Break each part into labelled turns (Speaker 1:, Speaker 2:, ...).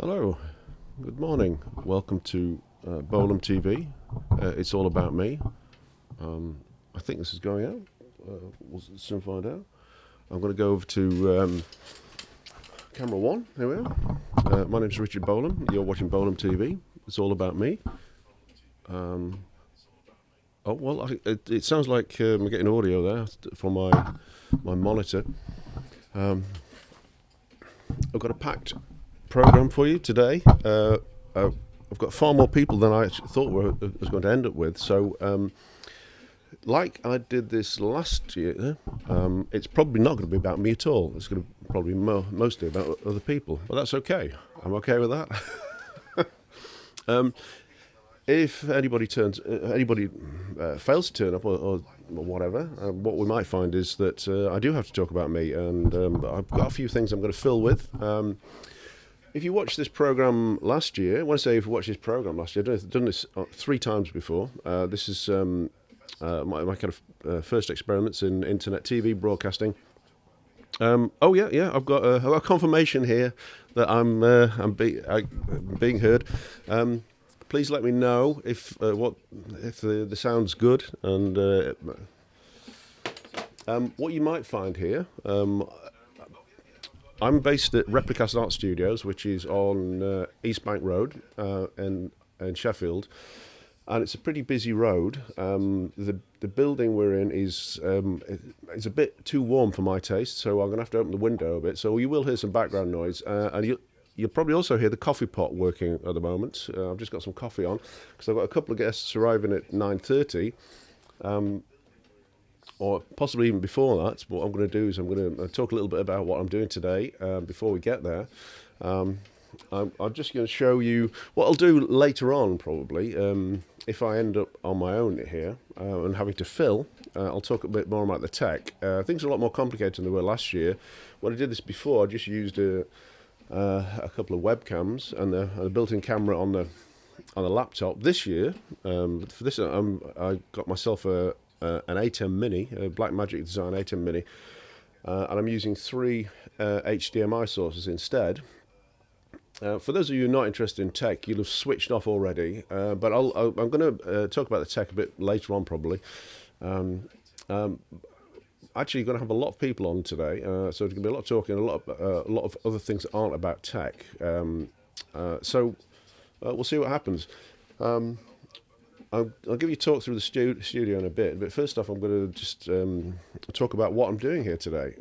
Speaker 1: Hello, good morning. Welcome to Bolam TV. It's all about me. I think this is going out. We'll soon find out. I'm going to go over to camera one. Here we are. My name's Richard Bolam. You're watching Bolam TV. It's all about me. It sounds like I'm getting audio there from my monitor. I've got a packed program for you today. I've got far more people than I actually thought I was going to end up with. So, like I did this last year, it's probably not going to be about me at all. It's going to probably be mostly about other people. But that's okay. I'm okay with that. If anybody fails to turn up or whatever, what we might find is that I do have to talk about me, and I've got a few things I'm going to fill with. If you watched this program last year, when I say if you watched this program last year, I've done this 3 times before. This is my kind of first experiments in internet TV broadcasting. I've got a confirmation here that I'm being heard. Please let me know if the sound's good, and what you might find here. I'm based at Replicast Art Studios, which is on East Bank Road in Sheffield, and it's a pretty busy road. The building we're in is it's a bit too warm for my taste, so I'm going to have to open the window a bit. So you will hear some background noise, and you'll probably also hear the coffee pot working at the moment. I've just got some coffee on because I've got a couple of guests arriving at 9:30. Or possibly even before that. What I'm going to do is I'm going to talk a little bit about what I'm doing today before we get there. I'm just going to show you what I'll do later on, probably. If I end up on my own here and having to fill, I'll talk a bit more about the tech. Things are a lot more complicated than they were last year. When I did this before, I just used a couple of webcams and a built-in camera on the laptop. This year, for this, I got myself an A10 Mini, a Blackmagic Design A10 Mini, and I'm using 3 HDMI sources instead. For those of you not interested in tech, you'll have switched off already, but I'm going to talk about the tech a bit later on, probably. Actually, going to have a lot of people on today, so there's going to be a lot of talking, a lot of other things that aren't about tech. So we'll see what happens. I'll give you a talk through the studio in a bit, but first off I'm going to just talk about what I'm doing here today.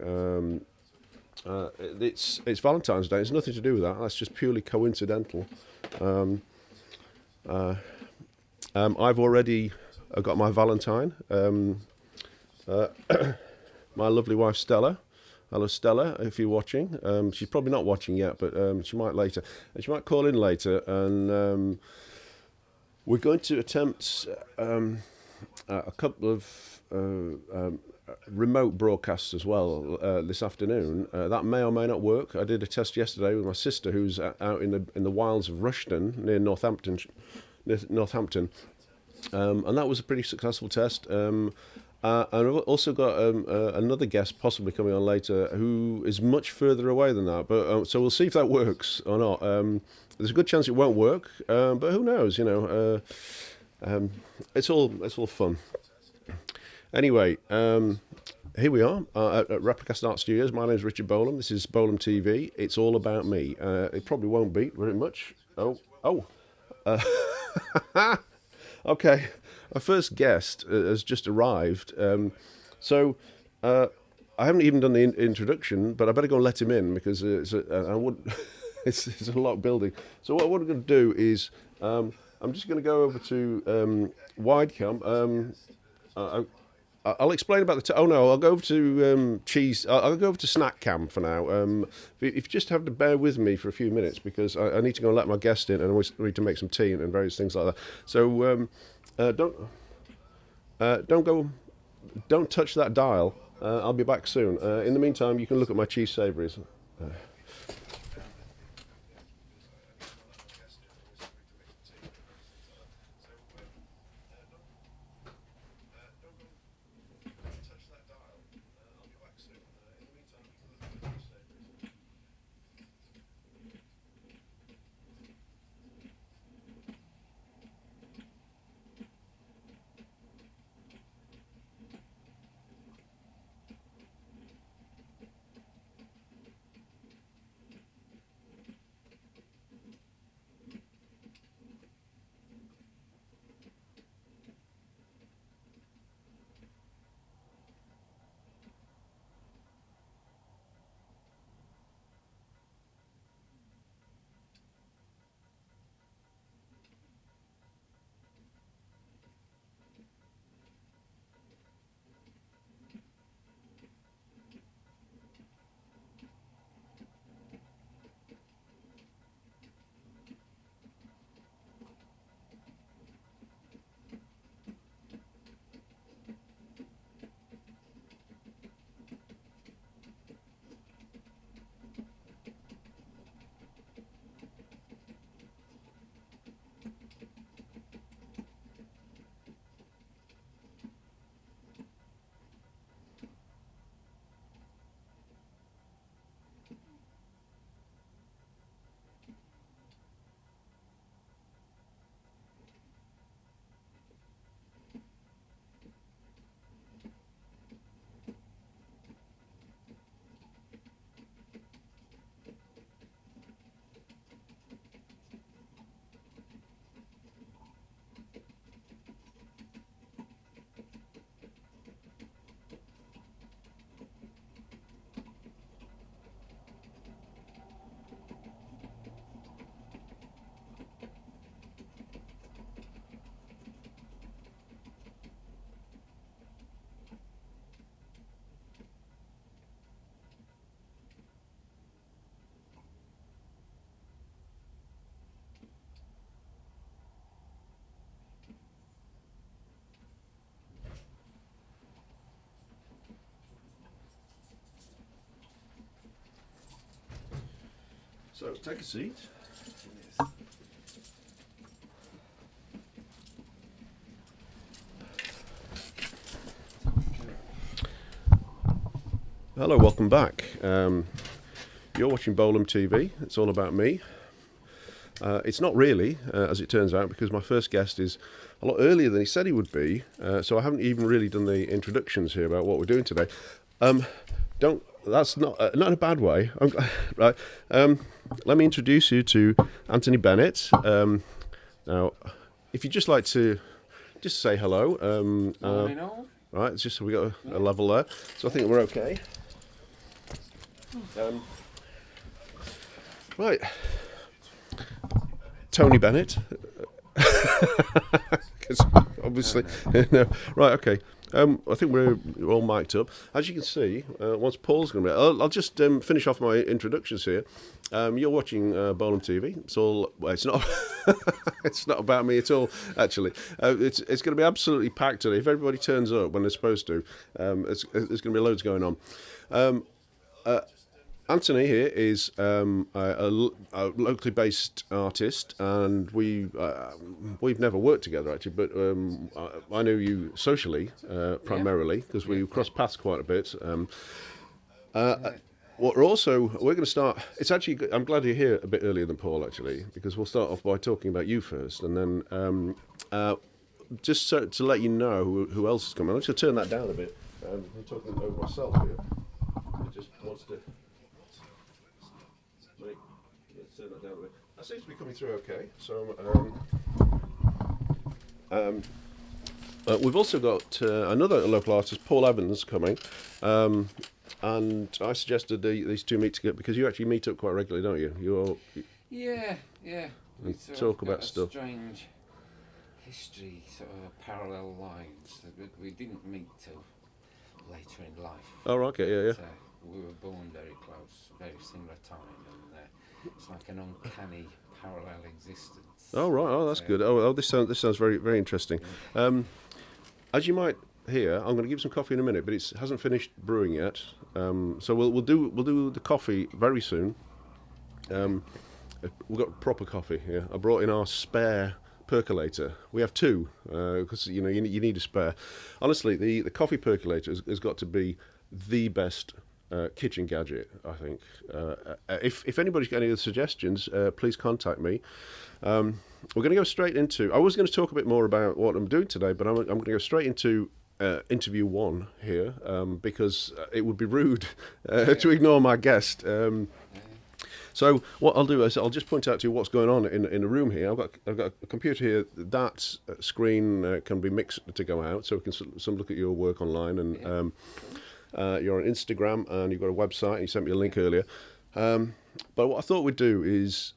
Speaker 1: It's Valentine's Day. It's nothing to do with that. That's just purely coincidental. I've already got my Valentine, my lovely wife Stella. Hello Stella, if you're watching. She's probably not watching yet, but she might later. And she might call in later, and we're going to attempt a couple of remote broadcasts as well this afternoon. That may or may not work. I did a test yesterday with my sister, who's out in the wilds of Rushden near Northampton, and that was a pretty successful test. And I've also got another guest possibly coming on later who is much further away than that. But so we'll see if that works or not. There's a good chance it won't work, but who knows? You know, it's all fun. Anyway, here we are at Replicast Art Studios. My name is Richard Bolam. This is Bolam TV. It's all about me. It probably won't beat very much. Okay. Our first guest has just arrived. So I haven't even done the introduction, but I better go and let him in because it's a lot of building. So what we're going to do is I'm just going to go over to Widecam. I'll explain about the. I'll go over to I'll go over to Snack Cam for now. If you just have to bear with me for a few minutes because I need to go and let my guest in, and I need to make some tea and various things like that. So don't touch that dial. I'll be back soon. In the meantime, you can look at my cheese savouries. So take a seat. Hello, welcome back. You're watching Bolam TV. It's all about me. It's not really, as it turns out, because my first guest is a lot earlier than he said he would be. So I haven't even really done the introductions here about what we're doing today. That's not in a bad way. Right. Let me introduce you to Anthony Bennett. Now, if you'd just like to just say hello. Right, it's just we got a level there, so I think we're okay. Right, Tony Bennett. Because obviously, no. Right, okay. I think we're all mic'd up. As you can see, once Paul's going to be, I'll just finish off my introductions here. You're watching Bolam TV. It's not, it's not about me at all. Actually, it's going to be absolutely packed today. If everybody turns up when they're supposed to, there's going to be loads going on. Anthony here is a locally based artist, and we've never worked together actually, but I know you socially primarily because we crossed paths quite a bit. We're going to start. It's actually I'm glad you're here a bit earlier than Paul actually, because we'll start off by talking about you first, and then just so, to let you know who else is coming. I'm just going to turn that down a bit. I'm talking over myself here. It just wants to. Let's turn that down a bit. That seems to be coming through okay. So we've also got another local artist, Paul Evans, coming. And I suggested these two meet together because you actually meet up quite regularly, don't you?
Speaker 2: Yeah.
Speaker 1: We talk about stuff.
Speaker 2: Strange history, sort of parallel lines. We didn't meet till later in life.
Speaker 1: Oh, right, okay, yeah.
Speaker 2: We were born very close, very similar time, and it's like an uncanny parallel existence.
Speaker 1: Oh, right. Oh, that's good. Oh, this sounds very, very interesting. As you might hear, I'm going to give some coffee in a minute, but it hasn't finished brewing yet. So we'll do the coffee very soon. We've got proper coffee here. I brought in our spare percolator. We have two because you need a spare. Honestly, the coffee percolator has got to be the best kitchen gadget, I think. If anybody's got any other suggestions, please contact me. We're going to go straight into. I was going to talk a bit more about what I'm doing today, but I'm going to go straight into interview one here because it would be rude to ignore my guest. So what I'll do is I'll just point out to you what's going on in the room here. I've got a computer here. That screen can be mixed to go out, so we can some look at your work online. And you're on Instagram, and you've got a website. And you sent me a link earlier. But what I thought we'd do is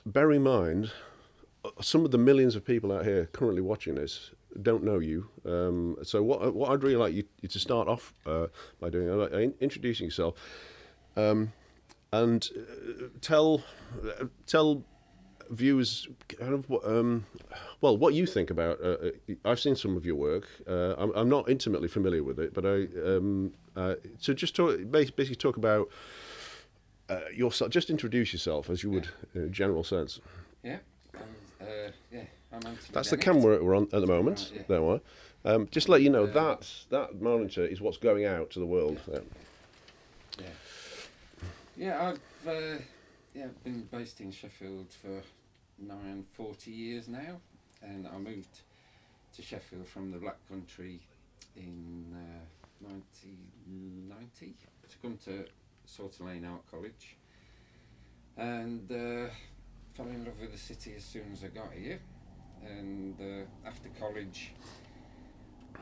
Speaker 1: bear in mind some of the millions of people out here currently watching this don't know you. So what I'd really like you to start off by doing, introducing yourself. And tell viewers kind of what you think about. I've seen some of your work. I'm not intimately familiar with it, but so just basically talk about yourself. Just introduce yourself as you would in a general sense.
Speaker 2: Yeah. I'm Anthony
Speaker 1: That's
Speaker 2: Bennett.
Speaker 1: the camera we're on at the moment.
Speaker 2: Right, yeah.
Speaker 1: There we are. Just to let you know that monitor is what's going out to the world.
Speaker 2: Yeah, I've been based in Sheffield for 40 years now, and I moved to Sheffield from the Black Country in 1990 to come to Salter Lane Art College, and fell in love with the city as soon as I got here. And after college,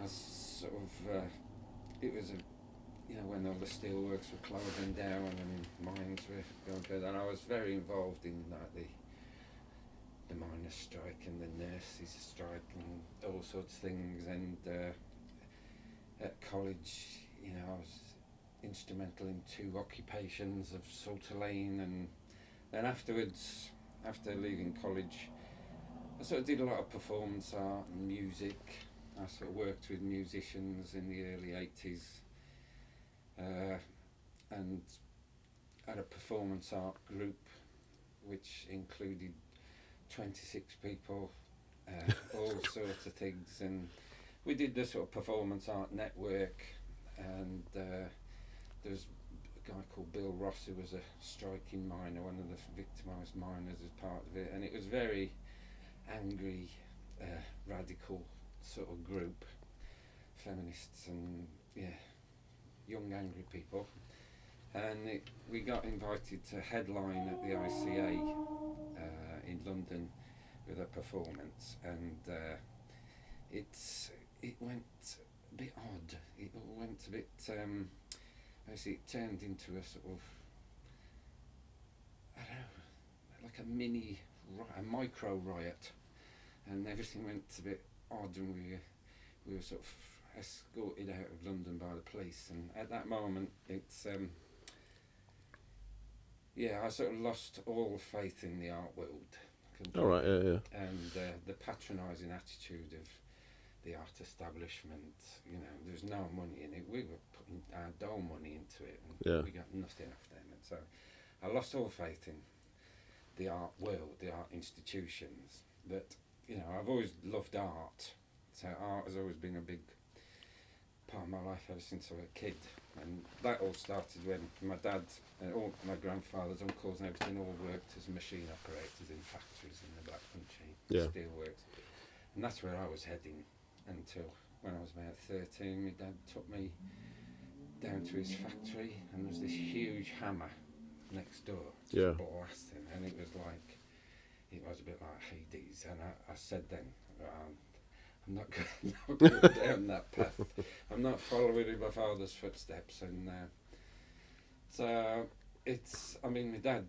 Speaker 2: I sort of it was when all the steelworks were closing down and mines were going good, and I was very involved in the miners' strike and the nurses' strike and all sorts of things. And at college, I was instrumental in 2 occupations of Salter Lane, and then afterwards, after leaving college, I sort of did a lot of performance art and music. I sort of worked with musicians in the early 80s. And had a performance art group which included 26 people, all sorts of things, and we did the sort of performance art network, and there was a guy called Bill Ross who was a striking miner, one of the victimised miners as part of it, and it was very angry, radical sort of group, feminists and young angry people, and we got invited to headline at the ICA in London with a performance, and it went a bit odd. It went a bit. Basically, it turned into a sort of, I don't know, like a micro riot, and everything went a bit odd, and we were sort of escorted out of London by the police. And at that moment, it's I sort of lost all faith in the art world.
Speaker 1: All right, yeah.
Speaker 2: And the patronising attitude of the art establishment, there's no money in it. We were putting our dole money into it, and we got nothing off them. And so I lost all faith in the art world, the art institutions. But I've always loved art, so art has always been a big part of my life ever since I was a kid. And that all started when my dad and all my grandfather's uncles and everything all worked as machine operators in factories in the Black Country, steelworks. And that's where I was heading until when I was about 13. My dad took me down to his factory, and there was this huge hammer next door, just blasting, and it was a bit like Hades. And I said then, I'm not going down that path. I'm not following in my father's footsteps. And so my dad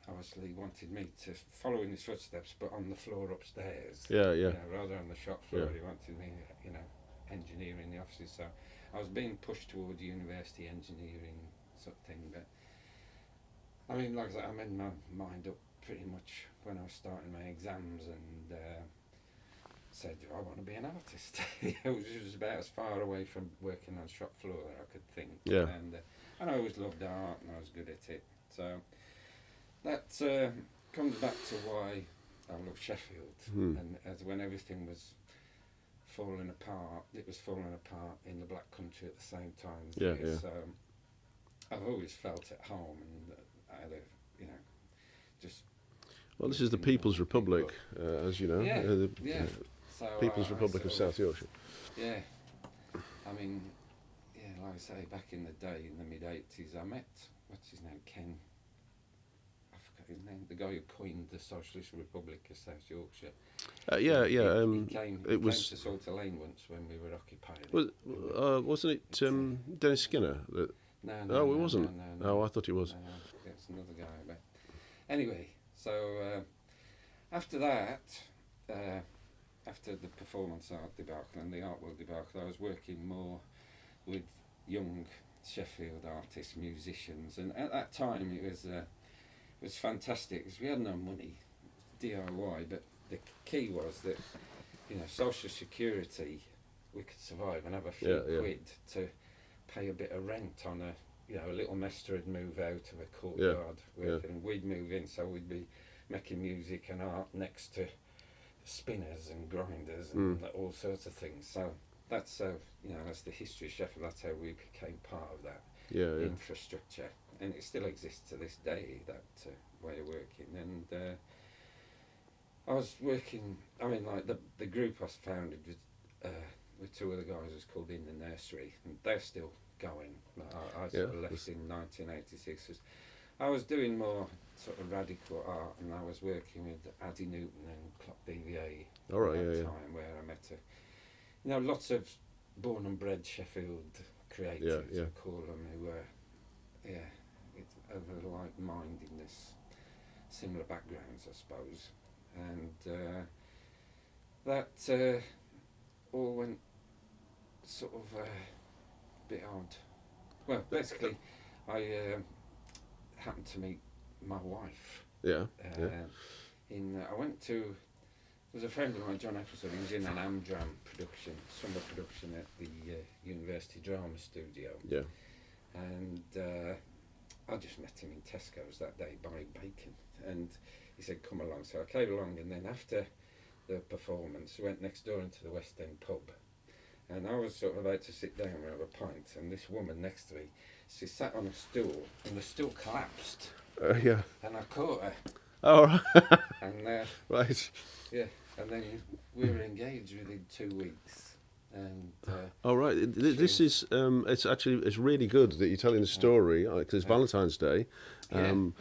Speaker 2: obviously wanted me to follow in his footsteps, but on the floor upstairs. Rather on the shop floor. He wanted me, engineering the offices. So I was being pushed towards university engineering sort of thing. But like I said, I made my mind up pretty much when I was starting my exams, and said I want to be an artist. It was about as far away from working on shop floor that I could think. And I always loved art, and I was good at it. So that comes back to why I love Sheffield. And as when everything was falling apart, it was falling apart in the Black Country at the same time. So I've always felt at home, and I had just.
Speaker 1: Well, this is the People's Republic, as you know.
Speaker 2: So
Speaker 1: People's Republic of South Yorkshire.
Speaker 2: Yeah. Like I say, back in the day, in the mid-80s, I met, what's his name, Ken, I forgot his name, the guy who coined the Socialist Republic of South Yorkshire. He came to Salter Lane once when we were occupying.
Speaker 1: Wasn't it Dennis Skinner? No, it wasn't. No, I thought it was.
Speaker 2: No, it's another guy. But anyway, so after that, after the performance art debacle and the art world debacle, I was working more with young Sheffield artists, musicians, and at that time it was fantastic because we had no money, DIY, but the key was that social security, we could survive and have a few quid to pay a bit of rent on a little Mester would move out of a courtyard and we'd move in, so we'd be making music and art next to spinners and grinders and all sorts of things. So that's that's the history of Sheffield. That's how we became part of that infrastructure, and it still exists to this day, that way of working. And I was working. The group I founded with two other guys was called In the Nursery, and they're still going. I sort of left in 1986. I was doing more sort of radical art, and I was working with Addy Newton and Clock BVA at that time, where I met lots of born and bred Sheffield creatives, I call them, who were, it's of a like-mindedness, similar backgrounds, I suppose, and that all went sort of a bit odd. Well, basically, I happened to meet my wife. I went to. There was a friend of mine, John Appleton. He was in an Amdram production, summer production at the University Drama Studio. And I just met him in Tesco's that day buying bacon, and he said, "Come along." So I came along, and then after the performance, we went next door into the West End pub, and I was sort of about to sit down and have a pint, and this woman next to me, she sat on a stool, and the stool collapsed,
Speaker 1: Yeah.
Speaker 2: and I caught her,
Speaker 1: Oh, right.
Speaker 2: and
Speaker 1: Right.
Speaker 2: yeah, and then we were engaged within 2 weeks, and
Speaker 1: Oh, right. This is it's really good that you're telling the story because it's Valentine's Day, and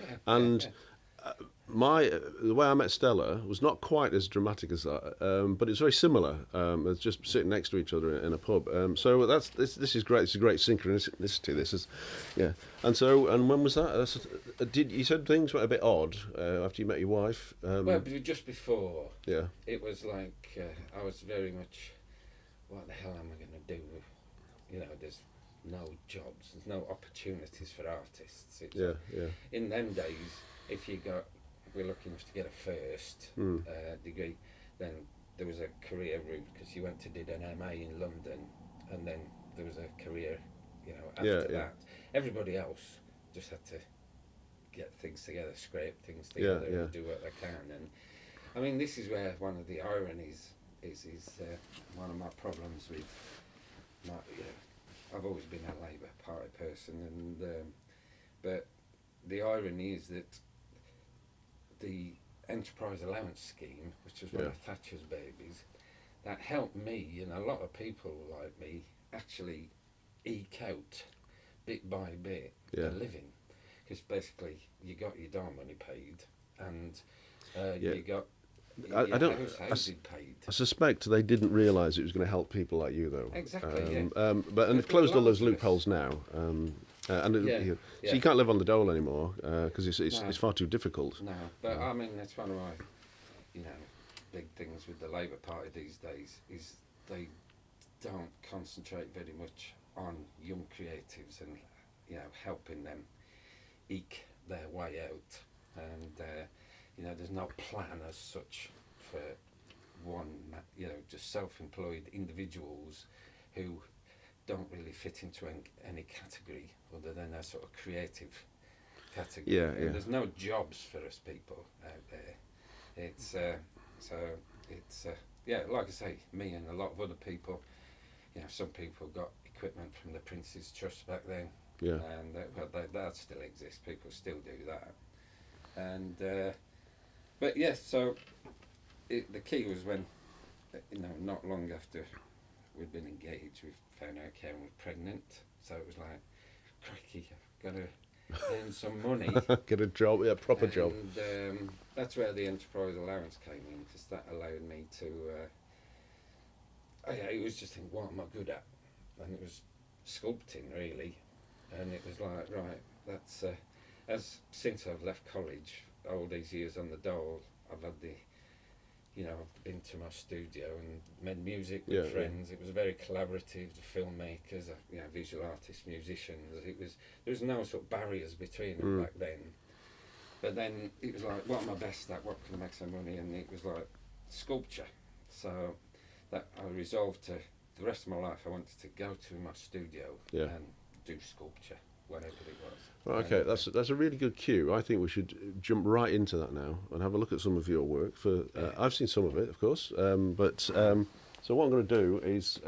Speaker 1: the way I met Stella was not quite as dramatic as that, but it's very similar. It's just sitting next to each other in a pub. So this is great. It's a great synchronicity. This is, yeah. And when was that? Did you said things were a bit odd after you met your wife?
Speaker 2: well, just before,
Speaker 1: Yeah.
Speaker 2: it was like I was very much, what the hell am I going to do? You know, there's no jobs, there's no opportunities for artists. It's
Speaker 1: Yeah. Yeah.
Speaker 2: in them days, if you were lucky enough to get a first degree, then there was a career route because you went to did an MA in London, and then there was a career, you know, after that. Everybody else just had to get things together, scrape things together, and do what they can. And I mean, this is where one of the ironies is one of my problems with my, I've always been a Labour Party person, and but the irony is that the enterprise allowance scheme, which was one of Thatcher's babies, that helped me and a lot of people like me actually eke out bit by bit a living, because basically you got your dime money paid, and you got housing paid.
Speaker 1: I suspect they didn't realise it was going to help people like you, though.
Speaker 2: Exactly.
Speaker 1: But they've closed all those loopholes now. So you can't live on the dole anymore because it's far too difficult.
Speaker 2: No, but I mean that's one of my, big things with the Labour Party these days is they don't concentrate very much on young creatives and helping them eke their way out, and there's no plan as such for one, just self-employed individuals who don't really fit into any category other than a sort of creative category. And there's no jobs for us people out there. It's like I say, me and a lot of other people. Some people got equipment from the Prince's Trust back then. And that still exists. People still do that. And so the key was when, not long after we'd been engaged, we found out Karen was pregnant. So it was like, crikey, I've got to earn some money.
Speaker 1: Get a job, proper job.
Speaker 2: And that's where the enterprise allowance came in, because that allowed me to. It was just thinking, what am I good at? And it was sculpting, really. And it was like, right, that's since I've left college, all these years on the dole, I've had I've been to my studio and made music with friends. It was very collaborative, the filmmakers, visual artists, musicians. There was no sort of barriers between them back then. But then it was like, what am I best at? What can I make some money? And it was like sculpture. So that I resolved to, the rest of my life, I wanted to go to my studio and do sculpture, whatever it was.
Speaker 1: Well, okay, that's a really good cue. I think we should jump right into that now and have a look at some of your work. I've seen some of it, of course, so what I'm going to do is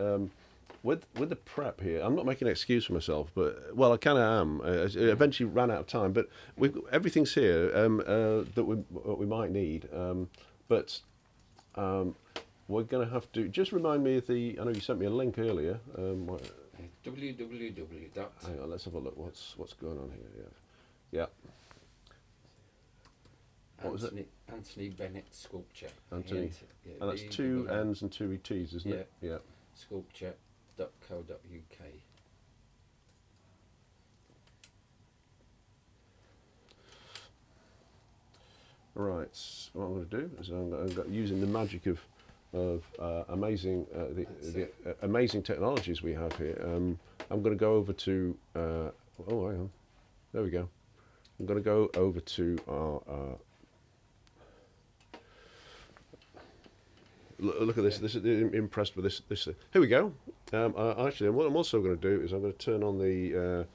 Speaker 1: with the prep here. I'm not making an excuse for myself, but I kind of am. I eventually ran out of time, but everything's here that we might need. But we're going to have to just remind me of I know you sent me a link earlier.
Speaker 2: www.
Speaker 1: Hang on, let's have a look. What's going on here? Yeah. What was it?
Speaker 2: Anthony Bennett Sculpture.
Speaker 1: Anthony. And that's two N's and two T's, isn't it? Yeah.
Speaker 2: Sculpture.co.uk.
Speaker 1: Right. What I'm going to do is I'm using the magic of amazing the amazing technologies we have here. I'm going to go over to hang on, there we go. I'm going to go over to our look at this. This is impressed with this. Here we go. Actually, what I'm also going to do is I'm going to turn on the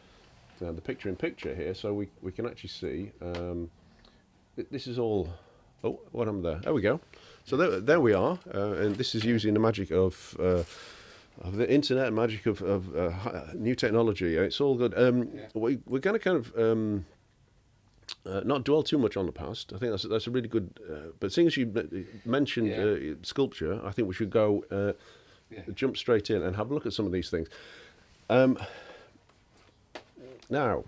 Speaker 1: the picture-in-picture here, so we can actually see. This is all. Oh, what am there? There we go. So there we are, and this is using the magic of the internet, magic of new technology. It's all good. We're going to kind of not dwell too much on the past. I think that's a really good. But seeing as you mentioned sculpture, I think we should go jump straight in and have a look at some of these things. Now.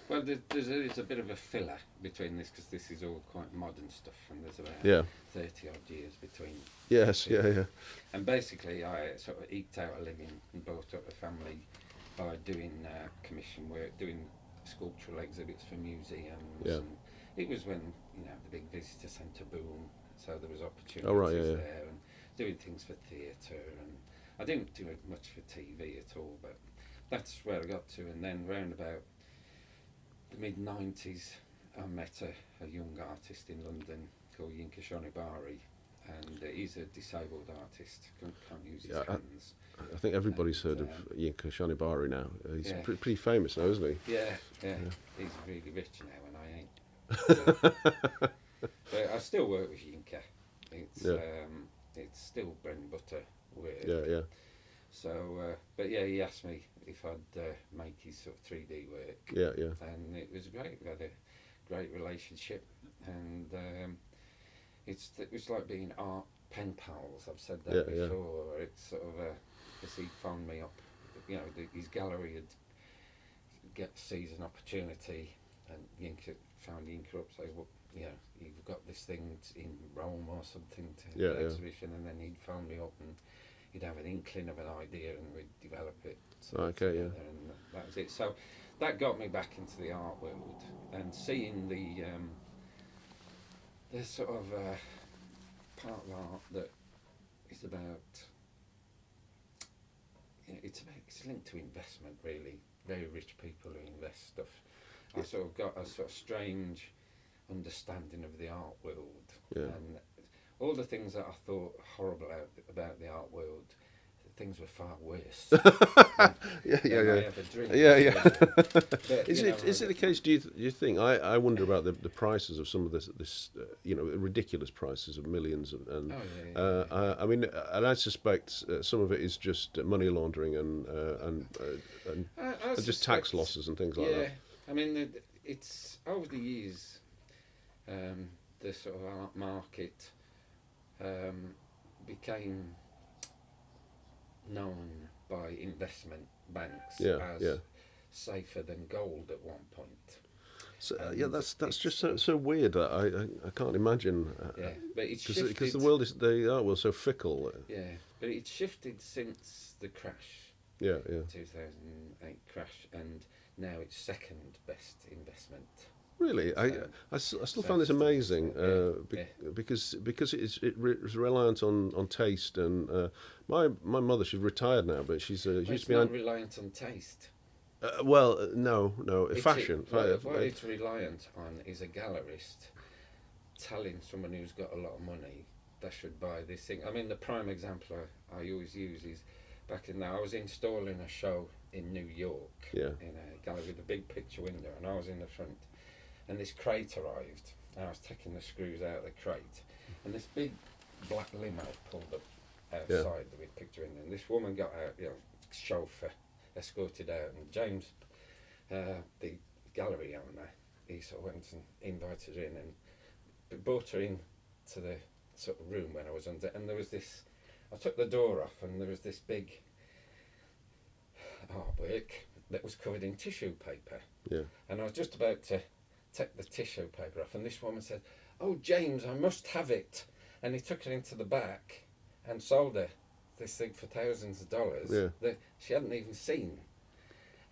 Speaker 2: Well, there's a bit of a filler between this, because this is all quite modern stuff, and there's about 30 odd years between.
Speaker 1: Yes, yeah.
Speaker 2: And basically, I sort of eked out a living and brought up a family by doing commission work, doing sculptural exhibits for museums.
Speaker 1: Yeah.
Speaker 2: And it was when the big visitor centre boom, so there was opportunities there, and doing things for theatre. And I didn't do much for TV at all, but that's where I got to. And then round about the mid-90s, I met a young artist in London called Yinka Shonibari, and he's a disabled artist, can't use his hands.
Speaker 1: I think everybody's heard of Yinka Shonibari now. He's pretty famous now, isn't he?
Speaker 2: Yeah. He's really rich now, and I ain't. But I still work with Yinka. It's still bread and butter work.
Speaker 1: Yeah.
Speaker 2: So, but he asked me if I'd make his sort of 3D work.
Speaker 1: Yeah.
Speaker 2: And it was great. We had a great relationship, and it's like being art pen pals. I've said that before. Yeah. It's sort of because he phoned me up. His gallery sees an opportunity, and Yinka found Yinka up. So, you've got this thing in Rome or something to the exhibition, and then he'd phone me up and he'd have an inkling of an idea, and we'd develop it. And that was it. So that got me back into the art world, and seeing the sort of part of art that is about. It's linked to investment, really. Very rich people who invest stuff. I sort of got a sort of strange understanding of the art world, and all the things that I thought horrible about the art world, things were far worse.
Speaker 1: Is it the case? Do you think? I wonder about the prices of some of this ridiculous prices of millions I mean, and I suspect some of it is just money laundering and just tax losses and things like that.
Speaker 2: I mean, it's over the years, the sort of art market became known by investment banks as safer than gold at one point.
Speaker 1: So, that's just so weird. I can't imagine.
Speaker 2: But it's shifted
Speaker 1: because the art world's so fickle.
Speaker 2: Yeah, but it's shifted since the crash. 2008 crash, and now it's second best investment.
Speaker 1: Really, I still find this amazing because it's reliant on taste, and my mother, she's retired now, but she's
Speaker 2: not reliant on taste.
Speaker 1: No, fashion.
Speaker 2: What it's reliant on is a gallerist telling someone who's got a lot of money they should buy this thing. I mean, the prime example I always use is back in now. I was installing a show in New York in a gallery with a big picture window, and I was in the front. And this crate arrived, and I was taking the screws out of the crate, and this big black limo pulled up outside the big picture window, and this woman got out, chauffeur, escorted out, and James, the gallery owner, he sort of went and invited her in and brought her in to the sort of room when I was under, and there was this, I took the door off, and there was this big artwork that was covered in tissue paper, and I was just about to take the tissue paper off, and this woman said, "Oh, James, I must have it," and he took her into the back and sold her this thing for thousands of dollars that she hadn't even seen.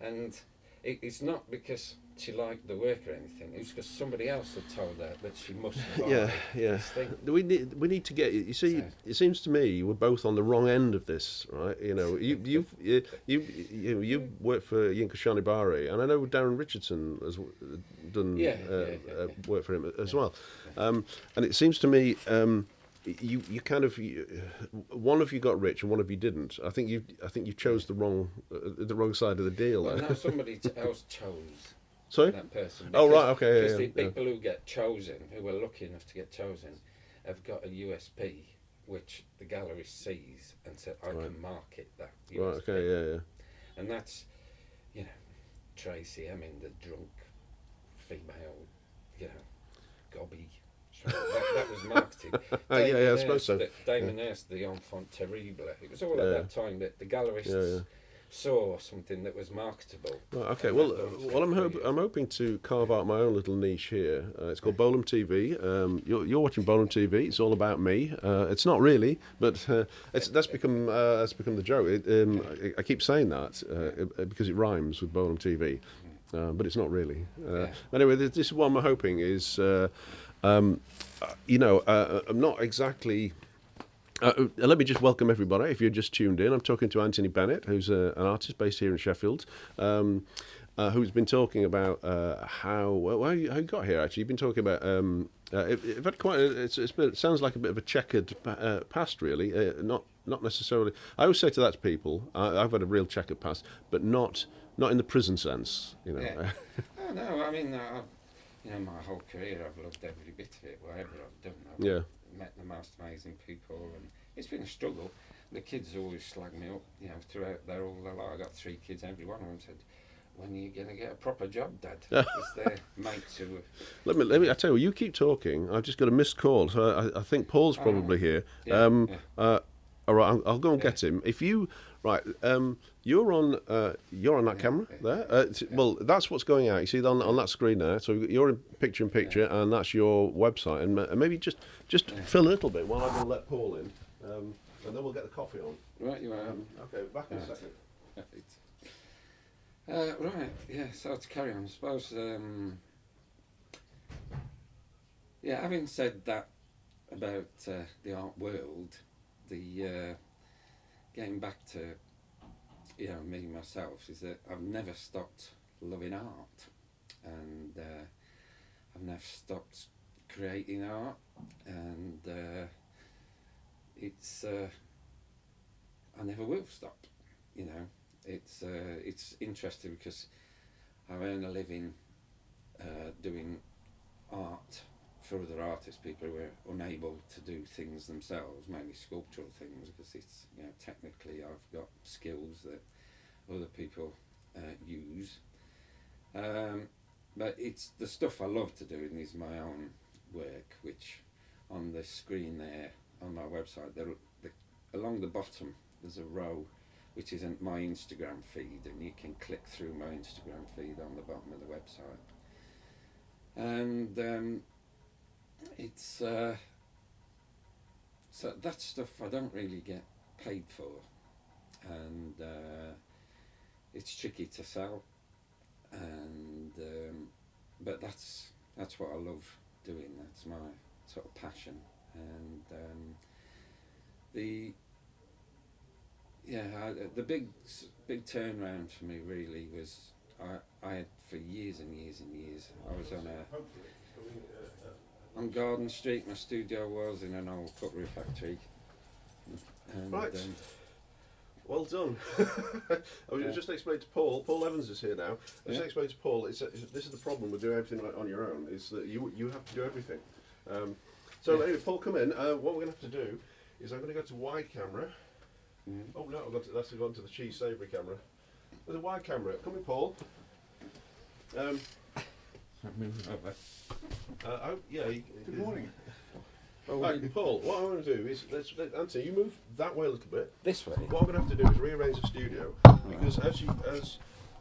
Speaker 2: And it's not because she liked the work or anything, it was because somebody else had told her that she must buy this thing.
Speaker 1: We need to get, you see, it seems to me we're both on the wrong end of this, right? You work for Yinka Shonibari, and I know Darren Richardson has done work for him as well. And it seems to me you kind of one of you got rich and one of you didn't. I think you chose the wrong side of the deal.
Speaker 2: Well, no, somebody else chose
Speaker 1: Sorry?
Speaker 2: That person.
Speaker 1: Oh, right, okay, yeah,
Speaker 2: Because the
Speaker 1: yeah.
Speaker 2: people who get chosen, who are lucky enough to get chosen, have got a USP which the gallery sees and said, I can market that USP.
Speaker 1: Right, okay, yeah.
Speaker 2: And that's, you know, Tracy, I mean, the drunk female, you know, gobby. That was marketing.
Speaker 1: Yeah, I suppose so.
Speaker 2: Damon Hirst, the enfant terrible. It was all at that time that the gallerists saw something that was marketable.
Speaker 1: Right, okay, well, I'm hoping to carve out my own little niche here. It's called Bolam TV. You're watching Bolam TV. It's all about me. It's not really, but that's become the joke. I keep saying that because it rhymes with Bolam TV, but it's not really. Anyway, this is what I'm hoping is. I'm not exactly. Let me just welcome everybody. If you're just tuned in, I'm talking to Anthony Bennett, who's an artist based here in Sheffield, who's been talking about how you got here. Actually, you've been talking about. It had quite. It sounds like a bit of a checkered past, really. Not necessarily. I always say to that to people, I've had a real checkered past, but not in the prison sense. You know.
Speaker 2: Yeah. Oh no, I mean. You know, my whole career, I've loved every bit of it, whatever I've done. I've met the most amazing people, and it's been a struggle. The kids always slag me up, you know, throughout their all their life. I got 3 kids, every one of them said, when are you going to get a proper job, Dad? Because they're mates who...
Speaker 1: Let me, I tell you, you keep talking. I've just got a missed call, so I think Paul's probably here. All right, I'll go and get him. If you... Right, you're on that camera there. Well, that's what's going out. You see on that screen there. So you're in picture, and that's your website. And maybe just fill a little bit while I'm going to let Paul in, and then we'll get the coffee on.
Speaker 2: Right, you are.
Speaker 1: Okay, back in a second.
Speaker 2: Right, yeah. So to carry on, I suppose. Having said that about the art world, getting back to, you know, me myself, is that I've never stopped loving art, and I've never stopped creating art, and I never will stop. You know, it's interesting because I earn a living doing art for other artists, people who are unable to do things themselves, mainly sculptural things, because it's, you know, technically I've got skills that other people use. But it's the stuff I love to do, and is my own work, which on the screen there on my website, along the bottom there's a row which isn't my Instagram feed, and you can click through my Instagram feed on the bottom of the website. And it's so that stuff I don't really get paid for, and it's tricky to sell, and but that's what I love doing. That's my sort of passion, and the big turnaround for me really was I had for years and years and years. I was on Garden Street. My studio was in an old cutlery factory. And,
Speaker 1: right. Well done. I was just explaining to Paul. Paul Evans is here now. I just explained to Paul. This is the problem with doing everything on your own. Is that you have to do everything. Anyway, Paul, come in. What we're going to have to do is I'm going to go to wide camera. Oh no, that's gone to the cheese savoury camera. There's a wide camera. Come in, Paul.
Speaker 3: Good morning.
Speaker 1: Right, Paul, what I want to do is, Anthony, you move that way a little bit.
Speaker 2: This way?
Speaker 1: What I'm going to have to do is rearrange the studio, because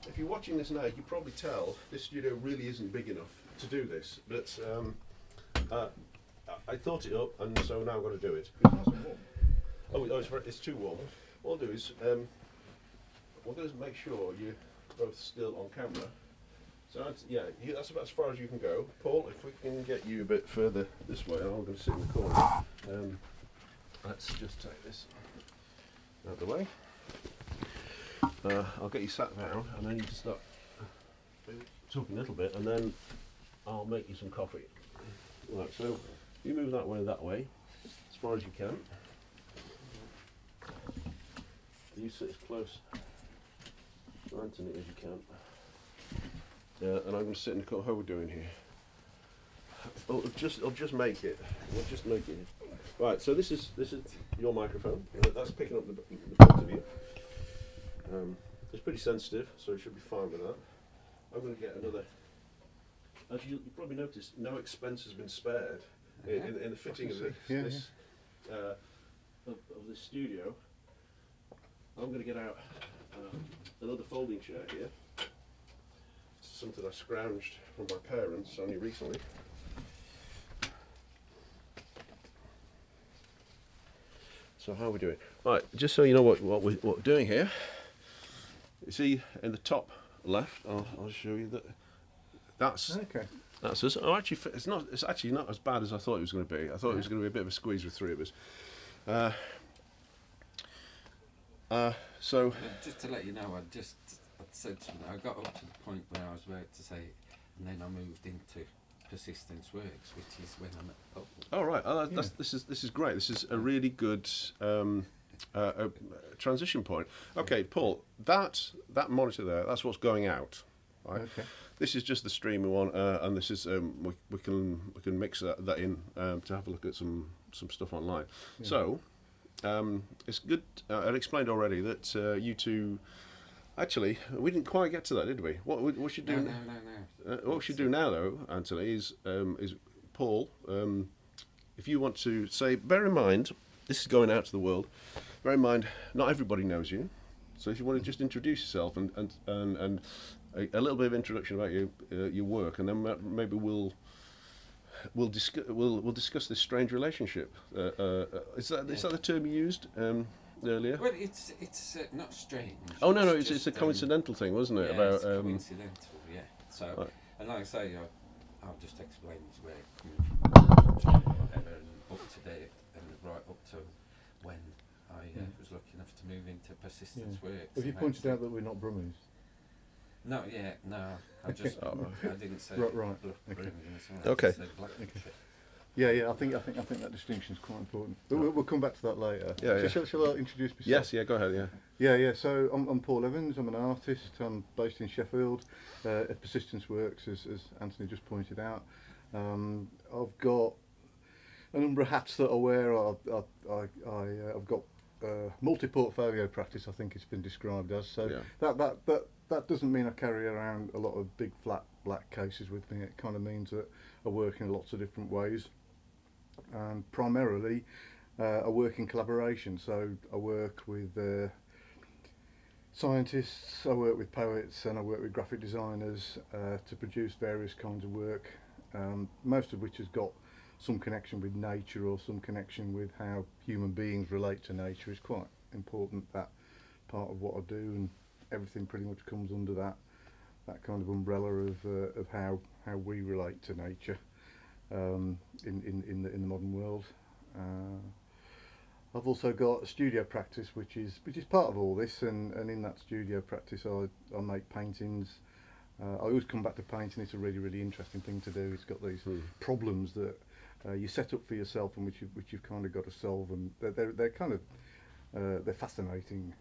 Speaker 1: if you're watching this now, you can probably tell this studio really isn't big enough to do this, but I thought it up, and so now I'm going to do it. It's too warm. What I'll do is, we're going to make sure you're both still on camera. So that's about as far as you can go. Paul, if we can get you a bit further this way, I'm going to sit in the corner. Let's just take this out of the way. I'll get you sat down, and then you can start talking a little bit, and then I'll make you some coffee. Right, so you move that way, as far as you can. You sit as close to Anthony as you can. and I'm going to sit in the corner. How are we doing here? I'll just make it. We'll just make it. Right. So this is your microphone. That's picking up the both of you. It's pretty sensitive, so it should be fine with that. I'm going to get another. As you probably noticed, no expense has been spared in the fitting of this studio. I'm going to get out another folding chair here. It's something I scrounged from my parents only recently. So how are we doing? Right, just so you know what we're doing here. You see in the top left, I'll show you that. That's us. Oh, actually, it's actually not as bad as I thought it was going to be. I thought it was going to be a bit of a squeeze with three of us. So
Speaker 2: just to let you know, I'd said something. I got up to the point where I was about to say, and then I moved into Persistence Works, which is when I'm at.
Speaker 1: Oh right, this is great. This is a really good transition point. Okay, Paul, that monitor there, that's what's going out. Right? Okay. This is just the stream we want, and this is we can mix that in to have a look at some stuff online. Yeah. So it's good. I explained already that you two. Actually, we didn't quite get to that, did we? What we should do? No. What we should do now, though, Anthony, is Paul. If you want to say, bear in mind, this is going out to the world. Bear in mind, not everybody knows you. So if you want to just introduce yourself and a little bit of introduction about your work, and then maybe we'll discuss this strange relationship. Is that the term you used earlier?
Speaker 2: Well, it's not strange.
Speaker 1: Oh no, it's a coincidental thing, wasn't it?
Speaker 2: Yeah,
Speaker 1: about
Speaker 2: it's coincidental. Yeah. So, right. And like I say, I'll just explain where it comes from, whatever, and up to date, and right up to when I was lucky enough to move into Persistence Works.
Speaker 3: Have you pointed out that we're not Brummies?
Speaker 2: Not yet, no. I just I didn't say
Speaker 3: right.
Speaker 1: Okay.
Speaker 3: Yeah. I think that distinction is quite important. But we'll come back to that later.
Speaker 1: Yeah.
Speaker 3: Shall I introduce myself?
Speaker 1: Yes. Yeah. Go ahead.
Speaker 3: Yeah. So I'm Paul Evans. I'm an artist. I'm based in Sheffield. At Persistence Works, as Anthony just pointed out. I've got a number of hats that I wear. I've got multi-portfolio practice, I think it's been described as. So that doesn't mean I carry around a lot of big flat black cases with me. It kind of means that I work in lots of different ways, and primarily I work in collaboration. So I work with scientists, I work with poets, and I work with graphic designers to produce various kinds of work, most of which has got some connection with nature or some connection with how human beings relate to nature. Is quite important, that part of what I do, and everything pretty much comes under that kind of umbrella of how we relate to nature in the modern world. I've also got a studio practice which is part of all this, and in that studio practice I make paintings. I always come back to painting. It's a really interesting thing to do. It's got these problems that you set up for yourself, and which you've kind of got to solve, and they're kind of they're fascinating.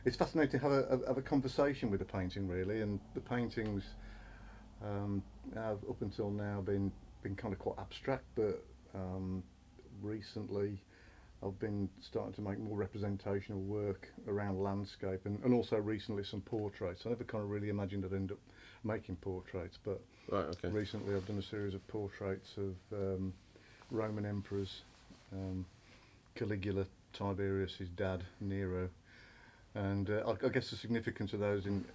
Speaker 3: It's fascinating to have a conversation with a painting, really, and the paintings have up until now been kind of quite abstract, but recently I've been starting to make more representational work around landscape, and also recently some portraits. I never kind of really imagined I'd end up making portraits, but recently I've done a series of portraits of Roman emperors, Caligula, Tiberius, his dad, Nero, and I guess the significance of those in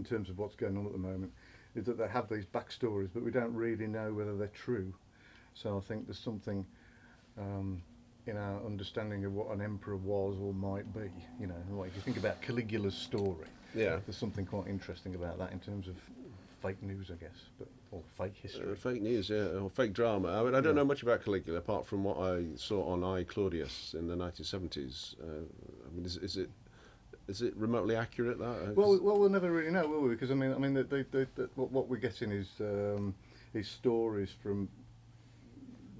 Speaker 3: terms of what's going on at the moment is that they have these backstories, but we don't really know whether they're true. So I think there's something in our understanding of what an emperor was or might be. You know, like if you think about Caligula's story, there's something quite interesting about that in terms of fake news, I guess, or fake history.
Speaker 1: Fake news, or fake drama. I mean, I don't know much about Caligula apart from what I saw on I, Claudius in the 1970s. I mean, is it remotely accurate? That
Speaker 3: well, we'll never really know, will we? Because I mean, what we're getting is stories from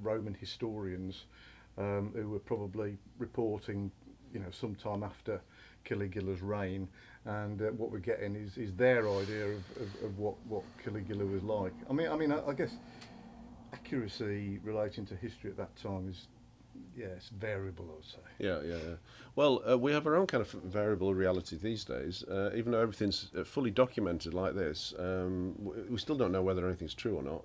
Speaker 3: Roman historians who were probably reporting, sometime after Caligula's reign, and what we're getting is their idea of what Caligula was like. I guess accuracy relating to history at that time is, it's variable, I would say.
Speaker 1: Yeah. Well, we have our own kind of variable reality these days. Even though everything's fully documented like this, we still don't know whether anything's true or not.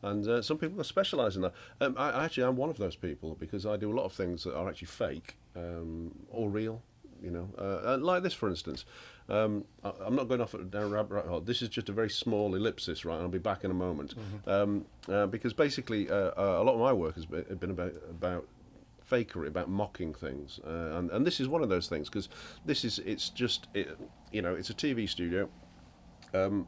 Speaker 1: And some people specialise in that. I'm one of those people, because I do a lot of things that are actually fake or real. Like this, for instance. I'm not going off down a rabbit hole. This is just a very small ellipsis, right? I'll be back in a moment. Because basically, a lot of my work has been about fakery, about mocking things, and this is one of those things, because it's a TV studio. I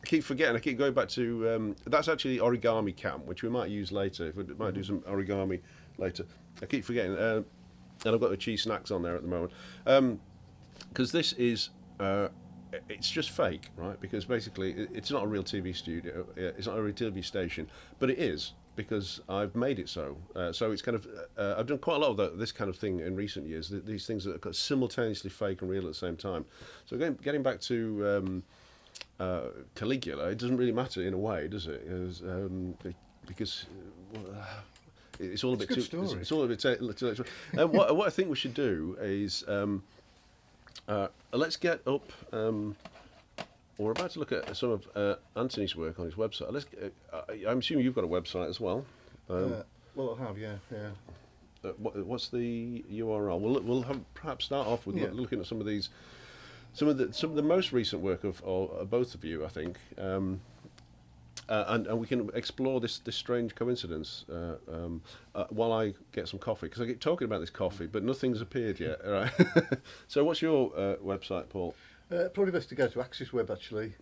Speaker 1: keep forgetting. I keep going back to that's actually origami camp, which we might use later. If we might do some origami later. I keep forgetting, and I've got the cheese snacks on there at the moment, because this is it's just fake, right? Because basically it's not a real TV studio, it's not a real TV station, but it is, because I've made it so. So it's kind of I've done quite a lot of this kind of thing in recent years. These things that are simultaneously fake and real at the same time. So getting back to Caligula, it doesn't really matter in a way, does it? Because it's all a bit too. It's all a bit too. What I think we should do is let's get up. We're about to look at some of Anthony's work on his website. I'm assuming you've got a website as well.
Speaker 3: Well, I have, yeah.
Speaker 1: What's the URL? We'll perhaps start off with looking at some of the most recent work of both of you, I think. And we can explore this strange coincidence while I get some coffee, because I get talking about this coffee, but nothing's appeared yet. All right. So, what's your website, Paul?
Speaker 3: Probably best to go to Axis Web, actually.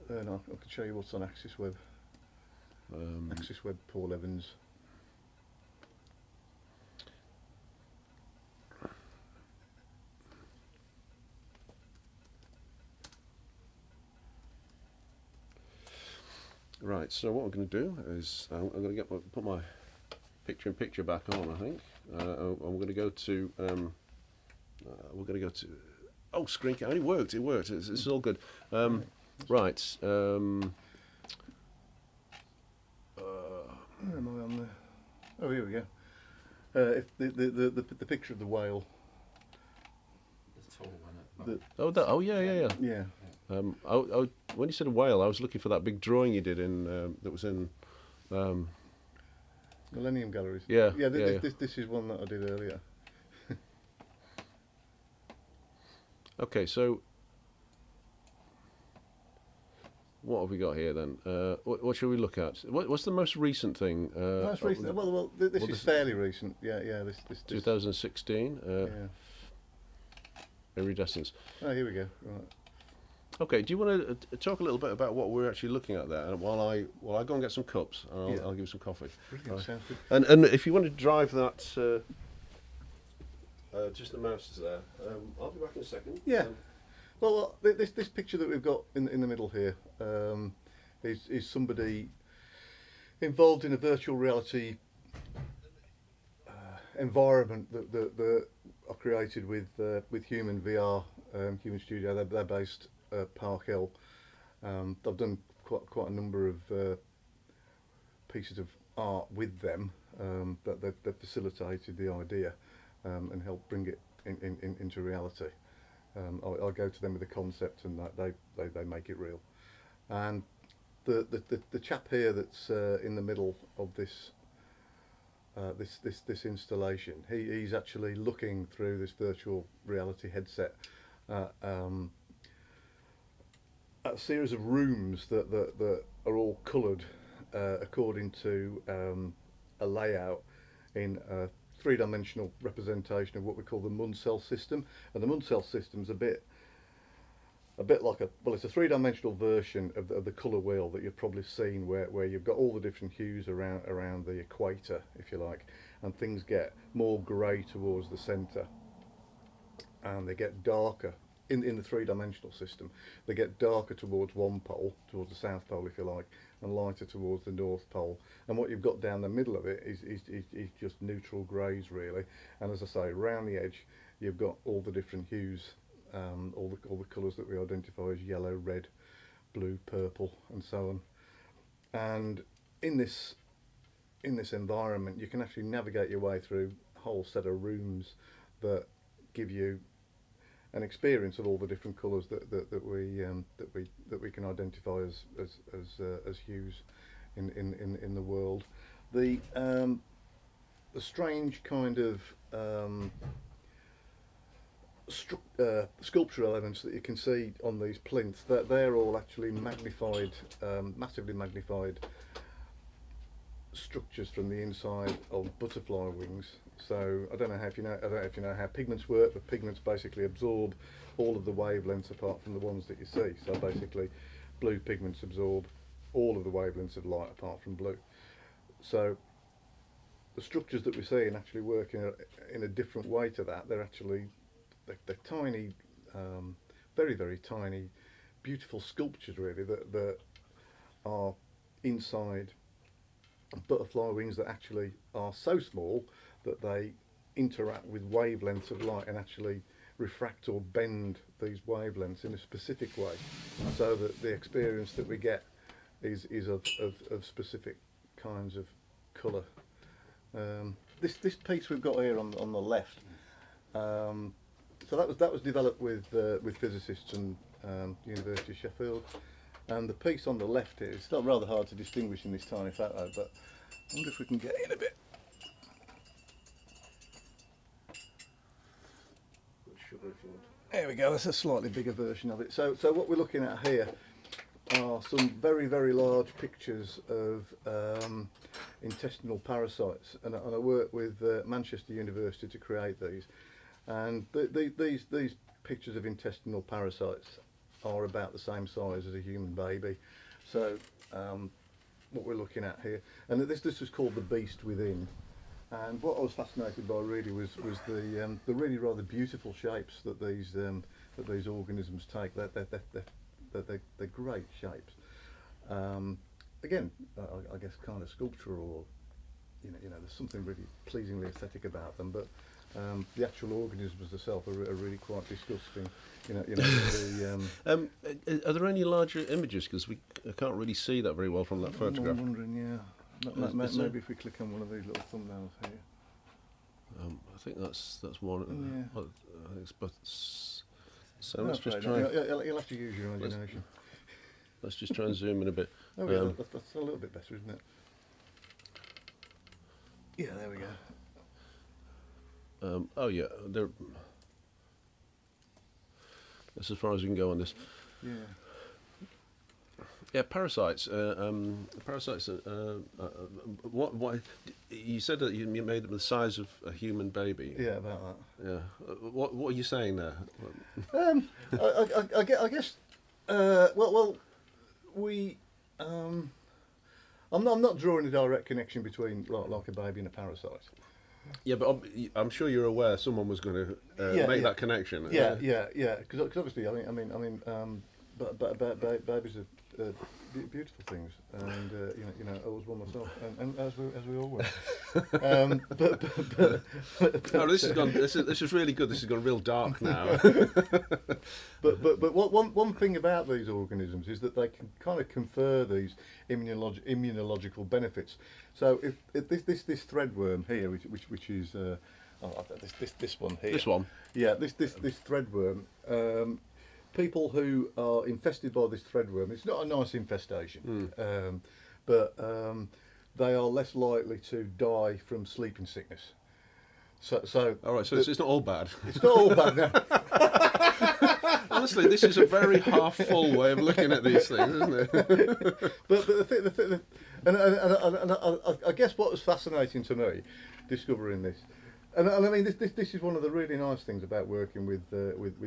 Speaker 3: And I can show you what's on Axis Web. Axis Web, Paul Evans.
Speaker 1: Right, so what I'm going to do is I'm going to put my picture-in-picture back on, I think. I'm going to go to screen cap. It worked. It's all good. Right.
Speaker 3: Where am I on there? Oh, here we go. If the picture of the whale.
Speaker 2: The tall one.
Speaker 1: Yeah.
Speaker 3: Yeah.
Speaker 1: When you said a whale, I was looking for that big drawing you did that was in
Speaker 3: Millennium Galleries.
Speaker 1: Yeah.
Speaker 3: This is one that I did earlier.
Speaker 1: Okay, so what have we got here then? What should we look at? What's the most recent thing?
Speaker 3: Most recent. This is fairly recent. Yeah. This
Speaker 1: 2016.
Speaker 3: Yeah.
Speaker 1: Iridescence.
Speaker 3: Oh, here we go. Right.
Speaker 1: Okay. Do you want to talk a little bit about what we're actually looking at there? And while I go and get some cups, and I'll give you some coffee.
Speaker 3: Brilliant.
Speaker 1: Right.
Speaker 3: Sounds good.
Speaker 1: And if you want to drive that, just the mouse is there. I'll be back in a second.
Speaker 3: Yeah. Well, this picture that we've got in the middle here is somebody involved in a virtual reality environment that are created with Human VR, Human Studio. They're based Park Hill. I've done quite a number of pieces of art with them that they've facilitated the idea and helped bring it into reality. I go to them with a concept, and they make it real. And the chap here that's in the middle of this installation, he's actually looking through this virtual reality headset at a series of rooms that are all coloured according to a layout in a three-dimensional representation of what we call the Munsell system. And the Munsell system's a bit like it's a three-dimensional version of the colour wheel that you've probably seen, where you've got all the different hues around the equator, if you like, and things get more grey towards the centre, and they get darker in the three-dimensional system, they get darker towards one pole, towards the South Pole if you like, and lighter towards the North Pole. And what you've got down the middle of it is just neutral greys really. And as I say, around the edge you've got all the different hues, all the colours that we identify as yellow, red, blue, purple, and so on. And in this environment, you can actually navigate your way through a whole set of rooms that give you an experience of all the different colours that we can identify as hues in the world. The strange kind of sculptural elements that you can see on these plinths, that they're all actually magnified, massively magnified structures from the inside of butterfly wings. So I don't know if you know how pigments work, but pigments basically absorb all of the wavelengths apart from the ones that you see. So basically, blue pigments absorb all of the wavelengths of light apart from blue. So the structures that we're seeing actually work in a different way to that. They're tiny, very, very tiny, beautiful sculptures really that are inside butterfly wings that actually are so small that they interact with wavelengths of light and actually refract or bend these wavelengths in a specific way, so that the experience that we get is of specific kinds of colour. This piece we've got here on the left, so that was developed with physicists and University of Sheffield, and the piece on the left here, it's not rather hard to distinguish in this tiny photo, but I wonder if we can get in a bit. There we go, that's a slightly bigger version of it. So what we're looking at here are some very, very large pictures of intestinal parasites, and I work with Manchester University to create these. And these pictures of intestinal parasites are about the same size as a human baby. So what we're looking at here, and this was called The Beast Within. And what I was fascinated by really was the really rather beautiful shapes that these organisms take. They're great shapes. Again, I guess kind of sculptural, or you know, there's something really pleasingly aesthetic about them. But the actual organisms themselves are really quite disgusting.
Speaker 1: Are there any larger images? Because I can't really see that very well from that photograph.
Speaker 3: I'm wondering, yeah. Maybe if we click on one of these little thumbnails here.
Speaker 1: I think that's one.
Speaker 3: Yeah.
Speaker 1: I think it's both. So let's just try.
Speaker 3: You'll have to use your imagination.
Speaker 1: Let's just try and zoom in a bit.
Speaker 3: Oh, yeah, that's a little bit better, isn't it? Yeah, there we go.
Speaker 1: Oh yeah, that's as far as we can go on this.
Speaker 3: Yeah.
Speaker 1: Yeah, parasites. Parasites. What? You said that you made them the size of a human baby.
Speaker 3: Yeah, about that.
Speaker 1: Yeah. What are you saying there?
Speaker 3: I guess. Well, we. I'm not drawing a direct connection between like a baby and a parasite.
Speaker 1: Yeah, but I'm sure you're aware someone was going to make that connection.
Speaker 3: Yeah. Because obviously, I mean, babies are beautiful things, and I was one myself, and as we all were.
Speaker 1: No, this has gone. This is really good. This has gone real dark now.
Speaker 3: but one thing about these organisms is that they can kind of confer these immunological benefits. So if this threadworm here, which is this one here.
Speaker 1: This one.
Speaker 3: Yeah, this threadworm. People who are infested by this threadworm, it's not a nice infestation, but they are less likely to die from sleeping sickness. So
Speaker 1: all right, so it's not all bad.
Speaker 3: It's not all bad now.
Speaker 1: Honestly, this is a very half-full way of looking at these things, isn't it?
Speaker 3: but the thing, and I guess what was fascinating to me, discovering this, and I mean this is one of the really nice things about working with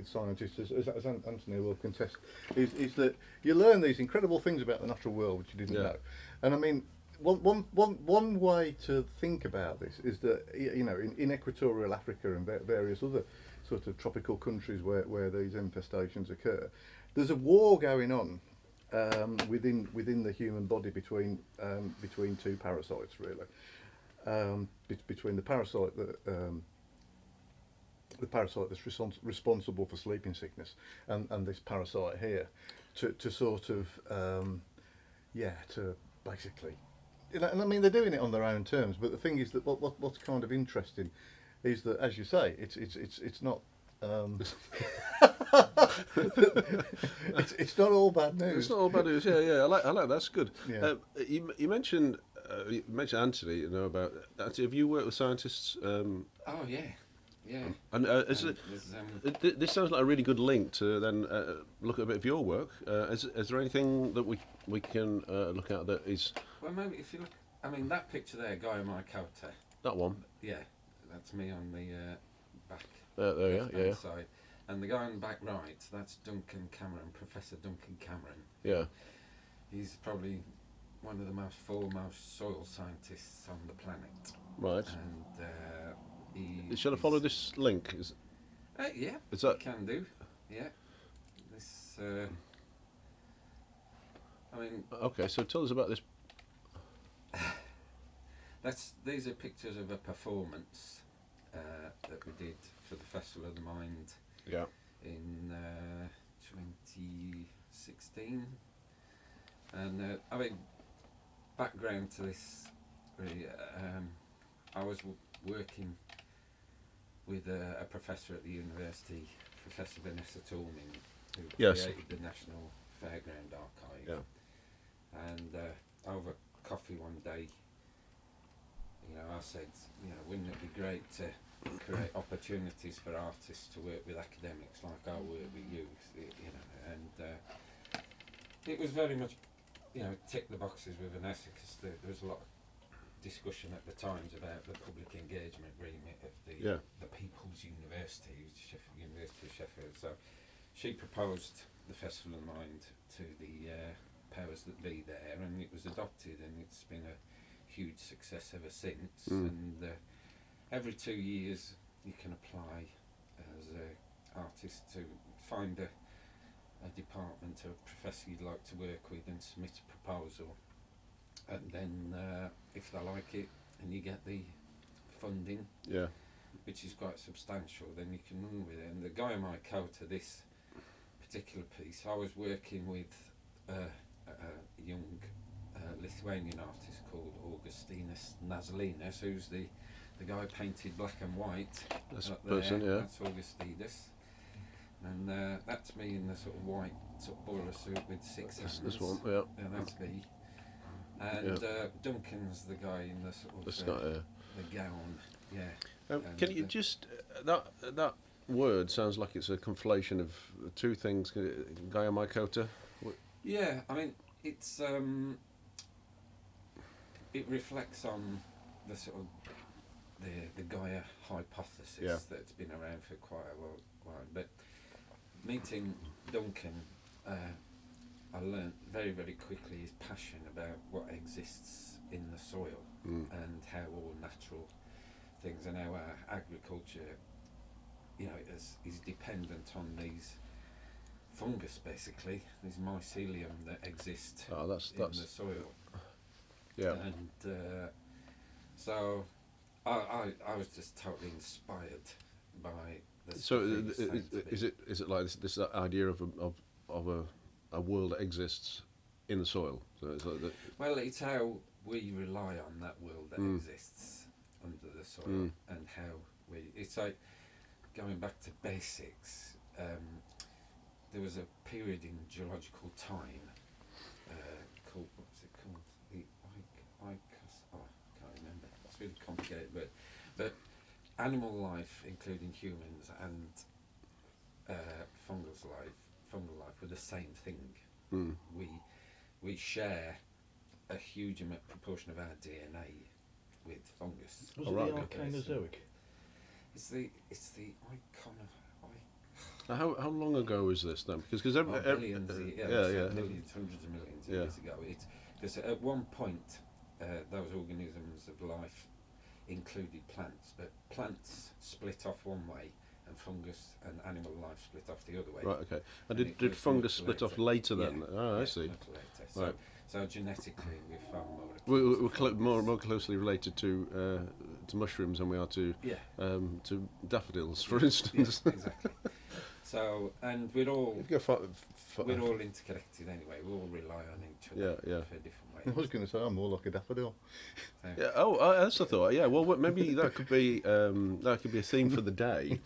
Speaker 3: scientists, as Anthony will contest, is that you learn these incredible things about the natural world which you didn't know. And I mean, one way to think about this is that in equatorial Africa and various other sort of tropical countries where these infestations occur. There's a war going on within the human body between two parasites, really. Between the parasite that's responsible for sleeping sickness and this parasite here, to sort of to basically, and I mean they're doing it on their own terms. But the thing is that what's kind of interesting is that, as you say, it's not. It's not all bad news.
Speaker 1: It's not all bad news. Yeah, yeah. I like that's good.
Speaker 3: Yeah.
Speaker 1: You mentioned Anthony. You know about. Have you worked with scientists?
Speaker 2: Oh yeah, yeah.
Speaker 1: And this sounds like a really good link to then look at a bit of your work. Is there anything that we can look at that is?
Speaker 2: Well, maybe if you look, I mean that picture there, guy in my coat.
Speaker 1: That one.
Speaker 2: Yeah, that's me on the back.
Speaker 1: There, yeah.
Speaker 2: Side. And the guy on the back right, that's Duncan Cameron, Professor Duncan Cameron.
Speaker 1: Yeah.
Speaker 2: He's probably one of the most foremost soil scientists on the planet.
Speaker 1: Right.
Speaker 2: And
Speaker 1: shall I follow this link?
Speaker 2: Yeah.
Speaker 1: Is that?
Speaker 2: You can do. Yeah. This. I mean.
Speaker 1: Okay, so tell us about this.
Speaker 2: These are pictures of a performance that we did for the Festival of the Mind.
Speaker 1: Yeah.
Speaker 2: In 2016, and I mean, background to this. Really, I was working with a professor at the university, Professor Vanessa Torming, who created the National Fairground Archive.
Speaker 1: Yeah.
Speaker 2: And over coffee one day, I said, wouldn't it be great to create opportunities for artists to work with academics like I work with youth, and it was very much, tick the boxes with Vanessa, because there was a lot of discussion at the times about the public engagement remit of the People's University, University of Sheffield. So she proposed the Festival of Mind to the powers that be there, and it was adopted, and it's been a huge success ever since. And every 2 years you can apply as an artist to find a department or a professor you'd like to work with and submit a proposal, and then if they like it and you get the funding, which is quite substantial, then you can run with it. And the guy on my coat of this particular piece, I was working with a young Lithuanian artist called Augustinas Nazalinas, who's the guy who painted black and white.
Speaker 1: That's person, yeah.
Speaker 2: That's Augustinas. And that's me in the sort of white sort of boiler suit with six hands.
Speaker 1: This one, yeah.
Speaker 2: And that's me. And Duncan's the guy in the sort of the gown, yeah.
Speaker 1: Can you just that word sounds like it's a conflation of two things. Gaia Mycota.
Speaker 2: Yeah, I mean it's it reflects on the sort of the Gaia hypothesis that's been around for quite a while. But meeting Duncan, I learnt very, very quickly his passion about what exists in the soil and how all natural things and how our agriculture, is dependent on these fungus, basically, this mycelium that exists in the soil.
Speaker 1: Yeah.
Speaker 2: And so I was just totally inspired by this.
Speaker 1: So is it like this idea of a world that exists in the soil? So it's like
Speaker 2: well, it's how we rely on that world that exists under the soil, and how it's like going back to basics. There was a period in geological time called, what's it called? The I can't remember. It's really complicated, but animal life, including humans, and fungal life were the same thing. We share a huge proportion of our DNA with fungus.
Speaker 3: Was it the Archaeozoic?
Speaker 2: It's the icon of.
Speaker 1: How long ago is this then? Because
Speaker 2: millions, millions, hundreds of millions of years ago. Because at one point, those organisms of life included plants, but plants split off one way and fungus and animal life split off the other way.
Speaker 1: Right. Okay. And
Speaker 2: And
Speaker 1: did
Speaker 2: it
Speaker 1: fungus
Speaker 2: was
Speaker 1: split off later
Speaker 2: Yeah,
Speaker 1: then? Oh, I
Speaker 2: yeah,
Speaker 1: see.
Speaker 2: much later. So,
Speaker 1: Right.
Speaker 2: so genetically, we're far more.
Speaker 1: We're
Speaker 2: akin to
Speaker 1: more
Speaker 2: fungus.
Speaker 1: closely related to mushrooms than we are to
Speaker 2: Yeah.
Speaker 1: daffodils, for
Speaker 2: Yeah,
Speaker 1: instance.
Speaker 2: yeah, exactly. So, and we're all
Speaker 1: We're
Speaker 2: interconnected anyway. We all rely on each other
Speaker 1: Yeah.
Speaker 2: for different
Speaker 3: I was
Speaker 2: ways.
Speaker 3: going to say I'm more like a daffodil.
Speaker 1: Yeah. Oh, that's the thought. Yeah. Well, maybe that could be a theme for the day,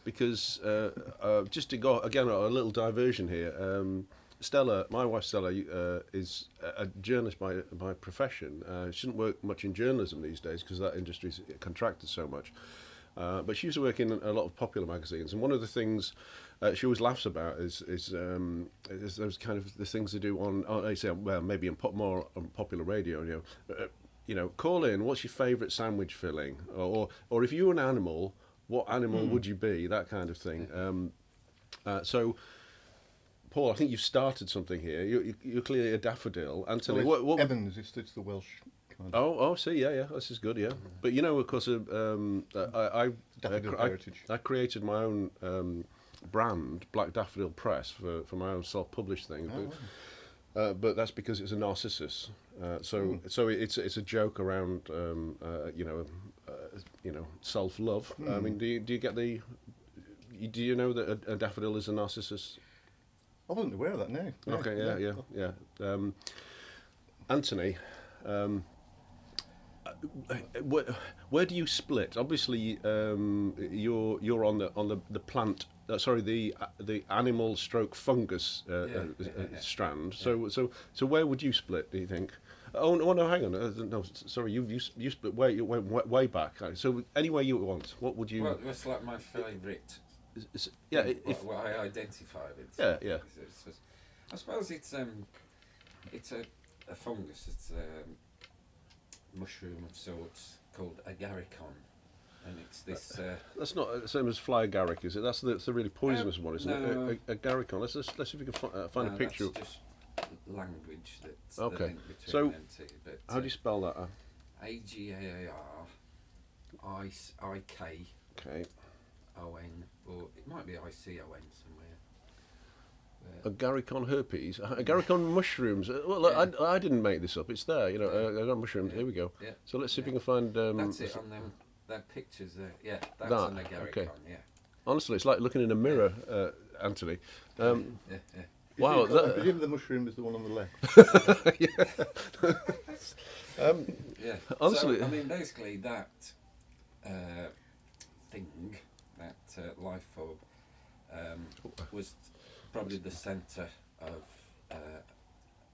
Speaker 1: because just to go again a little diversion here. Stella, my wife Stella, is a journalist by profession. She doesn't work much in journalism these days because that industry's contracted so much. But she used to work in a lot of popular magazines, and one of the things she always laughs about is those kind of the things they do on I say, well, maybe more on popular radio. Call in. What's your favourite sandwich filling? Or if you were an animal, what animal would you be? That kind of thing. So, Paul, I think you've started something here. You're clearly a daffodil. Anthony,
Speaker 3: Well,
Speaker 1: what?
Speaker 3: Evans, it's the Welsh kind of
Speaker 1: Oh, see, yeah, this is good, yeah. But of course,
Speaker 3: daffodil heritage.
Speaker 1: I created my own brand, Black Daffodil Press, for my own self-published thing. But that's because it's a narcissus. So it's a joke around self-love. I mean, do you get the? Do you know that a daffodil is a narcissus?
Speaker 3: I wasn't aware of that now.
Speaker 1: Okay, yeah. Anthony, where do you split? Obviously, you're on the plant. The animal stroke fungus strand.
Speaker 2: Yeah.
Speaker 1: So where would you split? Do you think? Oh no, hang on. No, sorry. You split way back. So anywhere you want. What would you?
Speaker 2: Well, it's like my favourite.
Speaker 1: Yeah.
Speaker 2: What I identify with.
Speaker 1: Yeah.
Speaker 2: I suppose it's a fungus. It's a mushroom of sorts called agaricon, and it's this.
Speaker 1: That's not the same as fly agaric, is it? That's the really poisonous one, isn't
Speaker 2: no.
Speaker 1: it? Agaricon. Let's see if we can find a picture.
Speaker 2: That's just language that's
Speaker 1: Okay.
Speaker 2: the link between
Speaker 1: So,
Speaker 2: them two. But,
Speaker 1: how do you spell that?
Speaker 2: AGAARIK
Speaker 1: Okay.
Speaker 2: ON, or it might be ICON somewhere.
Speaker 1: Agaricon herpes. Agaricon mushrooms. Well, look, I didn't make this up. It's there. Agaricon mushrooms.
Speaker 2: Yeah.
Speaker 1: Here we go.
Speaker 2: Yeah.
Speaker 1: So let's see if we can find.
Speaker 2: That's it on them. That pictures there. Yeah, that's
Speaker 1: That,
Speaker 2: an agaricon.
Speaker 1: okay.
Speaker 2: Yeah.
Speaker 1: Honestly, it's like looking in a mirror, Anthony.
Speaker 2: Yeah.
Speaker 1: Wow.
Speaker 3: I presume the mushroom is the one on the left.
Speaker 2: Yeah.
Speaker 1: Honestly,
Speaker 2: So, I mean, basically that thing, that life form, was probably the centre of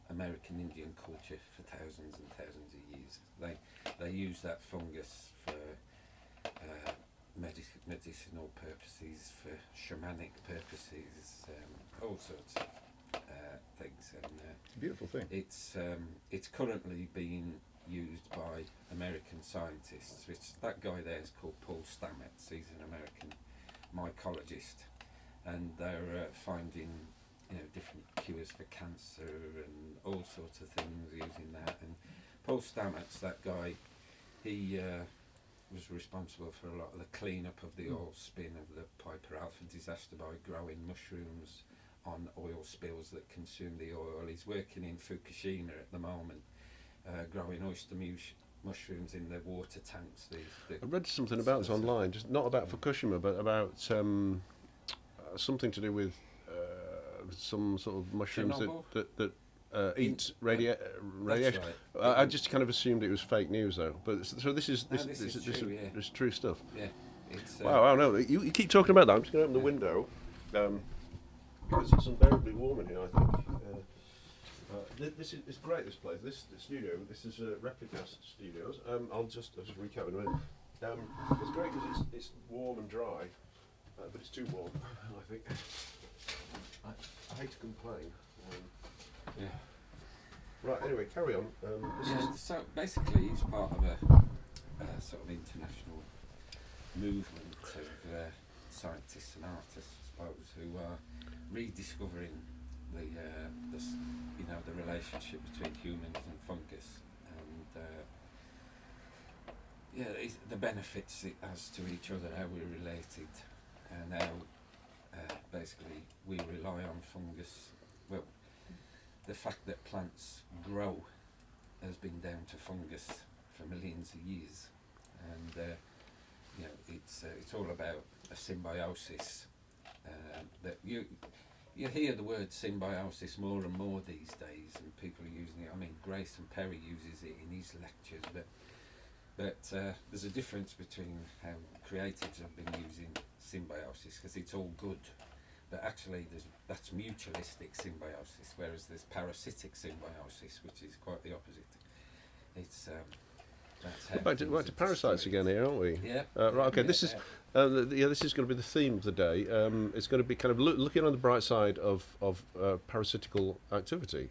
Speaker 2: American Indian culture for thousands and thousands of years. They used that fungus for medicinal purposes, for shamanic purposes, all sorts of things. And
Speaker 3: Beautiful thing.
Speaker 2: it's currently being used by American scientists. Which that guy there is called Paul Stamets. He's an American mycologist, and they're finding different cures for cancer and all sorts of things using that. And Paul Stamets, that guy, he was responsible for a lot of the clean-up of the oil spin of the Piper Alpha disaster by growing mushrooms on oil spills that consume the oil. He's working in Fukushima at the moment, growing oyster mushrooms in the water tanks.
Speaker 1: I read something about this online, just not about Fukushima, but about something to do with some sort of mushrooms that eat radiation.
Speaker 2: Right.
Speaker 1: I just kind of assumed it was fake news, though. But so this is
Speaker 2: true, yeah.
Speaker 1: This is true stuff.
Speaker 2: Yeah. It's,
Speaker 1: Wow, no, you keep talking about that. I'm just going to open the window because it's unbearably warm in here, I think. It's great, this place. This studio, this is Replica Studios. I'll just recap in a minute. It's great because it's warm and dry, but it's too warm, I think. I hate to complain.
Speaker 2: yeah.
Speaker 1: Right, anyway, carry on.
Speaker 2: So basically, he's part of a sort of international movement of scientists and artists, I suppose, who are rediscovering the relationship between humans and fungus, and the benefits it has to each other, how we're related, and how basically we rely on fungus. Well, the fact that plants grow has been down to fungus for millions of years, and it's all about a symbiosis. That you hear the word symbiosis more and more these days, and people are using it. I mean, Grayson Perry uses it in his lectures, but there's a difference between how creatives have been using symbiosis, because it's all good, but actually that's mutualistic symbiosis, whereas there's parasitic symbiosis, which is quite the opposite. It's that's how
Speaker 1: Back to parasites again here, aren't we?
Speaker 2: Yeah.
Speaker 1: Right. Okay. This is this is going to be the theme of the day. It's going to be kind of looking on the bright side of parasitical activity.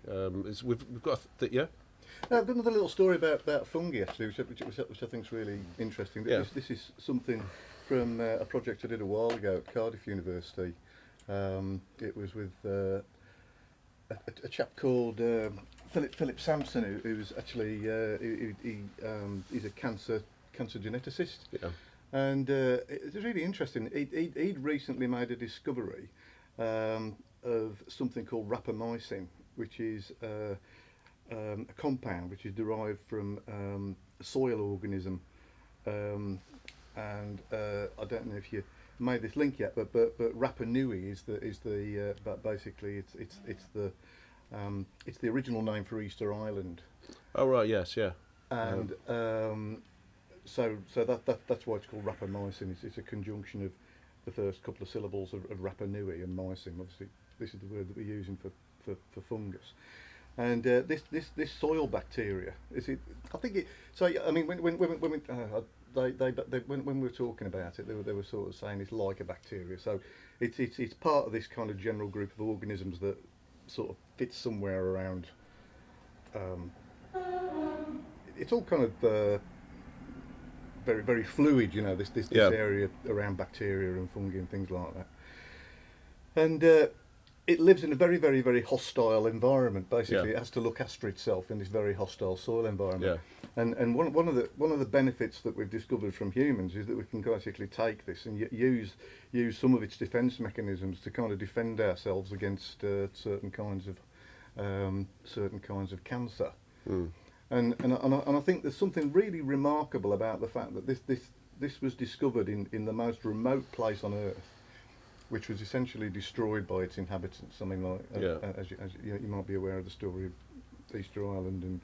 Speaker 1: We've got yeah.
Speaker 3: I've got another little story about fungi actually, which I think is really interesting.
Speaker 1: Yeah.
Speaker 3: This is something from a project I did a while ago at Cardiff University. It was with a chap called Philip Sampson, who's actually he's a cancer geneticist.
Speaker 1: Yeah.
Speaker 3: And it was really interesting. He'd recently made a discovery of something called rapamycin, which is a compound which is derived from a soil organism. And I don't know if you made this link yet, but Rapa Nui is the but basically it's the original name for Easter Island.
Speaker 1: Oh right. Yes. Yeah.
Speaker 3: And so that's why it's called rapamycin. It's a conjunction of the first couple of syllables of Rapa Nui and mycin. Obviously, this is the word that we're using for fungus. And this soil bacteria is it? I think it. So I mean, when we were talking about it, they were sort of saying it's like a bacteria. So it's part of this kind of general group of organisms that sort of fits somewhere around. It's all kind of very, very fluid, you know, this area around bacteria and fungi and things like that. And it lives in a very, very, very hostile environment. Basically, it has to look after itself in this very hostile soil environment.
Speaker 1: Yeah.
Speaker 3: And one of the benefits that we've discovered from humans is that we can basically take this and use some of its defence mechanisms to kind of defend ourselves against certain kinds of cancer.
Speaker 1: Mm.
Speaker 3: And I think there's something really remarkable about the fact that this was discovered in the most remote place on Earth, which was essentially destroyed by its inhabitants. I mean, like as you might be aware of the story of Easter Island and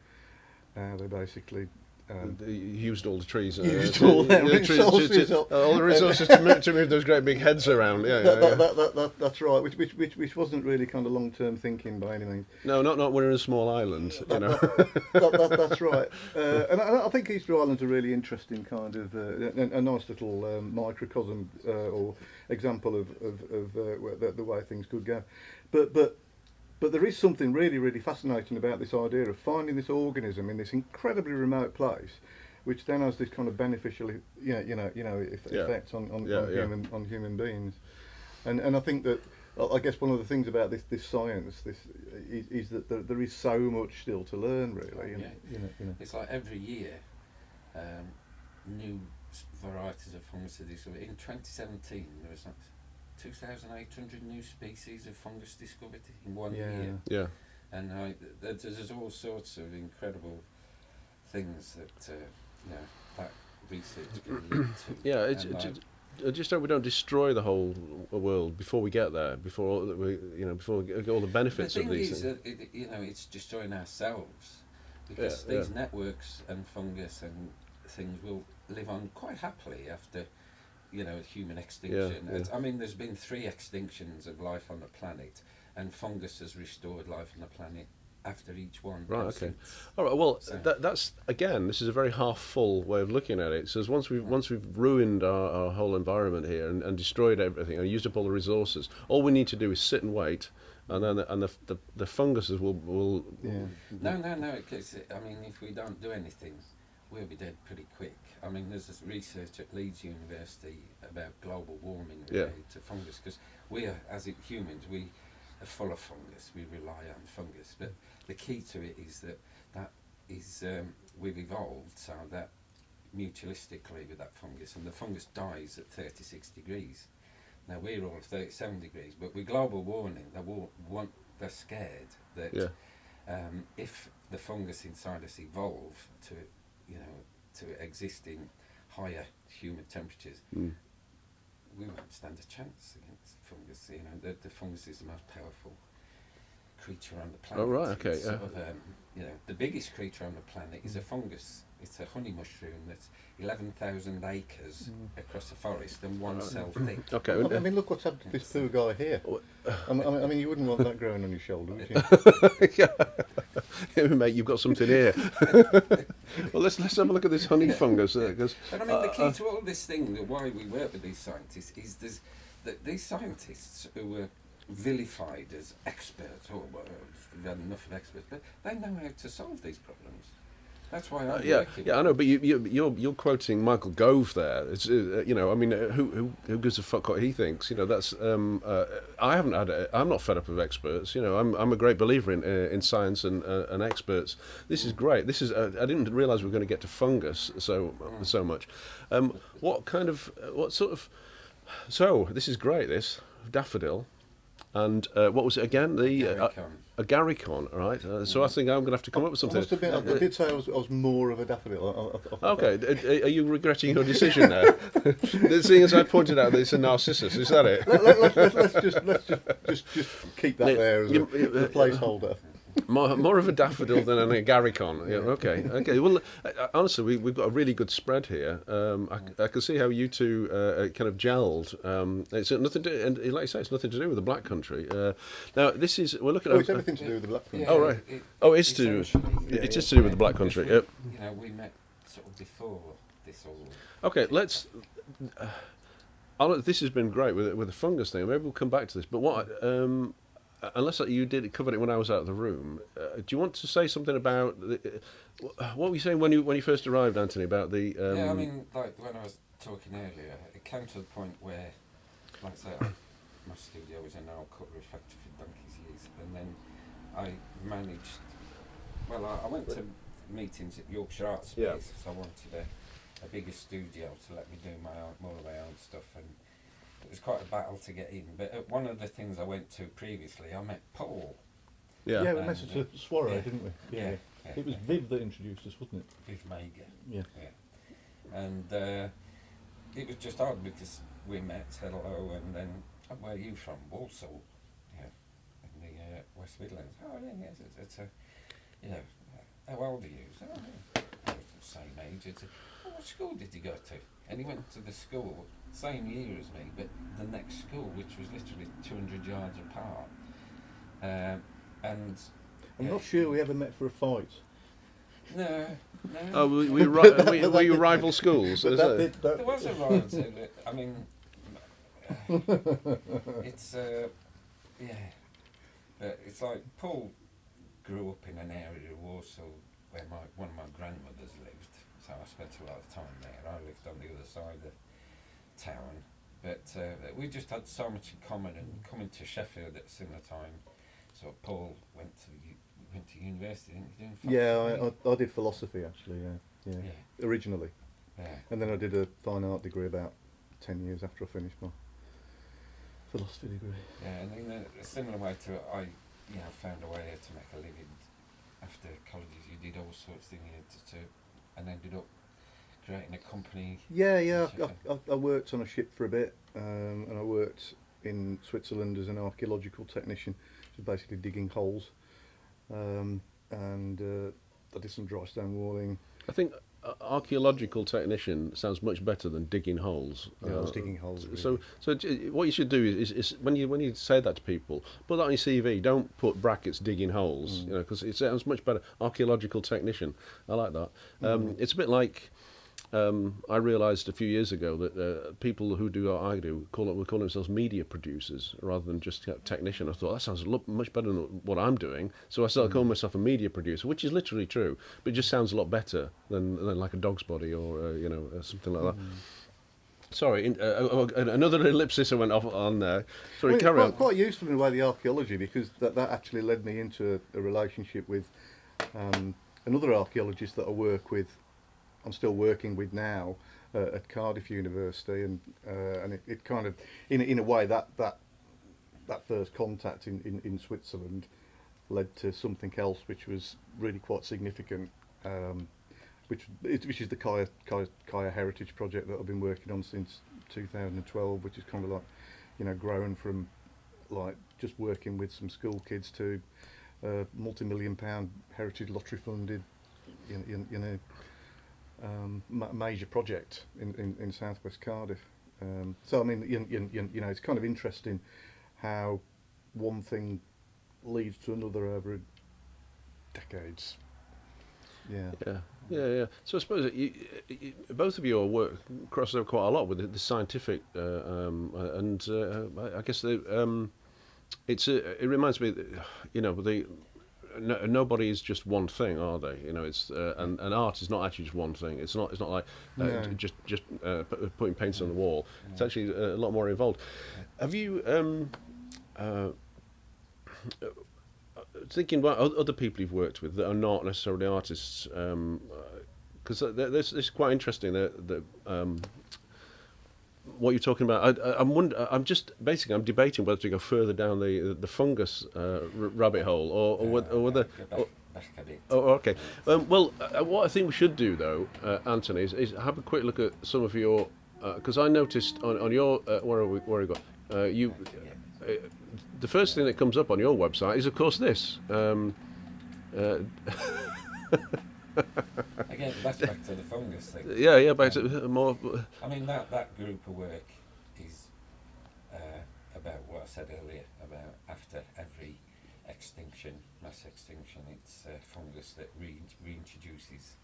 Speaker 3: how they basically
Speaker 1: They used all the trees.
Speaker 3: Used all their resources up.
Speaker 1: All the resources to move those great big heads around.
Speaker 3: That's right. Which wasn't really kind of long-term thinking by any means.
Speaker 1: No, not when we're in a small island.
Speaker 3: That's right. And I think Easter Island's a really interesting kind of a nice little microcosm or example of the way things could go. But there is something really, really fascinating about this idea of finding this organism in this incredibly remote place, which then has this kind of beneficial, effect on human beings. And I think that I guess one of the things about this science is that there is so much still to learn, really.
Speaker 2: It's like every year, new varieties of fungus are discovered. In 2017, there was 2,800 new species of fungus discovered in 1 year.
Speaker 1: Yeah.
Speaker 2: And there's all sorts of incredible things that that research can lead to.
Speaker 1: Yeah, just hope we don't destroy the whole world before we get there. Before we get all the benefits of these things.
Speaker 2: The thing is that it's destroying ourselves, because these networks and fungus and things will live on quite happily after human extinction.
Speaker 1: Yeah.
Speaker 2: I mean, there's been 3 extinctions of life on the planet, and fungus has restored life on the planet after each one.
Speaker 1: Right. Okay. All right. Well, that's again. This is a very half-full way of looking at it. So once we've ruined our whole environment here and destroyed everything and used up all the resources, all we need to do is sit and wait, and then the funguses will.
Speaker 2: Yeah. No. Because I mean, if we don't do anything, we'll be dead pretty quick. I mean, there's this research at Leeds University about global warming related to fungus, because we are, as humans, we are full of fungus. We rely on fungus, but the key to it is that is we've evolved so that mutualistically with that fungus, and the fungus dies at 36 degrees. Now we're all 37 degrees, but with global warming, they're scared that if the fungus inside us evolve to, to exist in higher humid temperatures, we won't stand a chance against fungus. The fungus is the most powerful creature on the planet.
Speaker 1: Oh right, okay.
Speaker 2: It's sort of, the biggest creature on the planet is a fungus. It's a honey mushroom that's 11,000 acres across the forest and 1 cell thick.
Speaker 1: Okay.
Speaker 3: I mean, look what's happened to this poor guy here. I mean, you wouldn't want that growing on your shoulder, would you?
Speaker 1: Yeah, mate, you've got something here. Well, let's have a look at this honey fungus.
Speaker 2: But I mean, the key to all this thing, why we work with these scientists, is these scientists who were vilified as experts. Oh, well, we've had enough of experts, but they know how to solve these problems. That's why I'm working.
Speaker 1: Yeah, I know, but you're quoting Michael Gove there. It's I mean, who gives a fuck what he thinks? That's I haven't had it. I'm not fed up with experts. I'm a great believer in science and experts. This is great. This is I didn't realise we were going to get to fungus so much. So this is great. This daffodil. And what was it again? Agaricon, right? So I think I'm going to have to come up with something.
Speaker 3: I must admit, I did say I was more of a daffodil.
Speaker 1: Okay, are you regretting your decision there? Seeing as I pointed out that it's a narcissus, is that it?
Speaker 3: Let's just keep that there as a placeholder.
Speaker 1: More of a daffodil than an agaricon. Yeah, okay. Well, honestly, we've got a really good spread here. I can see how you two kind of gelled. It's nothing to, and like you say, it's nothing to do with the Black Country. Now, we're looking at.
Speaker 3: It's everything to do with the Black Country.
Speaker 2: Yeah,
Speaker 1: oh right. It is to do with the Black Country.
Speaker 2: We met sort of before this all.
Speaker 1: Okay, let's. This has been great with the fungus thing. Maybe we'll come back to this. But what? Unless you did cover it when I was out of the room, do you want to say something about what were you saying when you first arrived, Anthony? About the
Speaker 2: yeah, I mean, like when I was talking earlier, it came to the point where, like I say, my studio was an old cutlery factory for donkey's years, and then I managed. Well, I went to meetings at Yorkshire Arts Space, so I wanted a bigger studio to let me do more of my own stuff, and it was quite a battle to get in. But one of the things I went to previously, I met Paul.
Speaker 3: Yeah, we met at Soiree, didn't we?
Speaker 2: Yeah.
Speaker 3: It was Viv that introduced us, wasn't it?
Speaker 2: Viv Mager.
Speaker 3: Yeah.
Speaker 2: And it was just odd because we met, hello, and then, where are you from? Walsall. Yeah, in the West Midlands. Oh, yeah, it's how old are you? So, same age. What school did you go to? And he went to the school, same year as me, but the next school, which was literally 200 yards apart. And
Speaker 3: I'm not sure we ever met for a fight.
Speaker 2: No.
Speaker 1: Oh, were you rival schools?
Speaker 2: There was a rivalry. I mean, it's but it's like Paul grew up in an area of Warsaw where one of my grandmothers lived, so I spent a lot of time there. I lived on the other side of the town, but we just had so much in common, and coming to Sheffield at a similar time. So Paul went to university, didn't you?
Speaker 3: Yeah, I did philosophy actually. Yeah. Originally.
Speaker 2: Yeah.
Speaker 3: And then I did a fine art degree about 10 years after I finished my philosophy degree.
Speaker 2: Yeah, and in a similar way to it, I found a way to make a living after college. You did all sorts of things, and ended up creating a company.
Speaker 3: Yeah. I worked on a ship for a bit, and I worked in Switzerland as an archaeological technician, so basically digging holes, and I did some dry stone walling.
Speaker 1: I think archaeological technician sounds much better than digging holes.
Speaker 3: Yeah, I was digging holes. Really.
Speaker 1: So what you should do is when you say that to people, put that on your CV. Don't put brackets digging holes, because it sounds much better. Archaeological technician. I like that. It's a bit like. I realised a few years ago that people who do what I do will call themselves media producers rather than just technician. I thought that sounds much better than what I'm doing, so I started calling myself a media producer, which is literally true, but it just sounds a lot better than like a dog's body or something like that. Sorry, another ellipsis I went off on there. Sorry, carry on.
Speaker 3: Quite useful in a way, the archaeology, because that actually led me into a relationship with another archaeologist that I work with I'm still working with now at Cardiff University, and it kind of in a way that first contact in Switzerland led to something else which was really quite significant, which is the Kaya Heritage Project that I've been working on since 2012, which is kind of like, grown from like just working with some school kids to multi-million-pound heritage lottery funded, major project in southwest Cardiff. So I mean, it's kind of interesting how one thing leads to another over decades.
Speaker 1: Yeah. So I suppose both of your work crosses over quite a lot with the scientific, and I guess it reminds me, nobody is just one thing, are they? It's and art is not actually just one thing. It's not like just putting paints on the wall. It's actually a lot more involved. Have you thinking about other people you've worked with that are not necessarily artists? Because this is quite interesting. What you're talking about, I'm debating whether to go further down the fungus rabbit hole or whether.
Speaker 2: Back a bit.
Speaker 1: Oh, okay. What I think we should do though, Anthony, is have a quick look at some of your, because I noticed on your where we got you. The first thing that comes up on your website is, of course, this.
Speaker 2: Again, that's back to the fungus thing.
Speaker 1: Yeah, back to more.
Speaker 2: I mean, that group of work is about what I said earlier, about after every mass extinction, it's fungus that reintroduces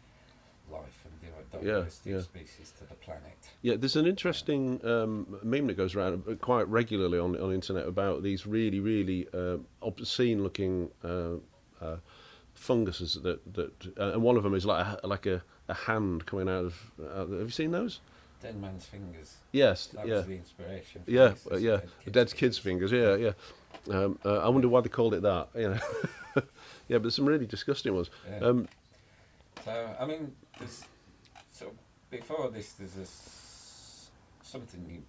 Speaker 2: life and diversity of species to the planet.
Speaker 1: Yeah, there's an interesting meme that goes around quite regularly on the internet about these really, really obscene-looking funguses that and one of them is like a hand coming out of. Have you seen those?
Speaker 2: Dead man's fingers.
Speaker 1: Yes,
Speaker 2: that was the inspiration. For
Speaker 1: yeah,
Speaker 2: this,
Speaker 1: dead kids' fingers. Yeah. I wonder why they called it that. Yeah, but there's some really disgusting ones.
Speaker 2: Yeah. So I mean, before this, there's something you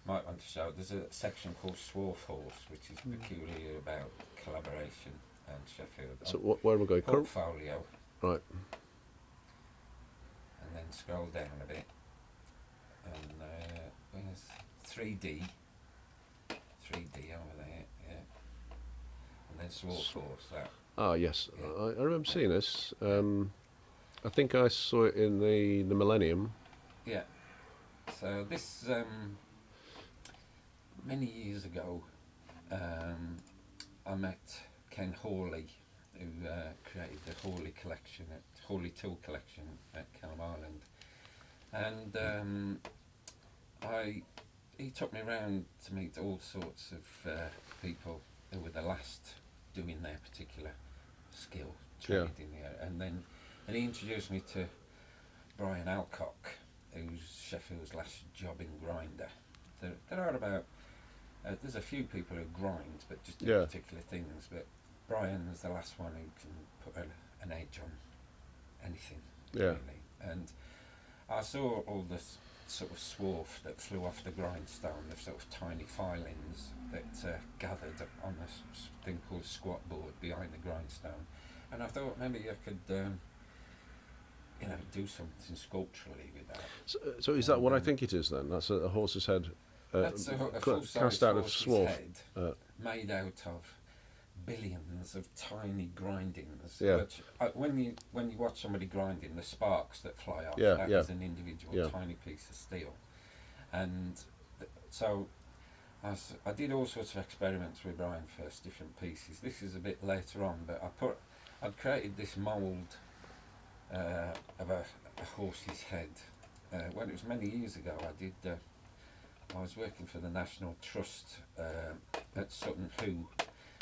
Speaker 2: might want to show. There's a section called Swarf Horse, which is peculiar about collaboration and Sheffield.
Speaker 1: So where am I going?
Speaker 2: Portfolio.
Speaker 1: Right.
Speaker 2: And then scroll down a bit. And there's 3D over there, yeah. And then Swarf Horse, that.
Speaker 1: Ah, yes.
Speaker 2: Yeah.
Speaker 1: I remember seeing this. I think I saw it in the Millennium.
Speaker 2: Yeah. So this, many years ago, I met Ken Hawley, who created the Hawley Tool Collection at Kelham Island. And he took me around to meet all sorts of people who were the last doing their particular skill, trade in the area. And he introduced me to Brian Alcock, who's Sheffield's last jobbing grinder. There are about, there's a few people who grind, but just do particular things. But Brian's the last one who can put an edge on anything, really. And I saw all this sort of swarf that flew off the grindstone, the sort of tiny filings that gathered on this thing called squat board behind the grindstone. And I thought maybe I could, do something sculpturally with that.
Speaker 1: So is that what I think it is then? That's a horse's head,
Speaker 2: that's a full-size
Speaker 1: cast out of
Speaker 2: horse's
Speaker 1: swarf,
Speaker 2: head, made out of billions of tiny grindings.
Speaker 1: Yeah.
Speaker 2: Which, when you watch somebody grinding, the sparks that fly off,
Speaker 1: Yeah,
Speaker 2: that
Speaker 1: yeah.
Speaker 2: is an individual tiny piece of steel. And so I did all sorts of experiments with Brian first, different pieces. This is a bit later on, but I'd created this mould of a horse's head. When it was many years ago, I was working for the National Trust at Sutton Hoo.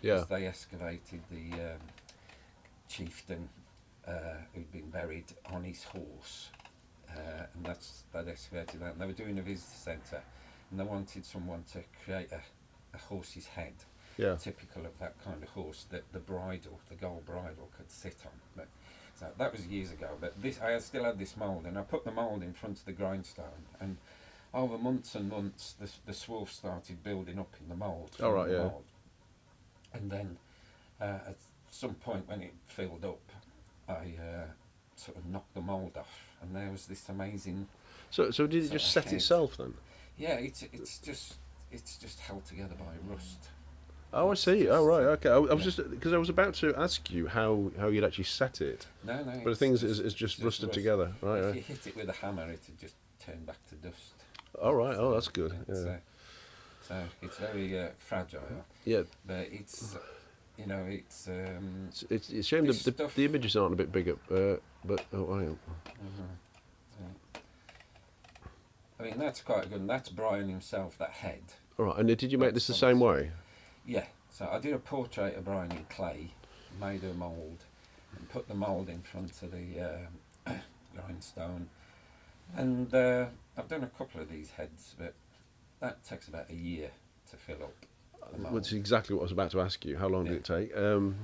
Speaker 2: As they excavated the chieftain who'd been buried on his horse, and they'd excavated that, and they were doing a visitor centre, and they wanted someone to create a horse's head, typical of that kind of horse that the gold bridle could sit on. So that was years ago. But this, I still had this mould, and I put the mould in front of the grindstone, and over months and months, the swarf started building up in the mould.
Speaker 1: Oh, right, yeah.
Speaker 2: Mould. And then at some point when it filled up, I sort of knocked the mould off, and there was this amazing.
Speaker 1: So did it just set itself then?
Speaker 2: Yeah, it's just held together by rust.
Speaker 1: Oh, I see. Oh, right. Okay. I was just because I was about to ask you how you'd actually set it.
Speaker 2: No.
Speaker 1: But the thing is just rusted together. Right.
Speaker 2: If you hit it with a hammer, it'd just turn back to dust.
Speaker 1: Oh, right. Oh, that's good. Yeah.
Speaker 2: So it's very fragile.
Speaker 1: Yeah.
Speaker 2: But it's, you know, it's.
Speaker 1: It's a shame the images aren't a bit bigger. But I am.
Speaker 2: I mean, that's quite good. And that's Brian himself, that head.
Speaker 1: All right. And did you make this the same way?
Speaker 2: Yeah. So I did a portrait of Brian in clay, made a mould, and put the mould in front of the grindstone. And I've done a couple of these heads, but that takes about a year to fill up.
Speaker 1: Which is exactly what I was about to ask you. How long did it take?
Speaker 2: And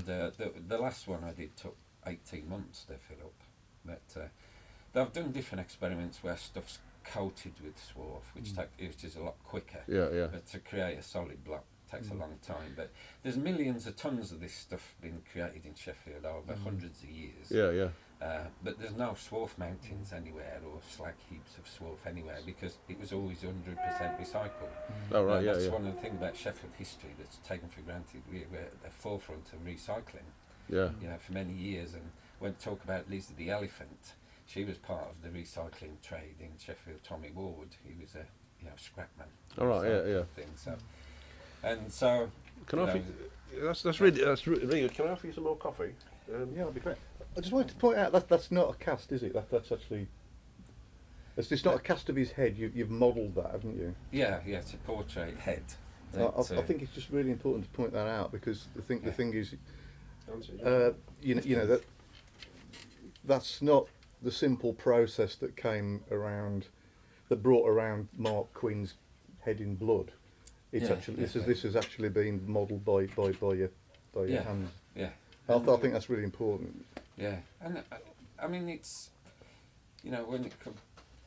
Speaker 2: the last one I did took 18 months to fill up. But I've done different experiments where stuff's coated with swarf, which is a lot quicker.
Speaker 1: Yeah.
Speaker 2: But to create a solid block takes a long time. But there's millions of tons of this stuff being created in Sheffield over hundreds of years.
Speaker 1: Yeah.
Speaker 2: But there's no swarf mountains anywhere or slag heaps of swarf anywhere because it was always 100% recycled.
Speaker 1: Oh, right,
Speaker 2: That's one of the things about Sheffield history that's taken for granted. We're at the forefront of recycling.
Speaker 1: Yeah.
Speaker 2: You know, for many years. And when talk about Lisa the elephant, she was part of the recycling trade in Sheffield. Tommy Ward, he was a scrapman.
Speaker 1: All right, yeah.
Speaker 2: Thing, so, and so.
Speaker 1: Can I offer you, that's really good. Can I offer you some more coffee?
Speaker 3: Yeah, that'd be great. I just wanted to point out that's not a cast, is it? That's actually. It's just not a cast of his head. You've modelled that, haven't you?
Speaker 2: Yeah. It's a portrait head.
Speaker 3: I think it's just really important to point that out because the thing is, you know that's not the simple process that brought around Mark Quinn's head in blood. It's this has actually been modelled by your hands.
Speaker 2: Yeah.
Speaker 3: I think that's really important.
Speaker 2: Yeah, and I mean it's, you know, when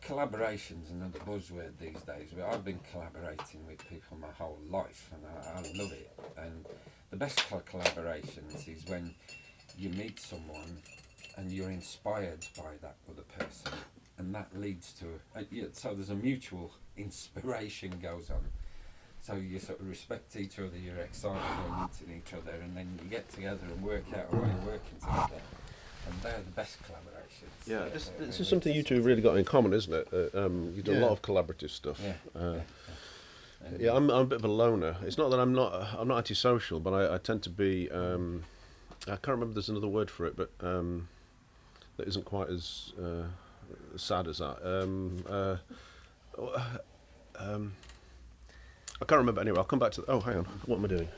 Speaker 2: collaborations and another buzzword these days. I've been collaborating with people my whole life, and I love it. And the best collaborations is when you meet someone and you're inspired by that other person, and that leads to so there's a mutual inspiration goes on. So you sort of respect each other, you're excited about meeting each other, and then you get together and work out a way of working together. And they're the best collaborations.
Speaker 1: Yeah, this is something you two have really got in common, isn't it? You do a lot of collaborative stuff. Yeah, I'm a bit of a loner. It's not that I'm not antisocial, but I tend to be. I can't remember. There's another word for it, but that isn't quite as sad as that. I can't remember. Anyway, I'll come back to. Oh, hang on. What am I doing?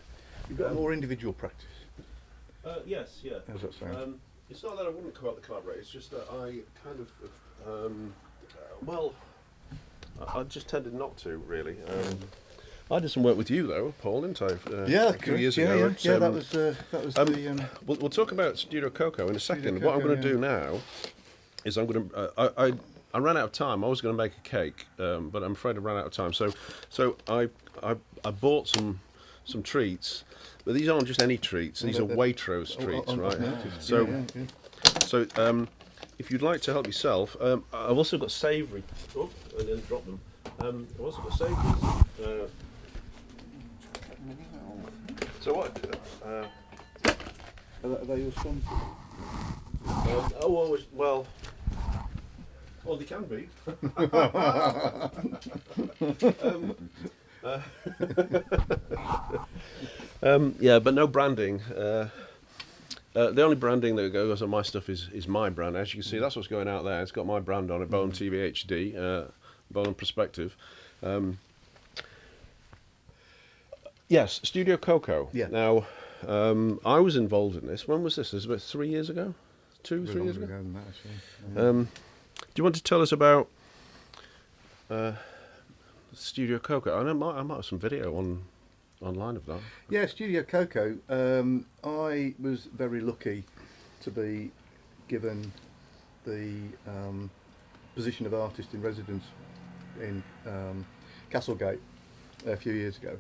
Speaker 3: You've got more individual practice.
Speaker 1: Yes. Yeah.
Speaker 3: How's that sound?
Speaker 1: It's not that I wouldn't come out to collaborate. It's just that I kind of, I just tended not to really. I did some work with you though, Paul, didn't I?
Speaker 3: Yeah,
Speaker 1: a few years ago.
Speaker 3: Yeah, that was the.
Speaker 1: We'll talk about Studio Coco in a second. What I'm going to do now is I'm going to. I ran out of time. I was going to make a cake, but I'm afraid I ran out of time. So I bought some treats. But these aren't just any treats. These are Waitrose treats, right? So if you'd like to help yourself, I've also got savoury. Oh, I didn't drop them. I've also got savouries. So what?
Speaker 3: Are they your sponsors?
Speaker 1: Well, they can be. Yeah, but no branding. The only branding that goes on my stuff is my brand. As you can see, that's what's going out there. It's got my brand on it, Bolam TV HD, Bolam Perspective. Yes, Studio Coco.
Speaker 3: Yeah.
Speaker 1: Now, I was involved in this. When was this? It was about 3 years ago? 3 years ago?
Speaker 3: Than that, actually.
Speaker 1: Do you want to tell us about Studio Coco? I might have some video online of that.
Speaker 3: Yeah, Studio Coco. I was very lucky to be given the position of artist in residence in Castlegate a few years ago.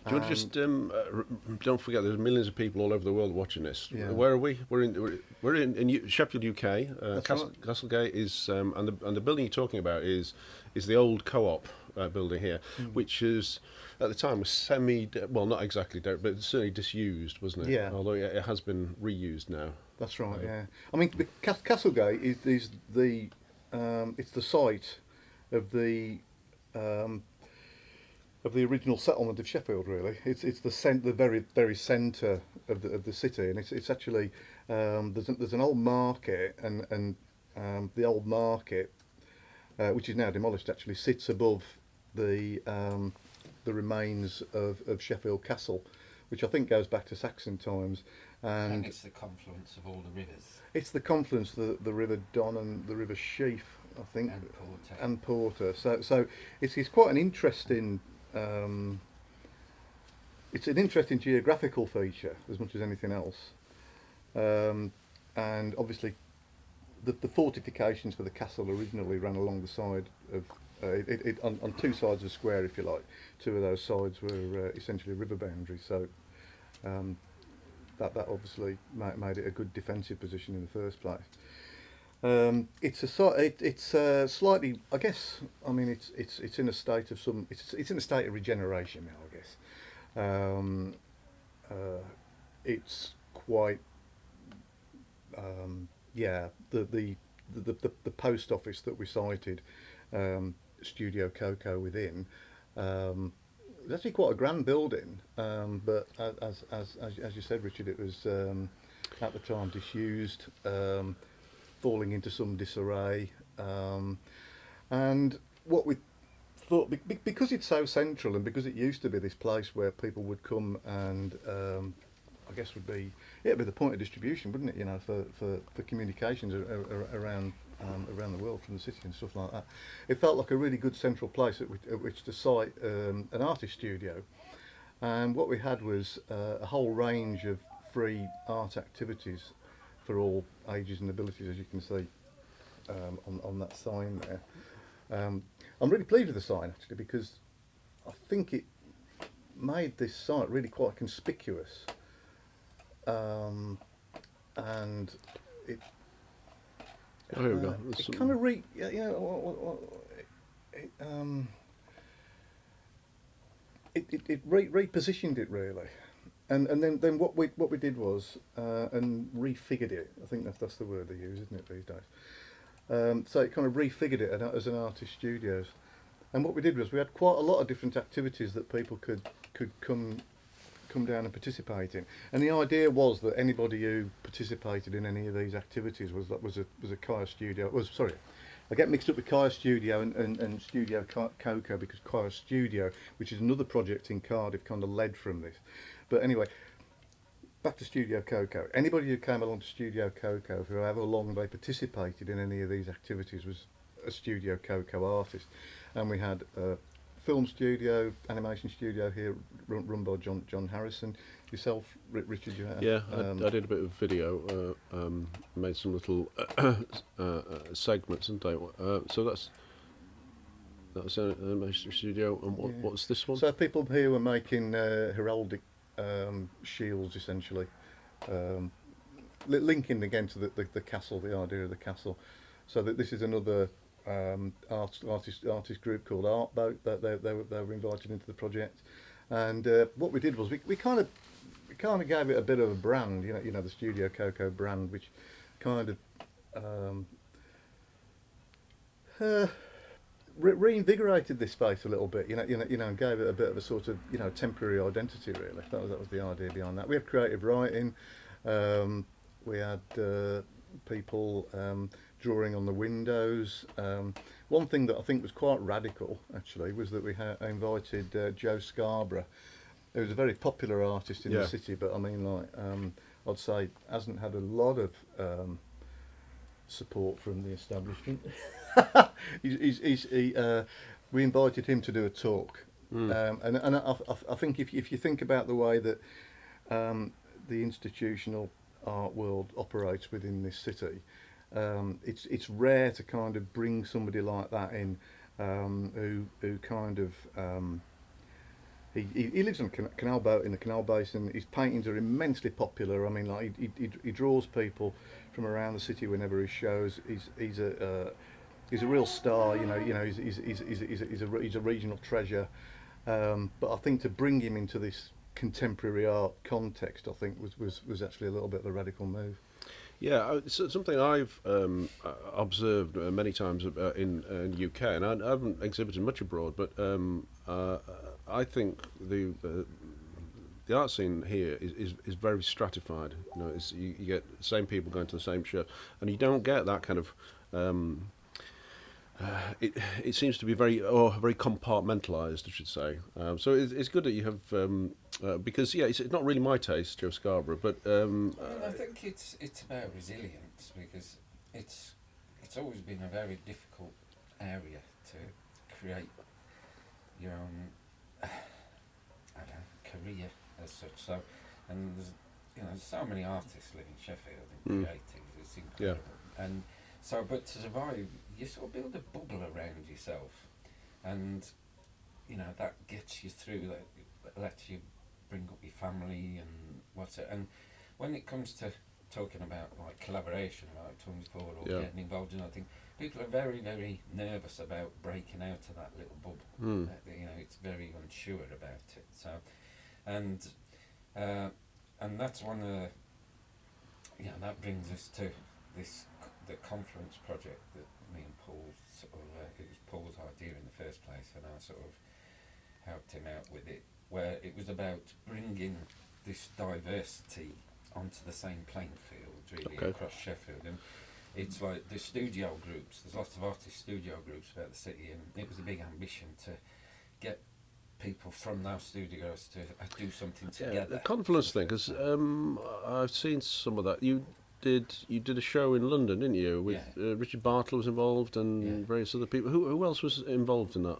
Speaker 1: Do you want to just don't forget? There's millions of people all over the world watching this.
Speaker 3: Yeah.
Speaker 1: Where are we? We're in Sheffield, UK.
Speaker 3: That's right.
Speaker 1: Castlegate is, and the building you're talking about is the old co-op building here, which is at the time was not exactly, but certainly disused, wasn't it?
Speaker 3: Yeah.
Speaker 1: Although it has been reused now.
Speaker 3: That's right. Yeah. I mean, the Castlegate is the it's the site of the original settlement of Sheffield. Really, it's the very centre of the city, and it's actually there's an old market, and the old market, which is now demolished, actually sits above the remains of Sheffield Castle, which I think goes back to Saxon times.
Speaker 2: And it's the confluence of all the rivers.
Speaker 3: It's the confluence, the River Don and the River Sheaf, I think, and Porter. So it's quite an interesting. It's an interesting geographical feature as much as anything else, and obviously the fortifications for the castle originally ran along the side of on two sides of the square, if you like. Two of those sides were essentially river boundaries, so that obviously made it a good defensive position in the first place. It's slightly, I guess. I mean, it's in a state of it's in a state of regeneration now, I guess. It's quite, the post office that we cited, Studio Coco within, it's actually quite a grand building, but as you said, Richard, it was at the time disused, falling into some disarray, and what we thought, because it's so central and because it used to be this place where people would come and I guess it'd be the point of distribution, wouldn't it? You know, for communications around the world from the city and stuff like that. It felt like a really good central place at which to site an artist studio, and what we had was a whole range of free art activities for all ages and abilities, as you can see on that sign there. I'm really pleased with the sign actually, because I think it made this site really quite conspicuous, and it.
Speaker 1: Oh, here we go.
Speaker 3: It kind of repositioned it really, and then what we did was and refigured it. I think that's the word they use, isn't it, these days? So it kind of refigured it as an artist studios, and what we did was we had quite a lot of different activities that people could come down and participate in, and the idea was that anybody who participated in any of these activities was a Kaya Studio. I get mixed up with Kaya Studio and Studio Coco, because Kaya Studio, which is another project in Cardiff, kind of led from this. But anyway, back to Studio Coco. Anybody who came along to Studio Coco, for however long they participated in any of these activities, was a Studio Coco artist, and we had film studio, animation studio here, run by John Harrison. Yourself, Richard, you had?
Speaker 1: Yeah, I did a bit of video, made some little segments, didn't I? So that's an animation studio. And what's this one?
Speaker 3: So people here were making heraldic shields, essentially, linking again to the castle, the idea of the castle. So that this is another artist group called Art Boat that they were invited into the project, and what we did was we kind of gave it a bit of a brand, you know the Studio Coco brand, which kind of reinvigorated this space a little bit, you know, and gave it a bit of a sort of temporary identity. Really, that was the idea behind that. We had creative writing, we had people drawing on the windows. One thing that I think was quite radical actually was that we invited Joe Scarborough, who was a very popular artist in the city, but I mean, like, I'd say hasn't had a lot of support from the establishment. We invited him to do a talk, and I think if you think about the way that the institutional art world operates within this city. It's rare to kind of bring somebody like that in, who kind of he lives on a canal boat in the canal basin. His paintings are immensely popular. I mean, like he draws people from around the city whenever he shows. He's a real star. He's a regional treasure. But I think to bring him into this contemporary art context, I think was actually a little bit of a radical move.
Speaker 1: Yeah, it's something I've observed many times in the UK, and I haven't exhibited much abroad, but I think the art scene here is very stratified. You know, you get the same people going to the same show, and you don't get that kind of. It seems to be very compartmentalised, I should say. So it's good that you have because it's not really my taste, Joe Scarborough, but
Speaker 2: I think it's about resilience, because it's always been a very difficult area to create your own career as such. So, and there's so many artists live in Sheffield and creating. It's incredible. And so, but to survive, you sort of build a bubble around yourself, and that gets you through. That lets you bring up your family and what's it. And when it comes to talking about like collaboration, like talking forward or getting involved in anything, people are very, very nervous about breaking out of that little bubble. It's very unsure about it. So, and that's one of the, that brings us to the Confluence project that me and Paul it was Paul's idea in the first place, and I sort of helped him out with it, where it was about bringing this diversity onto the same playing field, really, across Sheffield. And it's like the studio groups, there's lots of artist studio groups about the city, and it was a big ambition to get people from those studios to do something together.
Speaker 1: The Confluence thing, because I've seen some of that. You did a show in London, didn't you? With Richard Bartle was involved and various other people. Who else was involved in that?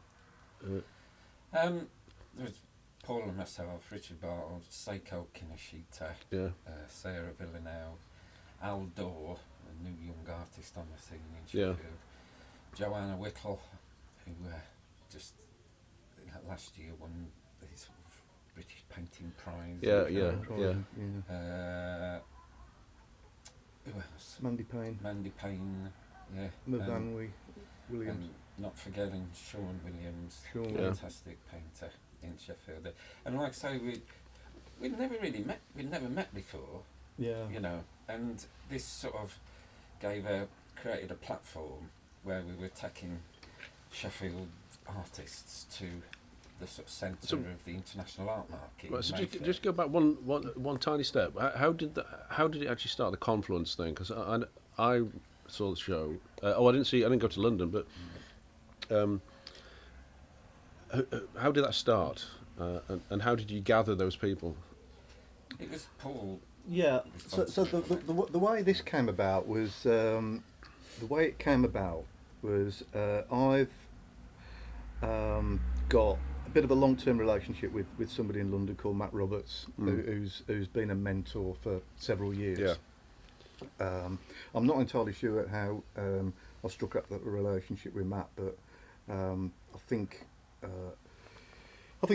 Speaker 2: There was Paul and myself, Richard Bartle, Seiko Kinoshita, Sarah Villanelle, Al Dore, a new young artist on the scene in Sheffield, Joanna Whittle, who just last year won the sort of British Painting Prize. Who else?
Speaker 3: Mandy Payne, Mervanwy Williams.
Speaker 2: And not forgetting Sean Williams, fantastic painter in Sheffield. And like I say, we'd never really met. We'd never met before. And this sort of created a platform where we were taking Sheffield artists to the sort of centre of the international art market.
Speaker 1: Right, so just go back one tiny step. How did it actually start, the Confluence thing? Because I saw the show. I didn't go to London, but how did that start? And how did you gather those people?
Speaker 2: It was Paul.
Speaker 3: Yeah. So the way this came about was I've got a bit of a long-term relationship with somebody in London called Matt Roberts, who's been a mentor for several years. I'm not entirely sure at how I struck up that relationship with Matt, but I think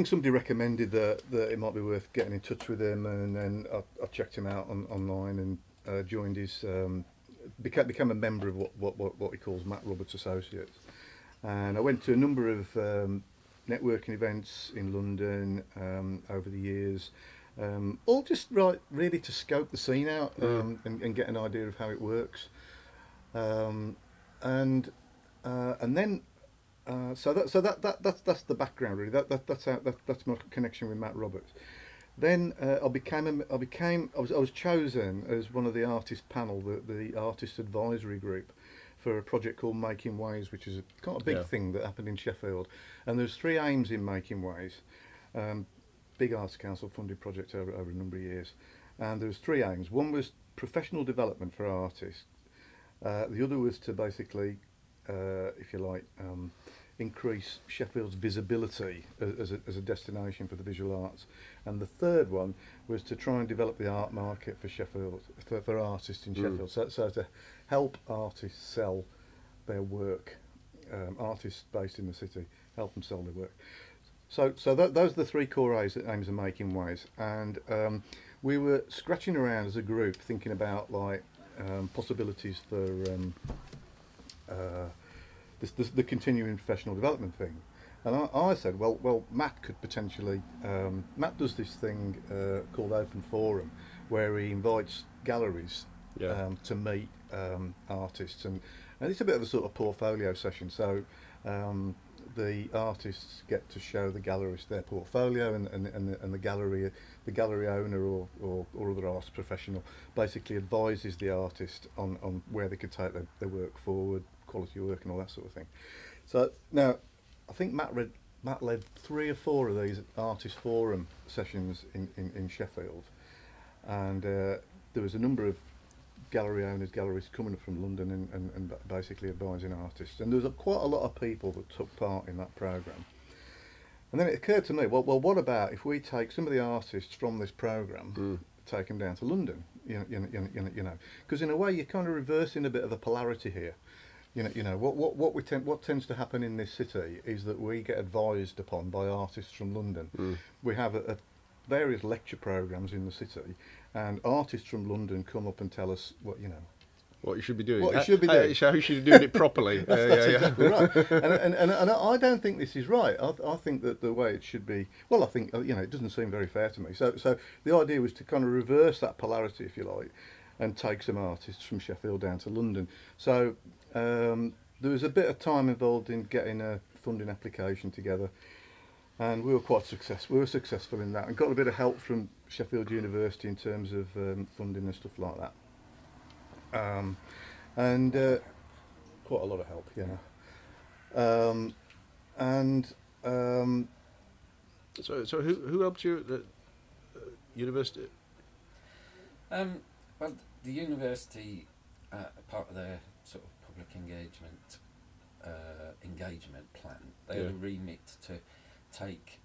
Speaker 3: somebody recommended that it might be worth getting in touch with him, and then I checked him out online and joined his became a member of what he calls Matt Roberts Associates, and I went to a number of networking events in London over the years, all just really to scope the scene out and get an idea of how it works, and then so that's the background really. That's my connection with Matt Roberts. Then I was chosen as one of the artist panel, the artist advisory group, for a project called Making Ways, which is quite a big thing that happened in Sheffield. And there's three aims in Making Ways. Big Arts Council funded project over a number of years. And there was three aims. One was professional development for artists. The other was to basically, if you like, increase Sheffield's visibility as a destination for the visual arts. And the third one was to try and develop the art market for Sheffield, for artists in Sheffield. So to help artists sell their work, artists based in the city, help them sell their work. So those are the three core aims of Making Ways. And we were scratching around as a group thinking about like possibilities for the continuing professional development thing. And I said, well, Matt could potentially. Matt does this thing called Open Forum, where he invites galleries to meet artists, and it's a bit of a sort of portfolio session. So the artists get to show the gallerist their portfolio, and the gallery owner or other arts professional basically advises the artist on where they could take their work forward, quality of work, and all that sort of thing. So now, I think Matt led 3 or 4 of these artist forum sessions in Sheffield, and there was a number of gallery owners, galleries coming up from London and basically advising artists, and there was quite a lot of people that took part in that programme. And then it occurred to me, well, what about if we take some of the artists from this programme, take them down to London, you know, because in a way you're kind of reversing a bit of the polarity here. What tends to happen in this city is that we get advised upon by artists from London. We have various lecture programmes in the city, and artists from London come up and tell us what
Speaker 1: you should be doing.
Speaker 3: What you should be doing.
Speaker 1: How you should be doing it properly.
Speaker 3: That's exactly right. And I don't think this is right. I think that the way it should be. Well, I think it doesn't seem very fair to me. So the idea was to kind of reverse that polarity, if you like, and take some artists from Sheffield down to London. So there was a bit of time involved in getting a funding application together, and we were quite successful. We were successful in that, and got a bit of help from Sheffield University in terms of funding and stuff like that. And quite a lot of help,
Speaker 1: So who helped you at the university?
Speaker 2: Well, the university, part of their sort of public engagement plan, they had a remit to take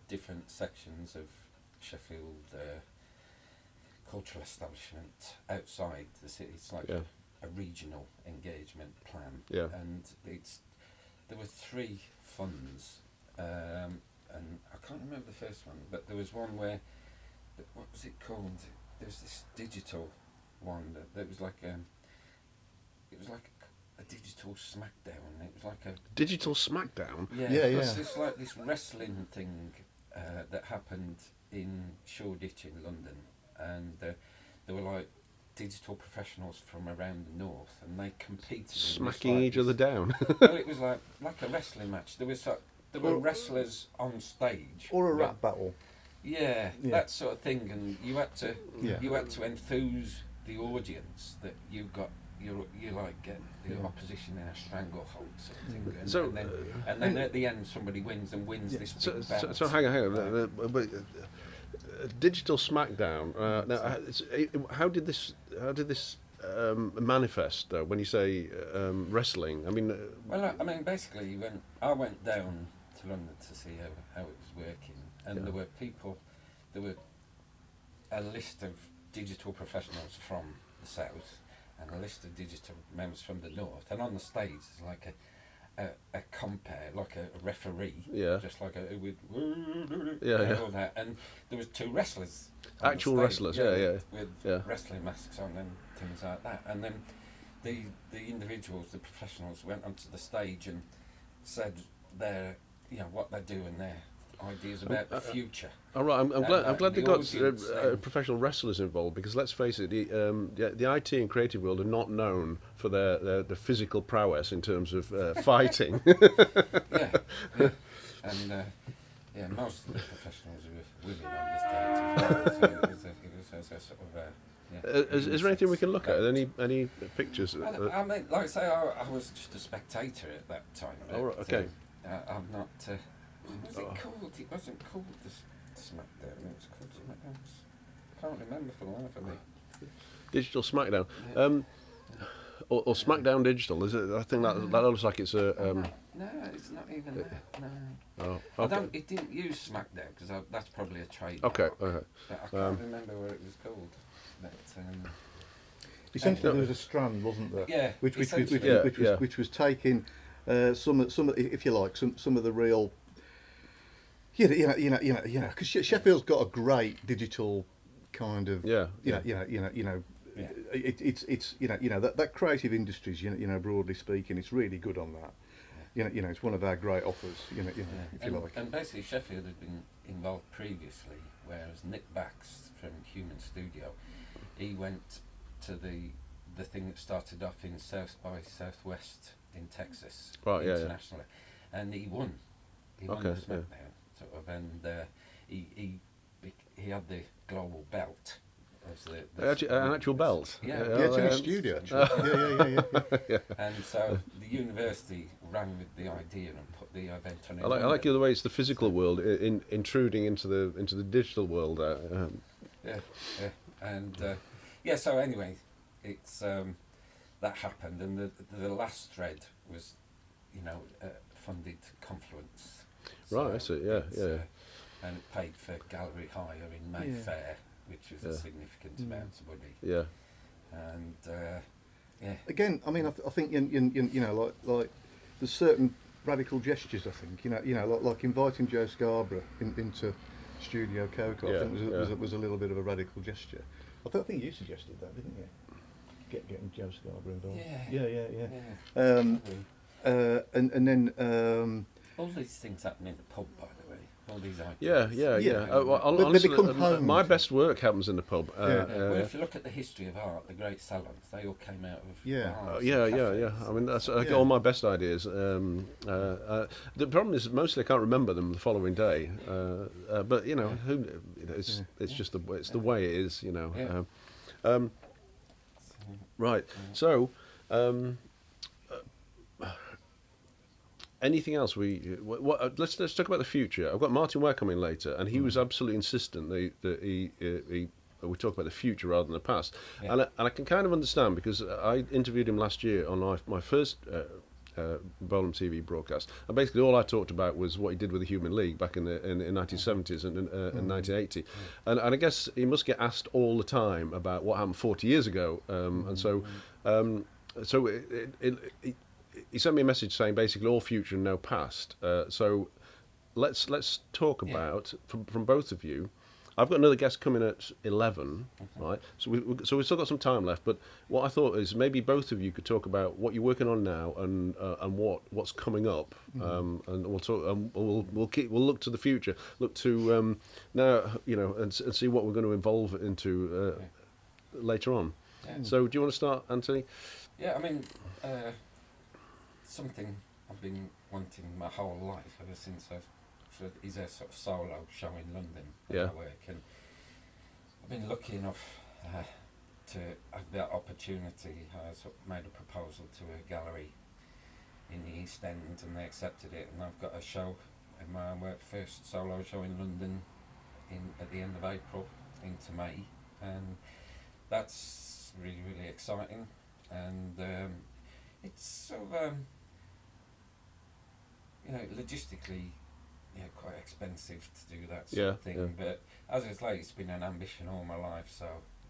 Speaker 2: different sections of Sheffield cultural establishment outside the city. It's like a regional engagement plan, and there were 3 funds, and I can't remember the first one, but there was one where, what was it called? There was this digital one that was like a digital smackdown. It was like a
Speaker 1: digital smackdown.
Speaker 2: It was this wrestling thing that happened in Shoreditch in London, and there were like digital professionals from around the north, and they competed,
Speaker 1: smacking each other down.
Speaker 2: Well, it was like a wrestling match. There were wrestlers on stage,
Speaker 3: or a rap battle.
Speaker 2: Yeah, that sort of thing, and you had to enthuse the audience that you like get the opposition in a stranglehold sort of thing, and then at the end somebody wins this big belt.
Speaker 1: So hang on. Digital smackdown. Now, how did this manifest when you say wrestling? I mean,
Speaker 2: basically, when I went down to London to see how it was working, and there were a list of digital professionals from the south and a list of digital members from the north, and on the stage there's like a compare, like a referee, just like with all that, and there was 2 wrestlers,
Speaker 1: actual wrestlers,
Speaker 2: with wrestling masks on and things like that, and then the individuals, the professionals, went onto the stage and said what they do and their ideas about the future. All right,
Speaker 1: I'm glad they got professional wrestlers involved, because let's face it, the IT and creative world are not known for their physical prowess in terms of fighting.
Speaker 2: And most of the professionals were women on the stage as well, so it was a sort of
Speaker 1: is there anything we can look at? Any pictures?
Speaker 2: I mean, like I say, I was just a spectator at that time.
Speaker 1: All right, okay.
Speaker 2: I'm not. What was it called? It wasn't called the Smackdown. It was called something else. I can't remember for the life of me.
Speaker 1: Digital Smackdown, or Smackdown Digital. Is it? I think that looks like it's a.
Speaker 2: No, it's not even that. No.
Speaker 1: Oh,
Speaker 2: I
Speaker 1: okay.
Speaker 2: don't. It didn't use Smackdown because that's probably a trade.
Speaker 1: Okay, okay.
Speaker 2: But I can't remember what it was called. But,
Speaker 3: Essentially, there was a strand, wasn't there?
Speaker 2: Yeah,
Speaker 3: Which
Speaker 1: Yeah.
Speaker 3: was taking some of if you like some of the real. Because Sheffield's got a great digital kind of.
Speaker 1: Yeah.
Speaker 2: Yeah.
Speaker 3: It's that creative industries, broadly speaking, it's really good on that. It's one of our great offers, if you like.
Speaker 2: And basically Sheffield had been involved previously, whereas Nick Bax from Human Studio, he went to the thing that started off in South by Southwest in Texas,
Speaker 1: Right, yeah,
Speaker 2: internationally, and he won. He won the SmackDown, sort of, and he had the global belt.
Speaker 1: An actual belt.
Speaker 2: Yeah,
Speaker 3: It's in a studio, actually. Yeah.
Speaker 2: And so the university ran with the idea and put the event on.
Speaker 1: I like the other way it's the physical world intruding into the digital world.
Speaker 2: And so anyway, it's that happened, and the last thread was, funded Confluence.
Speaker 1: Right, I see. Yeah.
Speaker 2: And it paid for gallery hire in Mayfair, which was a significant amount of money.
Speaker 1: Yeah.
Speaker 2: And
Speaker 3: Again, I mean, I think like there's certain radical gestures. I think like inviting Joe Scarborough into Studio Coco. I think was a little bit of a radical gesture. I think you suggested that, didn't you? Getting Joe Scarborough involved. Yeah. And then
Speaker 2: all these things happen in the pub, by the way. All these ideas.
Speaker 3: Yeah.
Speaker 1: Honestly,
Speaker 3: They become homes.
Speaker 1: my best work happens in the pub.
Speaker 2: Well, if you look at the history of art, the great salons, they all came out of bars and cafes.
Speaker 1: I mean, I get all my best ideas. The problem is mostly I can't remember them the following day. But it's just the way it is. Right. So. Anything else? Let's talk about the future. I've got Martyn Ware coming later, and he was absolutely insistent that we talk about the future rather than the past.
Speaker 2: Yeah.
Speaker 1: And I can kind of understand, because I interviewed him last year on my first Bolam TV broadcast, and basically all I talked about was what he did with the Human League back in the 1970s and 1980, and I guess he must get asked all the time about what happened 40 years ago, and so he sent me a message saying basically all future and no past. So let's talk about from both of you. I've got another guest coming at 11, right? So we've still got some time left. But what I thought is maybe both of you could talk about what you're working on now and what's coming up, and we'll talk. We'll look to the future, look to now, and see what we're going to evolve into later on.
Speaker 2: Yeah.
Speaker 1: So do you want to start, Anthony?
Speaker 2: Yeah, I mean, something I've been wanting my whole life ever since is a sort of solo show in London where I work, and I've been lucky enough to have that opportunity. I sort of made a proposal to a gallery in the East End, and they accepted it, and I've got a show in my first solo show in London at the end of April into May, and that's really, really exciting. And it's sort of logistically quite expensive to do that sort of thing, but as it's like, it's been an ambition all my life, so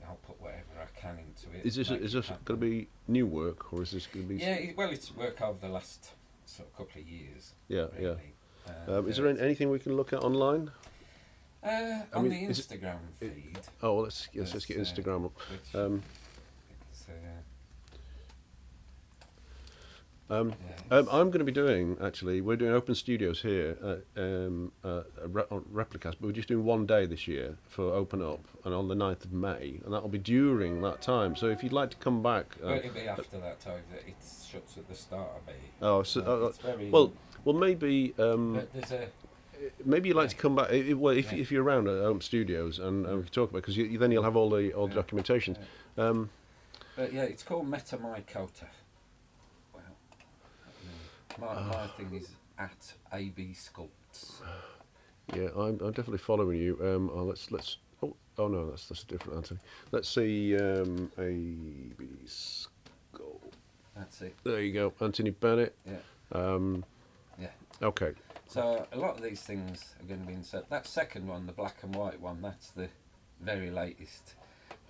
Speaker 2: I'll put whatever I can into it.
Speaker 1: Is this going to be new work, or is this going to be?
Speaker 2: It's work over the last sort of couple of years.
Speaker 1: Is there anything we can look at online?
Speaker 2: On the Instagram feed.
Speaker 1: Let's get Instagram up. I'm going to be doing, we're doing open studios here on Replicast, but we're just doing one day this year for Open Up, and on the 9th of May, and that'll be during that time. So if you'd like to come back...
Speaker 2: it'll be after that time, that it shuts at the start, I bet.
Speaker 1: Oh, well, maybe...
Speaker 2: but there's a...
Speaker 1: Maybe you'd like to come back if you're around at Open Studios, and we can talk about, because then you'll have all the documentation.
Speaker 2: But it's called Meta My Kota. My thing is at AB Sculpts.
Speaker 1: Yeah, I'm definitely following you. Let's. Oh no, that's different, Anthony. Let's see. AB Sculpt.
Speaker 2: That's it.
Speaker 1: There you go, Anthony Bennett.
Speaker 2: Yeah. Yeah.
Speaker 1: Okay.
Speaker 2: So a lot of these things are going to be inserted. That second one, the black and white one, that's the very latest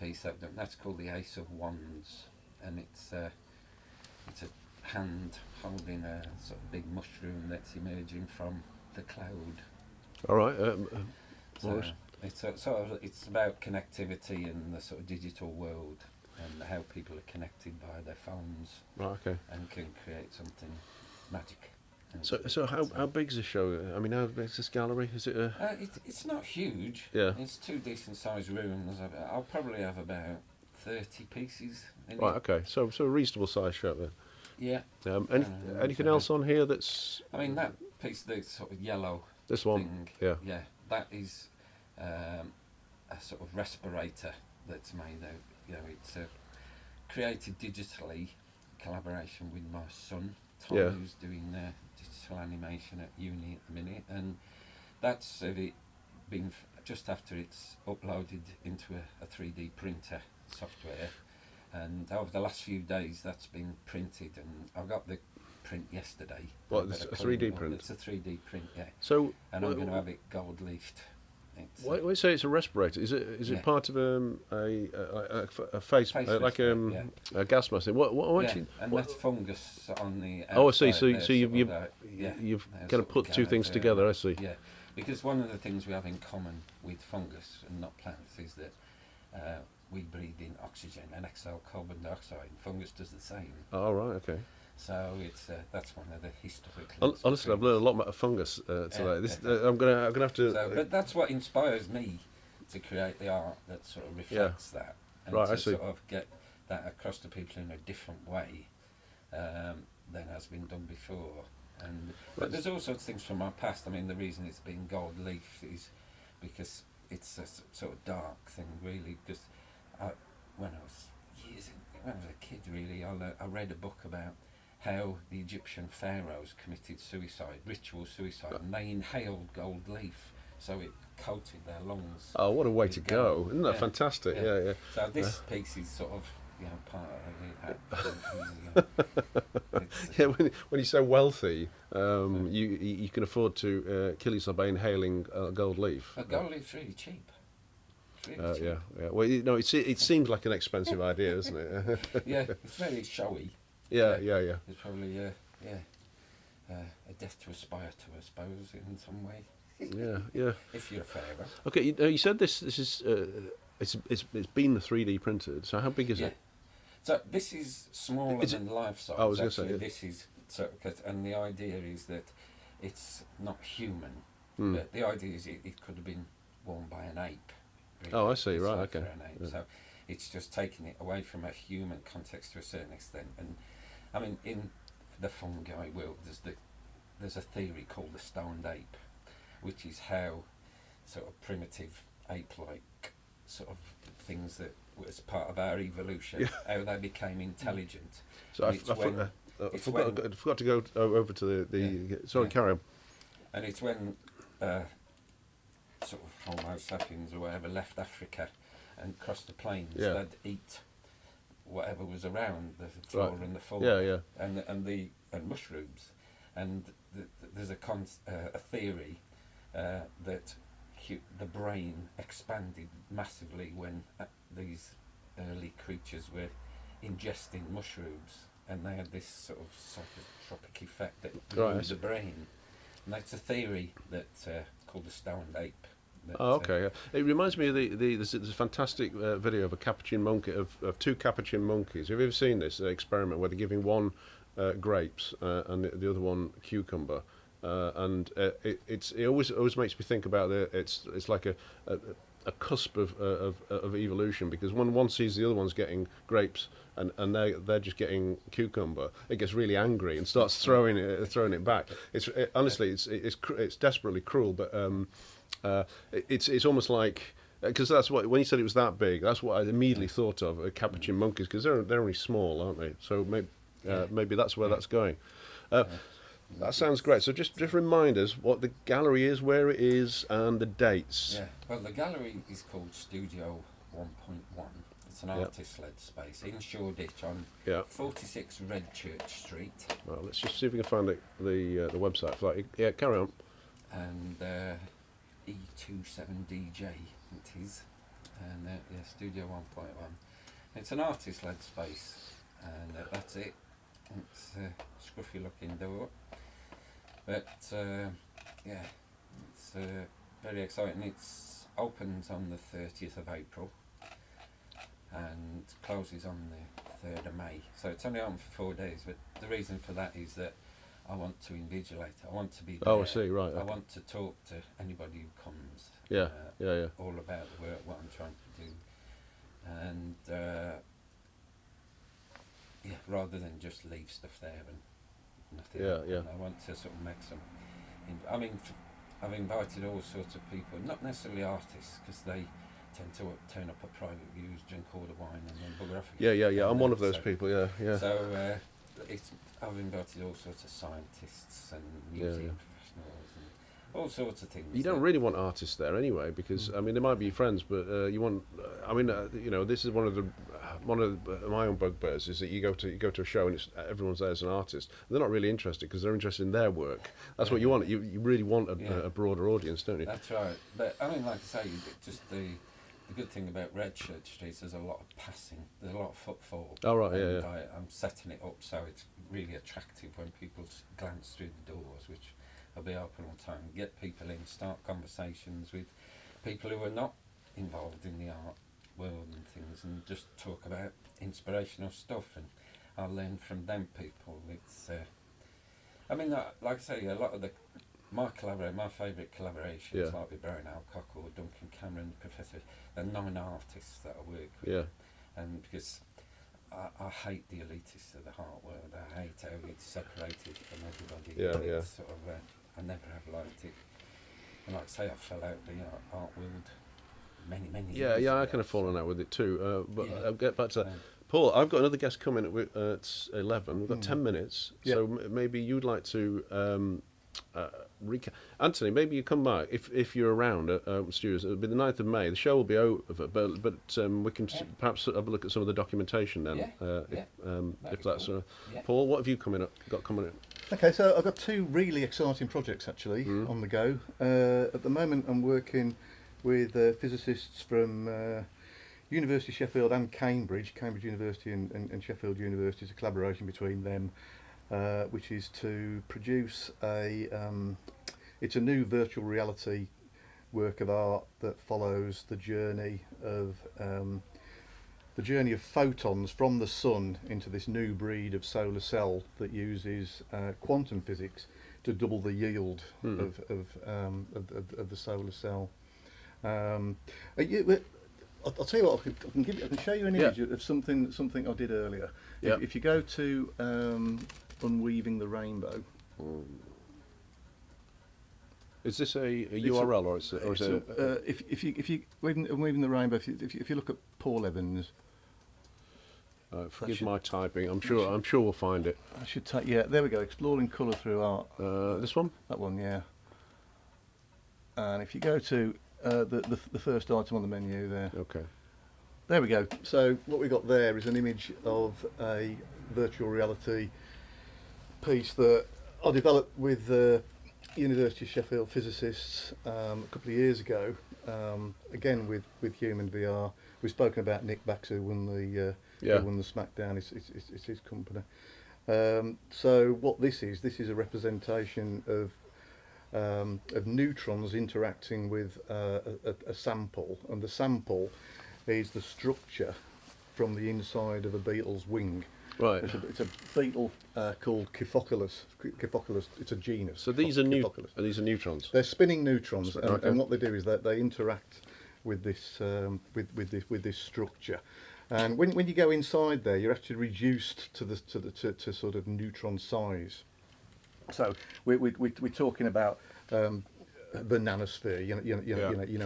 Speaker 2: piece I've done. That's called the Ace of Wands, and it's a hand holding a sort of big mushroom that's emerging from the cloud.
Speaker 1: All right.
Speaker 2: So it's about connectivity in the sort of digital world and how people are connected by their phones.
Speaker 1: Right. Okay.
Speaker 2: And can create something magic.
Speaker 1: So how big's the show? I mean, how big's this gallery? Is it a...
Speaker 2: It's not huge.
Speaker 1: Yeah.
Speaker 2: It's 2 decent sized rooms. I'll probably have about 30 pieces in
Speaker 1: Right.
Speaker 2: it.
Speaker 1: Okay. So a reasonable size show then.
Speaker 2: Yeah.
Speaker 1: Anything else on here that's...
Speaker 2: I mean, that piece, the sort of yellow
Speaker 1: This one.
Speaker 2: thing,
Speaker 1: Yeah.
Speaker 2: that is a sort of respirator that's made out. You know, it's created digitally, collaboration with my son Tom,
Speaker 1: Yeah.
Speaker 2: who's doing digital animation at uni at the minute, and that's it been just after it's uploaded into a 3D printer software, and over the last few days that's been printed, and I got the print yesterday.
Speaker 1: What, it's a 3D print?
Speaker 2: It's a 3D print, yeah.
Speaker 1: So...
Speaker 2: And I'm going to have it gold leafed.
Speaker 1: Why do you say it's a respirator? Is it part of a face like
Speaker 2: yeah.
Speaker 1: a gas mask? What
Speaker 2: Yeah, and that's fungus on the outside.
Speaker 1: Oh, I see. So
Speaker 2: there,
Speaker 1: you've kind of put two things together. I see.
Speaker 2: Yeah, because one of the things we have in common with fungus and not plants is that we breathe in oxygen and exhale carbon dioxide. Fungus does the same.
Speaker 1: Oh, right. Okay.
Speaker 2: So it's that's one of the historical.
Speaker 1: Honestly, I've learned a lot about fungus today. I'm gonna have to.
Speaker 2: So, but that's what inspires me to create the art that sort of reflects that, and
Speaker 1: Right,
Speaker 2: to
Speaker 1: I see.
Speaker 2: sort of get that across to people in a different way than has been done before. And but there's also things from my past. I mean, the reason it's been gold leaf is because it's a sort of dark thing, really. Because when I was a kid, really, I read a book about how the Egyptian pharaohs committed suicide, ritual suicide, and they inhaled gold leaf, so it coated their lungs.
Speaker 1: Oh, what a way to go! Isn't that
Speaker 2: Yeah.
Speaker 1: fantastic? Yeah.
Speaker 2: So this piece is sort of, part of it.
Speaker 1: Yeah, when you're so wealthy, you can afford to kill yourself by inhaling gold leaf.
Speaker 2: Gold leaf's really cheap. It's really cheap.
Speaker 1: Yeah. Well, it seems like an expensive idea, doesn't it?
Speaker 2: Yeah, it's very showy.
Speaker 1: Yeah.
Speaker 2: It's probably a death to aspire to, I suppose, in some way.
Speaker 1: Yeah.
Speaker 2: If you're a pharaoh.
Speaker 1: Okay, you said this is it's been 3D printed. So how big is it?
Speaker 2: So this is smaller than life size.
Speaker 1: I was going to say, yeah.
Speaker 2: This is and the idea is that it's not human. But the idea is it could have been worn by an ape. Really.
Speaker 1: Oh, I see. Right.
Speaker 2: Like
Speaker 1: Okay.
Speaker 2: for an ape.
Speaker 1: Yeah.
Speaker 2: So it's just taking it away from a human context to a certain extent. And I mean, in the fungi world, there's a theory called the stoned ape, which is how sort of primitive ape-like sort of things that was part of our evolution, how they became intelligent.
Speaker 1: So I forgot to go over to the. Sorry, carry on.
Speaker 2: And it's when sort of Homo sapiens or whatever left Africa and crossed the plains, they'd eat whatever was around, the flora and the fauna, and mushrooms. And there's a theory that the brain expanded massively when these early creatures were ingesting mushrooms, and they had this sort of psychotropic effect that grew the brain. And that's a theory that called the stoned ape.
Speaker 1: Okay. It reminds me of there's a fantastic video of a capuchin monkey of two capuchin monkeys. Have you ever seen this experiment where they're giving one grapes and the other one cucumber? It always makes me think about it's like a cusp of evolution, because when one sees the other one's getting grapes and they're just getting cucumber, it gets really angry and starts throwing it back. Honestly it's desperately cruel, but it's almost like, because that's what, when you said it was that big, that's what I immediately thought of capuchin monkeys, because they're only small, aren't they? So maybe that's where that's going. That sounds great. So just remind us what the gallery is, where it is, and the dates.
Speaker 2: Yeah. Well, the gallery is called Studio 1.1. It's an artist-led space in Shoreditch on 46 Redchurch Street.
Speaker 1: Well, let's just see if we can find the website for that. Yeah, carry on.
Speaker 2: And E27DJ it is. And yeah, Studio 1.1. It's an artist-led space, and that's it. It's a scruffy looking door, but yeah, it's very exciting. It opens on the 30th of April and closes on the 3rd of May. So it's only on for 4 days, but the reason for that is that I want to invigilate. I want to be there.
Speaker 1: Oh, I see, right.
Speaker 2: I want to talk to anybody who comes.
Speaker 1: Yeah,
Speaker 2: all about the work, what I'm trying to do. And yeah, rather than just leave stuff there and nothing.
Speaker 1: Yeah.
Speaker 2: And I want to sort of make some. I mean, I've invited all sorts of people, not necessarily artists, because they tend to turn up at private views, drink all the wine, and then bugger off again.
Speaker 1: Yeah. I'm one of those people. Yeah.
Speaker 2: So I've invited all sorts of scientists and museum professionals and all sorts of things.
Speaker 1: You don't really want artists there anyway, because I mean they might be your friends, but you want. I mean, you know, this is one of my own bugbears is that you go to a show and everyone's there as an artist. And they're not really interested because they're interested in their work. That's what you want. You really want a broader audience, don't you?
Speaker 2: That's right. But I mean, like I say, just the good thing about Redchurch Street is there's a lot of passing. There's a lot of footfall.
Speaker 1: Oh right,
Speaker 2: and
Speaker 1: yeah.
Speaker 2: I'm setting it up so it's really attractive when people glance through the doors, which will be open all the time. Get people in, start conversations with people who are not involved in the art world and things, and just talk about inspirational stuff, and I'll learn from them people. It's I mean, like I say, a lot of my favourite collaborations, like with Brian Alcock or Duncan Cameron, the Professor, they're non-artists that I work with.
Speaker 1: Yeah.
Speaker 2: And because I hate the elitists of the art world. I hate how it's separated from everybody.
Speaker 1: Yeah.
Speaker 2: Sort of, I never have liked it. And like I say, I fell out the art world many years ago.
Speaker 1: I kind of fallen out with it too. But I'll get back to that. Paul, I've got another guest coming at 11. We've got 10 minutes, so maybe you'd like to Anthony, maybe you come back if you're around at Studios. It'll be the 9th of May. The show will be over, but we can perhaps have a look at some of the documentation then. If that's Paul, what have you got coming up?
Speaker 3: Okay, so I've got two really exciting projects actually on the go. At the moment, I'm working with physicists from University of Sheffield and Cambridge University and Sheffield University. It's a collaboration between them, which is to produce it's a new virtual reality work of art that follows the journey of photons from the sun into this new breed of solar cell that uses quantum physics to double the yield of the solar cell. I'll tell you what, I can show you an image of something I did earlier. If you go to Unweaving the Rainbow.
Speaker 1: Is this a URL or is it?
Speaker 3: If you Unweaving the Rainbow, if you look at Paul Evans.
Speaker 1: Forgive my typing. I'm sure we'll find it.
Speaker 3: I should take. Yeah, there we go. Exploring colour through art.
Speaker 1: This one.
Speaker 3: That one, yeah. And if you go to the first item on the menu there.
Speaker 1: Okay.
Speaker 3: There we go. So what we got there is an image of a virtual reality piece that I developed with the University of Sheffield physicists a couple of years ago. Again with Human VR. We've spoken about Nick Bax, who won the Smackdown. It's his company. So what this is a representation of neutrons interacting with a sample, and the sample is the structure from the inside of a beetle's wing.
Speaker 1: Right.
Speaker 3: It's a beetle called Kyphoculus. It's a genus.
Speaker 1: So these are neutrons.
Speaker 3: They're spinning neutrons,
Speaker 1: Okay.
Speaker 3: and what they do is that they interact with this with this structure. And when you go inside there, you're actually reduced to sort of neutron size. So we're talking about the nanosphere,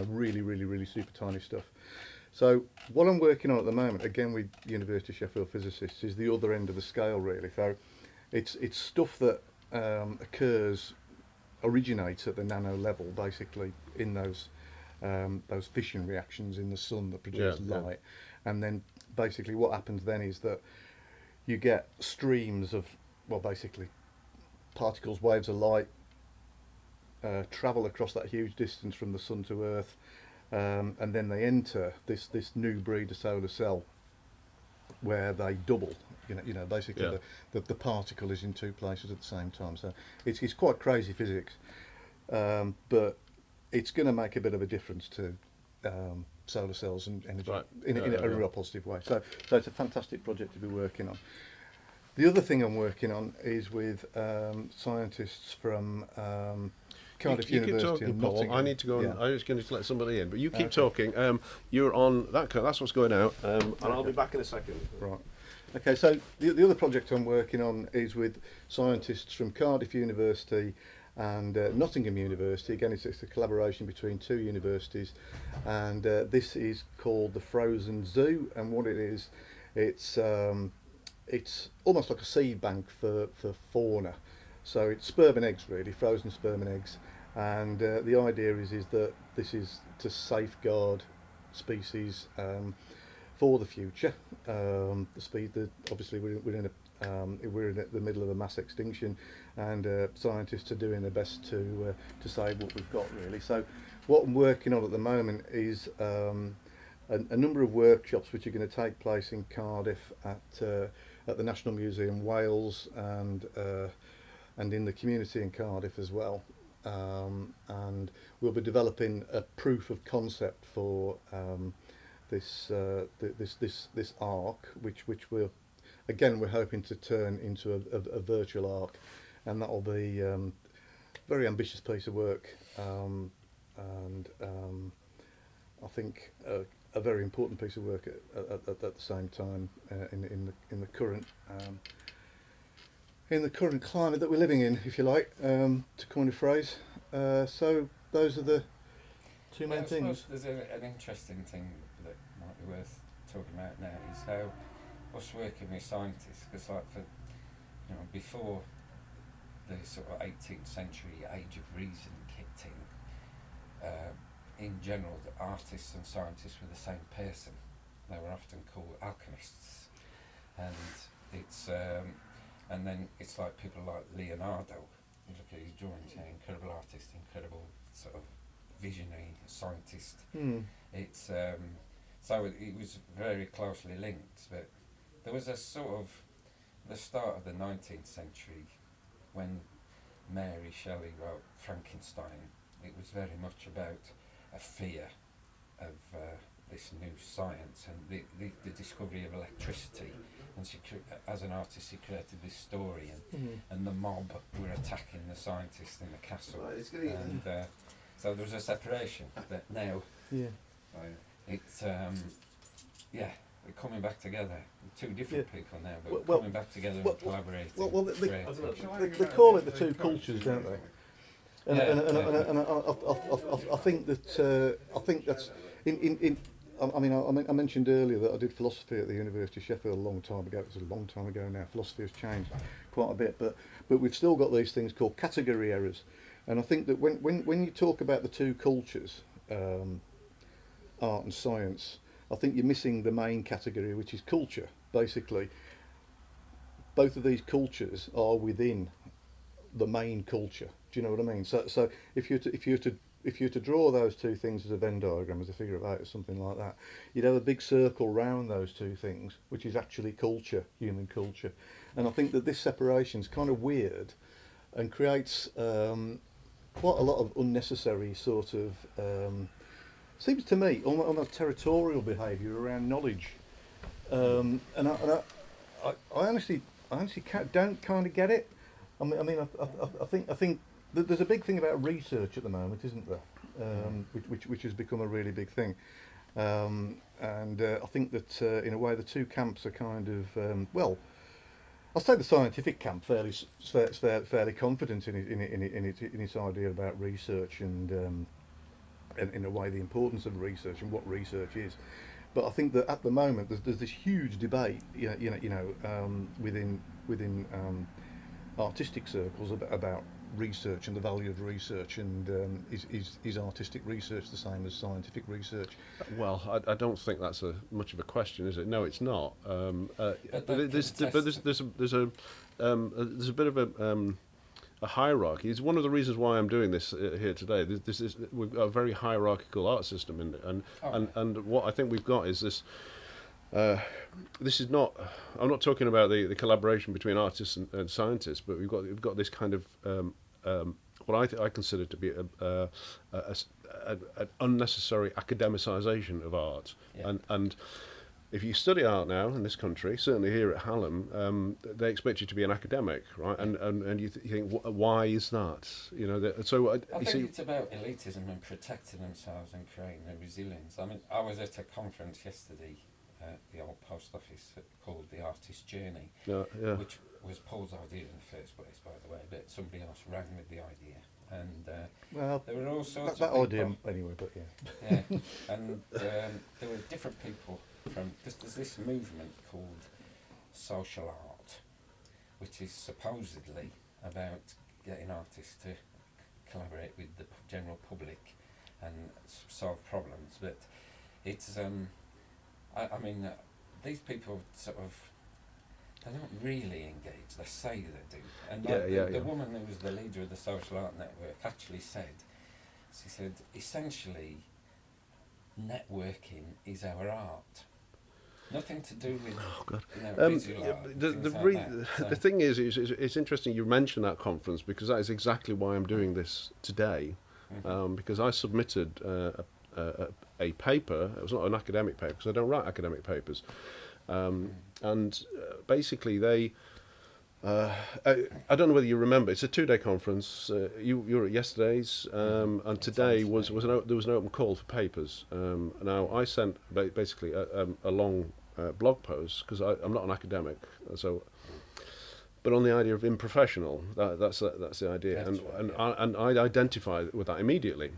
Speaker 3: really super tiny stuff. So what I'm working on at the moment, again with University of Sheffield physicists, is the other end of the scale really. So it's stuff that originates at the nano level, basically in those fission reactions in the sun that produce light, and then basically what happens then is that you get streams of, well, basically particles, waves of light, travel across that huge distance from the sun to Earth, and then they enter this new breed of solar cell, where they double. Basically
Speaker 1: Yeah.
Speaker 3: the particle is in two places at the same time. So it's quite crazy physics, but it's going to make a bit of a difference to solar cells and energy
Speaker 1: Right.
Speaker 3: in
Speaker 1: Yeah,
Speaker 3: a
Speaker 1: yeah.
Speaker 3: real positive way. So it's a fantastic project to be working on. The other thing I'm working on is with scientists from Cardiff
Speaker 1: You keep
Speaker 3: University
Speaker 1: talking,
Speaker 3: and
Speaker 1: Paul.
Speaker 3: Nottingham.
Speaker 1: I need to go.
Speaker 3: Yeah.
Speaker 1: I was going to let somebody in, but you keep
Speaker 3: Okay.
Speaker 1: talking. You're on that. That's what's going out, and I'll be back in a second.
Speaker 3: Right. Okay, so the other project I'm working on is with scientists from Cardiff University and Nottingham University. Again, it's a collaboration between two universities, and this is called the Frozen Zoo. And what it is, it's almost like a seed bank for fauna. So it's sperm and eggs, really, frozen sperm and eggs. And the idea is that this is to safeguard species for the future. Obviously we're in the middle of a mass extinction, and scientists are doing their best to save what we've got, really. So what I'm working on at the moment is a number of workshops which are going to take place in Cardiff at the National Museum Wales, and in the community in Cardiff as well. And we'll be developing a proof of concept for this arc, which we're hoping to turn into a virtual arc, and that will be a very ambitious piece of work, and I think a very important piece of work at the same time in the current climate that we're living in, if you like, to coin a phrase. So those are the two main
Speaker 2: I
Speaker 3: things.
Speaker 2: suppose there's an interesting thing that might be worth talking about now is how us working with scientists, because like before the sort of 18th century age of reason kicked in general the artists and scientists were the same person. They were often called alchemists, and then it's like people like Leonardo. You look at his drawings, incredible artist, incredible sort of visionary scientist. It's so it was very closely linked, but there was a sort of the start of the 19th century when Mary Shelley wrote Frankenstein. It was very much about a fear of this new science and the discovery of electricity. And as an artist, she created this story, and the mob were attacking the scientists in the castle. And so there was a separation. But now, it's we're coming back together. Two different people now, but coming back together and collaborating.
Speaker 3: They call it the two cultures, don't they? And I think that's in. I mentioned earlier that I did philosophy at the University of Sheffield a long time ago. It was a long time ago now. Philosophy has changed quite a bit, but we've still got these things called category errors. And I think that when you talk about the two cultures, art and science, I think you're missing the main category, which is culture. Basically, both of these cultures are within the main culture. Do you know what I mean? So if you were to draw those two things as a Venn diagram, as a figure of eight or something like that, you'd have a big circle round those two things, which is actually culture, human culture. And I think that this separation is kind of weird and creates quite a lot of unnecessary sort of, seems to me, almost territorial behaviour around knowledge. And I honestly don't kind of get it. I think there's a big thing about research at the moment, isn't there? Which has become a really big thing. And I think that in a way the two camps are kind of I'll say the scientific camp fairly confident in its idea about research and in a way the importance of research and what research is. But I think that at the moment there's this huge debate, within artistic circles about research and the value of research, and is artistic research the same as scientific research?
Speaker 1: Well, I don't think that's much of a question, is it? No, it's not. But there's a bit of a hierarchy. It's one of the reasons why I'm doing this here today. We've got a very hierarchical art system, and what I think we've got is this. This is not. I'm not talking about the collaboration between artists and scientists, but we've got this kind of what I consider to be an unnecessary academicisation of art.
Speaker 2: Yeah.
Speaker 1: And if you study art now in this country, certainly here at Hallam, they expect you to be an academic, right? And you think, why is that? You know,
Speaker 2: I think it's about elitism and protecting themselves and creating a resilience. I mean, I was at a conference yesterday at the old post office called The Artist's Journey, which was Paul's idea in the first place, by the way, but somebody else ran with the idea. And
Speaker 3: well,
Speaker 2: there were all sorts
Speaker 3: that
Speaker 2: of
Speaker 3: idea anyway, but
Speaker 2: yeah. And there were different people from, because there's this movement called social art, which is supposedly about getting artists to collaborate with the general public and solve problems, but it's I mean, these people sort of, they don't really engage. They say they do. And the woman who was the leader of the Social Art Network actually said, she said, essentially, networking is our art. Nothing to do with visual art.
Speaker 1: The thing is, it's interesting you mentioned that conference, because that is exactly why I'm doing this today. Because I submitted a paper. It was not an academic paper, because I don't write academic papers. And basically they, I don't know whether you remember, it's a 2-day conference. You were at yesterday's, and today there was an open call for papers. Now I sent basically a long blog post, because I'm not an academic, so. But on the idea of improfessional, that's the idea, and I identified with that immediately.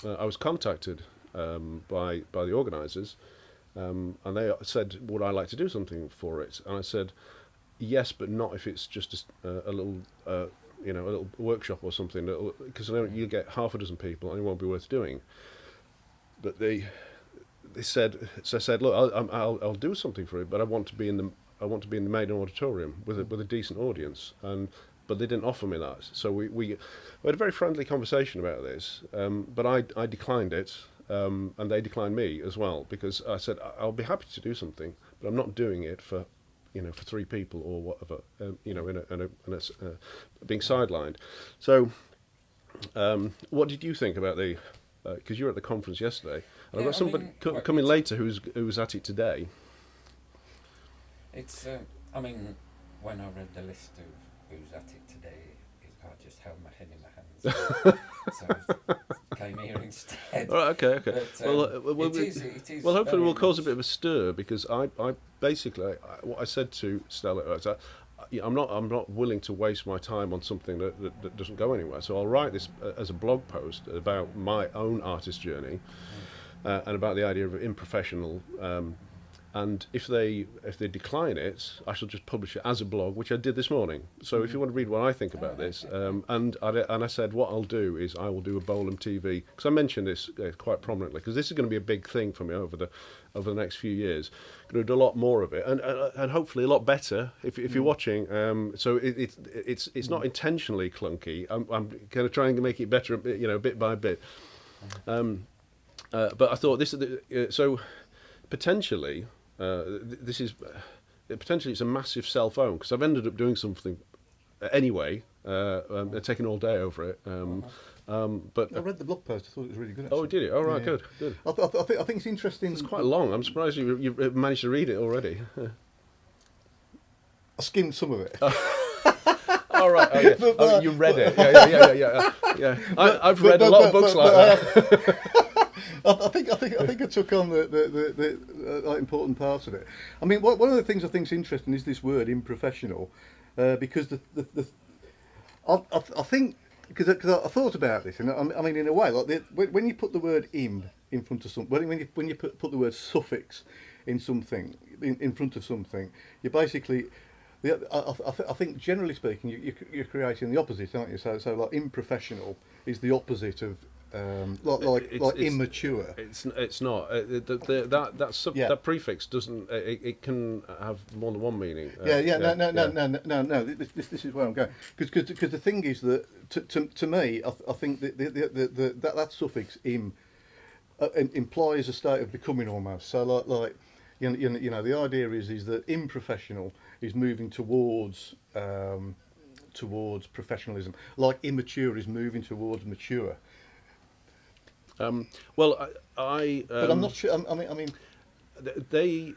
Speaker 1: I was contacted by the organisers, and they said, would I like to do something for it? And I said, yes, but not if it's just a little workshop or something, because you get half a dozen people and it won't be worth doing. But they said, so I said, look, I'll do something for it, but I want to be in the maiden auditorium with a decent audience, but they didn't offer me that. So we had a very friendly conversation about this, but I declined it, and they declined me as well, because I said I'll be happy to do something, but I'm not doing it for 3 people or whatever, being sidelined. So, what did you think about the? Because you were at the conference yesterday, and I've got somebody coming later who's at it today.
Speaker 2: It's I mean, when I read the list of who's at it today, I just held my head in my hands. So I came here instead.
Speaker 1: All right, okay.
Speaker 2: But, it is
Speaker 1: well, hopefully we'll cause a bit of a stir, because I basically what I said to Stella was I'm not willing to waste my time on something that doesn't go anywhere. So I'll write this as a blog post about my own artist journey, and about the idea of improfessional. And if they decline it, I shall just publish it as a blog, which I did this morning. So if you want to read what I think about this, and I said what I'll do is I will do a Bolam TV, because I mentioned this quite prominently, because this is going to be a big thing for me over the next few years. I'm going to do a lot more of it, and hopefully a lot better if you're watching. So it's not intentionally clunky. I'm going to try and make it better, bit by bit. But I thought this is so potentially. This is potentially it's a massive self-own, because I've ended up doing something anyway, taking all day over it. But
Speaker 3: I read the blog post. I thought it was really good.
Speaker 1: Actually. Oh, did you? Oh, right,
Speaker 3: yeah.
Speaker 1: Good.
Speaker 3: I think it's interesting.
Speaker 1: It's quite long. I'm surprised you managed to read it already.
Speaker 3: I skimmed some of it.
Speaker 1: All right. Oh, yeah. You read it. Yeah. I've read a lot of books like that.
Speaker 3: I think I took on the important parts of it. I mean, one of the things I think is interesting is this word "improfessional," because I think because I thought about this, and I mean in a way, like when you put the word "im" in front of something, when you put the word suffix in something in front of something, you're basically I think generally speaking, you're creating the opposite, aren't you? So like improfessional is the opposite of like immature.
Speaker 1: It's not
Speaker 3: Yeah.
Speaker 1: that prefix doesn't it can have more than one meaning.
Speaker 3: Yeah. No. This is where I'm going. Because the thing is that to me, I think that suffix im implies a state of becoming almost. So like the idea is that improfessional is moving towards professionalism, like immature is moving towards mature.
Speaker 1: Well, I
Speaker 3: But I'm not sure. I mean,
Speaker 1: they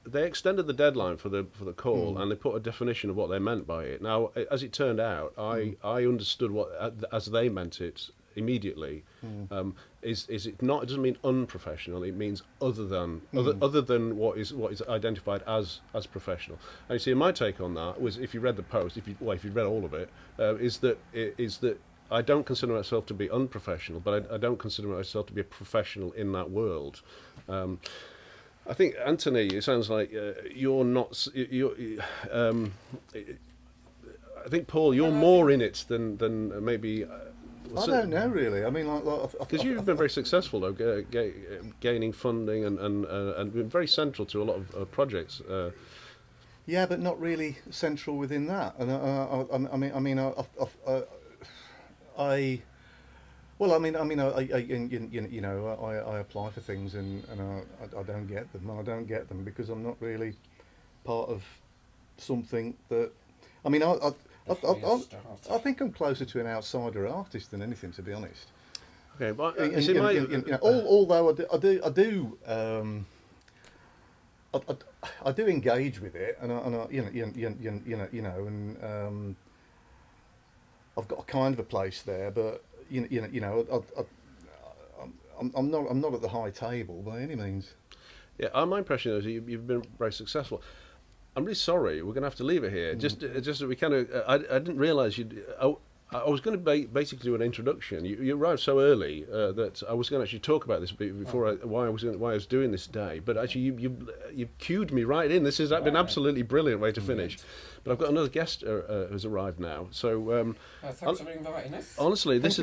Speaker 1: they extended the deadline for the call, and they put a definition of what they meant by it. Now, as it turned out, I understood what as they meant it immediately. Is it not? It doesn't mean unprofessional. It means other than what is identified as professional. And you see, my take on that was, if you read the post, if you read all of it, is that I don't consider myself to be unprofessional, but I don't consider myself to be a professional in that world. I think, Anthony, it sounds like you're not. I think, Paul, you're more in it than maybe.
Speaker 3: I don't know really. I mean,
Speaker 1: Because you've been very successful, though, gaining funding and been very central to a lot of projects.
Speaker 3: Yeah, but not really central within that. And I apply for things and I don't get them. I don't get them because I'm not really part of something that. I mean, I think I'm closer to an outsider artist than anything, to be honest.
Speaker 1: Okay, but
Speaker 3: although I do engage with it, and I've got a kind of a place there, but I'm not at the high table by any means.
Speaker 1: Yeah, my impression is you've been very successful. I'm really sorry. We're going to have to leave it here. Just that we kind of. I didn't realise you'd. I was going to basically do an introduction. You arrived so early that I was going to actually talk about this before why I was doing this day. But actually, you cued me right in. This has been absolutely brilliant way to finish. But I've got another guest who's arrived now. So
Speaker 2: thanks for inviting us.
Speaker 1: Honestly, that's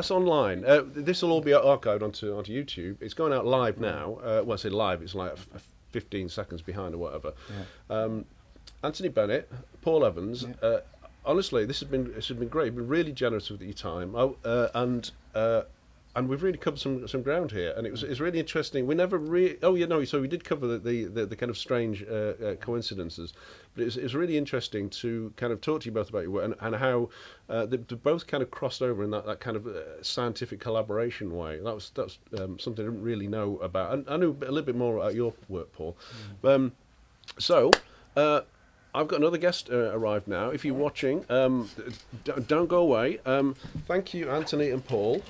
Speaker 1: online. This will all be archived onto YouTube. It's going out live now. Well, I say live. It's like 15 seconds behind or whatever. Yeah. Anthony Bennett, Paul Evans. Yeah. Honestly, this has been great. You've been really generous with your time, and we've really covered some ground here. And it's really interesting. We never so we did cover the kind of strange coincidences, but it's really interesting to kind of talk to you both about your work and how they both kind of crossed over in that kind of scientific collaboration way. That's something I didn't really know about. And I knew a little bit more about your work, Paul. I've got another guest arrived now. If you're watching, don't go away. Thank you, Anthony and Paul.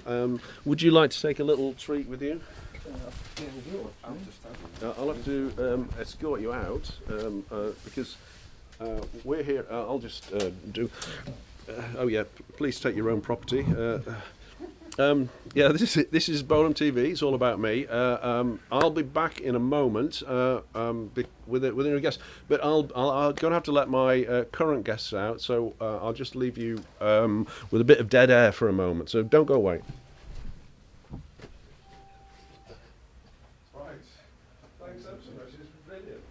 Speaker 1: Would you like to take a little treat with you? I'll have to escort you out because we're here. I'll just do. Please take your own property. This is Bolam TV. It's all about me. I'll be back in a moment with a new guest, but I'm going to have to let my current guests out. So I'll just leave you with a bit of dead air for a moment. So don't go away. Right. Thanks so much. It's brilliant.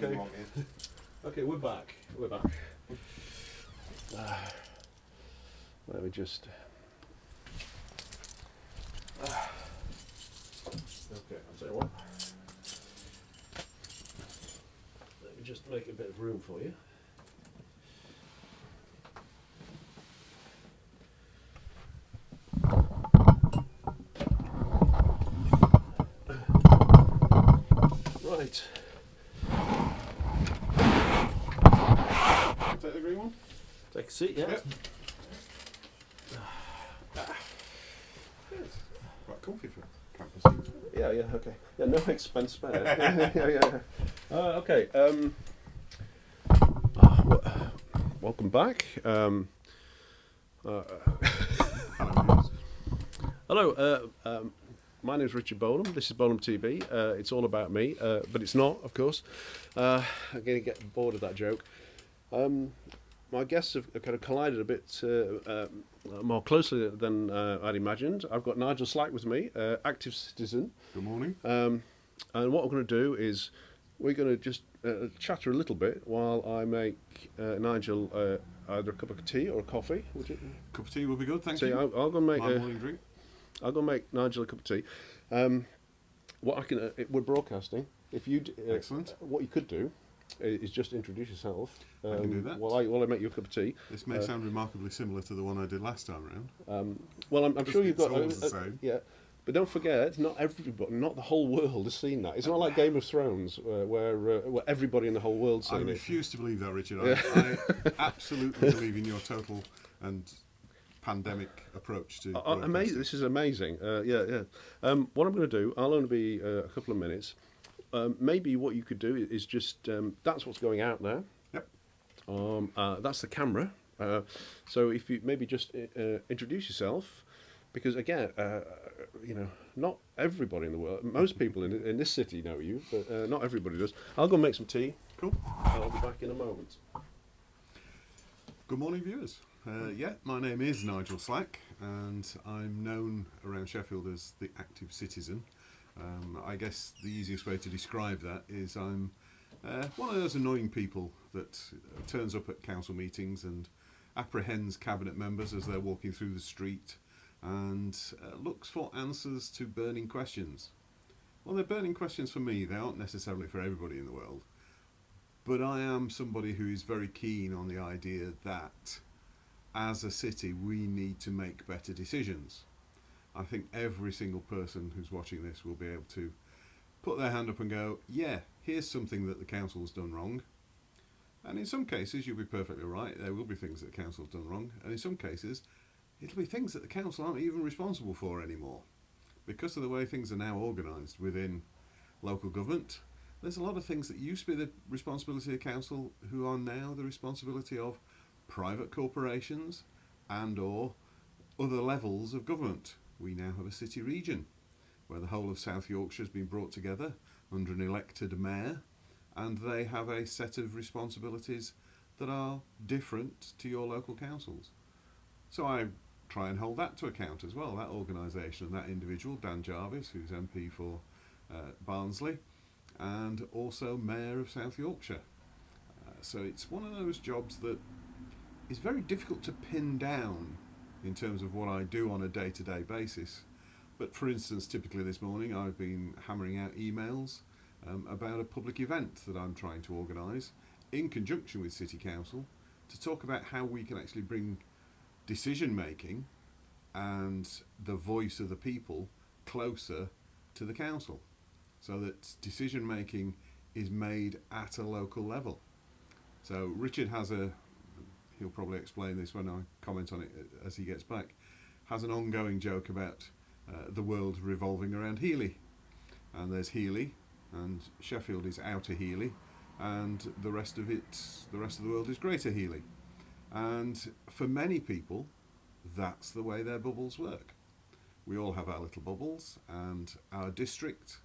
Speaker 1: Okay. Okay, we're back. We're back. Let me just. Okay, I'll tell you what. Let me just make a bit of room for you. Right.
Speaker 4: Take the green one?
Speaker 1: Take a seat, yeah.
Speaker 4: Yep. It's quite comfy for campus.
Speaker 1: Yeah, yeah, okay. Yeah, no expense spared. Yeah. Okay. Welcome back. Hello. My name is Richard Bolam. This is Bolam TV. It's all about me, but it's not, of course. I'm going to get bored of that joke. My guests have kind of collided a bit more closely than I'd imagined. I've got Nigel Slack with me, active citizen.
Speaker 4: Good morning.
Speaker 1: And what we're going to do is we're going to just chatter a little bit while I make Nigel either a cup of tea or a coffee. Would you?
Speaker 4: Cup of tea will be good, thank
Speaker 1: So
Speaker 4: you.
Speaker 1: I'll go make
Speaker 4: My morning drink.
Speaker 1: I'll go make Nigel a cup of tea. What I can we're broadcasting. If you
Speaker 4: Excellent.
Speaker 1: What you could do is just introduce yourself.
Speaker 4: I can do that.
Speaker 1: While I make you a cup of tea.
Speaker 4: This may sound remarkably similar to the one I did last time round.
Speaker 1: Well, I'm sure you've
Speaker 4: It's
Speaker 1: got
Speaker 4: always the same.
Speaker 1: yeah. But don't forget, not everybody, not the whole world has seen that. It's not like Game of Thrones, where everybody in the whole world's
Speaker 4: I
Speaker 1: seen it.
Speaker 4: refuse to believe that, Richard. I absolutely believe in your total and pandemic approach to
Speaker 1: Amazing!
Speaker 4: broadcasting.
Speaker 1: This is amazing. Yeah. What I'm going to do, I'll only be a couple of minutes. Maybe what you could do is just that's what's going out now.
Speaker 4: Yep.
Speaker 1: That's the camera. So if you maybe just introduce yourself, because again, not everybody in the world, most people in this city know you, but not everybody does. I'll go make some tea.
Speaker 4: Cool.
Speaker 1: I'll be back in a moment.
Speaker 4: Good morning, viewers. My name is Nigel Slack, and I'm known around Sheffield as the active citizen. I guess the easiest way to describe that is I'm one of those annoying people that turns up at council meetings and apprehends cabinet members as they're walking through the street and looks for answers to burning questions. Well, they're burning questions for me. They aren't necessarily for everybody in the world. But I am somebody who is very keen on the idea that as a city we need to make better decisions. I think every single person who's watching this will be able to put their hand up and go, yeah, here's something that the council's done wrong. And in some cases you'll be perfectly right, there will be things that the council's done wrong, and in some cases it'll be things that the council aren't even responsible for anymore. Because of the way things are now organised within local government, there's a lot of things that used to be the responsibility of council who are now the responsibility of private corporations and or other levels of government. We now have a city region where the whole of South Yorkshire has been brought together under an elected mayor, and they have a set of responsibilities that are different to your local councils. So I try and hold that to account as well, that organisation and that individual, Dan Jarvis, who's MP for Barnsley, and also Mayor of South Yorkshire. So it's one of those jobs that is very difficult to pin down in terms of what I do on a day-to-day basis. But for instance, typically this morning I've been hammering out emails about a public event that I'm trying to organise in conjunction with City Council to talk about how we can actually bring decision making and the voice of the people closer to the council, so that decision making is made at a local level. So Richard has he'll probably explain this when I comment on it as he gets back, has an ongoing joke about the world revolving around Healy, and there's Healy and Sheffield is Outer Healy, and the rest of the world is Greater Healy. And for many people, that's the way their bubbles work. We all have our little bubbles, and our district,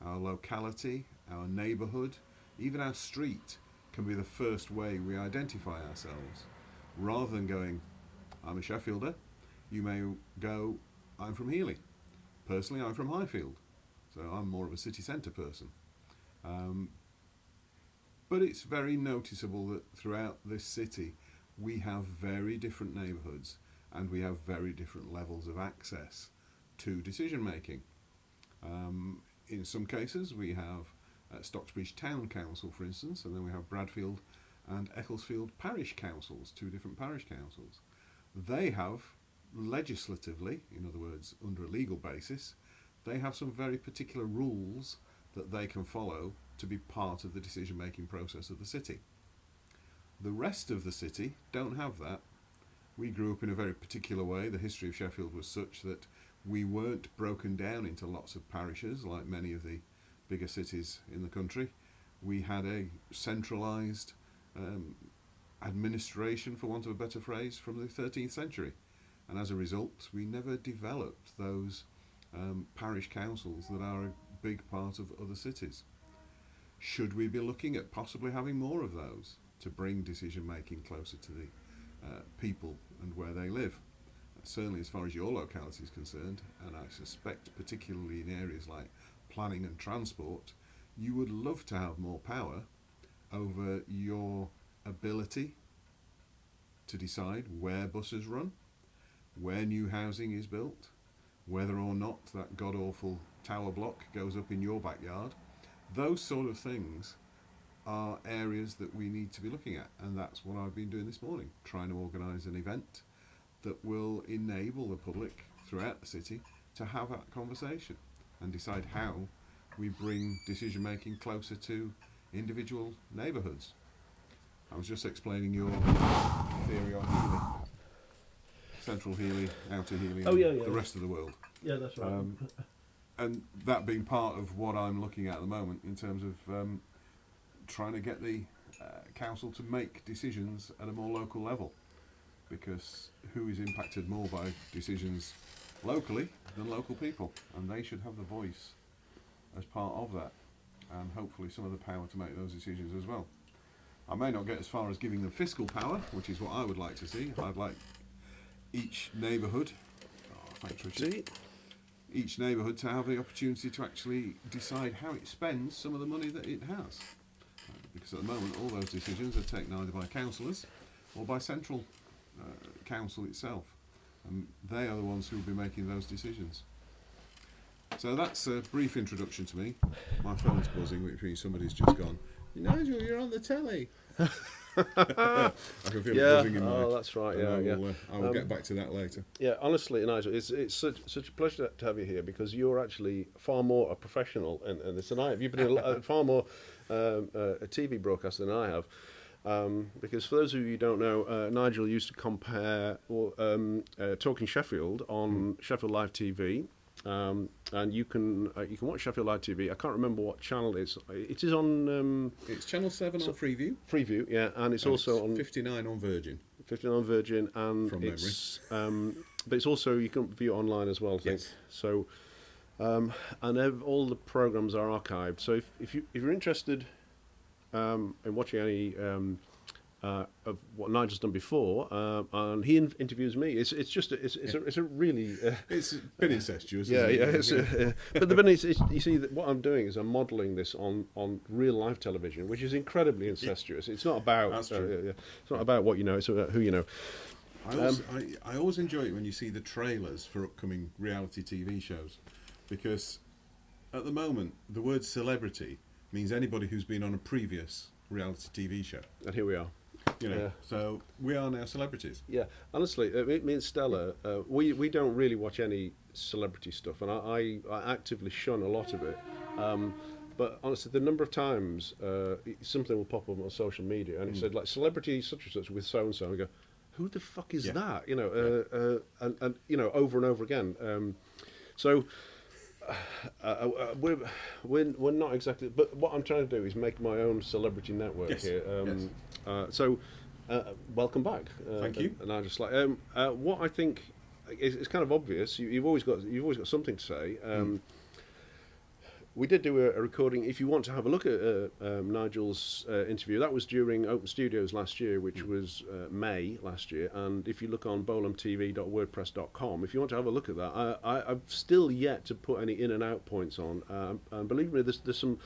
Speaker 4: our locality, our neighbourhood, even our street can be the first way we identify ourselves. Rather than going, I'm a Sheffielder, you may go, I'm from Healy. Personally, I'm from Highfield, so I'm more of a city centre person. But it's very noticeable that throughout this city we have very different neighbourhoods and we have very different levels of access to decision making. In some cases we have Stocksbridge Town Council, for instance, and then we have Bradfield and Ecclesfield Parish Councils, two different parish councils. They have legislatively, in other words, under a legal basis, they have some very particular rules that they can follow to be part of the decision-making process of the city. The rest of the city don't have that. We grew up in a very particular way. The history of Sheffield was such that we weren't broken down into lots of parishes like many of the bigger cities in the country. We had a centralised administration, for want of a better phrase, from the 13th century. And as a result, we never developed those parish councils that are a big part of other cities. Should we be looking at possibly having more of those to bring decision making closer to the people and where they live? Certainly as far as your locality is concerned, and I suspect particularly in areas like planning and transport, you would love to have more power over your ability to decide where buses run, where new housing is built, whether or not that god-awful tower block goes up in your backyard. Those sort of things are areas that we need to be looking at, and that's what I've been doing this morning, trying to organise an event that will enable the public throughout the city to have that conversation and decide how we bring decision making closer to individual neighbourhoods. I was just explaining your theory on Healy, central Healy, outer Healy, and the rest of the world.
Speaker 1: Yeah, that's right.
Speaker 4: And that being part of what I'm looking at the moment in terms of trying to get the council to make decisions at a more local level, because who is impacted more by decisions locally than local people, and they should have the voice as part of that, and hopefully some of the power to make those decisions as well. I may not get as far as giving them fiscal power, which is what I would like to see. I'd like each neighbourhood, thanks Richard, each neighbourhood to have the opportunity to actually decide how it spends some of the money that it has. Because at the moment all those decisions are taken either by councillors or by central council itself, and they are the ones who will be making those decisions. So that's a brief introduction to me. My phone's buzzing, which means somebody's just gone, Nigel, you're on the telly. I can feel it buzzing in my.
Speaker 1: Oh, that's right.
Speaker 4: I will get back to that later.
Speaker 1: Yeah, honestly, Nigel, it's such a pleasure to have you here, because you're actually far more a professional in this than I have. You've been far more a TV broadcaster than I have. Because for those of you who don't know, Nigel used to compare Talking Sheffield on Sheffield Live TV. And you can watch Sheffield Live TV. I can't remember what channel it is. It is on.
Speaker 4: It's Channel 7 on Freeview.
Speaker 1: Freeview, yeah, and it's also on
Speaker 4: 59 on Virgin.
Speaker 1: 59 on Virgin, and
Speaker 4: From
Speaker 1: it's but it's also, you can view it online as well, I think.
Speaker 4: Yes.
Speaker 1: So, and all the programs are archived. So if you're interested in watching any of what Nigel's done before, and he interviews me. It's a really
Speaker 4: it's a bit incestuous.
Speaker 1: Yeah,
Speaker 4: isn't it?
Speaker 1: But then you see that what I'm doing is I'm modelling this on real life television, which is incredibly incestuous. It's not about
Speaker 4: That's true.
Speaker 1: it's not about what you know. It's about who you know.
Speaker 4: I always enjoy it when you see the trailers for upcoming reality TV shows, because at the moment the word celebrity means anybody who's been on a previous reality TV show.
Speaker 1: And here we are.
Speaker 4: So we are now celebrities.
Speaker 1: Yeah, honestly, me and Stella, we don't really watch any celebrity stuff, and I actively shun a lot of it. But honestly, the number of times something will pop up on social media, and it said like celebrity such and such with so and so, and I go, who the fuck is that? And over and over again. We're not exactly, but what I'm trying to do is make my own celebrity network here. Welcome back.
Speaker 4: Thank you.
Speaker 1: And I just like what I think is kind of obvious. You've always got something to say. We did do a recording. If you want to have a look at Nigel's interview, that was during Open Studios last year, which was May last year. And if you look on bolamtv.wordpress.com, if you want to have a look at that, I've still yet to put any in and out points on. And believe me, there's some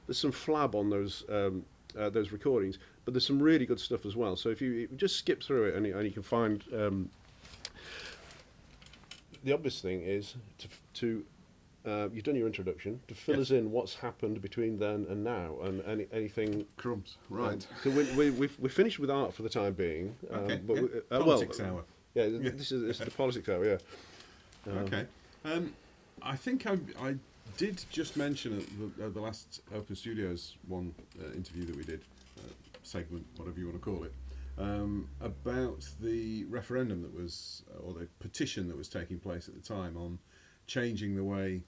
Speaker 1: flab on those those recordings. But there's some really good stuff as well. So if you just skip through it and you can find the obvious thing is to you've done your introduction to fill us in what's happened between then and now, and anything.
Speaker 4: Crumbs, right?
Speaker 1: So we're finished with art for the time being.
Speaker 4: Okay.
Speaker 1: But
Speaker 4: Politics hour.
Speaker 1: Yeah, this is the politics hour. Yeah.
Speaker 4: Okay. I think I did just mention at the last Open Studios one interview that we did, segment, whatever you want to call it, about the referendum that was, or the petition that was taking place at the time on changing the way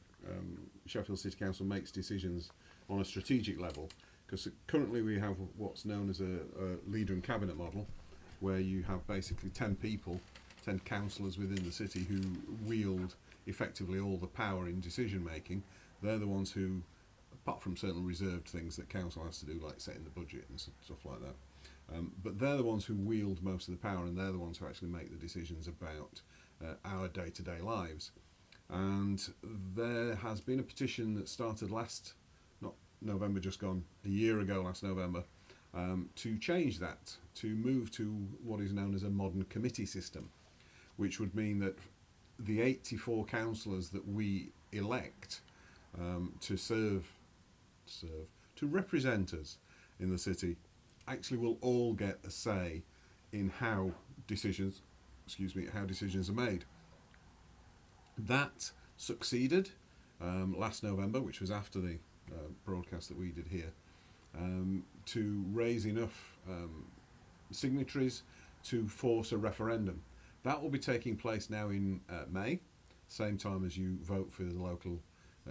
Speaker 4: Sheffield City Council makes decisions on a strategic level. Because currently we have what's known as a leader and cabinet model, where you have basically 10 people, 10 councillors within the city who wield effectively all the power in decision making. They're the ones who, apart from certain reserved things that council has to do, like setting the budget and stuff like that, but they're the ones who wield most of the power, and they're the ones who actually make the decisions about our day-to-day lives. And there has been a petition that started not November just gone, a year ago last November, to change that, to move to what is known as a modern committee system, which would mean that the 84 councillors that we elect to represent us in the city actually will all get a say in how decisions are made. That succeeded last November, which was after the broadcast that we did here, to raise enough signatories to force a referendum. That will be taking place now in May, same time as you vote for the local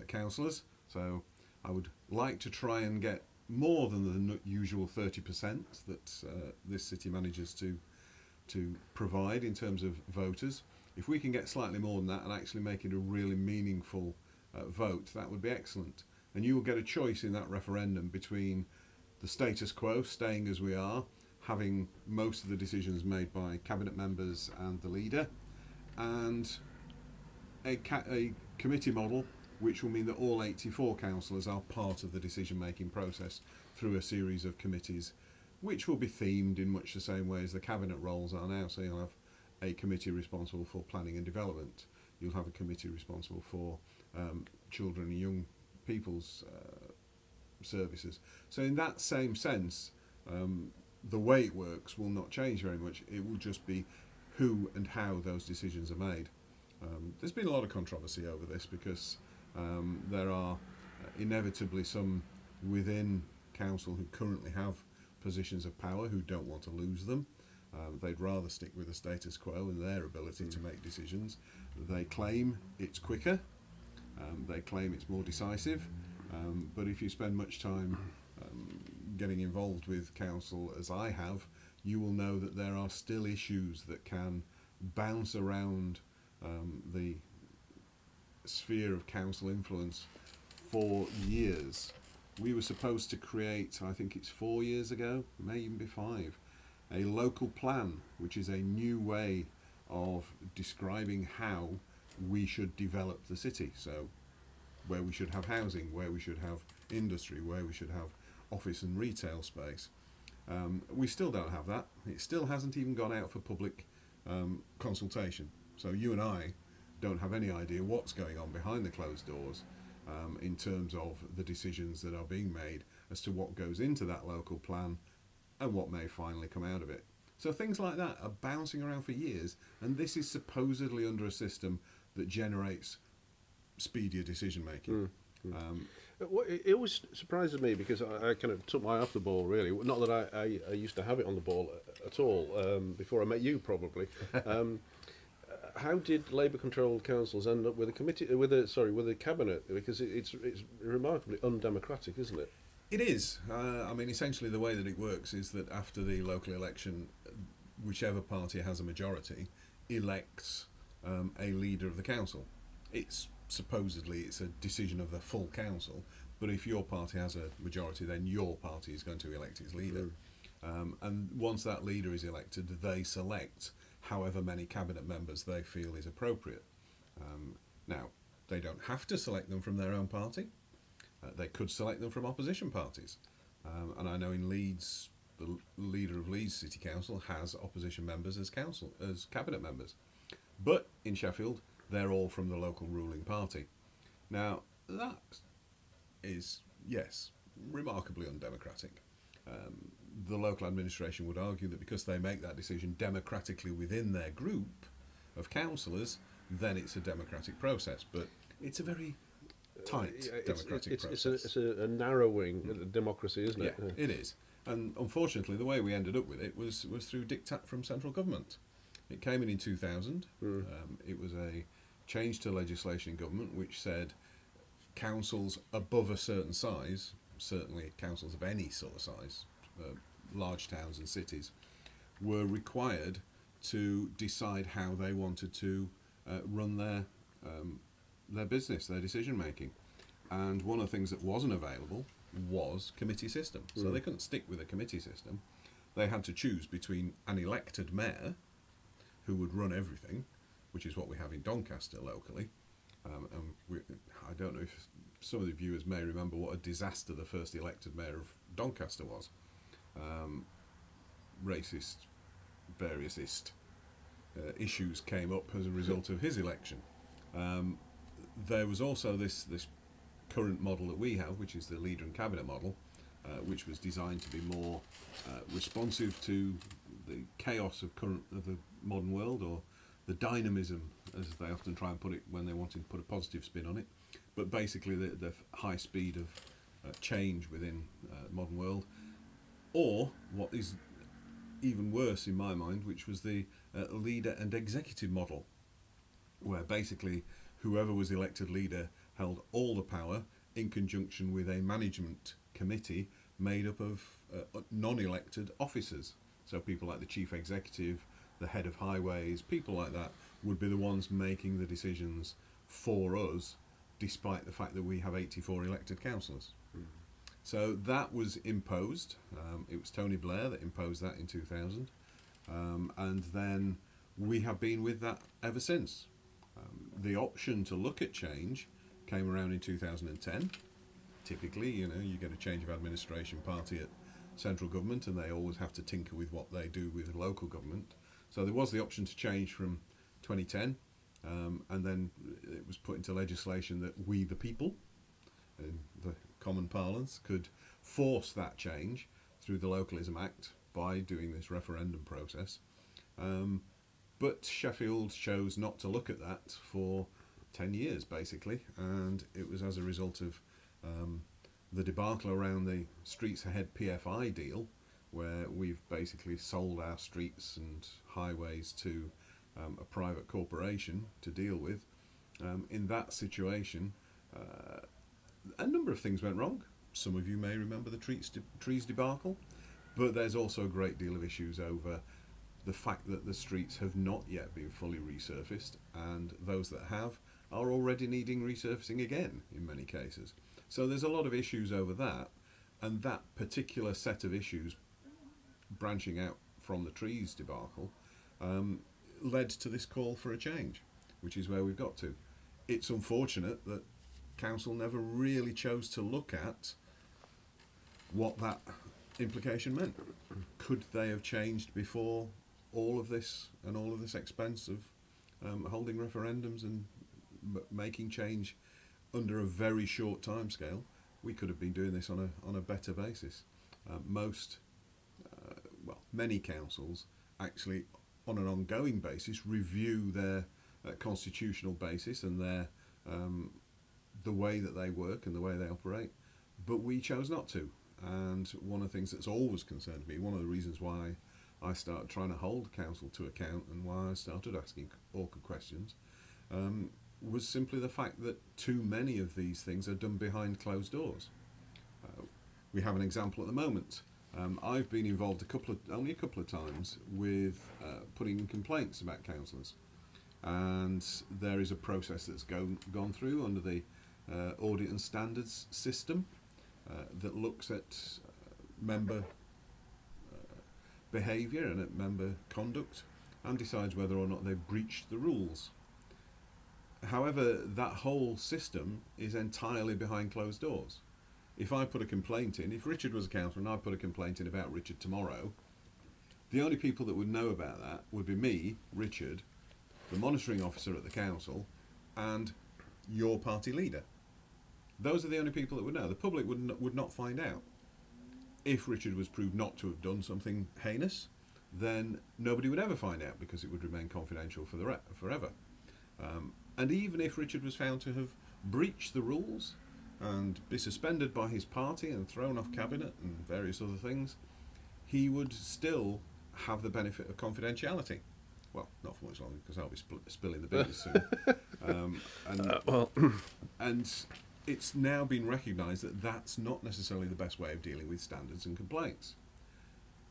Speaker 4: councillors. So I would like to try and get more than the usual 30% that this city manages to provide in terms of voters. If we can get slightly more than that and actually make it a really meaningful vote, that would be excellent. And you will get a choice in that referendum between the status quo, staying as we are, having most of the decisions made by cabinet members and the leader, and a committee model which will mean that all 84 councillors are part of the decision-making process through a series of committees, which will be themed in much the same way as the cabinet roles are now. So you'll have a committee responsible for planning and development. You'll have a committee responsible for children and young people's services. So in that same sense, the way it works will not change very much. It will just be who and how those decisions are made. There's been a lot of controversy over this because there are inevitably some within council who currently have positions of power who don't want to lose them. They'd rather stick with the status quo and their ability to make decisions. They claim it's quicker, they claim it's more decisive, but if you spend much time getting involved with council, as I have, you will know that there are still issues that can bounce around the sphere of council influence for years. We were supposed to create, I think it's 4 years ago, may even be 5, a local plan, which is a new way of describing how we should develop the city. So where we should have housing, where we should have industry, where we should have office and retail space. We still don't have that. It still hasn't even gone out for public consultation. So you and I don't have any idea what's going on behind the closed doors in terms of the decisions that are being made as to what goes into that local plan and what may finally come out of it. So things like that are bouncing around for years, and this is supposedly under a system that generates speedier decision making.
Speaker 1: It always surprises me because I kind of took my eye off the ball, really. Not that I used to have it on the ball at all before I met you, probably. How did Labour-controlled councils end up with a committee, with a cabinet? Because it's remarkably undemocratic, isn't it?
Speaker 4: It is. I mean, essentially the way that it works is that after the local election, whichever party has a majority elects a leader of the council. It's a decision of the full council, but if your party has a majority, then your party is going to elect its leader. And once that leader is elected, they select however many cabinet members they feel is appropriate. Now, they don't have to select them from their own party. They could select them from opposition parties. And I know in Leeds, the leader of Leeds City Council has opposition members as cabinet members. But in Sheffield, they're all from the local ruling party. Now, that is, yes, remarkably undemocratic. The local administration would argue that because they make that decision democratically within their group of councillors, then it's a democratic process. But it's a very tight democratic process.
Speaker 1: It's a narrowing democracy, isn't it?
Speaker 4: Yeah, it is. And unfortunately, the way we ended up with it was through diktat from central government. It came in 2000. It was a change to legislation in government which said councils above a certain size, certainly councils of any sort of size, large towns and cities, were required to decide how they wanted to run their business, their decision making. And one of the things that wasn't available was committee system. So they couldn't stick with a committee system. They had to choose between an elected mayor who would run everything, which is what we have in Doncaster locally. I don't know if some of the viewers may remember what a disaster the first elected mayor of Doncaster was. Racist, variousist issues came up as a result of his election. There was also this current model that we have, which is the leader and cabinet model, which was designed to be more responsive to the chaos of the modern world, or the dynamism, as they often try and put it when they wanted to put a positive spin on it. But basically the high speed of change within the modern world, or what is even worse in my mind, which was the leader and executive model, where basically whoever was elected leader held all the power in conjunction with a management committee made up of non-elected officers. So people like the chief executive, the head of highways, people like that would be the ones making the decisions for us, despite the fact that we have 84 elected councillors. So that was imposed. It was Tony Blair that imposed that in 2000. And then we have been with that ever since. The option to look at change came around in 2010. Typically, you get a change of administration party at central government, and they always have to tinker with what they do with local government. So there was the option to change from 2010, and then it was put into legislation that we, the people, in the common parlance, could force that change through the Localism Act by doing this referendum process. But Sheffield chose not to look at that for 10 years, basically, and it was as a result of the debacle around the Streets Ahead PFI deal, where we've basically sold our streets and highways to a private corporation to deal with. In that situation, a number of things went wrong. Some of you may remember the trees debacle, but there's also a great deal of issues over the fact that the streets have not yet been fully resurfaced, and those that have are already needing resurfacing again in many cases. So there's a lot of issues over that, and that particular set of issues branching out from the trees debacle led to this call for a change, which is where we've got to. It's unfortunate that council never really chose to look at what that implication meant. Could they have changed before all of this and all of this expense of holding referendums and making change under a very short time scale? We could have been doing this on a better basis. Many councils actually on an ongoing basis review their constitutional basis and their the way that they work and the way they operate, but we chose not to. And one of the things that's always concerned me, one of the reasons why I started trying to hold council to account and why I started asking awkward questions, was simply the fact that too many of these things are done behind closed doors. We have an example at the moment. I've been involved only a couple of times with putting in complaints about councillors, and there is a process that's gone through under the audit and standards system that looks at member behaviour and at member conduct and decides whether or not they've breached the rules. However, that whole system is entirely behind closed doors. if I put a complaint in, if Richard was a councillor and I put a complaint in about Richard tomorrow, the only people that would know about that would be me, Richard, the monitoring officer at the council, and your party leader. Those are the only people that would know. The public would not find out. If Richard was proved not to have done something heinous, then nobody would ever find out because it would remain confidential for forever. And even if Richard was found to have breached the rules and be suspended by his party and thrown off cabinet and various other things, he would still have the benefit of confidentiality. Well, not for much longer because I'll be spilling the beans soon. And it's now been recognised that that's not necessarily the best way of dealing with standards and complaints.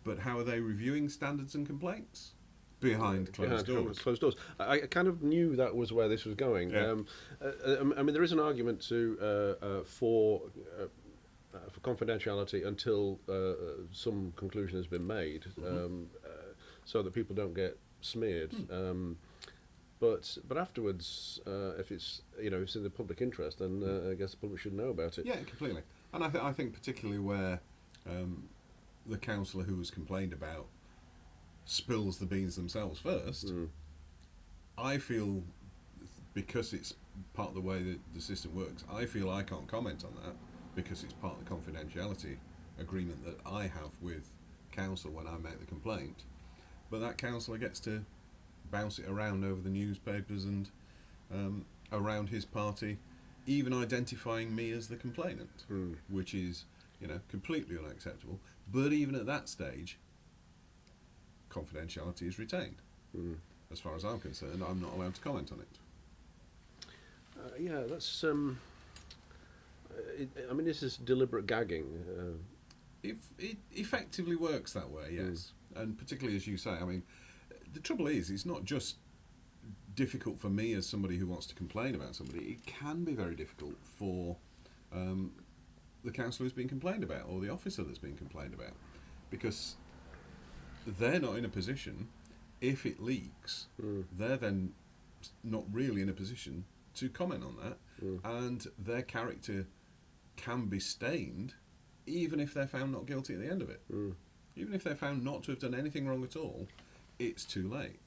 Speaker 4: But how are they reviewing standards and complaints? Behind closed doors.
Speaker 1: Closed doors. I kind of knew that was where this was going.
Speaker 4: Yeah.
Speaker 1: I mean, there is an argument for confidentiality until some conclusion has been made, so that people don't get smeared. But afterwards, if it's it's in the public interest, then I guess the public should know about it.
Speaker 4: Yeah, completely. And I think particularly where the councillor who was complained about spills the beans themselves first, I feel, because it's part of the way that the system works, I feel I can't comment on that because it's part of the confidentiality agreement that I have with council when I make the complaint. But that councillor gets to bounce it around over the newspapers and around his party, even identifying me as the complainant, which is completely unacceptable. But even at that stage, confidentiality is retained. As far as I'm concerned, I'm not allowed to comment on it.
Speaker 1: Yeah, that's. I mean, this is deliberate gagging.
Speaker 4: It effectively works that way, yes. And particularly as you say, I mean, the trouble is, it's not just difficult for me as somebody who wants to complain about somebody. It can be very difficult for the councillor who's being complained about, or the officer that's being complained about, because they're not in a position, if it leaks, they're then not really in a position to comment on that, and their character can be stained even if they're found not guilty at the end of it. Even if they're found not to have done anything wrong at all, it's too late.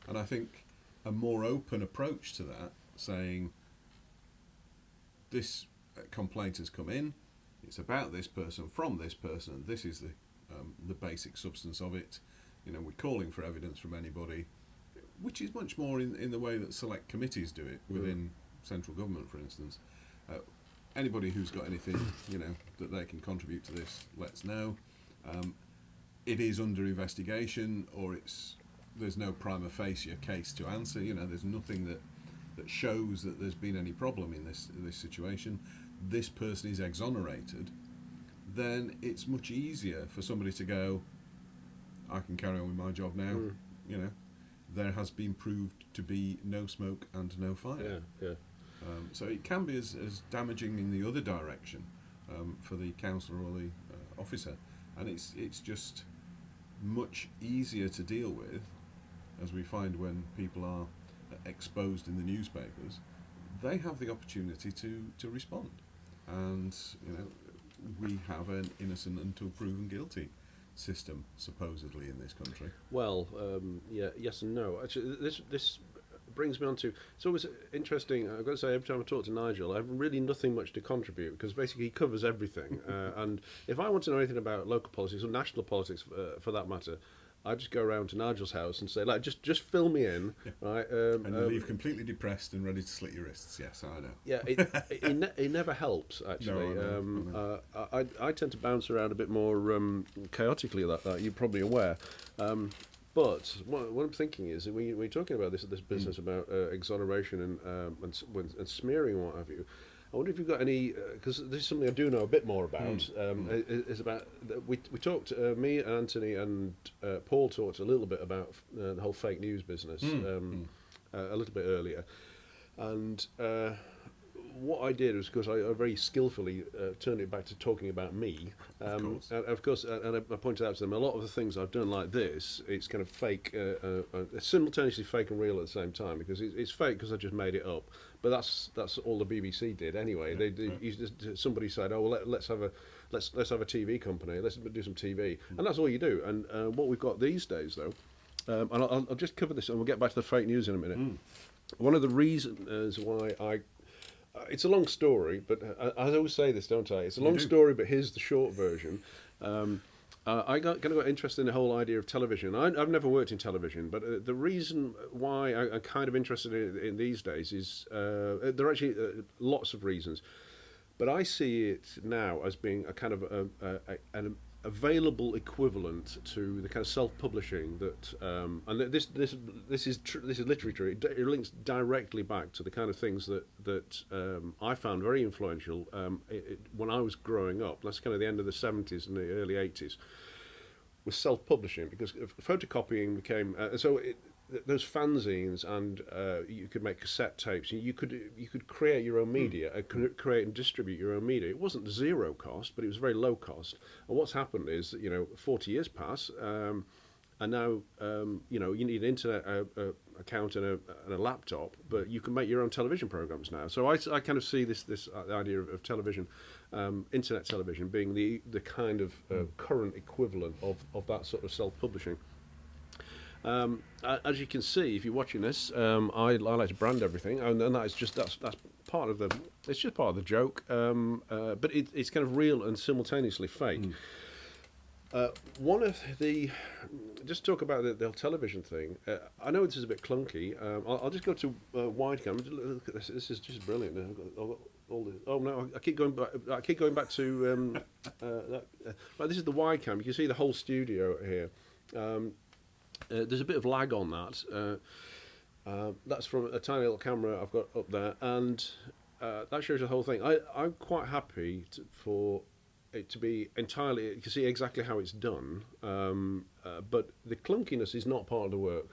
Speaker 4: And I think a more open approach to that, saying this complaint has come in, it's about this person, from this person, and this is the basic substance of it. We're calling for evidence from anybody, which is much more in the way that select committees do it within central government, for instance. Anybody who's got anything, that they can contribute to this, let's know. It is under investigation, or there's no prima facie case to answer. There's nothing that shows that there's been any problem in this situation. This person is exonerated. Then it's much easier for somebody to go, I can carry on with my job now. There has been proved to be no smoke and no fire. So it can be as damaging in the other direction for the councillor or the officer, and it's just much easier to deal with, as we find when people are exposed in the newspapers. They have the opportunity to respond, and we have an innocent until proven guilty system supposedly in this country.
Speaker 1: Well, yes and no. Actually, this brings me on to, it's always interesting. I've got to say, every time I talk to Nigel, I have really nothing much to contribute, because basically he covers everything. And if I want to know anything about local politics or national politics, for that matter, I just go around to Nigel's house and say, like, just fill me in, right?
Speaker 4: And you leave completely depressed and ready to slit your wrists. Yes, I know.
Speaker 1: Yeah, it never helps, actually.
Speaker 4: No, I know.
Speaker 1: I tend to bounce around a bit more chaotically. That you're probably aware. But what I'm thinking is that we're talking about this business about exoneration and smearing and what have you. I wonder if you've got any, because this is something I do know a bit more about. Is about we talked, me, Anthony, and Paul talked a little bit about the whole fake news business a little bit earlier, and what I did was, because I very skillfully turned it back to talking about me. Of course, and I pointed out to them, a lot of the things I've done like this, it's kind of fake, simultaneously fake and real at the same time, because it's fake because I just made it up. But that's all the BBC did anyway. Somebody said, "Oh, well, let's have a TV company. Let's do some TV," and that's all you do. And what we've got these days, though, and I'll just cover this, and we'll get back to the fake news in a minute. One of the reasons why it's a long story, but I always say this, don't I? It's a long story, but here's the short version. I got interested in the whole idea of television. I've never worked in television, but the reason why I'm kind of interested in these days is there are actually lots of reasons. But I see it now as being a kind of an available equivalent to the kind of self-publishing that, and this is literally true. It links directly back to the kind of things that I found very influential when I was growing up. That's kind of the end of the 70s and the early 80s. Was self-publishing, because photocopying became those fanzines, and you could make cassette tapes. You could create your own media, create and distribute your own media. It wasn't zero cost, but it was very low cost. And what's happened is, 40 years pass, and now you need an internet account and a laptop, but you can make your own television programs now. So I kind of see this idea of television, internet television, being the kind of current equivalent of that sort of self-publishing. As you can see, if you're watching this, I like to brand everything, and that's part of it's just part of the joke. But it's kind of real and simultaneously fake. One of the, just talk about the television thing. I know this is a bit clunky. I'll just go to wide cam. Look at this. This is just brilliant. I've got all the, oh no, I keep going back. I keep going back to. Right, this is the wide cam. You can see the whole studio here. There's a bit of lag on that. That's from a tiny little camera I've got up there, and that shows the whole thing. I'm quite happy for it to be entirely. You can see exactly how it's done, but the clunkiness is not part of the work.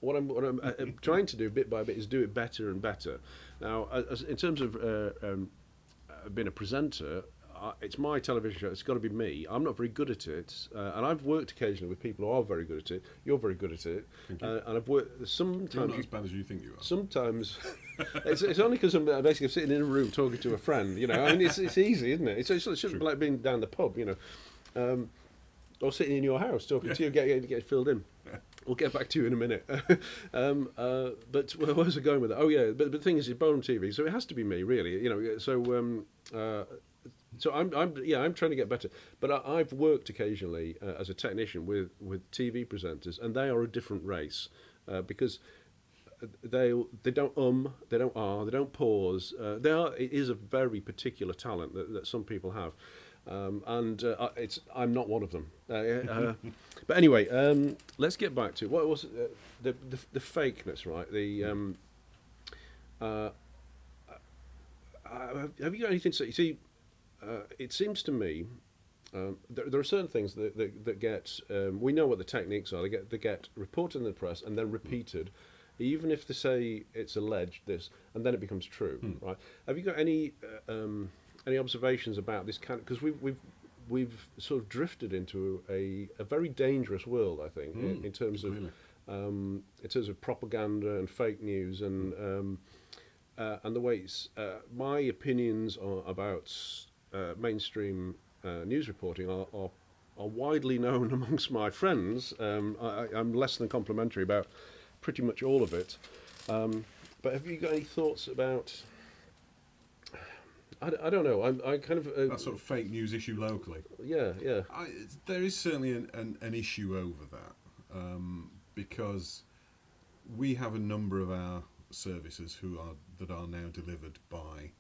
Speaker 1: What I'm trying to do bit by bit is do it better and better. Now, in terms of being a presenter, it's my television show. It's got to be me. I'm not very good at it, and I've worked occasionally with people who are very good at it. You're very good at it, and I've worked sometimes.
Speaker 4: You're not as bad as you think you are.
Speaker 1: Sometimes it's only because I'm basically sitting in a room talking to a friend. I mean, it's easy, isn't it? It's just like being down the pub, or sitting in your house talking to you, get filled in. Yeah. We'll get back to you in a minute. But where was I going with that? Oh yeah, but the thing is, it's Bolam TV, so it has to be me, really. So I'm trying to get better, but I've worked occasionally as a technician with TV presenters, and they are a different race because they don't they don't they don't pause. It is a very particular talent that some people have, and I'm not one of them. But anyway, let's get back to what was the fakeness, right? Have you got anything to say? You see. It seems to me there are certain things that get. We know what the techniques are. They get reported in the press and then repeated, even if they say it's alleged this, and then it becomes true. Right? Have you got any observations about this kind? Because we've sort of drifted into a very dangerous world, I think, in terms of propaganda and fake news and the way it's, my opinions about mainstream news reporting are widely known amongst my friends. I'm less than complimentary about pretty much all of it. But have you got any thoughts about? I don't know. I kind of
Speaker 4: that sort of fake news issue locally.
Speaker 1: Yeah.
Speaker 4: There is certainly an issue over that because we have a number of our services that are now delivered by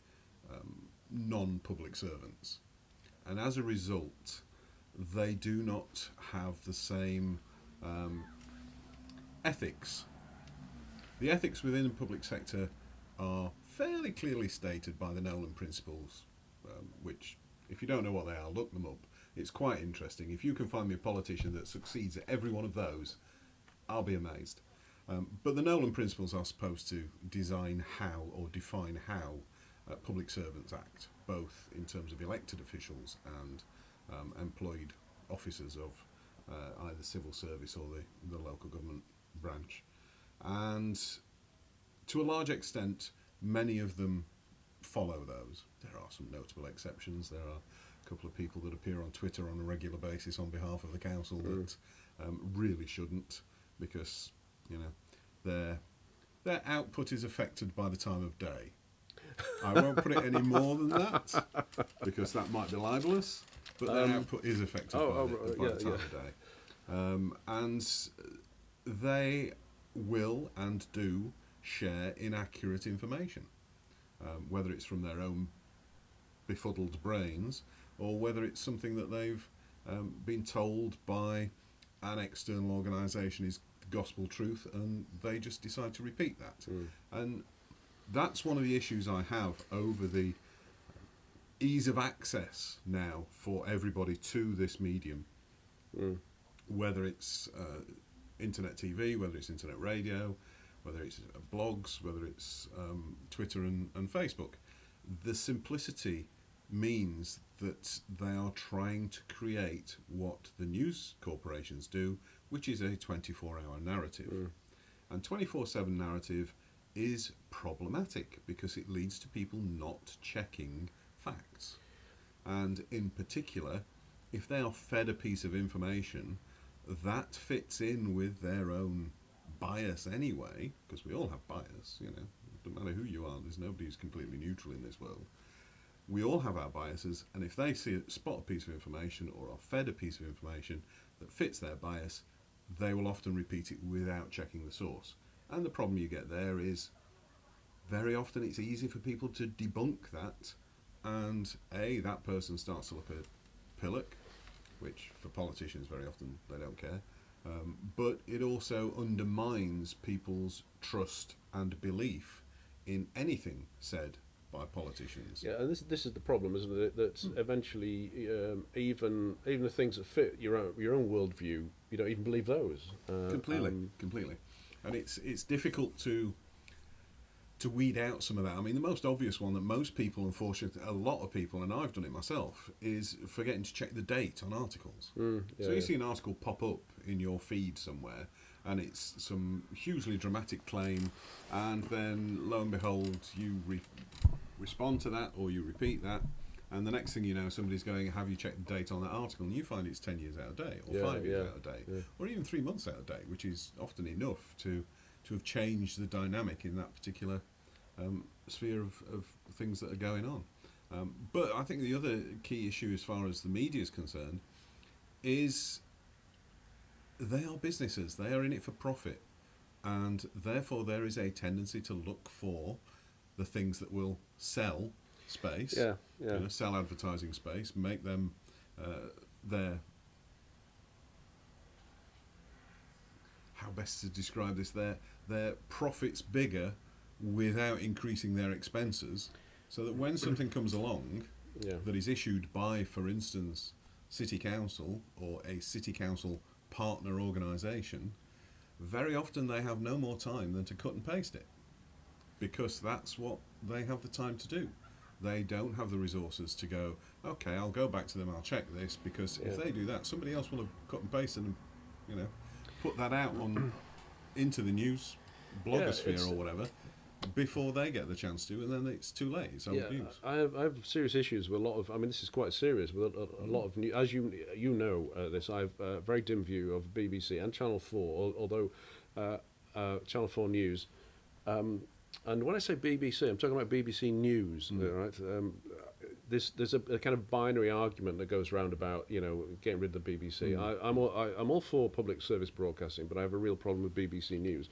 Speaker 4: non-public servants, and as a result they do not have the same ethics. The ethics within the public sector are fairly clearly stated by the Nolan Principles, which, if you don't know what they are, look them up. It's quite interesting. If you can find me a politician that succeeds at every one of those, I'll be amazed. But the Nolan Principles are supposed to design how, or define how, Public Servants Act, both in terms of elected officials and employed officers of either civil service or the local government branch. And to a large extent, many of them follow those. There are some notable exceptions. There are a couple of people that appear on Twitter on a regular basis on behalf of the council that really shouldn't, because their output is affected by the time of day. I won't put it any more than that, because that might be libelous, but their output is affected by the time of day. And they will and do share inaccurate information, whether it's from their own befuddled brains or whether it's something that they've been told by an external organisation is gospel truth, and they just decide to repeat that. And that's one of the issues I have over the ease of access now for everybody to this medium, whether it's internet TV, whether it's internet radio, whether it's blogs, whether it's Twitter and Facebook. The simplicity means that they are trying to create what the news corporations do, which is a 24-hour narrative. And 24/7 narrative is problematic because it leads to people not checking facts. And in particular, if they are fed a piece of information that fits in with their own bias anyway, because we all have bias, it doesn't matter who you are, there's nobody who's completely neutral in this world. We all have our biases, and if they spot a piece of information or are fed a piece of information that fits their bias, they will often repeat it without checking the source. And the problem you get there is very often it's easy for people to debunk that, and that person starts to look a pillock, which for politicians very often they don't care, but it also undermines people's trust and belief in anything said by politicians.
Speaker 1: Yeah, and this is the problem, isn't it? That eventually, even the things that fit your own worldview, you don't even believe those.
Speaker 4: Completely, and it's difficult to weed out some of that. I mean, the most obvious one that most people, unfortunately, a lot of people, and I've done it myself, is forgetting to check the date on articles. So you see an article pop up in your feed somewhere, and it's some hugely dramatic claim, and then lo and behold, you respond to that or you repeat that, and the next thing you know, somebody's going, have you checked the date on that article? And you find it's 10 years out of date, or 5 years out of date, or even 3 months out of date, which is often enough to have changed the dynamic in that particular sphere of things that are going on. But I think the other key issue as far as the media is concerned is they are businesses, they are in it for profit, and therefore there is a tendency to look for the things that will sell space, sell advertising space, make them their, how best to describe this, their profits bigger without increasing their expenses, so that when something comes along that is issued by, for instance, City Council or a City Council partner organisation, very often they have no more time than to cut and paste it, because that's what they have the time to do. They don't have the resources to go, okay, I'll go back to them, I'll check this, because if they do that, somebody else will have cut and pasted and put that out on into the news blogosphere or whatever before they get the chance to, and then it's too late. It's old news.
Speaker 1: I have serious issues with a lot of. I mean, this is quite serious with a lot of as you know this. I have a very dim view of BBC and Channel 4, although Channel 4 News. And when I say BBC, I'm talking about BBC News, right? There's a kind of binary argument that goes round about getting rid of the BBC. I'm all for public service broadcasting, but I have a real problem with BBC News,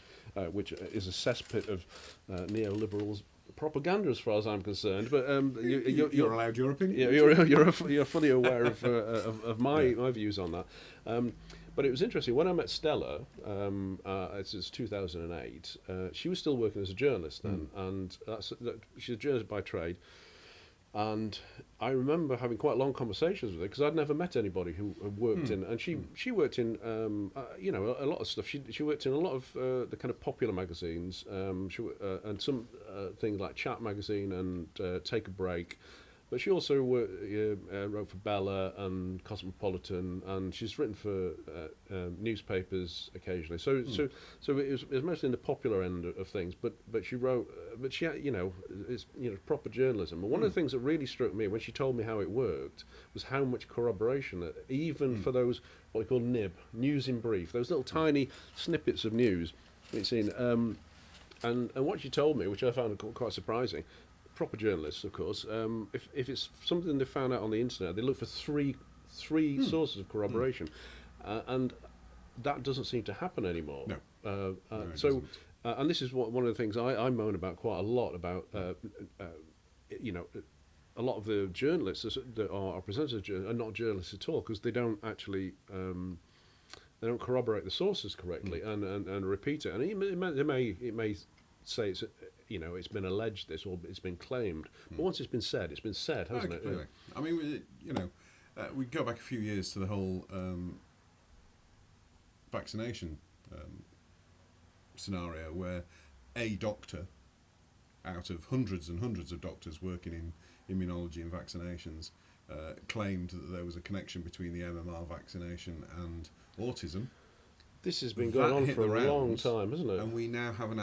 Speaker 1: which is a cesspit of neoliberals propaganda, as far as I'm concerned. But
Speaker 4: you're allowed your opinion.
Speaker 1: Yeah, you're fully aware of my views on that. But it was interesting, when I met Stella, this is 2008, she was still working as a journalist then, and she's a journalist by trade. And I remember having quite long conversations with her because I'd never met anybody who worked in, and she worked in, a lot of stuff. She worked in a lot of the kind of popular magazines, and some things like Chat magazine and Take a Break. But she also wrote for Bella and Cosmopolitan, and she's written for newspapers occasionally. So it was mostly in the popular end of things. But she wrote, but she it's proper journalism. And one of the things that really struck me when she told me how it worked was how much corroboration, that even for those what we call NIB, news in brief, those little tiny snippets of news. It's in, and what she told me, which I found quite surprising. Proper journalists, of course, if it's something they found out on the internet, they look for three sources of corroboration, and that doesn't seem to happen anymore.
Speaker 4: No.
Speaker 1: So, and this is one of the things I moan about quite a lot about. A lot of the journalists that are presenters are not journalists at all because they don't actually. They don't corroborate the sources correctly and repeat it, and it may say it's been alleged this or it's been claimed, but once it's been said, hasn't it?
Speaker 4: Yeah. I mean, we go back a few years to the whole vaccination scenario where a doctor out of hundreds and hundreds of doctors working in immunology and vaccinations claimed that there was a connection between the MMR vaccination and autism.
Speaker 1: This has been going on for a long time, hasn't it?
Speaker 4: And we now have an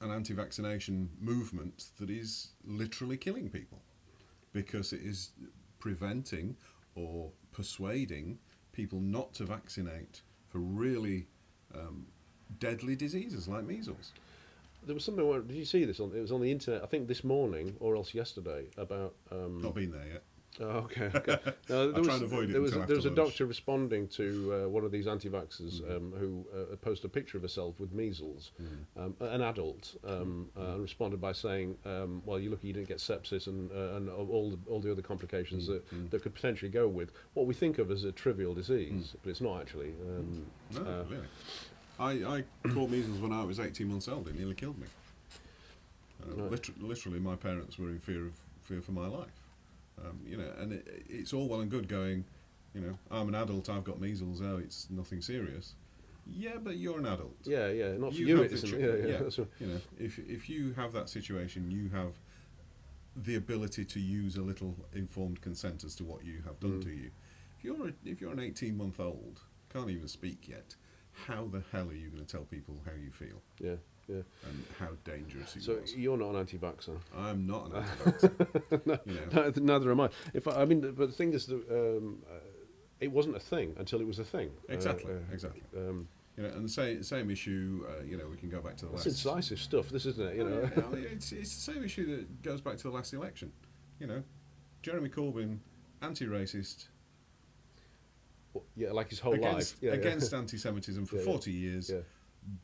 Speaker 4: anti-vaccination movement that is literally killing people because it is preventing or persuading people not to vaccinate for really deadly diseases like measles.
Speaker 1: There was something. Did you see this? It was on the internet. I think this morning or else yesterday about.
Speaker 4: Not been there yet.
Speaker 1: Oh, okay.
Speaker 4: I'm trying to avoid it.
Speaker 1: There was a doctor responding to one of these anti-vaxxers who posted a picture of herself with measles, an adult, and responded by saying, "Well, you didn't get sepsis and all the other complications that could potentially go with what we think of as a trivial disease, but it's not actually."
Speaker 4: No, really. I caught measles when I was 18 months old. It nearly killed me.
Speaker 1: Right.
Speaker 4: Literally, my parents were in fear for my life. And it's all well and good going, I'm an adult, I've got measles, it's nothing serious. Yeah, but you're an adult.
Speaker 1: Yeah, not for you, it isn't. Yeah.
Speaker 4: That's right. If you have that situation, you have the ability to use a little informed consent as to what you have done to you. If you're an 18-month-old, can't even speak yet, how the hell are you going to tell people how you feel?
Speaker 1: Yeah.
Speaker 4: And how dangerous it was.
Speaker 1: So you're not an anti-vaxxer?
Speaker 4: I'm not an anti-vaxxer.
Speaker 1: Neither am I. But the thing is that it wasn't a thing until it was a thing.
Speaker 4: Exactly. And the same issue. We can go back to the last.
Speaker 1: It's incisive stuff. This isn't it.
Speaker 4: It's the same issue that goes back to the last election. Jeremy Corbyn, anti-racist.
Speaker 1: Yeah, like his whole life.
Speaker 4: Against anti-Semitism for 40 years.
Speaker 1: Yeah.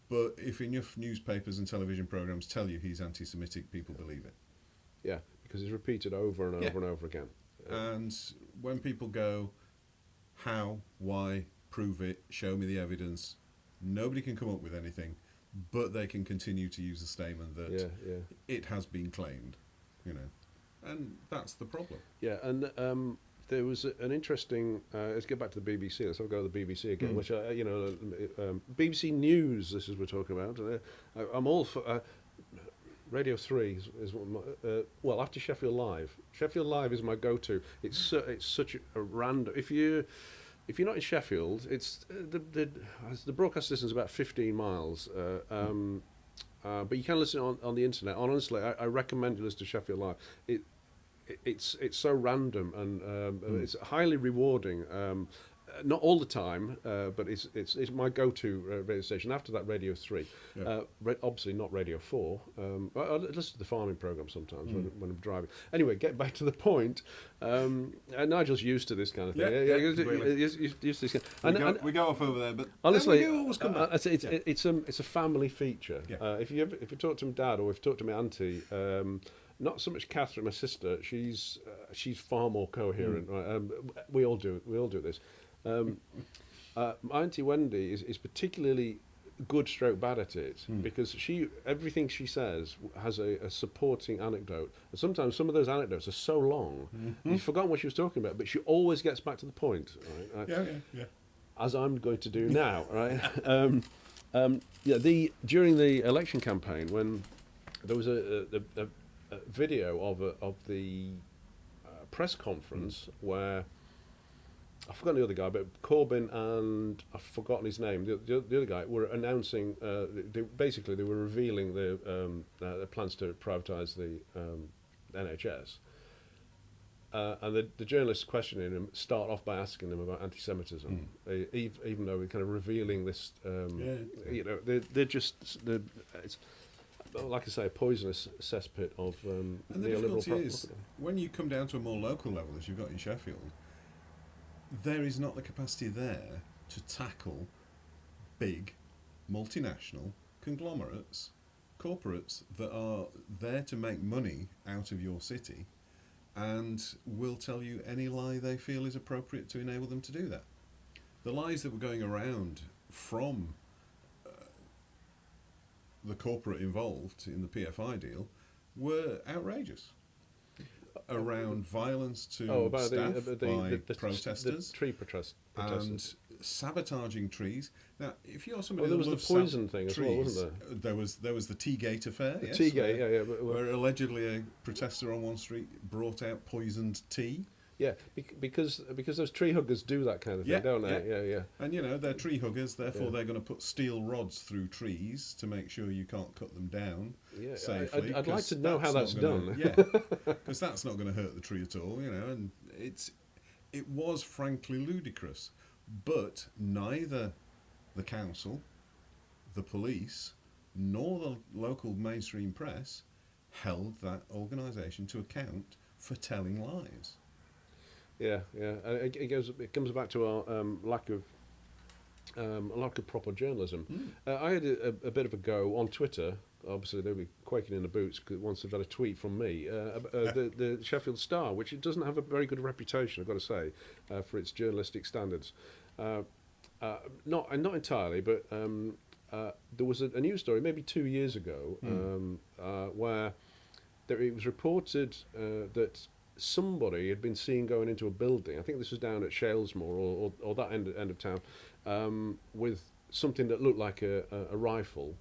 Speaker 4: But if enough newspapers and television programmes tell you he's anti-Semitic, people believe it.
Speaker 1: Yeah, because it's repeated over and over and over again.
Speaker 4: And when people go, how, why, prove it, show me the evidence, nobody can come up with anything, but they can continue to use the statement that it has been claimed, and that's the problem.
Speaker 1: Yeah, and there was an interesting. Let's get back to the BBC. Let's go to the BBC again. Which BBC News. This is what we're talking about. I'm all for Radio 3 is well after Sheffield Live. Sheffield Live is my go-to. It's such a random. If you're not in Sheffield, it's the broadcast distance is about 15 miles. But you can listen on the internet. Honestly, I recommend you listen to Sheffield Live. It's so random and it's highly rewarding. Not all the time, but it's my go-to radio station. After that, Radio 3. Obviously not Radio 4. I listen to the farming programme sometimes when I'm driving. Anyway, get back to the point. Nigel's used to this kind of thing. Used to this kind
Speaker 4: we go off over there, but
Speaker 1: honestly,
Speaker 4: we do always come back.
Speaker 1: It's a family feature. Yeah. If you talk to my dad or if you talk to my auntie. Not so much Catherine, my sister. She's far more coherent. Right? We all do this. My auntie Wendy is particularly good stroke bad at it, because everything she says has a supporting anecdote. And sometimes some of those anecdotes are so long, you've forgotten what she was talking about, but she always gets back to the point, right?
Speaker 4: Yeah.
Speaker 1: As I'm going to do now, right? During the election campaign, when there was a video of the press conference where I've forgotten the other guy, but Corbyn and I've forgotten his name. The other guy were announcing. They were revealing the plans to privatise the NHS. And the journalists questioning him start off by asking them about anti-Semitism, even though we're kind of revealing this. You know, it's like I say, a poisonous cesspit of
Speaker 4: and the
Speaker 1: neoliberal
Speaker 4: difficulty is,
Speaker 1: propaganda.
Speaker 4: when you come down to a more local level, as you've got in Sheffield, there is not the capacity there to tackle big multinational conglomerates, corporates that are there to make money out of your city and will tell you any lie they feel is appropriate to enable them to do that. The lies that were going around from the corporate involved in the PFI deal were outrageous. Around violence to staff by protesters,
Speaker 1: the tree protesters,
Speaker 4: and sabotaging trees. Now, if you're somebody
Speaker 1: there
Speaker 4: that
Speaker 1: was
Speaker 4: loves
Speaker 1: the poison thing
Speaker 4: trees,
Speaker 1: as well, wasn't
Speaker 4: there was the Teagate affair.
Speaker 1: The
Speaker 4: yes,
Speaker 1: Teagate,
Speaker 4: where allegedly a protester on one street brought out poisoned tea.
Speaker 1: Yeah, because those tree huggers do that kind of thing, don't they? Yeah.
Speaker 4: And you know, they're tree huggers, therefore they're going to put steel rods through trees to make sure you can't cut them down safely.
Speaker 1: I'd like to know how that's done.
Speaker 4: Because that's not going to hurt the tree at all, you know. And it was frankly ludicrous, but neither the council, the police, nor the local mainstream press held that organisation to account for telling lies.
Speaker 1: Yeah. It comes back to our lack of proper journalism. I had a bit of a go on Twitter. Obviously, they'll be quaking in the boots once they've had a tweet from me. The Sheffield Star, which it doesn't have a very good reputation, I've got to say, for its journalistic standards. Not entirely, but there was a news story maybe 2 years ago where it was reported that somebody had been seen going into a building. I think this was down at Shalesmoor or that end of town, with something that looked like a rifle.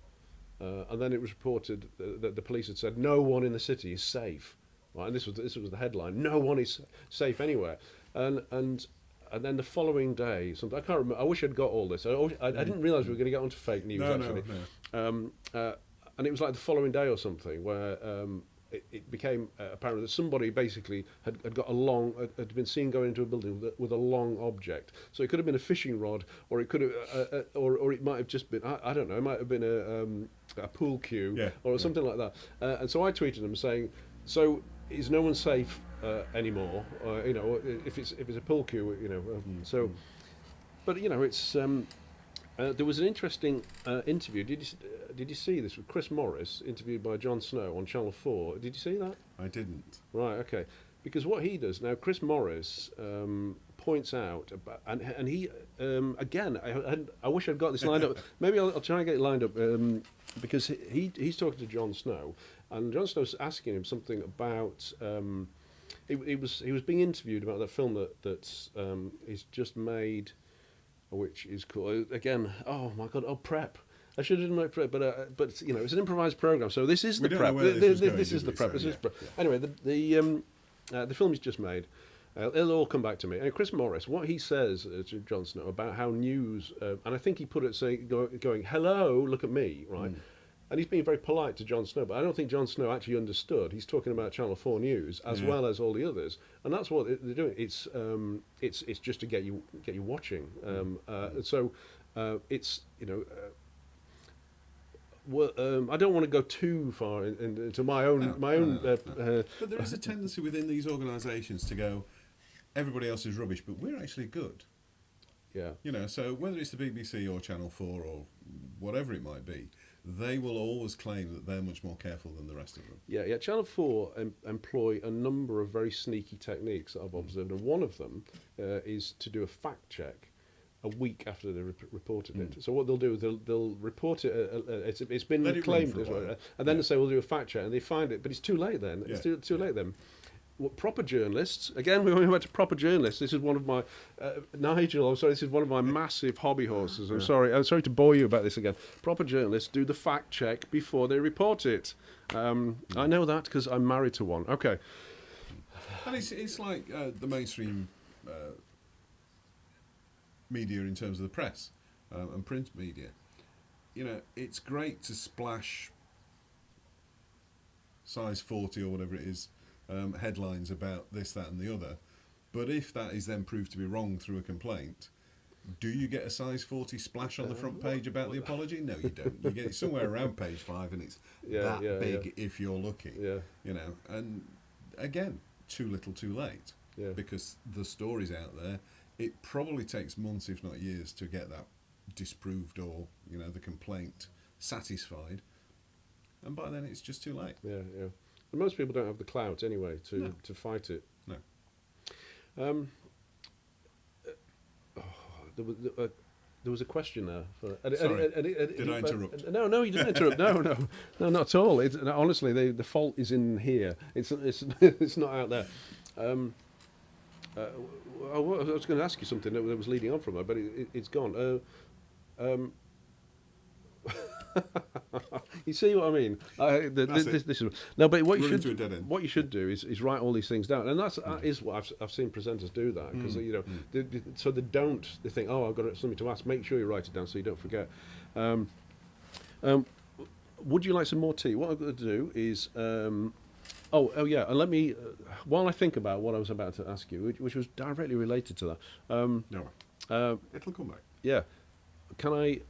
Speaker 1: And then it was reported that the police had said no one in the city is safe. Right, and this was the headline: no one is safe anywhere. And then the following day, I can't remember. I wish I'd got all this. I didn't realise we were going to get onto fake news actually. No. And it was like the following day or something where. It became apparent that somebody basically had been seen going into a building with a long object. So it could have been a fishing rod, or it could have, or it might have just been I don't know. It might have been a pool cue or something like that. And so I tweeted them saying, "So is no one safe anymore? You know, if it's a pool cue, you know." So, but you know, it's. There was an interesting interview. Did you see this with Chris Morris, interviewed by Jon Snow on Channel 4? Did you see that?
Speaker 4: I didn't.
Speaker 1: Right, okay. Because what he does now, Chris Morris points out about, and he again, I wish I'd got this lined up. Maybe I'll try and get it lined up because he's talking to Jon Snow, and Jon Snow's asking him something about. He was being interviewed about that film that's he's just made. Which is cool. Again, oh my God, Prep. I should have done my prep, but you know, it's an improvised program, so this is the prep. This is the prep. Anyway, the film is just made. It'll all come back to me. And Chris Morris, what he says to Jon Snow about how news, and I think he put it going, hello, look at me, right? And he's being very polite to Jon Snow, but I don't think Jon Snow actually understood. He's talking about Channel 4 News as well as all the others, and that's what they're doing. It's just to get you watching. So it's you know. I don't want to go too far into my own.
Speaker 4: But there is a tendency within these organisations to go, everybody else is rubbish, but we're actually good.
Speaker 1: Yeah.
Speaker 4: You know, so whether it's the BBC or Channel 4 or whatever it might be, they will always claim that they're much more careful than the rest of them.
Speaker 1: Yeah. Channel 4 employ a number of very sneaky techniques that I've observed, and one of them is to do a fact check a week after they reported it. So what they'll do is they'll report it. It's been
Speaker 4: Let it run
Speaker 1: claimed,
Speaker 4: for a while.
Speaker 1: and then they say we'll do a fact check, and they find it, but it's too late then. It's
Speaker 4: Yeah.
Speaker 1: too late then. What, proper journalists, again, we went to proper journalists. This is one of my Nigel. I'm sorry. This is one of my massive hobby horses. I'm sorry. I'm sorry to bore you about this again. Proper journalists do the fact check before they report it. I know that because I'm married to one. Okay.
Speaker 4: And it's like the mainstream media in terms of the press and print media. You know, it's great to splash size 40 or whatever it is headlines about this, that and the other, but if that is then proved to be wrong through a complaint, do you get a size 40 splash on the front page about the apology? No, you don't. You get it somewhere around page 5 and it's big if you're lucky.
Speaker 1: Yeah.
Speaker 4: You know, and again, too little too late, because the story's out there. It probably takes months, if not years, to get that disproved or, you know, the complaint satisfied, and by then it's just too late.
Speaker 1: Yeah. And most people don't have the clout anyway to fight it.
Speaker 4: No.
Speaker 1: There was a question there.
Speaker 4: Sorry. Did I interrupt?
Speaker 1: No, you didn't interrupt. No, not at all. Honestly, the fault is in here. It's it's not out there. I was going to ask you something that was leading on from it, but it's gone. You see what I mean? This is no, but what you should do is write all these things down, and that is what I've seen presenters do that, because so they think, oh, I've got something to ask. Make sure you write it down so you don't forget. Would you like some more tea? What I'm going to do is. Oh yeah, and let me, while I think about what I was about to ask you, which was directly related to that.
Speaker 4: It'll come back.
Speaker 1: Yeah, can I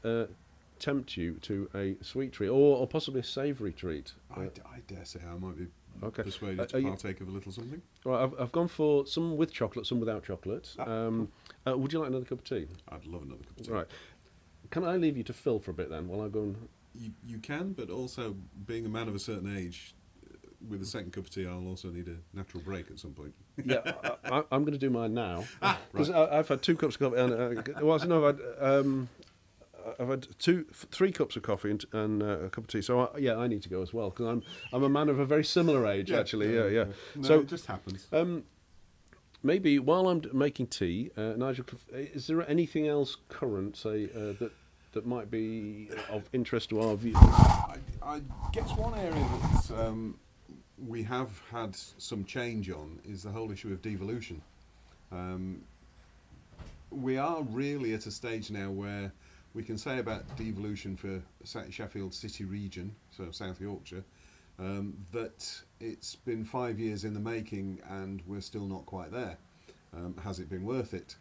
Speaker 1: tempt you to a sweet treat or possibly a savoury treat?
Speaker 4: I dare say I might be persuaded to partake of a little something.
Speaker 1: Right, I've gone for some with chocolate, some without chocolate.
Speaker 4: Cool.
Speaker 1: Would you like another cup of tea?
Speaker 4: I'd love another cup of tea.
Speaker 1: Right. Can I leave you to Phil for a bit then, while I go and...
Speaker 4: You can, but also, being a man of a certain age, with a second cup of tea, I'll also need a natural break at some point.
Speaker 1: Yeah, I'm going to do mine now, because
Speaker 4: right.
Speaker 1: I've had 2 cups of coffee. I've had 3 cups of coffee and a cup of tea. So I need to go as well, because I'm a man of a very similar age, actually. Yeah.
Speaker 4: No,
Speaker 1: So
Speaker 4: it just happens.
Speaker 1: maybe while I'm making tea, Nigel, is there anything else current, say, that might be of interest to our view?
Speaker 4: I guess one area that we have had some change on is the whole issue of devolution. We are really at a stage now where we can say about devolution for Sheffield City region, so South Yorkshire, that it's been 5 years in the making and we're still not quite there. Has it been worth it?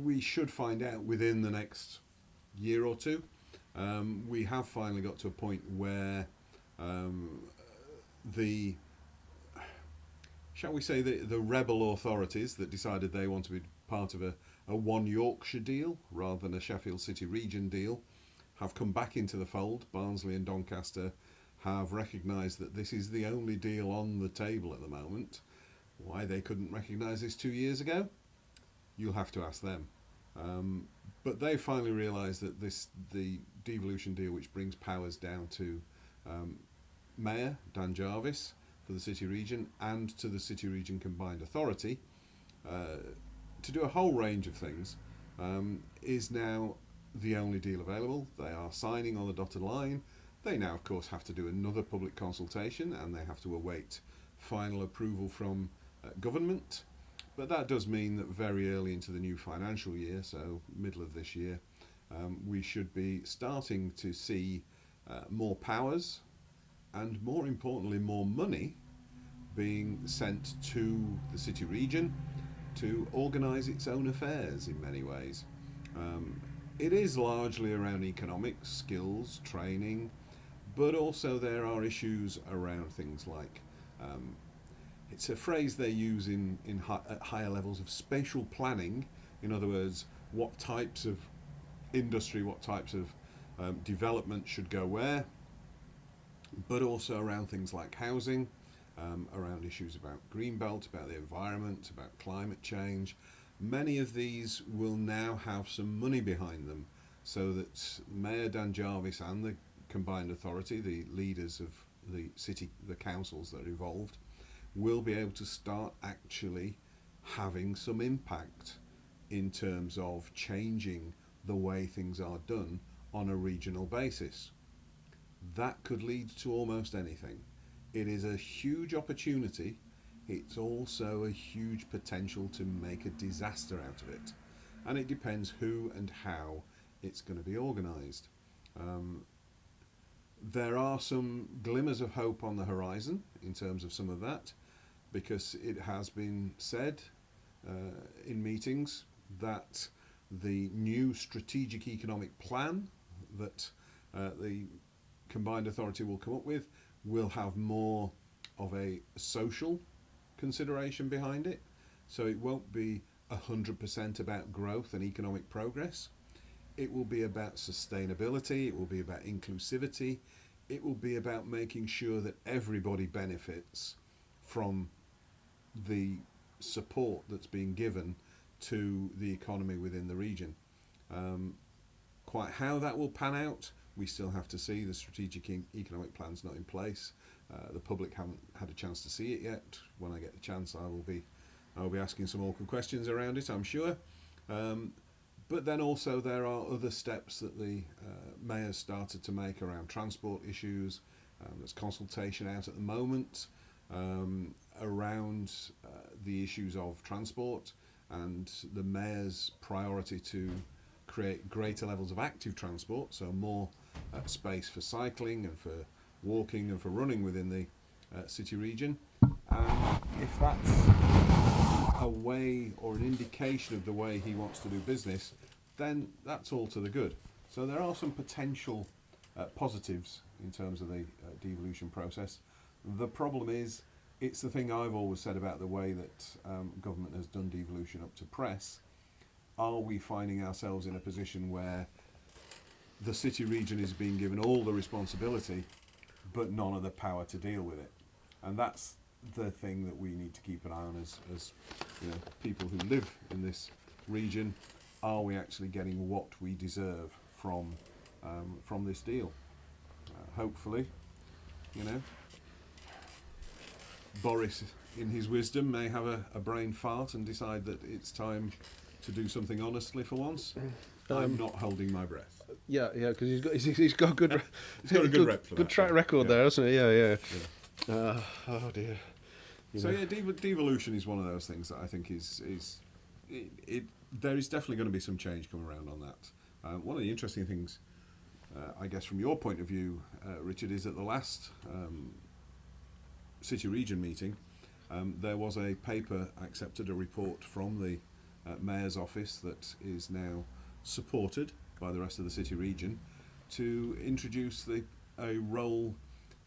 Speaker 4: We should find out within the next year or two. We have finally got to a point where shall we say, the rebel authorities that decided they want to be part of a one Yorkshire deal rather than a Sheffield City region deal have come back into the fold. Barnsley and Doncaster have recognised that this is the only deal on the table at the moment. Why they couldn't recognise this 2 years ago, you'll have to ask them. But they finally realised that the devolution deal, which brings powers down to Mayor Dan Jarvis for the City Region and to the City Region Combined Authority, to do a whole range of things, is now the only deal available. They are signing on the dotted line. They now, of course, have to do another public consultation and they have to await final approval from government. But that does mean that very early into the new financial year, so middle of this year, we should be starting to see more powers and, more importantly, more money being sent to the City Region to organise its own affairs in many ways. It is largely around economics, skills, training, but also there are issues around things like, it's a phrase they use at higher levels of spatial planning. In other words, what types of industry, what types of development should go where, but also around things like housing, around issues about greenbelt, about the environment, about climate change. Many of these will now have some money behind them, so that Mayor Dan Jarvis and the combined authority, the leaders of the city, the councils that are involved, will be able to start actually having some impact in terms of changing the way things are done on a regional basis. That could lead to almost anything. It is a huge opportunity. It's also a huge potential to make a disaster out of it. And it depends who and how it's going to be organised. There are some glimmers of hope on the horizon in terms of some of that, because it has been said in meetings that the new strategic economic plan that the combined authority will come up with will have more of a social consideration behind it. So it won't be 100% about growth and economic progress. It will be about sustainability, it will be about inclusivity, it will be about making sure that everybody benefits from the support that's being given to the economy within the region. Quite how that will pan out, we still have to see. The strategic economic plan's not in place. The public haven't had a chance to see it yet. When I get the chance, I will be asking some awkward questions around it, I'm sure. But then also there are other steps that the mayor's started to make around transport issues. There's consultation out at the moment around the issues of transport, and the mayor's priority to create greater levels of active transport, so more space for cycling and for walking and for running within the city region. And if that's a way or an indication of the way he wants to do business, then that's all to the good. So there are some potential positives in terms of the devolution process. The problem is, it's the thing I've always said about the way that government has done devolution up to press. Are we finding ourselves in a position where the city region is being given all the responsibility but none of the power to deal with it? And that's the thing that we need to keep an eye on as you know, people who live in this region. Are we actually getting what we deserve from this deal? Hopefully, you know, Boris, in his wisdom, may have a brain fart and decide that it's time to do something honestly for once. I'm not holding my breath.
Speaker 1: Yeah, because he's got good.
Speaker 4: He's got a good rep for
Speaker 1: good
Speaker 4: that,
Speaker 1: track record there, hasn't he? Yeah. Oh dear.
Speaker 4: So yeah, devolution is one of those things that I think is there is definitely going to be some change coming around on that. One of the interesting things, I guess, from your point of view, Richard, is at the last city region meeting, there was a paper accepted, a report from the mayor's office that is now supported by the rest of the city region to introduce a role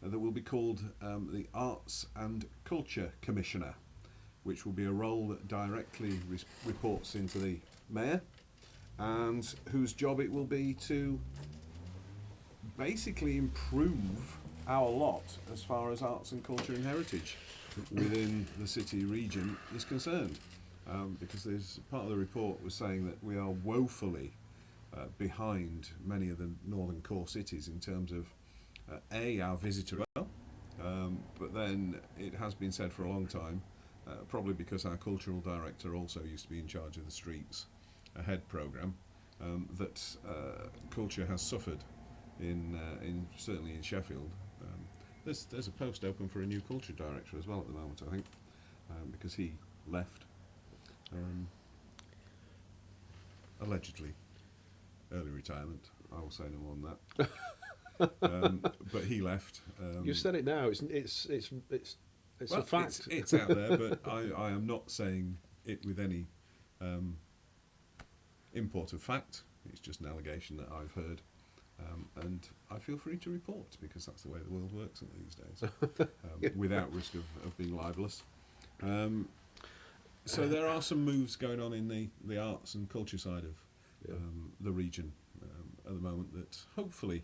Speaker 4: that will be called the Arts and Culture Commissioner, which will be a role that directly reports into the mayor, and whose job it will be to basically improve our lot as far as arts and culture and heritage within the city region is concerned. Because there's part of the report was saying that we are woefully behind many of the northern core cities in terms of our visitor, but then it has been said for a long time, probably because our cultural director also used to be in charge of the Streets Ahead programme, that culture has suffered in certainly in Sheffield. There's a post open for a new culture director as well at the moment, I think, because he left. Allegedly early retirement. I will say no more than that. But he left.
Speaker 1: You said it now. It's
Speaker 4: well,
Speaker 1: a fact.
Speaker 4: It's out there, but I am not saying it with any import of fact. It's just an allegation that I've heard, and I feel free to report because that's the way the world works these days, without risk of being libelous. So there are some moves going on in the arts and culture side of the region at the moment that hopefully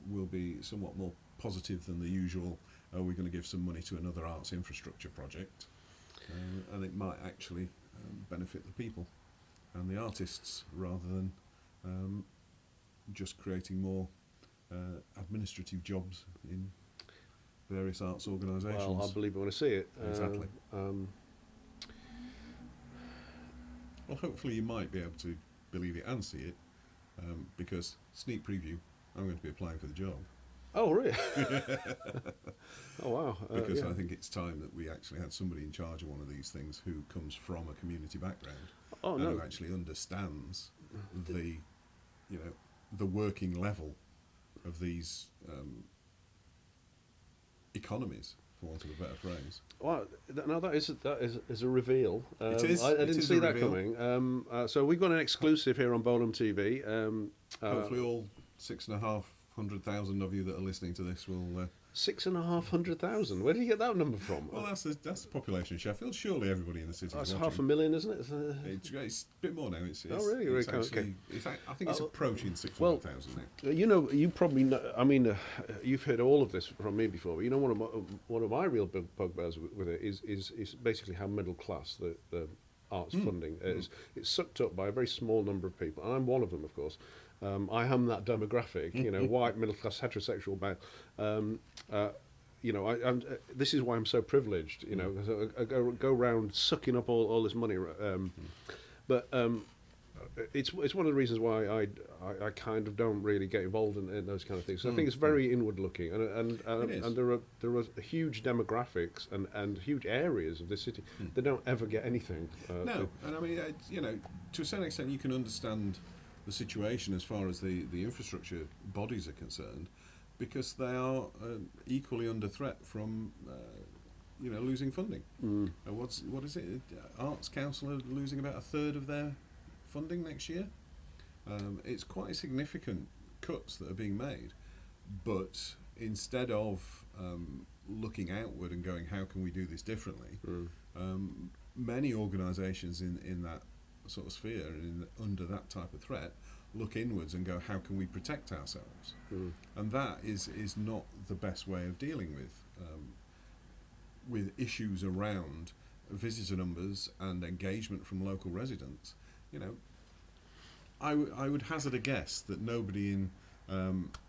Speaker 4: will be somewhat more positive than the usual, we're going to give some money to another arts infrastructure project, and it might actually benefit the people and the artists, rather than just creating more administrative jobs in various arts organisations.
Speaker 1: Well, I'll believe it when I see it.
Speaker 4: Exactly. Well, hopefully you might be able to believe it and see it, because sneak preview, I'm going to be applying for the job.
Speaker 1: Oh, really? Oh, wow.
Speaker 4: Because
Speaker 1: yeah.
Speaker 4: I think it's time that we actually had somebody in charge of one of these things who comes from a community background and who actually understands the, you know, the working level of these economies, for want of a better phrase.
Speaker 1: Well, now that is a reveal.
Speaker 4: It is.
Speaker 1: I didn't see that
Speaker 4: reveal.
Speaker 1: coming. So we've got an exclusive here on Bolam TV.
Speaker 4: Hopefully all 6,500,000 of you that are listening to this will...
Speaker 1: 6,500,000. Where did you get that number from?
Speaker 4: Well, that's the population of Sheffield. Surely everybody in the city
Speaker 1: That's
Speaker 4: is
Speaker 1: 500,000, isn't it?
Speaker 4: It's a bit more now. It's
Speaker 1: really?
Speaker 4: It's
Speaker 1: Okay.
Speaker 4: actually, I think it's approaching 600,000 now.
Speaker 1: You know, you probably know, I mean, you've heard all of this from me before, but you know, one of my real bugbears with it is basically how middle class the arts funding is. It's sucked up by a very small number of people, and I'm one of them, of course. I am that demographic, you know, white, middle class, heterosexual male. You know, this is why I'm so privileged. You know, 'cause I go around sucking up all this money. But it's one of the reasons why I kind of don't really get involved in those kind of things. So I think it's very inward looking, and there are huge demographics and huge areas of the city that don't ever get anything.
Speaker 4: No, and I mean, you know, to a certain extent, you can understand the situation as far as the infrastructure bodies are concerned, because they are equally under threat from you know, losing funding. What is it? Arts Council are losing about a third of their funding next year. It's quite significant cuts that are being made, but instead of looking outward and going, how can we do this differently, many organisations in that sort of sphere and under that type of threat look inwards and go, how can we protect ourselves? And that is not the best way of dealing with issues around visitor numbers and engagement from local residents. You know, I would hazard a guess that nobody in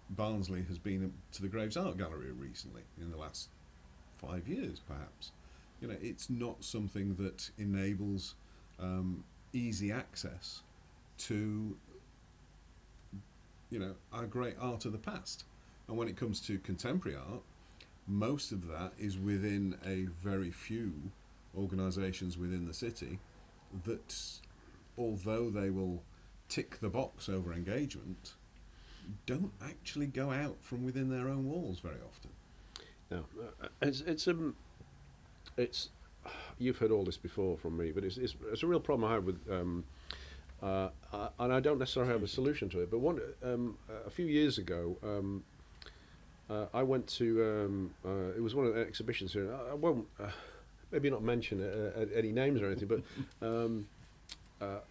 Speaker 4: Barnsley has been to the Graves Art Gallery recently, in the last 5 years perhaps. You know, it's not something that enables easy access to, you know, our great art of the past. And when it comes to contemporary art, most of that is within a very few organisations within the city that, although they will tick the box over engagement, don't actually go out from within their own walls very often.
Speaker 1: No, it's you've heard all this before from me, but it's a real problem I have with, and I don't necessarily have a solution to it. But a few years ago, I went to it was one of the exhibitions here. I won't maybe not mention any names or anything, but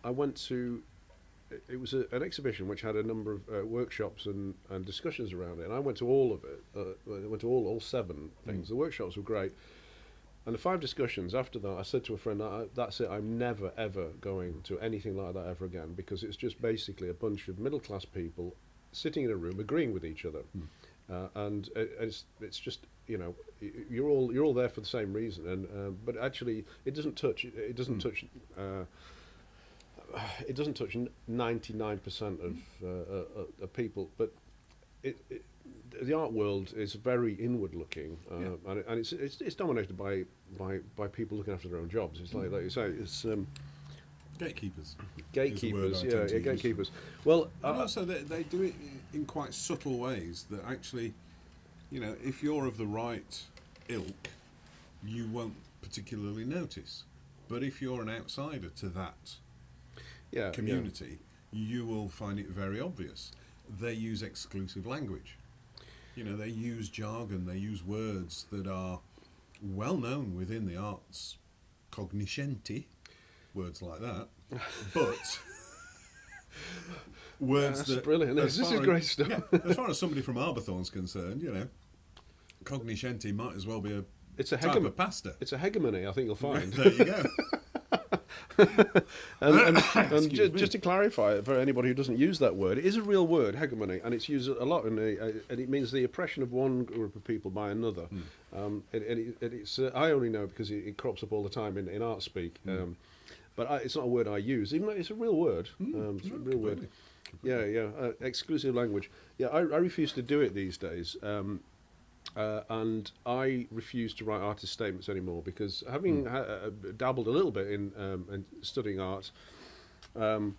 Speaker 1: I went to. It was an exhibition which had a number of workshops and discussions around it, and I went to all of it. I went to all 7 things. The workshops were great. And the 5 discussions after that, I said to a friend, that's it, I'm never, ever going to anything like that ever again, because it's just basically a bunch of middle-class people sitting in a room agreeing with each other. And it's just, you know, you're all there for the same reason, and but actually it doesn't touch 99% of people, but the art world is very inward looking, and it's dominated by people looking after their own jobs. It's like you say, it's
Speaker 4: Gatekeepers.
Speaker 1: Gatekeepers, yeah, gatekeepers. Well,
Speaker 4: and also they do it in quite subtle ways that actually, you know, if you're of the right ilk, you won't particularly notice. But if you're an outsider to that community, you will find it very obvious. They use exclusive language. You know, they use jargon, they use words that are well known within the arts cognoscenti, words like that, but words
Speaker 1: that's
Speaker 4: that...
Speaker 1: brilliant. This is great stuff.
Speaker 4: Yeah, as far as somebody from Arbourthorne's concerned, you know, cognoscenti might as well be a type of pasta.
Speaker 1: It's a hegemony, I think you'll find.
Speaker 4: There you go.
Speaker 1: Just to clarify, for anybody who doesn't use that word, it is a real word, hegemony, and it's used a lot, and it means the oppression of one group of people by another. It's I only know because it crops up all the time in art speak, but it's not a word I use, even though it's a real word. It's a real word. Yeah. Exclusive language. Yeah, I refuse to do it these days. And I refuse to write artist statements anymore because having dabbled a little bit in studying art, I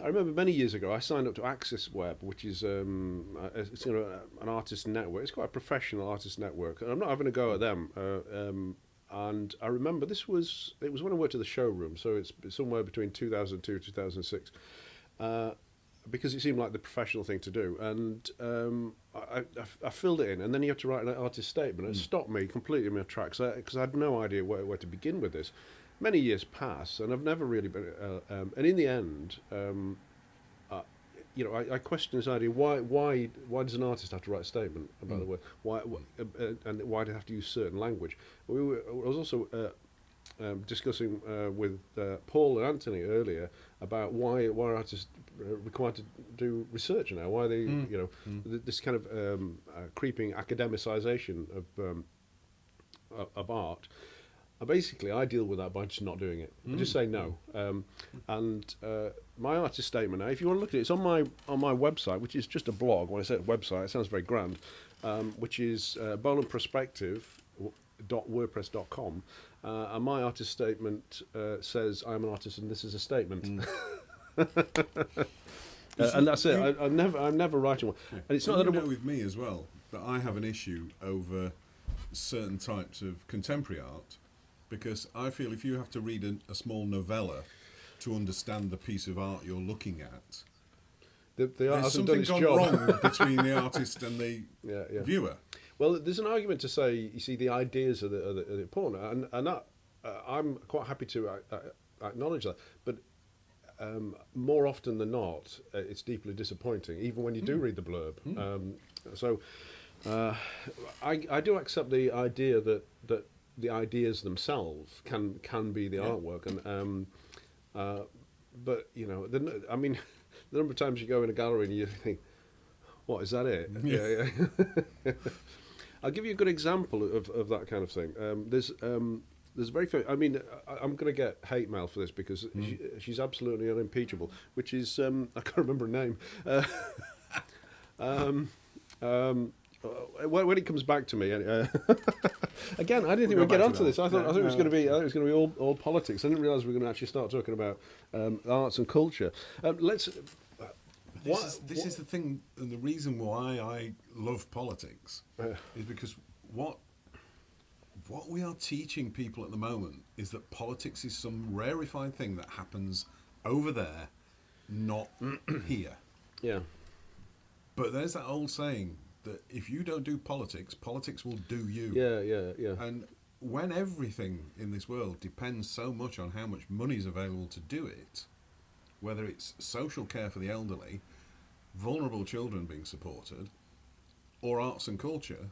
Speaker 1: remember many years ago I signed up to Access Web, which is it's, an artist network. It's quite a professional artist network, and I'm not having a go at them. And I remember it was when I worked at the showroom, so it's somewhere between 2002 and 2006. Because it seemed like the professional thing to do, and I filled it in, and then you have to write an artist statement. It stopped me completely in my tracks because I had no idea where to begin with this. Many years pass, and I've never really been. And in the end, I question this idea: why does an artist have to write a statement about the word? And why do they have to use certain language? I was also discussing with Paul and Anthony earlier about why artists are required to do research now. Why they, this kind of creeping academicization of art. Basically, I deal with that by just not doing it. I just say no. And my artist statement now, if you want to look at it, it's on my website, which is just a blog. When I say website, it sounds very grand, which is bolamperspective.wordpress.com. And my artist statement says, "I'm an artist, and this is a statement." And that's it. I'm never writing one.
Speaker 4: Yeah.
Speaker 1: And it's not that
Speaker 4: with me as well that I have an issue over certain types of contemporary art, because I feel if you have to read a small novella to understand the piece of art you're looking at,
Speaker 1: the art
Speaker 4: there's
Speaker 1: hasn't
Speaker 4: something
Speaker 1: done its
Speaker 4: gone
Speaker 1: job.
Speaker 4: wrong between the artist and the viewer.
Speaker 1: Well, there's an argument to say, you see, the ideas are the important, and that I'm quite happy to acknowledge that. But more often than not, it's deeply disappointing, even when you do read the blurb. So I do accept the idea that the ideas themselves can be the artwork, and but I mean, the number of times you go in a gallery and you think, what, is that it? Yeah. I'll give you a good example of that kind of thing. There's very few. I mean, I'm going to get hate mail for this because she's absolutely unimpeachable. Which is I can't remember her name. When it comes back to me, again, I didn't think we'd get onto this. I thought it was going to be all politics. I didn't realise we were going to actually start talking about arts and culture.
Speaker 4: This is the thing, and the reason why I love politics is because what we are teaching people at the moment is that politics is some rarefied thing that happens over there, not here.
Speaker 1: Yeah.
Speaker 4: But there's that old saying that if you don't do politics, politics will do you.
Speaker 1: Yeah.
Speaker 4: And when everything in this world depends so much on how much money is available to do it, whether it's social care for the elderly, vulnerable children being supported, or arts and culture,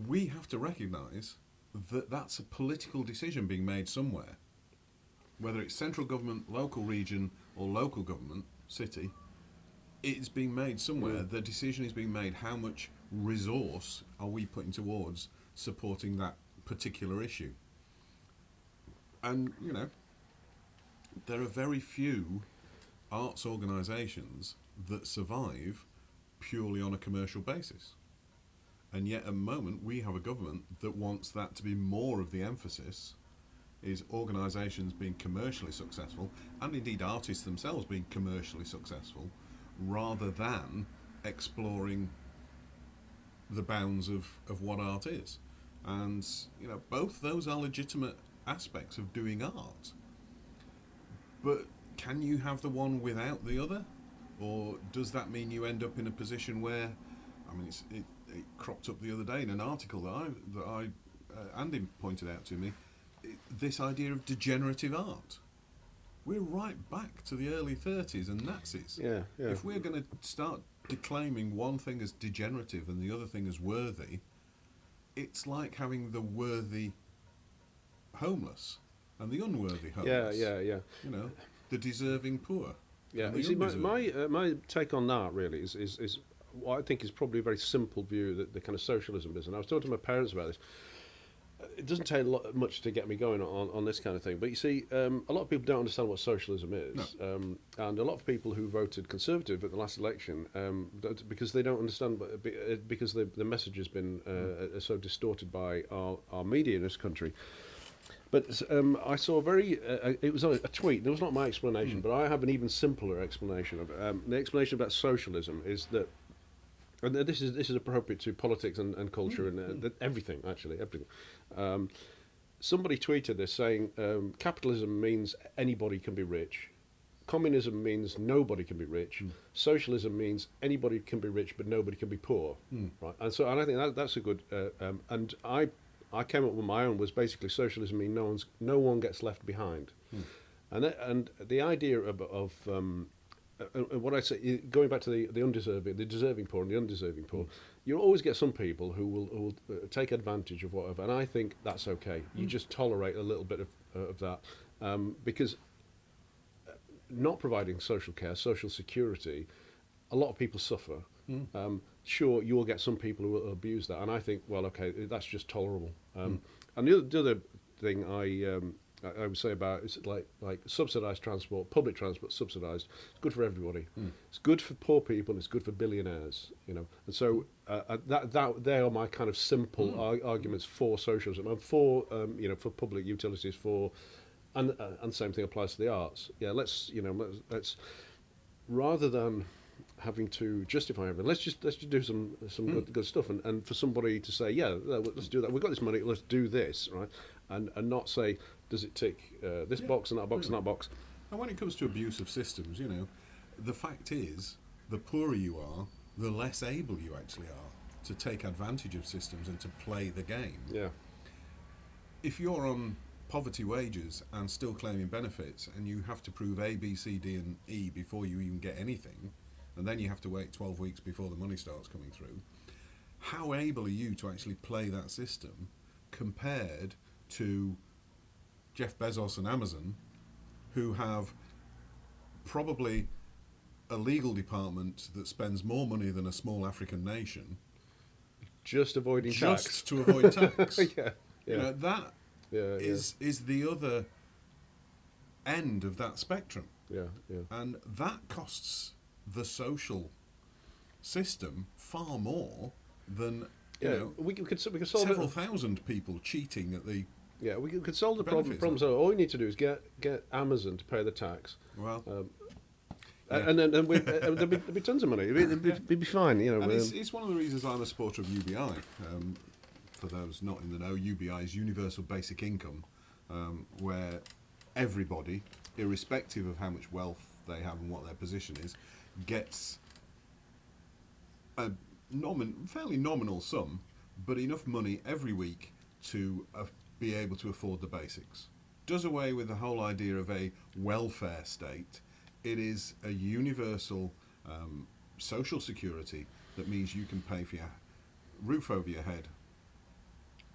Speaker 4: we have to recognise that that's a political decision being made somewhere. Whether it's central government, local region, or local government, city, it's being made somewhere. The decision is being made, how much resource are we putting towards supporting that particular issue? And, there are very few arts organisations that survive purely on a commercial basis. And yet at the moment we have a government that wants that to be more of the emphasis, is organisations being commercially successful, and indeed artists themselves being commercially successful, rather than exploring the bounds of what art is. And both those are legitimate aspects of doing art. But can you have the one without the other? Or does that mean you end up in a position where, it cropped up the other day in an article that Andy pointed out to me, this idea of degenerative art. We're right back to the early 30s and Nazis.
Speaker 1: Yeah.
Speaker 4: If we're going to start declaiming one thing as degenerative and the other thing as worthy, it's like having the worthy homeless. and the unworthy
Speaker 1: Yeah,
Speaker 4: homeless.
Speaker 1: yeah, yeah.
Speaker 4: You know, the deserving poor.
Speaker 1: Yeah,
Speaker 4: and the
Speaker 1: you see,
Speaker 4: undeserving.
Speaker 1: my take on that really is what I think is probably a very simple view that the kind of socialism is. And I was talking to my parents about this. It doesn't take much to get me going on this kind of thing. But you see, a lot of people don't understand what socialism is.
Speaker 4: No.
Speaker 1: And a lot of people who voted Conservative at the last election, because they don't understand, because the message has been so distorted by our media in this country. But I saw it was a tweet. It was not my explanation, but I have an even simpler explanation of it. The explanation about socialism is that, and this is appropriate to politics and culture and everything, actually, everything. Somebody tweeted this saying, capitalism means anybody can be rich. Communism means nobody can be rich. Socialism means anybody can be rich, but nobody can be poor. Right? And I think that's a good. And I came up with my own was basically socialism means no one gets left behind. And the idea of what I say, going back to the deserving poor and the undeserving poor, you'll always get some people who will take advantage of whatever, and I think that's okay. You just tolerate a little bit of that, because not providing social care, social security, a lot of people suffer. Sure, you'll get some people who will abuse that, and I think, well, okay, that's just tolerable. And the other thing I would say about it's like subsidised transport, public transport subsidised. It's good for everybody. It's good for poor people. It's good for billionaires. You know, and so that they are my kind of simple arguments for socialism and for for public utilities and same thing applies to the arts. Yeah, let's rather than having to justify everything, let's just do some good stuff, and for somebody to say, yeah, let's do that. We've got this money. Let's do this, right? And not say, does it tick this box and that box and that box?
Speaker 4: And when it comes to abuse of systems, the fact is, the poorer you are, the less able you actually are to take advantage of systems and to play the game.
Speaker 1: Yeah.
Speaker 4: If you're on poverty wages and still claiming benefits, and you have to prove A, B, C, D, and E before you even get anything, and then you have to wait 12 weeks before the money starts coming through, how able are you to actually play that system compared to Jeff Bezos and Amazon, who have probably a legal department that spends more money than a small African nation
Speaker 1: just avoiding tax.
Speaker 4: Just to avoid tax.
Speaker 1: Yeah.
Speaker 4: That is the other end of that spectrum.
Speaker 1: Yeah, yeah.
Speaker 4: And that costs the social system far more than
Speaker 1: we could solve
Speaker 4: several thousand people cheating at the.
Speaker 1: Yeah, we could solve the
Speaker 4: benefits
Speaker 1: problem. So all we need to do is get Amazon to pay the tax.
Speaker 4: Well,
Speaker 1: and then there'd be tons of money. It'd be fine.
Speaker 4: And it's one of the reasons I'm a supporter of UBI. For those not in the know, UBI is Universal Basic Income, where everybody, irrespective of how much wealth they have and what their position is, gets a fairly nominal sum, but enough money every week to be able to afford the basics. Does away with the whole idea of a welfare state. It is a universal social security that means you can pay for your roof over your head,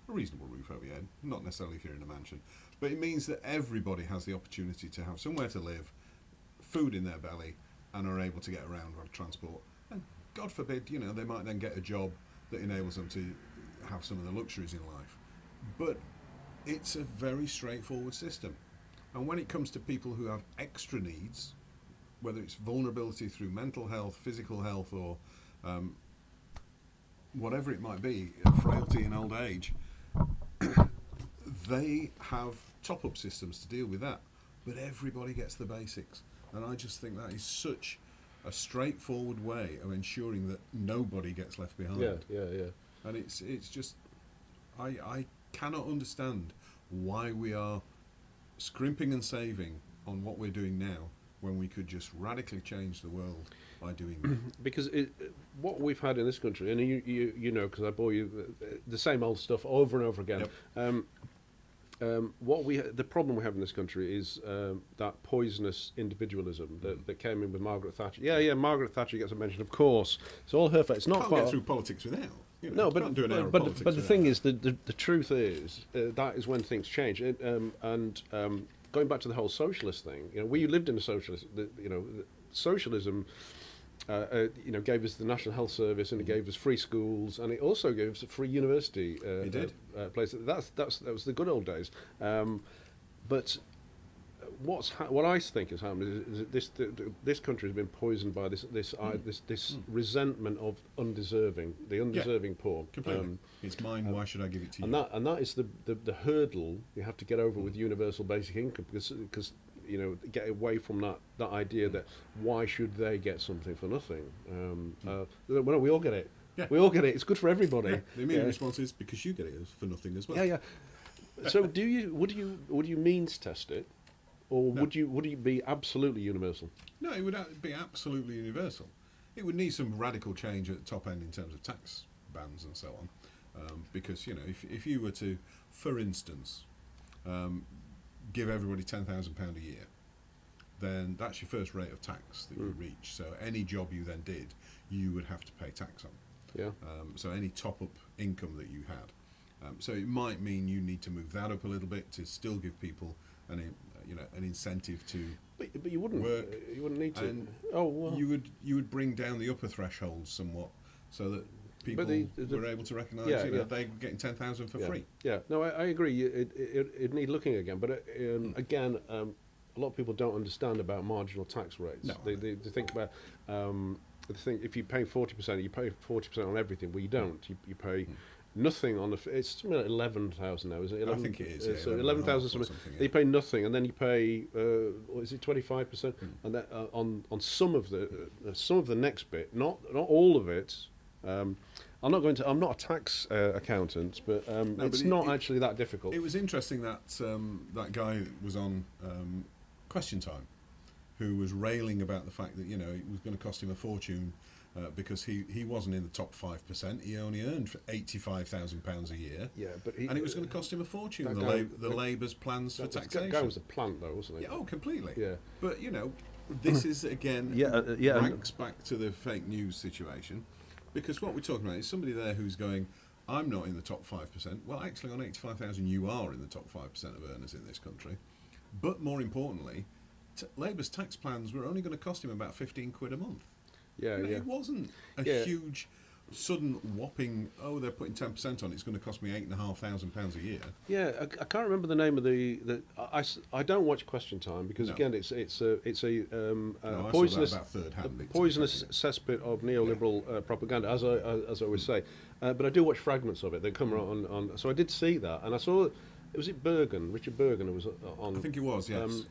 Speaker 4: a reasonable roof over your head, not necessarily if you're in a mansion, but it means that everybody has the opportunity to have somewhere to live, food in their belly, and are able to get around with transport. And God forbid, they might then get a job that enables them to have some of the luxuries in life. But it's a very straightforward system. And when it comes to people who have extra needs, whether it's vulnerability through mental health, physical health, or whatever it might be, frailty in old age, they have top-up systems to deal with that. But everybody gets the basics. And I just think that is such a straightforward way of ensuring that nobody gets left behind.
Speaker 1: Yeah.
Speaker 4: And it's just, I cannot understand why we are scrimping and saving on what we're doing now when we could just radically change the world by doing that. Because
Speaker 1: what we've had in this country, and you know, because I bore you the same old stuff over and over again.
Speaker 4: Yep.
Speaker 1: The problem we have in this country is that poisonous individualism that came in with Margaret Thatcher. Yeah, Margaret Thatcher gets a mention, of course. It's all her fault. It's not
Speaker 4: Can't get through politics without. You
Speaker 1: No,
Speaker 4: can't do an hour of
Speaker 1: but
Speaker 4: politics
Speaker 1: the
Speaker 4: without
Speaker 1: thing
Speaker 4: that.
Speaker 1: is, the truth is that is when things change. Going back to the whole socialist thing, we lived in a socialist. Socialism, gave us the National Health Service, and it gave us free schools, and it also gave us a free university.
Speaker 4: It did.
Speaker 1: Place. That was the good old days. But what I think has happened is that this country has been poisoned by this resentment of the undeserving poor.
Speaker 4: Completely. It's mine. Why should I give it to you?
Speaker 1: And that is the hurdle you have to get over with universal basic income, because get away from that idea that why should they get something for nothing? Well, we all get it.
Speaker 4: Yeah.
Speaker 1: We all get it. It's good for everybody.
Speaker 4: Yeah. The immediate response is because you get it for nothing as well.
Speaker 1: Yeah. So would you means test it, or
Speaker 4: No.
Speaker 1: would you be absolutely universal?
Speaker 4: No, it would be absolutely universal. It would need some radical change at the top end in terms of tax bans and so on, because if you were to, for instance, give everybody £10,000 a year, then that's your first rate of tax that you reach. So any job you then did, you would have to pay tax on.
Speaker 1: Yeah.
Speaker 4: So any top-up income that you had. So it might mean you need to move that up a little bit to still give people an incentive to
Speaker 1: But you wouldn't.
Speaker 4: work.
Speaker 1: You wouldn't need to.
Speaker 4: And
Speaker 1: Oh well.
Speaker 4: you would bring down the upper thresholds somewhat, so that people were able to recognise they're getting 10,000 for free.
Speaker 1: Yeah, no, I agree. It need looking again, but again, a lot of people don't understand about marginal tax rates.
Speaker 4: No.
Speaker 1: They think about they think if you pay 40%, you pay 40% on everything. Well, you don't. You pay nothing on it's something like 11,000 now, is it? 11,
Speaker 4: I think it is. Yeah,
Speaker 1: so 11,000 something.
Speaker 4: Yeah.
Speaker 1: You pay nothing, and then you pay what is it, 25%, and that on some of the next bit, not all of it. I'm not a tax accountant, but it's not actually that difficult.
Speaker 4: It was interesting that that guy was on Question Time, who was railing about the fact that it was going to cost him a fortune because he wasn't in the top 5%. He only earned £85,000 a year.
Speaker 1: Yeah, but
Speaker 4: and it was going to cost him a fortune. The Labour's plans for taxation.
Speaker 1: That guy was a plant, though, wasn't he?
Speaker 4: Yeah, completely.
Speaker 1: Yeah.
Speaker 4: But this is again ranks back to the fake news situation, because what we're talking about is somebody there who's going, I'm not in the top 5%. Well, actually, on 85,000, you are in the top 5% of earners in this country. But more importantly, Labour's tax plans were only going to cost him about 15 quid a month.
Speaker 1: Yeah,
Speaker 4: It wasn't a huge, sudden whopping, they're putting 10% on, it's going to cost me £8,500 a year.
Speaker 1: Yeah, I can't remember the name of I don't watch Question Time because again it's a poisonous cesspit of neoliberal propaganda, as I always say. But I do watch fragments of it. They come on. So I did see that, and I saw. Was it Bergen? Richard Bergen was on.
Speaker 4: I think it was, yes.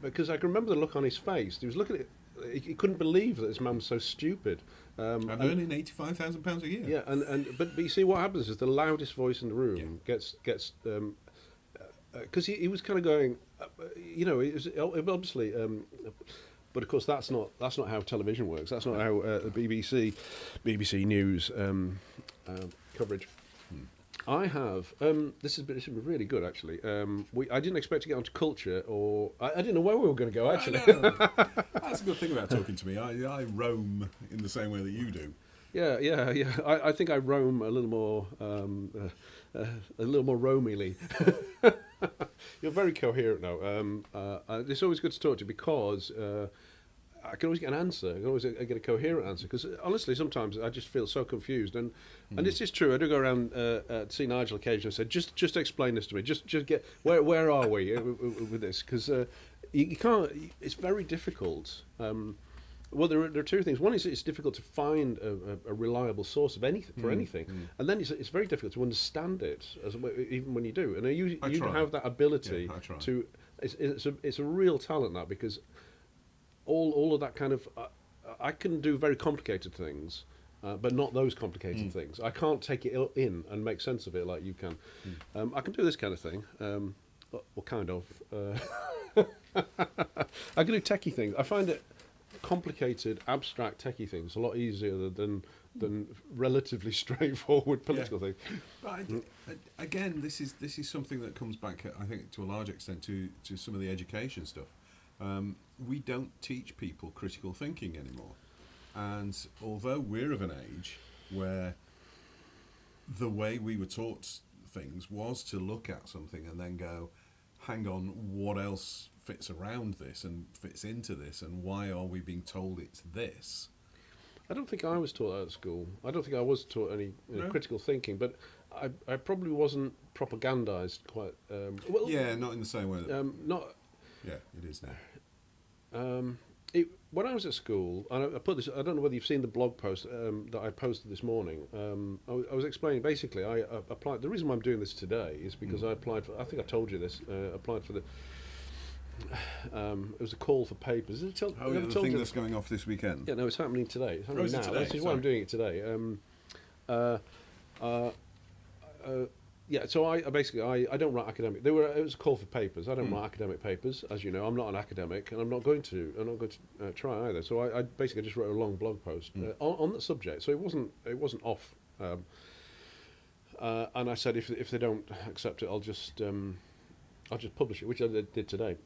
Speaker 1: Because I can remember the look on his face. He was looking at it. He couldn't believe that this man was so stupid.
Speaker 4: I'm earning £85,000 a year.
Speaker 1: Yeah, but you see what happens is the loudest voice in the room gets because he was kind of going, it was obviously. But of course, that's not how television works. That's not how the BBC News coverage. I have. This has been really good, actually. I didn't expect to get onto culture, or I didn't know where we were going to go. Actually,
Speaker 4: that's a good thing about talking to me. I roam in the same way that you do.
Speaker 1: Yeah. I think I roam a little more roamily. You're very coherent now. It's always good to talk to you because. I can always get an answer. I can always get a coherent answer because honestly, sometimes I just feel so confused. And this is true. I do go around to see Nigel occasionally and say, just explain this to me. Just get where are we with this? Because you can't. It's very difficult. Well, there are two things. One is it's difficult to find a reliable source of anything for anything, and then it's very difficult to understand it, even when you do. And you have that ability to. It's a real talent now because. All of that kind of, I can do very complicated things, but not those complicated things. I can't take it in and make sense of it like you can. I can do this kind of thing, or kind of. I can do techie things. I find it complicated, abstract techie things a lot easier than relatively straightforward political things.
Speaker 4: But again, this is something that comes back, I think, to a large extent to some of the education stuff. We don't teach people critical thinking anymore, and although we're of an age where the way we were taught things was to look at something and then go, hang on, what else fits around this and fits into this, and why are we being told it's this?
Speaker 1: I don't think I was taught that at school. I don't think I was taught any critical thinking, but I probably wasn't propagandized quite. Well,
Speaker 4: yeah, not in the same way.
Speaker 1: Not.
Speaker 4: Yeah, it is now.
Speaker 1: When I was at school, and I put this. I don't know whether you've seen the blog post that I posted this morning. I was explaining basically. I applied. The reason why I'm doing this today is because I applied for. I think I told you this. Applied for the. It was a call for papers.
Speaker 4: The thing that's going off this weekend.
Speaker 1: Yeah, no, it's happening today. It's happening now.
Speaker 4: Today?
Speaker 1: This is why I'm doing it today. Yeah, so I basically I don't write academic. It was a call for papers. I don't write academic papers, as you know. I'm not an academic, and I'm not going to try either. So I basically just wrote a long blog post on the subject. So it wasn't off. And I said if they don't accept it, I'll just publish it, which I did today.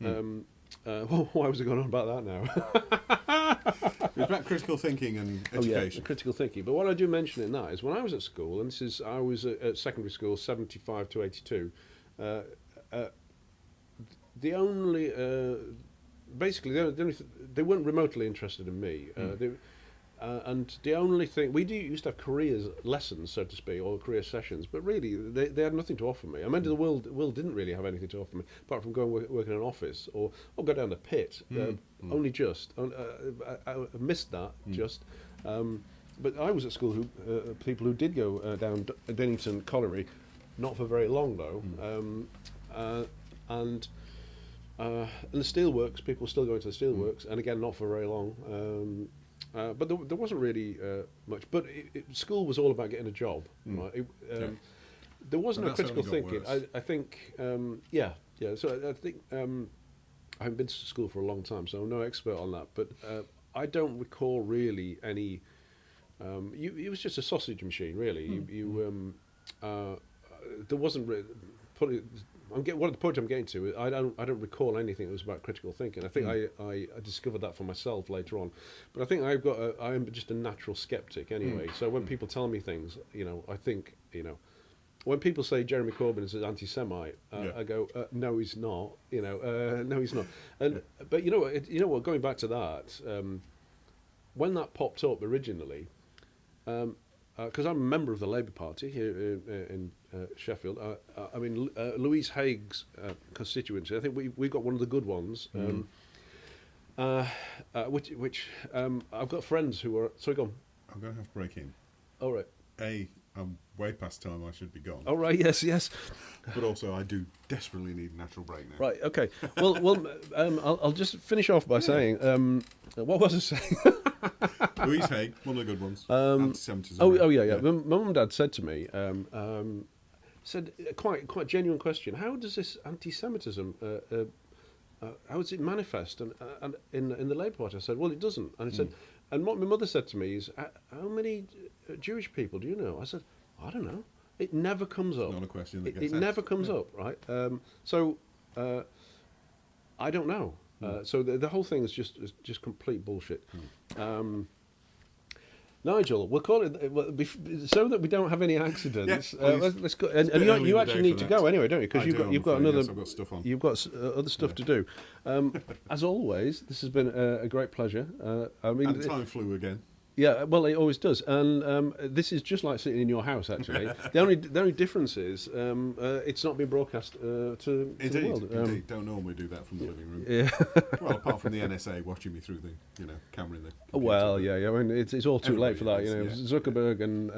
Speaker 1: Why was I going on about that now?
Speaker 4: It was about critical thinking and education.
Speaker 1: Oh, yeah, critical thinking. But what I do mention in that is when I was at school, and I was at secondary school, 75 to 82. The only, basically, they weren't remotely interested in me. And the only thing we used to have careers lessons, so to speak, or career sessions, but really they had nothing to offer me. I mean, the world didn't really have anything to offer me apart from going work in an office or go down the pit. Only just I missed that just. But I was at school people who did go down Dennington Colliery, not for very long though, and the steelworks, people were still going to the steelworks, and again not for very long. But there wasn't really much. But school was all about getting a job. Right? There wasn't no critical thinking. I think, yeah. So I think I haven't been to school for a long time, so I'm no expert on that. But I don't recall really any. It was just a sausage machine, really. There wasn't really. What the point I'm getting to is I don't recall anything that was about critical thinking. I think I discovered that for myself later on, but I think I am just a natural skeptic anyway. So when people tell me things, I think when people say Jeremy Corbyn is an anti-Semite, I go no, he's not. No, he's not. But you know what? Going back to that, when that popped up originally. Because I'm a member of the Labour Party here in Sheffield. I mean, Louise Haig's constituency, I think we've got one of the good ones, which I've got friends who are... Sorry, go on.
Speaker 4: I'm going to have to break in.
Speaker 1: All right.
Speaker 4: I'm way past time, I should be gone.
Speaker 1: Oh, right, yes.
Speaker 4: But also, I do desperately need a natural break now.
Speaker 1: Right, okay. Well, I'll just finish off by saying... what was I saying?
Speaker 4: Louise Haig, one of the good ones. Anti-Semitism.
Speaker 1: Oh, yeah. My mum and dad said to me, said quite genuine question. How does this anti-Semitism, how does it manifest? And in the Labour Party, I said, well, it doesn't. And I said, and what my mother said to me is, how many Jewish people do you know? I said, I don't know. It never comes up.
Speaker 4: It's not a question that gets
Speaker 1: It
Speaker 4: asked.
Speaker 1: never comes up, right? So I don't know. So the whole thing is just complete bullshit. Nigel, we'll call it so that we don't have any accidents. Let's go. And you actually need to go anyway, don't you? Because you've got another.
Speaker 4: Yes, I've got stuff on.
Speaker 1: You've got other stuff to do. As always, this has been a great pleasure.
Speaker 4: And time flew again.
Speaker 1: Yeah, well, it always does, and this is just like sitting in your house. Actually, the only difference is it's not being broadcast to the world.
Speaker 4: Indeed, don't normally do that from the living room.
Speaker 1: Yeah.
Speaker 4: Well, apart from the NSA watching me through the camera in the computer.
Speaker 1: Well, yeah. I mean, it's all too late for that. Zuckerberg and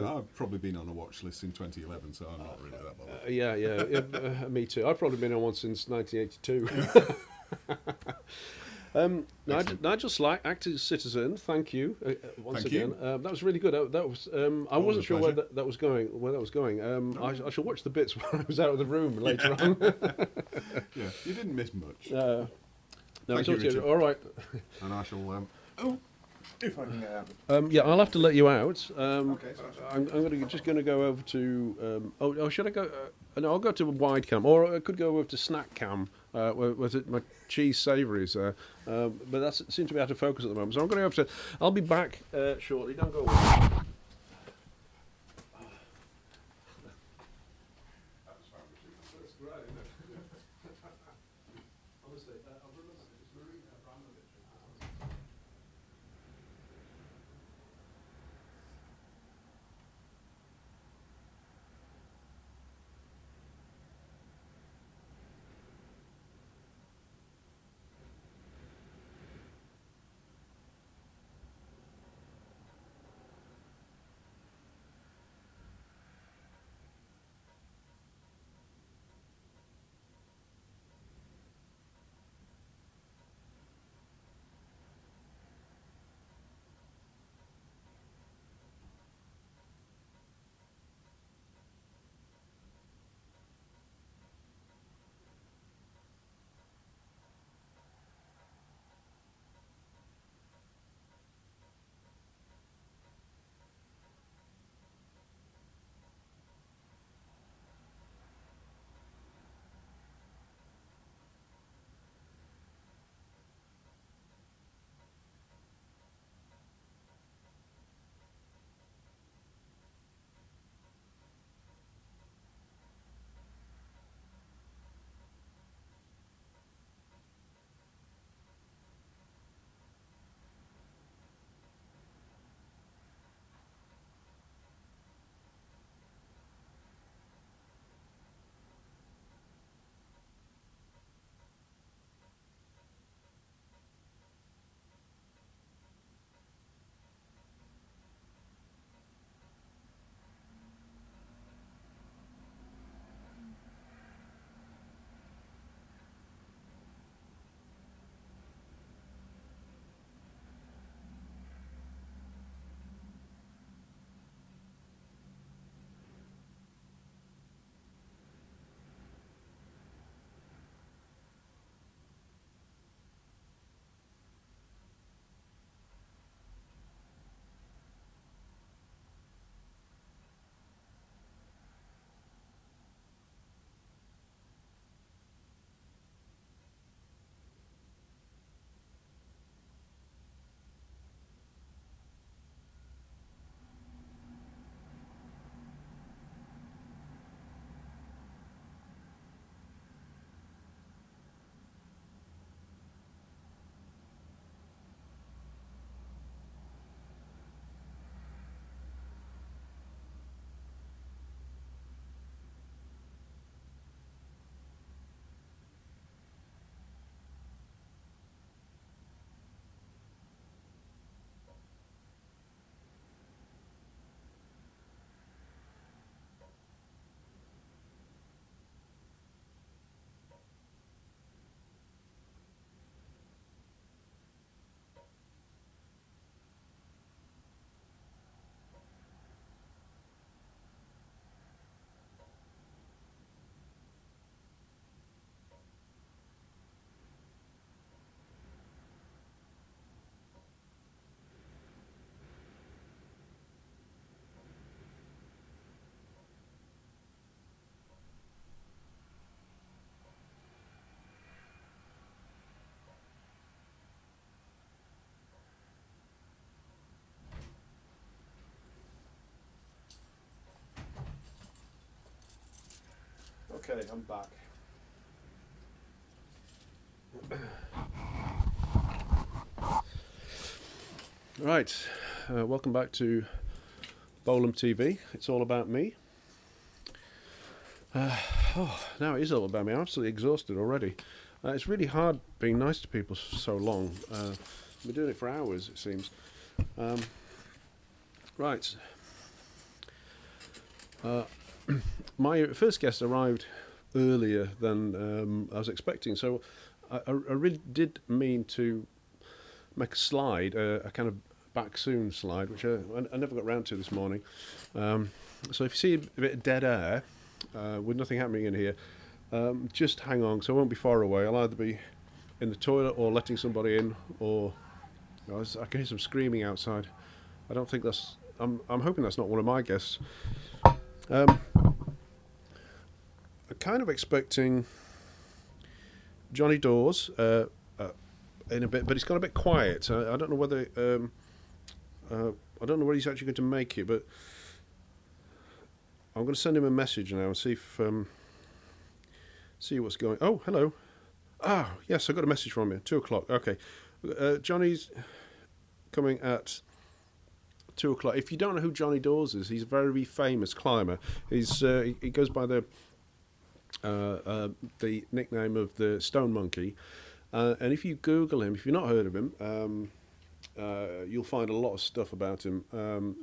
Speaker 4: I've probably been on a watch list in 2011, so I'm not really that bothered.
Speaker 1: Yeah, me too. I've probably been on one since 1982. Nigel Slack, active citizen. Thank you once again. That was really good. That was. I wasn't sure where that was going. I shall watch the bits where I was out of the room later on.
Speaker 4: Yeah, you didn't miss much.
Speaker 1: No,
Speaker 4: Thank you, Richard.
Speaker 1: All right.
Speaker 4: And I shall. If I can get out.
Speaker 1: Yeah, I'll have to let you out.
Speaker 4: Okay.
Speaker 1: I'm just going to go over to. Should I go? No, I'll go to wide cam, or I could go over to snack cam. Was it my cheese savouries? But that seems to be out of focus at the moment. So I'm going to go over to. I'll be back shortly. Don't go away. Okay, I'm back. Right, welcome back to Bolam TV. It's all about me. Now it is all about me. I'm absolutely exhausted already. It's really hard being nice to people for so long. I've been doing it for hours, it seems. Right. My first guest arrived earlier than I was expecting, so I really did mean to make a slide, a kind of back soon slide, which I never got round to this morning. So if you see a bit of dead air, with nothing happening in here, just hang on, so I won't be far away. I'll either be in the toilet or letting somebody in, or I can hear some screaming outside. I don't think that's. I'm hoping that's not one of my guests. I'm kind of expecting Johnny Dawes in a bit, but it's got a bit quiet. I don't know whether I don't know whether he's actually going to make it, but I'm going to send him a message now and see if see what's going. Oh, hello. Ah, yes, I got a message from you. 2:00. Okay, Johnny's coming at 2:00. If you don't know who Johnny Dawes is, he's a very famous climber. He goes by the nickname of the Stone Monkey, and if you Google him, if you've not heard of him, you'll find a lot of stuff about him.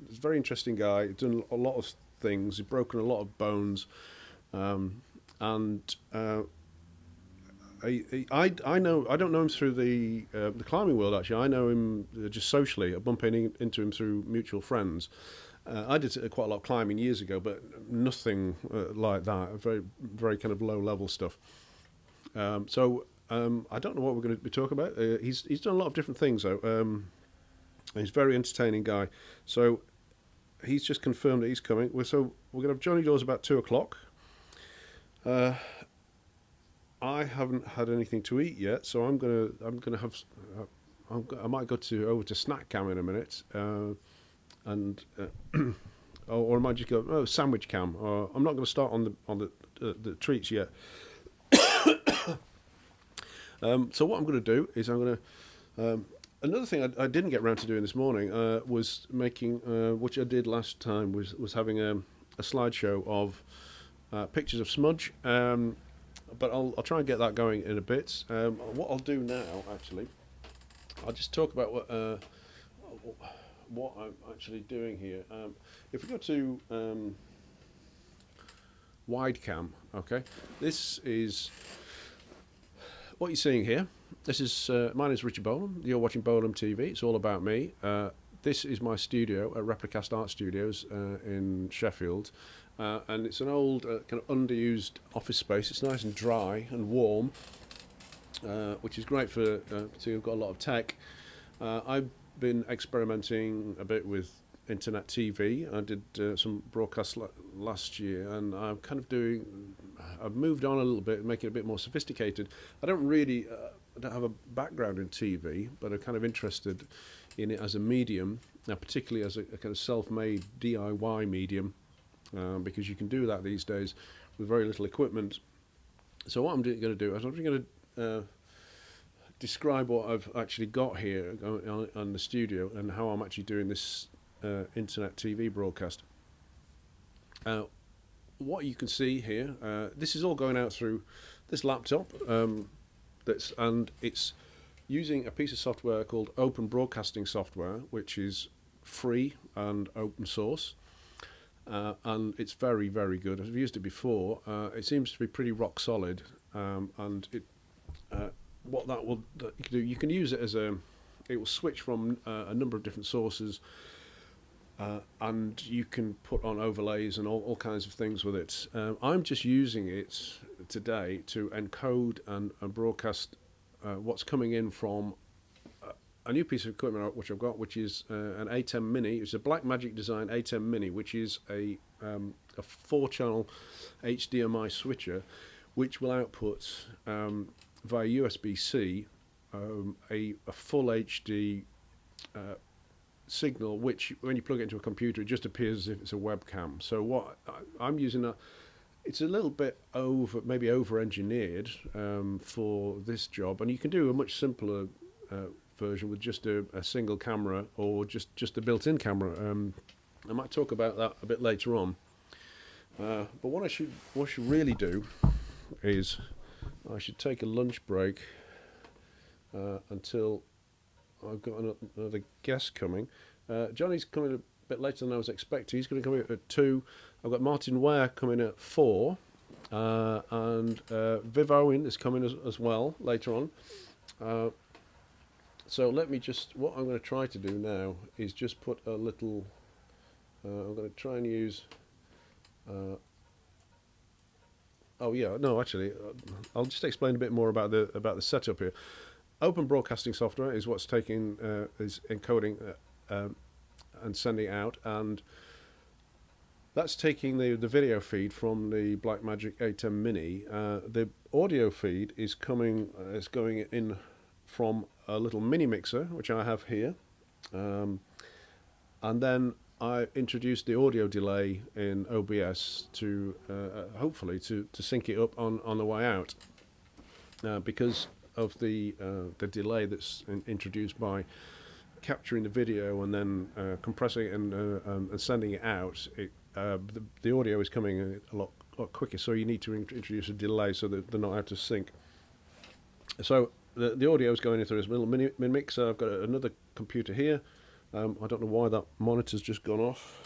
Speaker 1: He's a very interesting guy. He's done a lot of things. He's broken a lot of bones, and I know. I don't know him through the climbing world. Actually, I know him just socially. Bumping into him through mutual friends. I did quite a lot of climbing years ago, but nothing like that. Very, very kind of low level stuff. So I don't know what we're going to be talking about. He's done a lot of different things though. He's a very entertaining guy. So he's just confirmed that he's coming. So we're going to have Johnny Dawes about 2:00. I haven't had anything to eat yet, so I'm gonna have. I might go over to Snack Cam in a minute, and or I might just go Sandwich Cam. I'm not going to start on the treats yet. So what I'm going to do is I'm going to. Another thing I didn't get around to doing this morning was making, which I did last time, was having a slideshow of pictures of smudge. But I'll try and get that going in a bit. What I'll do now, actually, I'll just talk about what I'm actually doing here. If we go to wide cam, okay, this is what you're seeing here. This is my name is Richard Bolam. You're watching Bolam TV. It's all about me. This is my studio at Replicast Art Studios in Sheffield. And it's an old kind of underused office space. It's nice and dry and warm, which is great for so you've got a lot of tech. I've been experimenting a bit with internet TV. I did some broadcasts last year, and I'm kind of I've moved on a little bit, making it a bit more sophisticated. I don't really I don't have a background in TV, but I'm kind of interested in it as a medium, now particularly as a kind of self-made DIY medium. Because you can do that these days with very little equipment. So what I'm going to do is I'm going to describe what I've actually got here on the studio and how I'm actually doing this internet TV broadcast. What you can see here, this is all going out through this laptop, and it's using a piece of software called Open Broadcasting Software, which is free and open source. And it's very, very good. I've used it before. It seems to be pretty rock solid. And what that will do, you can use it as it will switch from a number of different sources, and you can put on overlays and all kinds of things with it. I'm just using it today to encode and broadcast what's coming in from a new piece of equipment which I've got, which is an A10 Mini. It's a Blackmagic Design A10 Mini, which is a 4-channel HDMI switcher, which will output via USB-C a full HD signal, which when you plug it into a computer, it just appears as if it's a webcam. So what I'm using it's a little bit maybe over-engineered for this job, and you can do a much simpler version with just a single camera or just a built-in camera. I might talk about that a bit later on. But what I should really do is I should take a lunch break until I've got another guest coming. Johnny's coming a bit later than I was expecting. He's going to come in at 2. I've got Martyn Ware coming at 4, and Viv Owen is coming as well later on. So let me what I'm going to try to do now is just put a little, I'm going to try and use, oh yeah, no, actually, I'll just explain a bit more about the setup here. Open broadcasting software is what's taking, is encoding and sending out, and that's taking the video feed from the Blackmagic A10 Mini. The audio feed is going in from a little mini mixer, which I have here, and then I introduced the audio delay in OBS to hopefully to sync it up on the way out, because of the delay that's introduced by capturing the video and then compressing it and sending it out. The audio is coming a lot quicker, so you need to introduce a delay so that they're not out of sync. So the audio is going into this little mini mixer. I've got another computer here. I don't know why that monitor's just gone off.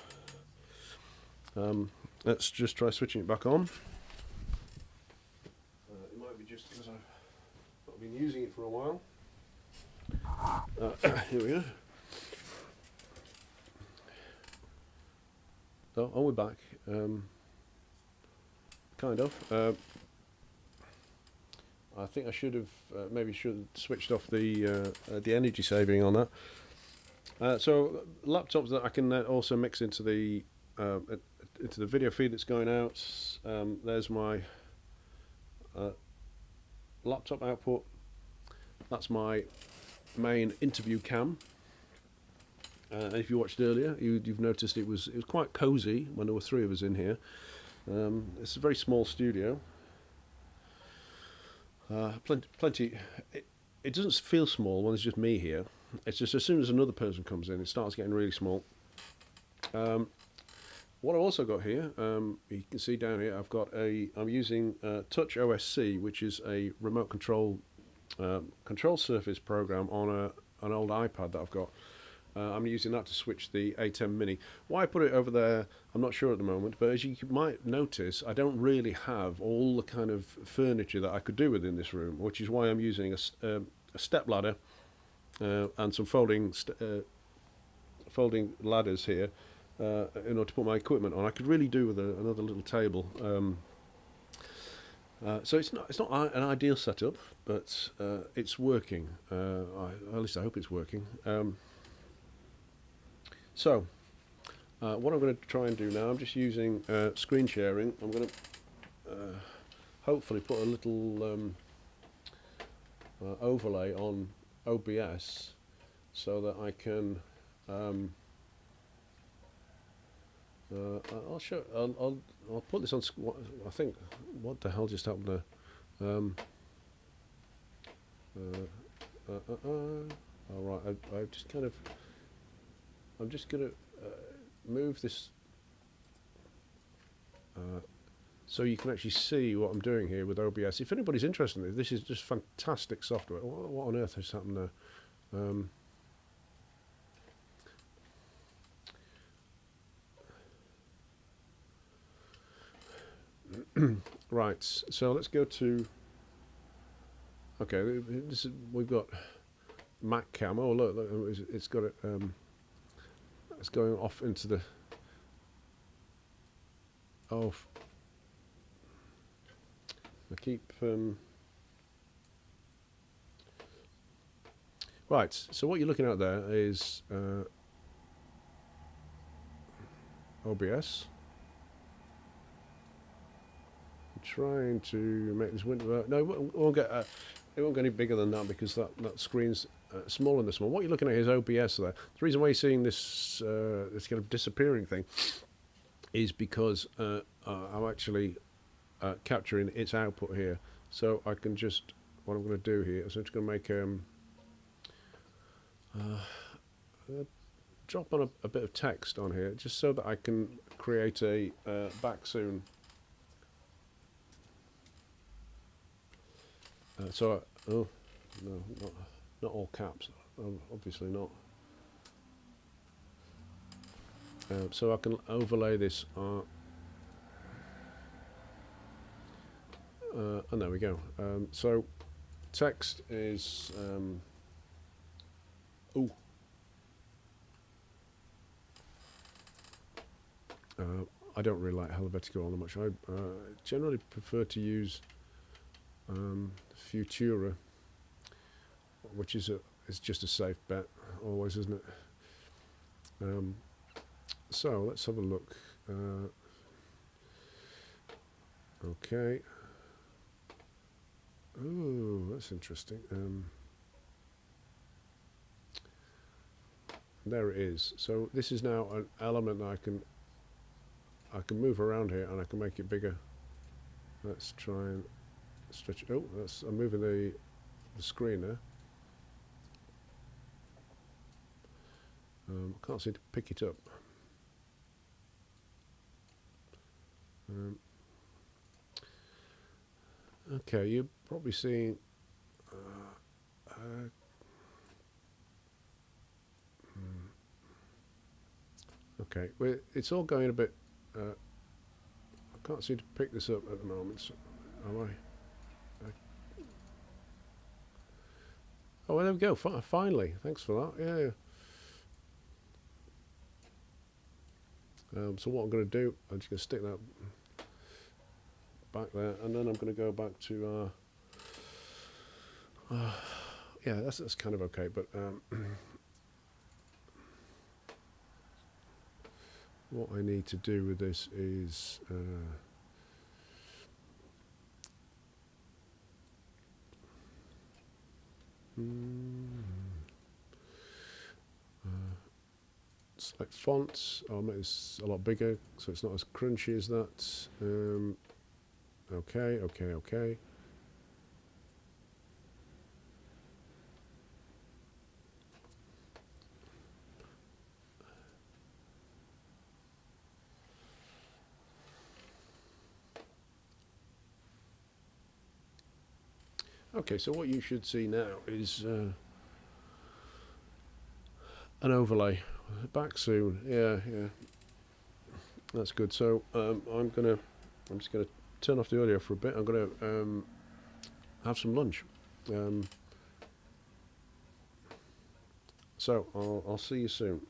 Speaker 1: Let's just try switching it back on. It might be just because I've not been using it for a while. Here we go. So, we're back. Kind of. I think I should have switched off the energy saving on that. So laptops that I can also mix into the video feed that's going out. There's my laptop output. That's my main interview cam. And if you watched earlier, you've noticed it was quite cosy when there were 3 of us in here. It's a very small studio. Plenty. It doesn't feel small when it's just me here. It's just as soon as another person comes in, it starts getting really small. What I've also got here, you can see down here, I'm using Touch OSC, which is a remote control surface program on an old iPad that I've got. I'm using that to switch the A10 Mini. Why I put it over there, I'm not sure at the moment, but as you might notice, I don't really have all the kind of furniture that I could do within this room, which is why I'm using a step ladder and some folding ladders here in order to put my equipment on. I could really do with another little table. So it's not an ideal setup, but it's working. At least I hope it's working. So, what I'm going to try and do now, I'm just using screen sharing. I'm going to hopefully put a little overlay on OBS so that I can. I'll put this on. I think. What the hell just happened there? All right. I've just kind of. I'm just going to move this so you can actually see what I'm doing here with OBS. If anybody's interested in this is just fantastic software. What on earth has happened there? Right, so let's go to. Okay, we've got Mac Cam. Oh look, it's got it. It's going off into the. Oh, I keep. Right, so what you're looking at there is OBS. I'm trying to make this window. No, it won't get any bigger than that because that screen's smaller than this one. What you're looking at is OBS there. The reason why you're seeing this this kind of disappearing thing is because I'm actually capturing its output here. So I can just, what I'm going to do here is I'm just going to make drop on a bit of text on here, just so that I can create a back soon. Oh no, not all caps, obviously not. So I can overlay this and there we go. So text is I don't really like helvetical all that much. I generally prefer to use Futura, which is just a safe bet always, isn't it? So let's have a look. Okay. Oh, that's interesting. There it is. So this is now an element that I can move around here, and I can make it bigger. Let's try and stretch it. Oh, I'm moving the screen there. Can't seem to pick it up. Okay, you're probably seeing. Okay, well, it's all going a bit. I can't seem to pick this up at the moment. So, am I? Oh, well, there we go. Finally, thanks for that. Yeah. So what I'm going to do, I'm just going to stick that back there, and then I'm going to go back to. Yeah, that's kind of okay, but what I need to do with this is. Select fonts. I'll make this a lot bigger so it's not as crunchy as that. Okay. Okay, so what you should see now is an overlay. Back soon. Yeah. That's good. So I'm just gonna turn off the audio for a bit. I'm gonna have some lunch. So I'll see you soon.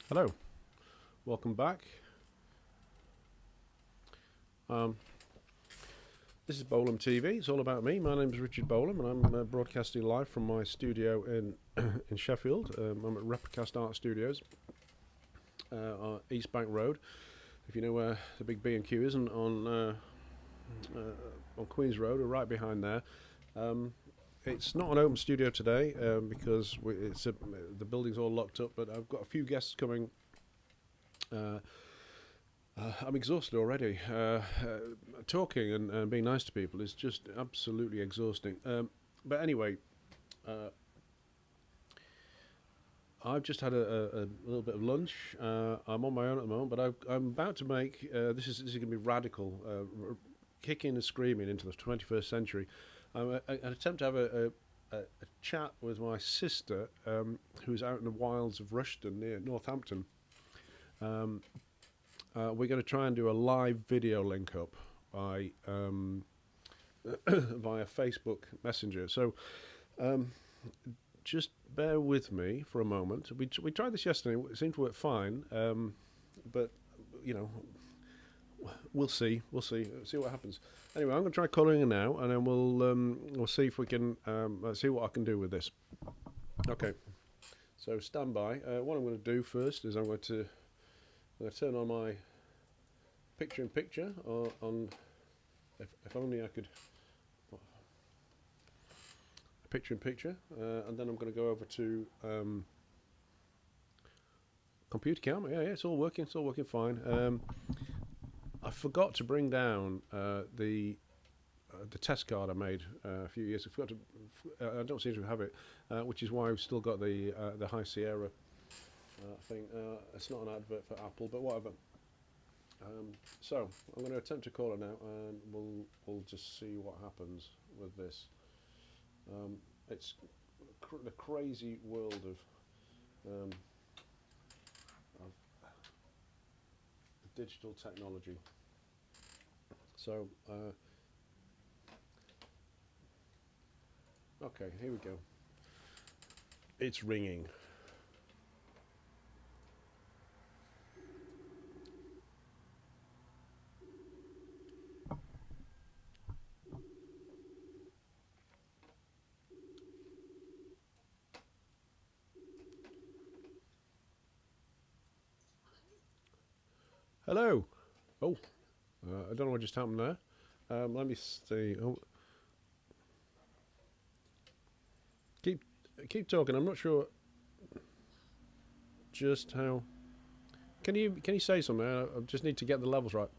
Speaker 1: Hello, welcome back. This is Bolam TV. It's all about me. My name is Richard Bolam, and I'm broadcasting live from my studio in in Sheffield. I'm at Replicast Art Studios, on East Bank Road. If you know where the big B&Q is, and on Queens Road, or right behind there. It's not an open studio today because the building's all locked up. But I've got a few guests coming. I'm exhausted already. Talking and being nice to people is just absolutely exhausting. But anyway, I've just had a little bit of lunch. I'm on my own at the moment, but I'm about to make this is going to be radical, kicking and screaming into the 21st century. An attempt to have a chat with my sister, who's out in the wilds of Rushden near Northampton. We're going to try and do a live video link up by via Facebook Messenger. So just bear with me for a moment. We tried this yesterday. It seemed to work fine, but you know, we'll see. We'll see what happens. Anyway, I'm going to try calling her now, and then we'll see if we can see what I can do with this. Okay. So stand by. What I'm going to do first is I'm going to turn on my picture-in-picture on. If only I could. Picture-in-picture, and then I'm going to go over to computer camera. Yeah, it's all working. It's all working fine. I forgot to bring down the test card I made a few years ago. I don't seem to have it, which is why we've still got the High Sierra thing. It's not an advert for Apple, but whatever. So I'm going to attempt to call her now, and we'll just see what happens with this. It's the crazy world of digital technology. So, okay, here we go. It's ringing. Hello. Oh, I don't know what just happened there. Let me see. Oh, keep talking. I'm not sure just how. Can you say something? I just need to get the levels right.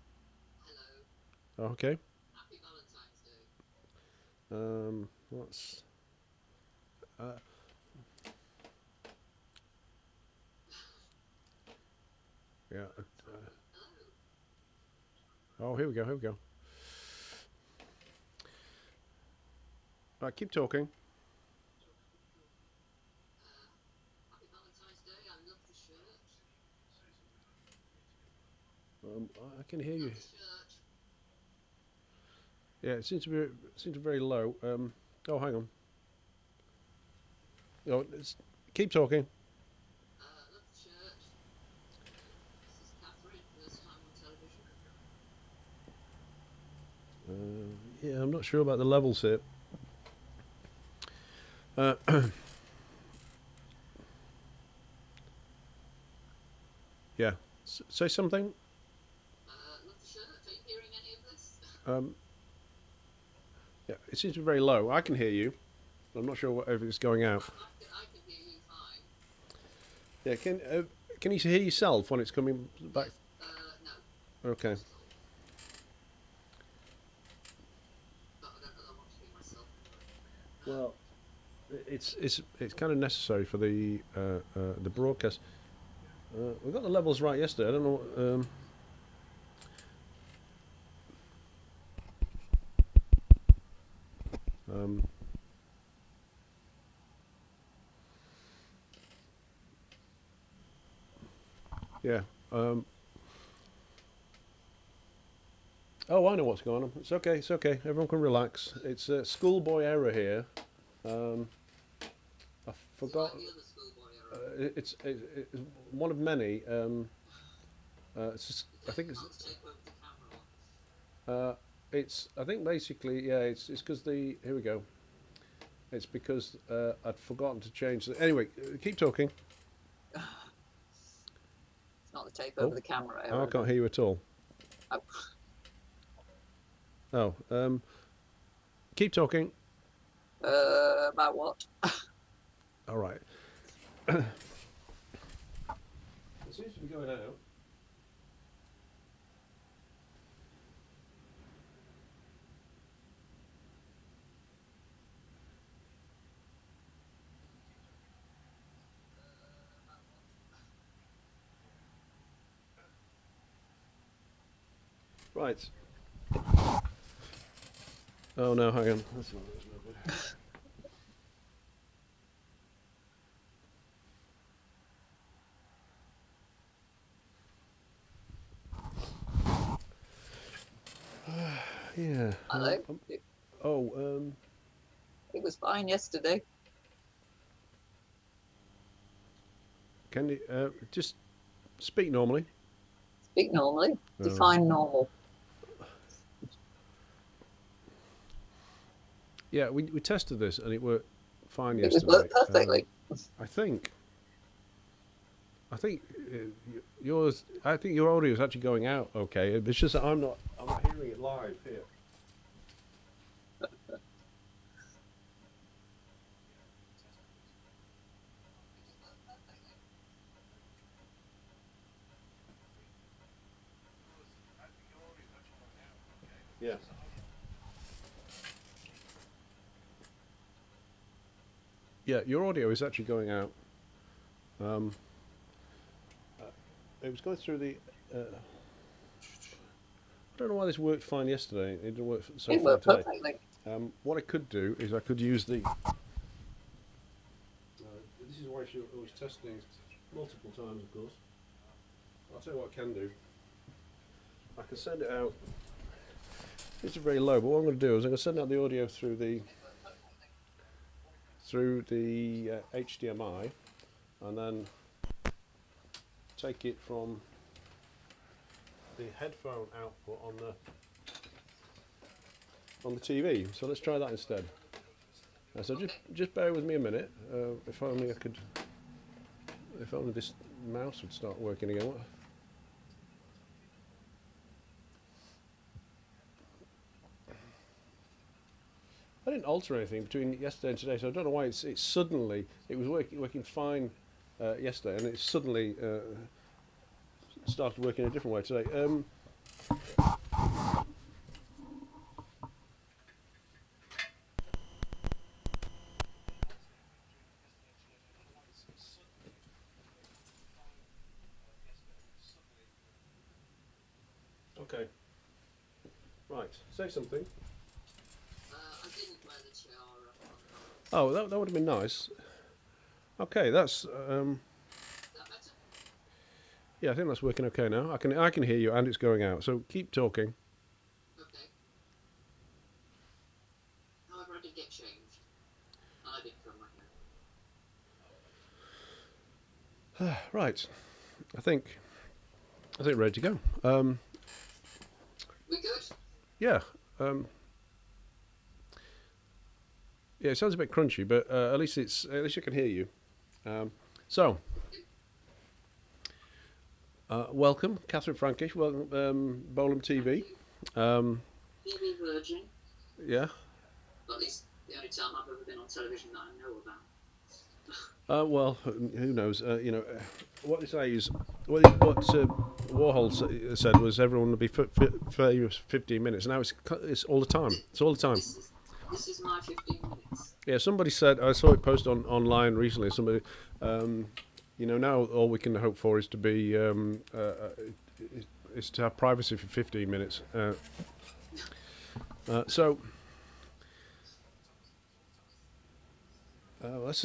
Speaker 5: Hello.
Speaker 1: Okay.
Speaker 5: Happy Valentine's Day.
Speaker 1: What's yeah. Oh, here we go. Right, keep talking.
Speaker 5: Happy Valentine's Day. I love the shirt.
Speaker 1: I can hear you.
Speaker 5: Love the shirt.
Speaker 1: Yeah, it seems to be very low. Oh, hang on. Oh, keep talking.
Speaker 5: Love the shirt. This is Catherine, first time on television.
Speaker 1: Yeah, I'm not sure about the levels here. Yeah, say something.
Speaker 5: Love the shirt. Are you hearing any of this?
Speaker 1: Yeah, it seems to be very low. I can hear you. I'm not sure if it's going out.
Speaker 5: I can hear you fine.
Speaker 1: Yeah, can you hear yourself when it's coming back?
Speaker 5: Yes. No.
Speaker 1: Okay.
Speaker 5: But I don't know that I want to hear myself.
Speaker 1: Well, it's kind of necessary for the broadcast. We got the levels right yesterday. I don't know. Yeah. Oh, I know what's going on. It's okay. It's okay. Everyone can relax. It's a schoolboy error here. I forgot.
Speaker 5: It's like the other schoolboy
Speaker 1: it's one of many. I think
Speaker 5: Not to take over the camera on.
Speaker 1: it's. I think basically, yeah. It's because the. Here we go. It's because I'd forgotten to change. Anyway, keep talking.
Speaker 5: It's not the tape
Speaker 1: Oh.
Speaker 5: over the camera.
Speaker 1: Oh, I can't hear you at all.
Speaker 5: Oh.
Speaker 1: Oh, keep talking.
Speaker 5: About what?
Speaker 1: All right. It seems to be going out. Right. Oh no, hang on. That's no good. Yeah.
Speaker 5: Hello.
Speaker 1: Oh,
Speaker 5: It was fine yesterday.
Speaker 1: can you just speak normally?
Speaker 5: Speak normally. Define normal.
Speaker 1: Yeah, we tested this and it worked fine
Speaker 5: It
Speaker 1: yesterday.
Speaker 5: worked perfectly.
Speaker 1: I think yours. I think your audio is actually going out okay. It's just that I'm not hearing it live here. Yeah. Yeah, your audio is actually going out. It was going through the. I don't know why this worked fine yesterday. It didn't work so
Speaker 5: It
Speaker 1: far
Speaker 5: worked
Speaker 1: today.
Speaker 5: perfectly.
Speaker 1: What I could do is I could use the. This is why she always testing multiple times, of course. I'll tell you what I can do. I can send it out. It's very low, but what I'm going to do is I'm going to send out the audio through the HDMI, and then take it from the headphone output on the TV. So let's try that instead. So just bear with me a minute. If only I could. If only this mouse would start working again. I didn't alter anything between yesterday and today, so I don't know why it's suddenly it was working fine yesterday, and it suddenly started working a different way today. Okay. Right. Say something.
Speaker 5: I didn't wear the tiara.
Speaker 1: Oh, that would have been nice. Okay, that's
Speaker 5: Is that better?
Speaker 1: yeah. I think that's working okay now. I can hear you, and it's going out. So keep talking.
Speaker 5: Okay. However, I did get changed. And I did comb my hair.
Speaker 1: Right. I think ready to go.
Speaker 5: We good?
Speaker 1: Yeah. Yeah, it sounds a bit crunchy, but at least I can hear you. Welcome, Catherine Frankish. Welcome, Bolam TV.
Speaker 5: TV Virgin.
Speaker 1: Yeah.
Speaker 5: At least the only time I've ever been on television that I know about.
Speaker 1: Well, who knows? What they say is what Warhol said was everyone would be famous 15 minutes. Now it's all the time. It's all the time.
Speaker 5: This is my 15 minutes.
Speaker 1: Yeah, somebody said, I saw it posted online recently. Somebody, now all we can hope for is to be is to have privacy for 15 minutes. Let's see.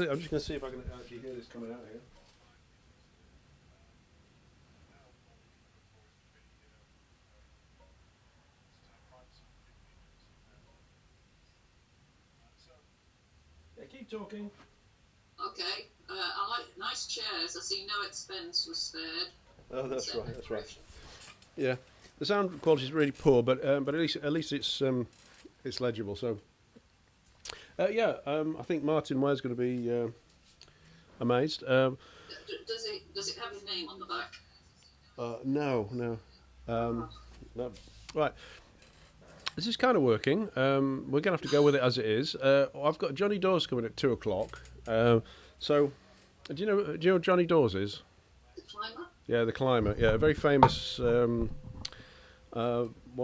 Speaker 1: I'm just going to see if I can actually hear this coming out here. Yeah, keep talking.
Speaker 5: Okay. I like nice chairs. I see no expense was spared.
Speaker 1: Oh, that's
Speaker 5: Same
Speaker 1: right. That's right.
Speaker 5: decoration.
Speaker 1: Yeah, the sound quality is really poor, but at least it's legible. So I think Martyn Ware's going to be amazed.
Speaker 5: Does it have his name on the back?
Speaker 1: No. No. Right. This is kind of working. We're going to have to go with it as it is. I've got Johnny Dawes coming at 2:00. So, do you know who Johnny Dawes is?
Speaker 5: The climber?
Speaker 1: Yeah, the climber. Yeah, a very famous one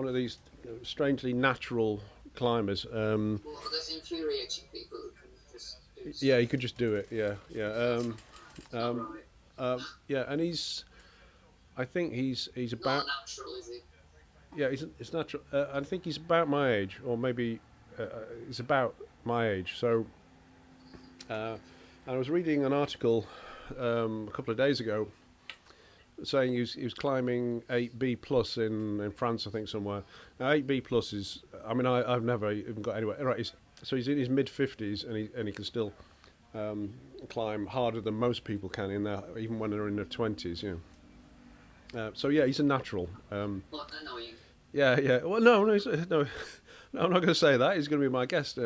Speaker 1: of these strangely natural climbers.
Speaker 5: Or those infuriating people who can just do stuff.
Speaker 1: Yeah, he could just do it. Yeah.
Speaker 5: Right.
Speaker 1: Yeah, and I think he's
Speaker 5: Not
Speaker 1: about.
Speaker 5: natural, is he?
Speaker 1: Yeah, it's natural. I think he's about my age, or maybe he's about my age. So, and I was reading an article a couple of days ago saying he was climbing 8B plus in France, I think somewhere. Now 8B plus is, I mean, I've never even got anywhere. Right, so he's in his mid-50s and he can still climb harder than most people can in there, even when they're in their 20s. So yeah, he's a natural.
Speaker 5: What annoying.
Speaker 1: Yeah. Well, no, no, I'm not going to say that. He's going to be my guest.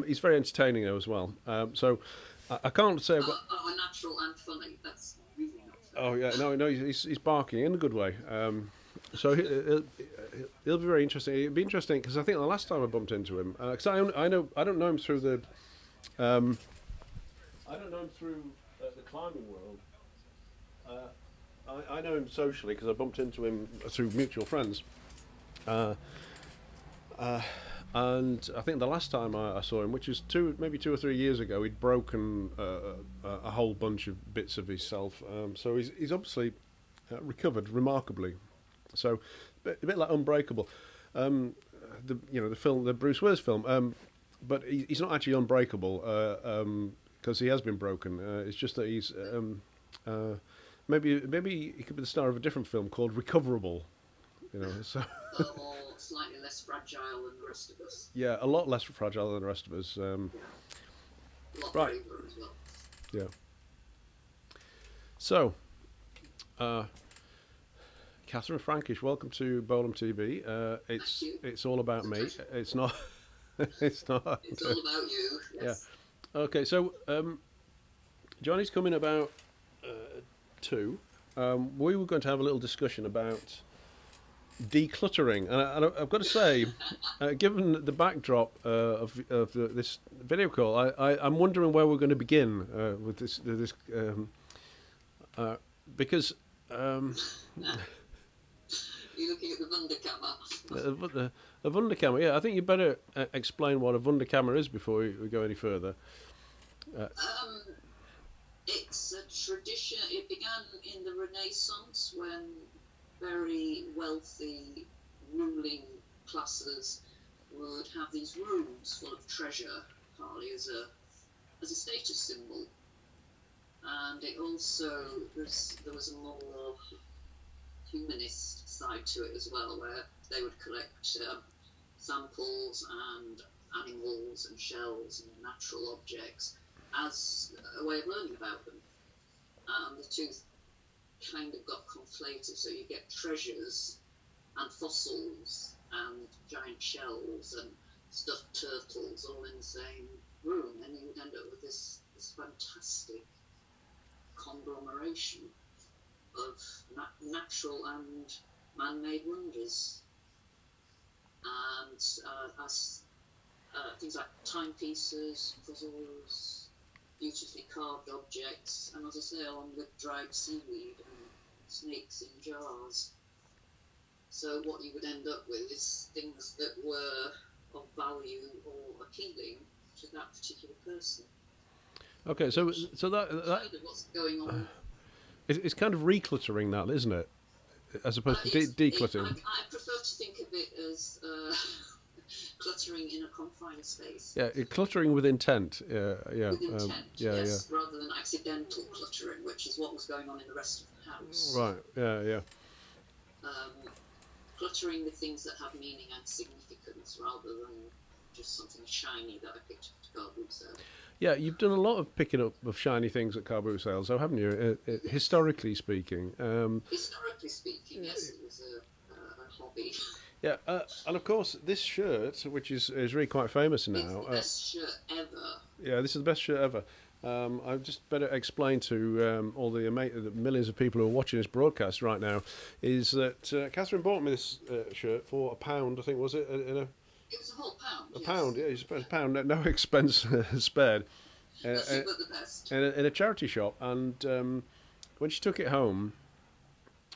Speaker 1: He's very entertaining though as well. So I can't say I've got.
Speaker 5: Natural and funny. That's really not fair.
Speaker 1: Oh yeah, no, he's barking in a good way. So he'll be very interesting. It'll be interesting because I think the last time I bumped into him, because I don't know him through the, I don't know him through the climbing world. I know him socially because I bumped into him through mutual friends. And I think the last time I saw him, which was maybe 2 or 3 years ago, he'd broken a whole bunch of bits of himself. So he's obviously recovered remarkably. So a bit like Unbreakable, the film, the Bruce Willis film. But he's not actually unbreakable because he has been broken. It's just that he's maybe he could be the star of a different film called Recoverable. So.
Speaker 5: Or slightly less fragile than the rest of us.
Speaker 1: Yeah, a lot less fragile than the rest of us.
Speaker 5: A lot
Speaker 1: Right.
Speaker 5: braver as well.
Speaker 1: Yeah. So, Catherine Frankish, welcome to Bolam TV. It's all about me. It's not. It's not.
Speaker 5: It's all about you. Yes.
Speaker 1: Yeah. Okay. So, Johnny's coming about 2. We were going to have a little discussion about decluttering, and I've got to say, given the backdrop of this video call, I'm wondering where we're going to begin with this because
Speaker 5: You're looking at the Wunderkammer.
Speaker 1: a Wunderkammer. Yeah, I think you better explain what a Wunderkammer is before we go any further.
Speaker 5: It's a tradition. It began in the Renaissance when very wealthy ruling classes would have these rooms full of treasure, partly as a status symbol. And it also there was a more humanist side to it as well, where they would collect samples and animals and shells and natural objects as a way of learning about them. And the two kind of got conflated, so you get treasures and fossils and giant shells and stuffed turtles all in the same room, and you would end up with this fantastic conglomeration of natural and man-made wonders, and as things like timepieces, puzzles, beautifully carved objects, and as I say, along with dried seaweed and snakes in jars. So what you would end up with is things that were of value or appealing to that particular person.
Speaker 1: Okay, so that
Speaker 5: Kind of what's going on.
Speaker 1: it's kind of recluttering, that, isn't it? As opposed to decluttering.
Speaker 5: I prefer to think of it as cluttering in a confined space.
Speaker 1: Yeah, cluttering with intent. Yeah.
Speaker 5: With intent, yes,
Speaker 1: Yeah.
Speaker 5: rather than accidental cluttering, which is what was going on in the rest of the house.
Speaker 1: Right. Yeah.
Speaker 5: Cluttering with things that have meaning and significance, rather than just something shiny that I picked up at the garden sale.
Speaker 1: Yeah, you've done a lot of picking up of shiny things at car boot sales, though, haven't you? Historically speaking.
Speaker 5: Historically speaking, yes, it was a hobby.
Speaker 1: Yeah, and of course, this shirt, which is really quite famous
Speaker 5: It's
Speaker 1: now.
Speaker 5: the best shirt ever.
Speaker 1: Yeah, this is the best shirt ever. I just better explain to all the millions of people who are watching this broadcast right now, is that Catherine bought me this shirt for £1, I think, was it?
Speaker 5: It was a whole pound.
Speaker 1: A
Speaker 5: yes.
Speaker 1: pound, yeah, it's a pound, no expense spared.
Speaker 5: Nothing but the best.
Speaker 1: In a charity shop, and when she took it home,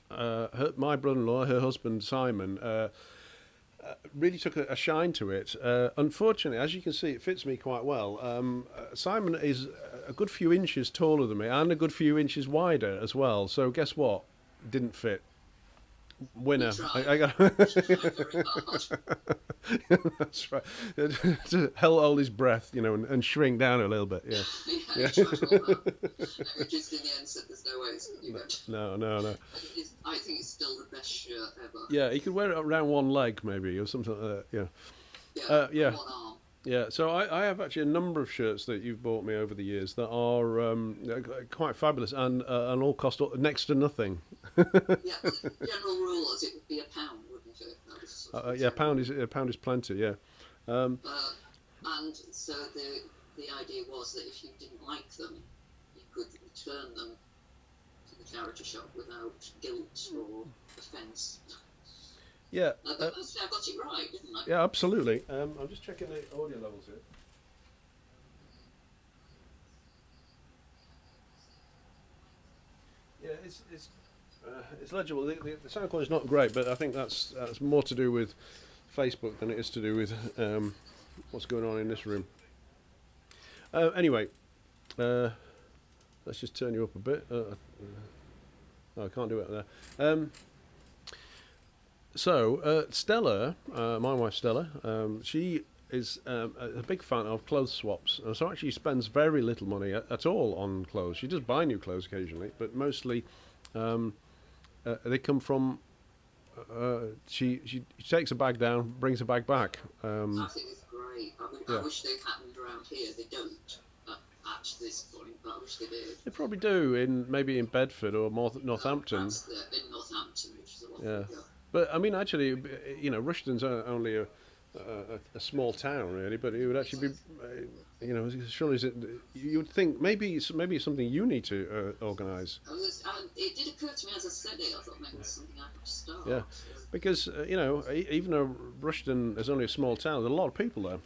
Speaker 1: my brother-in-law, her husband Simon, really took a shine to it. Unfortunately, as you can see, it fits me quite well. Simon is a good few inches taller than me and a good few inches wider as well. So guess what? Didn't fit. Winner. I got
Speaker 5: Very hard.
Speaker 1: That's right. To hold his breath, and shrink down a little bit. Yeah.
Speaker 5: Yeah, I tried all that. And we just in the end said there's no way it's going to be good.
Speaker 1: No.
Speaker 5: I think it's still the best shirt ever.
Speaker 1: Yeah, he could wear it around one leg maybe or something like that.
Speaker 5: Yeah.
Speaker 1: Yeah.
Speaker 5: One arm.
Speaker 1: Yeah, so I have actually a number of shirts that you've bought me over the years that are quite fabulous and all cost next to nothing.
Speaker 5: Yeah, the general rule is it would be £1, wouldn't it? That was sort of
Speaker 1: Yeah, a pound is plenty. Yeah,
Speaker 5: and so the idea was that if you didn't like them, you could return them to the charity shop without guilt or offence.
Speaker 1: yeah,
Speaker 5: But mostly I got it right, didn't I?
Speaker 1: yeah, absolutely. I'm just checking the audio levels here. Yeah, it's legible. The sound quality is not great, but I think that's more to do with Facebook than it is to do with what's going on in this room. Anyway, let's just turn you up a bit. Oh, I can't do it there. So Stella, my wife Stella, she is a big fan of clothes swaps, and so actually spends very little money at all on clothes. She does buy new clothes occasionally, but mostly they come from. She takes a bag down, brings a bag back.
Speaker 5: I think it's great. I wish they happened around here. They don't at this point, but I wish they did.
Speaker 1: They probably do maybe in Bedford or Northampton.
Speaker 5: In Northampton, which is a lot bigger.
Speaker 1: But I mean, actually, Rushton's only a small town, really. But it would actually be, surely you would think maybe it's something you need to organise.
Speaker 5: It did occur to me as I said it. I thought maybe it's something I could start.
Speaker 1: Yeah, because even though Rushton is only a small town, there are a lot of people there.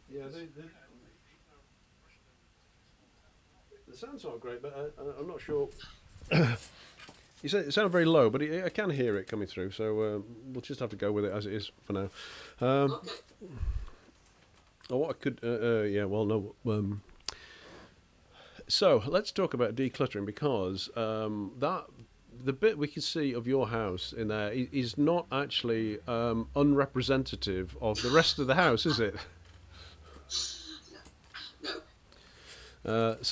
Speaker 1: Yeah, the sound's not great, but I'm not sure. You say it sounds very low, but I can hear it coming through, so we'll just have to go with it as it is for now.
Speaker 5: Okay.
Speaker 1: Or what I could, no. So let's talk about decluttering, because the bit we can see of your house in there is not actually unrepresentative of the rest of the house, is it?
Speaker 5: No.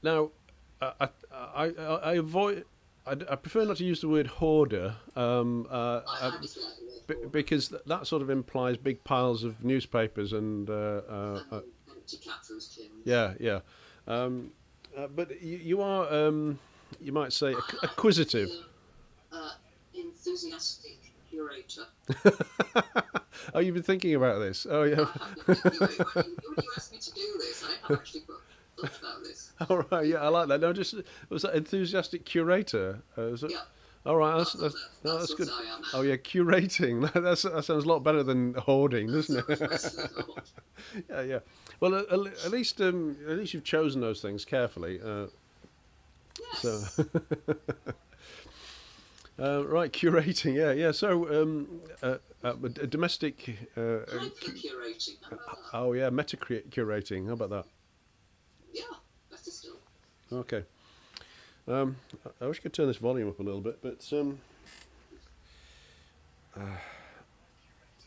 Speaker 1: Now, I avoid. I prefer not to use the word hoarder, because that sort of implies big piles of newspapers and
Speaker 5: empty cat food tins.
Speaker 1: Yeah. But you are, you might say, acquisitive.
Speaker 5: Enthusiastic curator.
Speaker 1: Oh, you've been thinking about this? Oh, yeah.
Speaker 5: When you asked me to do this, I have actually thought about this.
Speaker 1: All right, yeah, I like that. No, was that enthusiastic curator?
Speaker 5: Yeah.
Speaker 1: All right, that's
Speaker 5: That's
Speaker 1: good.
Speaker 5: what I am.
Speaker 1: Oh, yeah, curating. That sounds a lot better than hoarding, doesn't it? Yeah. Well, at least you've chosen those things carefully.
Speaker 5: Yes.
Speaker 1: So. Right, curating, yeah. So, domestic.
Speaker 5: Hyper-curating, how about that?
Speaker 1: Oh yeah, meta-curating. How about that?
Speaker 5: Yeah, better still.
Speaker 1: Okay. I wish I could turn this volume up a little bit, but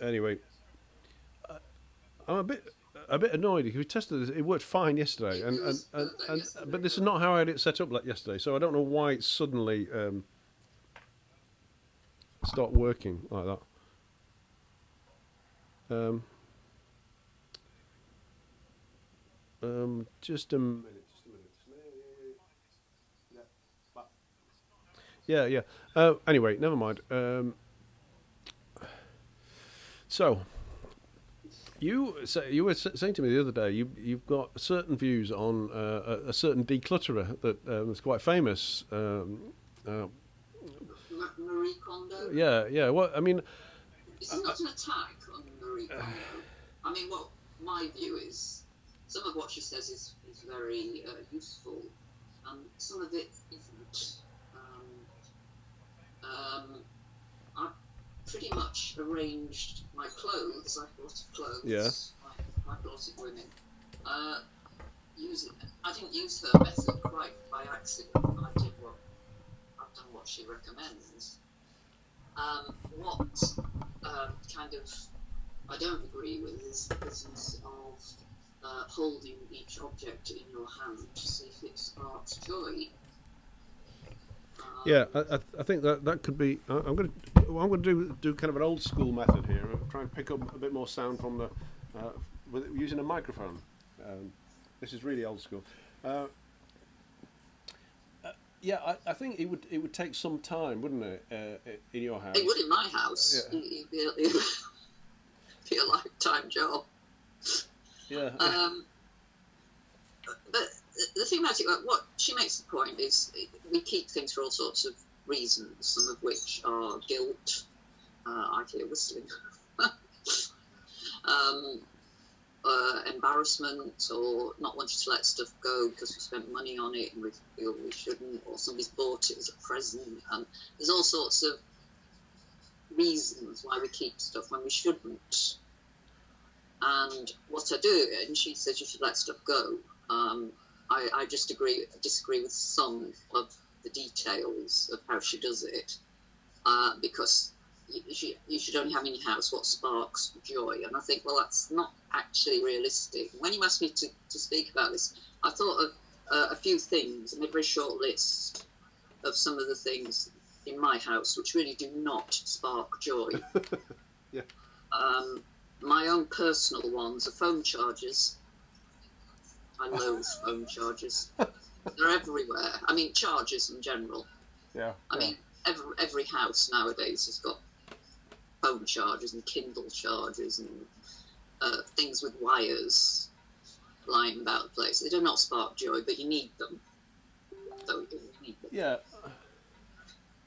Speaker 1: anyway, I'm a bit a bit annoyed because we tested this. It worked fine yesterday, but this is not how I had it set up like yesterday. So I don't know why it suddenly stopped working like that. Just a minute. Yeah. Anyway, never mind. So, you were saying to me the other day you've got certain views on a certain declutterer that is quite famous.
Speaker 5: Marie Kondo.
Speaker 1: Yeah. What I mean.
Speaker 5: This is not an attack on Marie Kondo. I mean, what my view is, some of what she says is very useful, and some of it isn't. I pretty much arranged my clothes. I bought clothes.
Speaker 1: Yeah.
Speaker 5: My closet women. I didn't use her method quite by accident. I've done what she recommends. What kind of I don't agree with is the business of holding each object in your hand to see if it sparks joy.
Speaker 1: Yeah, I think that could be. I'm going to do kind of an old school method here. Try and pick up a bit more sound from the using a microphone. This is really old school. Yeah, I think it would take some time, wouldn't it, in your house?
Speaker 5: It would in my house.
Speaker 1: Yeah.
Speaker 5: It'd be a lifetime job.
Speaker 1: Yeah.
Speaker 5: But the thing about it, what she makes the point is, we keep things for all sorts of reasons, some of which are guilt. I hear whistling. Embarrassment, or not wanting to let stuff go because we spent money on it and we feel we shouldn't, or somebody's bought it as a present, and there's all sorts of reasons why we keep stuff when we shouldn't. And what I do, and she says you should let stuff go, I just disagree with some of the details of how she does it, because you should only have in your house what sparks joy. And I think, well, that's not actually realistic. When you asked me to speak about this, I thought of a few things, and a very short list of some of the things in my house which really do not spark joy.
Speaker 1: Yeah.
Speaker 5: My own personal ones are phone chargers. I loathe phone chargers. They're everywhere. I mean, chargers in general.
Speaker 1: Yeah.
Speaker 5: I mean, every house nowadays has got phone chargers and Kindle chargers and things with wires lying about the place. They do not spark joy, but you need them. So you need them.
Speaker 1: Yeah.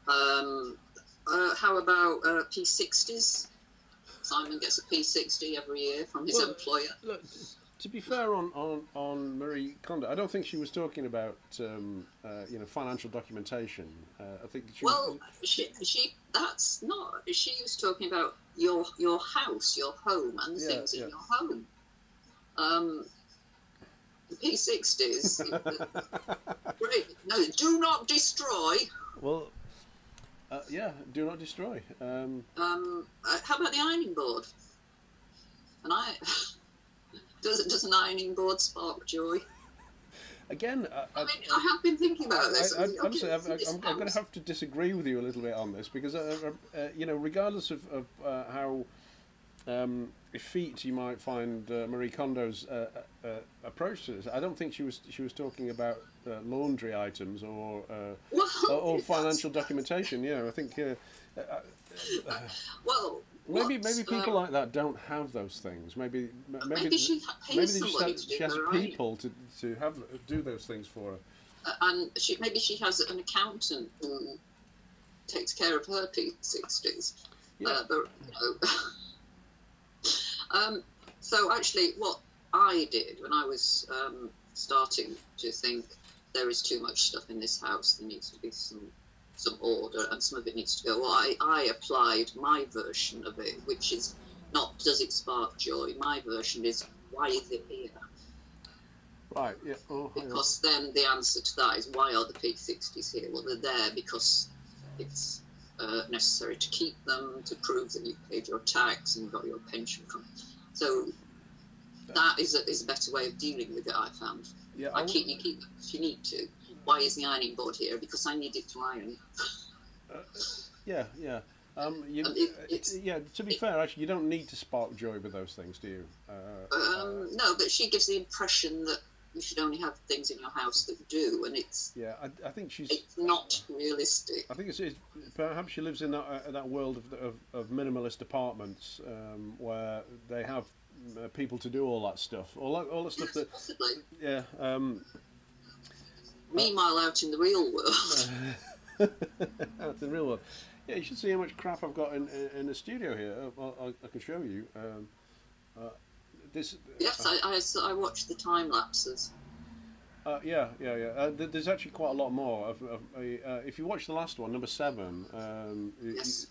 Speaker 5: How about P60s? Simon gets a P60 every year from his employer.
Speaker 1: Look, to be fair on Marie Kondo, I don't think she was talking about financial documentation. I think she that's not. She was talking about your house, your home, and the things in your home. The P60s. Great. No, do not destroy. Well. Do not destroy.
Speaker 5: How about the ironing board? Does an ironing board spark joy?
Speaker 1: Again,
Speaker 5: I have been thinking about this.
Speaker 1: Honestly, I'm going to have to disagree with you a little bit on this because, regardless of how effete you might find Marie Kondo's approach to this, I don't think she was talking about laundry items or financial documentation. I think maybe people like that don't have those things. Maybe
Speaker 5: she
Speaker 1: has people to do those things for her.
Speaker 5: And maybe she has an accountant who takes care of her P60s.
Speaker 1: Yeah.
Speaker 5: So actually, what I did when I was starting to think there is too much stuff in this house, there needs to be some order, and some of it needs to go. I applied my version of it, which is not does it spark joy. My version is why is it here?
Speaker 1: Right. Yeah.
Speaker 5: Because then the answer to that is why are the P60s here? Well, they're there because it's necessary to keep them, to prove that you've paid your tax and got your pension from. So that is a better way of dealing with it, I found.
Speaker 1: Yeah,
Speaker 5: I keep it if you need to. Why is the ironing board here? Because I need it to iron.
Speaker 1: Yeah, yeah. Yeah, to be fair, actually, you don't need to spark joy with those things, do you?
Speaker 5: No, but she gives the impression that you should only have things in your house that do, and it's
Speaker 1: I think
Speaker 5: it's not realistic.
Speaker 1: I think it's perhaps she lives in that world of minimalist apartments where they have people to do all that stuff, all that stuff that
Speaker 5: Possibly.
Speaker 1: yeah.
Speaker 5: Meanwhile, out in the real world,
Speaker 1: Out in the real world. Yeah, you should see how much crap I've got in the studio here. I can show you. This.
Speaker 5: yes, I watched the time lapses.
Speaker 1: Yeah. There's actually quite a lot more. If you watch the last one, number 7,
Speaker 5: Yes.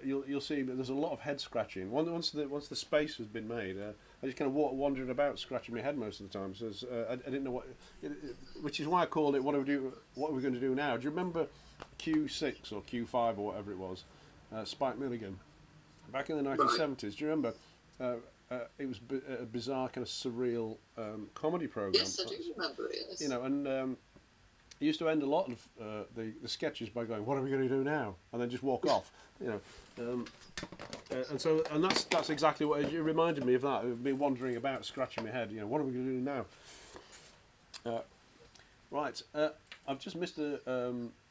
Speaker 1: you'll see that there's a lot of head scratching. Once the space has been made, I just kind of wandered about scratching my head most of the time. So I didn't know which is why I called it. What are we going to do now? Do you remember Q6 or Q5 or whatever it was? Spike Milligan, back in the 1970s. Do you remember? It was a bizarre kind of surreal comedy program.
Speaker 5: Yes, I do remember it. Yes.
Speaker 1: You know, and he used to end a lot of the sketches by going, "What are we going to do now?" and then just walk off. You know, and that's exactly what it reminded me of. That of me wandering about, scratching my head. You know, what are we going to do now? Right, I've just missed a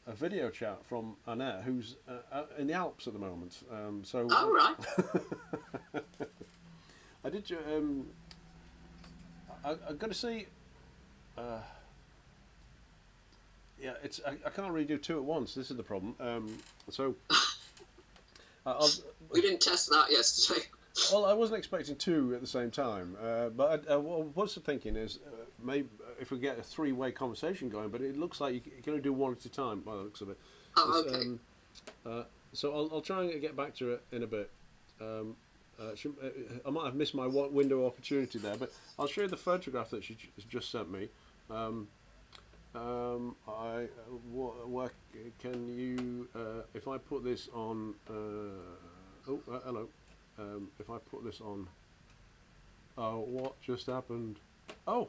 Speaker 1: video chat from Annette, who's in the Alps at the moment.
Speaker 5: Oh, right.
Speaker 1: I did. I'm going to see. Yeah, it's. I can't really do 2 at once. This is the problem.
Speaker 5: We didn't test that yesterday.
Speaker 1: Well, I wasn't expecting 2 at the same time. But what's the thinking is maybe if we get a 3-way conversation going. But it looks like you can only do 1 at a time by the looks of it.
Speaker 5: Oh, okay.
Speaker 1: So I'll try and get back to it in a bit. I might have missed my window opportunity there, but I'll show you the photograph that she just sent me. What can you? If I put this on, hello. If I put this on, oh, what just happened? Oh.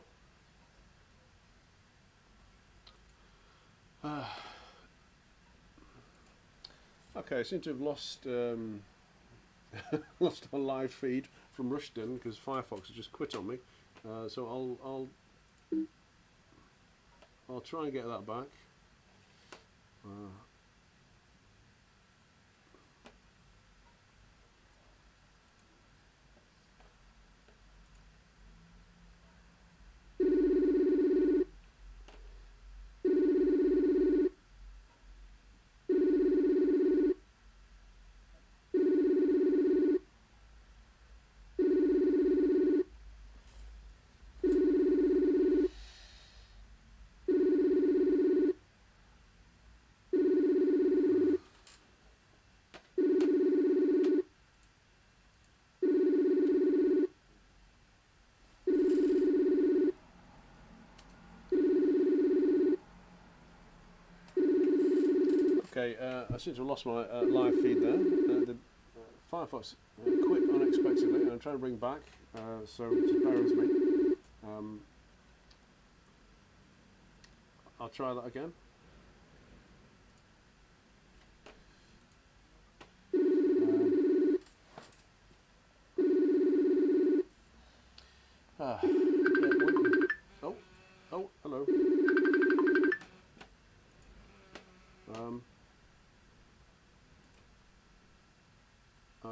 Speaker 1: Okay, I seem to have lost. Lost our live feed from Rushden because Firefox has just quit on me. So I'll try and get that back. Okay, I seem to have lost my live feed there. The Firefox quit unexpectedly, and I'm trying to bring back, so just bear with me. I'll try that again. Oh, hello.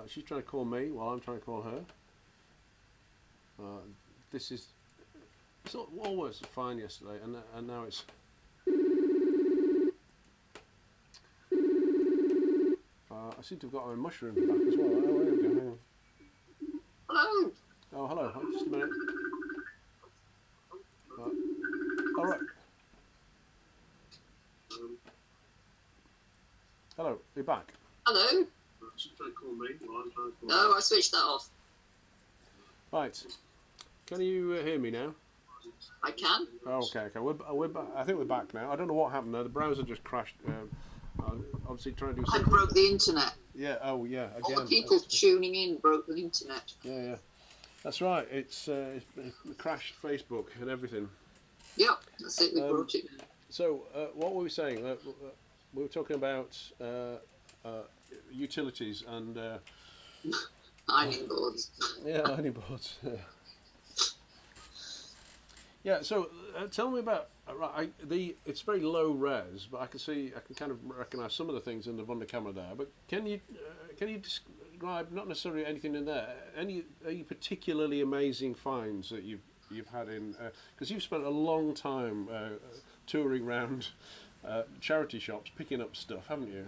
Speaker 1: She's trying to call me while I'm trying to call her. This is. It's all was fine yesterday, and now it's. I seem to have got my mushroom back as well. Oh, there we go. Hang on.
Speaker 5: Hello.
Speaker 1: Oh, hello. Just a minute. All right. Hello. You're back.
Speaker 5: Hello. No, I switched that off.
Speaker 1: Right. Can you hear me now?
Speaker 5: I can.
Speaker 1: Oh, okay. We're back. I think we're back now. I don't know what happened there. The browser just crashed. Obviously trying to do
Speaker 5: I
Speaker 1: something.
Speaker 5: broke the internet.
Speaker 1: Yeah. Oh, yeah. Again.
Speaker 5: All the people tuning in broke the internet.
Speaker 1: Yeah. That's right. It crashed Facebook and everything.
Speaker 5: Yeah, that's it. We brought it down.
Speaker 1: So what were we saying? We were talking about utilities and
Speaker 5: Ironing boards.
Speaker 1: yeah, ironing boards. Yeah. So tell me about right. It's very low res, but I can kind of recognise some of the things in the Wonder camera there. But can you describe not necessarily anything in there? Any particularly amazing finds that you've had in? Because you've spent a long time touring around charity shops picking up stuff, haven't you?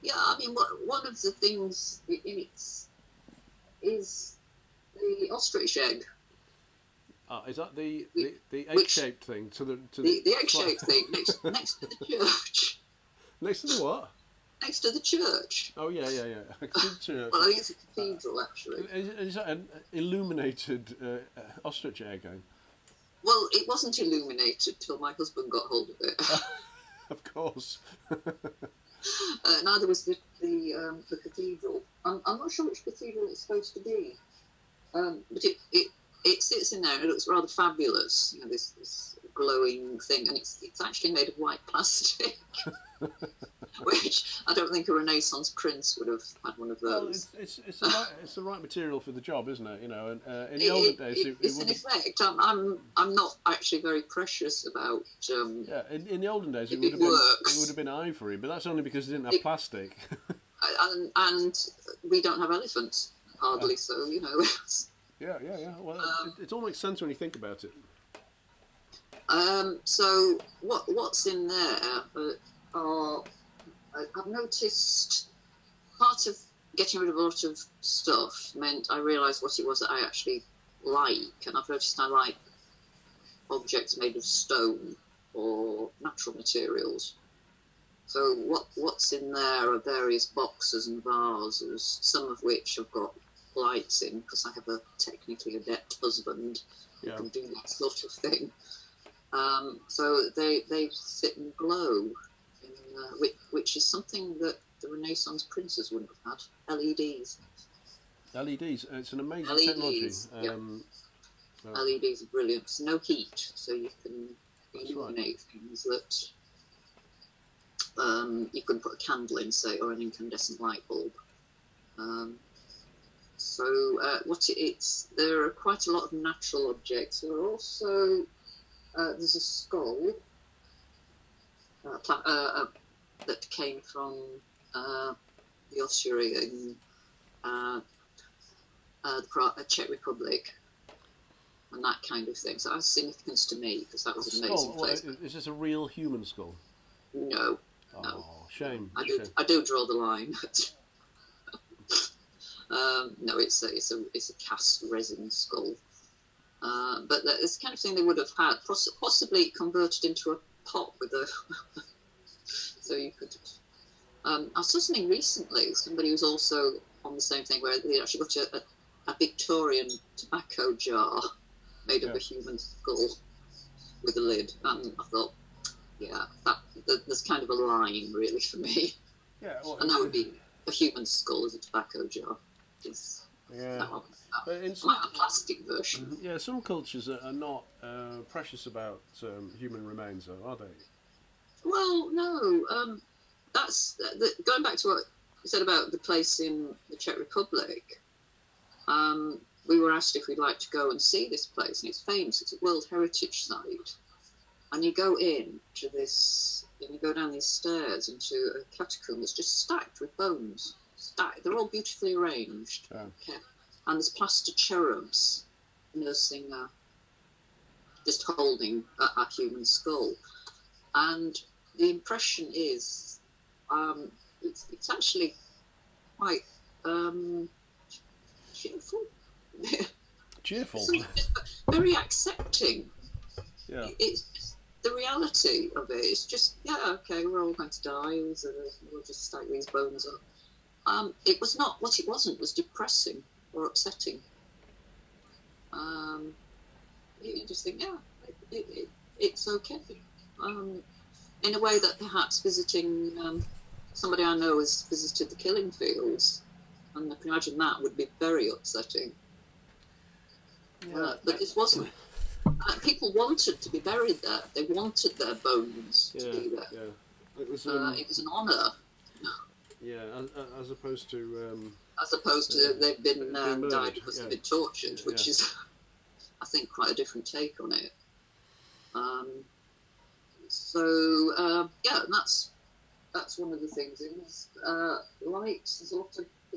Speaker 5: Yeah, I mean, one of the things in it is the ostrich egg.
Speaker 1: Is that the egg-shaped thing?
Speaker 5: The egg-shaped thing next to the church.
Speaker 1: Next to the what?
Speaker 5: Next to the church.
Speaker 1: Oh yeah. I can see the church.
Speaker 5: Well, I think it's a cathedral, actually.
Speaker 1: Is that an illuminated ostrich egg?
Speaker 5: Well, it wasn't illuminated till my husband got hold of it.
Speaker 1: Of course.
Speaker 5: Neither was the cathedral. I'm not sure which cathedral it's supposed to be, but it sits in there and it looks rather fabulous. You know, this glowing thing, and it's actually made of white plastic, which I don't think a Renaissance prince would have had one of those.
Speaker 1: Well, it's the right material for the job, isn't it? You know, and in the olden days,
Speaker 5: it's an effect. I'm not actually very precious about.
Speaker 1: Yeah, in the olden days, it would have been ivory, but that's only because it didn't have plastic.
Speaker 5: and we don't have elephants hardly, so you know.
Speaker 1: Yeah. Well, it all makes sense when you think about it.
Speaker 5: So what's in there I've noticed part of getting rid of a lot of stuff meant I realised what it was that I actually like, and I've noticed I like objects made of stone or natural materials. So what's in there are various boxes and vases, some of which have got lights in because I have a technically adept husband who can do that sort of thing. So they sit and glow, which is something that the Renaissance princes wouldn't have had. LEDs.
Speaker 1: LEDs. It's an amazing
Speaker 5: LEDs,
Speaker 1: technology.
Speaker 5: LEDs are brilliant. There's no heat, so you can illuminate things that you can put a candle in, say, or an incandescent light bulb. There are quite a lot of natural objects. There are also there's a skull that came from the ossuary in the Czech Republic, and that kind of thing. So that has significance to me because that was an amazing place.
Speaker 1: Is this a real human skull?
Speaker 5: No.
Speaker 1: Oh,
Speaker 5: no.
Speaker 1: Shame.
Speaker 5: I do draw the line. No, it's a cast resin skull. But it's the kind of thing they would have had, possibly converted into a pot with a. So you could. I saw something recently. Somebody was also on the same thing where they actually got a Victorian tobacco jar made of a human skull with a lid, and I thought, there's kind of a line really for me.
Speaker 1: Yeah, well,
Speaker 5: and that would be a human skull as a tobacco jar.
Speaker 1: But in
Speaker 5: like a plastic version.
Speaker 1: Yeah, some cultures are not precious about human remains, though, are they?
Speaker 5: Well, no. That's going back to what you said about the place in the Czech Republic. We were asked if we'd like to go and see this place, and it's famous. It's a World Heritage Site, and you go in to this, and you go down these stairs into a catacomb that's just stacked with bones. They're all beautifully arranged.
Speaker 1: Yeah.
Speaker 5: Okay. And there's plaster cherubs nursing, just holding a human skull. And the impression is, it's actually quite cheerful.
Speaker 1: Cheerful.
Speaker 5: Very accepting.
Speaker 1: Yeah.
Speaker 5: It's just the reality of it. It's just, okay, we're all going to die. We'll just stack these bones up. It was not, what it wasn't was depressing or upsetting. You just think, it's okay. In a way that perhaps visiting somebody I know has visited the killing fields, and I can imagine that would be very upsetting. But this wasn't. People wanted to be buried there. They wanted their bones to be there.
Speaker 1: Yeah. It was
Speaker 5: an honour.
Speaker 1: yeah, as opposed to
Speaker 5: As opposed to they've been
Speaker 1: murdered,
Speaker 5: died because they've been tortured, which is, I think, quite a different take on it. And that's one of the things. Lights. There's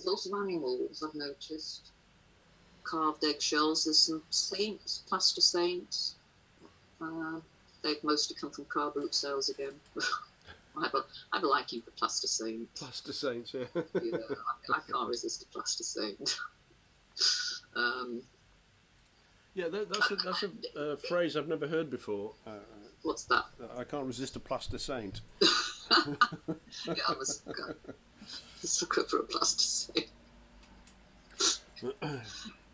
Speaker 5: lots of animals I've noticed. Carved eggshells. There's some saints, plaster saints. They've mostly come from car boot sales again. I have a liking for plaster saints.
Speaker 1: Plaster saints, yeah.
Speaker 5: I can't resist a plaster saint.
Speaker 1: Yeah, that's a phrase I've never heard before.
Speaker 5: What's that?
Speaker 1: I can't resist a plaster saint.
Speaker 5: Yeah, I'm a sucker for a plaster saint.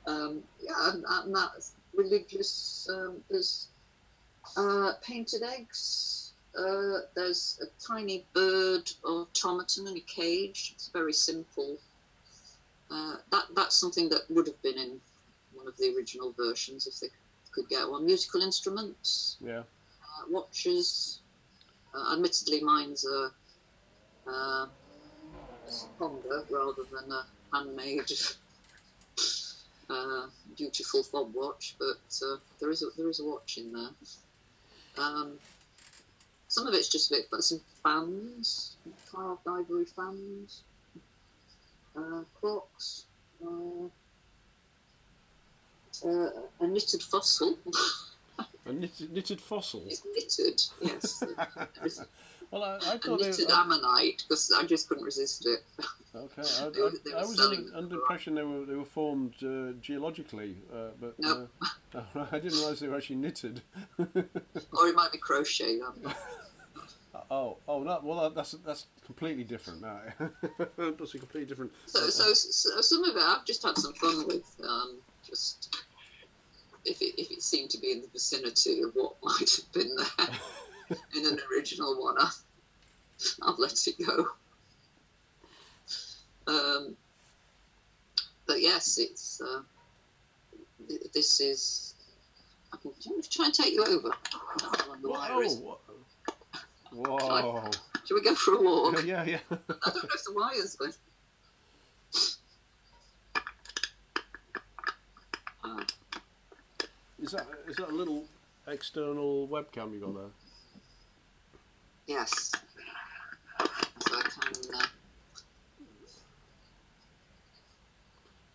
Speaker 5: And that's religious. There's painted eggs. There's a tiny bird or automaton in a cage. It's very simple. That's something that would have been in one of the original versions if they could get one. Musical instruments.
Speaker 1: Yeah.
Speaker 5: Watches. Admittedly, mine's a Honda rather than a handmade, beautiful fob watch. But there is a watch in there. Some of it's just a bit, but some fans, carved ivory fans, clocks, a knitted fossil.
Speaker 1: A knitted fossil?
Speaker 5: It's knitted, yes.
Speaker 1: Well, I
Speaker 5: a
Speaker 1: thought
Speaker 5: knitted ammonite, because I just couldn't resist it.
Speaker 1: Okay,
Speaker 5: They
Speaker 1: I was under the impression they were formed geologically, but
Speaker 5: no.
Speaker 1: I didn't realise they were actually knitted.
Speaker 5: Or it might be crocheted.
Speaker 1: Oh, no, well, that's completely different. No. That's a completely different.
Speaker 5: So some of it I've just had some fun with. Just if it seemed to be in the vicinity of what might have been there in an original one, I've let it go. But yes, it's this is. I can try and take you over.
Speaker 1: Whoa!
Speaker 5: Shall we go for a walk?
Speaker 1: Yeah.
Speaker 5: I don't know if the wire's good.
Speaker 1: Is that a little external webcam you got there?
Speaker 5: Yes. So I can.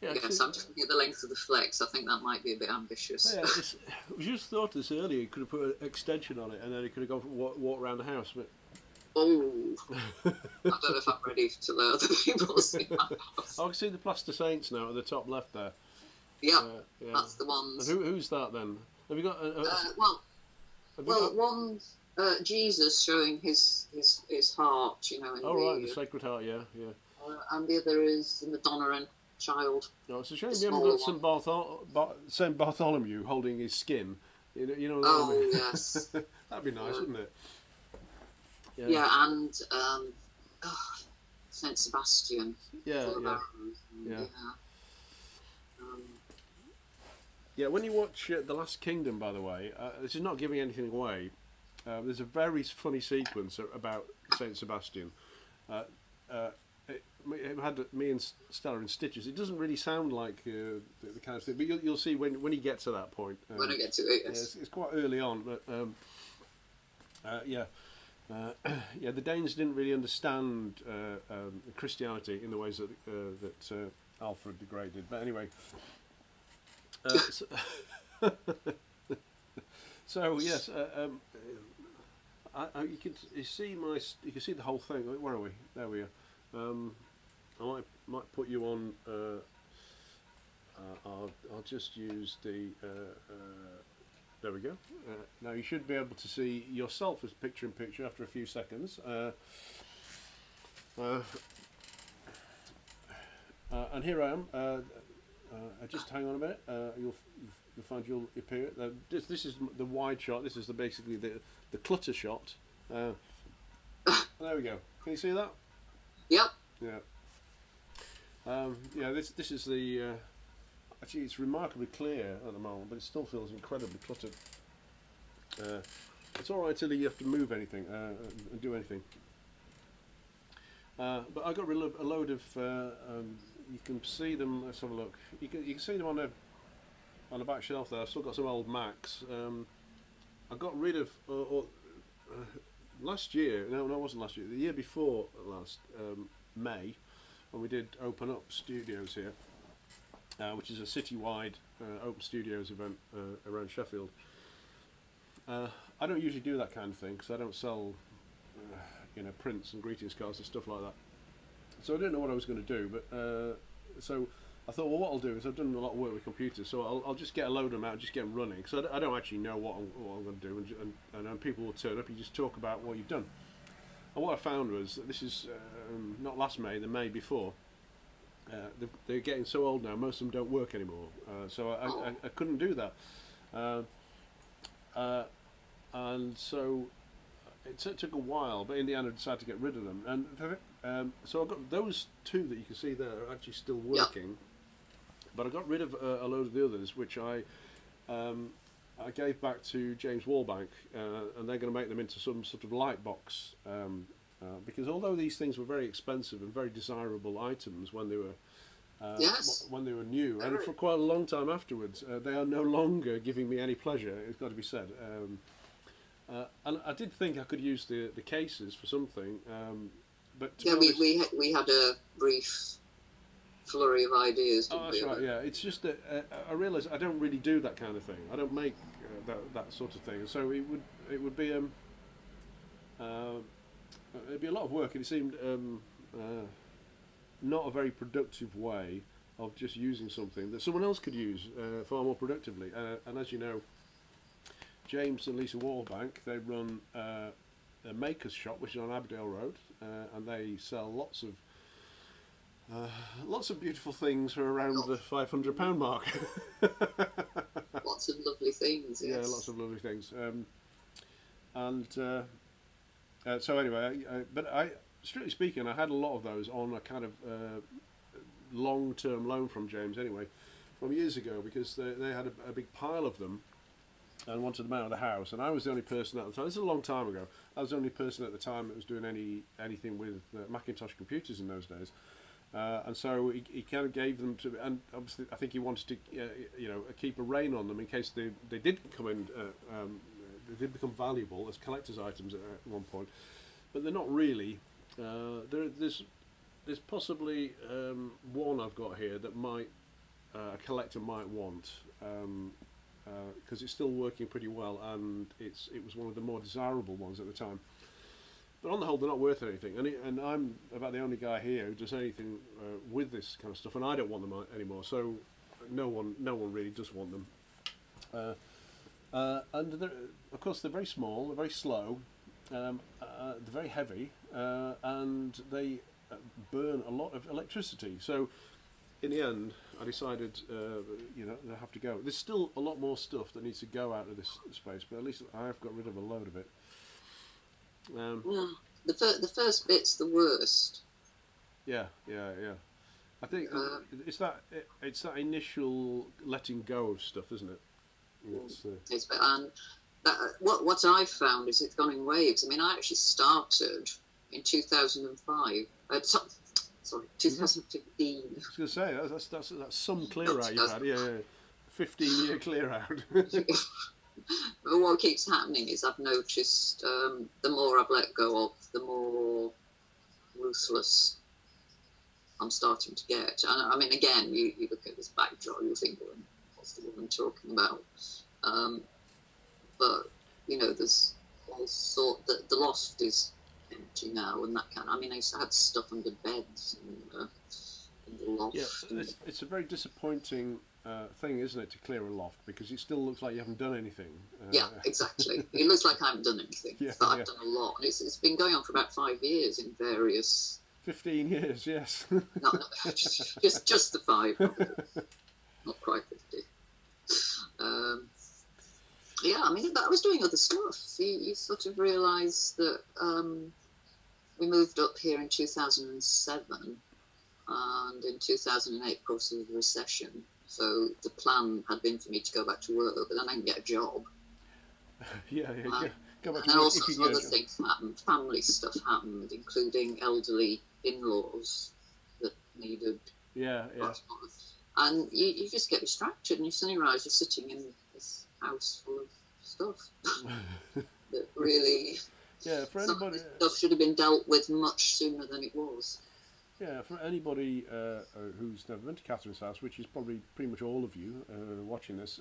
Speaker 5: Yes, I'm just looking at the length of the flex. I think that might be a bit ambitious.
Speaker 1: Yeah, we just thought this earlier. You could have put an extension on it, and then you could have gone for walk around the house. But
Speaker 5: oh, I don't know if I'm ready to let other people see my house.
Speaker 1: I can see the plaster saints now at the top left there.
Speaker 5: Yeah, that's the ones.
Speaker 1: And who's that then? Have you got?
Speaker 5: One Jesus showing his heart, in
Speaker 1: the Sacred Heart, yeah.
Speaker 5: And the other is the Madonna and Child.
Speaker 1: No, it's a shame you haven't got Saint Bartholomew holding his skin. You know.
Speaker 5: Oh,
Speaker 1: what I mean?
Speaker 5: yes.
Speaker 1: That'd be nice, wouldn't it?
Speaker 5: Yeah, and Saint Sebastian.
Speaker 1: Yeah. Yeah, when you watch The Last Kingdom, by the way, this is not giving anything away. There's a very funny sequence about Saint Sebastian. It had me and Stella in stitches. It doesn't really sound like the kind of thing, but you'll see when you get to that point.
Speaker 5: When I get to it, yes.
Speaker 1: It's quite early on, but the Danes didn't really understand Christianity in the ways that Alfred the Great did. But anyway, so yes, you can see the whole thing. Where are we? There we are. I might put you on. I'll just use the. There we go. Now you should be able to see yourself as picture in picture after a few seconds. And here I am. Just hang on a minute. You'll find you'll appear. This is the wide shot. This is basically the clutter shot. There we go. Can you see that?
Speaker 5: Yep.
Speaker 1: Yeah. This is the. actually it's remarkably clear at the moment, but it still feels incredibly cluttered. It's all right till you have to move anything and do anything. But I got rid of a load of. You can see them. Let's have a look. You can see them on the back shelf there. I've still got some old Macs. I got rid of last year. No, it wasn't last year. The year before last, May, when we did Open Up Studios here, which is a citywide open studios event around Sheffield. I don't usually do that kind of thing because I don't sell, prints and greetings cards and stuff like that. So I didn't know what I was going to do, but so I thought, well, what I'll do is I've done a lot of work with computers, so I'll just get a load of them out, just get them running. So I don't actually know what I'm going to do, and people will turn up. You just talk about what you've done. And what I found was that this is not last May, the May before. They're getting so old now. Most of them don't work anymore. So I couldn't do that. And so it took a while, but in the end I decided to get rid of them. And so I've got those two that you can see there are actually still working. But I got rid of a load of the others, which I gave back to James Wallbank, and they're going to make them into some sort of light box. Because although these things were very expensive and very desirable items when they were new, and for quite a long time afterwards, they are no longer giving me any pleasure. It's got to be said. And I did think I could use the cases for something, but
Speaker 5: we had a brief flurry of ideas.
Speaker 1: Oh, that's right. Yeah, it's just that I realise I don't really do that kind of thing. I don't make that sort of thing. So it would be it'd be a lot of work, and it seemed not a very productive way of just using something that someone else could use far more productively. And as you know, James and Lisa Wallbank, they run a maker's shop which is on Aberdale Road, and they sell lots of beautiful things for around the £500 mark.
Speaker 5: Lots of lovely things. Yes.
Speaker 1: Yeah, lots of lovely things. So anyway, but strictly speaking, I had a lot of those on a kind of long-term loan from James anyway, from years ago, because they had a big pile of them and wanted them out of the house, and I was the only person at the time. This is a long time ago. I was the only person at the time that was doing anything with Macintosh computers in those days, and so he kind of gave them to, and obviously I think he wanted to keep a rein on them in case they did come in. They did become valuable as collector's items at one point, but they're not really. There's possibly one I've got here that a collector might want, because it's still working pretty well, and it was one of the more desirable ones at the time. But on the whole, they're not worth anything, and I'm about the only guy here who does anything with this kind of stuff, and I don't want them anymore. So no one really does want them. And of course they're very small, they're very slow, they're very heavy, and they burn a lot of electricity. So in the end I decided they have to go. There's still a lot more stuff that needs to go out of this space, but at least I have got rid of a load of it.
Speaker 5: The first bit's the worst.
Speaker 1: Yeah. I think it's that initial letting go of stuff, isn't it?
Speaker 5: And what I've found is it's gone in waves. I mean, I actually started in 2005. Sorry, 2015.
Speaker 1: I was going to say that's some clear out you've had. Yeah, 15-year clear out.
Speaker 5: But what keeps happening is I've noticed the more I've let go of, the more ruthless I'm starting to get. And I mean, again, you look at this backdrop, you think, well, what's the woman talking about? But there's all sort that the loft is empty now, and that kind. I mean, I used to have stuff under beds and in the loft.
Speaker 1: Yeah, it's a very disappointing thing, isn't it, to clear a loft, because it still looks like you haven't done anything.
Speaker 5: Yeah, exactly. It looks like I haven't done anything, but I've done a lot. And it's been going on for about 5 years in various. 15
Speaker 1: years, yes.
Speaker 5: No, just the 5. Not quite 50. Yeah, I mean, but I was doing other stuff. You sort of realise that we moved up here in 2007, and in 2008, of course, there was the recession. So the plan had been for me to go back to work, but then I can get a job.
Speaker 1: Yeah. Go back
Speaker 5: And
Speaker 1: to
Speaker 5: then
Speaker 1: work
Speaker 5: all
Speaker 1: if you
Speaker 5: sorts
Speaker 1: can
Speaker 5: of
Speaker 1: get
Speaker 5: other
Speaker 1: a job.
Speaker 5: things happened. Family stuff happened, including elderly in-laws that needed.
Speaker 1: Yeah.
Speaker 5: And you just get distracted, and you suddenly realise you're sitting in this house full of stuff that really.
Speaker 1: Yeah, for
Speaker 5: Some of
Speaker 1: anybody.
Speaker 5: this stuff should have been dealt with much sooner than it was.
Speaker 1: Yeah, for anybody who's never been to Catherine's house, which is probably pretty much all of you watching this,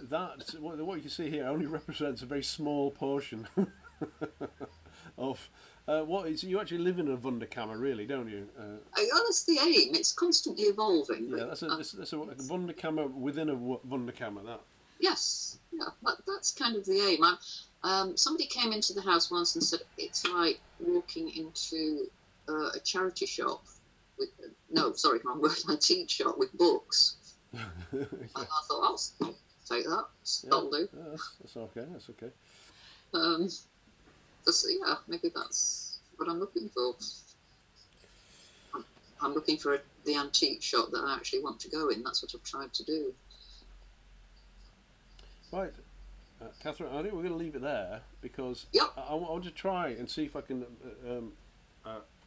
Speaker 1: that what you can see here only represents a very small portion of what is. You actually live in a Wunderkammer, really, don't you?
Speaker 5: That's the aim. It's constantly evolving.
Speaker 1: Yeah, that's a Wunderkammer within a Wunderkammer. That.
Speaker 5: Yes, yeah, that's kind of the aim. Somebody came into the house once and said it's like walking into a charity shop with wrong word, antique shop with books.
Speaker 1: Yeah.
Speaker 5: And I thought, I'll take that. That'll do.
Speaker 1: Yeah, that's okay. That's okay.
Speaker 5: Maybe that's what I'm looking for. I'm looking for the antique shop that I actually want to go in. That's what I've tried to do.
Speaker 1: Right, Catherine, I think we're going to leave it there because
Speaker 5: Yep.
Speaker 1: I want to try and see if I can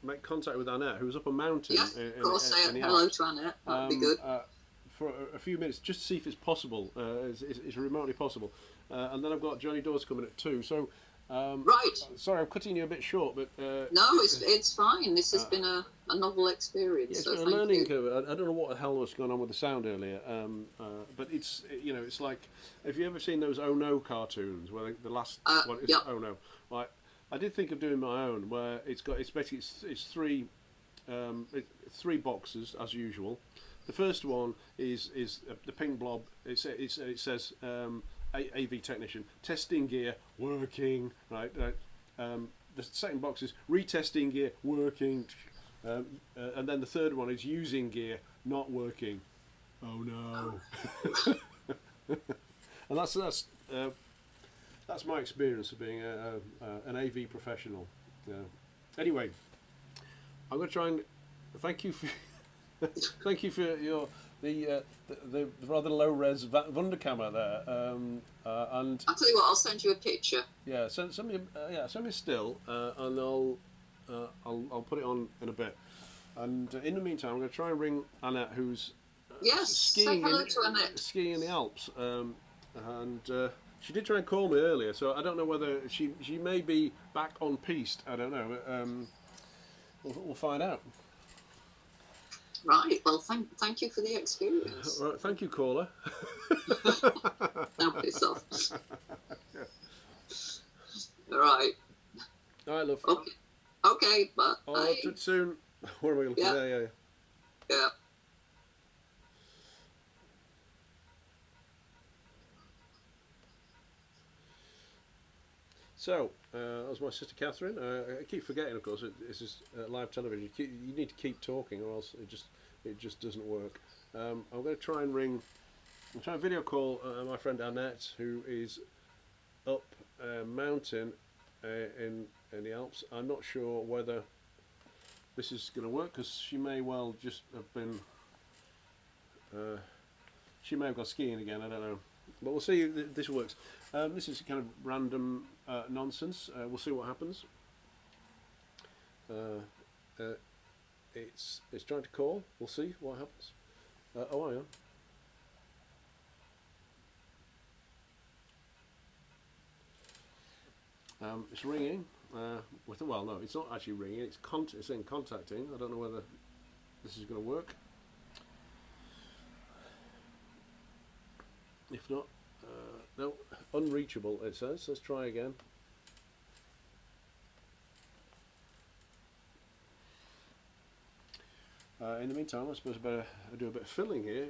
Speaker 1: make contact with Annette, who's up a mountain.
Speaker 5: Yes,
Speaker 1: in,
Speaker 5: of course,
Speaker 1: in
Speaker 5: say
Speaker 1: the
Speaker 5: hello
Speaker 1: Alps.
Speaker 5: to Annette. That'd be good.
Speaker 1: For a few minutes, just to see if it's possible, it's remotely possible. And then I've got Johnny Dawes coming at 2. So,
Speaker 5: Right.
Speaker 1: sorry, I'm cutting you a bit short, but
Speaker 5: No, it's fine. This has been a novel experience.
Speaker 1: yeah, it's
Speaker 5: so
Speaker 1: been a
Speaker 5: thank
Speaker 1: learning
Speaker 5: you.
Speaker 1: curve. I don't know what the hell was going on with the sound earlier, but it's it's like, have you ever seen those Oh No cartoons where the last one is
Speaker 5: Yep.
Speaker 1: Oh No? Like, I did think of doing my own where it's basically it's three boxes as usual. The first one is the pink blob. It says AV technician, testing gear, working. Right. The second box is retesting gear, working. And then the third one is using gear, not working. Oh no! And that's my experience of being an AV professional. Anyway, I'm going to try and thank you for the rather low res Wunderkammer there. And
Speaker 5: I'll tell you what. I'll send you a picture.
Speaker 1: yeah, send me a still, and I'll put it on in a bit. And in the meantime, I'm going to try and ring Annette, who's
Speaker 5: Yes. Say hello to Annette.
Speaker 1: skiing in the Alps. And she did try and call me earlier, so I don't know whether she may be back on piste. I don't know. We'll find out.
Speaker 5: Right. Well, thank you for the experience.
Speaker 1: Right, thank you, caller.
Speaker 5: Now piss off. All right.
Speaker 1: All right, love.
Speaker 5: Okay. Okay. Bye.
Speaker 1: I'll talk soon. Where am I looking?
Speaker 5: Yeah.
Speaker 1: Yeah.
Speaker 5: Yeah.
Speaker 1: So, that was my sister Catherine. I keep forgetting, of course, this is live television. You need to keep talking, or else it just doesn't work. I'm going to try and video call my friend Annette, who is up a mountain in the Alps. I'm not sure whether this is going to work because she may well just have been. She may have gone skiing again. I don't know, but we'll see if this works. This is kind of random nonsense. We'll see what happens. It's trying to call. We'll see what happens. Hang on. It's ringing. No, it's not actually ringing. It's in contacting. I don't know whether this is going to work. If not, no, unreachable. It says. Let's try again. In the meantime, I suppose I better do a bit of filling here.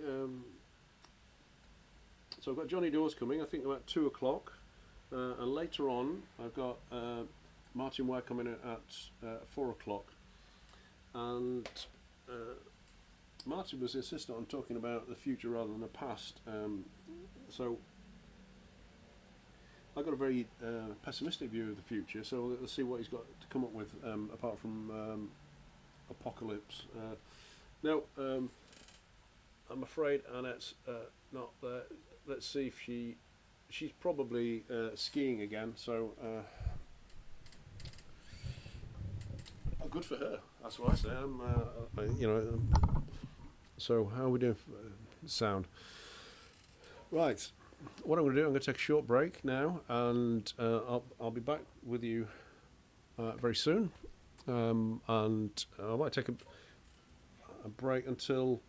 Speaker 1: So I've got Johnny Dawes coming, I think about 2 o'clock. And later on, I've got Martyn Ware coming in at 4 o'clock. And Martyn was insistent on talking about the future rather than the past. So I've got a very pessimistic view of the future, so let's see what he's got to come up with, apart from apocalypse. Now, I'm afraid Annette's not there. Let's see if she's probably skiing again. So good for her. That's what I say. So how are we doing? Sound. Right. What I'm going to do, I'm going to take a short break now, and I'll be back with you very soon. And I might take a break until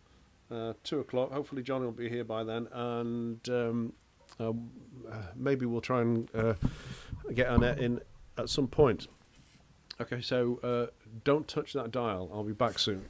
Speaker 1: 2 o'clock. Hopefully John will be here by then, and maybe we'll try and get Annette in at some point. Okay, so don't touch that dial. I'll be back soon.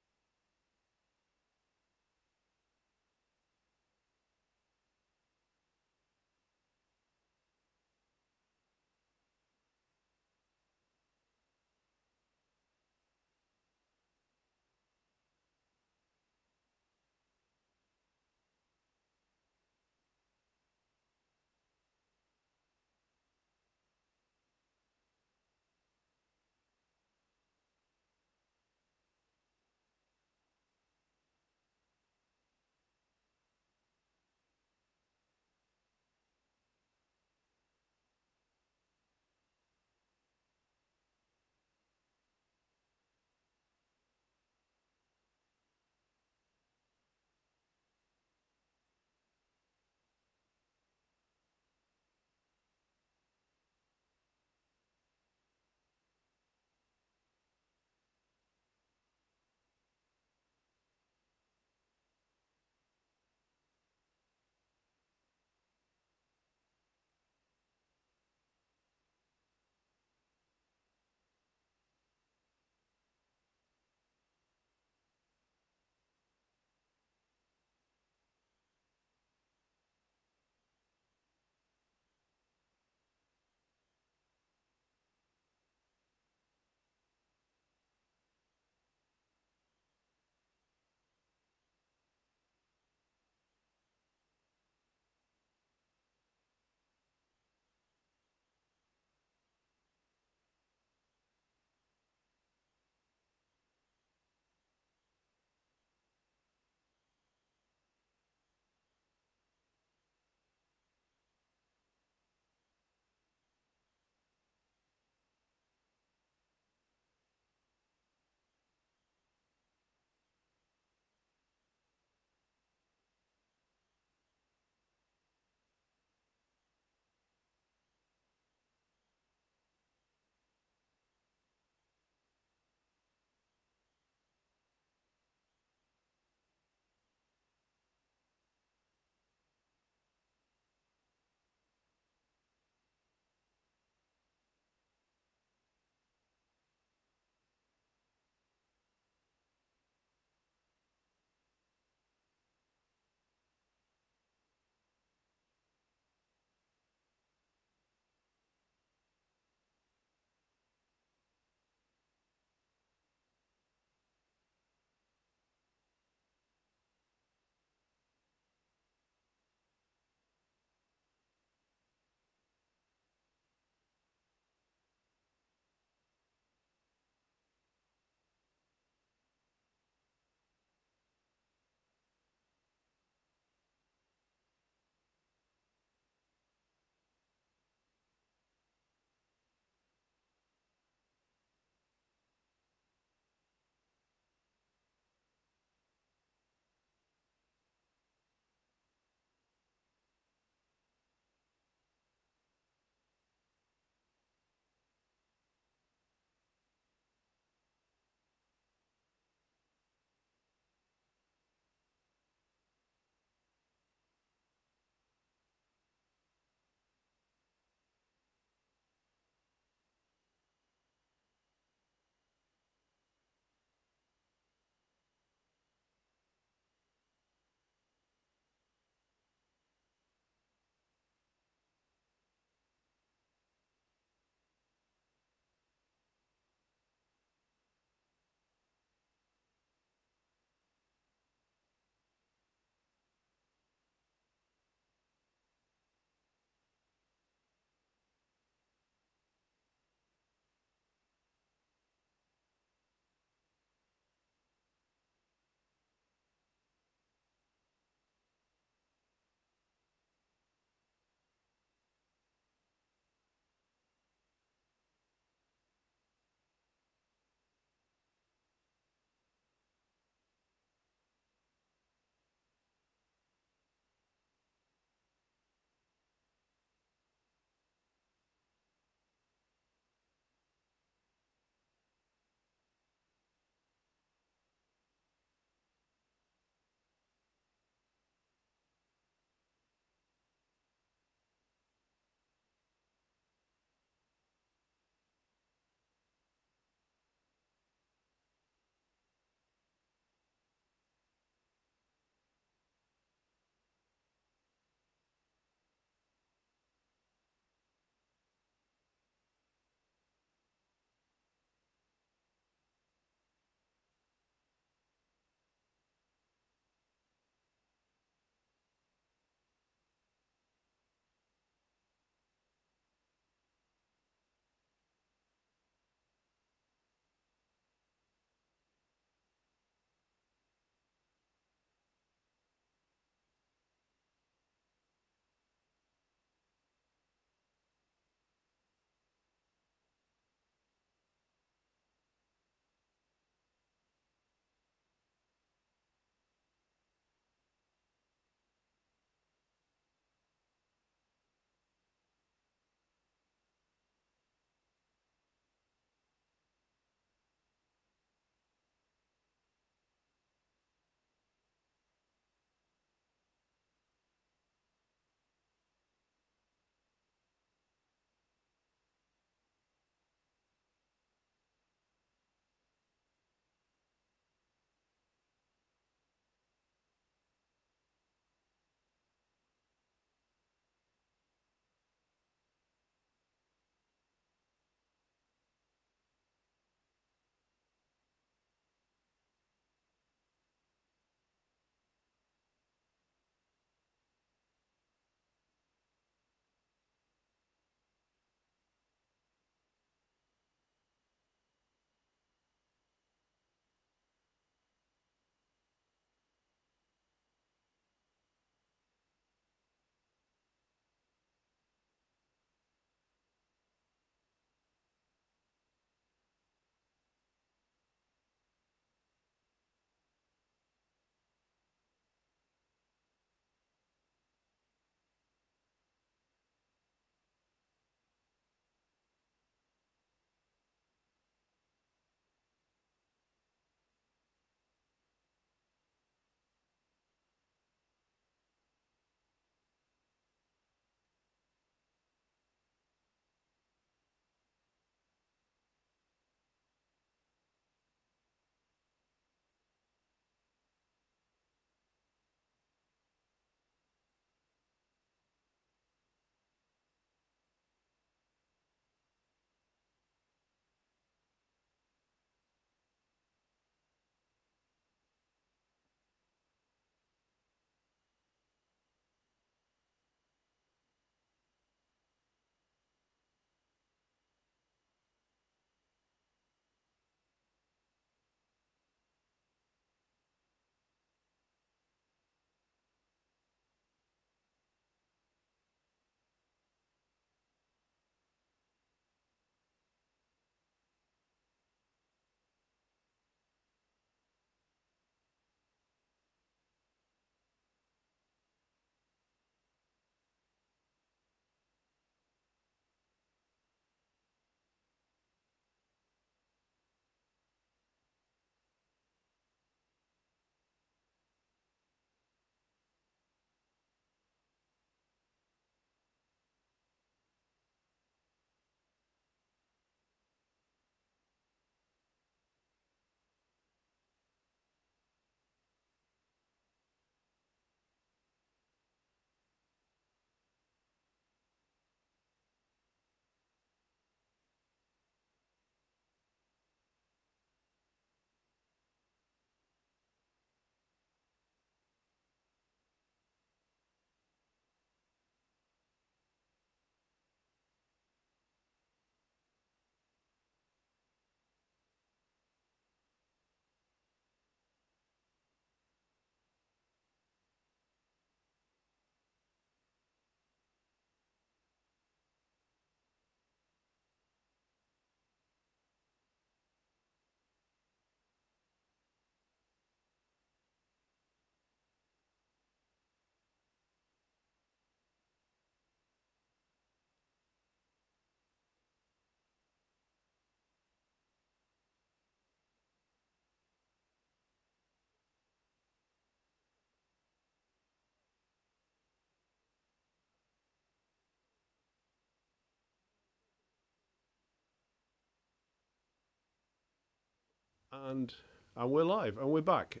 Speaker 1: And we're live, and we're back.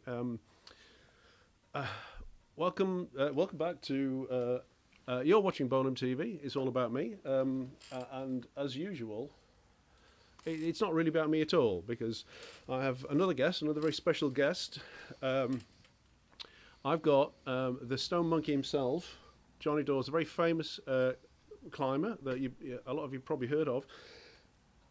Speaker 1: Welcome back to. You're watching Bolam TV. It's all about me, and as usual, it's not really about me at all because I have another very special guest. I've got the Stone Monkey himself, Johnny Dawes, a very famous climber that a lot of you probably heard of.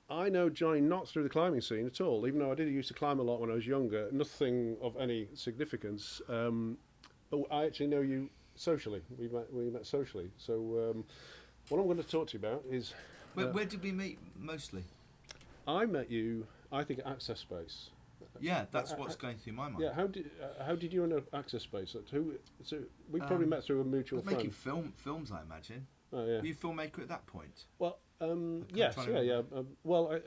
Speaker 1: I know Johnny not through the climbing scene at all, even though I did used to climb a lot when I was younger. Nothing of any significance. But I actually know you socially. We met socially. So what I'm going to talk to you about is...
Speaker 6: Where did we meet mostly?
Speaker 1: I met you, I think, at Access Space.
Speaker 6: Yeah, that's what's going through my mind.
Speaker 1: Yeah, how did you know Access Space? So we probably met through a mutual friend.
Speaker 6: Making films, I imagine.
Speaker 1: Oh, yeah.
Speaker 6: Were you a filmmaker at that point?
Speaker 1: Well, yes, yeah. Well,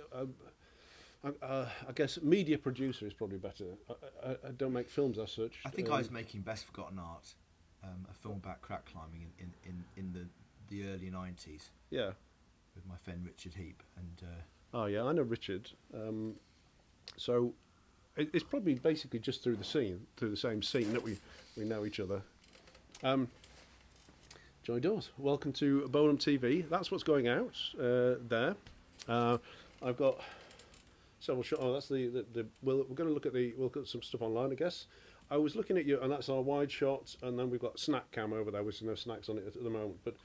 Speaker 1: I guess media producer is probably better. I don't make films as such.
Speaker 6: I think I was making Best Forgotten Art, a film about crack climbing in the early 90s.
Speaker 1: Yeah.
Speaker 6: With my friend Richard Heap and.
Speaker 1: Oh yeah, I know Richard. So it's probably basically just through the same scene that we know each other. Johnny Dawes, welcome to Bolam TV. That's what's going out there. I've got several shots. Oh, that's the. We're going to look at some stuff online, I guess. I was looking at you, and that's our wide shot, and then we've got snack cam over there, which there's no snacks on it at the moment. But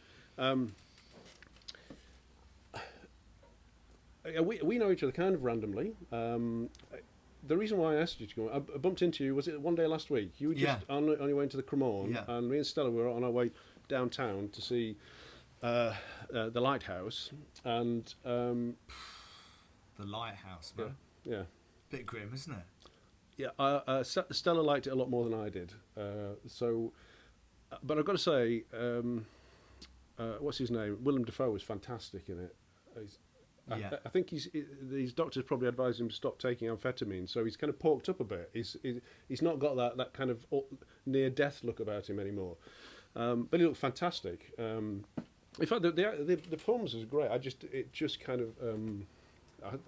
Speaker 1: we know each other kind of randomly. The reason why I asked you to go, I bumped into you. Was it one day last week? You were just on your way into the Cremorne, and me and Stella were on our way downtown to see the lighthouse, and
Speaker 6: the lighthouse, man.
Speaker 1: Yeah.
Speaker 6: Bit grim, isn't it?
Speaker 1: Yeah, Stella liked it a lot more than I did. But I've got to say, what's his name? Willem Dafoe was fantastic in it. I think these doctors probably advised him to stop taking amphetamine, so he's kind of porked up a bit. He's not got that kind of near death look about him anymore. But he looked fantastic. In fact, the performance was great. It just kind of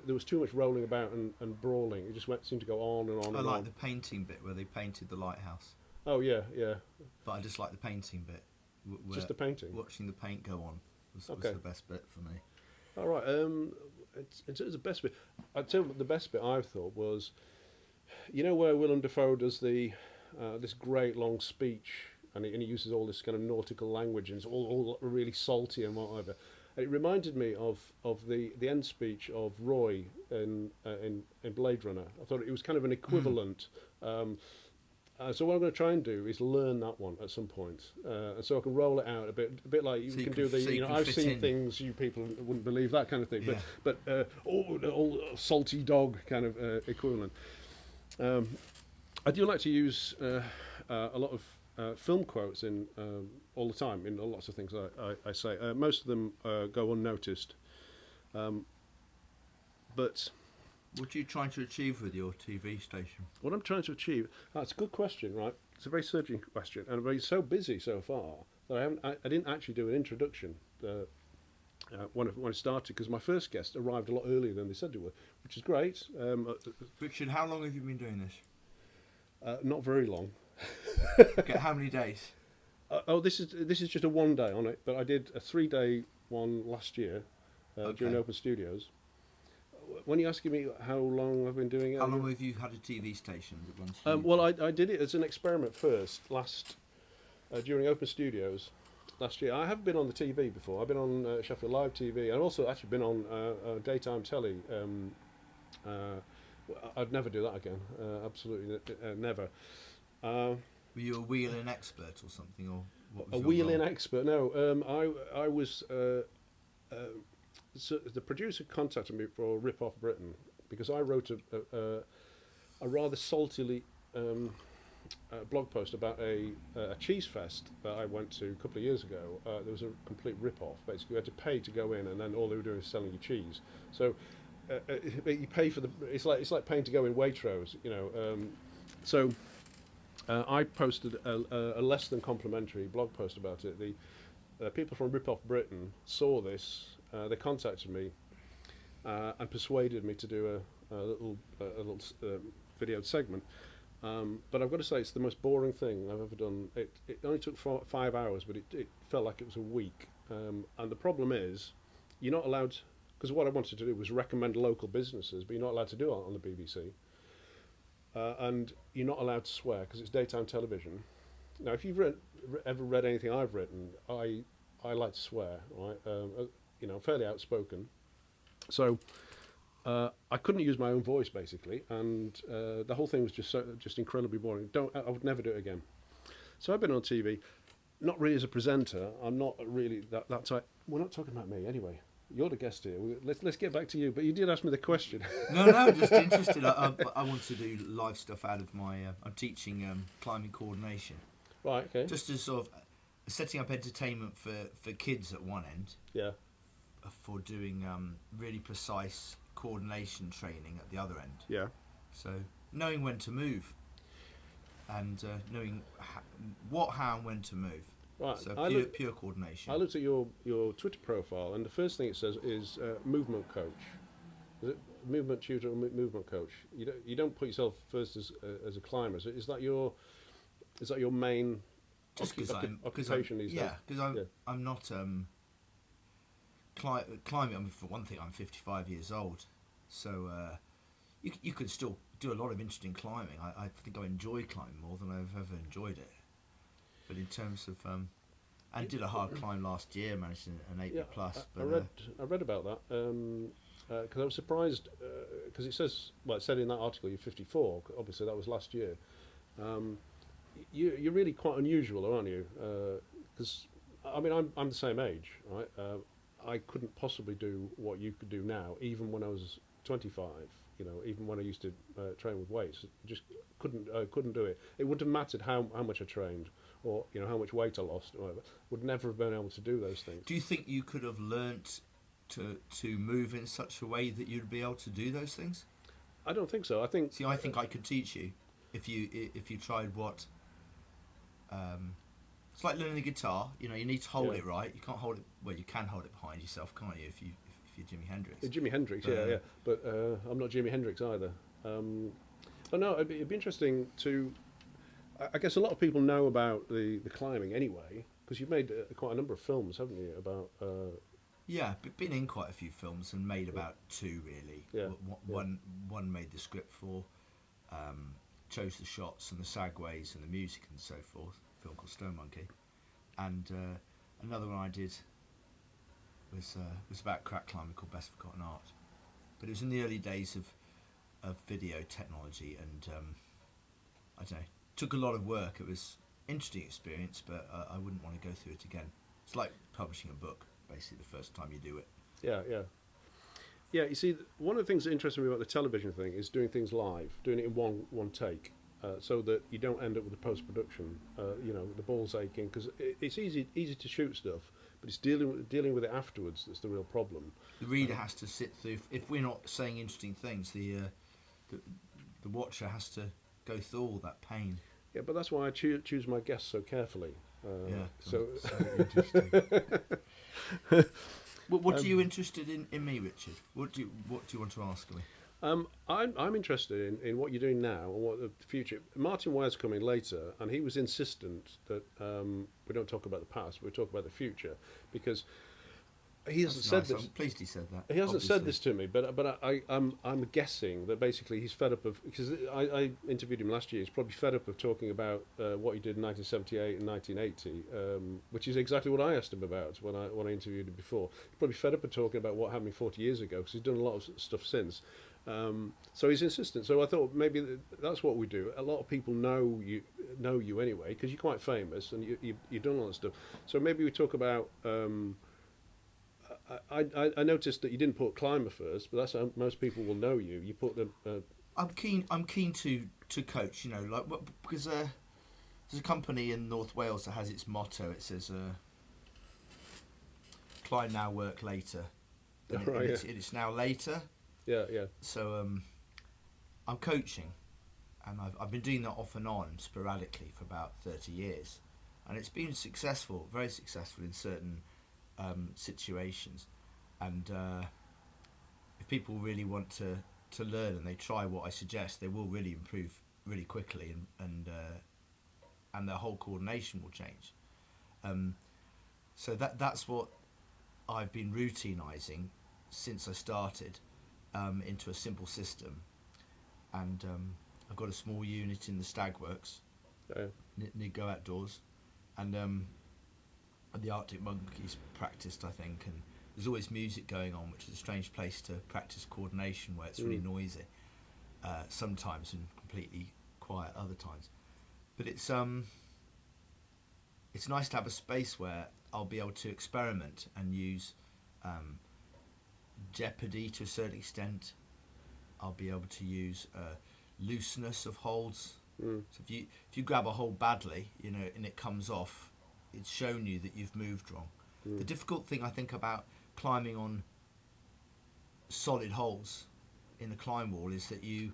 Speaker 1: there was too much rolling about and brawling. It just seemed to go on and on.
Speaker 6: I like the painting bit where they painted the lighthouse.
Speaker 1: Oh yeah.
Speaker 6: But I just like the painting bit.
Speaker 1: Just the painting.
Speaker 6: Watching the paint go on was the best bit for me.
Speaker 1: All right. It's the best bit. I'd say the best bit I thought was, where Willem Dafoe does this great long speech, and he uses all this kind of nautical language, and it's all really salty and whatever. It reminded me of the end speech of Roy in Blade Runner. I thought it was kind of an equivalent. So what I'm going to try and do is learn that one at some point, and so I can roll it out a bit like you can do the. I've seen things you people wouldn't believe, that kind of thing.
Speaker 6: Yeah.
Speaker 1: But the old salty dog kind of equivalent. I do like to use a lot of film quotes in all the time in lots of things I say. Most of them go unnoticed, but.
Speaker 6: What are you trying to achieve with your TV station?
Speaker 1: What I'm trying to achieve? That's a good question, right? It's a very searching question, and I'm so busy so far that I didn't actually do an introduction when I started, because my first guest arrived a lot earlier than they said they would, which is great.
Speaker 6: Richard, how long have you been doing this?
Speaker 1: Not very long.
Speaker 6: Okay, how many days?
Speaker 1: This is just a 1 day on it, but I did a 3-day one last year during Open Studios. When you're asking me how long I've been doing it...
Speaker 6: How long have you had a TV station that runs?
Speaker 1: Well, I did it as an experiment first, during Open Studios last year. I have been on the TV before. I've been on Sheffield Live TV. I've also actually been on daytime telly. I'd never do that again. Absolutely never. Were
Speaker 6: you a wheeling expert or something? Or what was
Speaker 1: a wheeling expert? No. I was... So the producer contacted me for Rip Off Britain because I wrote a rather saltily blog post about a cheese fest that I went to a couple of years ago. There was a complete rip-off. Basically, you had to pay to go in, and then all they were doing was selling you cheese. So you pay for it's like paying to go in Waitrose, So I posted a less than complimentary blog post about it. The people from Rip Off Britain saw this. They contacted me, and persuaded me to do a little video segment. But I've got to say, it's the most boring thing I've ever done. It only took 5 hours, but it felt like it was a week. And the problem is, you're not allowed, because what I wanted to do was recommend local businesses, but you're not allowed to do it on the BBC. And you're not allowed to swear because it's daytime television. Now, if you've ever read anything I've written, I like to swear, right? Fairly outspoken. So I couldn't use my own voice basically, and the whole thing was just incredibly boring. I would never do it again. So I've been on TV, not really as a presenter. I'm not really that type. We're not talking about me anyway. You're the guest here. Let's get back to you. But you did ask me the question.
Speaker 6: No, just interested. I want to do live stuff out of my. I'm teaching climbing coordination.
Speaker 1: Right. Okay.
Speaker 6: Just as sort of setting up entertainment for kids at one end.
Speaker 1: Yeah.
Speaker 6: For doing really precise coordination training at the other end.
Speaker 1: Yeah.
Speaker 6: So knowing when to move, and knowing what, how, and when to move.
Speaker 1: Right.
Speaker 6: So pure coordination.
Speaker 1: I looked at your Twitter profile, and the first thing it says is movement coach. Is it movement tutor or movement coach? You don't put yourself first as a climber. Is that your main occupation these days?
Speaker 6: Yeah, because I'm not climbing. I mean, for one thing, I'm 55 years old, so you could still do a lot of interesting climbing. I think I enjoy climbing more than I've ever enjoyed it. But in terms of, I did a hard climb last year, managed an 8 plus. But
Speaker 1: I read about that because I was surprised because it said in that article you're 54. Obviously, that was last year. You're really quite unusual, aren't you? Because I mean, I'm the same age, right? I couldn't possibly do what you could do now, even when I was 25. Even when I used to train with weights, just couldn't do it. It wouldn't have mattered how much I trained, or how much weight I lost, or whatever. Would never have been able to do those things.
Speaker 6: Do you think you could have learnt to move in such a way that you'd be able to do those things?
Speaker 1: I don't think so. I think
Speaker 6: I could teach you if you tried what. It's like learning the guitar. You need to hold it right. You can't hold it. Well, you can hold it behind yourself, can't you? If you're Jimi Hendrix.
Speaker 1: Jimi Hendrix, yeah. But I'm not Jimi Hendrix either. But no, it'd be interesting to. I guess a lot of people know about the climbing anyway, because you've made quite a number of films, haven't you? About.
Speaker 6: Yeah, been in quite a few films and made about 2 really.
Speaker 1: Yeah.
Speaker 6: One made the script for, chose the shots and the segues and the music and so forth. A film called Stone Monkey, and another one I did was about crack climbing called Best Forgotten Art. But it was in the early days of video technology, and I don't know, took a lot of work. It was an interesting experience, but I wouldn't want to go through it again. It's like publishing a book, basically, the first time you do it.
Speaker 1: Yeah. You see, one of the things that interests me about the television thing is doing things live, doing it in one take, so that you don't end up with the post-production, the balls aching, because it's easy to shoot stuff, but it's dealing with it afterwards that's the real problem.
Speaker 6: The reader has to sit through. If we're not saying interesting things, the watcher has to go through all that pain.
Speaker 1: Yeah, but that's why I choose my guests so carefully. So
Speaker 6: interesting. What are you interested in me, Richard? What do you want to ask me?
Speaker 1: I'm interested in what you're doing now and what the future. Martyn Ware's coming later, and he was insistent that we don't talk about the past, we talk about the future, because he hasn't said this.
Speaker 6: I'm pleased he said that.
Speaker 1: He hasn't said this to me, but I'm guessing that basically he's fed up of, because I interviewed him last year. He's probably fed up of talking about what he did in 1978 and 1980, which is exactly what I asked him about when I interviewed him before. He's probably fed up of talking about what happened 40 years ago, because he's done a lot of stuff since. So he's insistent. So I thought maybe that's what we do. A lot of people know you anyway, because you're quite famous and you've done all that stuff. So maybe we talk about. I noticed that you didn't put climber first, but that's how most people will know you. You put the.
Speaker 6: I'm keen to coach. Because there's a company in North Wales that has its motto. It says, "Climb now, work later." And it's now later.
Speaker 1: Yeah.
Speaker 6: So I'm coaching, and I've been doing that off and on sporadically for about 30 years, and it's been successful, very successful in certain situations. And if people really want to learn and they try what I suggest, they will really improve really quickly, and their whole coordination will change. So that's what I've been routinizing since I started, into a simple system. And I've got a small unit in the Stag Works, near Go Outdoors, and the Arctic Monkeys practiced, I think, and there's always music going on, which is a strange place to practice coordination, where it's really noisy sometimes and completely quiet other times. But it's nice to have a space where I'll be able to experiment and use jeopardy to a certain extent. I'll be able to use looseness of holds. So if you grab a hold badly, and it comes off, it's shown you that you've moved wrong. The difficult thing I think about climbing on solid holds in a climb wall is that you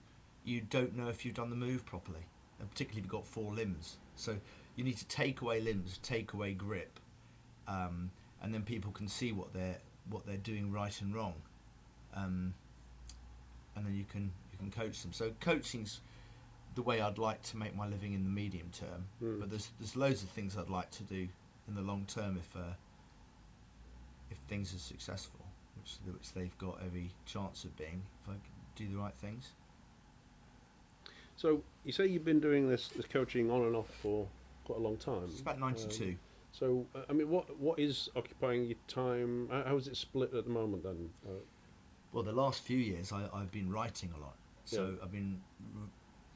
Speaker 6: don't know if you've done the move properly, and particularly if you've got 4 limbs. So you need to take away limbs, take away grip, and then people can see what they're doing right and wrong, and then you can coach them. So coaching's the way I'd like to make my living in the medium term. But there's loads of things I'd like to do in the long term if things are successful, which they've got every chance of being, if I do the right things.
Speaker 1: So you say you've been doing this coaching on and off for quite a long time.
Speaker 6: It's about 92.
Speaker 1: So I mean, what is occupying your time? How is it split at the moment then?
Speaker 6: Well, the last few years I've been writing a lot, so I've been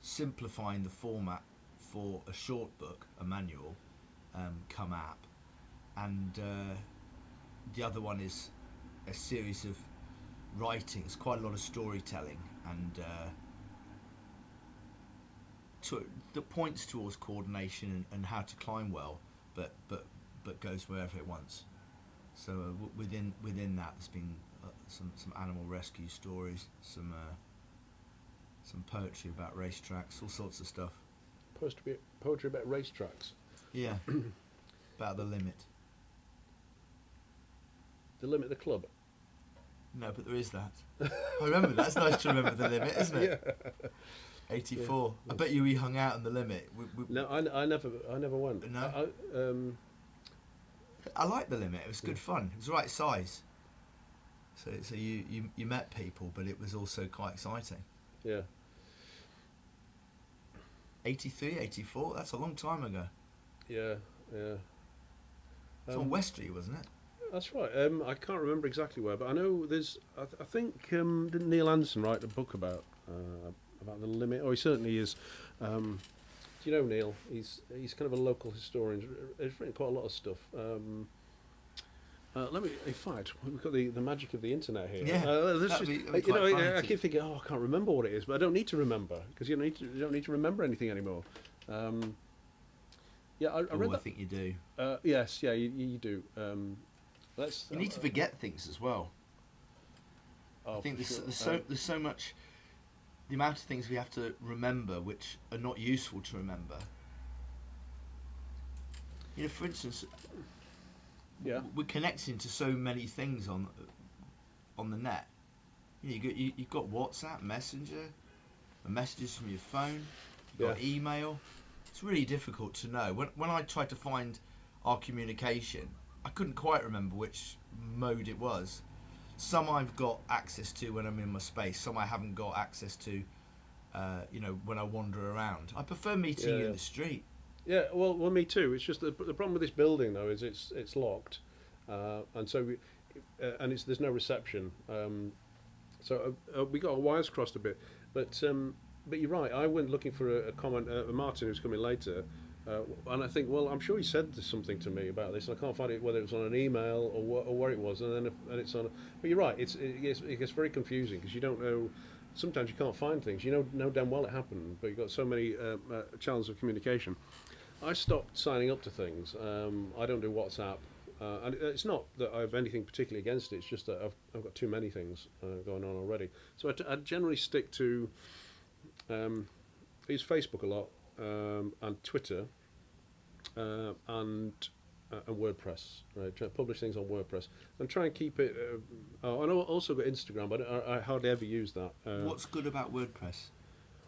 Speaker 6: simplifying the format for a short book, a manual, come app, and the other one is a series of writings, quite a lot of storytelling, and that points towards coordination and how to climb well, but goes wherever it wants. So within that, there's been some animal rescue stories, some poetry about racetracks, all sorts of stuff.
Speaker 1: Poetry about racetracks.
Speaker 6: Yeah, about the limit.
Speaker 1: The limit of the club.
Speaker 6: No, but there is that. I remember that. It's nice to remember the limit, isn't it? Yeah. 84. Yeah. I bet you we hung out on the limit.
Speaker 1: No, I never went.
Speaker 6: No. I liked the limit. It was good fun. It was the right size. So you met people, but it was also quite exciting.
Speaker 1: Yeah.
Speaker 6: 83, 84. That's a long time ago.
Speaker 1: Yeah.
Speaker 6: It's on Westry, wasn't it?
Speaker 1: That's right. I can't remember exactly where, but I know there's. I think didn't Neil Anderson write a book about the limit? Oh, he certainly is. Do you know Neil? He's kind of a local historian. He's written quite a lot of stuff. Let me. In fact, we've got the magic of the internet here.
Speaker 6: Yeah,
Speaker 1: I keep thinking, I can't remember what it is, but I don't need to remember because you don't need to remember anything anymore. I read that.
Speaker 6: I think you do.
Speaker 1: Yes, yeah, you do.
Speaker 6: You need to forget things as well. I think there's so much. The amount of things we have to remember which are not useful to remember. For instance, we're connecting to so many things on the net. You've got WhatsApp, Messenger, messages from your phone. You've got email. It's really difficult to know. When I tried to find our communication, I couldn't quite remember which mode it was. Some I've got access to when I'm in my space. Some I haven't got access to, when I wander around. I prefer meeting you in the street.
Speaker 1: Yeah, well, me too. It's just the problem with this building though is it's locked, and so there's no reception. So we got our wires crossed a bit, but you're right. I went looking for a comment. Martyn, who's coming later. And I think, well, I'm sure he said something to me about this, and I can't find it whether it was on an email or where it was. And it's on. But you're right; it gets very confusing because you don't know. Sometimes you can't find things. You know damn well it happened, but you've got so many channels of communication. I stopped signing up to things. I don't do WhatsApp, and it's not that I have anything particularly against it. It's just that I've got too many things going on already. So I generally stick to use Facebook a lot. And Twitter, and and WordPress. Right, try to publish things on WordPress and try and keep it. I know also got Instagram, but I hardly ever use that.
Speaker 6: What's good about WordPress?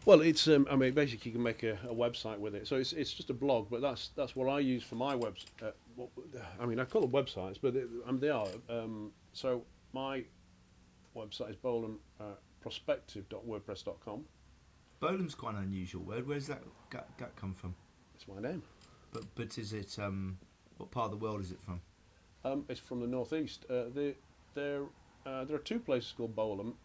Speaker 1: Well, it's I mean, basically you can make a website with it. So it's just a blog, but that's what I use for my webs. I mean, I call them websites, but they are. So my website is bolamprospective.wordpress.com.
Speaker 6: Bolam's quite an unusual word. Where's that come from?
Speaker 1: It's my name.
Speaker 6: But is it what part of the world is it from?
Speaker 1: It's from the northeast. There are two places called Bolam.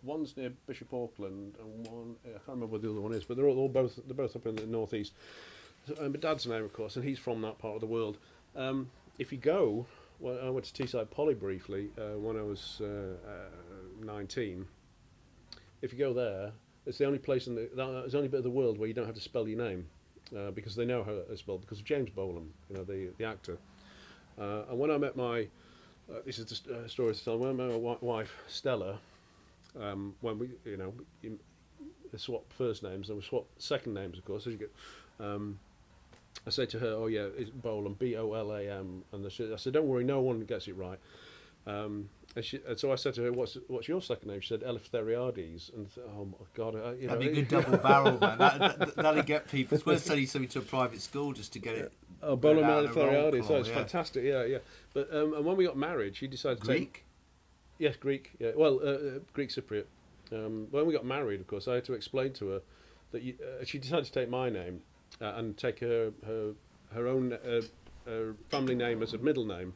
Speaker 1: One's near Bishop Auckland, and one I can't remember what the other one is, but they're both up in the northeast. So, my dad's name, of course, and he's from that part of the world. If you go, well, I went to Teesside Poly briefly when I was 19. If you go there, it's the only place it's the only bit of the world where you don't have to spell your name because they know how it's spelled because of James Bolam, the actor. And when I met my this is the story to tell. When I met my wife Stella. When we swap first names and we swap second names, of course. As you get, I said to her, "Oh yeah, it's Bolam, Bolam," and I said, "Don't worry, no one gets it right." And so I said to her, "What's your second name?" She said, "Eleftheriades." And oh my God,
Speaker 6: that'd be a good double barrel, man. That'd get people. It's worth sending something to a private school just to get it.
Speaker 1: Oh, Bolam Eleftheriades. So it's fantastic. Yeah. But and when we got married, she decided to
Speaker 6: Greek.
Speaker 1: Yes, Greek. Yeah, well, Greek Cypriot. When we got married, of course, I had to explain to her that she decided to take my name and take her own family name as a middle name.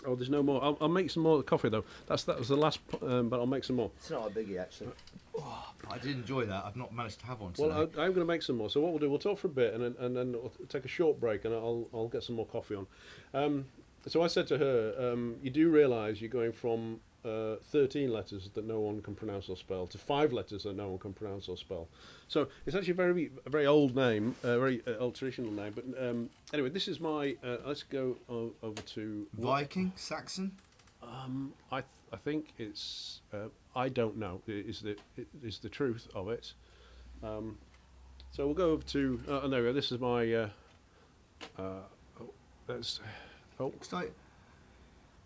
Speaker 1: Oh, there's no more. I'll make some more coffee though. That was the last, but I'll make some more.
Speaker 7: It's not a biggie actually.
Speaker 6: Oh, I did enjoy that. I've not managed to have one today.
Speaker 1: Well, I'm going to make some more. So what we'll do, we'll talk for a bit, and then we'll take a short break, and I'll get some more coffee on. So I said to her, you do realise you're going from 13 letters that no one can pronounce or spell to 5 letters that no one can pronounce or spell. So it's actually a very old name, a very old traditional name. But anyway, this is my. Let's go over to
Speaker 6: Viking, Saxon.
Speaker 1: I think it's. I don't know. Is the truth of it. So we'll go over to. There we go. This is my.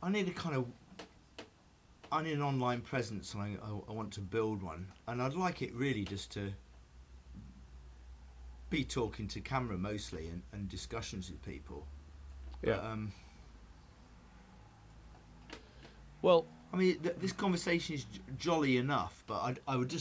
Speaker 6: I need I need an online presence, and I want to build one, and I'd like it really just to be talking to camera mostly and discussions with people.
Speaker 1: Yeah.
Speaker 6: But,
Speaker 1: well,
Speaker 6: I mean, this conversation is jolly enough, but I would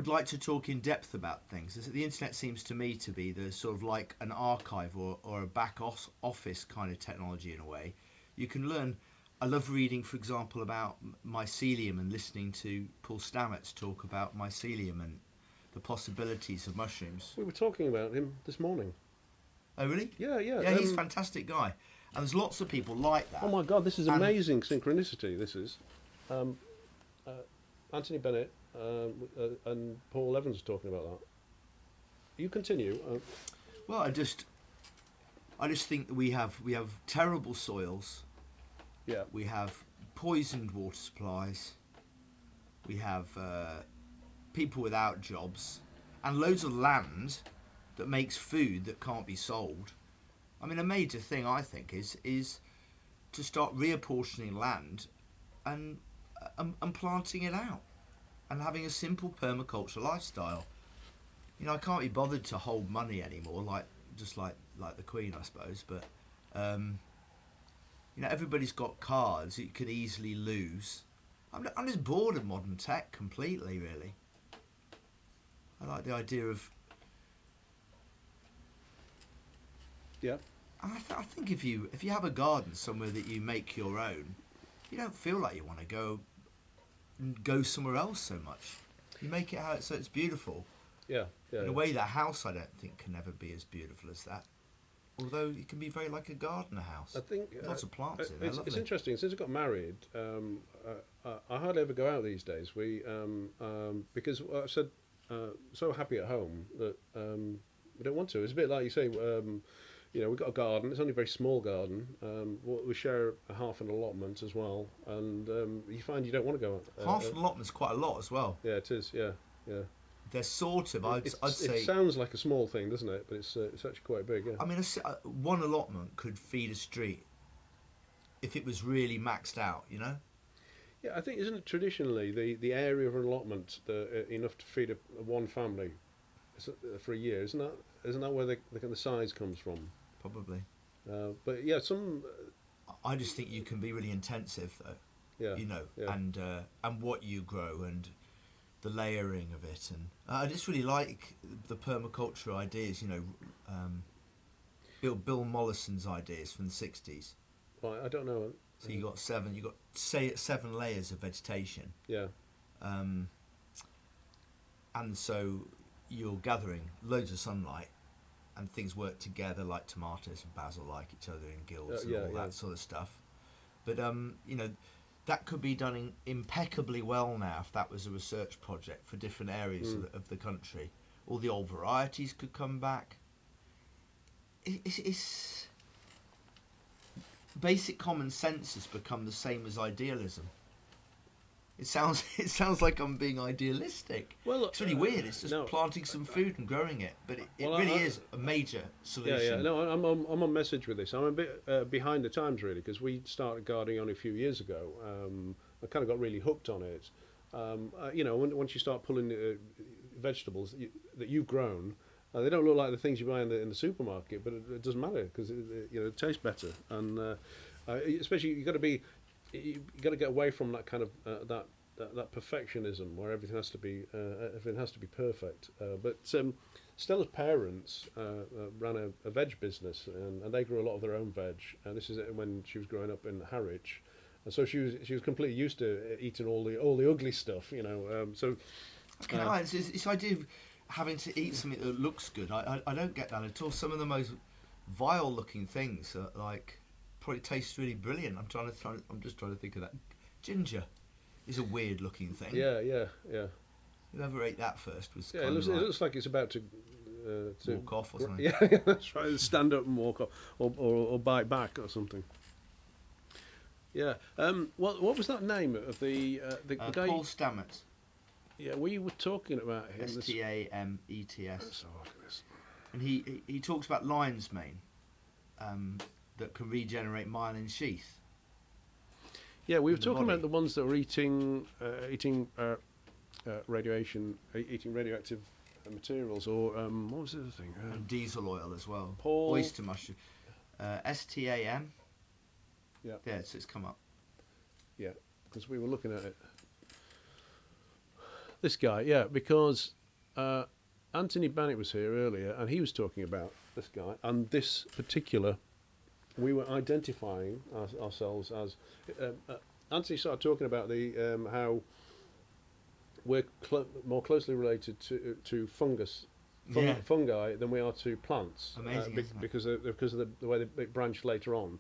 Speaker 6: like to talk in depth about things. The internet seems to me to be the sort of like an archive or a back office kind of technology in a way. You can learn. I love reading, for example, about mycelium and listening to Paul Stamets talk about mycelium and the possibilities of mushrooms.
Speaker 1: We were talking about him this morning.
Speaker 6: Oh, really?
Speaker 1: Yeah.
Speaker 6: Yeah, he's a fantastic guy. And there's lots of people like that.
Speaker 1: Oh my God, this is amazing synchronicity. This is Anthony Bennett and Paul Evans are talking about that. You continue.
Speaker 6: Well, I just think that we have terrible soils.
Speaker 1: Yeah.
Speaker 6: We have poisoned water supplies. We have people without jobs, and loads of land that makes food that can't be sold. I mean, a major thing I think is to start reapportioning land and planting it out, and having a simple permaculture lifestyle. I can't be bothered to hold money anymore, like the Queen, I suppose. But everybody's got cards you could easily lose. I'm just bored of modern tech completely, really. I like the idea of.
Speaker 1: Yeah.
Speaker 6: I think if you have a garden somewhere that you make your own, you don't feel like you want to go somewhere else so much. You make it so it's beautiful.
Speaker 1: Yeah.
Speaker 6: In a way, that house I don't think can ever be as beautiful as that. Although it can be very like a gardener house.
Speaker 1: I think
Speaker 6: lots of plants in there.
Speaker 1: It's interesting. Since I got married, I hardly ever go out these days. We because I said so happy at home that we don't want to. It's a bit like you say. We've got a garden. It's only a very small garden. We share half an allotment as well, and you find you don't want to go out.
Speaker 6: Half an allotment's quite a lot as well.
Speaker 1: Yeah, it is. Yeah.
Speaker 6: they're sort of. I'd say.
Speaker 1: It sounds like a small thing, doesn't it? But it's actually quite big. Yeah.
Speaker 6: I mean, one allotment could feed a street if it was really maxed out. You know.
Speaker 1: Yeah, I think isn't it traditionally the area of an allotment enough to feed one family for a year? Isn't that where the size comes from?
Speaker 6: Probably.
Speaker 1: But yeah, some.
Speaker 6: I just think you can be really intensive, though.
Speaker 1: Yeah.
Speaker 6: You know,
Speaker 1: yeah.
Speaker 6: and what you grow and the layering of it, and I just really like the permaculture ideas. You know, Bill Mollison's ideas from the '60s.
Speaker 1: Well, I don't know.
Speaker 6: So you got seven layers of vegetation.
Speaker 1: Yeah.
Speaker 6: And so you're gathering loads of sunlight, and things work together, like tomatoes and basil like each other in guilds and all that sort of stuff. But you know, that could be done impeccably well now if that was a research project for different areas of the country. All the old varieties could come back. It's basic common sense has become the same as idealism. It sounds like I'm being idealistic.
Speaker 1: Well,
Speaker 6: it's really weird. It's just planting some food and growing it, but it really is a major solution.
Speaker 1: Yeah. No, I'm on message with this. I'm a bit behind the times really, because we started gardening only a few years ago. I kind of got really hooked on it. You know, once you start pulling vegetables that you've grown, they don't look like the things you buy in the supermarket, but it doesn't matter because it tastes better. And especially you got to get away from that kind of that perfectionism where everything has to be perfect. But Stella's parents ran a veg business, and they grew a lot of their own veg. And this is when she was growing up in Harwich, and so she was completely used to eating all the ugly stuff, you know.
Speaker 6: It's this idea of having to eat something that looks good. I don't get that at all. Some of the most vile looking things are like probably tastes really brilliant. I'm just trying to think of that. Ginger is a weird looking thing.
Speaker 1: Yeah.
Speaker 6: Whoever ate that first was
Speaker 1: it looks like it's about to
Speaker 6: walk off or something.
Speaker 1: Yeah, that's right. Stand up and walk off, or bite back or something. Yeah. What was that name of the guy?
Speaker 6: Paul Stamets.
Speaker 1: Yeah, we were talking about him.
Speaker 6: Stamets.
Speaker 1: Let's have a look at this.
Speaker 6: And he talks about lion's mane that can regenerate myelin sheath.
Speaker 1: Yeah, we were talking about the ones that were eating radioactive materials, or what was the other thing?
Speaker 6: And diesel oil as well.
Speaker 1: Paul...
Speaker 6: Oyster mushroom. STAM.
Speaker 1: Yeah.
Speaker 6: Yeah, so it's come up.
Speaker 1: Yeah, because we were looking at it. This guy, yeah, because Anthony Bennett was here earlier, and he was talking about this guy, and this particular, we were identifying ourselves as, Anthony started talking about the how we're more closely related to fungi than we are to plants.
Speaker 6: Amazing,
Speaker 1: because of the way they branch later on.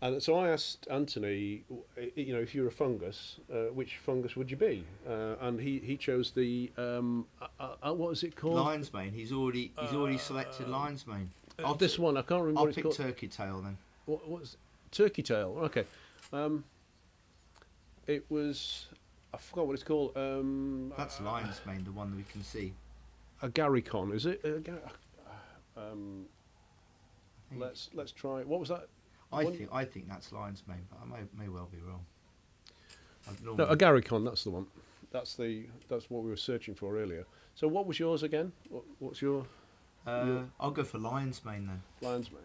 Speaker 1: And so I asked Anthony, if you're a fungus, which fungus would you be? And he chose the what was it called?
Speaker 6: Lion's mane. He's already selected lion's mane.
Speaker 1: This one I can't remember.
Speaker 6: I'll
Speaker 1: what it's
Speaker 6: pick
Speaker 1: called.
Speaker 6: turkey tail then.
Speaker 1: What's turkey tail? Okay. It was, I forgot what it's called.
Speaker 6: That's lion's mane, the one that we can see.
Speaker 1: Agaricon, is it? Let's try. What was that?
Speaker 6: I think that's lion's mane, but I may well be wrong.
Speaker 1: No, Agaricon, that's the one. That's what we were searching for earlier. So what was yours again? What's your?
Speaker 6: I'll go for lion's mane then.
Speaker 1: Lion's mane.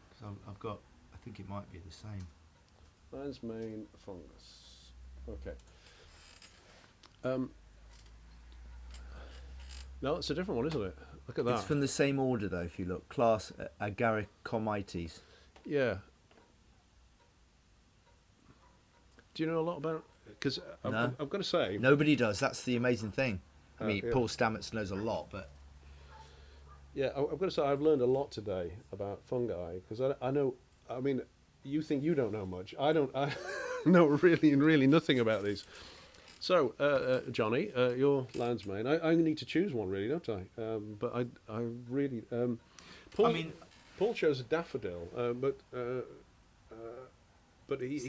Speaker 6: Because I've got. I think it might be the same.
Speaker 1: Lion's mane fungus. Okay. No, it's a different one, isn't it? Look at that.
Speaker 6: It's from the same order though. If you look, class Agaricomyces.
Speaker 1: Yeah. Do you know a lot about? Because
Speaker 6: No.
Speaker 1: I've got to say,
Speaker 6: Nobody does. That's the amazing thing. I mean,
Speaker 1: yeah.
Speaker 6: Paul Stamets knows a lot, but
Speaker 1: yeah, I've got to say I've learned a lot today about fungi because I know. I mean, you think you don't know much. I know really nothing about these. So, Johnny, your lion's mane. I need to choose one, really, don't I? But I really. Paul chose a daffodil, but he.
Speaker 6: is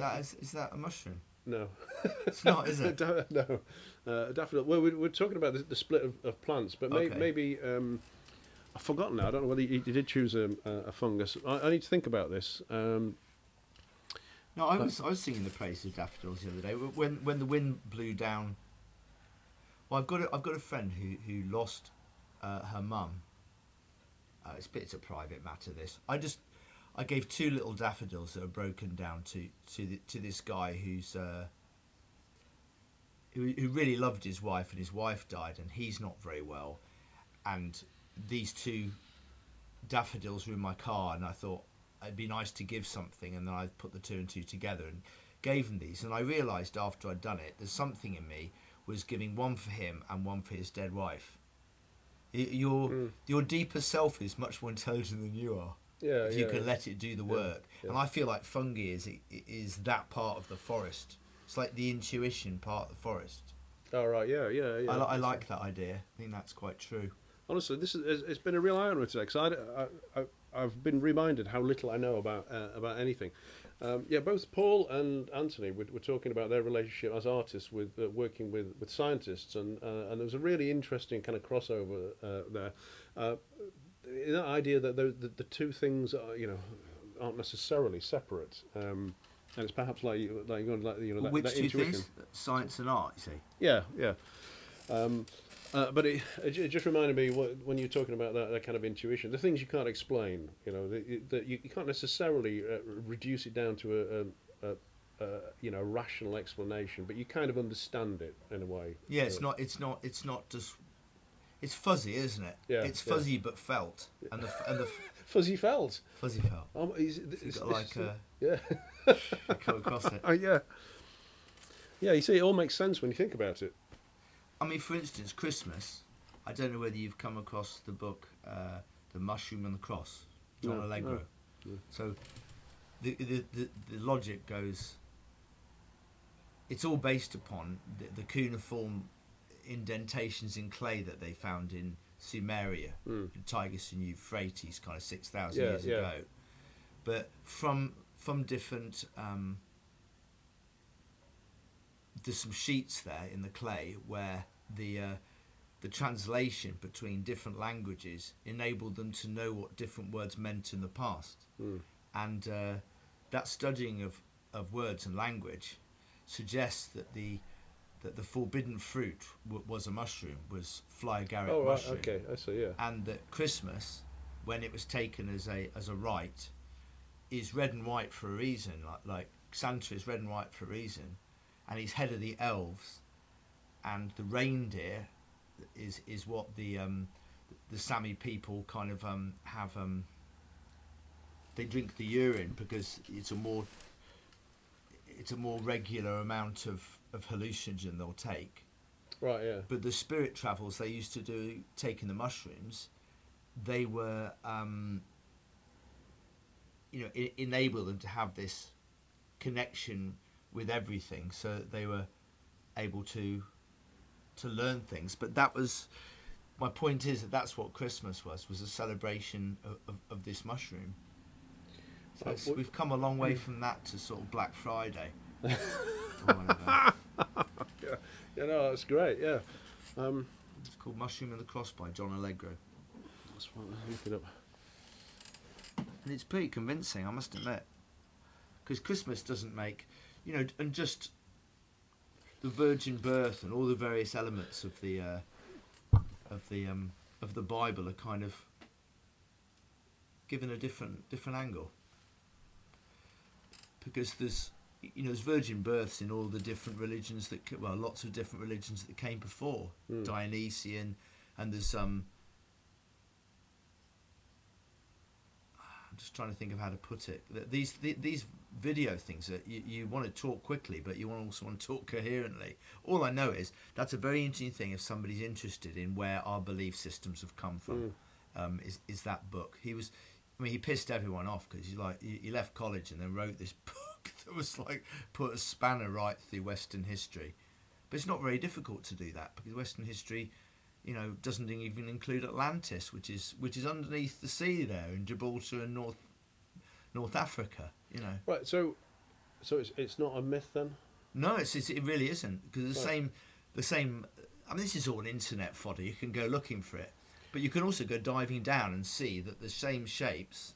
Speaker 6: that a mushroom?
Speaker 1: No.
Speaker 6: It's not, is it?
Speaker 1: No. Daffodil. Well, we're talking about the split of plants, but
Speaker 6: Okay.
Speaker 1: maybe I've forgotten now. I don't know whether you did choose a fungus. I need to think about this.
Speaker 6: No, I was singing the praise of daffodils the other day when the wind blew down. Well, I've got a friend who lost her mum. It's a private matter. This I gave 2 little daffodils that are broken down to this guy who really loved his wife, and his wife died, and he's not very well, and these 2 daffodils were in my car, and I thought it'd be nice to give something, and then I put the 2 and 2 together and gave him these, and I realised after I'd done it, there's something in me was giving one for him and one for his dead wife. Your deeper self is much more intelligent than you are.
Speaker 1: Yeah,
Speaker 6: if you can let it do the work.
Speaker 1: yeah.
Speaker 6: And I feel like fungi is that part of the forest. It's like the intuition part of the forest.
Speaker 1: Oh right, yeah.
Speaker 6: I like that idea. I think that's quite true.
Speaker 1: Honestly, it's been a real eye-opener today, because I've been reminded how little I know about anything. Both Paul and Anthony were talking about their relationship as artists with working with scientists, and there was a really interesting kind of crossover there. That idea that the 2 things aren't necessarily separate, and it's perhaps like
Speaker 6: Which
Speaker 1: that
Speaker 6: 2
Speaker 1: intuition.
Speaker 6: things? Science and art, you see.
Speaker 1: Yeah. But it just reminded me when you're talking about that kind of intuition, the things you can't explain, that you can't necessarily reduce it down to a rational explanation, but you kind of understand it in a way.
Speaker 6: Yeah, it's not just. It's fuzzy, isn't it?
Speaker 1: Yeah,
Speaker 6: it's fuzzy but felt, and the
Speaker 1: Fuzzy felt.
Speaker 6: fuzzy felt.
Speaker 1: It's
Speaker 6: got like
Speaker 1: yeah.
Speaker 6: come across it.
Speaker 1: Yeah. Yeah, you see, it all makes sense when you think about it.
Speaker 6: I mean, for instance, Christmas. I don't know whether you've come across the book, The Mushroom and the Cross, John
Speaker 1: No,
Speaker 6: Allegro.
Speaker 1: no.
Speaker 6: So, the logic goes. It's all based upon the cuneiform indentations in clay that they found in Sumeria, Tigris and Euphrates, kind of 6,000 years ago. But from different, there's some sheets there in the clay where the translation between different languages enabled them to know what different words meant in the past, and that studying of words and language suggests that the forbidden fruit was a mushroom, was fly agaric mushroom.
Speaker 1: Okay, I see. Yeah.
Speaker 6: And that Christmas, when it was taken as a rite, is red and white for a reason. Like Santa is red and white for a reason, and he's head of the elves, and the reindeer is what the Sami people kind of have. They drink the urine because it's a more regular amount of hallucinogen they'll take.
Speaker 1: Right, yeah.
Speaker 6: But the spirit travels they used to do, taking the mushrooms, they were, enable them to have this connection with everything, so that they were able to learn things. But that was, my point is that's what Christmas was a celebration of this mushroom. So we've come a long way from that to sort of Black Friday. Or whatever.
Speaker 1: No, that's great. Yeah.
Speaker 6: It's called Mushroom and the Cross by John Allegro.
Speaker 1: That's what I'm looking up.
Speaker 6: And it's pretty convincing, I must admit. Because Christmas doesn't make, and just the virgin birth and all the various elements of the Bible are kind of given a different angle. Because there's virgin births in all the different religions lots of different religions that came before Dionysian, and there's I'm just trying to think of how to put it. These video things that you want to talk quickly, but you also want to talk coherently. All I know is that's a very interesting thing if somebody's interested in where our belief systems have come from. Is that book? He pissed everyone off because he left college and then wrote this book that was like put a spanner right through Western history. But it's not very difficult to do that because Western history, doesn't even include Atlantis, which is underneath the sea there in Gibraltar and North Africa.
Speaker 1: Right. So it's not a myth then.
Speaker 6: No, it really isn't, because the same. I mean, this is all internet fodder. You can go looking for it, but you can also go diving down and see that the same shapes.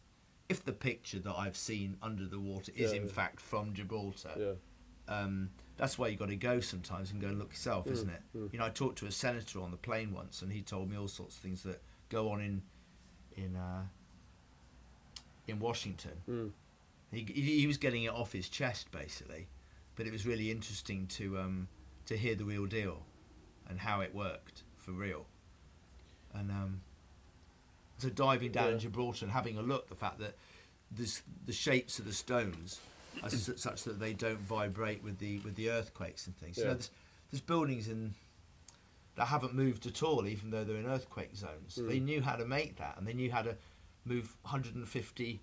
Speaker 6: If the picture that I've seen under the water is in fact from Gibraltar, that's why you got to go sometimes and go and look yourself, isn't it? You know, I talked to a senator on the plane once, and he told me all sorts of things that go on in Washington. He was getting it off his chest basically, but it was really interesting to hear the real deal and how it worked for real. And so diving down in Gibraltar and having a look, the fact that the shapes of the stones are such that they don't vibrate with the earthquakes and things. You know, there's buildings that haven't moved at all, even though they're in earthquake zones. They knew how to make that, and they knew how to move 150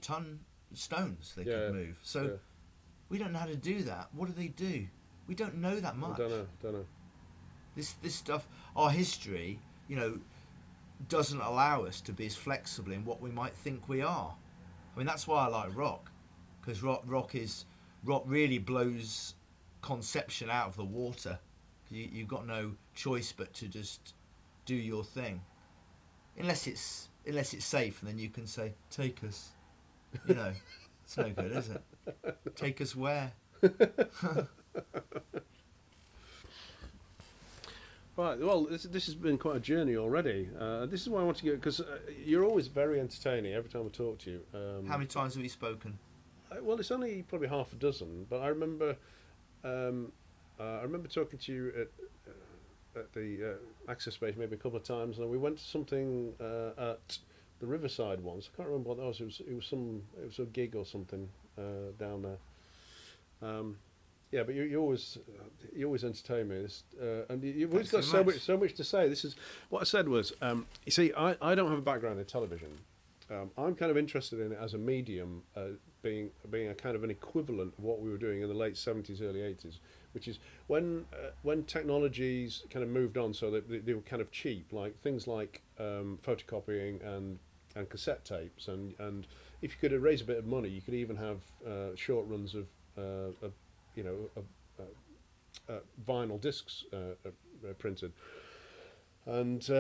Speaker 6: ton stones they could move. So we don't know how to do that. What do? We don't know that much.
Speaker 1: I don't know.
Speaker 6: This stuff, our history, you know, doesn't allow us to be as flexible in what we might think we are. I mean, that's why I like rock, because rock really blows conception out of the water. You've got no choice but to just do your thing, unless it's safe, and then you can say, "Take us," you know. It's no good, is it? Take us where?
Speaker 1: Right, well, this has been quite a journey already. This is why I want to go, because you're always very entertaining every time I talk to you.
Speaker 6: How many times have we spoken?
Speaker 1: Well, it's only probably half a dozen, but I remember talking to you at the Access Space maybe a couple of times, and we went to something at the Riverside once. I can't remember what that was. It was a gig or something down there. Yeah, but you always entertain me, and you've always got so much to say. This is what I said was, you see, I don't have a background in television. I'm kind of interested in it as a medium, being a kind of an equivalent of what we were doing in the late 70s, early 80s, which is when technologies kind of moved on, so that they were kind of cheap, like things like photocopying and cassette tapes, and if you could raise a bit of money, you could even have short runs of vinyl discs printed, and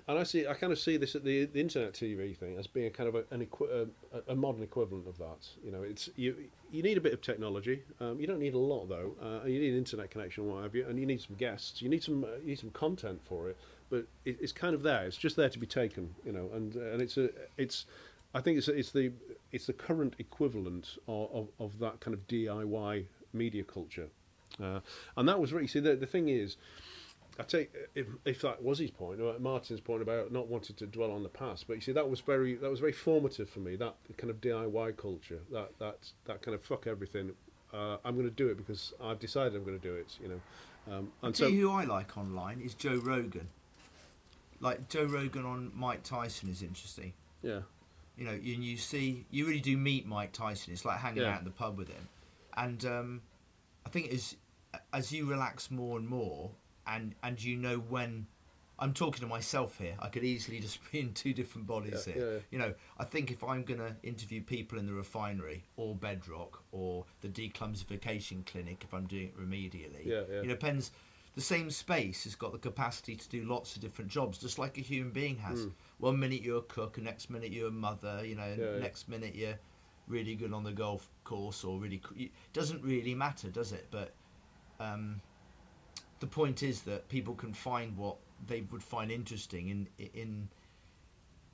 Speaker 1: I kind of see this at the internet TV thing as being a kind of a modern equivalent of that. You know, it's you need a bit of technology. You don't need a lot though. You need an internet connection, or what have you, and you need some guests. You need some content for it, but it's kind of there. It's just there to be taken. You know, and it's. I think it's the current equivalent of that kind of DIY media culture, and that was really. See, the thing is, I take if that was his point, or Martyn's point about not wanting to dwell on the past, but you see, that was very formative for me. That kind of DIY culture, that kind of fuck everything. I'm going to do it because I've decided I'm going to do it. You know, and
Speaker 6: tell you who I like online is Joe Rogan. Like Joe Rogan on Mike Tyson is interesting.
Speaker 1: Yeah.
Speaker 6: You know, you really do meet Mike Tyson. It's like hanging out in the pub with him, and I think as you relax more and more, and you know when I'm talking to myself here, I could easily just be in two different bodies here. Yeah. You know, I think if I'm going to interview people in the refinery or Bedrock or the declumsification clinic, if I'm doing it remedially, it depends. The same space has got the capacity to do lots of different jobs, just like a human being has. 1 minute you're a cook, and next minute you're a mother, you know, next minute you're really good on the golf course, or really... It doesn't really matter, does it? But the point is that people can find what they would find interesting in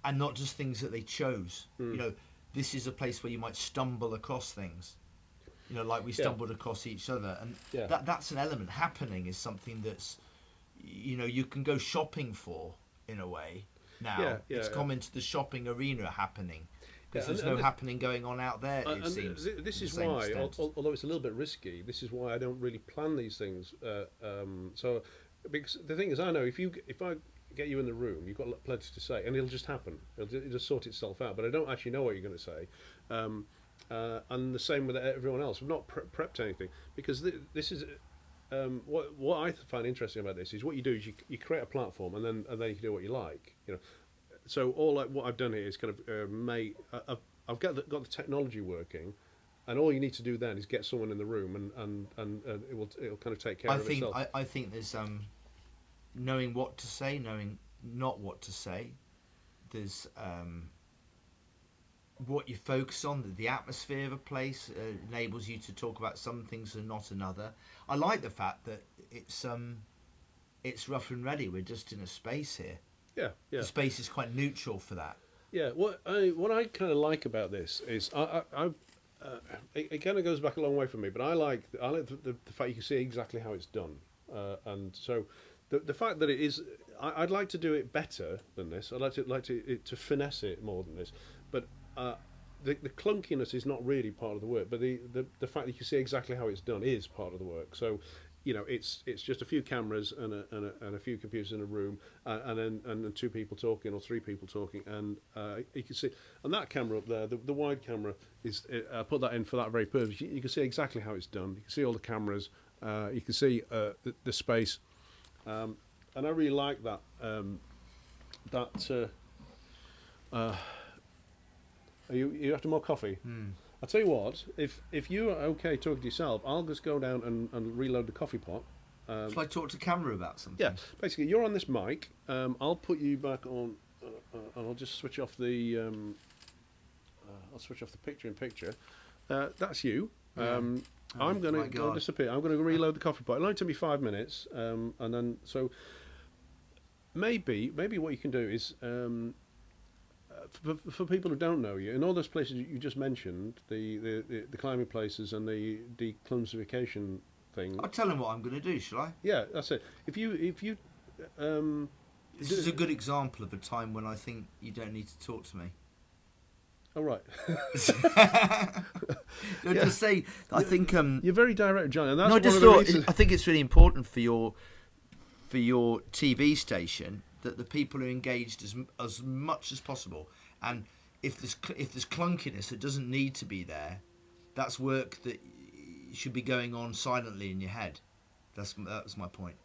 Speaker 6: and not just things that they chose. You know, this is a place where you might stumble across things. You know, like we stumbled across each other, and that's an element. Happening is something that's, you know, you can go shopping for in a way. Now it's come into the shopping arena happening, because there's no happening going on out there. It seems.
Speaker 1: This is why, although it's a little bit risky, this is why I don't really plan these things. So, because the thing is, I know if I get you in the room, you've got plenty to say, and it'll just happen. It'll just sort itself out. But I don't actually know what you're going to say. And the same with everyone else. We've not prepped anything, because this is what I find interesting about this is what you do is you create a platform, and then you can do what you like. You know, so all what I've done here is kind of I've got the technology working, and all you need to do then is get someone in the room, and it'll kind of take care of itself.
Speaker 6: I think there's knowing what to say, knowing not what to say. There's what you focus on, the atmosphere of a place enables you to talk about some things and not another. I like the fact that it's rough and ready. We're just in a space here.
Speaker 1: Yeah.
Speaker 6: The space is quite neutral for that.
Speaker 1: Yeah, what I kind of like about this is it kind of goes back a long way for me, but I like the fact you can see exactly how it's done, and so the fact that it is, I'd like to do it better than this. I'd like to finesse it more than this, but the clunkiness is not really part of the work, but the fact that you can see exactly how it's done is part of the work. So, you know, it's just a few cameras and a few computers in a room, and then two people talking or three people talking, and you can see. And that camera up there, the wide camera, is I put that in for that very purpose. You can see exactly how it's done. You can see all the cameras. You can see the space, and I really like that. You after more coffee? I'll tell you what, if you are okay talking to yourself, I'll just go down and reload the coffee pot.
Speaker 6: Shall I talk to camera about something?
Speaker 1: Yeah, basically, you're on this mic. I'll put you back on, and I'll just switch off the. I'll switch off the picture-in-picture. That's you. I'm going to go disappear. I'm going to reload the coffee pot. It'll only take me 5 minutes, and then so maybe what you can do is. For people who don't know you, in all those places you just mentioned, the climbing places and the declumsification thing.
Speaker 6: I'll tell them what I'm going to do, shall I?
Speaker 1: Yeah, that's it. If you
Speaker 6: this is a good example of a time when I think you don't need to talk to me.
Speaker 1: Oh right.
Speaker 6: Just say, I think
Speaker 1: you're very direct, John, and that's
Speaker 6: no, I just thought I think it's really important for your TV station that the people are engaged as much as possible, and if there's clunkiness that doesn't need to be there, that's work that should be going on silently in your head. That's my point.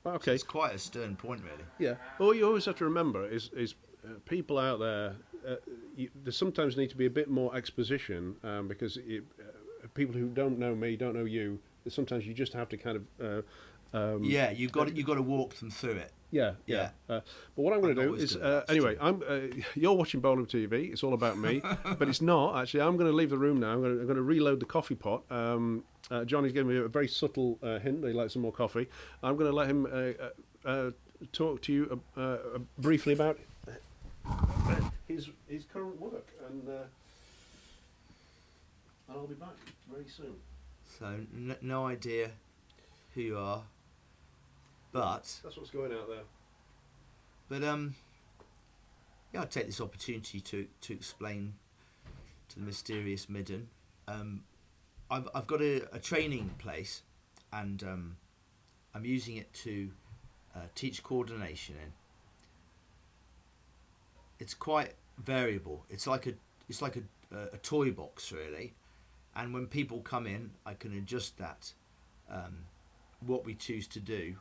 Speaker 1: Okay,
Speaker 6: so it's quite a stern point, really.
Speaker 1: Yeah. Well, what you always have to remember is people out there. There sometimes need to be a bit more exposition because people who don't know me, don't know you. Sometimes you just have to kind of.
Speaker 6: You've got to walk them through it.
Speaker 1: Yeah. But what I'm going to do is, anyway, you're watching Bolam TV. It's all about me, but it's not actually. I'm going to leave the room now. I'm going to reload the coffee pot. Johnny's given me a very subtle hint that he likes some more coffee. I'm going to let him talk to you briefly about his current work, and I'll be back very soon.
Speaker 6: So no idea who you are. But
Speaker 1: that's what's going out there.
Speaker 6: But I'll take this opportunity to explain to the mysterious midden. I've got a training place, and I'm using it to teach coordination in. It's quite variable. It's like a toy box, really, and when people come in, I can adjust that what we choose to do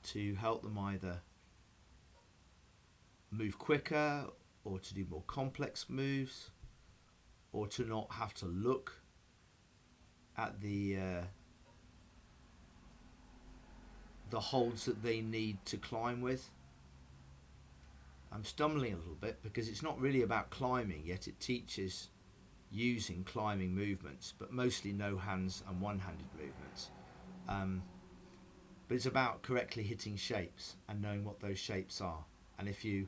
Speaker 6: to help them either move quicker or to do more complex moves or to not have to look at the holds that they need to climb with. I'm stumbling a little bit because it's not really about climbing yet. It teaches using climbing movements, but mostly no hands and one-handed movements. But it's about correctly hitting shapes and knowing what those shapes are. And if you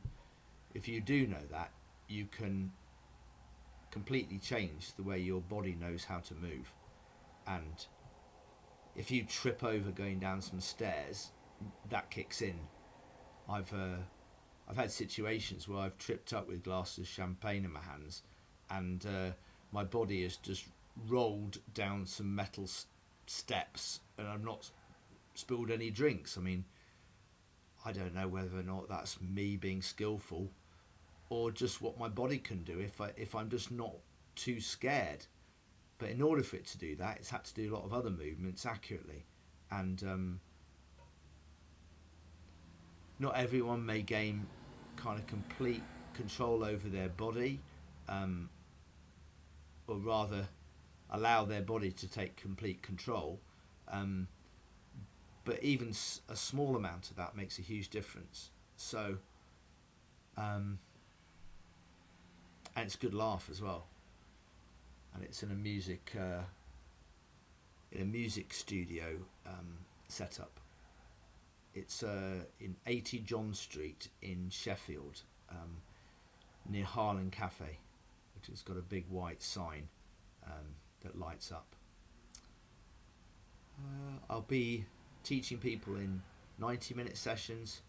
Speaker 6: do know that, you can completely change the way your body knows how to move. And if you trip over going down some stairs, that kicks in. I've had situations where I've tripped up with glasses of champagne in my hands, and my body has just rolled down some metal steps, and I'm not spilled any drinks. I mean, I don't know whether or not that's me being skillful or just what my body can do if I'm just not too scared. But in order for it to do that, it's had to do a lot of other movements accurately, and not everyone may gain kind of complete control over their body. or rather allow their body to take complete control. But even a small amount of that makes a huge difference. So, and it's a good laugh as well. And it's in a music studio setup. It's in 80 John Street in Sheffield, near Harlan Cafe, which has got a big white sign that lights up. I'll be teaching people in 90-minute sessions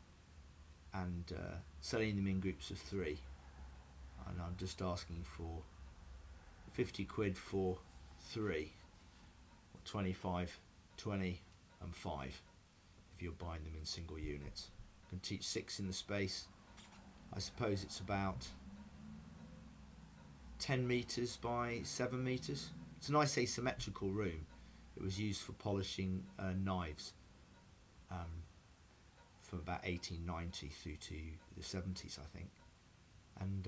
Speaker 6: and selling them in groups of 3. And I'm just asking for 50 quid for 3, or 25, 20 and 5 if you're buying them in single units. I can teach 6 in the space. I suppose it's about 10 metres by 7 metres. It's a nice asymmetrical room. It was used for polishing knives from about 1890 through to the 70s, I think. And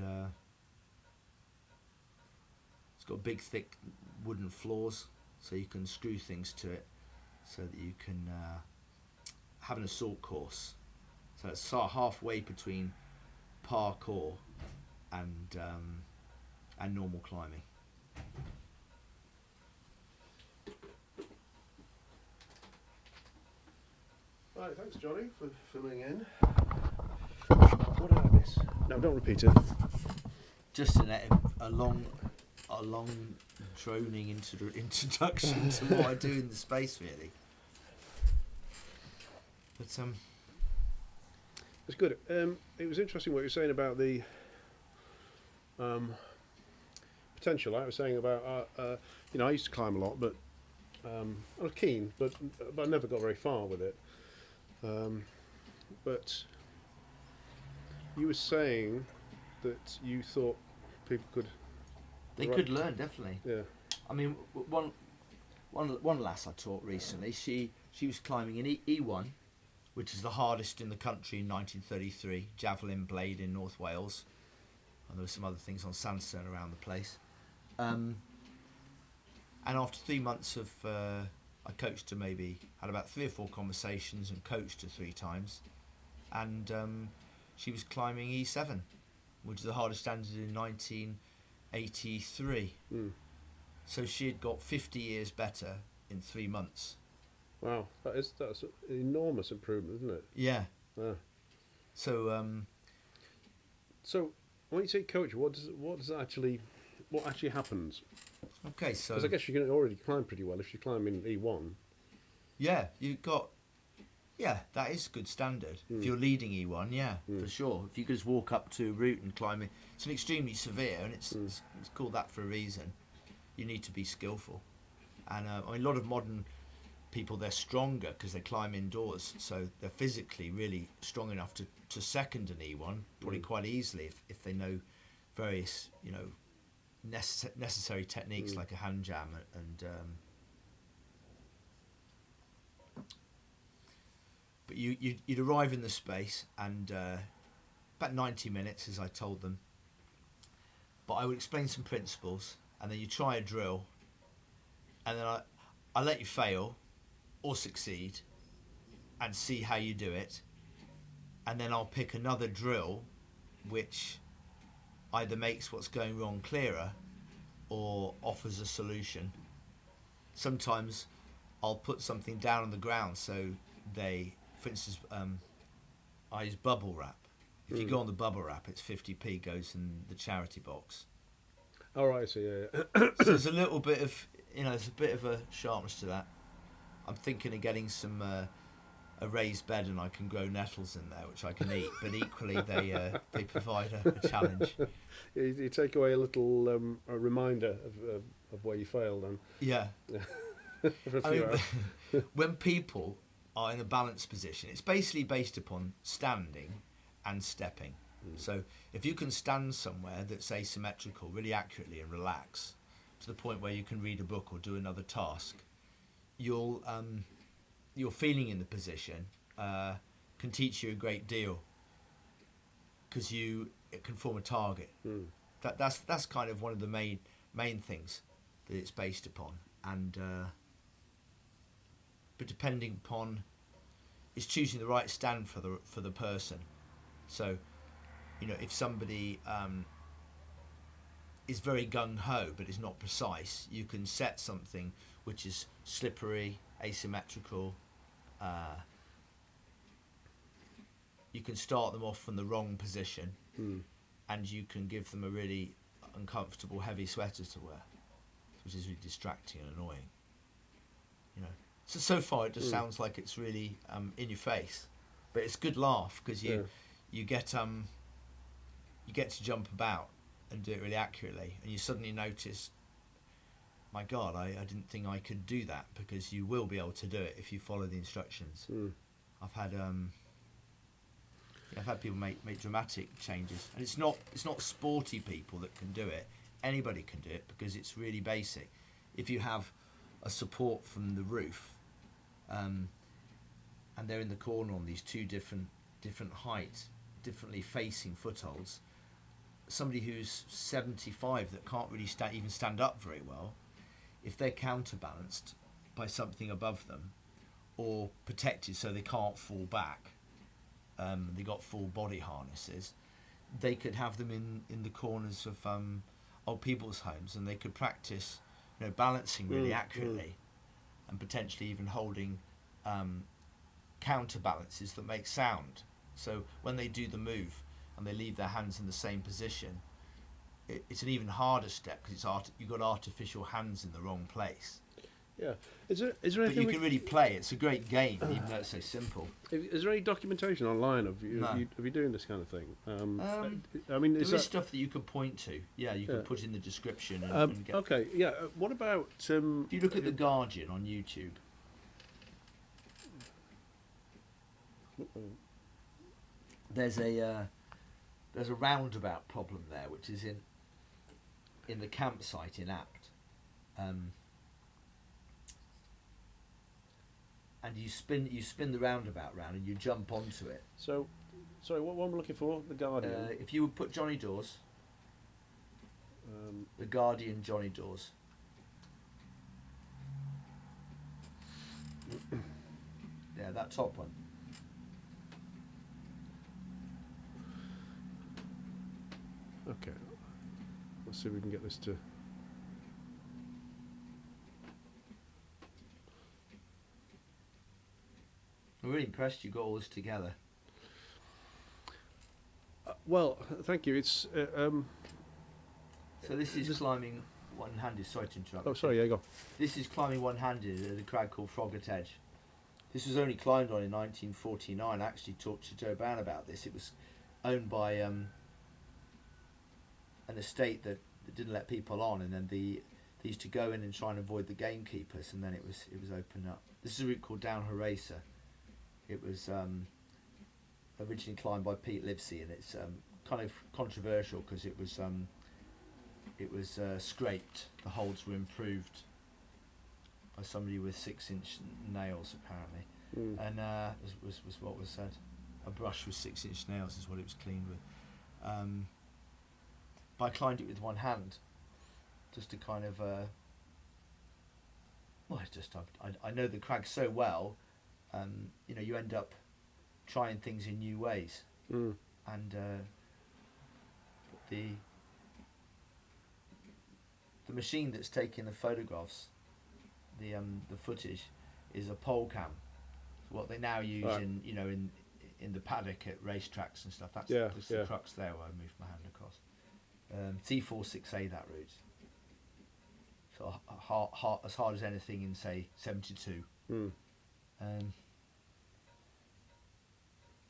Speaker 6: it's got big, thick wooden floors, so you can screw things to it, so that you can have an assault course. So it's sort of halfway between parkour and normal climbing.
Speaker 1: Right, thanks Johnny for filling in. What did I miss? No, don't repeat it.
Speaker 6: Just a long droning introduction to what I do in the space, really. But
Speaker 1: it's good. It was interesting what you were saying about the potential. I was saying about I used to climb a lot, but I was keen, but I never got very far with it. But you were saying that you thought people could.
Speaker 6: They could learn, definitely.
Speaker 1: Yeah.
Speaker 6: I mean, one lass I taught recently, she was climbing in E1, which is the hardest in the country in 1933, Javelin Blade in North Wales, and there were some other things on sandstone around the place. And after 3 months of, I coached her, had about 3 or 4 conversations and coached her 3 times, and she was climbing E7, which is the hardest standard in 1983. So she had got 50 years better in 3 months.
Speaker 1: Wow, that's an enormous improvement, isn't it?
Speaker 6: Yeah.
Speaker 1: Yeah.
Speaker 6: So
Speaker 1: so when you say coach, what actually happens?
Speaker 6: Okay, so
Speaker 1: because I guess you can already climb pretty well if you climb in E1.
Speaker 6: Yeah, that is good standard. If you're leading E1, for sure. If you could just walk up to a route and climb it, it's an extremely severe, and it's called that for a reason. You need to be skillful, and a lot of modern people, they're stronger because they climb indoors, so they're physically really strong enough to second an E1 probably quite easily if they know various necessary techniques like a hand jam and but you'd arrive in the space and about 90 minutes, as I told them, but I would explain some principles, and then you try a drill, and then I let you fail or succeed and see how you do it, and then I'll pick another drill which either makes what's going wrong clearer or offers a solution. Sometimes I'll put something down on the ground, so for instance, I use bubble wrap. If you go on the bubble wrap, it's 50p goes in the charity box.
Speaker 1: Oh, right, I see, yeah.
Speaker 6: So there's a little bit of, there's a bit of a sharpness to that. I'm thinking of getting some a raised bed, and I can grow nettles in there, which I can eat. But equally, they provide a challenge.
Speaker 1: You take away a little a reminder of where you failed, then.
Speaker 6: Yeah.
Speaker 1: For a few hours.
Speaker 6: When people are in a balanced position, it's basically based upon standing and stepping. So if you can stand somewhere that's asymmetrical really accurately and relax to the point where you can read a book or do another task, your feeling in the position can teach you a great deal, because it can form a target. that's kind of one of the main things that it's based upon. And but depending upon, it's choosing the right stand for the person. So, you know, if somebody is very gung-ho but is not precise, you can set something which is slippery, asymmetrical. You can start them off from the wrong position, and you can give them a really uncomfortable, heavy sweater to wear, which is really distracting and annoying. You know, so far it just sounds like it's really in your face, but it's a good laugh because you get to jump about and do it really accurately, and you suddenly notice, my God, I didn't think I could do that, because you will be able to do it if you follow the instructions. I've had people make dramatic changes, and it's not sporty people that can do it. Anybody can do it because it's really basic. If you have a support from the roof, and they're in the corner on these two different heights, differently facing footholds, somebody who's 75 that can't really even stand up very well, if they're counterbalanced by something above them or protected so they can't fall back, they got full body harnesses, they could have them in the corners of old people's homes, and they could practice, you know, balancing really accurately, and potentially even holding counterbalances that make sound. So when they do the move and they leave their hands in the same position, it's an even harder step, because you've got artificial hands in the wrong place.
Speaker 1: Yeah. Is there
Speaker 6: But
Speaker 1: anything
Speaker 6: you can really play. It's a great game, even though it's so simple.
Speaker 1: Is there any documentation online of you,
Speaker 6: No.
Speaker 1: of you doing this kind of thing? I mean,
Speaker 6: There
Speaker 1: is
Speaker 6: is
Speaker 1: that
Speaker 6: stuff that you can point to. Yeah, you can
Speaker 1: Yeah.
Speaker 6: put in the description. And get,
Speaker 1: okay? Yeah. What about?
Speaker 6: if you look at The Guardian on YouTube, there's a roundabout problem there, which is in the campsite in Apt, and you spin the roundabout round and you jump onto it.
Speaker 1: So, sorry, what am I looking for? The Guardian.
Speaker 6: If you would put Johnny Dawes, The Guardian, Johnny Dawes. Yeah, that top one.
Speaker 1: Okay. Let's see if we can get this to.
Speaker 6: I'm really impressed you got all this together.
Speaker 1: Well, thank you. It's.
Speaker 6: So this is climbing one-handed. Sorry to interrupt.
Speaker 1: Oh, sorry. Yeah, go.
Speaker 6: This is climbing one-handed at a crag called Froggatt Edge. This was only climbed on in 1949. I actually talked to Joe Brown about this. It was owned by an estate that didn't let people on, and then they used to go in and try and avoid the gamekeepers, and then it was opened up. This is a route called Down Harasa. It was originally climbed by Pete Livesey, and it's kind of controversial because it was scraped. The holds were improved by somebody with 6-inch nails, apparently, and was what was said. A brush with 6-inch nails is what it was cleaned with. But I climbed it with one hand, just to kind of. Well, it's just I know the crag so well. You know, you end up trying things in new ways, and the machine that's taking the photographs, the footage, is a pole cam. What they now use in the paddock at racetracks and stuff. That's the crux there where I moved my hand across. T46A, that route. So as hard as anything in, say, 72.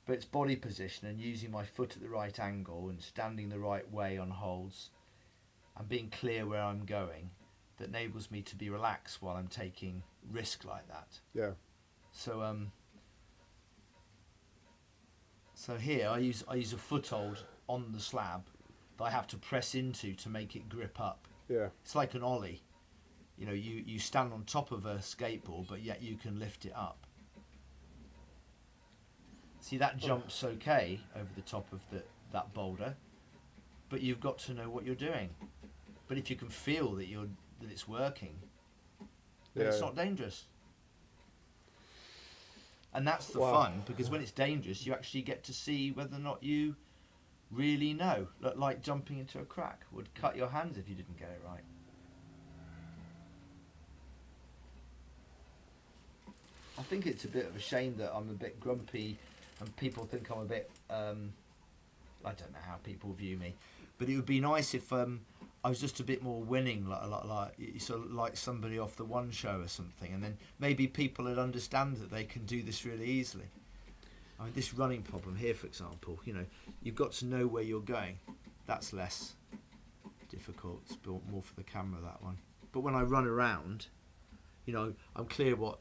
Speaker 6: But it's body position and using my foot at the right angle and standing the right way on holds and being clear where I'm going that enables me to be relaxed while I'm taking risk like that.
Speaker 1: Yeah.
Speaker 6: So so here I use a foothold on the slab that I have to press into to make it grip up.
Speaker 1: Yeah.
Speaker 6: It's like an ollie. You know, you stand on top of a skateboard, but yet you can lift it up. See, that jumps okay over the top of that boulder, but you've got to know what you're doing. But if you can feel that it's working, then it's not dangerous. And that's the fun, because when it's dangerous, you actually get to see whether or not you really know. Like jumping into a crack would cut your hands if you didn't get it right. I think it's a bit of a shame that I'm a bit grumpy and people think I'm a bit, I don't know how people view me, but it would be nice if I was just a bit more winning, like somebody off the One Show or something, and then maybe people would understand that they can do this really easily. I mean, this running problem here, for example, you've got to know where you're going. That's less difficult. It's built more for the camera, that one. But when I run around, I'm clear what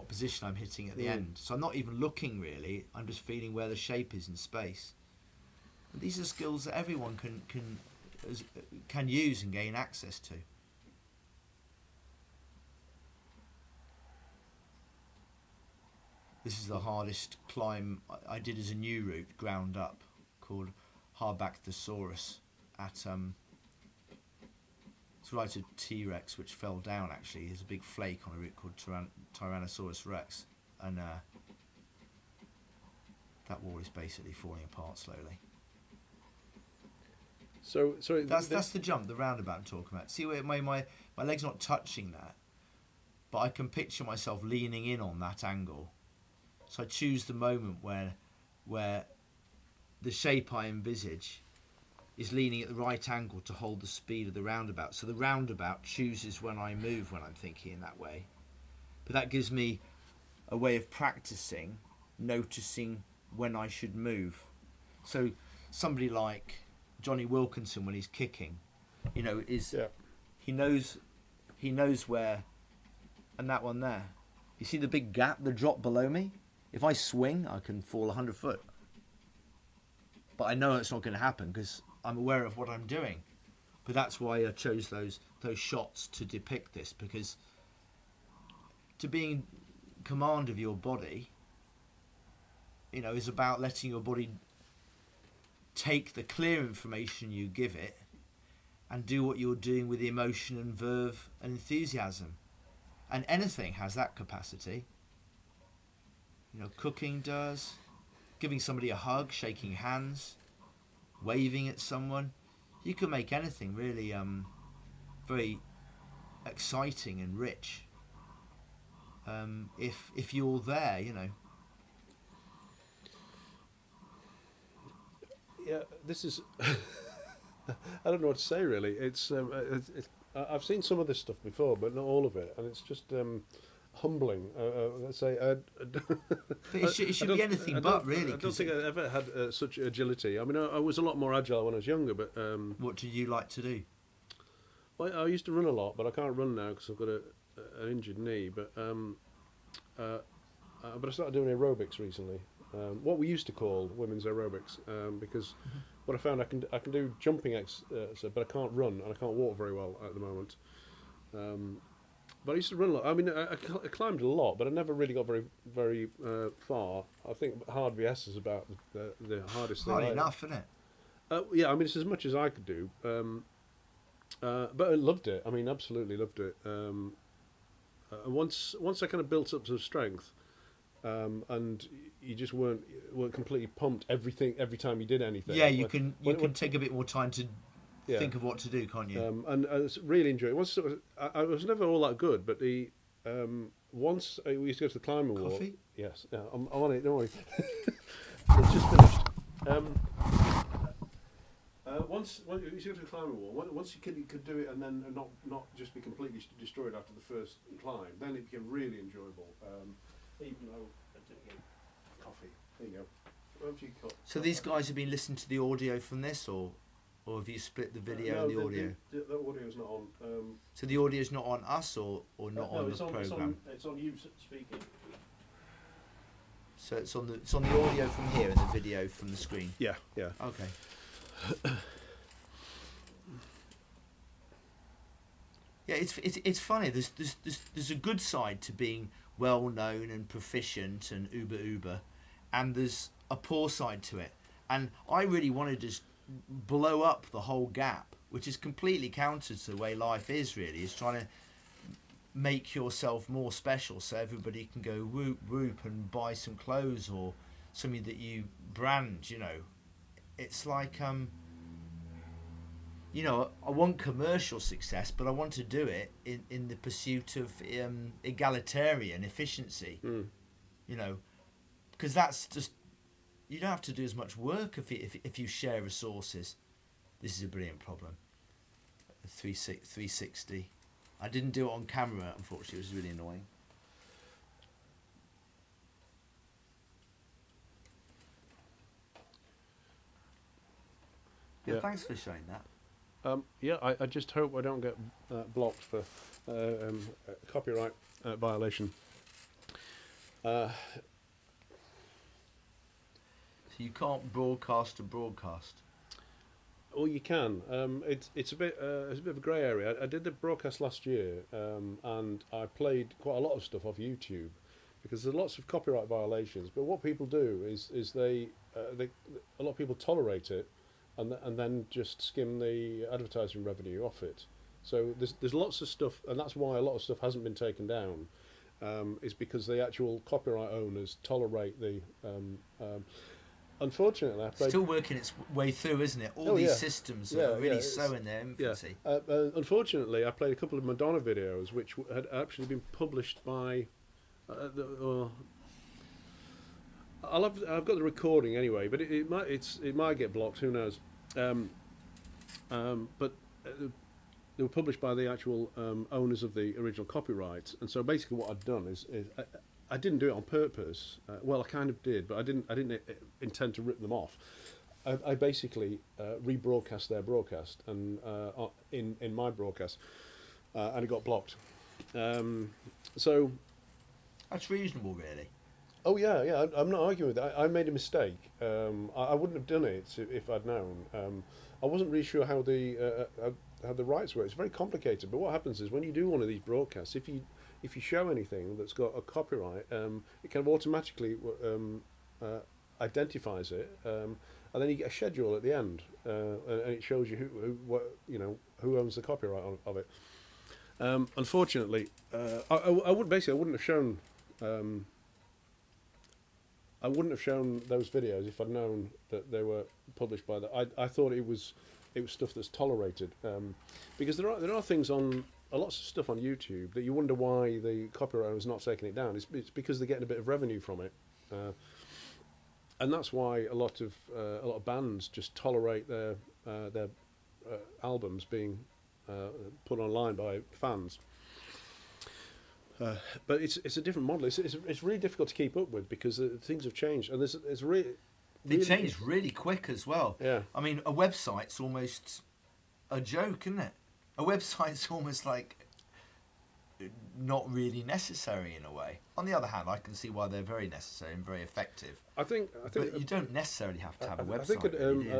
Speaker 6: position I'm hitting at the end. So I'm not even looking really. I'm just feeling where the shape is in space. And these are skills that everyone can use and gain access to. This is the hardest climb I did as a new route, ground up, called Harbacthosaurus at it's right to T-Rex, which fell down actually. There's a big flake on a route called Tyrannosaurus Rex, and that wall is basically falling apart slowly.
Speaker 1: So
Speaker 6: that's the jump, the roundabout I'm talking about. See where my leg's not touching that, but I can picture myself leaning in on that angle. So I choose the moment where the shape I envisage is leaning at the right angle to hold the speed of the roundabout. So the roundabout chooses when I move when I'm thinking in that way. But that gives me a way of practicing, noticing when I should move. So somebody like Johnny Wilkinson, when he's kicking, he knows where, and that one there. You see the big gap, the drop below me? If I swing, I can fall 100 foot. But I know it's not going to happen because I'm aware of what I'm doing. But that's why I chose those shots to depict this, because to be in command of your body, is about letting your body take the clear information you give it and do what you're doing with emotion and verve and enthusiasm. And anything has that capacity. Cooking does, giving somebody a hug, shaking hands, waving at someone. You can make anything really very exciting and rich if you're there,
Speaker 1: Yeah, this is. I don't know what to say really. It's I've seen some of this stuff before, but not all of it, and it's just humbling. Let's say.
Speaker 6: But it should be anything but really.
Speaker 1: I don't think I ever had such agility. I mean, I was a lot more agile when I was younger, but.
Speaker 6: What did you like to do?
Speaker 1: Well, I used to run a lot, but I can't run now because I've got an injured knee. But I started doing aerobics recently. What we used to call women's aerobics, because what I found I can do jumping but I can't run and I can't walk very well at the moment. But I used to run a lot. I mean, I climbed a lot, but I never really got very far. I think hard VS is about the hardest thing.
Speaker 6: Hard enough, isn't it?
Speaker 1: Yeah, I mean, it's as much as I could do. But I loved it. I mean, absolutely loved it. Once I kind of built up some strength, and you just weren't completely pumped every time you did anything.
Speaker 6: Yeah, you can take a bit more time to think of what to do, can't you?
Speaker 1: And I really enjoyed it. I was never all that good, but once we used to go to the climbing wall.
Speaker 6: Coffee?
Speaker 1: Yes, yeah, I'm on it. Don't worry. It's just finished. Once you used to go to the climbing wall, once you could do it and then not just be completely destroyed after the first climb, then it became really enjoyable. Even though I didn't get coffee. There you go.
Speaker 6: So these guys have been listening to the audio from this, or have you split the video and the audio?
Speaker 1: The audio's not on.
Speaker 6: So the audio's not on us, or not on the program?
Speaker 1: It's on you speaking.
Speaker 6: So it's on the audio from here and the video from the screen.
Speaker 1: Yeah.
Speaker 6: Okay. Yeah, it's funny. There's a good side to being well known and proficient and uber, and there's a poor side to it. And I really wanted to blow up the whole gap, which is completely counter to the way life is. Really, is trying to make yourself more special so everybody can go whoop whoop and buy some clothes or something that you brand. You know, it's like you know, I want commercial success, but I want to do it in the pursuit of egalitarian efficiency. You know, because that's just, you don't have to do as much work if you share resources. This is a brilliant problem. 360. I didn't do it on camera, unfortunately. It was really annoying. Yeah, thanks for showing that.
Speaker 1: Yeah, I just hope I don't get blocked for copyright violation.
Speaker 6: So you can't broadcast to broadcast.
Speaker 1: Well, you can. It's a bit of a grey area. I did the broadcast last year, and I played quite a lot of stuff off YouTube because there's lots of copyright violations. But what people do is they a lot of people tolerate it, and then just skim the advertising revenue off it. So there's lots of stuff, and that's why a lot of stuff hasn't been taken down. Is because the actual copyright owners tolerate the. Unfortunately, I played
Speaker 6: Still working its way through, isn't it? All these systems are really so in their infancy.
Speaker 1: Unfortunately, I played a couple of Madonna videos which had actually been published by. I've got the recording anyway, but it might get blocked. Who knows? But they were published by the actual owners of the original copyright, and so basically what I'd done is I didn't do it on purpose. Well, I kind of did, but I didn't intend to rip them off. I basically rebroadcast their broadcast and in my broadcast, and it got blocked. So
Speaker 6: that's reasonable, really.
Speaker 1: Oh yeah. I'm not arguing with that. I made a mistake. I wouldn't have done it if I'd known. I wasn't really sure how the rights work. It's very complicated. But what happens is when you do one of these broadcasts, if you show anything that's got a copyright, it kind of automatically identifies it, and then you get a schedule at the end, and it shows you who owns the copyright of it. Unfortunately, I wouldn't have shown. I wouldn't have shown those videos if I'd known that they were published by the. I thought it was stuff that's tolerated, because there are things on. Lots of stuff on YouTube that you wonder why the copyright owner's not taking it down. It's because they're getting a bit of revenue from it, and that's why a lot of bands just tolerate their albums being put online by fans. But it's a different model. It's really difficult to keep up with because things have changed, and it's really.
Speaker 6: They changed really quick as well.
Speaker 1: Yeah.
Speaker 6: I mean, a website's almost a joke, isn't it? A website's almost like not really necessary in a way. On the other hand, I can see why they're very necessary and very effective.
Speaker 1: I think
Speaker 6: but you don't necessarily have to have a website.
Speaker 1: I think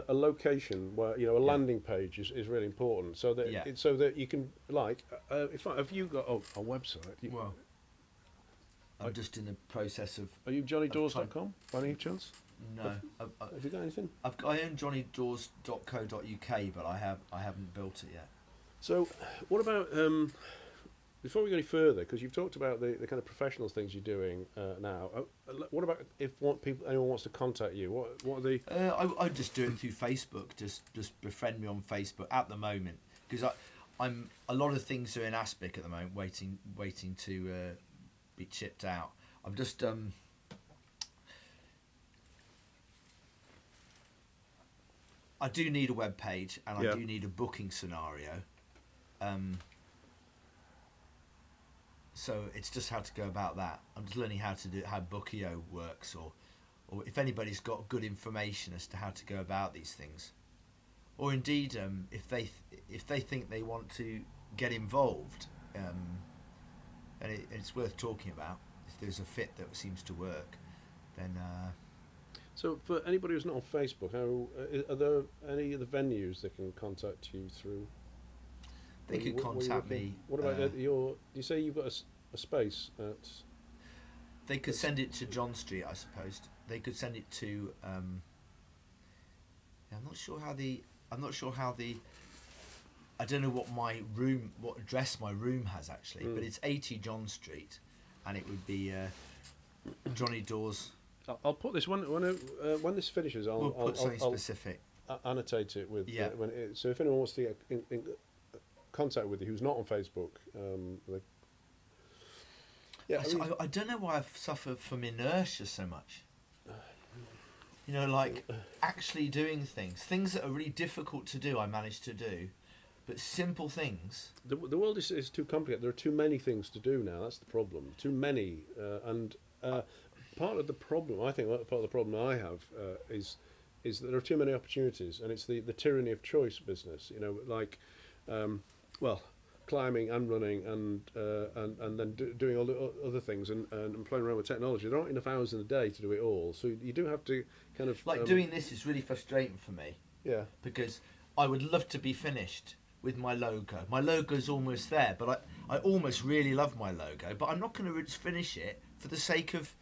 Speaker 1: a location where a landing page is really important, so that so that you can have you got a website?
Speaker 6: Well, I'm just in the process of.
Speaker 1: Are you JohnnyDawes.com by any chance?
Speaker 6: No.
Speaker 1: Have you got anything?
Speaker 6: I own JohnnyDawes.co.uk, but I haven't built it yet.
Speaker 1: So, what about before we go any further? Because you've talked about the kind of professional things you're doing now. What about if anyone wants to contact you? What are the?
Speaker 6: I just do it through Facebook. Just befriend me on Facebook at the moment, because I'm a lot of things are in Aspic at the moment, waiting to be chipped out. I'm just I do need a web page, and I do need a booking scenario. So it's just how to go about that. I'm just learning how Bookio works, or if anybody's got good information as to how to go about these things, or indeed if they think they want to get involved, and it's worth talking about. If there's a fit that seems to work, then.
Speaker 1: So for anybody who's not on Facebook, are there any of the venues they can contact you through?
Speaker 6: They could contact me.
Speaker 1: What about you say you've got a space at?
Speaker 6: They could send it to John Street, I suppose. They could send it to I'm not sure how the. I don't know what address my room has actually, but it's 80 John Street, and it would be Johnny Dawes.
Speaker 1: I'll put this when this finishes.
Speaker 6: We'll put something specific.
Speaker 1: Annotate it with
Speaker 6: Yeah.
Speaker 1: So if anyone wants to get in contact with you who's not on Facebook,
Speaker 6: I don't know why I've suffered from inertia so much. You know, like actually doing things that are really difficult to do. I managed to do, but simple things.
Speaker 1: The world is too complicated. There are too many things to do now. That's the problem. Too many, and part of the problem, I think, part of the problem I have is that there are too many opportunities, and it's the tyranny of choice business. You know, like, climbing and running and then doing all the other things and playing around with technology. There aren't enough hours in the day to do it all, so you do have to kind of
Speaker 6: doing this is really frustrating for me.
Speaker 1: Yeah,
Speaker 6: because I would love to be finished with my logo. My logo's almost there, but I almost really love my logo, but I'm not going to finish it for the sake of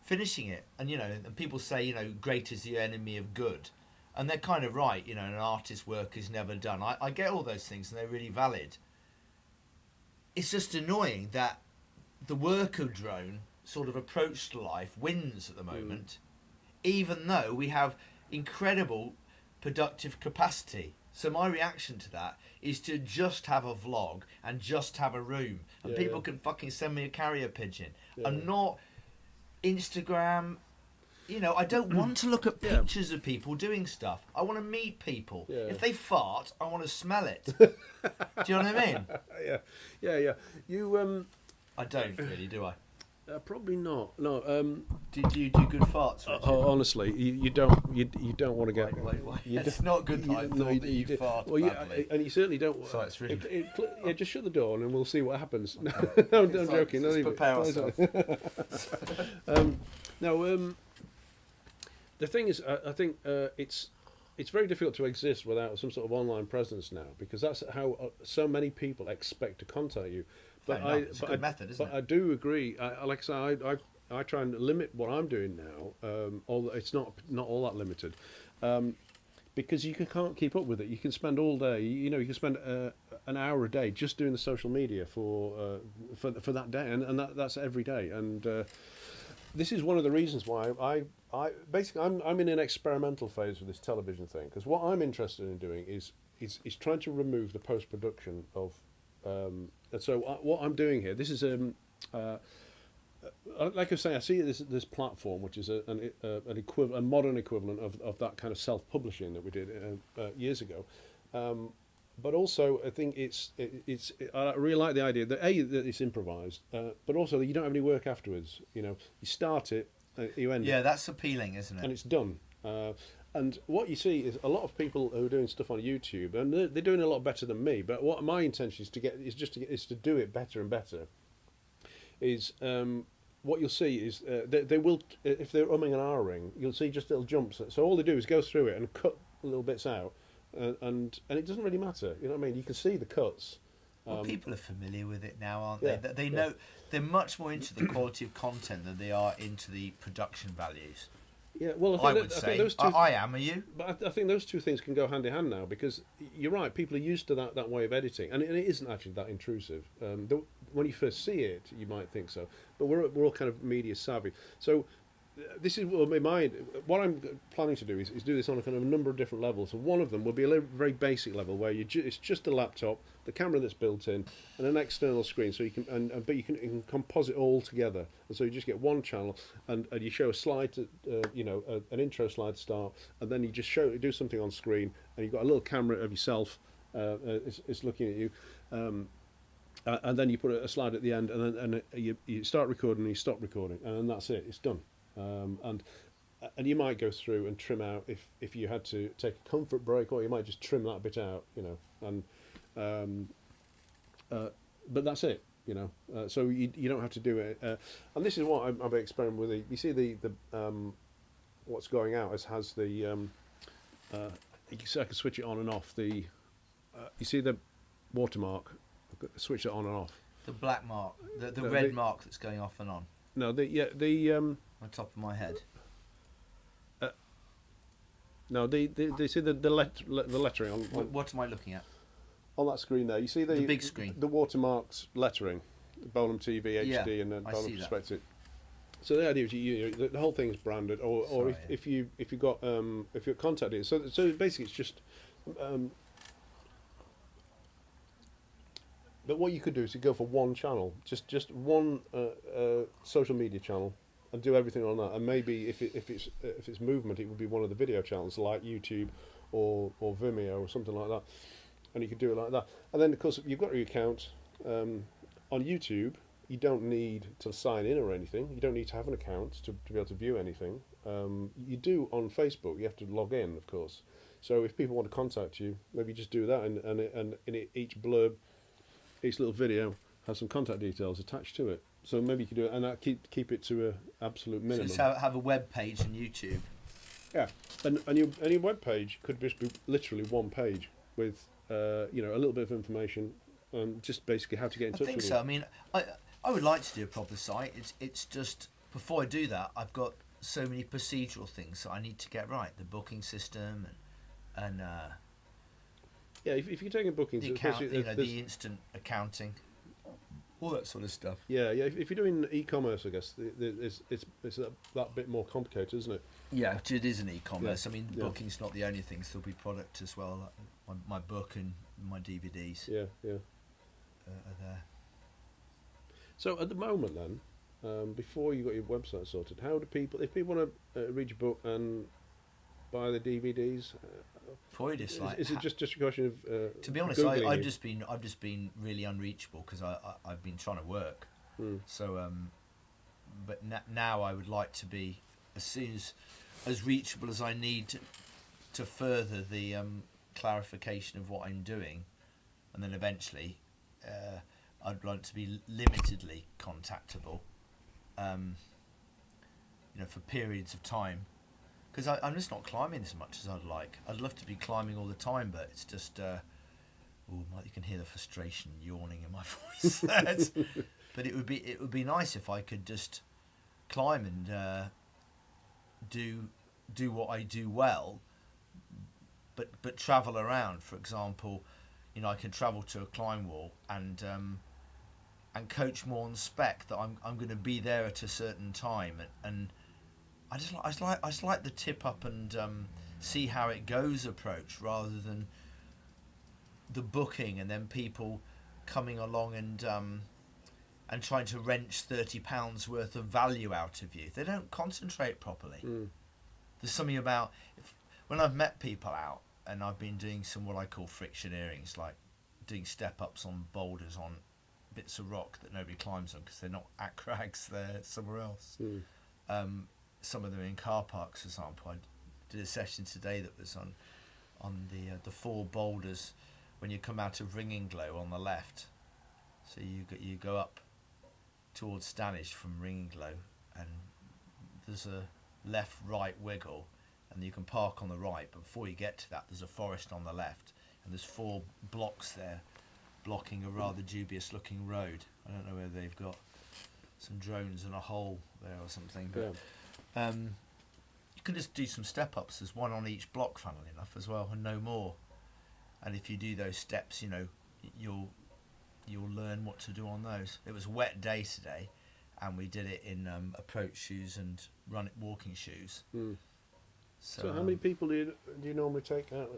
Speaker 6: finishing it. And you know, and people say, you know, great is the enemy of good, and they're kind of right. You know, an artist's work is never done. I get all those things, and they're really valid. It's just annoying that the worker drone sort of approach to life wins at the moment, even though we have incredible productive capacity. So my reaction to that is to just have a vlog and just have a room, and people can fucking send me a carrier pigeon, and not Instagram. You know, I don't want to look at pictures of people doing stuff. I want to meet people.
Speaker 1: Yeah.
Speaker 6: If they fart, I want to smell it. Do you know what I mean?
Speaker 1: yeah. You
Speaker 6: I don't really, do I?
Speaker 1: probably not. No.
Speaker 6: Do you do good farts, Richard?
Speaker 1: Honestly, you don't want to get.
Speaker 6: Wait.
Speaker 1: You
Speaker 6: It's not good that I thought that you fart badly.
Speaker 1: and you certainly don't.
Speaker 6: So it's really...
Speaker 1: just shut the door and we'll see what happens.
Speaker 6: Okay.
Speaker 1: No, I'm joking.
Speaker 6: Let's
Speaker 1: Leave it.
Speaker 6: prepare ourselves.
Speaker 1: The thing is, I think it's very difficult to exist without some sort of online presence now, because that's how so many people expect to contact you. But
Speaker 6: It's a good method, isn't it?
Speaker 1: I do agree. Like I say, I try and limit what I'm doing now. Although it's not all that limited, because you can't keep up with it. You can spend all day. You know, you can spend an hour a day just doing the social media for that day, and that's every day. And this is one of the reasons why I basically I'm in an experimental phase with this television thing, because what I'm interested in doing is trying to remove the post production of. And so what I'm doing here, this is like I say, I see this platform, which is an a modern equivalent of that kind of self-publishing that we did years ago. But also, I think I really like the idea that that it's improvised, but also that you don't have any work afterwards. You know, you start it, you end it.
Speaker 6: Yeah, that's appealing, isn't it?
Speaker 1: And it's done. And what you see is a lot of people who are doing stuff on YouTube, and they're doing a lot better than me. But what my intention is to do it better and better. What you'll see is they will, if they're umming and ahhing, you'll see just little jumps. So all they do is go through it and cut little bits out, and it doesn't really matter. You know what I mean? You can see the cuts.
Speaker 6: Well, people are familiar with it now, aren't they? They know they're much more into the quality of content than they are into the production values.
Speaker 1: Yeah, well,
Speaker 6: I would say I am. Are you?
Speaker 1: But I think those two things can go hand in hand now, because you're right. People are used to that way of editing, and it isn't actually that intrusive. When you first see it, you might think so, but we're all kind of media savvy. So this is what I'm planning to do is do this on a kind of a number of different levels. And one of them will be a very basic level where it's just a laptop, the camera that's built in, and an external screen. So you can but you can composite all together, and so you just get one channel, and you show a slide to an intro slide to start, and then you just do something on screen, and you've got a little camera of yourself. It's looking at you. And then you put a slide at the end, and then you start recording and you stop recording, and then that's it. It's done. And you might go through and trim out if you had to take a comfort break, or you might just trim that bit out, and but that's it, so you don't have to do it. And this is what I'm experimenting with. You see the what's going out has the you can see I can switch it on and off. You see the watermark. Switch it on and off.
Speaker 6: The black mark, the red mark that's going off and on.
Speaker 1: No,
Speaker 6: on top of my head.
Speaker 1: No, the see the lettering on
Speaker 6: What am I looking at?
Speaker 1: on that screen there. You see the
Speaker 6: big screen.
Speaker 1: the watermarked lettering, Bolam TV HD,
Speaker 6: Yeah,
Speaker 1: and then
Speaker 6: I see
Speaker 1: Bolam
Speaker 6: that.
Speaker 1: Perspective. So the idea is the whole thing is branded, or
Speaker 6: Sorry,
Speaker 1: if you got if you're contacted, so basically it's just. But what you could do is you go for one channel, just one social media channel, and do everything on that. And maybe if it's movement, it would be one of the video channels like YouTube or Vimeo or something like that. And you could do it like that. And then of course you've got your account on YouTube. You don't need to sign in or anything. You don't need to have an account to be able to view anything. You do on Facebook. You have to log in, of course. So if people want to contact you, maybe just do that, and in each blurb, each little video has some contact details attached to it. So maybe you could do it, and that keep it to an absolute minimum.
Speaker 6: So have a web page on YouTube.
Speaker 1: Yeah, and your web page could just be literally one page with a little bit of information, just basically how to get in touch with you.
Speaker 6: I think so. I mean, I would like to do a proper site. It's just before I do that, I've got so many procedural things that I need to get right. The booking system and
Speaker 1: yeah, if you're taking bookings,
Speaker 6: the account, the instant accounting, all that sort of stuff.
Speaker 1: Yeah. If you're doing e-commerce, I guess it's that bit more complicated, isn't it?
Speaker 6: Yeah, it is an e-commerce.
Speaker 1: Yeah.
Speaker 6: I mean, booking's not the only thing. There'll be product as well. Like my book and my DVDs.
Speaker 1: Yeah.
Speaker 6: Are there.
Speaker 1: So at the moment, then, before you got your website sorted, how do people, if people want to read your book and buy the DVDs, is it just a question of
Speaker 6: to be honest,
Speaker 1: Googling
Speaker 6: I've
Speaker 1: you?
Speaker 6: just been really unreachable because I've been trying to work. So but now I would like to be as reachable as I need to further the clarification of what I'm doing, and then eventually I'd like to be limitedly contactable, for periods of time. Because I'm just not climbing as much as I'd like. I'd love to be climbing all the time, but it's just... you can hear the frustration yawning in my voice. But it would be nice if I could just climb and do what I do well, but travel around. For example, I can travel to a climb wall and coach more on spec that I'm going to be there at a certain time and I just like the tip up and see how it goes approach rather than the booking and then people coming along and trying to wrench £30 worth of value out of you. They don't concentrate properly. There's something about when I've met people out and I've been doing some what I call frictioneerings, like doing step ups on boulders on bits of rock that nobody climbs on because they're not at crags, they're somewhere else. Some of them in car parks, for example. I did a session today that was on the 4 boulders when you come out of Ringing Glow on the left. So you go up towards Stanish from Ringing Glow, and there's a left-right wiggle, and you can park on the right. But before you get to that, there's a forest on the left, and there's 4 blocks there blocking a rather dubious-looking road. I don't know whether they've got some drones and a hole there or something, but.
Speaker 1: Yeah.
Speaker 6: You can just do some step ups. There's one on each block, funnily enough, as well, and no more. And if you do those steps, you'll learn what to do on those. It was a wet day today, and we did it in approach shoes and walking shoes.
Speaker 1: So how many people do you normally take out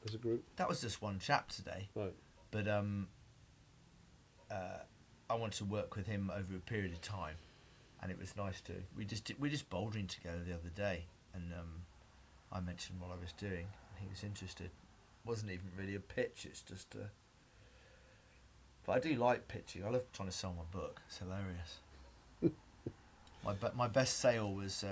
Speaker 1: as a group?
Speaker 6: That was just one chap today.
Speaker 1: Right.
Speaker 6: But I wanted to work with him over a period of time. And it was nice to. We just bouldering together the other day, and I mentioned what I was doing, and he was interested. It wasn't even really a pitch. It's just. But I do like pitching. I love trying to sell my book. It's hilarious. my best sale was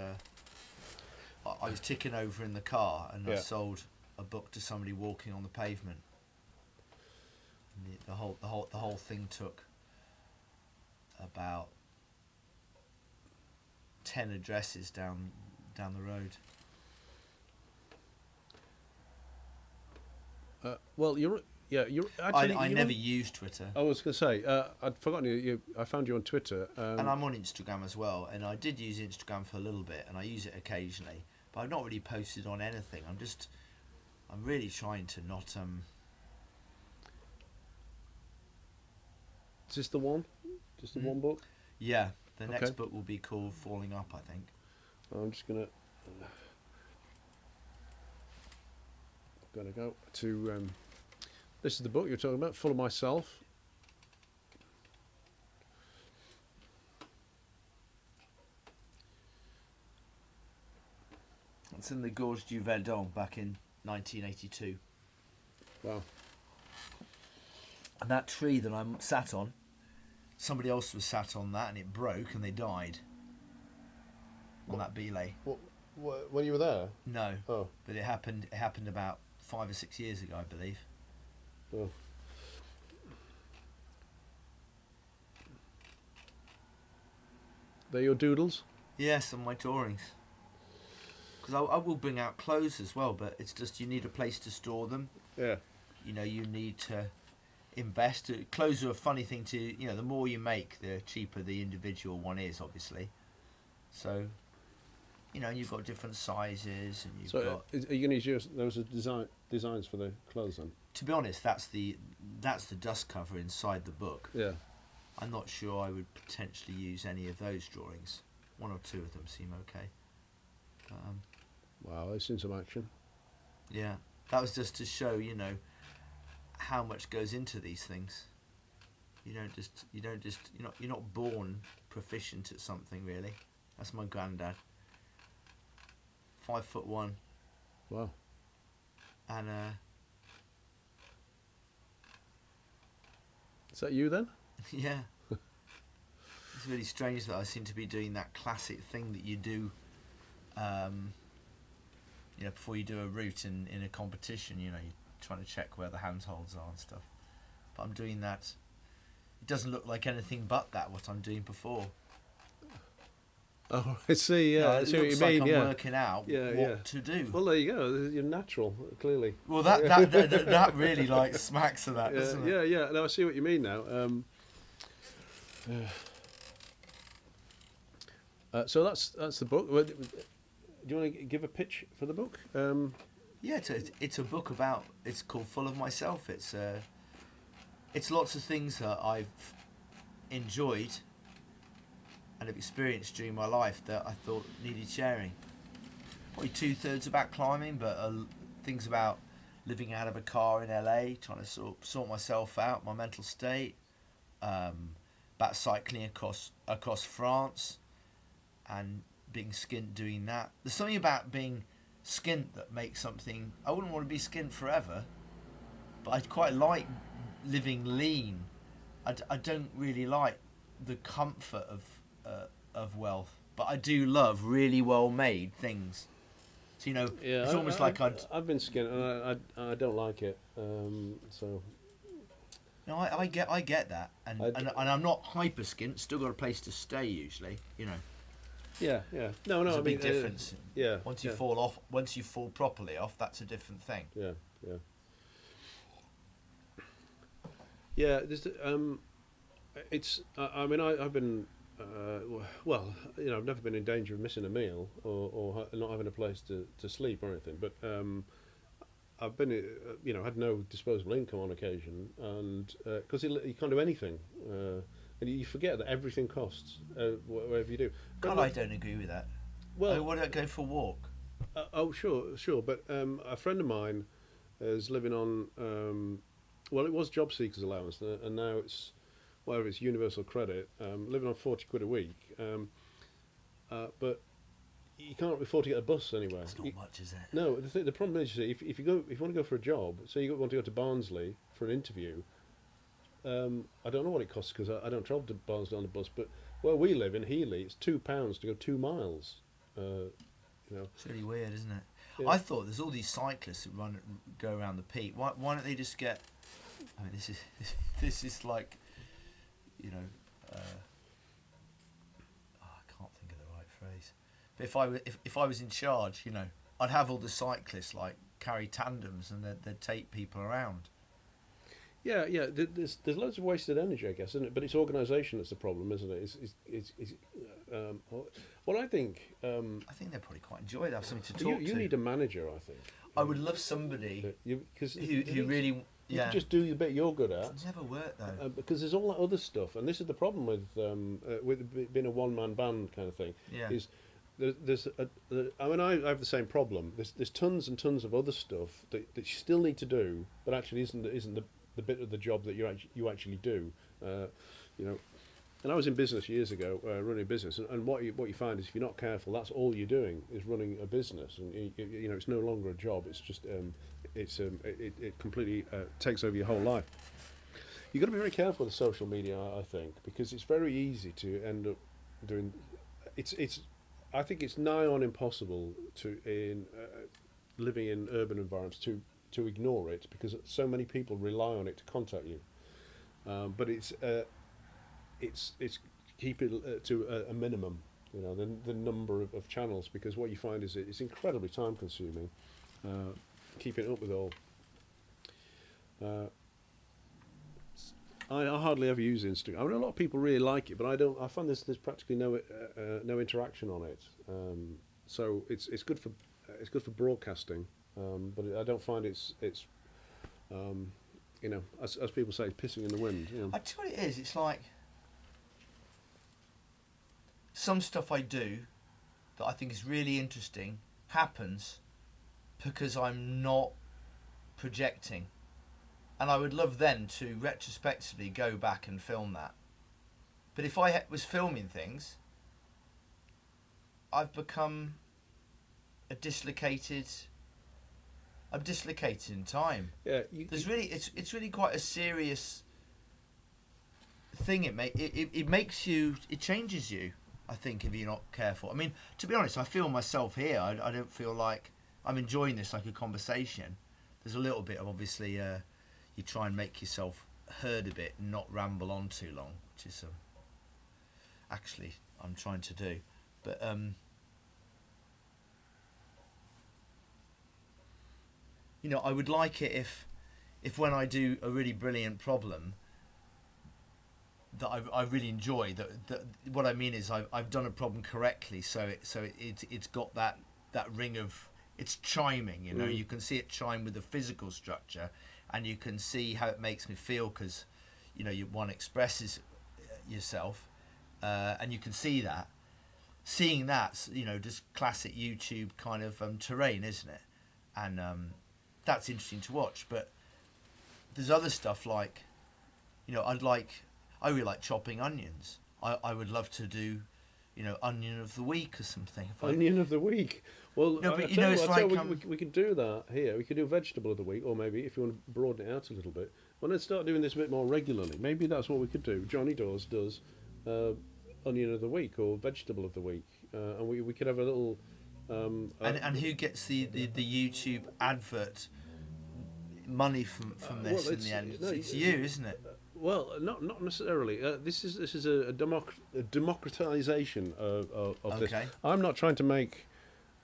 Speaker 6: I was ticking over in the car, and I sold a book to somebody walking on the pavement. And the whole thing took about 10 addresses down the road.
Speaker 1: Well, you're actually.
Speaker 6: I never used Twitter.
Speaker 1: I was going to say I'd forgotten I found you on Twitter,
Speaker 6: and I'm on Instagram as well. And I did use Instagram for a little bit, and I use it occasionally. but I've not really posted on anything. I'm really trying to not
Speaker 1: Is this the one? Just the one book?
Speaker 6: Yeah, the next
Speaker 1: Okay.
Speaker 6: book will be called Falling Up, I think.
Speaker 1: I'm just gonna go to. This is the book you're talking about, Full of Myself.
Speaker 6: It's in the Gorge du Verdon back in 1982.
Speaker 1: Wow.
Speaker 6: And that tree that I'm sat on, somebody else was sat on that and it broke and they died. On that belay.
Speaker 1: What, when you were there?
Speaker 6: No.
Speaker 1: Oh.
Speaker 6: But it happened about 5 or 6 years ago, I believe.
Speaker 1: Oh. They're your doodles?
Speaker 6: Yes, and my drawings. Because I will bring out clothes as well, but it's just you need a place to store them.
Speaker 1: Yeah.
Speaker 6: You know, you need to invest. Clothes are a funny thing to, you know, the more you make, the cheaper the individual one is, obviously. So, you know, you've got different sizes, and you've got.
Speaker 1: Are you going to use those as designs for the clothes then?
Speaker 6: To be honest, that's the dust cover inside the book.
Speaker 1: Yeah.
Speaker 6: I'm not sure I would potentially use any of those drawings. One or two of them seem okay.
Speaker 1: Wow, I've seen some action.
Speaker 6: Yeah, that was just to show, you know, how much goes into these things. You're not born proficient at something, really. That's my granddad. 5'1",
Speaker 1: Wow.
Speaker 6: and
Speaker 1: Is that you then?
Speaker 6: yeah. It's really strange that I seem to be doing that classic thing that you do, you know, before you do a route in a competition. You know, you're trying to check where the handholds are and stuff. But I'm doing that. It doesn't look like anything but that, what I'm doing before.
Speaker 1: Oh, I see. Yeah,
Speaker 6: No,
Speaker 1: I
Speaker 6: it
Speaker 1: see what you
Speaker 6: looks
Speaker 1: mean.
Speaker 6: like I'm
Speaker 1: Yeah.
Speaker 6: working out what to do.
Speaker 1: Well, there you go. You're natural, clearly.
Speaker 6: Well, that really like smacks of that,
Speaker 1: Yeah,
Speaker 6: doesn't it?
Speaker 1: yeah, yeah. No, I see what you mean now. So that's the book. Do you want to give a pitch for the book?
Speaker 6: Yeah, it's a book about. It's called Full of Myself. It's lots of things that I've enjoyed and have experienced during my life that I thought needed sharing. Probably 2/3 about climbing, but things about living out of a car in LA, trying to sort myself out, my mental state, about cycling across France, and being skint doing that. There's something about being skint that makes something. I wouldn't want to be skint forever, but I quite like living lean. I don't really like the comfort of wealth, but I do love really well made things. So, you know,
Speaker 1: Yeah,
Speaker 6: it's almost like
Speaker 1: I've been skint and I don't like it. So.
Speaker 6: No, I get that, and I'm not hyper skint. Still got a place to stay usually. You know.
Speaker 1: Yeah, yeah. No,
Speaker 6: There's
Speaker 1: I
Speaker 6: a
Speaker 1: mean,
Speaker 6: big difference.
Speaker 1: Yeah.
Speaker 6: Once you fall off, once you fall properly off, that's a different thing.
Speaker 1: Yeah, yeah. Yeah, it's. I mean, I've been. Well, you know, I've never been in danger of missing a meal or not having a place to sleep or anything. But I've been, you know, had no disposable income on occasion, and because you can't do anything, and you forget that everything costs whatever you do.
Speaker 6: God, I don't agree with that.
Speaker 1: Well,
Speaker 6: Why don't I go for a walk?
Speaker 1: Sure. But a friend of mine is living on. Well, it was job seekers allowance, and now it's whatever it's universal credit. Living on 40 quid a week, but you can't afford to get a bus anywhere.
Speaker 6: That's not much, is it?
Speaker 1: No, the problem is, you see, if you want to go for a job, so you want to go to Barnsley for an interview. I don't know what it costs because I don't travel to Barnsley on the bus, but where we live in Healy, it's £2 to go 2 miles. You know,
Speaker 6: It's really weird, isn't it?
Speaker 1: Yeah.
Speaker 6: I thought there's all these cyclists that go around the peak. Why don't they just get? I mean, this is like, you know, I can't think of the right phrase. But if I was in charge, you know, I'd have all the cyclists like carry tandems and they'd take people around.
Speaker 1: Yeah, yeah. There's loads of wasted energy, I guess, isn't it? But it's organisation that's the problem, isn't it? Well, I think
Speaker 6: I think they probably quite enjoy it. Have something to
Speaker 1: you,
Speaker 6: talk
Speaker 1: you
Speaker 6: to.
Speaker 1: need a manager, I think.
Speaker 6: I would love somebody
Speaker 1: Because
Speaker 6: who really.
Speaker 1: you
Speaker 6: Yeah.
Speaker 1: can just do the bit you're good at.
Speaker 6: It's never worked though.
Speaker 1: Because there's all that other stuff, and this is the problem with being a one-man band kind of thing.
Speaker 6: Yeah.
Speaker 1: Is I mean, I have the same problem. There's tons and tons of other stuff that you still need to do, but actually isn't the bit of the job that you actually do. You know, and I was in business years ago, running a business, and what you find is if you're not careful, that's all you're doing is running a business, and you know it's no longer a job. It's just it completely takes over your whole life. You've got to be very careful with social media, I think, because it's very easy to end up doing. I think it's nigh on impossible in living in urban environments to ignore it, because so many people rely on it to contact you. But it's keep it to a minimum, you know, the number of channels, because what you find is it's incredibly time consuming, keeping up with all. I hardly ever use Instagram. I mean, a lot of people really like it, but I don't. I find there's practically no interaction on it. So it's good for broadcasting, but I don't find it's you know, as people say, pissing in the wind. You know.
Speaker 6: I tell you what it is. It's like some stuff I do that I think is really interesting happens because I'm not projecting. And I would love then to retrospectively go back and film that. But if I was filming things, I've become I'm dislocated in time.
Speaker 1: Yeah,
Speaker 6: it's really quite a serious thing. It changes you, I think, if you're not careful. I mean, to be honest, I feel myself here. I don't feel like I'm enjoying this like a conversation. There's a little bit of obviously. You try and make yourself heard a bit and not ramble on too long, which is actually I'm trying to do. But you know, I would like it if when I do a really brilliant problem that I really enjoy, that what I mean is I've done a problem correctly, so it's got that ring of, it's chiming, you know. You can see it chime with the physical structure, and you can see how it makes me feel, because you know one expresses yourself, and you can see that. Seeing that's, you know, just classic YouTube kind of terrain, isn't it? And that's interesting to watch. But there's other stuff like, you know, I really like chopping onions. I would love to do, you know, onion of the week or something.
Speaker 1: Onion of the week. Well,
Speaker 6: no, but you know, it's like
Speaker 1: we could do that here. We could do vegetable of the week, or maybe if you want to broaden it out a little bit. Well, let's start doing this a bit more regularly. Maybe that's what we could do. Johnny Dawes does onion of the week or vegetable of the week, and we could have a little.
Speaker 6: And who gets the YouTube advert money from this in the end? It's you, isn't it?
Speaker 1: Well, not necessarily. This is a democratization of this.
Speaker 6: Okay.
Speaker 1: I'm not trying to make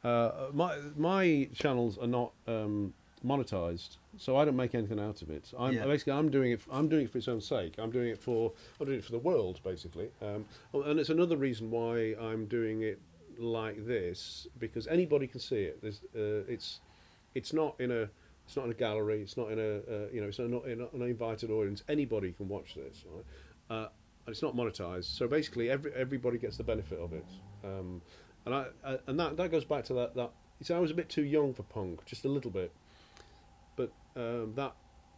Speaker 1: my channels are not monetized, so I don't make anything out of it. Basically I'm doing it for its own sake. I'm doing it for the world, basically. And it's another reason why I'm doing it like this, because anybody can see it. It's not in a gallery. It's not in a it's not in an invited audience. Anybody can watch this, right? And it's not monetized. So basically, everybody gets the benefit of it. And that goes back to that. You see, I was a bit too young for punk, just a little bit. But that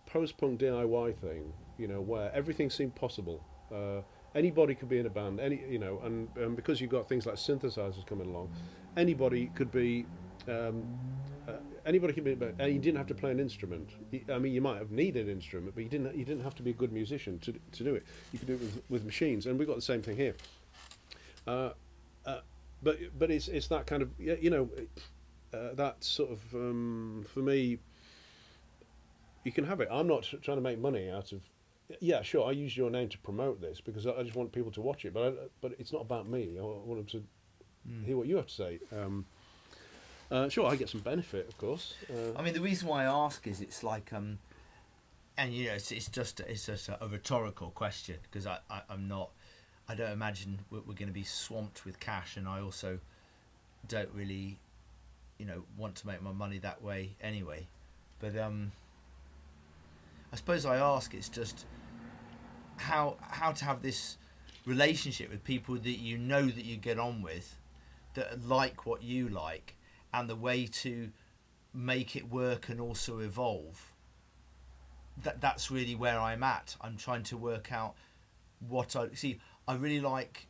Speaker 1: post-punk DIY thing, you know, where everything seemed possible. Anybody could be in a band, and because you've got things like synthesizers coming along, anybody could be. Anybody can be, and you didn't have to play an instrument. I mean, you might have needed an instrument, but you didn't have to be a good musician to do it. You could do it with machines, and we've got the same thing here. But it's that kind of, that sort of for me. You can have it. I'm not trying to make money out of. Yeah, sure. I use your name to promote this because I just want people to watch it. But it's not about me. I want them to hear what you have to say. Sure, I get some benefit, of course.
Speaker 6: I mean, the reason why I ask is it's like and you know, it's just a rhetorical question, because I don't imagine we're going to be swamped with cash, and I also don't really, you know, want to make my money that way anyway. But I suppose I ask, it's just how to have this relationship with people that you know that you get on with, that like what you like, and the way to make it work and also evolve. That's really where I'm at. I'm trying to work out what I see. I really like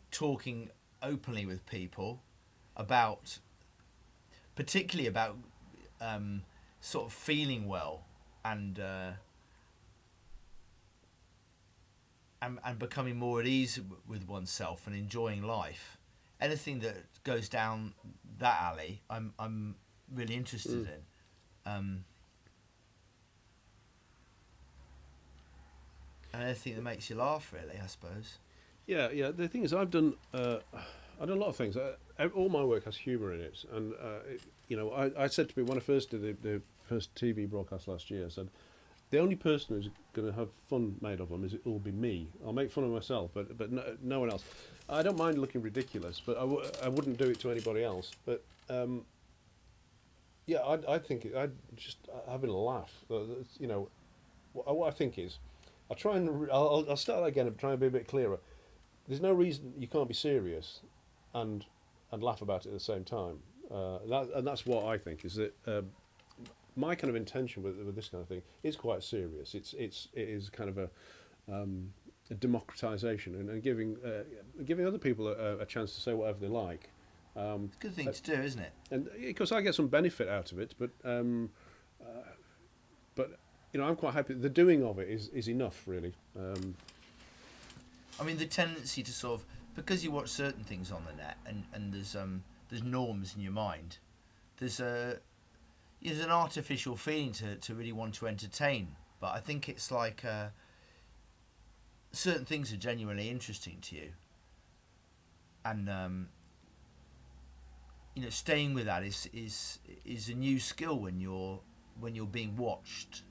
Speaker 6: talking openly with people about, particularly about sort of feeling well and becoming more at ease with oneself and enjoying life. Anything that goes down that alley, I'm really interested in. And anything that makes you laugh, really, I suppose.
Speaker 1: Yeah. The thing is, I've done a lot of things. All my work has humour in it, and you know, I said to me when I first did the first TV broadcast last year, I said, the only person who's going to have fun made of them it will be me. I'll make fun of myself, but no one else. I don't mind looking ridiculous, but I wouldn't do it to anybody else. But yeah, I think I'd just having a laugh. You know, what I think is, I'll start that again and try and be a bit clearer. There's no reason you can't be serious and laugh about it at the same time. And that's what I think is that my kind of intention with this kind of thing is quite serious. It is kind of a democratisation and giving other people a chance to say whatever they like.
Speaker 6: It's a good thing to do, isn't it?
Speaker 1: And because I get some benefit out of it, but you know, I'm quite happy. The doing of it is enough, really.
Speaker 6: I mean, the tendency to sort of, because you watch certain things on the net, and there's norms in your mind. There's an artificial feeling to really want to entertain, but I think it's like certain things are genuinely interesting to you, and you know, staying with that is a new skill when you're being watched.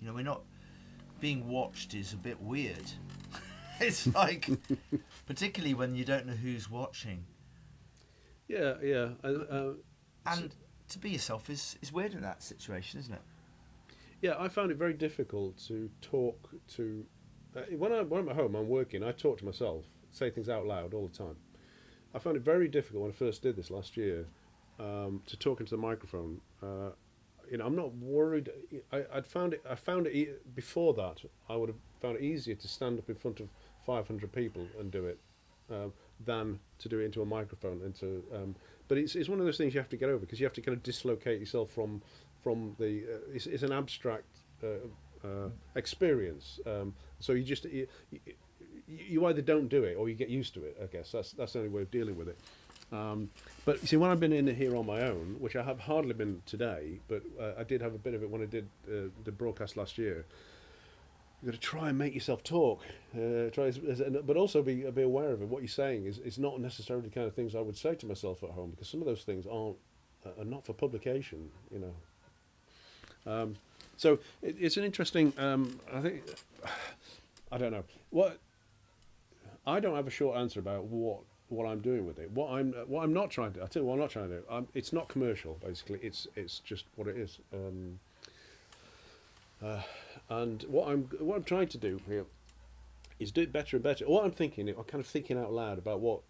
Speaker 6: You know, we're not being watched is a bit weird. It's like, particularly when you don't know who's watching.
Speaker 1: Yeah.
Speaker 6: And to be yourself is weird in that situation, isn't it?
Speaker 1: Yeah, I found it very difficult to talk to. When I'm at home, I'm working. I talk to myself, say things out loud all the time. I found it very difficult when I first did this last year to talk into the microphone. You know, I'm not worried. I found it before that. I would have found it easier to stand up in front of 500 people and do it than to do it into a microphone. But it's one of those things you have to get over, because you have to kind of dislocate yourself from the. It's an abstract experience. So you either don't do it or you get used to it. I guess that's the only way of dealing with it. But you see, when I've been in here on my own, which I have hardly been today, but I did have a bit of it when I did the broadcast last year. You've got to try and make yourself talk, but also be aware of it. What you're saying is not necessarily the kind of things I would say to myself at home, because some of those things are not for publication, you know. So it's an interesting. I think I don't know what. I don't have a short answer about what I'm doing with it. What I'm not trying to. I tell you what I'm not trying to do. It's not commercial. Basically, it's just what it is. And what I'm trying to do here is do it better and better. What I'm kind of thinking out loud about what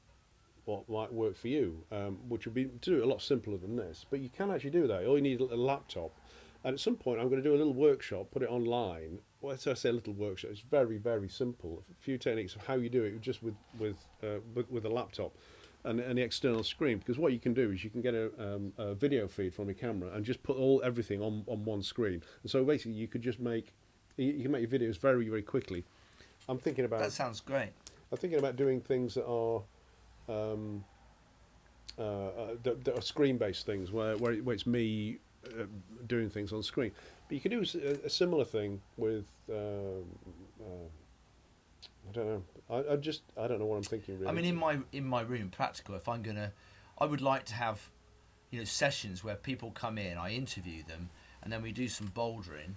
Speaker 1: might work for you, which would be to do it a lot simpler than this. But you can actually do that. All you need is a laptop. And at some point, I'm going to do a little workshop, put it online. Well, so I say a little workshop. It's very, very simple. A few techniques of how you do it just with a laptop and the external screen. Because what you can do is you can get a video feed from your camera and just put everything on one screen. And so basically, you could just make your videos very, very quickly. I'm thinking about.
Speaker 6: That sounds great.
Speaker 1: I'm thinking about doing things that are screen-based things where it's me. Doing things on screen, but you can do a similar thing with I don't know. I don't know what I'm thinking really.
Speaker 6: I mean, in my room, practical. If I would like to have, you know, sessions where people come in, I interview them, and then we do some bouldering,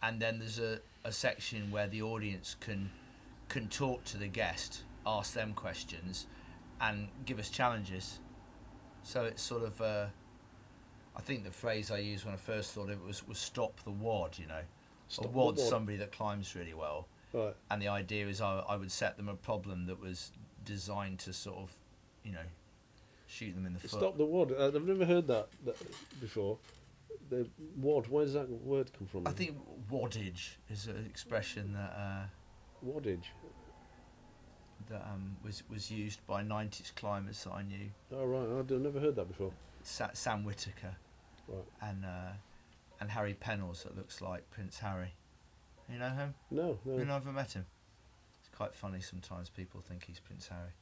Speaker 6: and then there's a section where the audience can talk to the guest, ask them questions, and give us challenges. So it's sort of, I think the phrase I used when I first thought of it was stop the wad, you know.
Speaker 1: Stop
Speaker 6: A
Speaker 1: the
Speaker 6: wad's
Speaker 1: wad.
Speaker 6: somebody that climbs really well.
Speaker 1: Right.
Speaker 6: And the idea is I would set them a problem that was designed to sort of, you know, shoot them in the foot.
Speaker 1: Stop the wad. I've never heard that before. The wad. Where does that word come from?
Speaker 6: I think waddage is an expression that
Speaker 1: waddage.
Speaker 6: was used by 90s climbers that I knew.
Speaker 1: Oh right, I've never heard that before.
Speaker 6: Sam Whitaker,
Speaker 1: Right.
Speaker 6: and Harry Pennells, that looks like Prince Harry. You know him?
Speaker 1: No.
Speaker 6: You've never met him? It's quite funny sometimes. People think he's Prince Harry.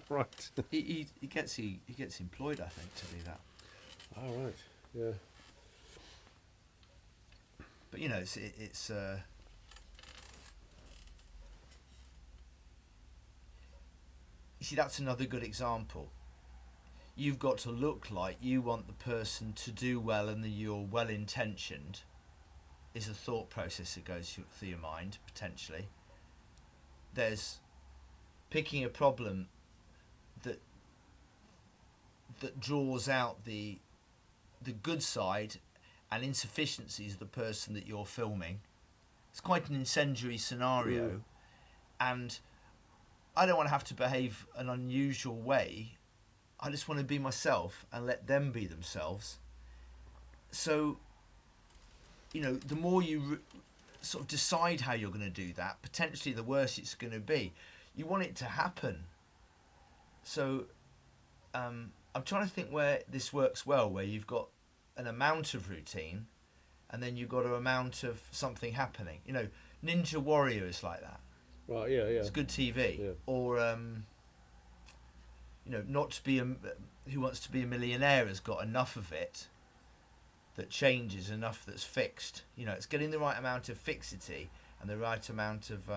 Speaker 1: Right.
Speaker 6: He gets employed, I think, to do that.
Speaker 1: All right. Yeah.
Speaker 6: But you know, it's you see, that's another good example. You've got to look like you want the person to do well, and that you're well intentioned. Is a thought process that goes through your mind potentially. There's picking a problem that draws out the good side and insufficiencies of the person that you're filming. It's quite an incendiary scenario, and I don't want to have to behave an unusual way. I just want to be myself and let them be themselves. So, you know, the more you sort of decide how you're going to do that, potentially the worse it's going to be. You want it to happen. So I'm trying to think where this works well, where you've got an amount of routine and then you've got an amount of something happening. You know, Ninja Warrior is like that.
Speaker 1: Right. Yeah.
Speaker 6: It's good TV.
Speaker 1: Yeah.
Speaker 6: Or you know, not to be Who Wants to Be a Millionaire has got enough of it that changes, enough that's fixed. You know, it's getting the right amount of fixity and the right amount of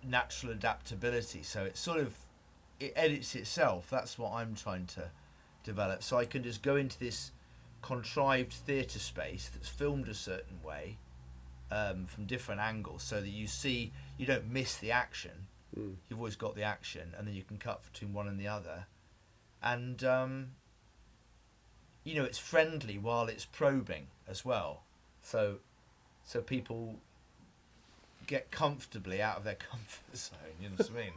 Speaker 6: natural adaptability. So it's sort of, it edits itself. That's what I'm trying to develop. So I can just go into this contrived theatre space that's filmed a certain way, from different angles, so that you don't miss the action. You've always got the action, and then you can cut between one and the other. And you know, it's friendly while it's probing as well. So people get comfortably out of their comfort zone. You know what I mean?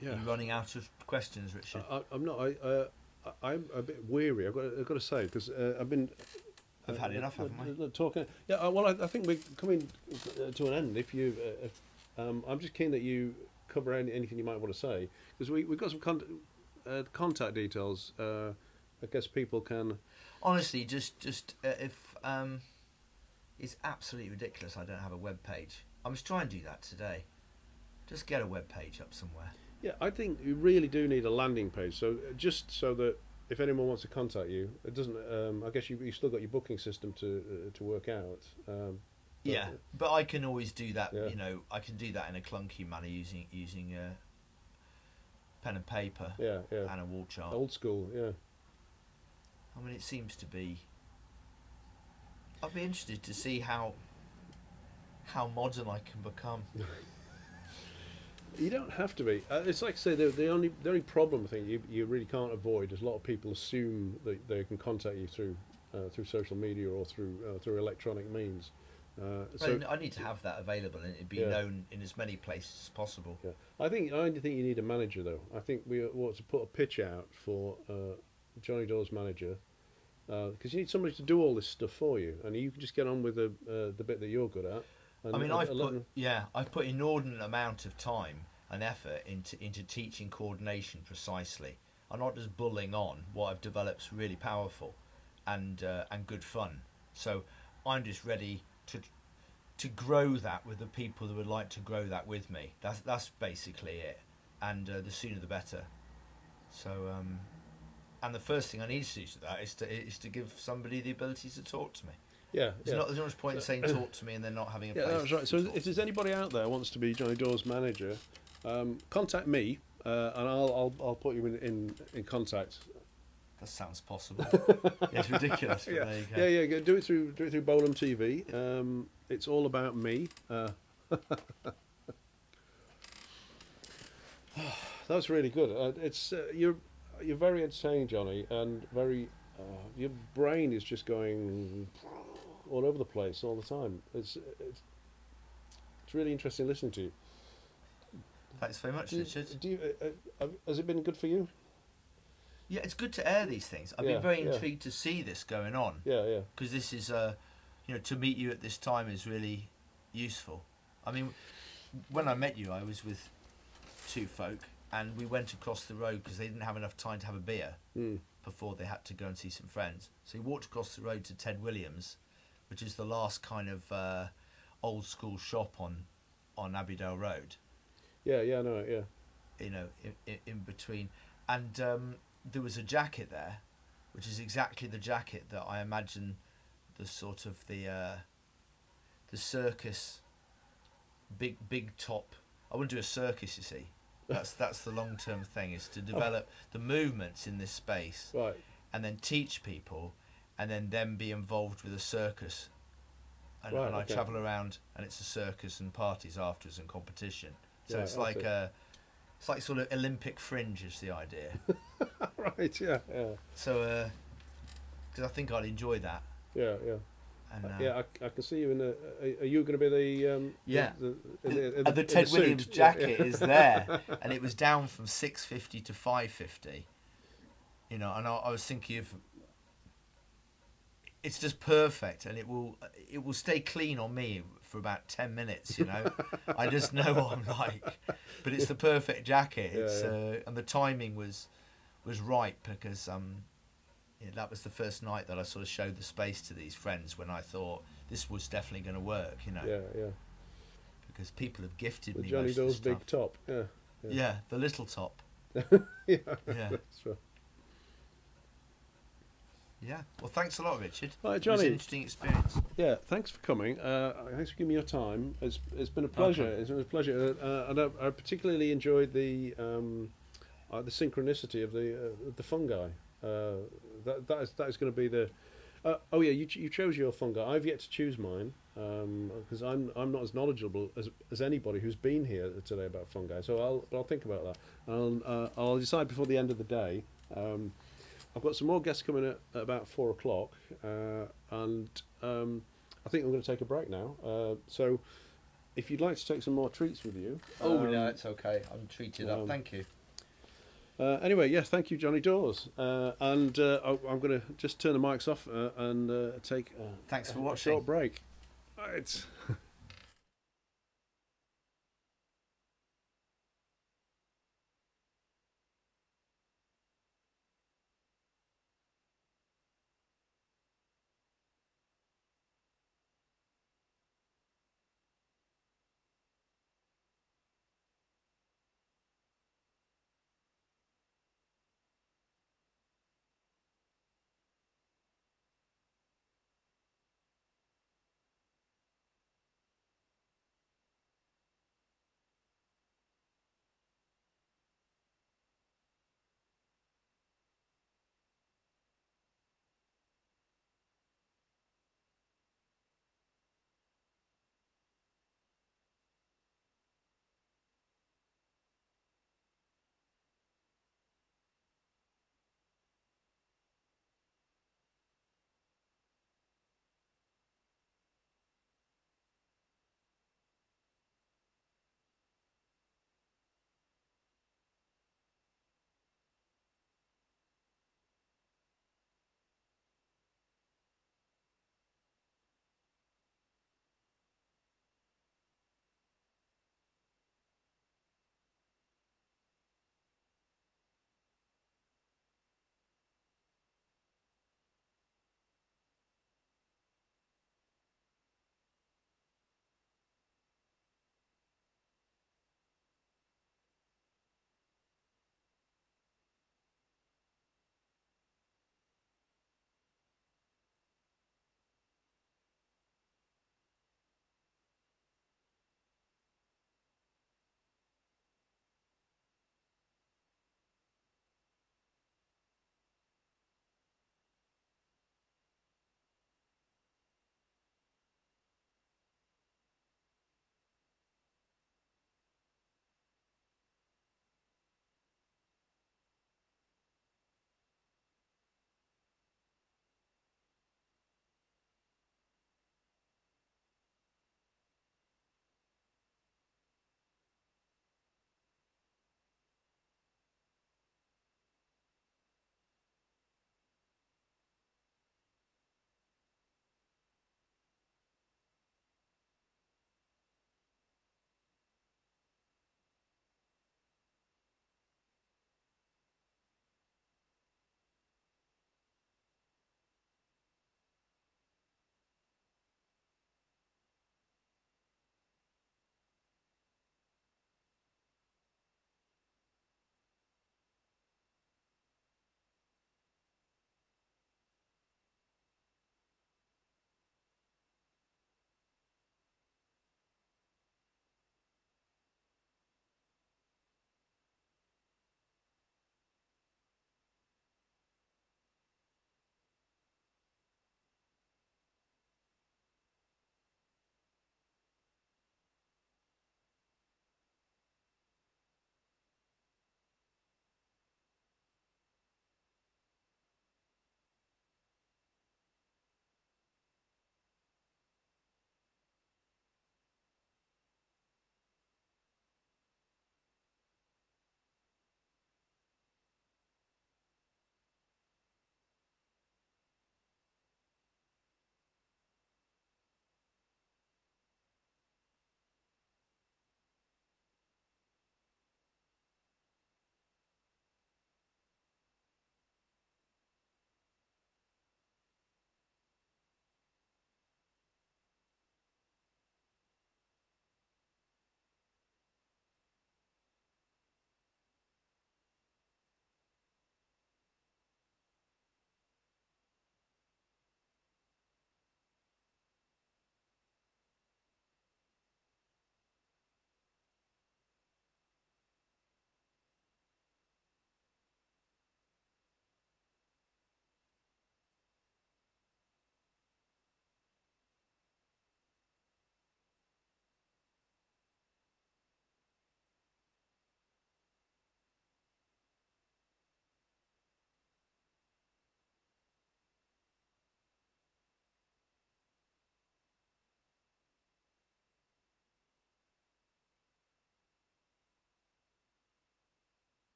Speaker 1: Yeah.
Speaker 6: Are you running out of questions, Richard?
Speaker 1: I'm not. I'm a bit weary. I've got to say, because I've been.
Speaker 6: I've had enough, haven't I?
Speaker 1: Talking. Yeah. Well, I think we're coming to an end. If you, I'm just keen that you cover anything you might want to say, because we've got some contact details. I guess people can.
Speaker 6: Honestly, just if it's absolutely ridiculous. I don't have a web page. I was trying to do that today. Just get a web page up somewhere.
Speaker 1: Yeah, I think you really do need a landing page. So just so that if anyone wants to contact you, it doesn't. I guess you've still got your booking system to work out.
Speaker 6: Yeah, but I can always do that.
Speaker 1: Yeah.
Speaker 6: You know, I can do that in a clunky manner using pen and paper.
Speaker 1: Yeah.
Speaker 6: And a wall chart.
Speaker 1: Old school. Yeah.
Speaker 6: I mean, it seems to be. I'd be interested to see how modern I can become.
Speaker 1: You don't have to be. It's like I say, the only problem thing you really can't avoid is a lot of people assume that they can contact you through social media or through electronic means. So
Speaker 6: I need to have that available and it be known in as many places as possible.
Speaker 1: Yeah. I think you need a manager though. I think we ought to put a pitch out for Johnny Dawes manager, because you need somebody to do all this stuff for you, and you can just get on with the bit that you're good at.
Speaker 6: I mean, I've put inordinate amount of time and effort into teaching coordination precisely. I'm not just bullying on. What I've developed's really powerful and good fun. So I'm just ready to grow that with the people that would like to grow that with me. That's basically it. And the sooner the better. So and the first thing I need to do to that is to give somebody the ability to talk to me.
Speaker 1: Yeah,
Speaker 6: there's not much point in saying talk to me and then not having a place.
Speaker 1: Yeah, that's right. So if there's anybody out there who wants to be Johnny Dawes' manager, contact me, and I'll put you in contact.
Speaker 6: That sounds possible. Yeah, it's ridiculous. But
Speaker 1: Yeah,
Speaker 6: there you go.
Speaker 1: yeah. Do it through Bolam TV. It's all about me. That's really good. It's you're very entertaining, Johnny, and very your brain is just going all over the place all the time. It's really interesting listening to you.
Speaker 6: Thanks very much, Richard.
Speaker 1: Has it been good for you?
Speaker 6: Yeah, it's good to air these things. I've
Speaker 1: Yeah,
Speaker 6: been very
Speaker 1: yeah.
Speaker 6: intrigued to see this going on.
Speaker 1: Yeah.
Speaker 6: Because this is, to meet you at this time is really useful. I mean, when I met you, I was with two folk, and we went across the road because they didn't have enough time to have a beer before they had to go and see some friends. So we walked across the road to Ted Williams, which is the last kind of old school shop on Abbeydale Road.
Speaker 1: Yeah, no, yeah.
Speaker 6: You know, in between, and there was a jacket there, which is exactly the jacket that I imagine the sort of the circus big top. I wouldn't do a circus, you see. That's the long term thing, is to develop the movements in this space,
Speaker 1: Right.
Speaker 6: and then teach people, and then them be involved with a circus. And,
Speaker 1: Right,
Speaker 6: and I
Speaker 1: okay.
Speaker 6: travel around, and it's a circus and parties afterwards and competition. So
Speaker 1: Right,
Speaker 6: it's
Speaker 1: I
Speaker 6: like
Speaker 1: see.
Speaker 6: it's like sort of Olympic fringe is the idea.
Speaker 1: Right. Yeah.
Speaker 6: So because I think I'd enjoy that.
Speaker 1: Yeah.
Speaker 6: And
Speaker 1: Yeah, I can see you in the. Are you going to be the?
Speaker 6: Yeah.
Speaker 1: The
Speaker 6: the Ted
Speaker 1: suit?
Speaker 6: Williams jacket is there, and it was down from £6.50 to £5.50. You know, and I was thinking of. It's just perfect, and it will stay clean on me for about 10 minutes. You know, I just know what I'm like. But it's the perfect jacket. It's and the timing was right because that was the first night that I sort of showed the space to these friends when I thought this was definitely going to work. You know.
Speaker 1: Yeah.
Speaker 6: Because people have gifted
Speaker 1: The
Speaker 6: me
Speaker 1: Johnny
Speaker 6: most of
Speaker 1: Dawes
Speaker 6: this
Speaker 1: big
Speaker 6: stuff.
Speaker 1: top. Yeah.
Speaker 6: Yeah, the little top.
Speaker 1: Yeah.
Speaker 6: Yeah.
Speaker 1: That's right.
Speaker 6: Yeah. Well, thanks a lot, Richard.
Speaker 1: Right,
Speaker 6: It was
Speaker 1: Johnny.
Speaker 6: an interesting experience.
Speaker 1: Yeah, thanks for coming. Thanks for giving me your time. It's been a pleasure.
Speaker 6: Okay.
Speaker 1: It's been a pleasure, and I particularly enjoyed the synchronicity of the fungi. That is going to be the. Oh yeah, you chose your fungi. I've yet to choose mine because I'm not as knowledgeable as anybody who's been here today about fungi. So I'll think about that. I'll decide before the end of the day. I've got some more guests coming at about 4:00, and I think I'm going to take a break now. So, if you'd like to take some more treats with you.
Speaker 6: No, it's okay. I'm treated up. Thank you.
Speaker 1: Anyway, yes, thank you, Johnny Dawes. I'm going to just turn the mics off and take
Speaker 6: Thanks for
Speaker 1: a
Speaker 6: watching.
Speaker 1: short break. Right.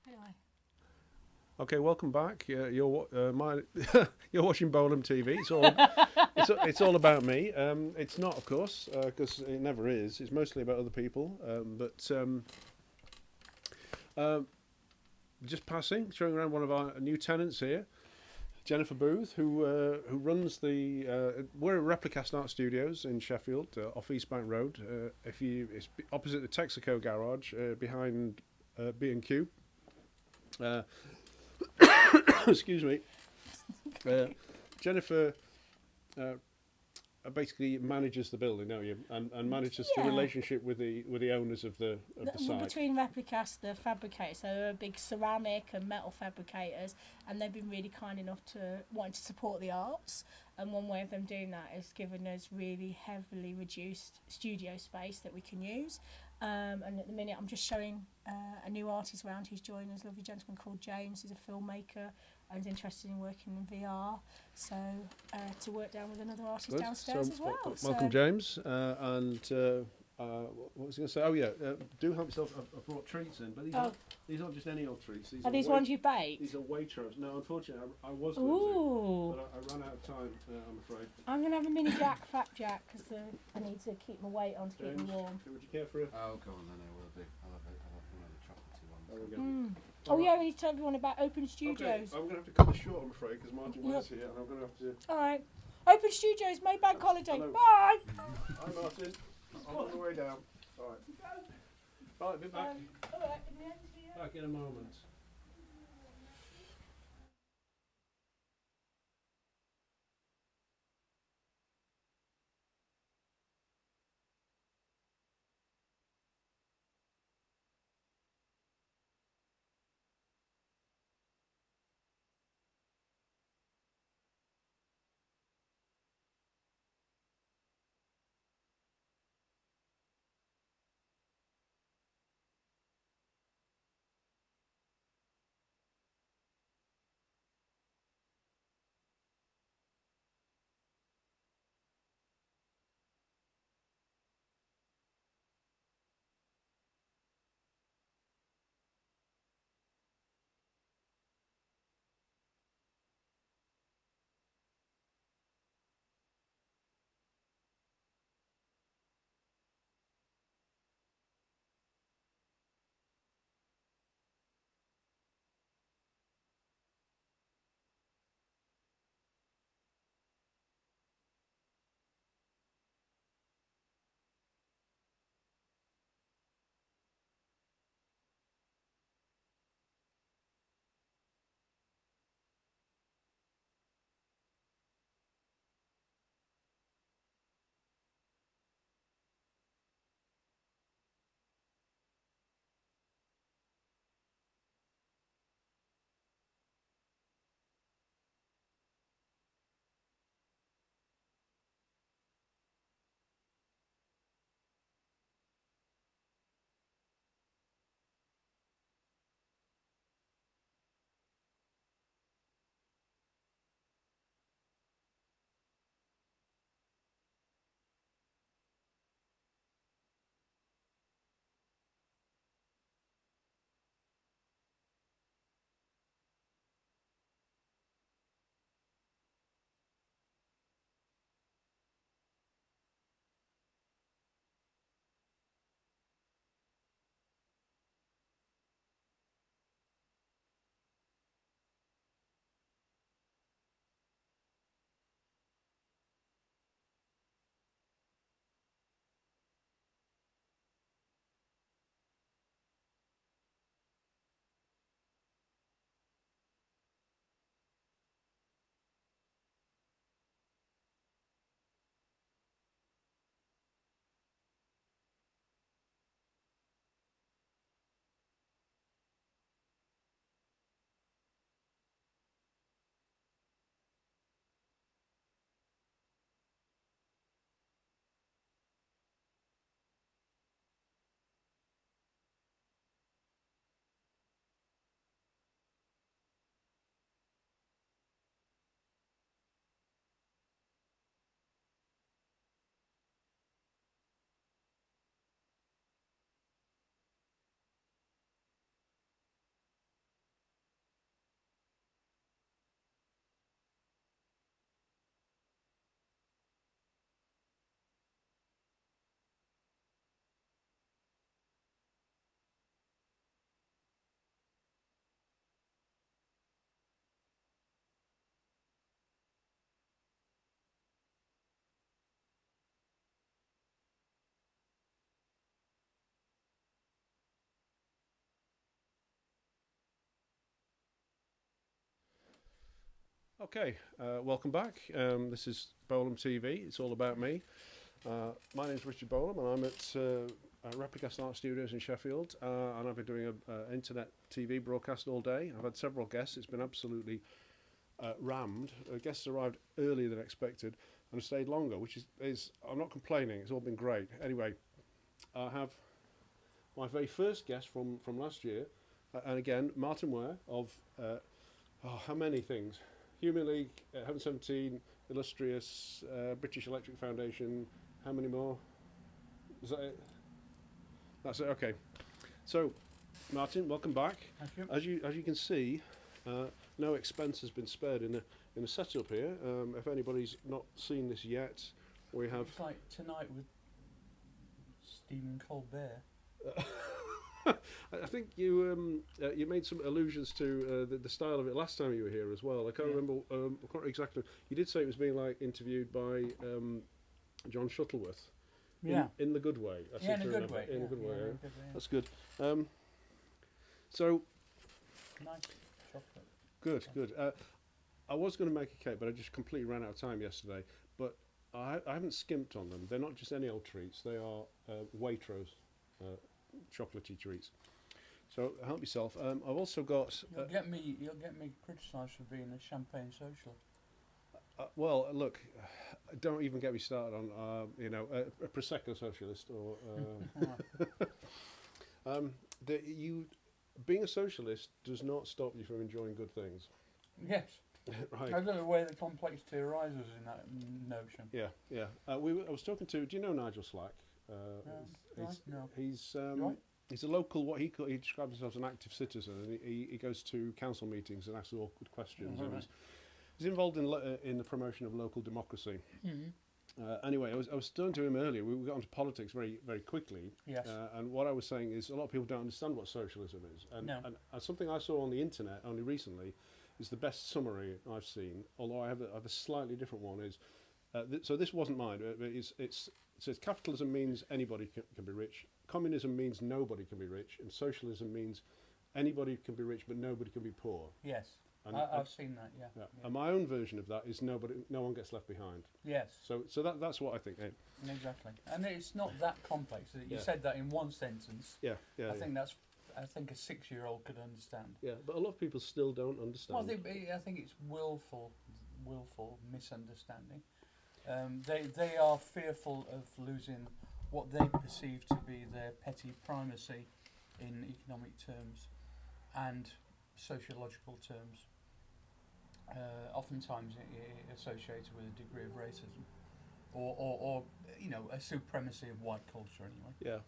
Speaker 7: Anyway.
Speaker 1: Okay, welcome back. You're watching Bolam TV. It's all about me. It's not, of course, because it never is. It's mostly about other people. Just passing, showing around one of our new tenants here, Jennifer Booth, who runs the. We're at Replicast Art Studios in Sheffield, off East Bank Road. It's opposite the Texaco garage, behind B&Q. Excuse me. Jennifer basically manages the building, don't you? And manages the relationship with the owners of the site.
Speaker 7: Between Replicast, the fabricators, so they're big ceramic and metal fabricators, and they've been really kind enough to wanting to support the arts. And one way of them doing that is giving us really heavily reduced studio space that we can use. And at the minute, I'm just showing a new artist around who's joined us, a lovely gentleman called James. He's a filmmaker and is interested in working in VR. So to work down with another artist downstairs as well.
Speaker 1: Welcome, James. What was I going to say? Oh yeah, do help yourself. I've brought treats in, but these aren't just any old treats.
Speaker 7: Are these ones you baked?
Speaker 1: These are Waitrose. No, unfortunately, I was going to, but I ran out of time. I'm afraid.
Speaker 7: I'm going to have a mini Fat Jack, because I need to keep my weight on to keep me warm.
Speaker 1: Would you care for a?
Speaker 2: Oh, go on then. I will do. I'll have one of the chocolatey ones.
Speaker 1: There we go.
Speaker 7: Oh yeah, we need to tell everyone about Open Studios.
Speaker 1: Okay, I'm going to have to cut this short, I'm afraid, because Martyn Ware's here, and I'm going to have to.
Speaker 7: All right. Open Studios, May Bank Holiday.
Speaker 1: Hello.
Speaker 7: Bye.
Speaker 1: Hi, Martyn. I'm on the way down. All right. Right, be back.
Speaker 7: All right, in the end here.
Speaker 1: Back in a moment. Okay, welcome back. This is Bolam TV. It's all about me. My name's Richard Bolam, and I'm at Replicast Art Studios in Sheffield, and I've been doing an internet TV broadcast all day. I've had several guests. It's been absolutely rammed. Guests arrived earlier than expected and have stayed longer, which is I'm not complaining. It's all been great. Anyway, I have my very first guest from last year, and again, Martyn Ware of how many things? Human League, Heaven 17, Illustrious, British Electric Foundation. How many more? Is that it? That's it. Okay. So, Martyn, welcome back.
Speaker 8: Thank you.
Speaker 1: As you can see, no expense has been spared in the setup here. If anybody's not seen this yet, we have.
Speaker 8: It's like Tonight with Stephen Colbert.
Speaker 1: I think you made some allusions to the style of it last time you were here as well. I can't remember. I can't remember exactly. You did say it was being like interviewed by John Shuttleworth.
Speaker 8: Yeah.
Speaker 1: In the good way. I
Speaker 8: Yeah,
Speaker 1: seem
Speaker 8: in a
Speaker 1: to
Speaker 8: good
Speaker 1: remember.
Speaker 8: way.
Speaker 1: In a
Speaker 8: Yeah,
Speaker 1: good
Speaker 8: yeah,
Speaker 1: way.
Speaker 8: in a
Speaker 1: Yeah.
Speaker 8: good way, yeah.
Speaker 1: That's good. So
Speaker 8: Nice chocolate.
Speaker 1: good. I was going to make a cake, but I just completely ran out of time yesterday. But I haven't skimped on them. They're not just any old treats. They are Waitrose chocolatey treats. So help yourself. I've also got.
Speaker 8: You'll get me criticised for being a champagne social.
Speaker 1: Well, look, don't even get me started on a prosecco socialist or. Being a socialist does not stop you from enjoying good things.
Speaker 8: Yes.
Speaker 1: Right.
Speaker 8: I don't know where the complexity arises in that notion.
Speaker 1: Yeah. I was talking to. Do you know Nigel Slack?
Speaker 8: No.
Speaker 1: He's
Speaker 8: Right.
Speaker 1: he's a local. He describes himself as an active citizen, and he goes to council meetings and asks awkward questions.
Speaker 8: Oh,
Speaker 1: And
Speaker 8: right.
Speaker 1: he's involved in the promotion of local democracy.
Speaker 8: Mm-hmm.
Speaker 1: Anyway, I was talking to him earlier. We got onto politics very, very quickly.
Speaker 8: Yes.
Speaker 1: And what I was saying is a lot of people don't understand what socialism is. And,
Speaker 8: No.
Speaker 1: and something I saw on the internet only recently is the best summary I've seen, although I have a slightly different one. Is so this wasn't mine. But it says capitalism means anybody can be rich. Communism means nobody can be rich. And socialism means anybody can be rich, but nobody can be poor.
Speaker 8: Yes.
Speaker 1: And,
Speaker 8: I've seen that. Yeah.
Speaker 1: yeah. And my own version of that is no one gets left behind.
Speaker 8: Yes.
Speaker 1: So that's what I think. Eh?
Speaker 8: Exactly. And it's not that complex. You
Speaker 1: Yeah.
Speaker 8: said that in one sentence.
Speaker 1: Yeah.
Speaker 8: I think a 6-year-old could understand.
Speaker 1: Yeah, but a lot of people still don't understand.
Speaker 8: Well, I think it's willful misunderstanding. They are fearful of losing what they perceive to be their petty primacy in economic terms and sociological terms, oftentimes associated with a degree of racism or a supremacy of white culture anyway.
Speaker 1: Yeah.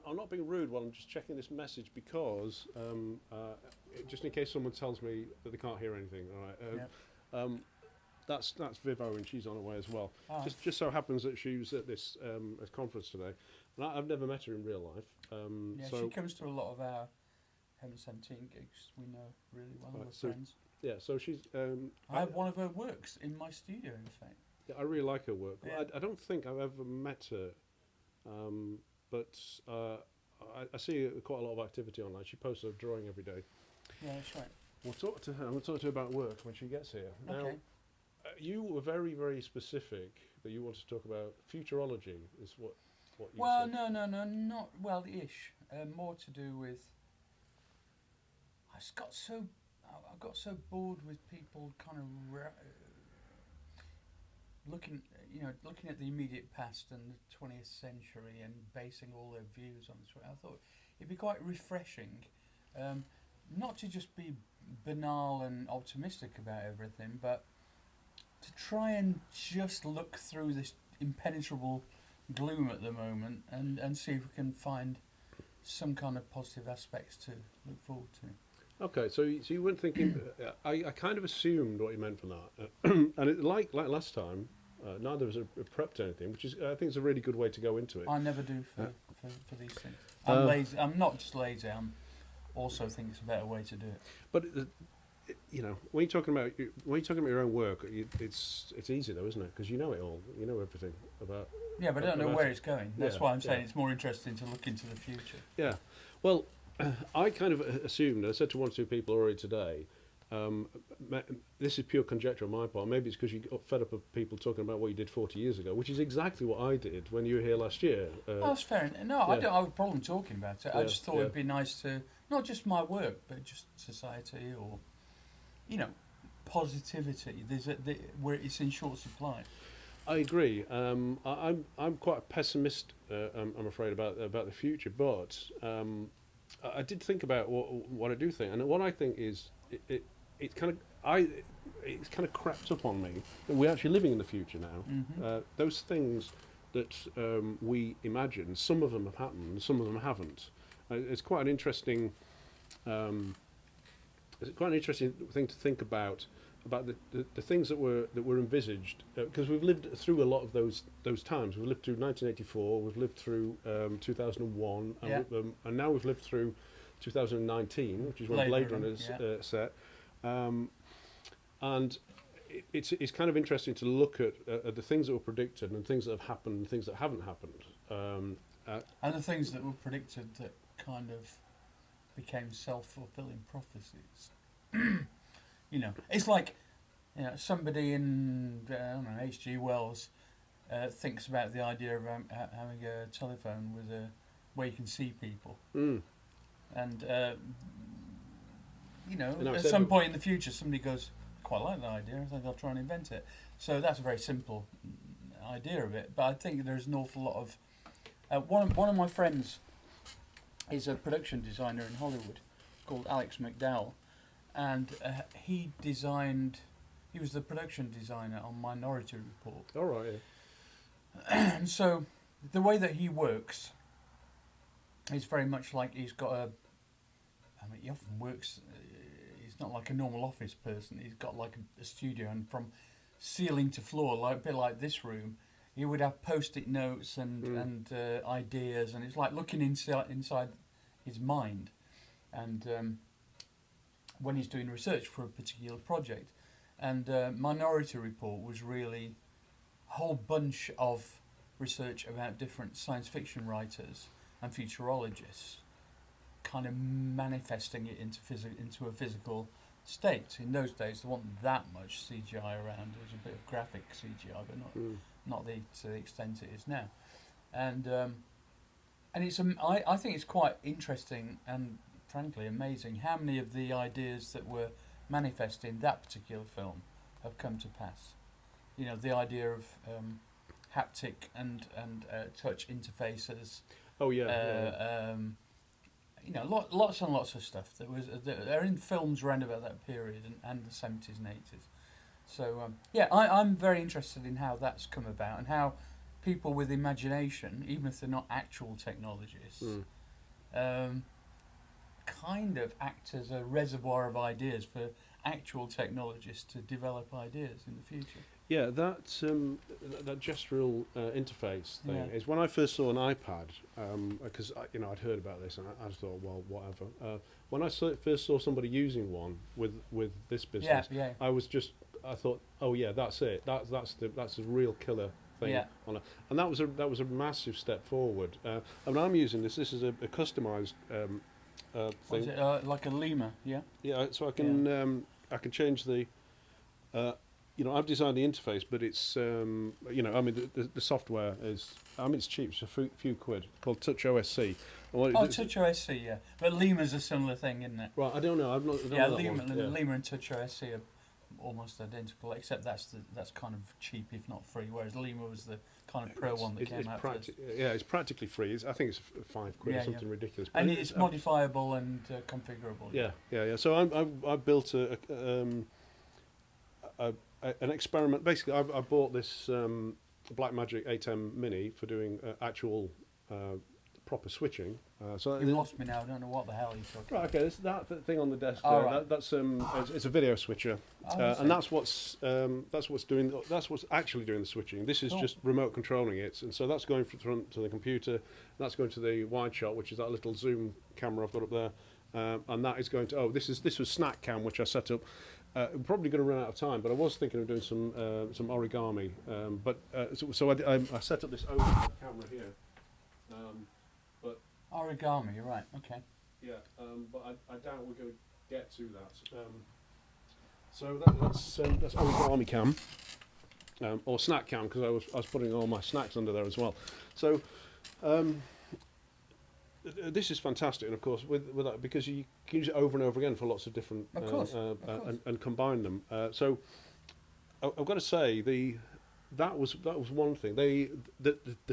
Speaker 1: I'm not being rude while I'm just checking this message because just in case someone tells me that they can't hear anything. All right. That's Viv Owen. She's on her way as well.
Speaker 8: Oh.
Speaker 1: Just so happens that she was at this conference today, and I've never met her in real life.
Speaker 8: She comes to a lot of our Heaven 17 gigs. We know really well.
Speaker 1: Right,
Speaker 8: We're
Speaker 1: so-
Speaker 8: friends.
Speaker 1: Yeah. So she's.
Speaker 8: I have one of her works in my studio, in fact.
Speaker 1: Yeah, I really like her work.
Speaker 8: Yeah.
Speaker 1: I don't think I've ever met her, but I see quite a lot of activity online. She posts a drawing every day.
Speaker 8: Yeah, that's right.
Speaker 1: We'll talk to her. We'll talk to her about work when she gets here. Now,
Speaker 8: Okay.
Speaker 1: you were very, very specific that you wanted to talk about futurology. Is what you
Speaker 8: Well,
Speaker 1: said.
Speaker 8: no, not well-ish. More to do with. I got so bored with people kind of looking at the immediate past and the 20th century and basing all their views on this. I thought it'd be quite refreshing, not to just be banal and optimistic about everything, but to try and just look through this impenetrable gloom at the moment and see if we can find some kind of positive aspects to look forward to.
Speaker 1: Okay, so you weren't thinking. I kind of assumed what you meant from that, and like last time, neither of us have prepped anything, which is I think is a really good way to go into it.
Speaker 8: I never do for these things. I'm lazy. I'm not just lazy. I'm also think it's a better way to do it.
Speaker 1: But when you're talking about your own work, it's easy though, isn't it? Because you know it all. You know everything about.
Speaker 8: Yeah, but I don't know
Speaker 1: about
Speaker 8: where
Speaker 1: it.
Speaker 8: it's going. That's
Speaker 1: Yeah,
Speaker 8: why I'm saying
Speaker 1: yeah.
Speaker 8: it's more interesting to look into the future.
Speaker 1: Yeah. Well, I kind of assumed. I said to one or two people already today this is pure conjecture on my part. Maybe it's because you got fed up of people talking about what you did 40 years ago, which is exactly what I did when you were here last year.
Speaker 8: Oh, that's fair. No, I don't have a problem talking about it. I just thought it'd be nice to, not just my work, but just society or, positivity. Where it's in short supply.
Speaker 1: I agree. I'm quite a pessimist. I'm afraid about the future, but I did think about what I do think, and what I think is it's kind of crept up on me that we're actually living in the future now.
Speaker 8: Mm-hmm.
Speaker 1: Those things that we imagine, some of them have happened, some of them haven't. It's quite an interesting. It's quite an interesting thing to think about the things that were envisaged, because we've lived through a lot of those times. We've lived through 1984, we've lived through 2001, and now we've lived through 2019, which is when Blade Runner's set. And it's kind of interesting to look at the things that were predicted and things that have happened and things that haven't happened.
Speaker 8: And the things that were predicted that kind of became self-fulfilling prophecies. It's like somebody in H.G. Wells thinks about the idea of having a telephone with where you can see people, and at some point in the future, somebody goes, "I quite like that idea. I think I'll try and invent it." So that's a very simple idea of it. But I think there's an awful lot of one of my friends is a production designer in Hollywood called Alex McDowell. And he was the production designer on Minority Report.
Speaker 1: All right.
Speaker 8: And so the way that he works is very much like he's got he often works, he's not like a normal office person. He's got like a studio, and from ceiling to floor, a bit like this room, he would have post-it notes and ideas, and it's like looking inside his mind. And when he's doing research for a particular project. And Minority Report was really a whole bunch of research about different science fiction writers and futurologists, kind of manifesting it into a physical state. In those days, there wasn't that much CGI around. There was a bit of graphic CGI, but not to the extent it is now. And it's I think it's quite interesting and frankly amazing how many of the ideas that were manifest in that particular film have come to pass. The idea of haptic and touch interfaces.
Speaker 1: Oh yeah.
Speaker 8: Lots and lots of stuff that are in films around about that period and the 70s and 80s. So I'm very interested in how that's come about and how people with imagination, even if they're not actual technologists, kind of act as a reservoir of ideas for actual technologists to develop ideas in the future.
Speaker 1: Yeah, that gestural interface thing is when I first saw an iPad, because I'd heard about this and I just thought, well, whatever. When I first saw somebody using one with this business, I thought, oh yeah, that's it. That's a real killer thing on it, and that was a massive step forward. And I'm using this. This is a customised thing.
Speaker 8: Was it like a lemur? Yeah.
Speaker 1: Yeah, so I can change the. I've designed the interface, but it's the software is. It's cheap. It's a few quid. Called Touch OSC.
Speaker 8: Touch OSC, yeah. But Lemur's a similar thing, isn't it?
Speaker 1: Right, I don't know.
Speaker 8: Lemur and Touch OSC are almost identical, except that's kind of cheap, if not free. Whereas Lemur was the kind of pro one that came out first.
Speaker 1: Yeah, it's practically free. I think it's £5, something ridiculous. But
Speaker 8: and it's modifiable and configurable.
Speaker 1: Yeah. So I built an experiment. Basically, I bought this Blackmagic 8M Mini for doing actual proper switching. So
Speaker 8: you've lost me now. I don't know what the hell you're talking about.
Speaker 1: Right, okay, this that thing on the desk.
Speaker 8: Right.
Speaker 1: That's it's a video switcher, and that's what's actually doing the switching. This is just remote controlling it, and so that's going from to the computer. That's going to the wide shot, which is that little zoom camera I've got up there, and that is going to. This was Snack Cam, which I set up. I'm probably going to run out of time, but I was thinking of doing some origami. So I set up this overhead camera here.
Speaker 8: Origami, right? Okay.
Speaker 1: Yeah, but I doubt we're going to get to that. So that's Owen's army cam, or snack cam, because I was putting all my snacks under there as well. So this is fantastic, and of course with that, because you can use it over and over again for lots of different
Speaker 8: Of course.
Speaker 1: and combine them. So I've got to say that was one thing. The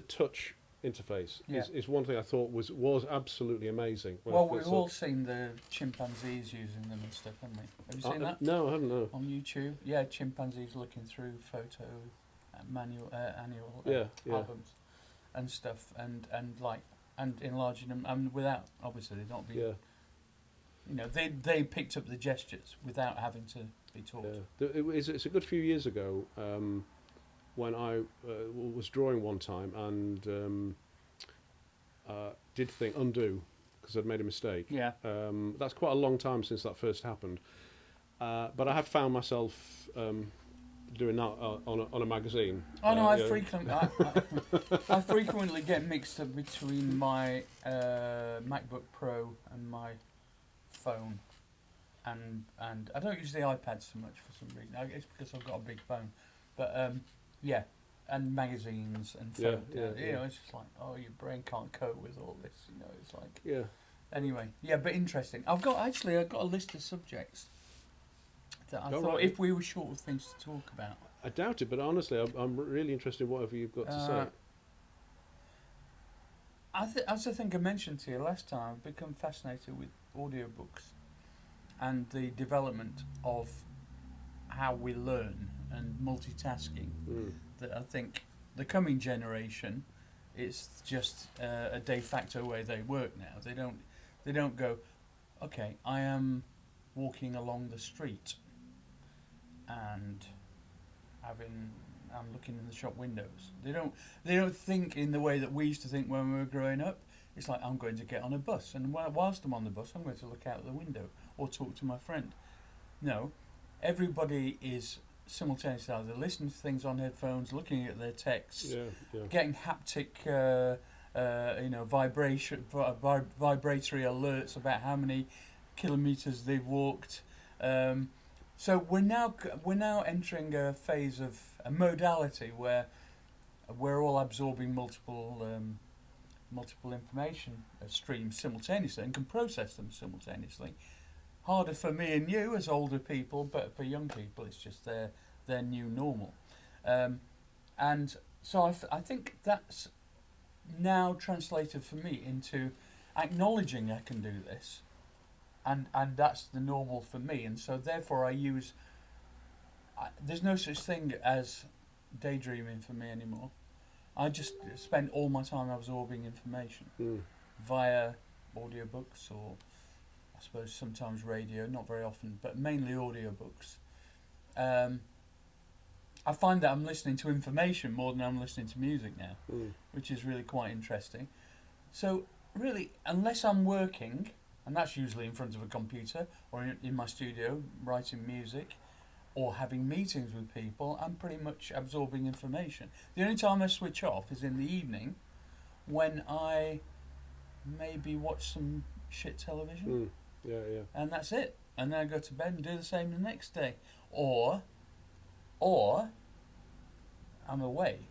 Speaker 1: touch interface is one thing I thought was absolutely amazing.
Speaker 8: Well, we've all seen the chimpanzees using them and stuff, haven't we? Have you seen that?
Speaker 1: No, I haven't. No.
Speaker 8: On YouTube, yeah, chimpanzees looking through photo annual albums and stuff, and enlarging them, and without, obviously they're not being.
Speaker 1: Yeah.
Speaker 8: You know, they picked up the gestures without having to be taught.
Speaker 1: Yeah. It's a good few years ago when I was drawing one time and did the thing undo because I'd made a mistake.
Speaker 8: Yeah.
Speaker 1: That's quite a long time since that first happened. But I have found myself doing that on a magazine.
Speaker 8: Oh no, I frequently get mixed up between my MacBook Pro and my phone, and I don't use the iPad so much for some reason. It's because I've got a big phone, but yeah, and magazines and photos. You know, it's just like, oh, your brain can't cope with all this. You know, it's like Anyway, yeah, but interesting. I've got a list of subjects that I thought if we were short of things to talk about.
Speaker 1: I doubt it, but honestly, I'm really interested in whatever you've got to say.
Speaker 8: As I think I mentioned to you last time, I've become fascinated with audiobooks and the development of how we learn and multitasking. That I think the coming generation, it's just a de facto way they work now. They don't go, okay, I am walking along the street and I'm looking in the shop windows. They don't think in the way that we used to think when we were growing up. It's like, I'm going to get on a bus, and whilst I'm on the bus, I'm going to look out the window or talk to my friend. No, everybody is simultaneously either listening to things on headphones, looking at their texts, getting haptic, vibratory alerts about how many kilometres they've walked. So we're now entering a phase of a modality where we're all absorbing multiple information streams simultaneously and can process them simultaneously. Harder for me and you as older people, but for young people, it's just their new normal. And so I think that's now translated for me into acknowledging I can do this, and that's the normal for me. And so therefore there's no such thing as daydreaming for me anymore. I just spend all my time absorbing information via audiobooks, or I suppose sometimes radio, not very often, but mainly audiobooks. I find that I'm listening to information more than I'm listening to music now, which is really quite interesting. So really, unless I'm working, and that's usually in front of a computer or in my studio writing music, or having meetings with people, I'm pretty much absorbing information. The only time I switch off is in the evening, when I maybe watch some shit television. And that's it. And then I go to bed and do the same the next day. Or I'm away,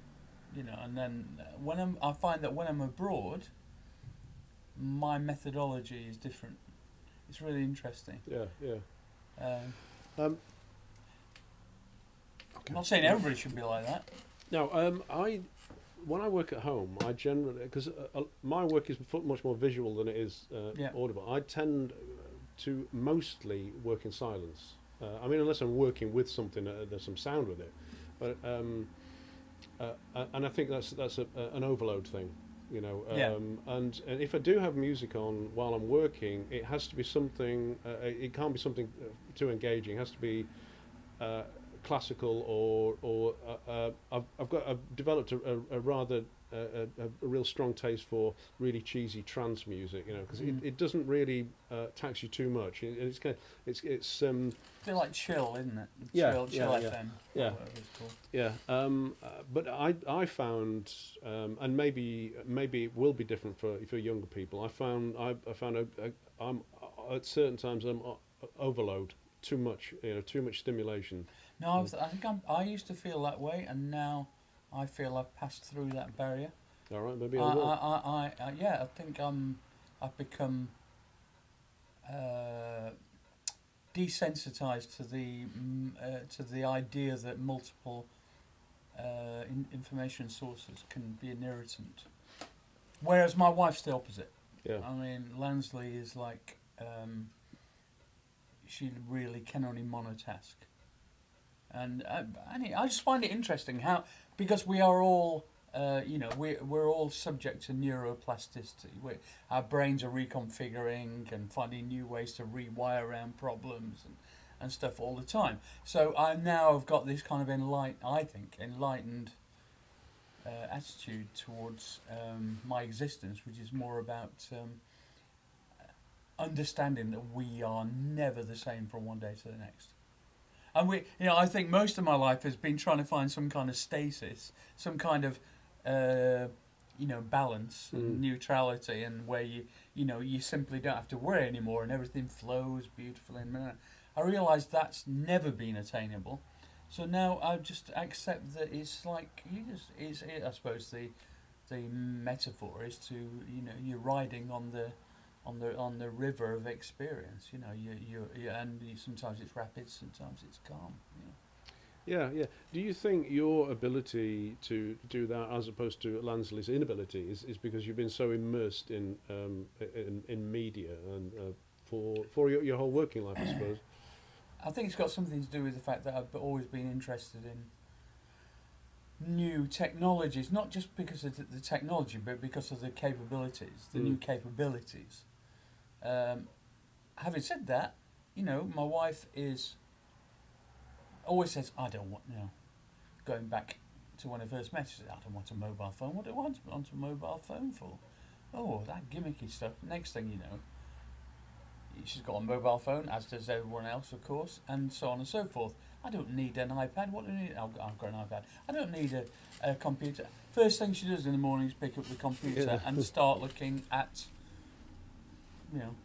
Speaker 8: you know. And then I find that when I'm abroad, my methodology is different. It's really interesting. I'm not saying everybody should be like that.
Speaker 1: No, when I work at home, I generally, because my work is much more visual than it is audible. I tend to mostly work in silence. I mean, unless I'm working with something, there's some sound with it. But and I think that's an overload thing, you know. And if I do have music on while I'm working, it has to be something. It can't be something too engaging. It has to be classical, or I've developed a rather a real strong taste for really cheesy trance music, you know, because it doesn't really tax you too much. It's kind of, it's
Speaker 8: a bit like chill, isn't it? Chill FM.
Speaker 1: Yeah. But I found, and maybe it will be different for younger people. I found I'm at certain times I'm overload. too much, too much stimulation.
Speaker 8: No, I think I used to feel that way, and now I feel I've passed through that barrier.
Speaker 1: All right, maybe I will.
Speaker 8: Yeah, I think I've become desensitized to the idea that multiple information sources can be an irritant. Whereas my wife's the opposite.
Speaker 1: Yeah.
Speaker 8: I mean, Lansley is like she really can only monotask, and I just find it interesting how, because we are all we're all subject to neuroplasticity. Our brains are reconfiguring and finding new ways to rewire around problems and stuff all the time. So I now have got this kind of enlightened attitude towards my existence, which is more about understanding that we are never the same from one day to the next. And I think most of my life has been trying to find some kind of stasis, some kind of balance and neutrality, and where you simply don't have to worry anymore and everything flows beautifully. And I realise that's never been attainable. So now I just accept that it's like I suppose the metaphor is to you're riding on the river of experience. And sometimes it's rapid, sometimes it's calm.
Speaker 1: Yeah. Do you think your ability to do that, as opposed to Lansley's inability, is because you've been so immersed in media and for your whole working life, I suppose?
Speaker 8: I think it's got something to do with the fact that I've always been interested in new technologies, not just because of the technology, but because of the capabilities, the new capabilities. Having said that, my wife always says, I don't want, going back to when I first met, she said, I don't want a mobile phone. What do I want a mobile phone for? Oh, that gimmicky stuff. Next thing you know, she's got a mobile phone, as does everyone else, of course, and so on and so forth. I don't need an iPad. What do I need? I've got an iPad. I don't need a computer. First thing she does in the morning is pick up the computer and start looking at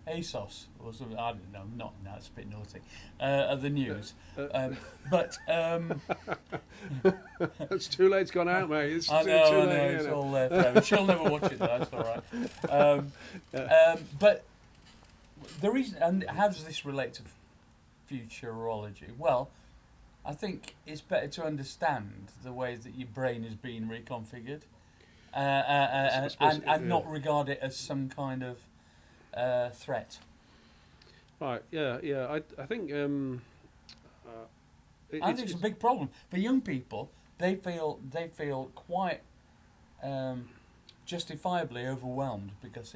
Speaker 8: ASOS or something. I don't know. That's a bit naughty. The news, but
Speaker 1: it's too late. It's gone out, mate. It's
Speaker 8: I
Speaker 1: too
Speaker 8: know.
Speaker 1: late.
Speaker 8: It's all there forever. She'll never watch it though. That's all right. But the reason, and how does this relate to futurology? Well, I think it's better to understand the way that your brain is being reconfigured, and not regard it as some kind of threat.
Speaker 1: Right. Yeah. I think.
Speaker 8: I think it's a big problem for young people. They feel quite justifiably overwhelmed because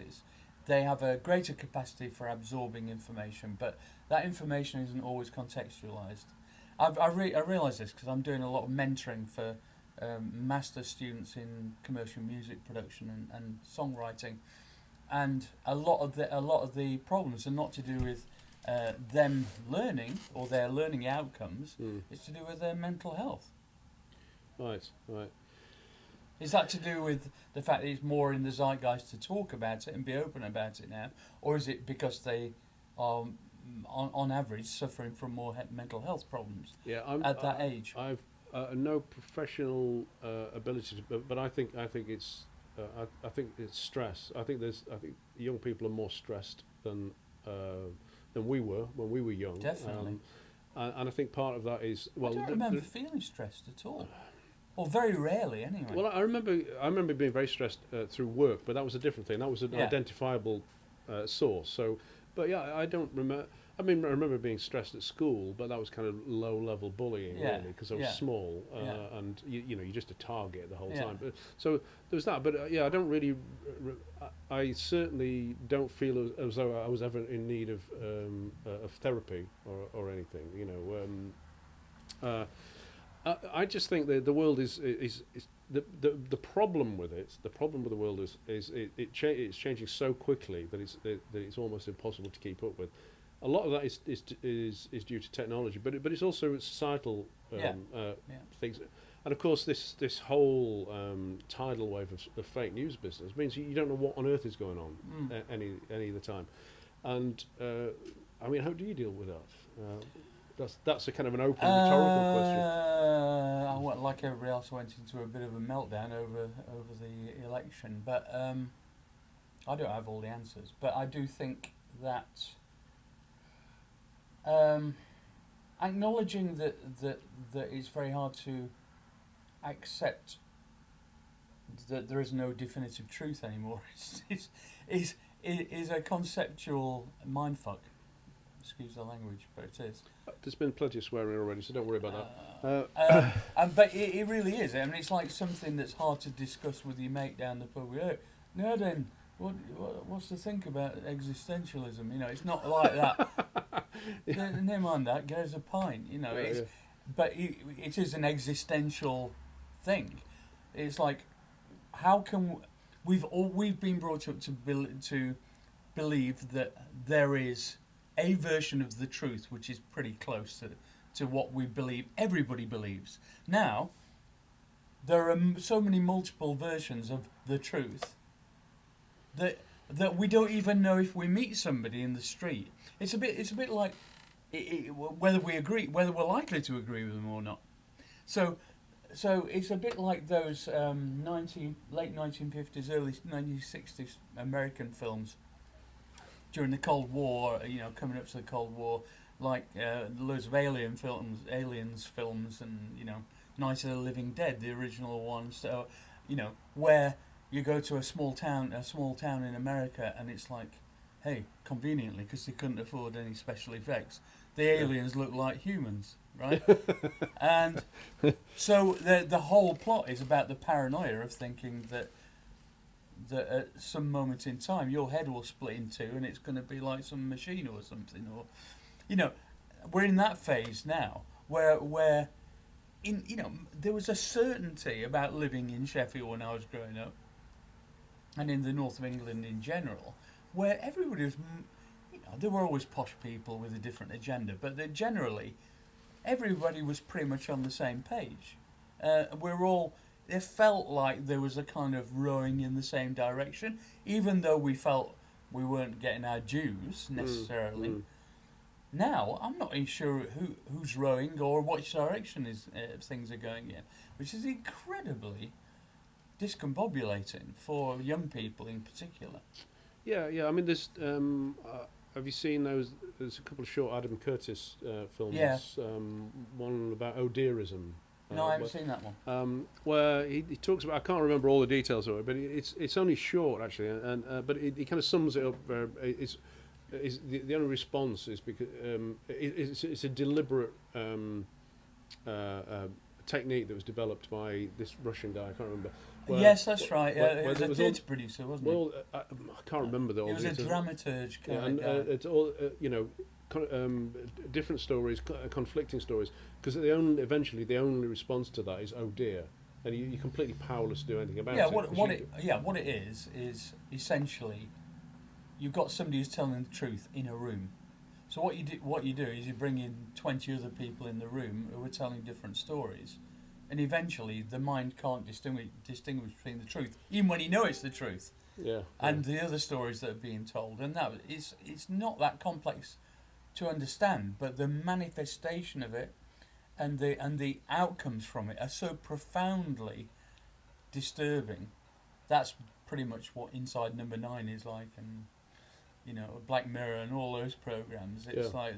Speaker 8: they have a greater capacity for absorbing information, but that information isn't always contextualised. I realise this because I'm doing a lot of mentoring for master students in commercial music production and songwriting, and a lot of the problems are not to do with them learning or their learning outcomes. It's to do with their mental health.
Speaker 1: Right.
Speaker 8: Is that to do with the fact that it's more in the zeitgeist to talk about it and be open about it now, or is it because they are, on average, suffering from more mental health problems at that age?
Speaker 1: I've no professional ability, but I think it's stress. I think young people are more stressed than we were when we were young.
Speaker 8: Definitely.
Speaker 1: And I think part of that is
Speaker 8: I don't remember feeling stressed at all. Or very rarely, anyway.
Speaker 1: Well, I remember being very stressed through work, but that was a different thing. That was an identifiable source. So, but yeah, I don't remember. I mean, I remember being stressed at school, but that was kind of low-level bullying, really, because I was small, and you're just a target the whole time. But, so there was that. But I don't really. I certainly don't feel as though I was ever in need of therapy or anything. I just think that the world is the problem with it. The problem with the world is it's changing so quickly that it's almost impossible to keep up with. A lot of that is due to technology, but it's also societal things, and of course this whole tidal wave of fake news business means you don't know what on earth is going on any of the time, and I mean, how do you deal with that? That's a kind of an open rhetorical question.
Speaker 8: I went, like everybody else, went into a bit of a meltdown over the election, but I don't have all the answers. But I do think that acknowledging that it's very hard to accept that there is no definitive truth anymore is a conceptual mindfuck. Excuse the language, but it is.
Speaker 1: There's been plenty of swearing already, so don't worry about that.
Speaker 8: But it really is. I mean, it's like something that's hard to discuss with your mate down the pub. Now then, what's to think about existentialism? You know, it's not like that. Never mind that. Get us a pint. You know, but it is an existential thing. It's like, how can we've been brought up to believe that there is a version of the truth which is pretty close to what we believe everybody believes. Now there are so many multiple versions of the truth that we don't even know if we meet somebody in the street. It's a bit like whether we're likely to agree with them or not. So it's a bit like those late 1950s, early 1960s American films during the Cold War, you know, coming up to the Cold War, like loads of aliens films, and, you know, Night of the Living Dead, the original one. So, you know, where you go to a small town in America, and it's like, hey, conveniently, because they couldn't afford any special effects, the aliens look like humans, right? And so the whole plot is about the paranoia of thinking that at some moment in time your head will split in two and it's going to be like some machine or something, or, you know, we're in that phase now where in, you know, there was a certainty about living in Sheffield when I was growing up, and in the north of England in general, where everybody was, you know, there were always posh people with a different agenda, but generally everybody was pretty much on the same page. It felt like there was a kind of rowing in the same direction, even though we felt we weren't getting our dues necessarily. Now, I'm not even sure who's rowing or which direction things are going in, which is incredibly discombobulating for young people in particular.
Speaker 1: Yeah. I mean, there's. Have you seen those? There's a couple of short Adam Curtis films.
Speaker 8: Yeah.
Speaker 1: One about O'Dearism.
Speaker 8: No, I haven't seen that one.
Speaker 1: Where he talks about, I can't remember all the details of it, but it's only short actually, and but he kind of sums it up. The only response is because it's a deliberate technique that was developed by this Russian guy, I can't remember.
Speaker 8: Yes, that's right. It was a theatre producer, wasn't it?
Speaker 1: Well, I can't remember the.
Speaker 8: It was a dramaturge
Speaker 1: kind of guy. It's all you know. Different stories, conflicting stories, because eventually the only response to that is, oh dear, and you're completely powerless to do anything about it.
Speaker 8: What it is essentially, you've got somebody who's telling the truth in a room. So what you do is you bring in 20 other people in the room who are telling different stories, and eventually the mind can't distinguish between the truth, even when you know it's the truth, and the other stories that are being told, and that it's not that complex to understand, but the manifestation of it and the outcomes from it are so profoundly disturbing. That's pretty much what Inside Number 9 is like, and, you know, Black Mirror and all those programs. It's like,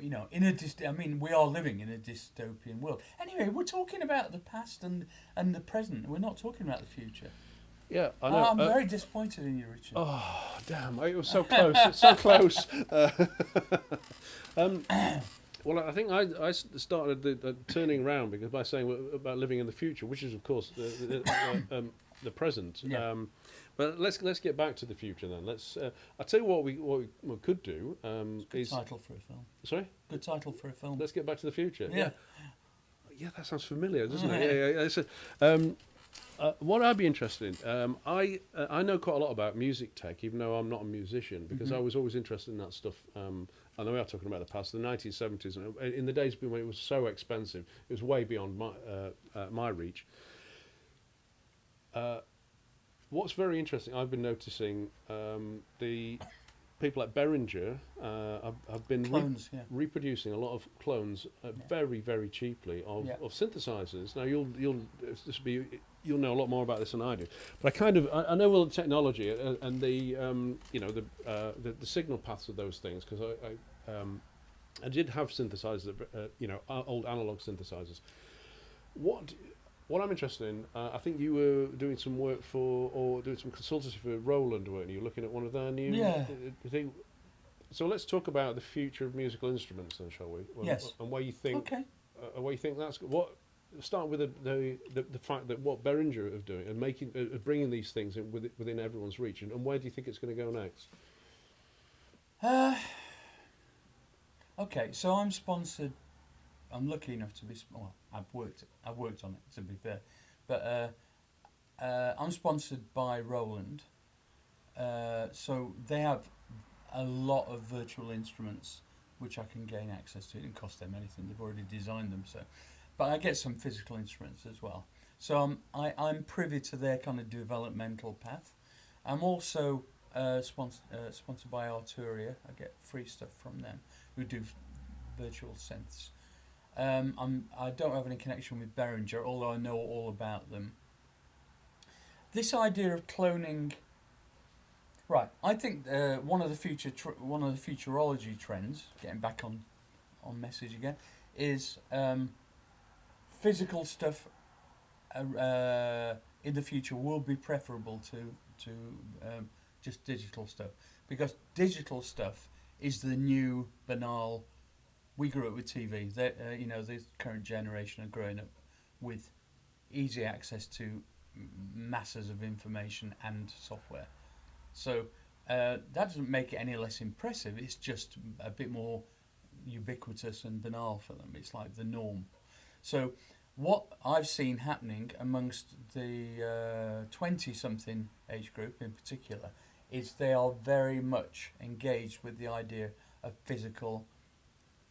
Speaker 8: you know, we are living in a dystopian world. Anyway, we're talking about the past and the present. We're not talking about the future.
Speaker 1: Yeah, I know.
Speaker 8: I'm very disappointed in you, Richard.
Speaker 1: Oh, damn! It was so close. It's so close. Well, I think I started the turning around because by saying about living in the future, which is of course the present.
Speaker 8: Yeah.
Speaker 1: But let's get back to the future then. I'll tell you what we could do.
Speaker 8: Good title for a film.
Speaker 1: Sorry.
Speaker 8: Good title for a film.
Speaker 1: Let's get back to the future.
Speaker 8: Yeah.
Speaker 1: Yeah, that sounds familiar, doesn't it? Yeah. What I'd be interested in, I know quite a lot about music tech, even though I'm not a musician, because I was always interested in that stuff. I know we are talking about the past, the 1970s, and in the days when it was so expensive, it was way beyond my reach. What's very interesting, I've been noticing the
Speaker 9: people at Behringer have been
Speaker 8: Clones, yeah.
Speaker 9: reproducing a lot of clones very, very cheaply of synthesizers. Now you'll know a lot more about this than I do, but I know all the technology and the the signal paths of those things, because I did have synthesizers, old analog synthesizers. What I'm interested in, I think you were doing some work doing some consultancy for Roland, weren't you? Looking at one of their new...
Speaker 8: Yeah.
Speaker 9: So let's talk about the future of musical instruments then, shall we?
Speaker 8: Yes.
Speaker 9: And where you think...
Speaker 8: Okay.
Speaker 9: Where you think that's... Start with the fact that what Behringer are doing and bringing these things within everyone's reach, and where do you think it's going to go next?
Speaker 8: Okay, so I'm sponsored. I'm lucky enough to be. Well, I've worked on it, to be fair, but I'm sponsored by Roland. So they have a lot of virtual instruments which I can gain access to. It didn't cost them anything. They've already designed them. So, but I get some physical instruments as well. So I'm privy to their kind of developmental path. I'm also sponsored by Arturia. I get free stuff from them, who do virtual synths. I don't have any connection with Behringer, although I know all about them. This idea of cloning, right? I think one of the futurology trends, getting back on message again, is physical stuff in the future will be preferable to just digital stuff, because digital stuff is the new banal. We grew up with TV. The current generation are growing up with easy access to masses of information and software. So that doesn't make it any less impressive. It's just a bit more ubiquitous and banal for them. It's like the norm. So what I've seen happening amongst the 20-something age group in particular is they are very much engaged with the idea of physical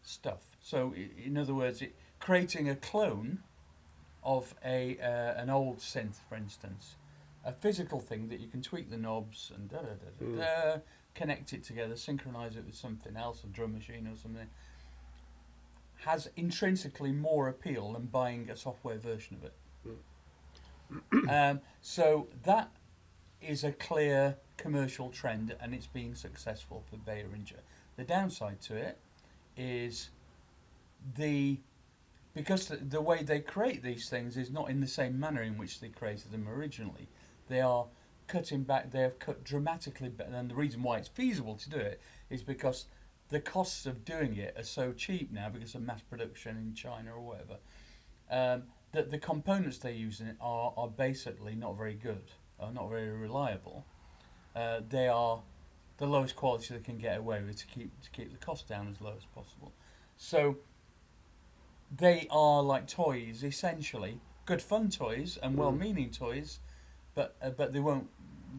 Speaker 8: stuff. So in other words, creating a clone of an old synth, for instance, a physical thing that you can tweak the knobs and connect it together, synchronize it with something else, a drum machine or something, has intrinsically more appeal than buying a software version of it. So that is a clear commercial trend, and it's being successful for Behringer. The downside to it is because the way they create these things is not in the same manner in which they created them originally. They are cutting back. They have cut dramatically back, and the reason why it's feasible to do it is because the costs of doing it are so cheap now because of mass production in China or whatever, that the components they use in it are basically not very good, are not very reliable. They are the lowest quality they can get away with to keep the cost down as low as possible. So they are like toys, essentially, good fun toys and well-meaning toys, but they won't.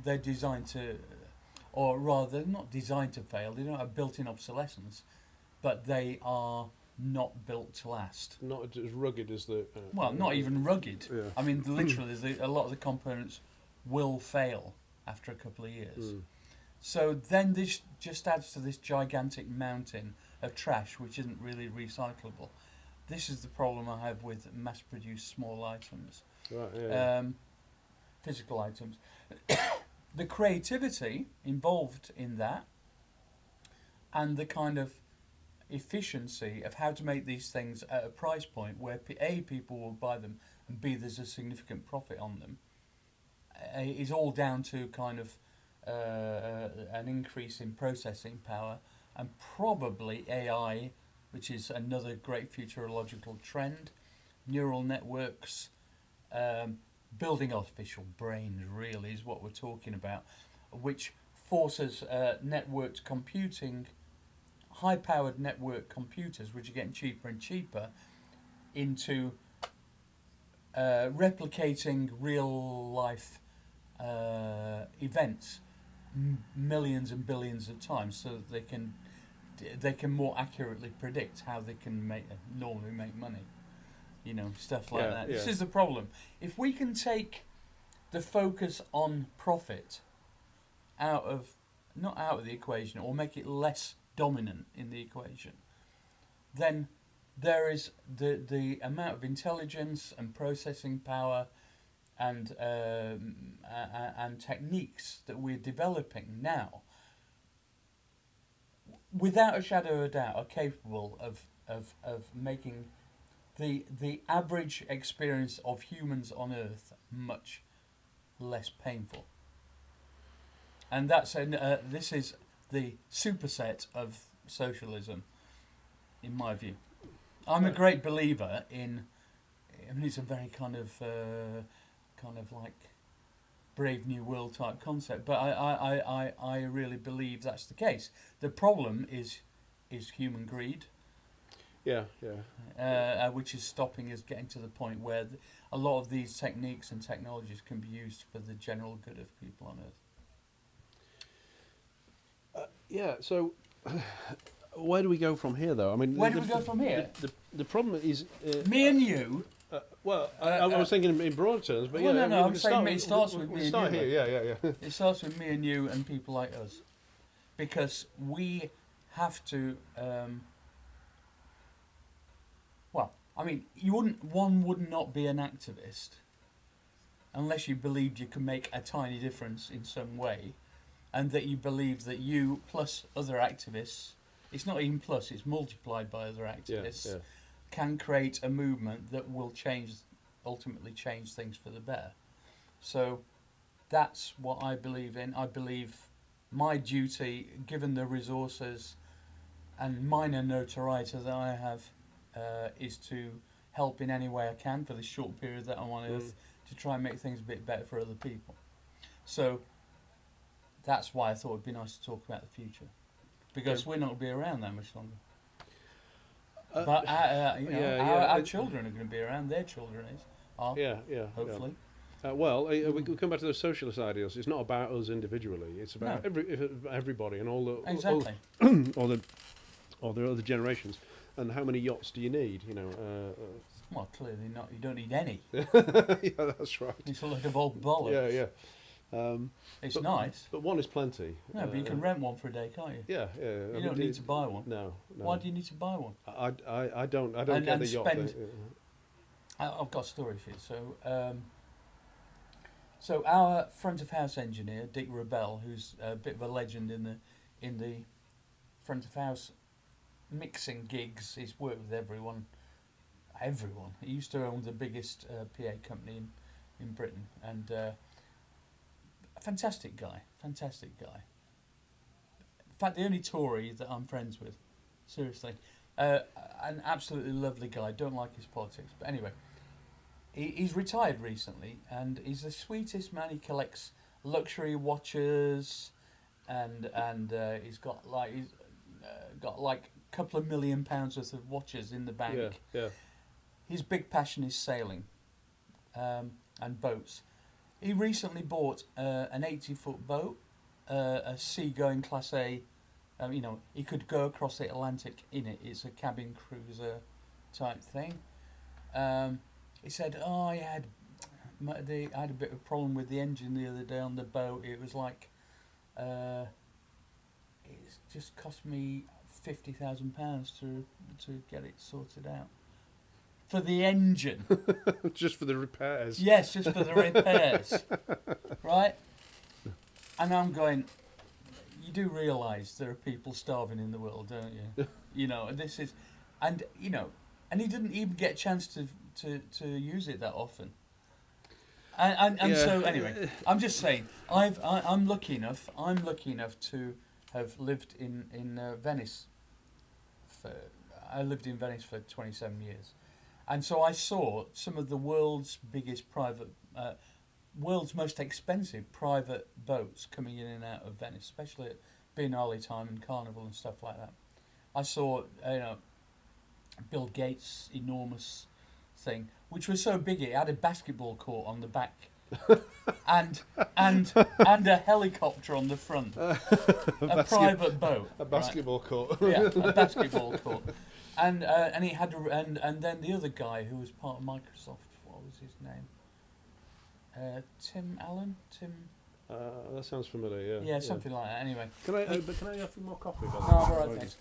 Speaker 8: They're designed to, or rather, they're not designed to fail. They don't have built-in obsolescence, but they are not built to last.
Speaker 9: Not as rugged as the.
Speaker 8: Well, not even rugged.
Speaker 9: Yeah.
Speaker 8: I mean, literally, a lot of the components will fail after a couple of years. So then this just adds to this gigantic mountain of trash, which isn't really recyclable. This is the problem I have with mass-produced small items, physical items. The creativity involved in that, and the kind of efficiency of how to make these things at a price point where A, people will buy them, and B, there's a significant profit on them, is all down to kind of an increase in processing power, and probably AI, which is another great futurological trend. Neural networks, building artificial brains really is what we're talking about, which forces networked computing, high-powered network computers, which are getting cheaper and cheaper, into replicating real-life events millions and billions of times, so that they can more accurately predict how they can normally make money. Stuff like that. This is the problem. If we can take the focus on profit out of not out of the equation, or make it less dominant in the equation, then there is the amount of intelligence and processing power and techniques that we're developing now, without a shadow of a doubt, are capable of making the average experience of humans on Earth much less painful. And that's this is the superset of socialism, in my view. I'm a great believer in. I mean, it's a very kind of like Brave New World type concept, but I really believe that's the case. The problem is human greed.
Speaker 9: Yeah.
Speaker 8: Which is stopping us getting to the point where a lot of these techniques and technologies can be used for the general good of people on Earth.
Speaker 9: Yeah. So, where do we go from here, though? I mean,
Speaker 8: where do we go from here?
Speaker 9: The problem is
Speaker 8: me and you.
Speaker 9: I was thinking in broad terms, but
Speaker 8: well,
Speaker 9: yeah.
Speaker 8: No, I'm saying it starts with me and you.
Speaker 9: Here, yeah.
Speaker 8: It starts with me and you and people like us, because we have to. I mean, one would not be an activist unless you believed you can make a tiny difference in some way, and that you believe that you plus other activists, it's not even plus, it's multiplied by other activists, can create a movement that will ultimately change things for the better. So that's what I believe in. I believe my duty, given the resources and minor notoriety that I have, is to help in any way I can for the short period that I'm on Earth, to try and make things a bit better for other people. So that's why I thought it'd be nice to talk about the future, because we're not going to be around that much longer. But our children are going to be around. Their children are. Hopefully.
Speaker 9: We come back to those socialist ideals. It's not about us individually. It's about everybody and all the
Speaker 8: exactly
Speaker 9: all the other generations. And how many yachts do you need?
Speaker 8: Well, clearly not. You don't need any.
Speaker 9: Yeah, that's right.
Speaker 8: It's a load of old bollocks.
Speaker 9: Yeah.
Speaker 8: It's nice.
Speaker 9: But one is plenty.
Speaker 8: No, but you can rent one for a day, can't you?
Speaker 9: Yeah.
Speaker 8: You don't need to buy one.
Speaker 9: No.
Speaker 8: Why do you need to buy one?
Speaker 9: I don't get the yacht thing.
Speaker 8: I've got a story for you. So our front of house engineer, Dick Rebell, who's a bit of a legend in the front of house mixing gigs, he's worked with everyone. He used to own the biggest PA company in Britain, and a fantastic guy. In fact, the only Tory that I'm friends with, seriously. An absolutely lovely guy. Don't like his politics, but anyway, he's retired recently, and he's the sweetest man. He collects luxury watches, and he's got like a couple of £1 million worth of watches in the bank.
Speaker 9: Yeah.
Speaker 8: His big passion is sailing, and boats. He recently bought an 80-foot boat, a seagoing Class A. He could go across the Atlantic in it. It's a cabin cruiser type thing. He said, I had a bit of a problem with the engine the other day on the boat. It was like, it's just cost me £50,000 to get it sorted out. For the engine.
Speaker 9: Just for the repairs.
Speaker 8: Yes, just for the repairs. Right? And I'm going, you do realise there are people starving in the world, don't you? This is, and he didn't even get a chance to use it that often. And so anyway, I'm just saying, I'm lucky enough to have lived in Venice. I lived in Venice for 27 years. And so I saw some of the world's most expensive private boats coming in and out of Venice, especially at Biennale time and Carnival and stuff like that. I saw, Bill Gates' enormous thing, which was so big it had a basketball court on the back, and a helicopter on the front, a private boat,
Speaker 9: a basketball court.
Speaker 8: Yeah, a basketball court. And he had and then the other guy who was part of Microsoft, what was his name? Tim Allen.
Speaker 9: That sounds familiar. Yeah.
Speaker 8: Yeah, something like that. Anyway.
Speaker 9: Can I? But can I have some more coffee?
Speaker 8: No, all right, thanks.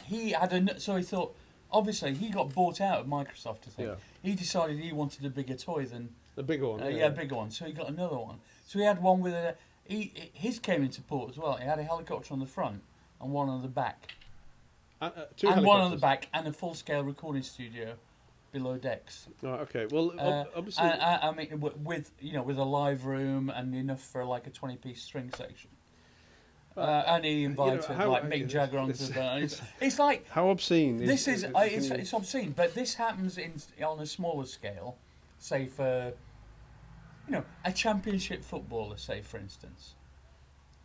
Speaker 8: He had so he thought. Obviously, he got bought out of Microsoft. I think he decided he wanted a bigger toy than
Speaker 9: the bigger one.
Speaker 8: a bigger one. So he got another one. So he had one with his came into port as well. He had a helicopter on the front and one on the back.
Speaker 9: Two
Speaker 8: and one on the
Speaker 9: helicopters.
Speaker 8: back and a full-scale recording studio below decks.
Speaker 9: Oh, okay. Well, obviously,
Speaker 8: I mean, with a live room and enough for like a 20-piece string section. And he invited Mick Jagger onto the. It's like
Speaker 9: how obscene.
Speaker 8: This it's obscene, but this happens on a smaller scale. Say for, a championship footballer. Say for instance,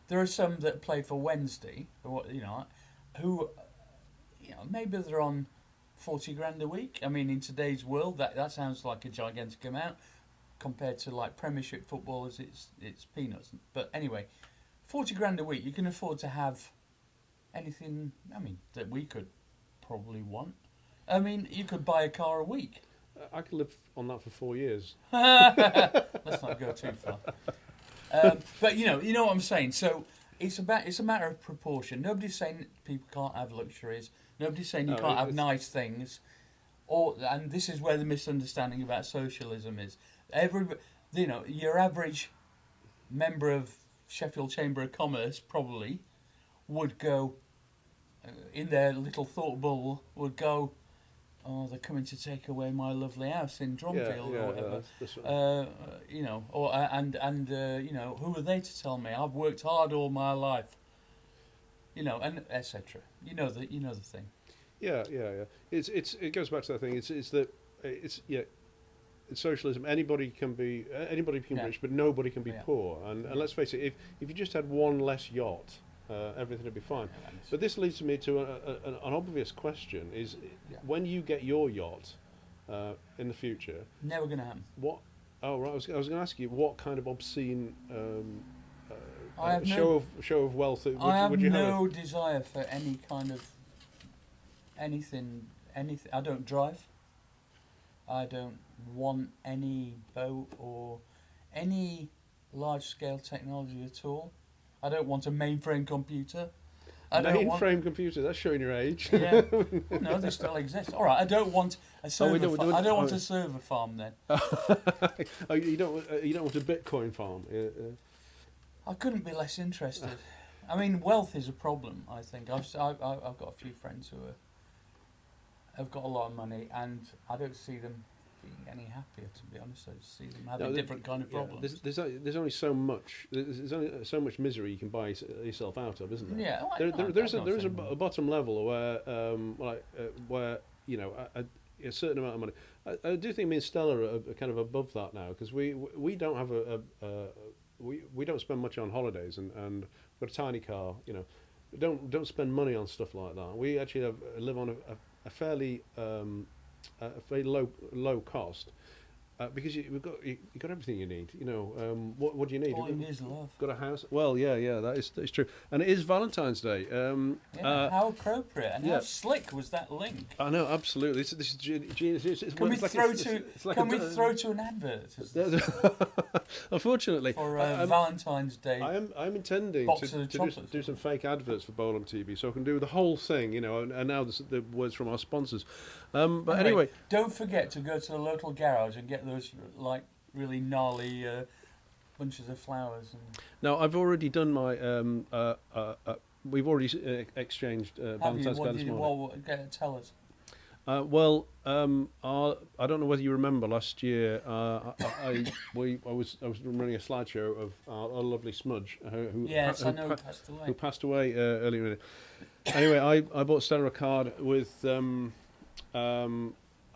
Speaker 8: there are some that play for Wednesday, who, maybe they're on 40 grand a week. I mean, in today's world, that sounds like a gigantic amount compared to like Premiership footballers. It's peanuts. But anyway, 40 grand a week, you can afford to have anything. I mean, that we could probably want. I mean, you could buy a car a week.
Speaker 9: I could live on that for 4 years.
Speaker 8: Let's not go too far. But you know what I'm saying. So it's a matter of proportion. Nobody's saying people can't have luxuries. Nobody's saying you can't have nice things. And this is where the misunderstanding about socialism is. Your average member of Sheffield Chamber of Commerce probably would go in their little thought bubble. Would go, oh, they're coming to take away my lovely house in Drumfield or whatever.
Speaker 9: That's right.
Speaker 8: Who are they to tell me? I've worked hard all my life. And etc. You know the thing.
Speaker 9: Yeah. It goes back to that thing. It's socialism. Anybody can be rich, but nobody can be poor. And let's face it, if you just had one less yacht, everything would be fine. But this leads me to an obvious question: is when you get your yacht in the future,
Speaker 8: never going to happen.
Speaker 9: What? Oh, right. I was going to ask you what kind of obscene show of wealth would you have?
Speaker 8: No desire for any kind of anything. I don't drive. I don't want any boat or any large-scale technology at all. I don't want a mainframe computer.
Speaker 9: Mainframe computer? That's showing your age.
Speaker 8: Yeah. No, they still exist. All right. I don't want a server. I don't want a server farm then.
Speaker 9: You don't want a Bitcoin farm.
Speaker 8: I couldn't be less interested. I mean, wealth is a problem. I think I've got a few friends who have got a lot of money, and I don't see them being any happier. To be honest, I just see them having different kind of problems.
Speaker 9: There's only so much. There's only so much misery you can buy yourself out of, isn't there?
Speaker 8: Yeah.
Speaker 9: There is a bottom level where a certain amount of money. I do think me and Stella are kind of above that now, because we don't have we don't spend much on holidays, and we've got a tiny car. Don't spend money on stuff like that. We actually live on a fairly very low cost, because you've got everything you need. What do you need?
Speaker 8: All you need is love.
Speaker 9: Got a house. Well, yeah, that's true. And it is Valentine's Day.
Speaker 8: How appropriate and how slick was that link?
Speaker 9: I know, absolutely. This is genius.
Speaker 8: Can we throw to an advert?
Speaker 9: Unfortunately,
Speaker 8: for Valentine's Day.
Speaker 9: I'm intending to do some fake adverts for Bolam TV, so I can do the whole thing. And now the words from our sponsors. But anyway,
Speaker 8: don't forget to go to the local garage and get those really gnarly bunches of flowers.
Speaker 9: Now I've already done my. We've already exchanged Valentine's Day this morning.
Speaker 8: Tell us.
Speaker 9: I don't know whether you remember last year. I was running a slideshow of our lovely Smudge, who passed away earlier in the Anyway, I bought Stella a card with a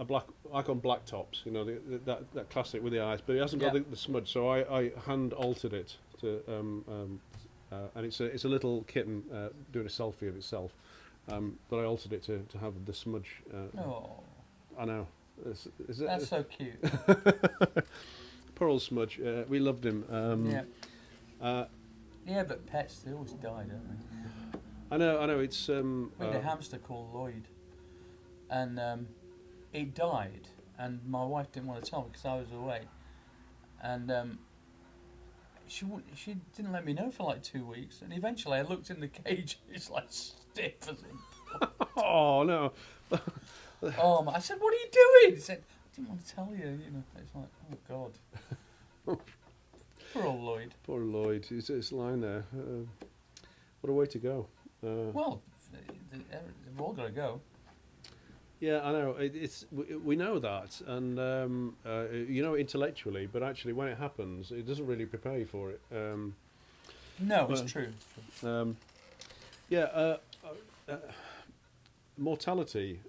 Speaker 9: black icon black tops, that classic with the eyes, but it hasn't got the smudge, so I hand altered it to and it's a little kitten doing a selfie of itself, but I altered it to have the smudge. I know.
Speaker 8: That's so cute.
Speaker 9: Poor old Smudge. We loved him.
Speaker 8: But pets, they always die, don't they?
Speaker 9: I know. It's
Speaker 8: we had a hamster called Lloyd, and it died, and my wife didn't want to tell me because I was away, and she didn't let me know for like 2 weeks, and eventually I looked in the cage. It's like stiff as a
Speaker 9: Oh no!
Speaker 8: I said, "What are you doing?" He said, "I didn't want to tell you." You know, it's like, oh God. Poor old Lloyd.
Speaker 9: Poor Lloyd. It's lying there. What a way to go.
Speaker 8: Well, they've all got to go.
Speaker 9: Yeah, I know. We know that, and you know intellectually, but actually when it happens, it doesn't really prepare you for it.
Speaker 8: No, it's true.
Speaker 9: Mortality.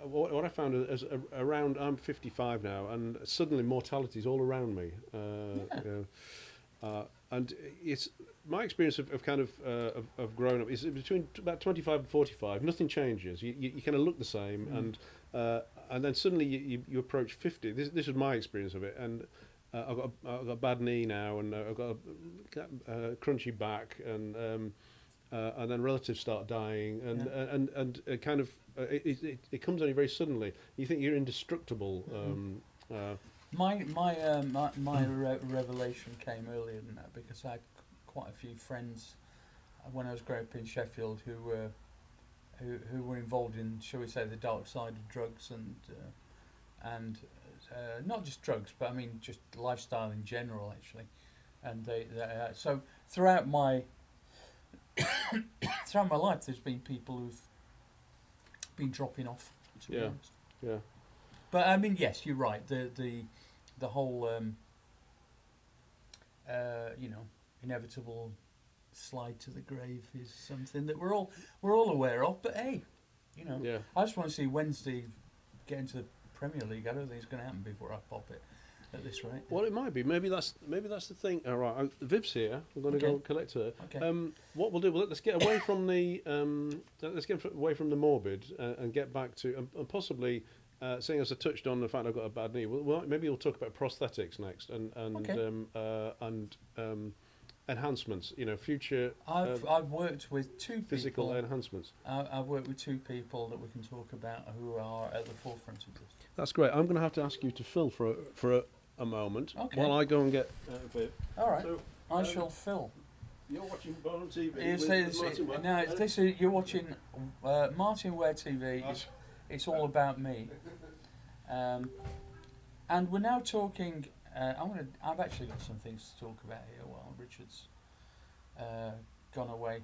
Speaker 9: What I found is around. I'm 55 now, and suddenly mortality is all around me. You know, and it's my experience of kind of growing up is between about 25 and 45. Nothing changes. You kind of look the same, and then suddenly you approach 50. This was my experience of it, and I've got a bad knee now, and I've got a crunchy back, and then relatives start dying, and kind of it comes on you very suddenly. You think you're indestructible.
Speaker 8: My revelation came earlier than that, because I had quite a few friends when I was growing up in Sheffield who were involved in, shall we say, the dark side of drugs, and not just drugs, but I mean just lifestyle in general, actually. And so throughout my life, there's been people who've been dropping off. To be honest.
Speaker 9: Yeah.
Speaker 8: But I mean, yes, you're right. The whole inevitable slide to the grave is something that we're all aware of. But hey, I just want to see Wednesday get into the Premier League. I don't think it's going to happen before I pop it at this rate.
Speaker 9: Well, it might be. Maybe that's the thing. All right, Viv's here. I'm going to go collect her.
Speaker 8: Okay.
Speaker 9: What we'll do? Let's get away from the morbid and get back to and possibly. Seeing as I touched on the fact I've got a bad knee, maybe we'll talk about prosthetics next and enhancements. Future.
Speaker 8: I've worked with two
Speaker 9: physical
Speaker 8: people,
Speaker 9: enhancements.
Speaker 8: I've worked with two people that we can talk about who are at the forefront of this.
Speaker 9: That's great. I'm going to have to ask you to fill for a moment while I go and get Viv.
Speaker 8: All right.
Speaker 9: So,
Speaker 8: I shall fill.
Speaker 9: You're watching Bolam TV.
Speaker 8: Now, you're watching Martyn Ware TV. It's all about me, and we're now talking. I've actually got some things to talk about here while Richard's gone away.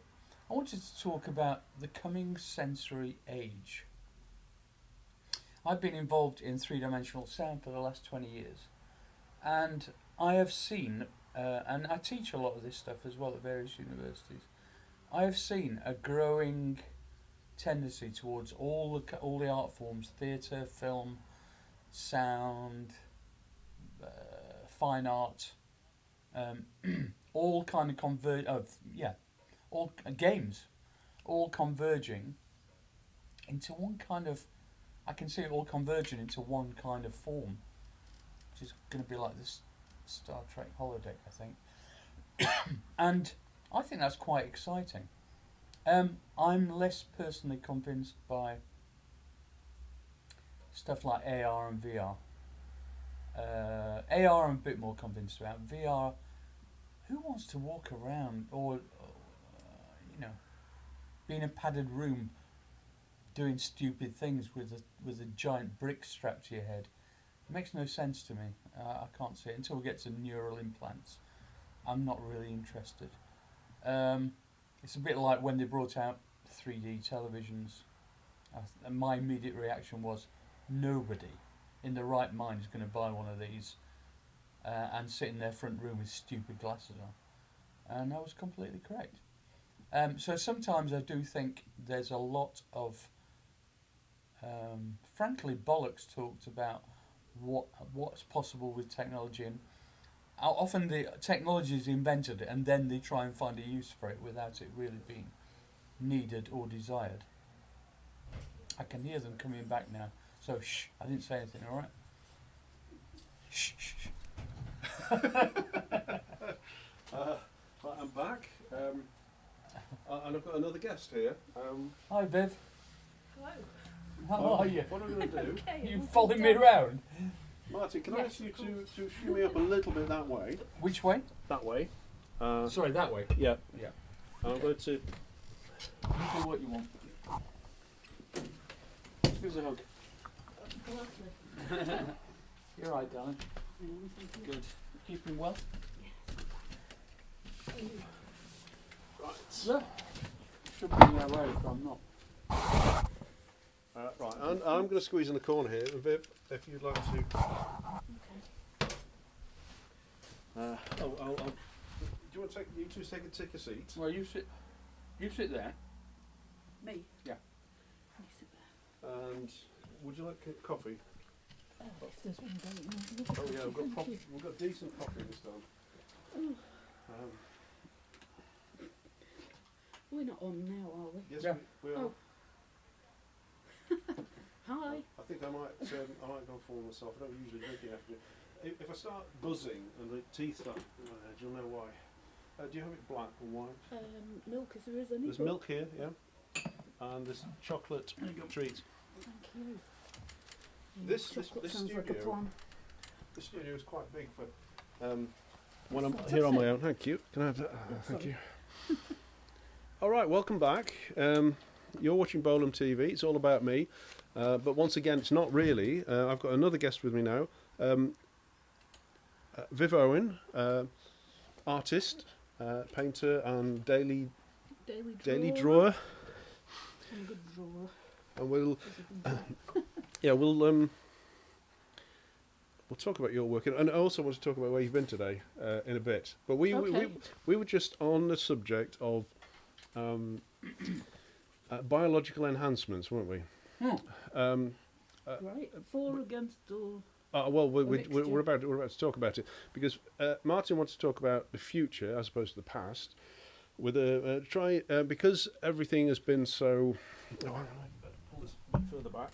Speaker 8: I wanted to talk about the coming sensory age. I've been involved in three-dimensional sound for the last 20 years, and I have seen, and I teach a lot of this stuff as well at various universities. I have seen a growing tendency towards all the art forms: theatre, film, sound, fine art, all kind of all games, all converging into one kind of. I can see it all converging into one kind of form, which is going to be like this Star Trek holodeck, I think, and I think that's quite exciting. I'm less personally convinced by stuff like AR and VR. AR I'm a bit more convinced about. VR, who wants to walk around or be in a padded room doing stupid things with a giant brick strapped to your head? It makes no sense to me. I can't see it until we get to neural implants. I'm not really interested. It's a bit like when they brought out 3D televisions. And my immediate reaction was, nobody in their right mind is going to buy one of these and sit in their front room with stupid glasses on. And I was completely correct. So sometimes I do think there's a lot of, frankly, bollocks talked about what's possible with technology, and how often the technology is invented and then they try and find a use for it without it really being needed or desired. I can hear them coming back now, so shh, I didn't say anything, alright? Shh, shh, shh.
Speaker 9: I'm back, and I've got another guest here.
Speaker 8: Hi Viv.
Speaker 7: Hello.
Speaker 8: How are you?
Speaker 9: What I'm going to do...
Speaker 7: Okay,
Speaker 8: You following me around?
Speaker 9: Martyn, can I
Speaker 7: Yes,
Speaker 9: ask you
Speaker 7: of course.
Speaker 9: to shimmy up a little bit that way?
Speaker 8: Which way?
Speaker 9: That way.
Speaker 8: Sorry, that way.
Speaker 9: Yeah.
Speaker 8: Yeah.
Speaker 9: And I'm going to...
Speaker 8: You do what you want. Here's a hug. You're right, darling. Good. Keeping well?
Speaker 9: Right.
Speaker 8: Yeah. Should be in our way if I'm not.
Speaker 9: Right, and I'm going to squeeze in the corner here. And Viv, if you'd like to... do you want to take... You two take a seat?
Speaker 8: Well, you sit there.
Speaker 7: Me?
Speaker 8: Yeah.
Speaker 7: You sit there.
Speaker 9: And would you like coffee?
Speaker 7: If there's one going
Speaker 9: Oh yeah, we've got decent coffee this time.
Speaker 7: We're not on now, are we?
Speaker 9: Yes,
Speaker 8: Yeah.
Speaker 9: we are.
Speaker 7: Oh. Hi.
Speaker 9: I think I might go for myself. I don't usually drink it after. If I start buzzing and the teeth start, you'll know why. Do you have it black or white?
Speaker 7: Milk, if there is any.
Speaker 9: There's milk here, yeah, and there's chocolate treats.
Speaker 7: Thank you.
Speaker 9: This
Speaker 7: Chocolate sounds
Speaker 9: studio,
Speaker 7: like a plan.
Speaker 9: the studio is quite big for when I'm here on my own. Thank you. Can I have that? Thank you. All right, welcome back. You're watching Bolam TV. It's all about me, but once again, it's not really. I've got another guest with me now, Viv Owen, artist, painter, and daily drawer.
Speaker 7: I'm a good drawer.
Speaker 9: And we'll we'll talk about your work, and I also want to talk about where you've been today in a bit. But we were just on the subject of biological enhancements, weren't we?
Speaker 7: Right, for, against, or...
Speaker 9: Well, we're about to talk about it because Martyn wants to talk about the future as opposed to the past. With a because everything has been so. Oh, hang on, I better pull this a bit further back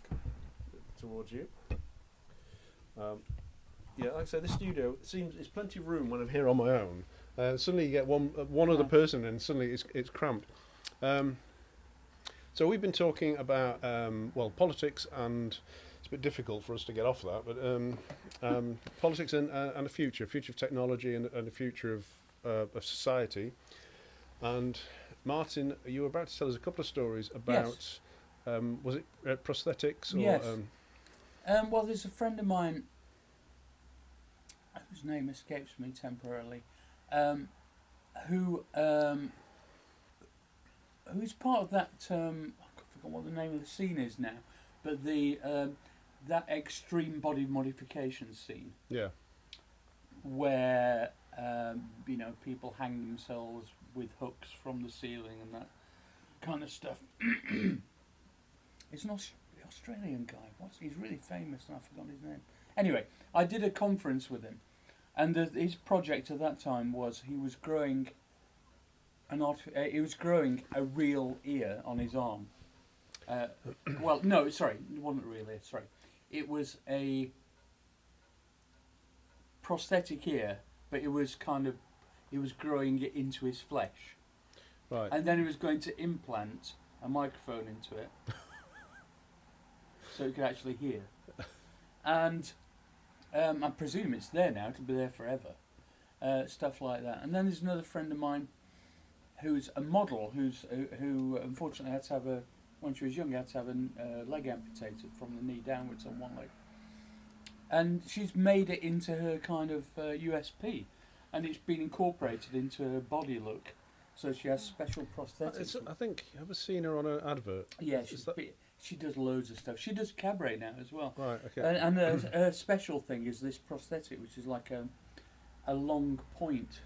Speaker 9: towards you. Yeah, like I say, the studio seems it's plenty of room when I'm here on my own. Suddenly you get one other person, and suddenly it's cramped. So we've been talking about politics, and it's a bit difficult for us to get off that, but politics and the future of technology and the future of society. And Martyn, you were about to tell us a couple of stories about, was it prosthetics? Or,
Speaker 8: yes. Well, there's a friend of mine whose name escapes me temporarily, who's part of that. I forgot what the name of the scene is now, but the that extreme body modification scene.
Speaker 9: Yeah.
Speaker 8: Where people hang themselves with hooks from the ceiling and that kind of stuff. It's an Australian guy. He's really famous, and I've forgotten his name. Anyway, I did a conference with him, and his project at that time was he was growing a real ear on his arm. Well, no, sorry, it wasn't a real ear. Sorry, it was a prosthetic ear, but he was growing it into his flesh.
Speaker 9: Right.
Speaker 8: And then he was going to implant a microphone into it so he could actually hear. And I presume it's there now, it'll be there forever. Stuff like that. And then there's another friend of mine who's a model who unfortunately had to have when she was young, had to have a leg amputated from the knee downwards on one leg. And she's made it into her kind of USP, and it's been incorporated into her body look. So she has special prosthetics.
Speaker 9: I think I've ever seen her on an advert.
Speaker 8: Yeah, she does loads of stuff. She does cabaret now as well.
Speaker 9: Right. Okay.
Speaker 8: And her special thing is this prosthetic, which is like a long point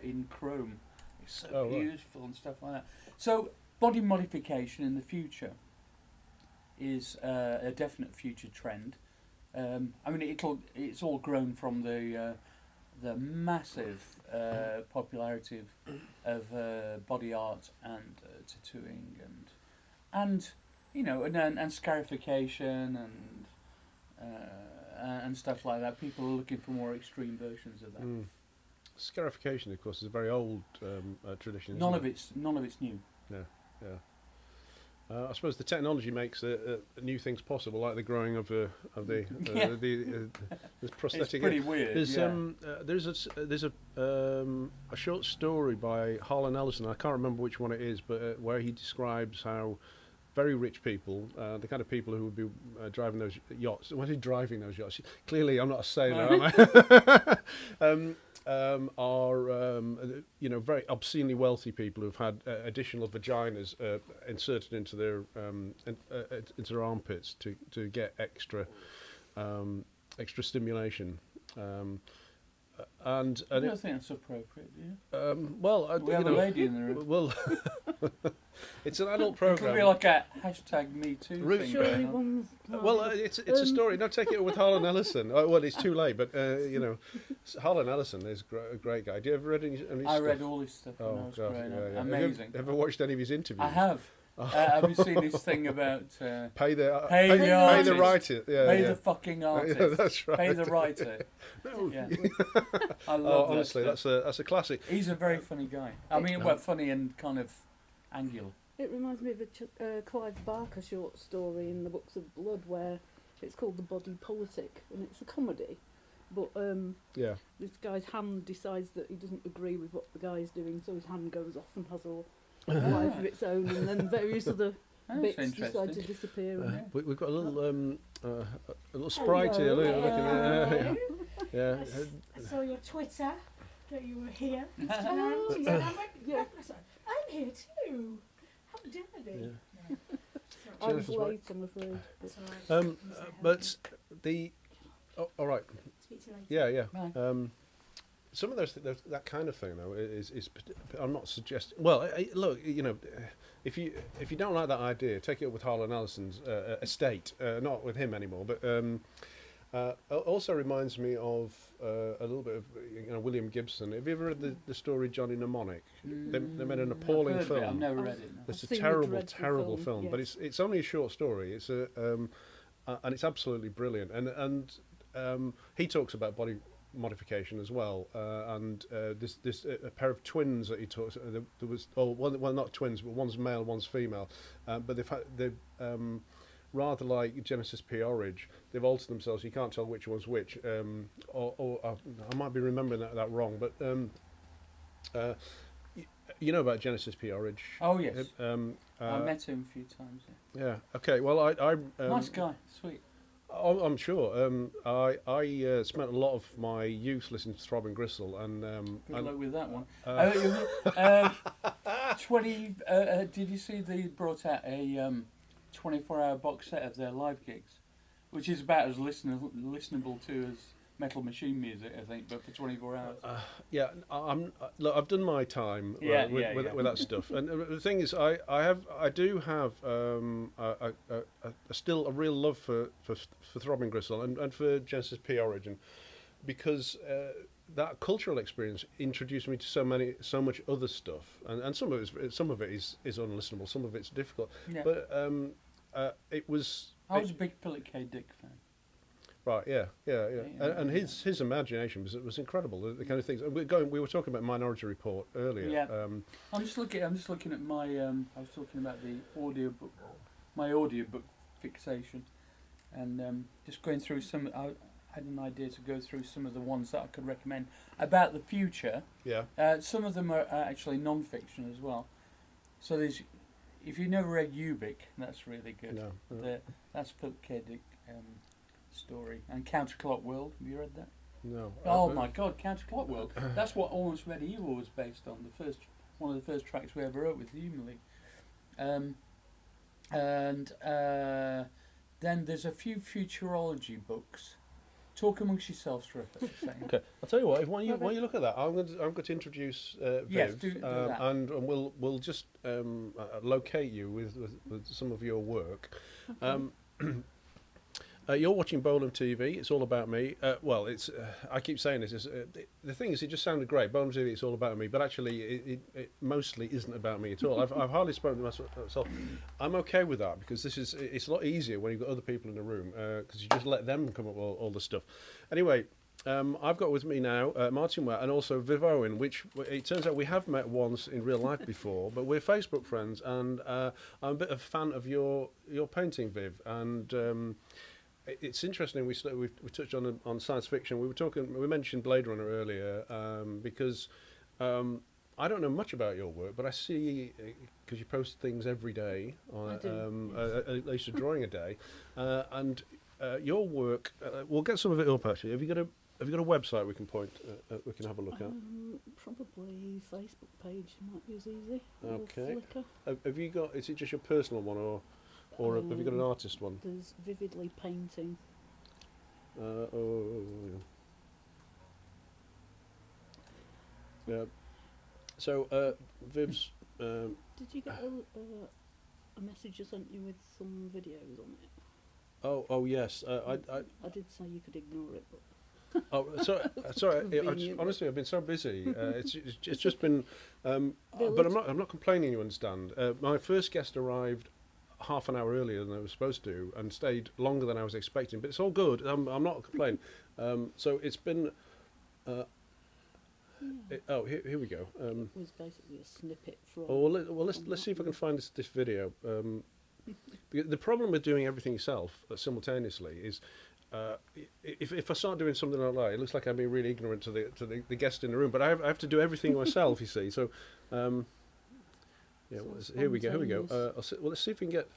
Speaker 8: in chrome. It's so beautiful and stuff like that. So body modification in the future is a definite future trend. I mean, it's all grown from the massive popularity of body art and tattooing and scarification and stuff like that. People are looking for more extreme versions of that.
Speaker 9: Mm. Scarification, of course, is a very old tradition.
Speaker 8: None of it's new.
Speaker 9: Yeah. I suppose the technology makes new things possible, like the growing of the prosthetic.
Speaker 8: It's pretty weird.
Speaker 9: There's a short story by Harlan Ellison. I can't remember which one it is, but where he describes how very rich people, the kind of people who would be driving those yachts. When he's driving those yachts, clearly I'm not a sailor, am I? Very obscenely wealthy people who've had additional vaginas inserted into their armpits to get extra stimulation.
Speaker 8: I don't think that's appropriate, do you? We have a lady in the room.
Speaker 9: Well, it's an adult
Speaker 8: It
Speaker 9: program.
Speaker 8: could be like a #MeToo thing.
Speaker 10: Surely
Speaker 8: going on.
Speaker 10: one's
Speaker 9: Well, it's a story. No, take it with Harlan Ellison. Well, it's too late, but Harlan Ellison is a great guy. Do you ever read any
Speaker 8: I
Speaker 9: stuff?
Speaker 8: read all his stuff when I was growing up. Amazing.
Speaker 9: Have you ever watched any of his interviews?
Speaker 8: I have. Have you seen this thing about
Speaker 9: Pay the
Speaker 8: artist.
Speaker 9: writer. Yeah,
Speaker 8: pay
Speaker 9: yeah.
Speaker 8: the fucking artist?
Speaker 9: Yeah, that's right.
Speaker 8: Pay the writer.
Speaker 9: No.
Speaker 8: Yeah. I love that
Speaker 9: honestly,
Speaker 8: stuff.
Speaker 9: that's a classic.
Speaker 8: He's a very funny guy. I mean, well, funny and kind of angular.
Speaker 10: It reminds me of a Clive Barker short story in the Books of Blood where it's called The Body Politic, and it's a comedy. But this guy's hand decides that he doesn't agree with what the guy's doing, so his hand goes off and has a life of its own, and then various other bits decide to disappear.
Speaker 9: We've got a little sprite here. Look at it. Yeah.
Speaker 7: I saw your Twitter that you were here.
Speaker 10: Oh,
Speaker 7: She said, I'm here too. How dare they?
Speaker 9: Yeah.
Speaker 10: I was late, I'm afraid.
Speaker 7: That's all right.
Speaker 9: But the all right.
Speaker 7: Speak to you later.
Speaker 9: Yeah. Some of those that kind of thing though is I'm not suggesting. Well, look, if you don't like that idea, take it up with Harlan Ellison's estate. Not with him anymore, but also reminds me of a little bit of William Gibson. Have you ever read the story Johnny Mnemonic? They made an appalling film.
Speaker 8: I've never read it. No.
Speaker 9: It's
Speaker 10: I've
Speaker 9: a
Speaker 10: seen the
Speaker 9: terrible
Speaker 10: dreadful
Speaker 9: film,
Speaker 10: yes.
Speaker 9: but it's only a short story. It's and it's absolutely brilliant. And he talks about body modification as well, and this a pair of twins that he talks. There was well not twins, but one's male, one's female, but they've rather like Genesis P. Orridge, they've altered themselves. You can't tell which one's which. Or I might be remembering that wrong, but you know about Genesis P. Orridge.
Speaker 8: Oh yes. I met him a few times.
Speaker 9: Yeah. Okay. Well, I
Speaker 8: nice guy, sweet.
Speaker 9: I'm sure. I spent a lot of my youth listening to Throbbing Gristle, and
Speaker 8: good luck with that one. 20. Did you see they brought out a 24-hour box set of their live gigs, which is about as listenable to as Metal Machine music, I think, but for 24 hours.
Speaker 9: Yeah, look, I've done my time with that stuff, and the thing is, I do have still a real love for Throbbing Gristle and for Genesis P. Origin, because that cultural experience introduced me to so much other stuff, and some of it is unlistenable, some of it's difficult, but it was.
Speaker 8: I was a big Philip K. Dick fan.
Speaker 9: Right, yeah. And his imagination was incredible. The kind of things we were talking about Minority Report earlier.
Speaker 8: Yeah. I'm just looking at my. I was talking about the audiobook, my audiobook fixation, and just going through some. I had an idea to go through some of the ones that I could recommend about the future.
Speaker 9: Yeah.
Speaker 8: Some of them are actually non-fiction as well. So there's, if you never read Ubik, that's really good.
Speaker 9: No.
Speaker 8: That's Philip K. Dick. Story and Counterclock World. Have you read that?
Speaker 9: No.
Speaker 8: Oh my God, Counterclock World. That's what Almost Medieval was based on. One of the first tracks we ever wrote with Human League. Then there's a few futurology books. Talk amongst yourselves for a second.
Speaker 9: Okay, I'll tell you what. While you look at that, I'm going to introduce Viv,
Speaker 8: yes, do that.
Speaker 9: and we'll just locate you with some of your work.
Speaker 10: Okay.
Speaker 9: You're watching Bolam TV. It's all about me. Well, it's. I keep saying this. The thing is, it just sounded great. Bolam TV. It's all about me, but actually, it mostly isn't about me at all. I've hardly spoken to myself. I'm okay with that because it's a lot easier when you've got other people in the room because you just let them come up with all the stuff. Anyway,
Speaker 1: I've got with me now Martyn Ware and also Viv Owen, which it turns out we have met once in real life before, but we're Facebook friends, and I'm a bit of a fan of your painting, Viv, and it's interesting. We touched on science fiction. We mentioned Blade Runner earlier because I don't know much about your work, but I see because you post things every day,
Speaker 10: I do, yes.
Speaker 1: at least a drawing a day, and your work. We'll get some of it up actually. Have you got a website we can we can have a look at?
Speaker 10: Probably Facebook page might be as easy.
Speaker 1: Okay.
Speaker 10: Or Flickr.
Speaker 1: Have you got? Is it just your personal one, or have you got an artist one?
Speaker 10: There's Vividly Painting.
Speaker 1: Yeah. So Viv's.
Speaker 10: Did you get a message I sent you with some videos on it?
Speaker 1: Oh yes. I
Speaker 10: did say you could ignore it, but.
Speaker 1: Oh, sorry. Honestly, I've been so busy. It's just been. But I'm not complaining. You understand? My first guest arrived half an hour earlier than I was supposed to, and stayed longer than I was expecting. But it's all good. I'm not complaining. So it's been. Here we go.
Speaker 10: It was basically a snippet from.
Speaker 1: Let's see if I can find this video. The problem with doing everything yourself simultaneously is. If I start doing something like that, it looks like I'm being really ignorant to the guest in the room. But I have to do everything myself, you see. So, here we go. Let's see if we can get.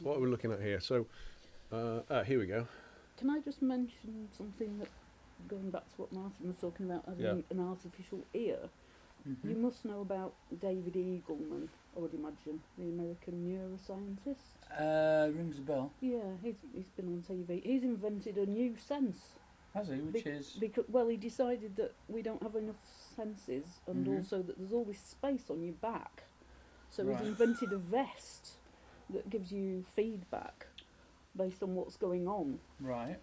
Speaker 1: What are we looking at here? So, here we go.
Speaker 10: Can I just mention something that, going back to what Martyn was talking about, having an artificial ear? Mm-hmm. You must know about David Eagleman, I would imagine, the American neuroscientist.
Speaker 8: Rings a bell.
Speaker 10: Yeah, he's been on TV. He's invented a new sense.
Speaker 8: Has he? Which is?
Speaker 10: Because, he decided that we don't have enough senses, and also that there's always space on your back. So he's invented a vest that gives you feedback based on what's going on.
Speaker 8: Right.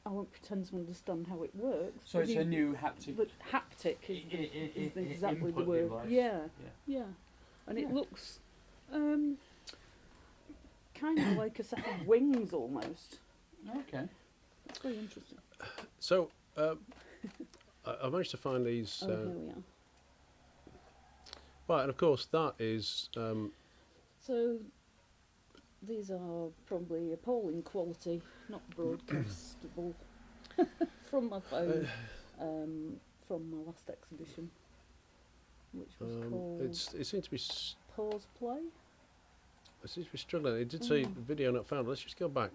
Speaker 10: I won't pretend to understand how it works.
Speaker 8: So it's a new haptic.
Speaker 10: But haptic is exactly the word.
Speaker 8: Device.
Speaker 10: Yeah. And it looks kind of like a set of wings almost.
Speaker 8: Okay.
Speaker 10: That's very interesting.
Speaker 1: So I managed to find these.
Speaker 10: Here we are.
Speaker 1: Right, and of course that is.
Speaker 10: So these are probably appalling quality, not broadcastable, from my phone, from my last exhibition, which was called.
Speaker 1: It seems to be.
Speaker 10: Pause Play.
Speaker 1: It seems to be struggling. It did say video not found. Let's just go back.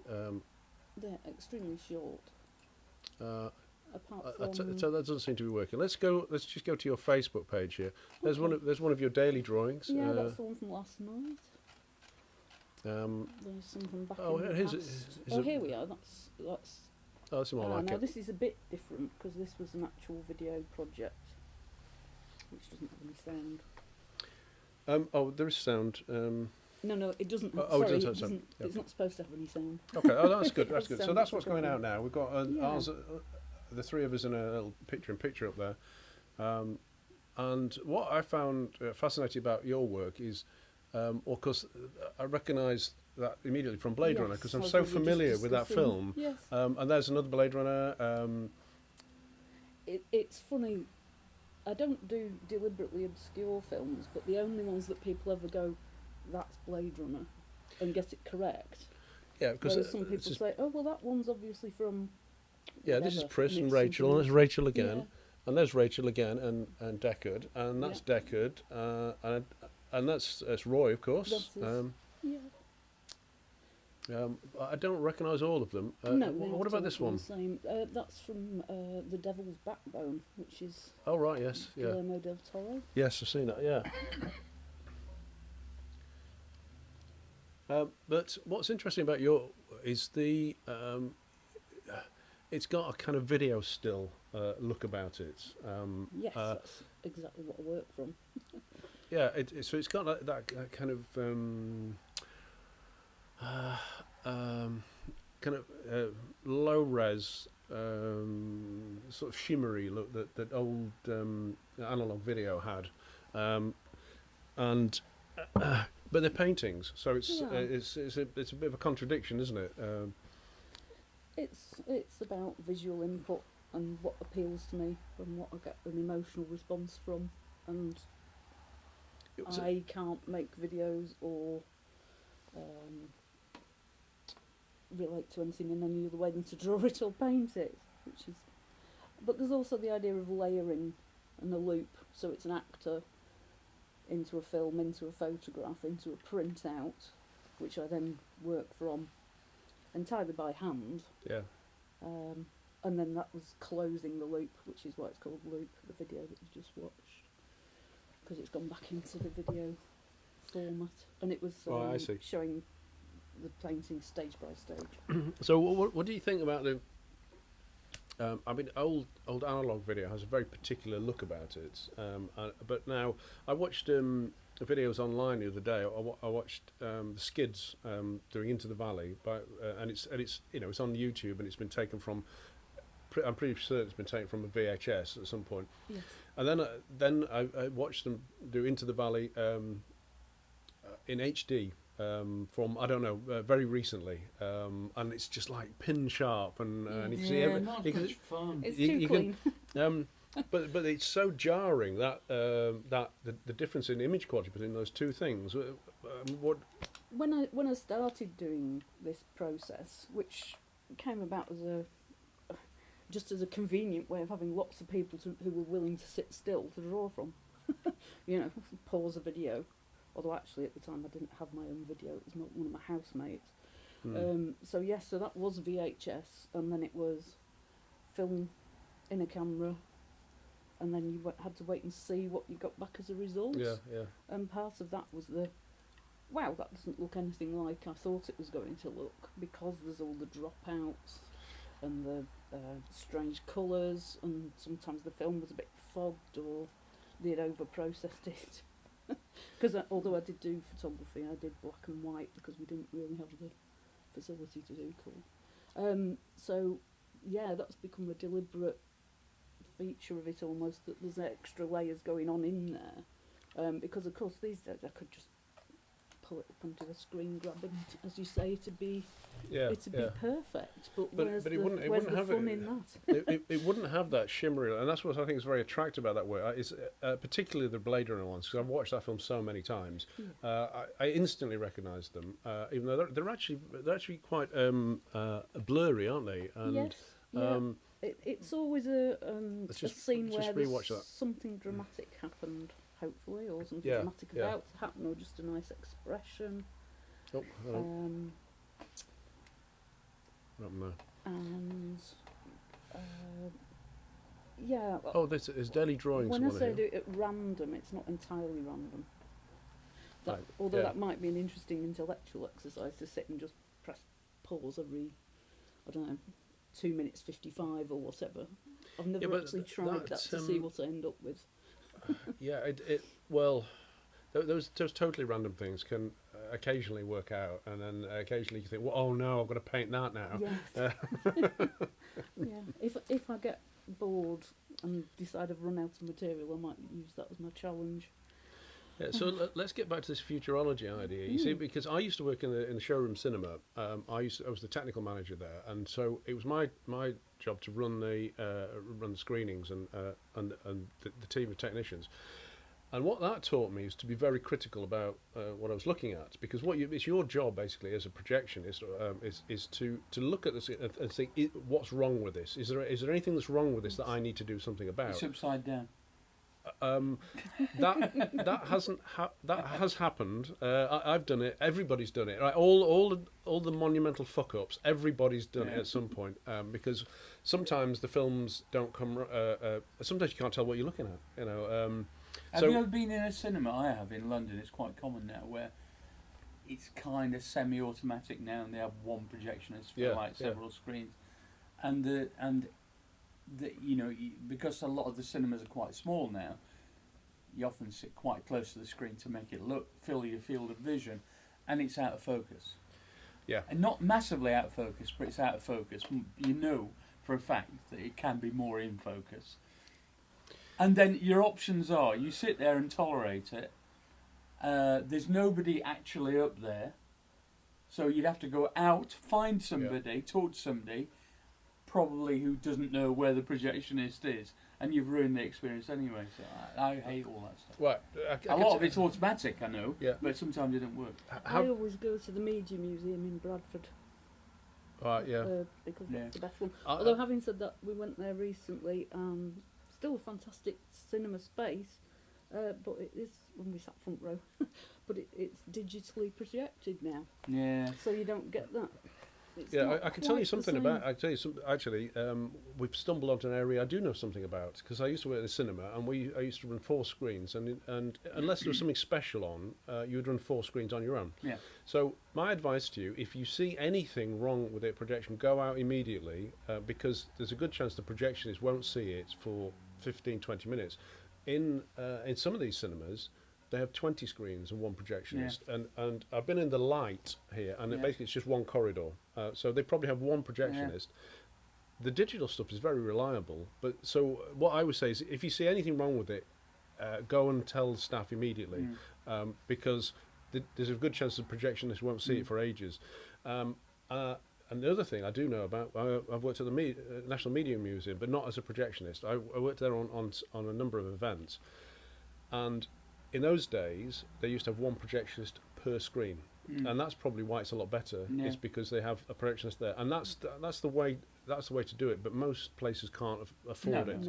Speaker 10: They're extremely short. Apart from
Speaker 1: so that doesn't seem to be working. Let's just go to your Facebook page here. There's one of your daily drawings.
Speaker 10: Yeah, that's the one from last night. There's something back in the past. Here we are. That's.
Speaker 1: Oh, that's more like
Speaker 10: now
Speaker 1: it.
Speaker 10: this is a bit different because this was an actual video project, which doesn't have any sound.
Speaker 1: There is sound.
Speaker 10: No, it doesn't.
Speaker 1: It doesn't have sound.
Speaker 10: It's not supposed to have any sound.
Speaker 1: Okay. Oh, that's good. That's good. So that's what's going out now. We've got ours, the three of us in a little picture-in-picture up there. And what I found fascinating about your work is, because I recognise that immediately from Blade Runner because I'm so familiar with that film.
Speaker 10: Yes.
Speaker 1: And there's another Blade Runner.
Speaker 10: It's funny. I don't do deliberately obscure films, but the only ones that people ever go, that's Blade Runner, and get it correct.
Speaker 1: Yeah, because
Speaker 10: some people say, oh, well, that one's obviously from.
Speaker 1: Yeah, this is Pris and Rachel, and there's Rachel again, and there's Rachel again, and Deckard, and that's Deckard, and that's Roy, of course. I don't recognise all of them.
Speaker 10: No,
Speaker 1: what about this one?
Speaker 10: Same. That's from The Devil's Backbone, which is.
Speaker 1: Oh right, yes,
Speaker 10: Guillermo del Toro.
Speaker 1: Yes, I've seen that. Yeah. But what's interesting about your is the it's got a kind of video still look about it.
Speaker 10: Yes, that's exactly what I work from.
Speaker 1: Yeah, so it's got that kind of low res sort of shimmery look that old analog video had, and. But they're paintings, so it's a bit of a contradiction, isn't it?
Speaker 10: it's about visual input and what appeals to me and what I get an emotional response from, and I can't make videos or relate to anything in any other way than to draw it or paint it, which is. But there's also the idea of layering and a loop, so it's an actor into a film, into a photograph, into a printout, which I then work from entirely by hand.
Speaker 9: Yeah.
Speaker 10: And then that was closing the loop, which is why it's called Loop, the video that you just watched, because it's gone back into the video format, and it was
Speaker 9: I see.
Speaker 10: showing the painting stage by stage.
Speaker 9: So what do you think about the... I mean, old analog video has a very particular look about it. But now, I watched videos online the other day. I watched the Skids doing Into the Valley, and it's it's on YouTube, and it's been taken from. I'm pretty certain it's been taken from a VHS at some point.
Speaker 10: Yes.
Speaker 9: And then I watched them do Into the Valley in HD. From I don't know, very recently, and it's just like pin sharp, and you can see
Speaker 8: not much fun.
Speaker 10: It's too clean.
Speaker 9: But it's so jarring that that the difference in image quality between those two things. What
Speaker 10: When I started doing this process, which came about as just as a convenient way of having lots of people who were willing to sit still to draw from, pause a video. Although actually at the time I didn't have my own video, it was one of my housemates. So that was VHS, and then it was film in a camera, and then you had to wait and see what you got back as a result.
Speaker 9: Yeah.
Speaker 10: And part of that was wow, that doesn't look anything like I thought it was going to look, because there's all the dropouts and the strange colours, and sometimes the film was a bit fogged or they'd over-processed it. Because although I did do photography, I did black and white because we didn't really have the facility to do colour. So, yeah, that's become a deliberate feature of it almost, that there's extra layers going on in there. Because, of course, these days I could just pull it up onto the screen, grab it, as you say, to be perfect. But where's
Speaker 9: it wouldn't
Speaker 10: the
Speaker 9: have
Speaker 10: fun in that?
Speaker 9: it wouldn't have that shimmery, and that's what I think is very attractive about that work. Is particularly the Blade Runner ones, because I've watched that film so many times. I instantly recognised them, even though they're actually quite blurry, aren't they? And,
Speaker 10: yes. Yeah. It's always a scene where there's something dramatic happened, hopefully, or something dramatic about to happen, or just a nice expression.
Speaker 9: Oh, hello. And this is daily drawings.
Speaker 10: When I say do it at random, it's not entirely random. Although that might be an interesting intellectual exercise to sit and just press pause every, 2 minutes 55 or whatever. I've never actually tried that to see what I end up with.
Speaker 9: Those totally random things can occasionally work out, and then occasionally you think, well, oh no, I've got to paint that now.
Speaker 10: Yeah. If I get bored and decide I've run out of material, I might use that as my challenge.
Speaker 9: Yeah, so let's get back to this futurology idea. You see, because I used to work in the showroom cinema. I was the technical manager there, and so it was my job to run the screenings and the team of technicians. And what that taught me is to be very critical about what I was looking at, because it's your job basically as a projection is to look at this and think, what's wrong with this? Is there anything that's wrong with this that I need to do something about?
Speaker 8: It's upside down.
Speaker 9: That has happened. I've done it. Everybody's done it. Right? All the monumental fuck ups. Everybody's done it at some point, because sometimes the films don't come. Sometimes you can't tell what you're looking at.
Speaker 8: Have you ever been in a cinema? I have, in London. It's quite common now, where it's kind of semi-automatic now, and they have one projectionist for several screens, and because a lot of the cinemas are quite small now, you often sit quite close to the screen to make it fill your field of vision, and it's out of focus.
Speaker 9: Yeah,
Speaker 8: and not massively out of focus, but it's out of focus. You know for a fact that it can be more in focus. And then your options are, you sit there and tolerate it. There's nobody actually up there. So you'd have to go out, find somebody, talk to somebody, probably who doesn't know where the projectionist is, and you've ruined the experience anyway. So I hate all that stuff.
Speaker 9: Right.
Speaker 8: A lot of it's automatic, I know,
Speaker 9: yeah.
Speaker 8: but sometimes it doesn't work.
Speaker 10: I always go to the Media Museum in Bradford.
Speaker 9: Right, yeah.
Speaker 10: Because that's the best one. Although having said that, we went there recently, and still a fantastic cinema space, but it is, when we sat front row, but it's digitally projected now.
Speaker 8: Yeah.
Speaker 10: So you don't get that. It's
Speaker 9: I can tell you something about. I tell you something. Actually, we've stumbled onto an area I do know something about, because I used to work in the cinema, and I used to run 4 screens, and unless there was something special on, you would run 4 screens on your own.
Speaker 8: Yeah.
Speaker 9: So my advice to you: if you see anything wrong with the projection, go out immediately, because there's a good chance the projectionist won't see it for 15, 20 minutes. In some of these cinemas, they have 20 screens and 1 projectionist, and I've been in the light here, and basically it's just 1 corridor. So they probably have 1 projectionist. The digital stuff is very reliable, but so what I would say is, if you see anything wrong with it, go and tell the staff immediately, because there's a good chance the projectionist won't see it for ages. And the other thing I do know about, I've worked at the National Media Museum, but not as a projectionist. I worked there on a number of events, and in those days, they used to have 1 projectionist per screen, and that's probably why it's a lot better. Is because they have a projectionist there, and that's the way to do it. But most places can't afford it.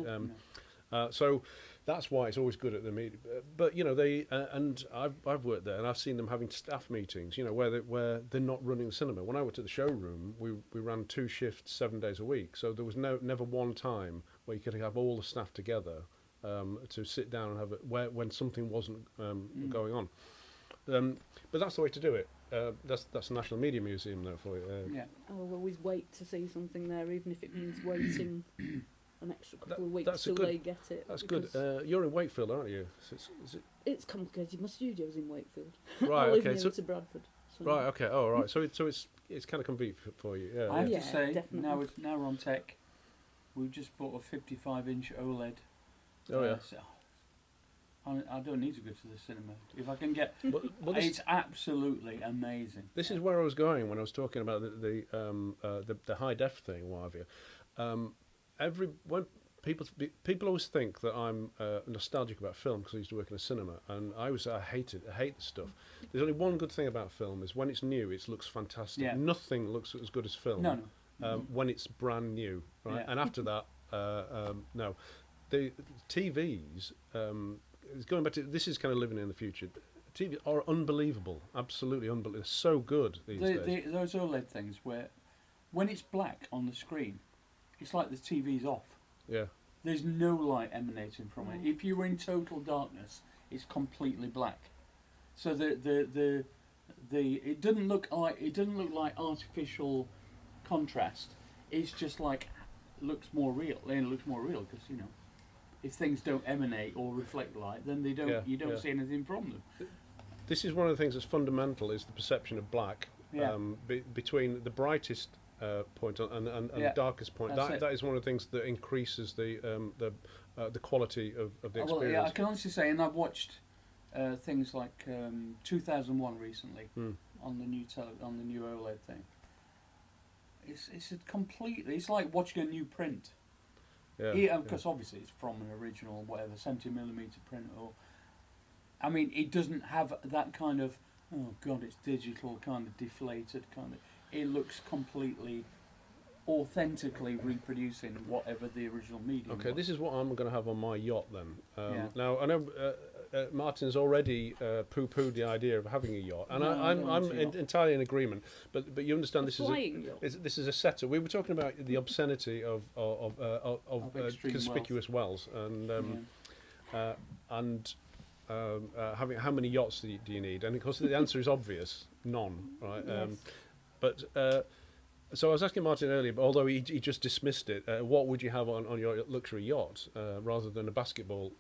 Speaker 9: So that's why it's always good at the media. But they and I've worked there, and I've seen them having staff meetings. Where they're not running the cinema. When I worked at the showroom, we ran 2 shifts, 7 days a week. So there was never one time where you could have all the staff together. To sit down and have it when something wasn't going on, but that's the way to do it. That's the National Media Museum though for you.
Speaker 10: I'll always wait to see something there, even if it means waiting an extra couple of weeks till they get it.
Speaker 9: That's good. You're in Wakefield, aren't you?
Speaker 10: It's complicated. My studio's in Wakefield.
Speaker 9: Right.
Speaker 10: I live
Speaker 9: okay.
Speaker 10: near to Bradford. So.
Speaker 9: Right. Okay. Oh, right. So it's kind of convenient for you. Yeah.
Speaker 8: I have to say,
Speaker 10: definitely.
Speaker 8: now we're on tech. We've just bought a 55-inch OLED.
Speaker 9: Oh yeah.
Speaker 8: So I don't need to go to the cinema. If I can get, it's absolutely amazing.
Speaker 9: This is where I was going when I was talking about the high def thing. What have you? When people always think that I'm nostalgic about film because I used to work in a cinema, and I hate the stuff. There's only one good thing about film is when it's new, it looks fantastic.
Speaker 8: Yeah.
Speaker 9: Nothing looks as good as film.
Speaker 8: No.
Speaker 9: When it's brand new, right?
Speaker 8: Yeah.
Speaker 9: And after that, no. The TVs, going back to this, is kind of living in the future. TVs are unbelievable, absolutely unbelievable. They're so good these days.
Speaker 8: Those OLED things where, when it's black on the screen, it's like the TV's off.
Speaker 9: Yeah.
Speaker 8: There's no light emanating from it. If you're in total darkness, it's completely black. So it doesn't look like artificial contrast. It's just like looks more real. It looks more real because if things don't emanate or reflect light, then they don't. You don't see anything from them.
Speaker 9: This is one of the things that's fundamental: is the perception of black between the brightest point and the darkest point. That is one of the things that increases the quality of the experience.
Speaker 8: Well, I can honestly say, and I've watched things like 2001 recently on the new OLED thing. It's like watching a new print. Because obviously it's from an original 70mm print, it doesn't have that kind of it's digital kind of deflated kind of. It looks completely authentically reproducing whatever the original medium.
Speaker 9: Okay,
Speaker 8: was.
Speaker 9: this is what I'm going to have on my yacht then. Now I know Martyn's already poo-pooed the idea of having a yacht, and I'm entirely in agreement. But you understand this is a setup. We were talking about the obscenity of conspicuous wells, and having how many yachts do you need? And of course the answer is obvious, none. Right.
Speaker 10: Yes.
Speaker 9: So I was asking Martyn earlier, but although he just dismissed it, what would you have on your luxury yacht rather than a basketball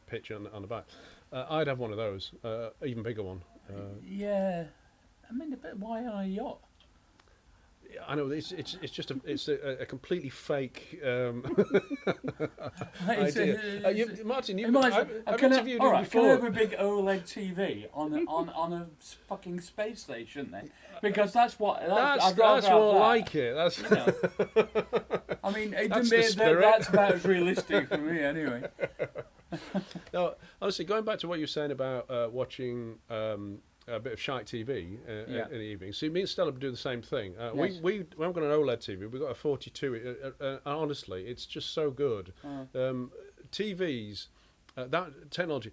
Speaker 9: pitch on the back? I'd have one of those, even bigger one.
Speaker 8: But why on a yacht?
Speaker 9: I know it's just a completely fake idea. Martyn, I've interviewed you before.
Speaker 8: Can I have a big OLED TV on a fucking space station then? Because that's more
Speaker 9: like it. That's.
Speaker 8: You know. I mean, that's about as realistic for me anyway.
Speaker 9: No, honestly, going back to what you were saying about watching a bit of shite TV in the evening. So me and Stella do the same thing.
Speaker 8: Yes.
Speaker 9: We haven't got an OLED TV. We've got a 42. Honestly, it's just so good. TVs, that technology,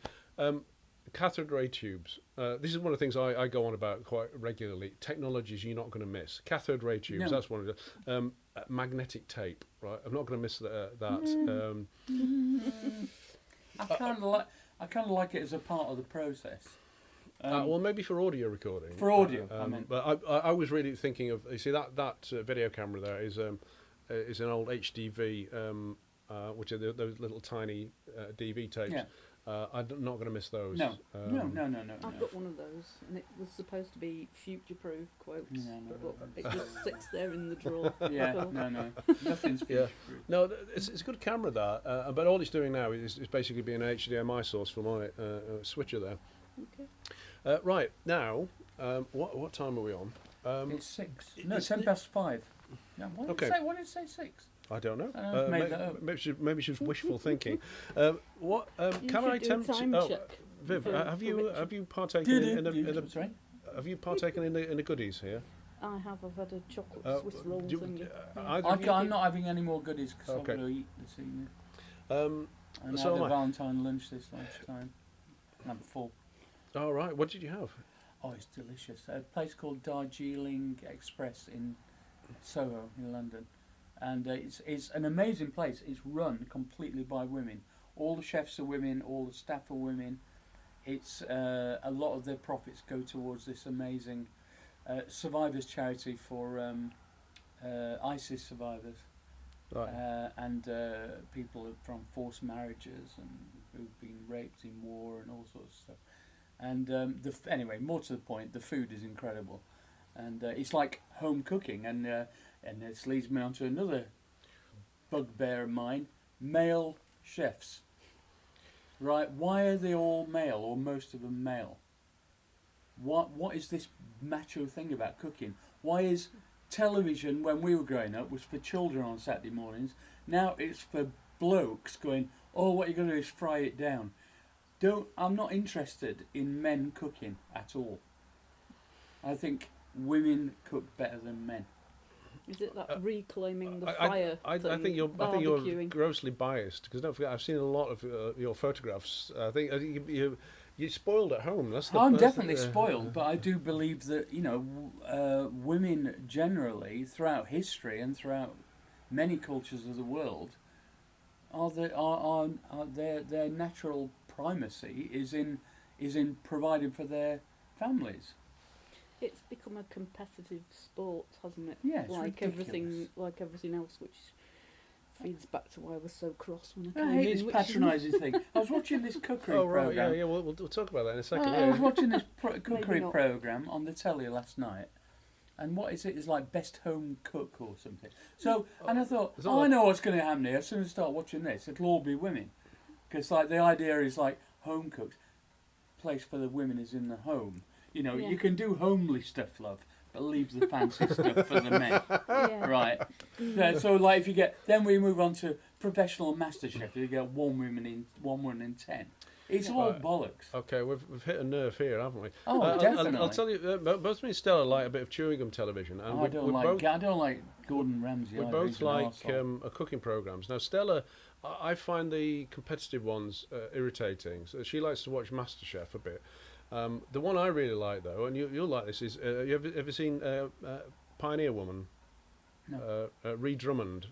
Speaker 9: cathode ray tubes. This is one of the things I go on about quite regularly. Technologies you're not going to miss. Cathode ray tubes. No. That's one of the magnetic tape. Right, I'm not going to miss that.
Speaker 8: I kind of like it as a part of the process.
Speaker 9: Well, maybe for audio recording.
Speaker 8: For audio, I mean.
Speaker 9: But I was really thinking of. You see that video camera there is an old HDV, which are those little tiny DV tapes. Yeah. I'm not going to miss those.
Speaker 8: No. No.
Speaker 10: I've got one of those, and it was supposed to be future-proof quotes, but it just sits there in the drawer.
Speaker 8: Yeah, no, nothing's future-proof.
Speaker 9: No, it's a good camera that, but all it's doing now is basically being an HDMI source for my switcher there.
Speaker 10: Okay.
Speaker 9: Right now, what time are we on?
Speaker 8: It's 6. No, it's 5:10. Yeah, what did it say 6?
Speaker 9: I don't know.
Speaker 8: Maybe
Speaker 9: she was wishful thinking. What can I attempt? Viv, have you partaken in the have you partaken in the goodies here?
Speaker 10: I have. I've had a chocolate Swiss roll thingy.
Speaker 8: I'm not having any more goodies because I'm going to eat this evening. And I had a Valentine lunch this lunchtime. And I'm full.
Speaker 9: All right. What did you have?
Speaker 8: Oh, it's delicious. A place called Darjeeling Express in Soho in London. And it's an amazing place. It's run completely by women. All the chefs are women. All the staff are women. It's a lot of their profits go towards this amazing survivors charity for ISIS survivors, right. And people from forced marriages and who've been raped in war and all sorts of stuff. And anyway, more to the point, the food is incredible, and it's like home cooking. And this leads me on to another bugbear of mine: male chefs. Right? Why are they all male, or most of them male? What is this macho thing about cooking? Why is television, when we were growing up, was for children on Saturday mornings? Now it's for blokes going, oh, what you're going to do is fry it down. I'm not interested in men cooking at all. I think women cook better than men.
Speaker 10: Is it that reclaiming the fire?
Speaker 9: I think you're grossly biased, because don't forget, I've seen a lot of your photographs. I think you're spoiled at home.
Speaker 8: I'm definitely spoiled, but I do believe that women generally, throughout history and throughout many cultures of the world, their natural primacy is in providing for their families.
Speaker 10: It's become a competitive sport, hasn't it?
Speaker 8: Yeah, it's
Speaker 10: like
Speaker 8: ridiculous.
Speaker 10: everything else, which feeds back to why I was so cross when I came in.
Speaker 8: It's patronising thing. I was watching this cookery programme.
Speaker 9: Yeah, we'll talk about that in a second.
Speaker 8: I was watching this cookery programme on the telly last night, and what is it? It's like Best Home Cook or something. So, and I thought, I know what's going to happen here. As soon as I start watching this, it'll all be women, because like the idea is like home cooks. Place for the women is in the home. You can do homely stuff, love, but leave the fancy stuff for the men. Yeah. Right. Yeah, so like if you then we move on to professional master chef, you get one woman in 10. It's all bollocks.
Speaker 9: Okay, we've hit a nerve here, haven't we?
Speaker 8: Oh, definitely.
Speaker 9: I'll tell you, both me and Stella like a bit of chewing gum television. And
Speaker 8: I don't like Gordon Ramsay.
Speaker 9: We both like cooking programs. Now, Stella, I find the competitive ones irritating. So she likes to watch MasterChef a bit. The one I really like, though, and you'll like this, is you ever seen Pioneer Woman?
Speaker 8: No.
Speaker 9: Ree Drummond.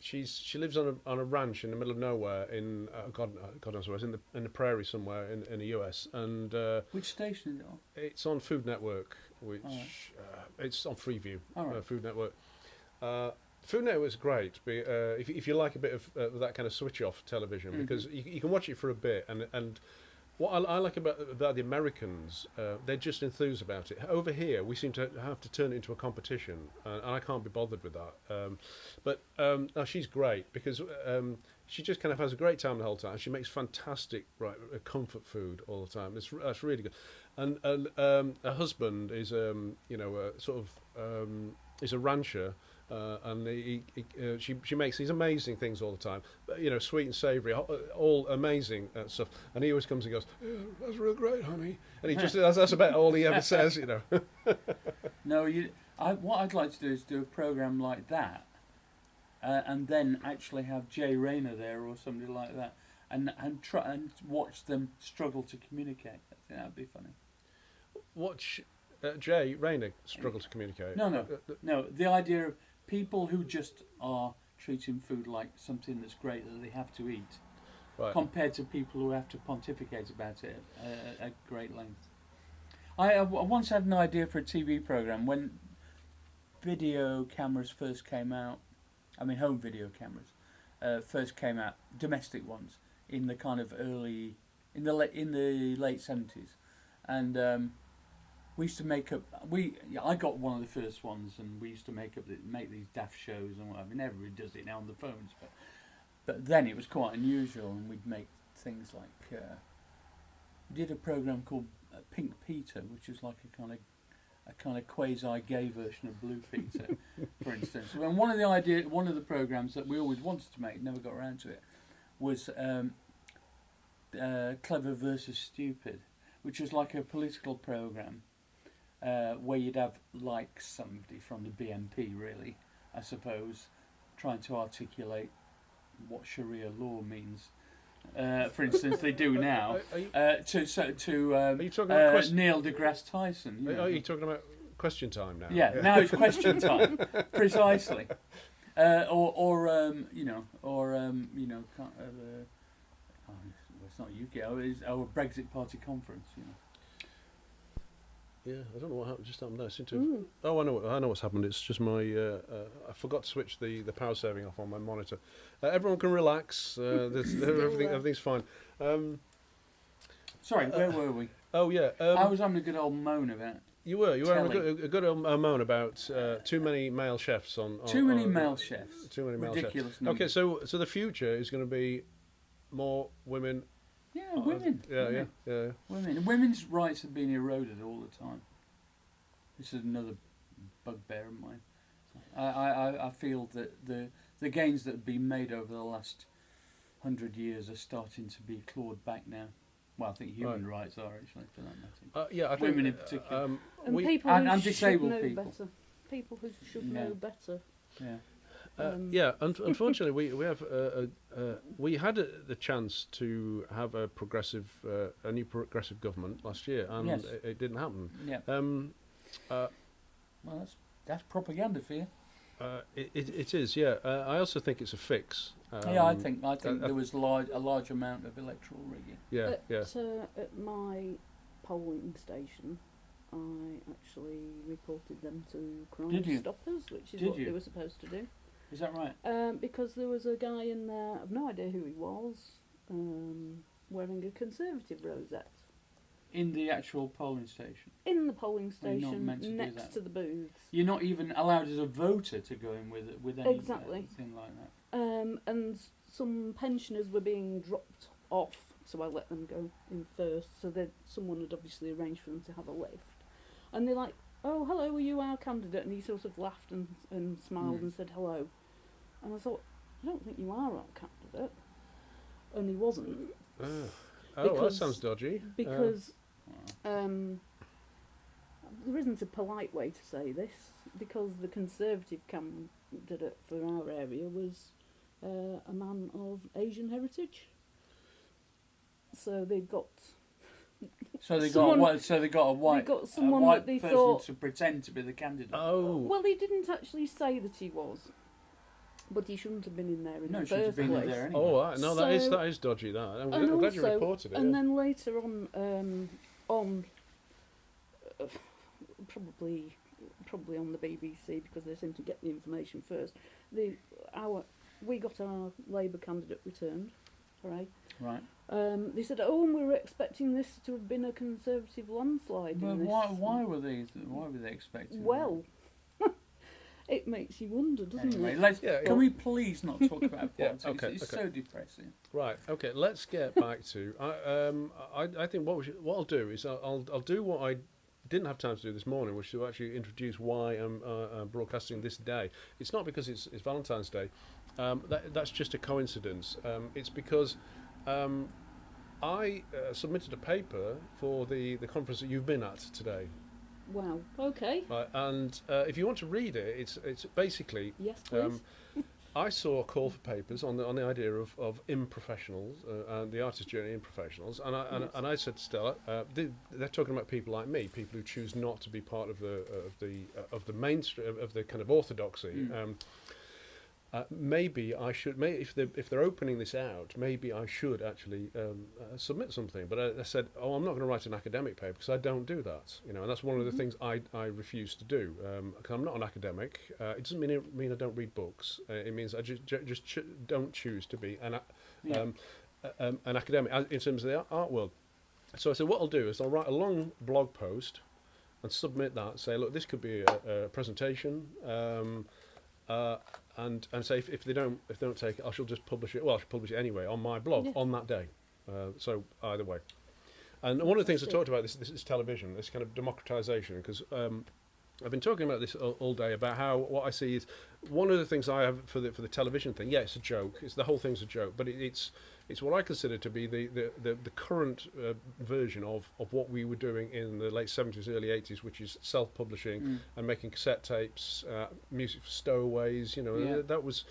Speaker 9: She lives on a ranch in the middle of nowhere in God knows where, in the prairie somewhere in the US. And
Speaker 8: which station is it on?
Speaker 9: It's on Food Network, which it's on Freeview. Food Network. Food Network's great, but if you like a bit of that kind of switch off television, because you can watch it for a bit and what I like about the Americans, they're just enthused about it. Over here, we seem to have to turn it into a competition, and I can't be bothered with that. But no, she's great because she just kind of has a great time the whole time. She makes fantastic comfort food all the time. That's really good. And her husband is is a rancher. And she makes these amazing things all the time, sweet and savoury, all amazing stuff. And he always comes and goes, "Yeah, that's real great, honey." And he just that's about all he ever says,
Speaker 8: No, what I'd like to do is do a programme like that, and then actually have Jay Rayner there or somebody like that, and try and watch them struggle to communicate. I think that'd be funny.
Speaker 9: Watch Jay Rayner struggle to communicate.
Speaker 8: No. The idea of people who just are treating food like something that's great that they have to eat, compared to people who have to pontificate about it at great length. I once had an idea for a TV programme when video cameras first came out. I mean, home video cameras first came out, domestic ones, in the kind of late 70s, and we used to make up. I got one of the first ones, and we used to make these daft shows and whatever. I mean, everybody does it now on the phones, but then it was quite unusual, and we'd make things like we did a program called Pink Peter, which is like a kind of quasi-gay version of Blue Peter, for instance. And one of the programs that we always wanted to make, never got around to it, was Clever versus Stupid, which was like a political program. Where you'd have like somebody from the BNP, really, I suppose, trying to articulate what Sharia law means. For instance, they do now.
Speaker 9: Are you talking about
Speaker 8: Neil deGrasse Tyson.
Speaker 9: Are you talking about question time now?
Speaker 8: Yeah, now it's question time, precisely. It's not UK. It's our Brexit Party conference.
Speaker 9: Yeah, I don't know what happened there. I seem to. Oh, I know what's happened. It's just my. I forgot to switch the power saving off on my monitor. Everyone can relax. Everything's fine.
Speaker 8: Sorry, where were we?
Speaker 9: Oh yeah.
Speaker 8: I was having a good old moan about.
Speaker 9: You were having a good old moan about too many male chefs on.
Speaker 8: Too many male chefs.
Speaker 9: Too many male
Speaker 8: Ridiculous
Speaker 9: chefs. Okay, so the future is going to be more women.
Speaker 8: Yeah, women.
Speaker 9: Yeah.
Speaker 8: Women. Women's rights have been eroded all the time. This is another bugbear of mine. I feel that the gains that have been made over the last 100 years are starting to be clawed back now. Well, I think human rights are actually, for that matter.
Speaker 9: I think
Speaker 8: women in particular,
Speaker 10: and people who
Speaker 8: and
Speaker 10: should
Speaker 8: disabled
Speaker 10: know
Speaker 8: people.
Speaker 10: better. People who should know better.
Speaker 8: Yeah.
Speaker 9: Unfortunately, we had the chance to have a new progressive government last year, and it didn't happen.
Speaker 8: Yeah. Well, that's propaganda for you.
Speaker 9: It is. Yeah. I also think it's a fix.
Speaker 8: I think there was a large amount of electoral rigging.
Speaker 9: Yeah.
Speaker 10: At my polling station, I actually reported them to Crime Stoppers, which is what they were supposed to do.
Speaker 8: Is that right?
Speaker 10: Because there was a guy in there, I've no idea who he was, wearing a Conservative rosette.
Speaker 8: In the actual polling station?
Speaker 10: In the polling station, next to the booths.
Speaker 8: You're not even allowed as a voter to go in with any thing like that.
Speaker 10: And some pensioners were being dropped off, so I let them go in first, so that someone had obviously arranged for them to have a lift. And they're like, "Oh, hello, are you our candidate?" And he sort of laughed and smiled and said hello. And I thought, I don't think you are our candidate. And he wasn't.
Speaker 9: That sounds dodgy.
Speaker 10: Because there isn't a polite way to say this, because the Conservative candidate for our area was a man of Asian heritage. So they got...
Speaker 8: So they got a white person
Speaker 10: thought
Speaker 8: to pretend to be the candidate.
Speaker 9: Oh.
Speaker 10: Well, he didn't actually say that he was, but he shouldn't have been in there in the first place.
Speaker 8: No, he should have been in there anyway.
Speaker 9: Oh, no, that is dodgy. That I'm glad you reported it.
Speaker 10: And then later on probably on the BBC, because they seem to get the information first. We got our Labour candidate returned, right? They said, "Oh, and we were expecting this to have been a Conservative landslide."
Speaker 8: Well,
Speaker 10: in this.
Speaker 8: why were they expecting?
Speaker 10: Well, it makes you wonder, doesn't
Speaker 8: anyway,
Speaker 10: it?
Speaker 8: Can we please not talk about politics?
Speaker 1: okay,
Speaker 8: It's
Speaker 1: okay.
Speaker 8: so depressing.
Speaker 1: Right. Okay. Let's get back to. I think what I'll do is I'll do what I didn't have time to do this morning, which is to actually introduce why I'm broadcasting this day. It's not because it's Valentine's Day. That's just a coincidence. It's because I submitted a paper for the conference that you've been at today.
Speaker 10: Wow. Okay.
Speaker 1: And if you want to read it, it's basically.
Speaker 10: Yes, please.
Speaker 1: I saw a call for papers on the idea of improfessionals and the artist journey in professionals, and I said to Stella, they're talking about people like me, people who choose not to be part of the mainstream of the kind of orthodoxy. Maybe I should, if they're opening this out, maybe I should actually submit something. But I said, I'm not going to write an academic paper because I don't do that. And that's one of the things I refuse to do. Because I'm not an academic. It doesn't mean I don't read books. It means I just don't choose to be an academic in terms of the art world. So I said, what I'll do is I'll write a long blog post and submit that. Say, look, this could be a presentation. And say if they don't take it, I shall just publish it. Well, I shall publish it anyway on my blog on that day. So either way. And one of the things I talked about this is television, this kind of democratization, because I've been talking about this all day about how what I see is one of the things I have for the television thing. Yeah, it's a joke. The whole thing's a joke, but it's what I consider to be the current version of what we were doing in the late 70s, early 80s, which is self-publishing and making cassette tapes, music for stowaways. That was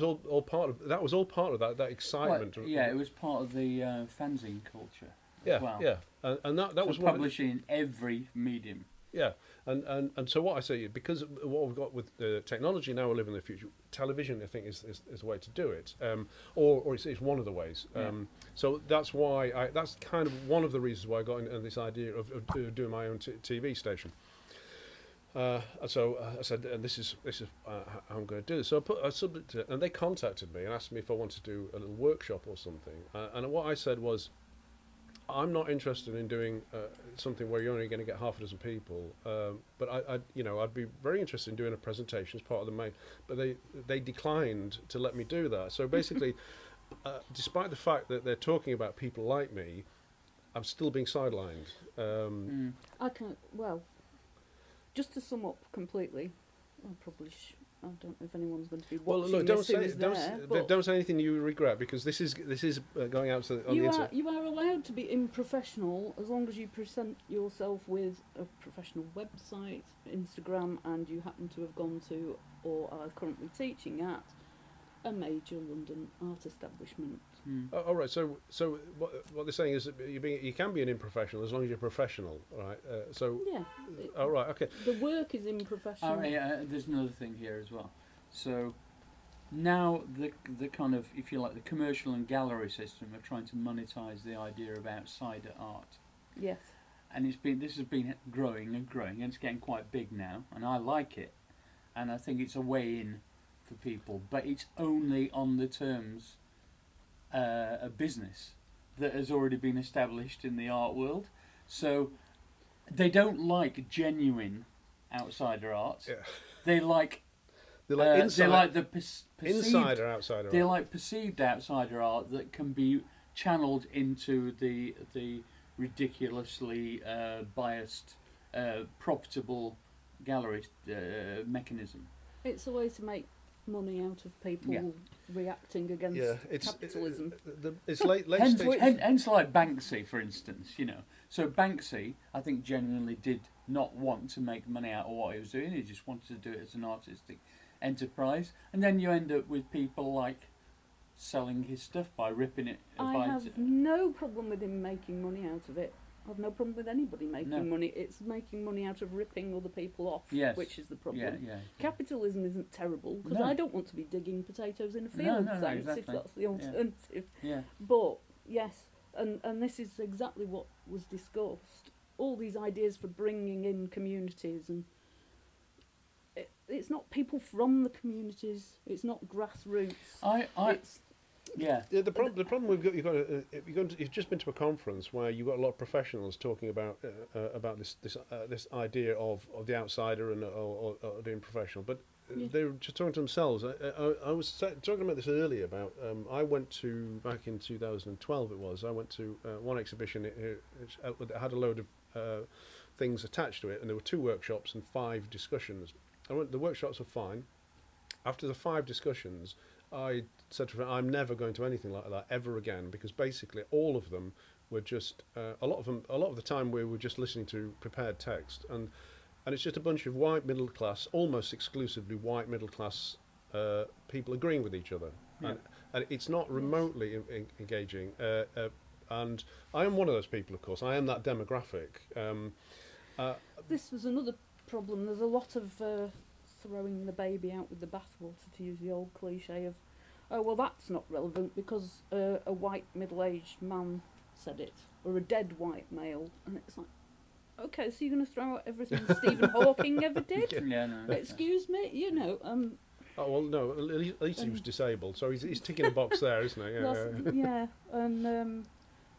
Speaker 1: all part of that excitement.
Speaker 8: Well, it was part of the fanzine culture.
Speaker 1: Yeah,
Speaker 8: as well.
Speaker 1: yeah, and that was
Speaker 8: publishing in every medium.
Speaker 1: Yeah, and so what I say, because of what we've got with technology now, we live in the future. Television, I think, is the way to do it, or it's one of the ways. So that's why that's kind of one of the reasons why I got into this idea of doing my own TV station. So I said, and this is how I'm going to do this. So I submitted it, and they contacted me and asked me if I wanted to do a little workshop or something. And what I said was, I'm not interested in doing something where you're only going to get half a dozen people, but I'd be very interested in doing a presentation as part of the main. But they declined to let me do that. So basically, despite the fact that they're talking about people like me, I'm still being sidelined.
Speaker 10: Just to sum up completely, I don't know if anyone's going to be
Speaker 1: Well,
Speaker 10: watching
Speaker 1: look, don't say anything you regret, because this is going out on the internet.
Speaker 10: You are allowed to be unprofessional as long as you present yourself with a professional website, Instagram, and you happen to have gone to or are currently teaching at a major London art establishment.
Speaker 1: All right. So what they're saying is that you can be an unprofessional as long as you're professional, right? All right. Okay.
Speaker 10: The work is unprofessional.
Speaker 8: There's another thing here as well. So now the kind of, if you like, the commercial and gallery system are trying to monetize the idea of outsider art.
Speaker 10: Yes.
Speaker 8: And this has been growing and growing, and it's getting quite big now. And I like it, and I think it's a way in for people, but it's only on the terms a business that has already been established in the art world. So they don't like genuine outsider art. Yeah. They like the
Speaker 1: insider outsider art.
Speaker 8: They like perceived outsider art that can be channeled into the ridiculously biased, profitable gallery mechanism.
Speaker 10: It's a way to make money out of people reacting against capitalism.
Speaker 1: It's late
Speaker 8: hence like Banksy, for instance. So Banksy, I think, genuinely did not want to make money out of what he was doing. He just wanted to do it as an artistic enterprise. And then you end up with people like selling his stuff by ripping it.
Speaker 10: I have no problem with him making money out of it. I have no problem with anybody making money. It's making money out of ripping other people off, which is the problem. Capitalism isn't terrible, because I don't want to be digging potatoes in a field, if that's the alternative. But yes, and this is exactly what was discussed. All these ideas for bringing in communities, and it's not people from the communities. It's not grassroots.
Speaker 8: Yeah.
Speaker 9: The problem we've got, you've just been to a conference where you've got a lot of professionals talking about this idea of the outsider and or being professional, but they're just talking to themselves. I was talking about this earlier about I went to, back in 2012 it was, I went to one exhibition it had a load of things attached to it, and there were 2 workshops and 5 discussions. The workshops were fine. After the 5 discussions, I said to her, I'm never going to anything like that ever again, because basically all of them were just a lot of the time we were just listening to prepared text, and it's just a bunch of white middle class, almost exclusively white middle class people agreeing with each other, and it's not remotely engaging. And I am one of those people, of course. I am that demographic.
Speaker 10: This was another problem. There's a lot of throwing the baby out with the bathwater, to use the old cliche of, oh, well, that's not relevant because a white middle-aged man said it, or a dead white male. And it's like, okay, so you're going to throw out everything Stephen Hawking ever did?
Speaker 8: Yeah, no.
Speaker 10: Excuse me, you know.
Speaker 9: Oh, well, no, at least he was disabled, so he's ticking a box there, isn't he?
Speaker 10: Yeah, and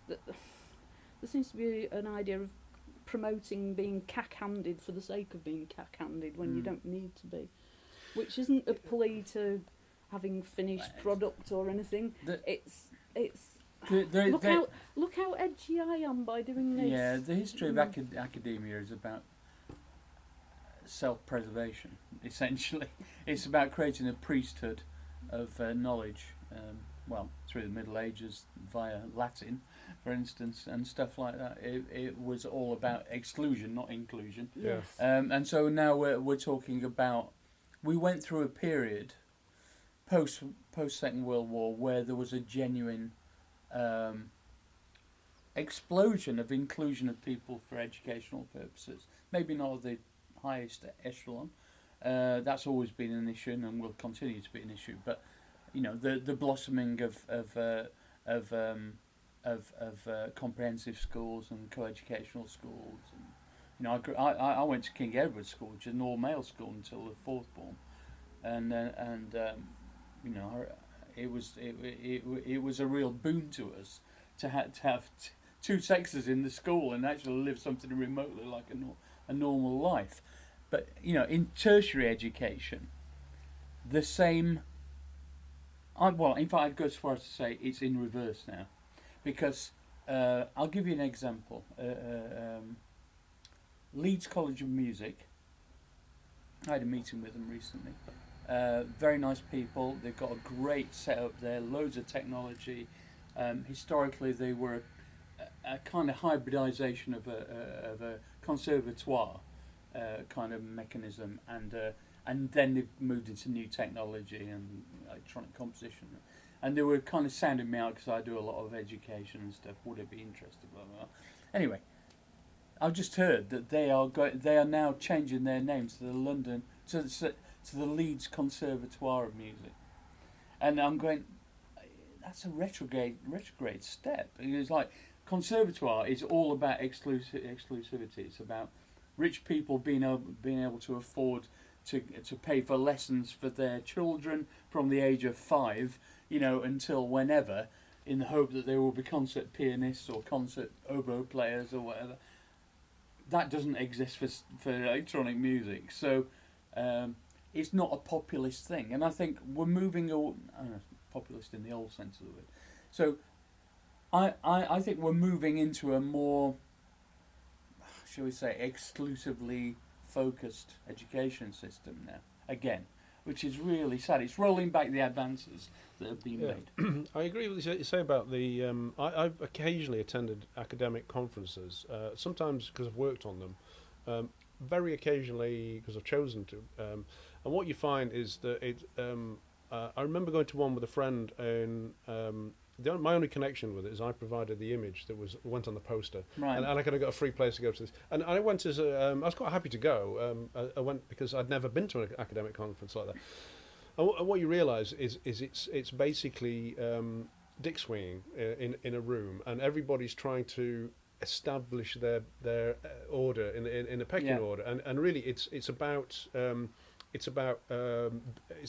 Speaker 10: there seems to be an idea of promoting being cack-handed for the sake of being cack-handed when you don't need to be, which isn't a plea to having finished product or anything. Look how edgy I am by doing this.
Speaker 8: Yeah, the history of academia is about self-preservation, essentially. It's about creating a priesthood of knowledge, through the Middle Ages via Latin, for instance, and stuff like that. It was all about exclusion, not inclusion.
Speaker 10: Yes.
Speaker 8: And so now we're talking about, we went through a period post Second World War where there was a genuine explosion of inclusion of people for educational purposes. Maybe not at the highest echelon. That's always been an issue and will continue to be an issue. But you know, the blossoming of comprehensive schools and co-educational schools. And, you know, I went to King Edward's School, which is an all-male school until the 4th form, and you know, it was a real boon to us to have 2 sexes in the school and actually live something remotely like a normal life. But you know, in tertiary education, the same. In fact, I'd go as far as to say it's in reverse now, because I'll give you an example. Leeds College of Music. I had a meeting with them recently. Very nice people. They've got a great setup there. Loads of technology. Historically, they were a kind of hybridisation of a conservatoire kind of mechanism, and then they've moved into new technology and electronic composition. And they were kind of sounding me out because I do a lot of education and stuff. Would it be interesting? Blah, blah, blah. Anyway, I've just heard that they are now changing their names to the Leeds Conservatoire of Music, and I'm going, that's a retrograde step. It's like conservatoire is all about exclusivity. It's about rich people being able to afford to pay for lessons for their children from the age of 5, you know, until whenever, in the hope that they will be concert pianists or concert oboe players or whatever. That doesn't exist for electronic music, so it's not a populist thing. And I think we're moving, populist in the old sense of the word. So I think we're moving into a more, shall we say, exclusively focused education system now, again, which is really sad. It's rolling back the advances that have been made.
Speaker 9: I agree with what you say about the... I've occasionally attended academic conferences, sometimes because I've worked on them, very occasionally because I've chosen to. And what you find is that I remember going to one with a friend, and my only connection with it is I provided the image that went on the poster,
Speaker 8: right.
Speaker 9: and I kind of got a free place to go to this. And I went as I was quite happy to go. I went because I'd never been to an academic conference like that. And what you realise is it's basically dick swinging in a room, and everybody's trying to establish their order in a pecking order, and really it's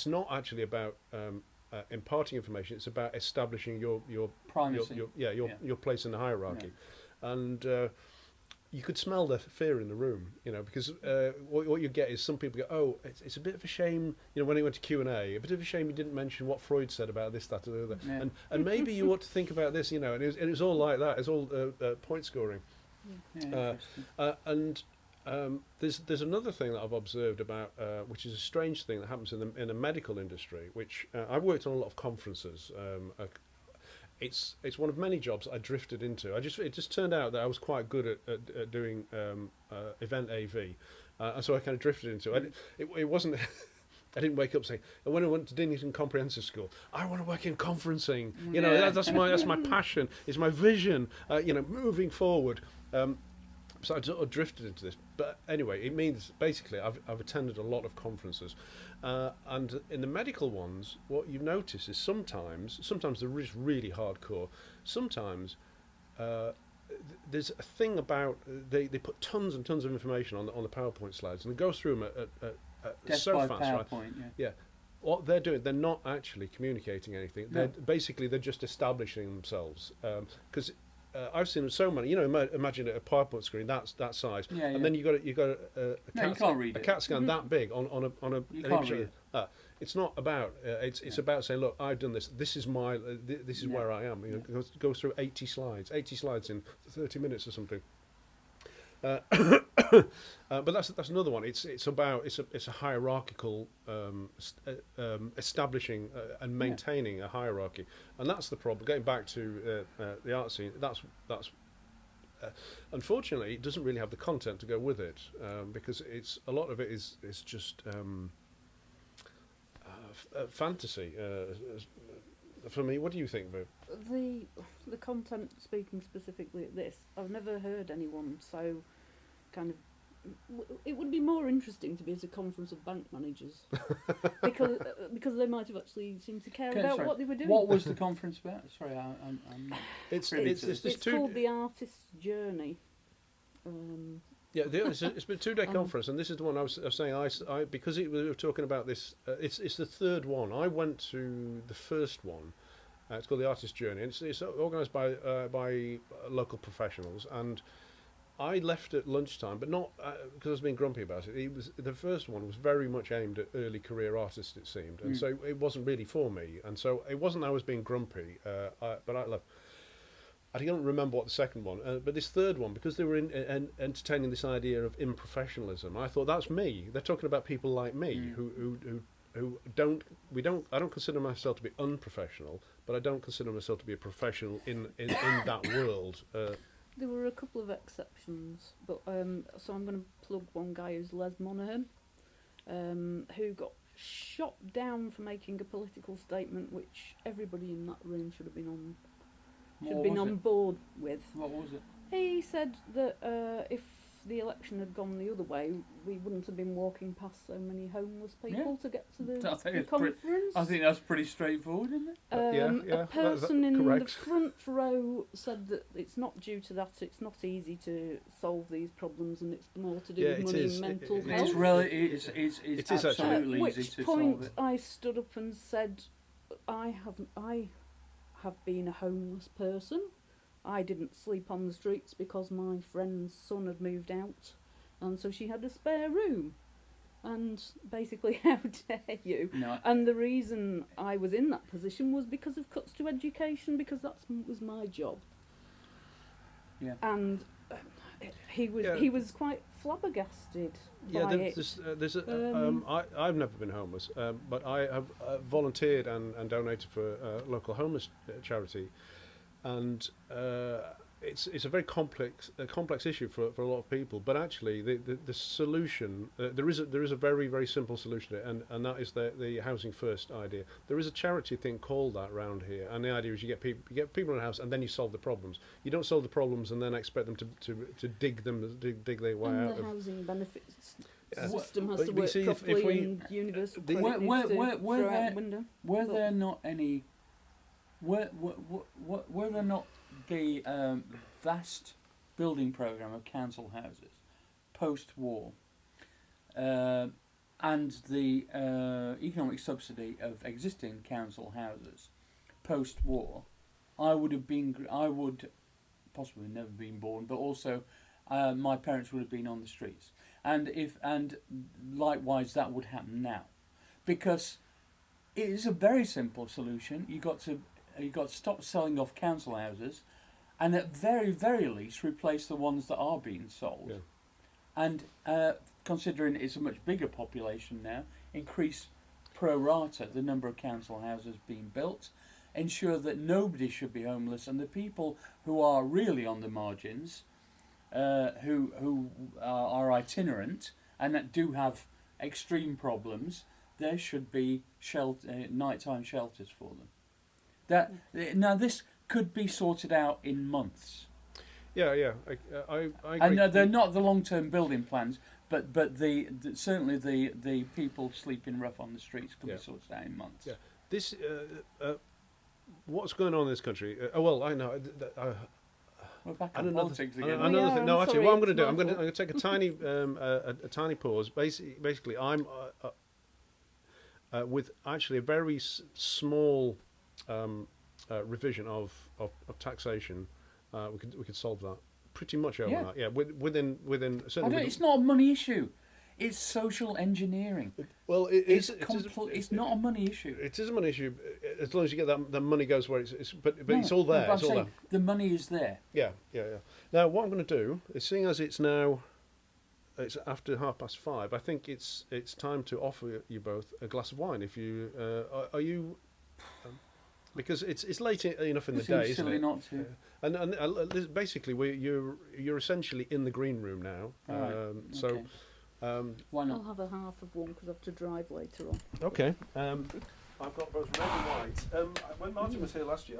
Speaker 9: not actually about imparting information. It's about establishing your
Speaker 8: Primacy.
Speaker 9: your place in the hierarchy, and you could smell the fear in the room, because what you get is some people go, oh, it's a bit of a shame, when he went to Q&A, a bit of a shame he didn't mention what Freud said about this, that, or the other, and maybe you ought to think about this, and it was all like that. It's all point scoring, and there's another thing that I've observed about, which is a strange thing that happens in the medical industry, which I've worked on a lot of conferences. It's one of many jobs I drifted into. It just turned out that I was quite good at doing event AV, and so I kind of drifted into it. It wasn't. I didn't wake up saying, when I went to Dinnington Comprehensive School, I want to work in conferencing. That's my passion. It's my vision. Moving forward. So I sort of drifted into this. But anyway, it means basically I've attended a lot of conferences. And in the medical ones, what you notice is sometimes they're just really hardcore. Sometimes there's a thing about they put tons and tons of information on the PowerPoint slides, and it goes through them at so fast, right? Yeah. What they're doing, they're not actually communicating anything. No. They're just establishing themselves, because. I've seen so many. Imagine a PowerPoint screen that size, and then you got a CAT scan that big on a.
Speaker 8: You can't read it.
Speaker 9: It's not about. It's about saying, look, I've done this. This is my. This is where I am. Go through 80 slides in 30 minutes or something. But that's another one. It's a hierarchical establishing and maintaining a hierarchy, and that's the problem. Getting back to the art scene, that's unfortunately it doesn't really have the content to go with it, because a lot of it is just fantasy. For me, what do you think, Boo?
Speaker 10: The content, speaking specifically at this, I've never heard anyone so kind of. It would be more interesting to be at a conference of bank managers because they might have actually seemed to care about what they were doing.
Speaker 8: What was the conference about? Sorry,
Speaker 10: it's called The Artist's Journey.
Speaker 9: It's been a 2-day conference, and this is the one I was saying. I because we were talking about this. It's the third one. I went to the first one. It's called The Artist's Journey, and it's organised by local professionals. And I left at lunchtime, but not because I was being grumpy about it. The first one was very much aimed at early career artists, it seemed, and so it wasn't really for me. And so it wasn't I was being grumpy, but I left. I don't remember what the second one, but this third one, because they were entertaining this idea of improfessionalism, I thought that's me. They're talking about people like me who don't. I don't consider myself to be unprofessional, but I don't consider myself to be a professional in that world.
Speaker 10: There were a couple of exceptions, but so I'm going to plug one guy who's Les Monaghan, who got shot down for making a political statement which everybody in that room should have been on board with.
Speaker 8: What was it?
Speaker 10: He said that if the election had gone the other way, we wouldn't have been walking past so many homeless people to get to the conference.
Speaker 8: I think that's pretty straightforward, isn't it?
Speaker 10: A person in the front row said that it's not due to that, it's not easy to solve these problems, and it's more to do with money and mental health.
Speaker 8: It's absolutely easy to solve it.
Speaker 10: At which point I stood up and said, I have been a homeless person. I didn't sleep on the streets because my friend's son had moved out, and so she had a spare room. And basically, how dare you?
Speaker 8: No.
Speaker 10: And the reason I was in that position was because of cuts to education, because that was my job.
Speaker 8: Yeah.
Speaker 10: And he was quite flabbergasted by it.
Speaker 9: I've never been homeless, but I have volunteered and donated for a local homeless charity. And it's a very complex issue for a lot of people. But actually, the solution there is a very, very simple solution to it, and that is the housing first idea. There is a charity thing called that round here, and the idea is you get people in a house, and then you solve the problems. You don't solve the problems and then expect them to dig their way out.
Speaker 10: The housing benefits system has to work properly, and universal credit needs to throw out the window.
Speaker 8: Were there not any? Were there not the vast building programme of council houses post-war, and the economic subsidy of existing council houses post-war, I would possibly never been born, but also my parents would have been on the streets, and likewise that would happen now, because it is a very simple solution. You got to stop selling off council houses, and at very least replace the ones that are being sold.
Speaker 9: Yeah.
Speaker 8: And considering it's a much bigger population now, increase pro rata the number of council houses being built, ensure that nobody should be homeless, and the people who are really on the margins, who are itinerant and that do have extreme problems, there should be nighttime shelters for them. Now this could be sorted out in months.
Speaker 9: Yeah. I agree.
Speaker 8: And they're not the long-term building plans, but certainly the people sleeping rough on the streets could be sorted out in months.
Speaker 9: Yeah. This what's going on in this country? Well, I know.
Speaker 8: We're back on politics again.
Speaker 9: Another thing. No, actually, what I'm going to do, I'm going to take a tiny a tiny pause. Basically, I'm with actually a very small revision of taxation. We could solve that pretty much overnight. Yeah, within certainly.
Speaker 8: It's not a money issue. It's social engineering.
Speaker 9: Well,
Speaker 8: it's not a money issue.
Speaker 9: It is a money issue as long as you get that the money goes where it's but it's all there.
Speaker 8: No,
Speaker 9: it's all there.
Speaker 8: The money is there.
Speaker 9: Yeah. Now, what I'm going to do is, seeing as it's after 5:30, I think it's time to offer you both a glass of wine. If you are you. Because it's late enough in the day, isn't
Speaker 8: silly
Speaker 9: it?
Speaker 8: Not to.
Speaker 9: And basically, you're essentially in the green room now.
Speaker 8: Right.
Speaker 9: So.
Speaker 8: Why not?
Speaker 10: I'll have a half of one because I have to drive later on.
Speaker 9: Okay. I've got both red and white. When Martyn was here last year,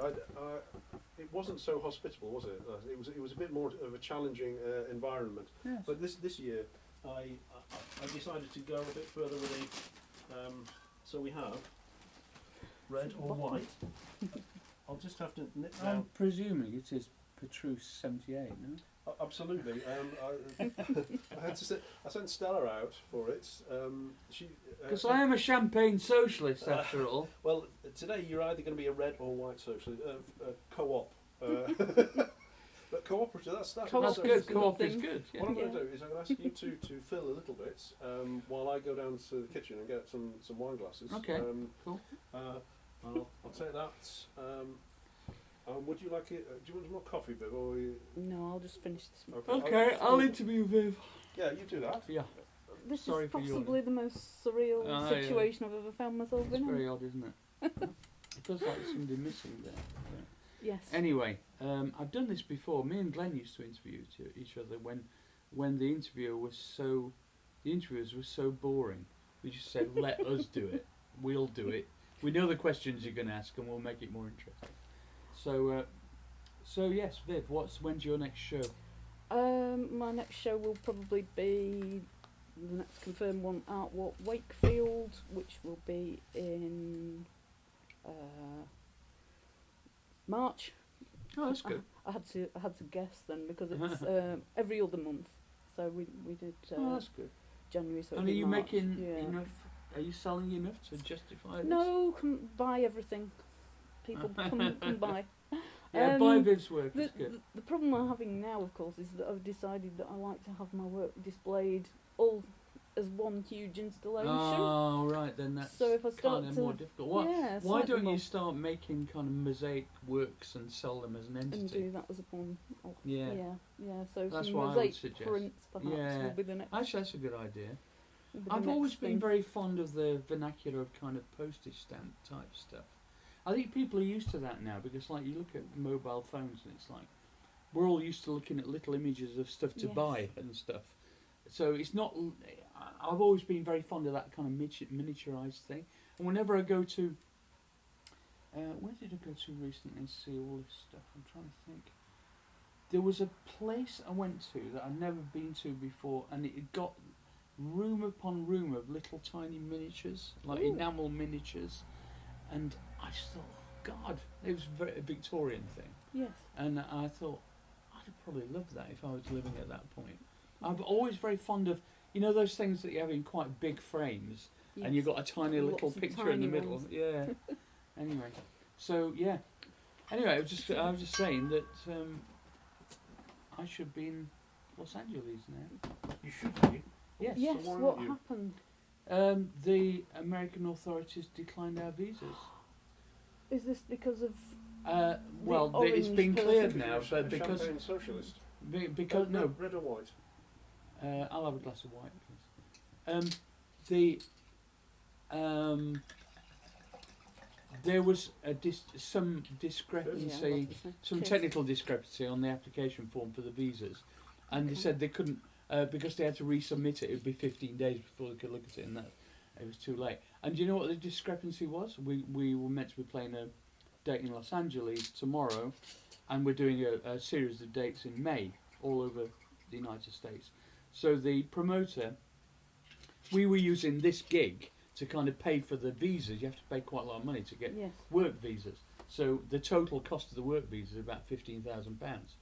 Speaker 9: it wasn't so hospitable, was it? It was a bit more of a challenging environment.
Speaker 8: Yes.
Speaker 9: But this year, I decided to go a bit further with it. So we have red or white. I'll just have to nip down.
Speaker 8: I'm presuming it is Petrus 78, no?
Speaker 9: Absolutely. I sent Stella out for it.
Speaker 8: Because I am a champagne socialist, after all.
Speaker 9: Well, today you're either going to be a red or white socialist. Co-op. But cooperative, that's
Speaker 8: good. Co-op is good. Yeah.
Speaker 9: What I'm going to do is I'm going to ask you to fill a little bit while I go down to the kitchen and get some wine glasses.
Speaker 8: Okay, cool.
Speaker 9: I'll take that. Would you like it? Do you want some more coffee, Viv? Or
Speaker 10: No, I'll just finish this.
Speaker 8: Okay, I'll interview Viv.
Speaker 9: Yeah, you do that.
Speaker 8: Yeah.
Speaker 10: This
Speaker 8: Sorry
Speaker 10: is
Speaker 8: for
Speaker 10: possibly the most surreal situation I've ever found myself in.
Speaker 8: It's very odd, isn't it? It feels like there's somebody missing there.
Speaker 10: Yes.
Speaker 8: Anyway, I've done this before. Me and Glenn used to interview each other when the interviewers were so boring. We just said, "Let us do it. We'll do it. We know the questions you're going to ask, and we'll make it more interesting." So yes, Viv, when's your next show?
Speaker 10: My next show will probably be the next confirmed one, Art Walk Wakefield, which will be in March.
Speaker 8: Oh, that's good.
Speaker 10: I had to guess then because it's every other month. So we did.
Speaker 8: Oh, that's good.
Speaker 10: January. So
Speaker 8: and are you
Speaker 10: March.
Speaker 8: making
Speaker 10: Yeah.
Speaker 8: enough? Are you selling enough to justify this?
Speaker 10: No, come buy everything. People come buy.
Speaker 8: Yeah, buy Viv's work. It's good.
Speaker 10: The problem I'm having now, of course, is that I've decided that I like to have my work displayed all as one huge installation.
Speaker 8: Oh, right, then that's
Speaker 10: so if I start
Speaker 8: kind of
Speaker 10: to,
Speaker 8: more difficult.
Speaker 10: yeah,
Speaker 8: Why don't you
Speaker 10: more,
Speaker 8: start making kind of mosaic works and sell them as an entity?
Speaker 10: and do that as a one?
Speaker 8: Yeah.
Speaker 10: So
Speaker 8: That's
Speaker 10: some
Speaker 8: what I would
Speaker 10: mosaic
Speaker 8: suggest.
Speaker 10: prints perhaps
Speaker 8: Yeah.
Speaker 10: will be the next.
Speaker 8: Actually, that's a good idea.
Speaker 10: will be the
Speaker 8: I've
Speaker 10: next
Speaker 8: always been
Speaker 10: thing.
Speaker 8: very fond of the vernacular of kind of postage stamp type stuff. I think people are used to that now because, like, you look at mobile phones and it's like we're all used to looking at little images of stuff to
Speaker 10: Yes.
Speaker 8: buy and stuff. So it's not. I've always been very fond of that kind of miniaturized thing. And whenever I go to, where did I go to recently and see all this stuff? I'm trying to think. There was a place I went to that I'd never been to before, and it got room upon room of little tiny miniatures, like
Speaker 10: Ooh.
Speaker 8: enamel miniatures. And I just thought, oh God, it was a Victorian thing.
Speaker 10: Yes.
Speaker 8: And I thought, I'd have probably loved that if I was living at that point. I'm always very fond of You know those things that you have in quite big frames, and you've got a tiny little
Speaker 10: Lots of
Speaker 8: picture in the
Speaker 10: tiny
Speaker 8: middle.
Speaker 10: ones.
Speaker 8: Yeah. Anyway, so yeah. Anyway, I was just saying that I should be in Los Angeles now.
Speaker 9: You should be.
Speaker 8: Yes.
Speaker 10: Yes,
Speaker 9: why
Speaker 10: what
Speaker 9: not you?
Speaker 10: happened?
Speaker 8: The American authorities declined our visas.
Speaker 10: Is this because of...
Speaker 8: Well, it's
Speaker 10: orange
Speaker 8: been cleared
Speaker 10: person.
Speaker 8: now, but because
Speaker 1: Champagne socialist.
Speaker 8: because no,
Speaker 1: red or white.
Speaker 8: I'll have a glass of white, please. There was some discrepancy, some technical discrepancy on the application form for the visas, and they said they couldn't because they had to resubmit it. It would be 15 days before they could look at it, and that it was too late. And do you know what the discrepancy was? We were meant to be playing a date in Los Angeles tomorrow, and we're doing a series of dates in May all over the United States. So the promoter, we were using this gig to kind of pay for the visas. You have to pay quite a lot of money to get work visas. So the total cost of the work visa is about £15,000.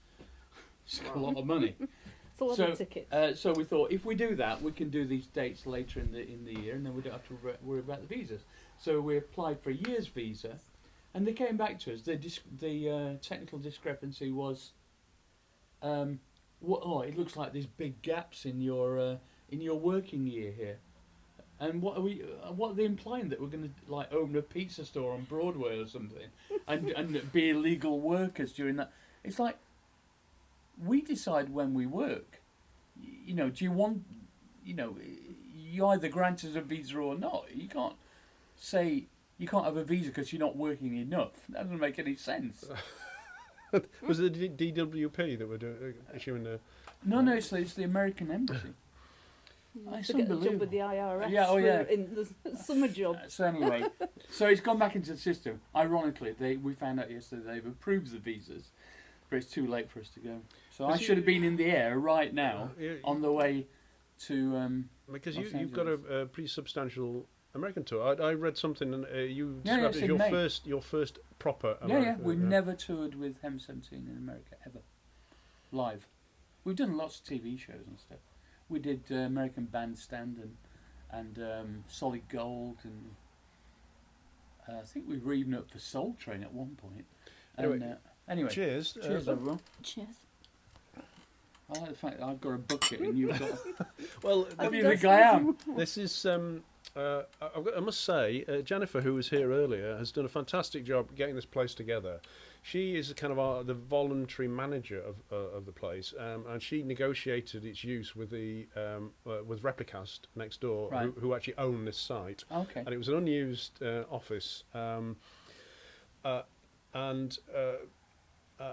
Speaker 8: It's a lot of money.
Speaker 10: It's a lot of tickets.
Speaker 8: So we thought if we do that, we can do these dates later in the year, and then we don't have to worry about the visas. So we applied for a year's visa, and they came back to us. The technical discrepancy was, it looks like there's big gaps in your working year here. And what are they implying, that we're going to like open a pizza store on Broadway or something, and be illegal workers during that? It's like, we decide when we work. You know, do you want? You know, you either grant us a visa or not. You can't say you can't have a visa because you're not working enough. That doesn't make any sense.
Speaker 9: Was it the DWP that were issuing the?
Speaker 8: No, it's the American Embassy.
Speaker 10: To get a job with the IRS in the summer job.
Speaker 8: So anyway, so it's gone back into the system. Ironically, we found out yesterday they've approved the visas, but it's too late for us to go. So I should have been in the air right now on the way to.
Speaker 9: Because
Speaker 8: Los
Speaker 9: you've got a pretty substantial American tour. I read something, and you described it as your first proper American.
Speaker 8: Yeah. We've never toured with Hem 17 in America ever, live. We've done lots of TV shows and stuff. We did American Bandstand and Solid Gold, and I think we were even up for Soul Train at one point. And, anyway,
Speaker 9: cheers.
Speaker 8: Cheers, everyone.
Speaker 10: Cheers.
Speaker 8: I like the fact that I've got a bucket and you've got.
Speaker 9: Well,
Speaker 8: I've been the guy am.
Speaker 9: This is. I must say, Jennifer, who was here earlier, has done a fantastic job getting this place together. She is kind of the voluntary manager of the place, and she negotiated its use with the with Replicast next door,
Speaker 8: right,
Speaker 9: who actually own this site.
Speaker 8: Okay.
Speaker 9: And it was an unused office, and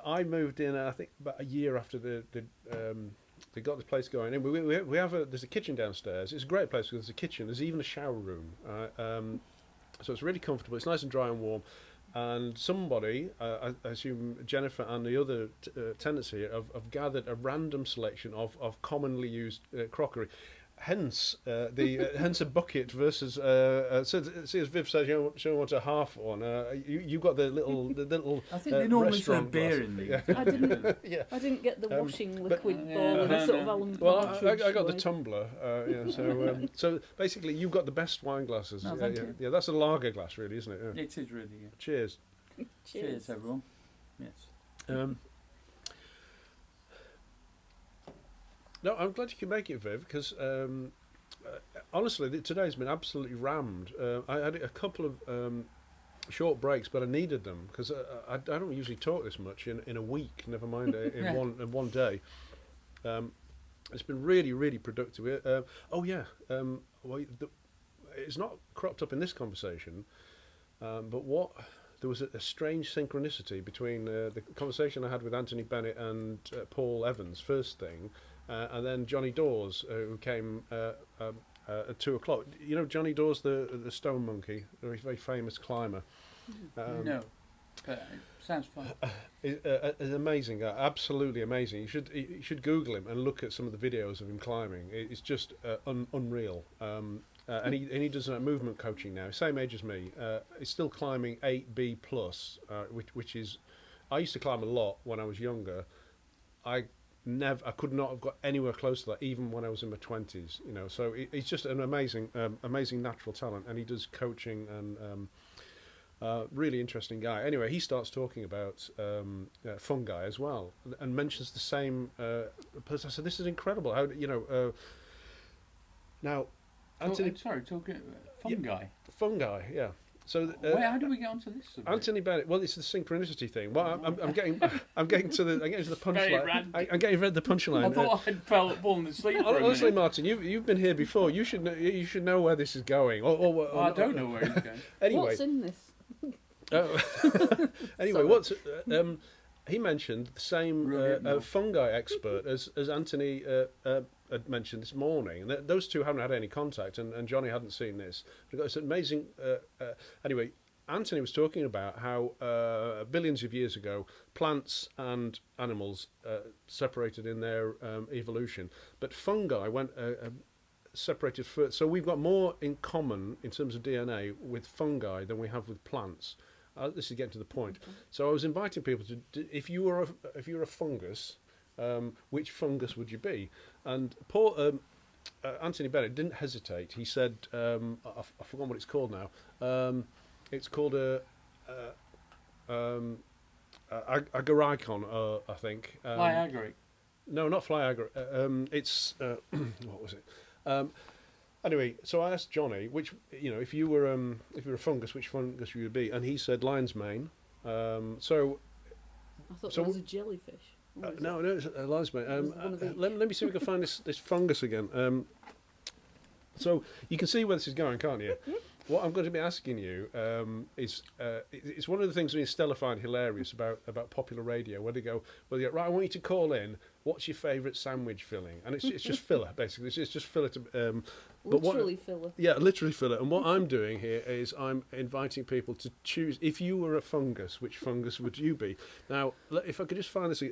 Speaker 9: I moved in, I think, about a year after they got this place going. And we have there's a kitchen downstairs. It's a great place because there's a kitchen. There's even a shower room. So it's really comfortable. It's nice and dry and warm. And somebody, I assume Jennifer and the other tenants here, have gathered a random selection of commonly used crockery. Hence, hence a bucket versus. See, as Viv says, she wants a half one. You got the little.
Speaker 8: I think they normally serve beer in these.
Speaker 10: Yeah. I didn't get the washing liquid ball with a sort of alum.
Speaker 9: Well, I got the tumbler. So basically, you've got the best wine glasses.
Speaker 8: No, thank you.
Speaker 9: Yeah, that's a lager glass, really, isn't it? Yeah.
Speaker 8: It is really. Yeah.
Speaker 9: Cheers.
Speaker 8: Cheers, everyone. Yes.
Speaker 9: No, I'm glad you can make it, Viv, because honestly, today's been absolutely rammed. I had a couple of short breaks, but I needed them because I don't usually talk this much in a week. Never mind in one day. It's been really, really productive. It's not cropped up in this conversation, but there was a strange synchronicity between the conversation I had with Anthony Bennett and Paul Evans, first thing. And then Johnny Dawes, who came at 2 o'clock. You know Johnny Dawes, the stone monkey, a very famous climber.
Speaker 8: No, but it sounds fun.
Speaker 9: It's amazing, absolutely amazing. You should Google him and look at some of the videos of him climbing. It's just unreal. And he does movement coaching now. Same age as me. He's still climbing 8B plus, which is. I used to climb a lot when I was younger. I
Speaker 1: I could not have got anywhere close to that, even when I was in my 20s. You know, so he's just an amazing natural talent, and he does coaching and. Really interesting guy. Anyway, he starts talking about fungi as well, and mentions the same person. I said, "This is incredible." How now, Anthony?
Speaker 8: Talking fungi.
Speaker 1: Yeah, fungi, yeah. So,
Speaker 8: how do we get onto this subject?
Speaker 1: Anthony Bennett. Well, it's the synchronicity thing. Well, I'm getting to the punchline. I'm getting read the punchline.
Speaker 8: I thought I'd fallen asleep.
Speaker 1: Honestly, Martyn, you've been here before. You should know where this is going.
Speaker 8: I don't know where it's going.
Speaker 1: Anyway,
Speaker 10: what's in this?
Speaker 1: Anyway, he mentioned the same fungi expert as Anthony had mentioned this morning. And those two haven't had any contact, and Johnny hadn't seen this. It's amazing. Anyway, Anthony was talking about how billions of years ago, plants and animals separated in their evolution, but fungi went separated first. So we've got more in common in terms of DNA with fungi than we have with plants. This is getting to the point. Okay. So I was inviting people to, if you were a fungus, which fungus would you be? And Anthony Bennett didn't hesitate. He said, I forgot what it's called now. It's called a agaricon, I think.
Speaker 8: Fly agaric.
Speaker 1: No, not fly agaric. It's what was it? Anyway, so I asked Johnny, which, if you were a fungus, which fungus you would be, and he said lion's mane.
Speaker 10: I thought it was a jellyfish.
Speaker 1: No, it's a lion's mane. Let me see if we can find this fungus again. So you can see where this is going, can't you? What I'm going to be asking you is it's one of the things me and Stella find hilarious about popular radio, where they go, well, yeah, right, I want you to call in. What's your favourite sandwich filling? And it's just filler, basically. It's just filler.
Speaker 10: Literally filler.
Speaker 1: Yeah, literally filler. And what I'm doing here is I'm inviting people to choose. If you were a fungus, which fungus would you be? Now, if I could just find this.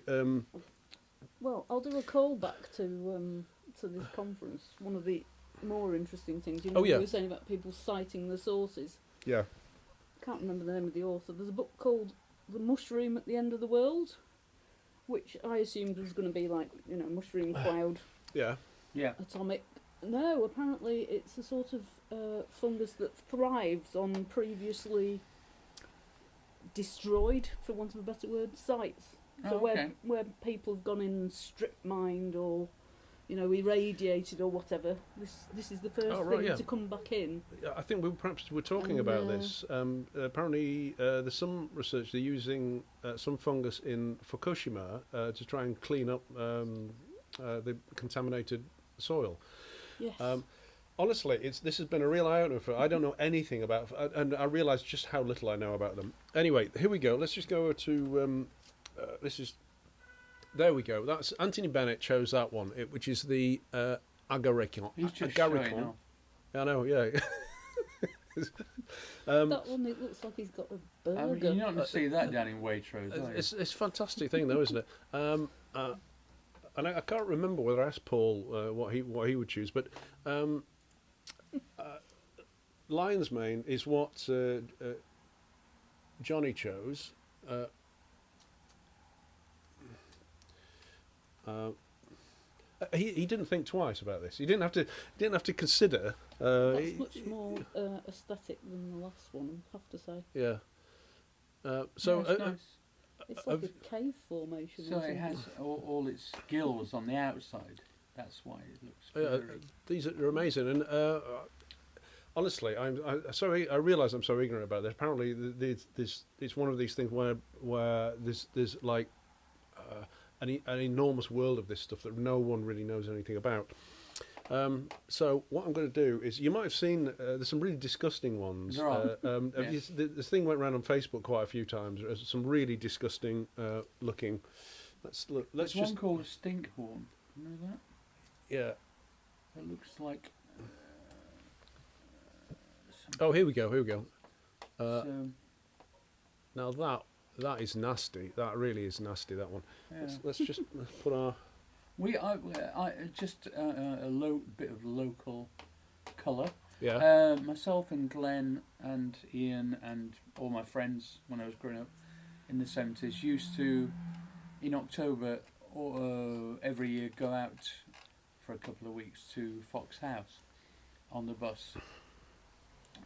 Speaker 10: Well, I'll do a call back to this conference. One of the more interesting things. You were saying about people citing the sources.
Speaker 1: Yeah.
Speaker 10: Can't remember the name of the author. There's a book called The Mushroom at the End of the World, which I assumed was going to be like, mushroom cloud.
Speaker 1: Yeah.
Speaker 10: Atomic. No, apparently it's a sort of fungus that thrives on previously destroyed, for want of a better word, sites. So where people have gone in and strip mined or irradiated or whatever, this is the first thing to come back in.
Speaker 1: I think we were talking about this. Apparently, there's some research they're using some fungus in Fukushima to try and clean up the contaminated soil.
Speaker 10: Yes.
Speaker 1: Honestly, this has been a real eye-opener for. I don't know anything about, and I realise just how little I know about them. Anyway, here we go. Let's just go to this is. There we go. That's Anthony Bennett chose that one, which is the agaricon.
Speaker 8: He's just
Speaker 1: agaricon. I know, yeah.
Speaker 10: That one, it looks like he's got a burger.
Speaker 8: You're not going to see that down in Waitrose, are you?
Speaker 1: It's a fantastic thing, though, isn't it? And I can't remember whether I asked Paul what he would choose, but lion's mane is what Johnny chose. He didn't think twice about this. He didn't have to consider.
Speaker 10: That's much more aesthetic than the last one, I have to say.
Speaker 1: Yeah. So
Speaker 8: nice.
Speaker 10: It's like a cave formation.
Speaker 8: So it has all its gills on the outside. That's why it looks furry.
Speaker 1: These are amazing, and honestly, I'm sorry. I realise I'm so ignorant about this. Apparently, it's one of these things where there's like an enormous world of this stuff that no one really knows anything about. So what I'm going to do is, you might have seen there's some really disgusting ones.
Speaker 8: Yes.
Speaker 1: This thing went around on Facebook quite a few times. There's some really disgusting looking. Let's
Speaker 8: There's
Speaker 1: just
Speaker 8: one called a stinkhorn. You know that?
Speaker 1: Yeah.
Speaker 8: It looks like.
Speaker 1: Oh, here we go.
Speaker 8: So,
Speaker 1: now that is nasty. That really is nasty. That one.
Speaker 8: yeah.
Speaker 1: Let's just put our.
Speaker 8: I just a bit of local colour.
Speaker 1: Yeah.
Speaker 8: Myself and Glenn and Ian and all my friends when I was growing up in the 70s used to, in October, every year go out for a couple of weeks to Fox House on the bus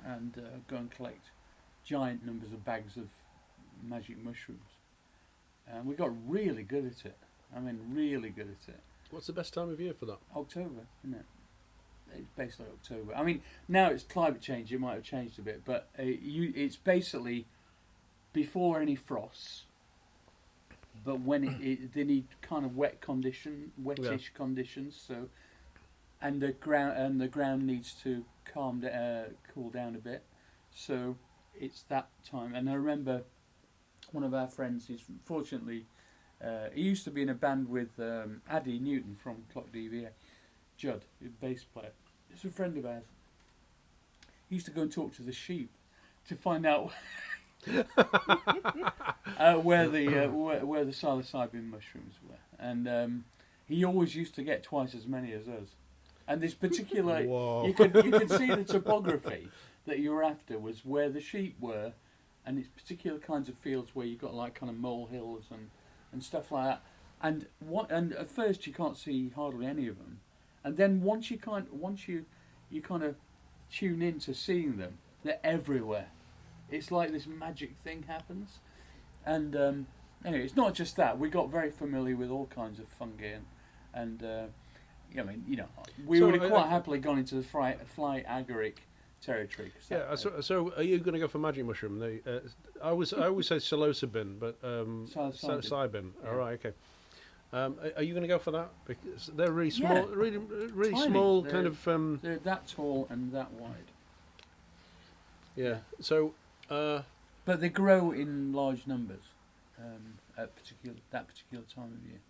Speaker 8: and go and collect giant numbers of bags of magic mushrooms. And we got really good at it. I mean, really good at it.
Speaker 9: What's the best time of year for that?
Speaker 8: October, isn't it? It's basically October. I mean, now it's climate change. It might have changed a bit, but it's basically before any frosts. But when they need kind of wettish conditions. So, and the ground needs to cool down a bit. So it's that time. And I remember one of our friends. He's fortunately he used to be in a band with Addy Newton from Clock DVA. Judd, the bass player. He's a friend of ours. He used to go and talk to the sheep to find out where the psilocybin mushrooms were, and he always used to get twice as many as us. And this particular, you could see the topography that you were after was where the sheep were, and it's particular kinds of fields where you got like kind of molehills and stuff like that. And at first you can't see hardly any of them, and then once you kind of tune into seeing them, they're everywhere. It's like this magic thing happens. And anyway, it's not just that. We got very familiar with all kinds of fungi and I mean, you know, we would have quite happily gone into the fly agaric territory.
Speaker 9: Yeah. So are you going to go for magic mushroom? I always say psilocybin, but psilocybin.
Speaker 8: Yeah.
Speaker 9: All right. Okay. Are you going to go for that? Because they're really small,
Speaker 8: Yeah.
Speaker 9: really
Speaker 8: Tiny.
Speaker 9: small,
Speaker 8: They're-
Speaker 9: kind of.
Speaker 8: They're that tall and that wide.
Speaker 9: Yeah. So.
Speaker 8: But they grow in large numbers at that particular time of year.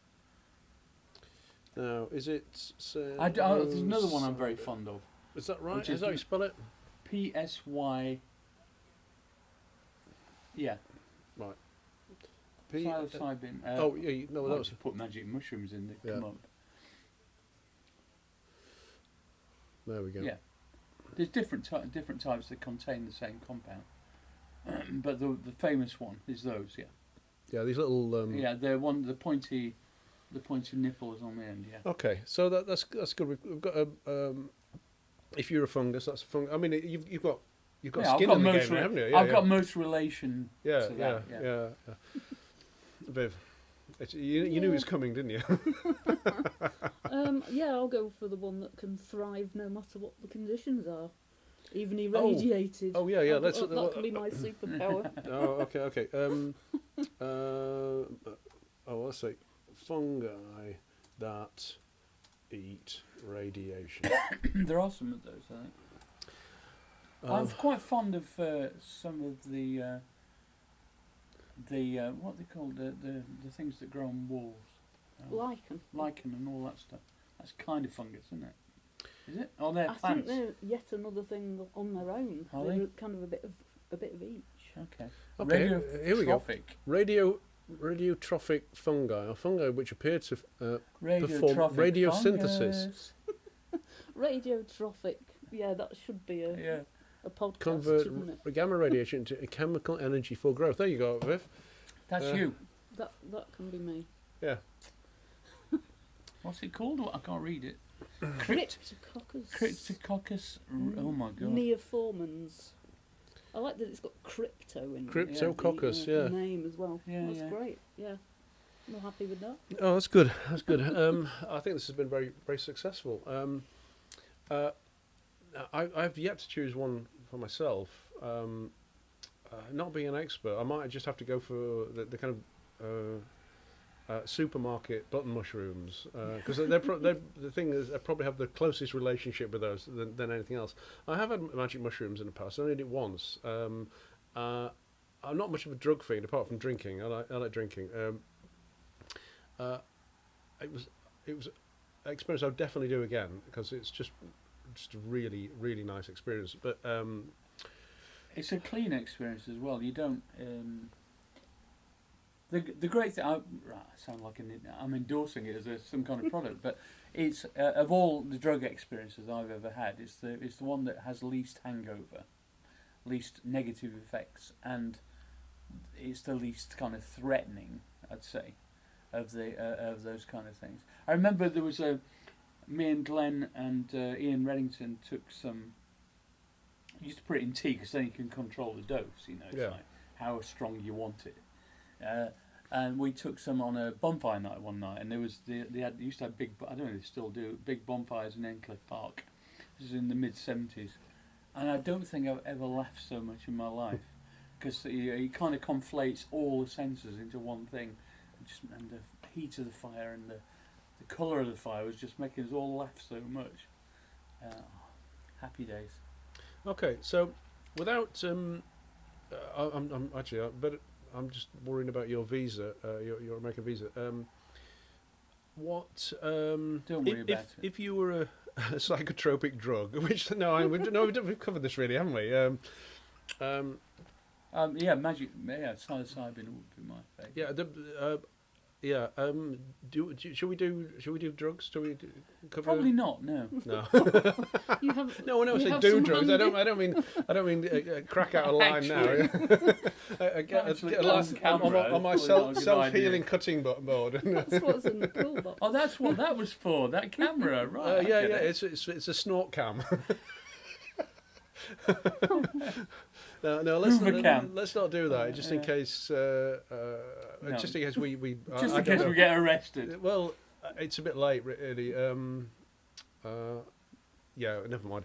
Speaker 9: Now, is it?
Speaker 8: There's another one I'm very fond of.
Speaker 9: Is that right?
Speaker 8: Which
Speaker 9: Is that how you spell it?
Speaker 8: PSY. Yeah.
Speaker 9: Right.
Speaker 8: Psilocybin.
Speaker 9: Oh yeah, no, that was.
Speaker 8: Just put magic mushrooms in. They come up.
Speaker 9: There we go.
Speaker 8: Yeah. There's different types that contain the same compound, but the famous one is those. Yeah.
Speaker 9: Yeah, these little.
Speaker 8: Yeah, the pointy nipples on the end. Yeah.
Speaker 9: Okay, so that's good. We've got a. If you're a fungus, that's a fungus. I mean, you've got skin in the game, haven't you? Yeah,
Speaker 8: I've got most relation.
Speaker 9: Yeah,
Speaker 8: to that,
Speaker 9: yeah. Viv, you knew it was coming, didn't you?
Speaker 10: Yeah, I'll go for the one that can thrive no matter what the conditions are, even irradiated.
Speaker 9: Oh yeah.
Speaker 10: That can be my superpower.
Speaker 9: Oh, okay. Let's see. Fungi that eat radiation.
Speaker 8: There are some of those, I think. I'm quite fond of some of the what they call the things that grow on walls. Lichen and all that stuff. That's kind of fungus, isn't it? Is it? Oh, they're plants.
Speaker 10: I think they're yet another thing on their own.
Speaker 8: Are
Speaker 10: they're
Speaker 8: they?
Speaker 10: kind of a bit of each.
Speaker 8: Okay.
Speaker 9: Here we go. Radiotrophic fungi, or fungi which appear to perform radiosynthesis.
Speaker 10: Radiotrophic. Yeah, that should be a podcast.
Speaker 9: Convert
Speaker 10: shouldn't it?
Speaker 9: gamma radiation into chemical energy for growth. There you go, Viv.
Speaker 8: That's you.
Speaker 10: That can be me.
Speaker 9: Yeah.
Speaker 8: What's it called? I can't read it.
Speaker 10: Cryptococcus.
Speaker 8: Oh my god.
Speaker 10: Neoformans. I like that it's got crypto in
Speaker 9: Cryptococcus,
Speaker 10: the name as well.
Speaker 8: Yeah,
Speaker 10: That's great. Yeah. I'm happy with that.
Speaker 9: Oh, that's good. That's good. I think this has been very, very successful. I've yet to choose one for myself. Not being an expert, I might just have to go for the kind of supermarket button mushrooms, because the thing is, I probably have the closest relationship with those than anything else. I have had magic mushrooms in the past. I only did it once. I'm not much of a drug fiend apart from drinking. I like drinking. It was an experience I would definitely do again, because it's just a really, really nice experience. But
Speaker 8: it's a clean experience as well. You don't. The great thing, I sound like I'm endorsing it as some kind of product, but it's of all the drug experiences I've ever had, it's the one that has least hangover, least negative effects, and it's the least kind of threatening, I'd say. of those kind of things. I remember there was me and Glenn and Ian Reddington took some. Used to put it in tea because then you can control the dose. It's like how strong you want it. And we took some on a bonfire night one night, and there was they used to have big. I don't know if they still do big bonfires in Endcliffe Park. This was in the mid-70s, and I don't think I've ever laughed so much in my life because he kind of conflates all the senses into one thing, and the heat of the fire and the colour of the fire was just making us all laugh so much. Happy days.
Speaker 9: Okay, so without I'm actually, but I'm just worrying about your visa, your American visa. What? Don't
Speaker 8: worry about it.
Speaker 9: If you were a psychotropic drug, which we've covered this really, haven't we?
Speaker 8: Psilocybin would be my favourite.
Speaker 9: Yeah. Should we do drugs? Shall we cover?
Speaker 8: Probably not. No.
Speaker 9: No.
Speaker 10: You have,
Speaker 9: no. When I say do drugs, I don't mean crack out a line now. On my self-healing cutting board.
Speaker 10: That's what's in the pill box.
Speaker 8: Oh, that's what that was for. That camera, right?
Speaker 9: It's a snort cam. No, let's not do that. Just in case. Just in case we.
Speaker 8: Just in case we get arrested.
Speaker 9: Well, it's a bit late, really. Never mind.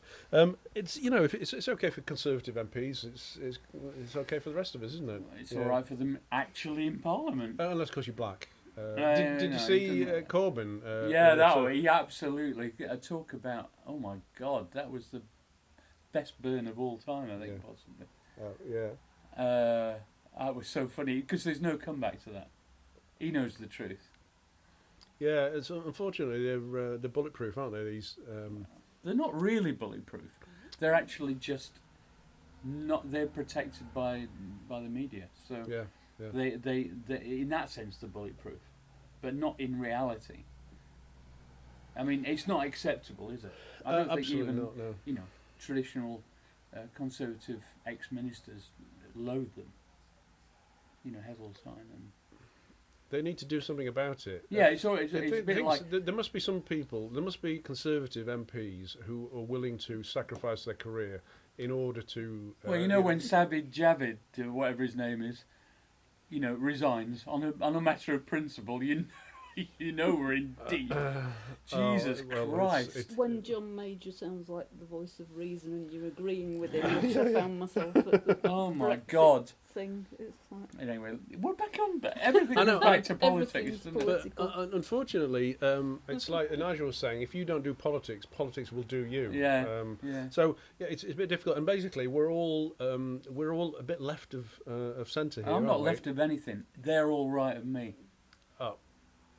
Speaker 9: It's if it's okay for Conservative MPs. It's okay for the rest of us, isn't it?
Speaker 8: It's all right for them actually in Parliament.
Speaker 9: Unless, of course, you're black. Did you see Corbyn?
Speaker 8: He absolutely. Talk about. Oh my God, that was the best burn of all time. I think possibly. That was so funny because there's no comeback to that. He knows the truth.
Speaker 9: Yeah, it's unfortunately they're bulletproof, aren't they? These.
Speaker 8: They're not really bulletproof. They're actually just not. They're protected by the media. So they in that sense they're bulletproof, but not in reality. I mean, it's not acceptable, is it? I don't think even
Speaker 9: not, no.
Speaker 8: Traditional Conservative ex-ministers loathe them. Heseltine and.
Speaker 9: They need to do something about it.
Speaker 8: Yeah, it's a bit like...
Speaker 9: There must be some people, there must be Conservative MPs who are willing to sacrifice their career in order to...
Speaker 8: when Sajid Javid, whatever his name is, resigns on a matter of principle, we're in deep. Jesus Christ.
Speaker 10: It's when John Major sounds like the voice of reason and you're agreeing with him, which I found myself at the
Speaker 8: oh my
Speaker 10: Brexit
Speaker 8: God
Speaker 10: thing. It's like...
Speaker 8: Anyway, we're back on, but everything is back to politics.
Speaker 9: But unfortunately, it's like Nigel was saying, if you don't do politics, politics will do you. So it's a bit difficult, and basically we're all a bit left of centre here.
Speaker 8: I'm not left of anything. They're all right of me.
Speaker 9: Oh.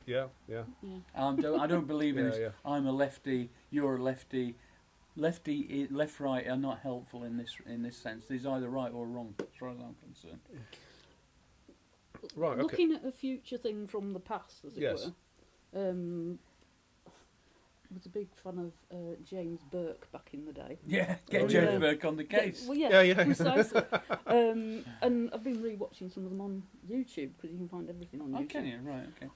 Speaker 9: Yeah.
Speaker 8: I don't believe in this. I'm a lefty. You're a lefty. Left, right are not helpful in this sense. There's either right or wrong, as far as I'm concerned.
Speaker 9: Right. Okay.
Speaker 10: Looking at a future thing from the past, as it were. Was a big fan of James Burke back in the day.
Speaker 8: Yeah, get James Burke on the case.
Speaker 10: Precisely. And I've been re-watching some of them on YouTube because you can find everything on YouTube.
Speaker 8: Can you? Right, okay.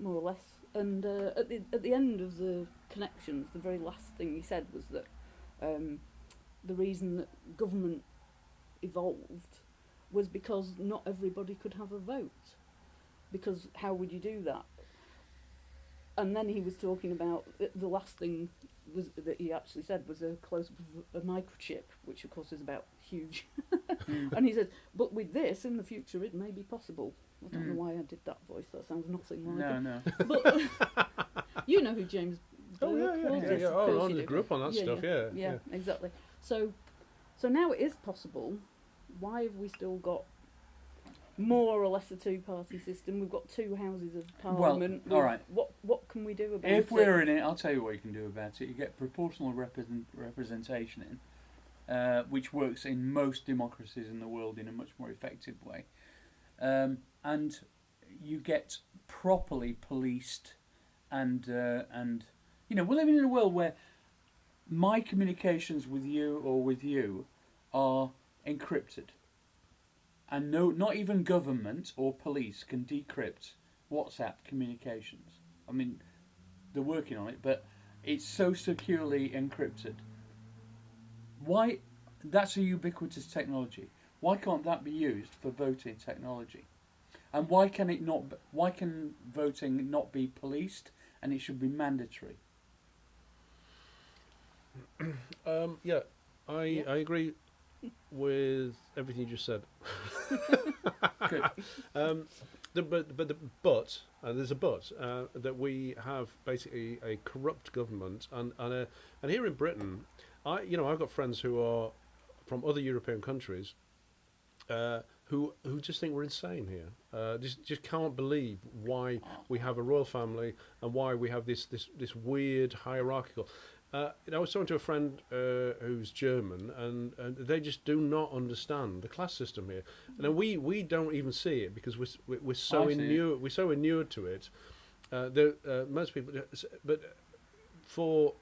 Speaker 10: More or less. And at the end of the connections, the very last thing he said was that the reason that government evolved was because not everybody could have a vote. Because how would you do that? And then he was talking about the last thing that he actually said was a close-up of a microchip, which of course is about huge. And he said, but with this, in the future, it may be possible. I don't know why I did that voice. That sounds nothing like it.
Speaker 8: No.
Speaker 10: But you know who James Burke was?
Speaker 9: Yes, Oh, I grew up on that stuff,
Speaker 10: yeah, exactly. So now it is possible. Why have we still got more or less a two-party system? We've got two houses of parliament.
Speaker 8: Well, all right.
Speaker 10: What can we do about it?
Speaker 8: If we're in it, I'll tell you what you can do about it. You get proportional representation in, which works in most democracies in the world in a much more effective way, and you get properly policed, and we're living in a world where my communications with you or with you are encrypted. And not even government or police can decrypt WhatsApp communications. I mean, they're working on it, but it's so securely encrypted. Why? That's a ubiquitous technology. Why can't that be used for voting technology? And why can it not? Why can voting not be policed and it should be mandatory?
Speaker 9: Yeah, I agree with everything you just said.
Speaker 8: Good.
Speaker 9: But there's a but that we have basically a corrupt government, and here in Britain, I've got friends who are from other European countries who just think we're insane here. Just can't believe why we have a royal family and why we have this weird hierarchical. I was talking to a friend who's German, and they just do not understand the class system here. And then we don't even see it because we're so inured to it. Most people, but for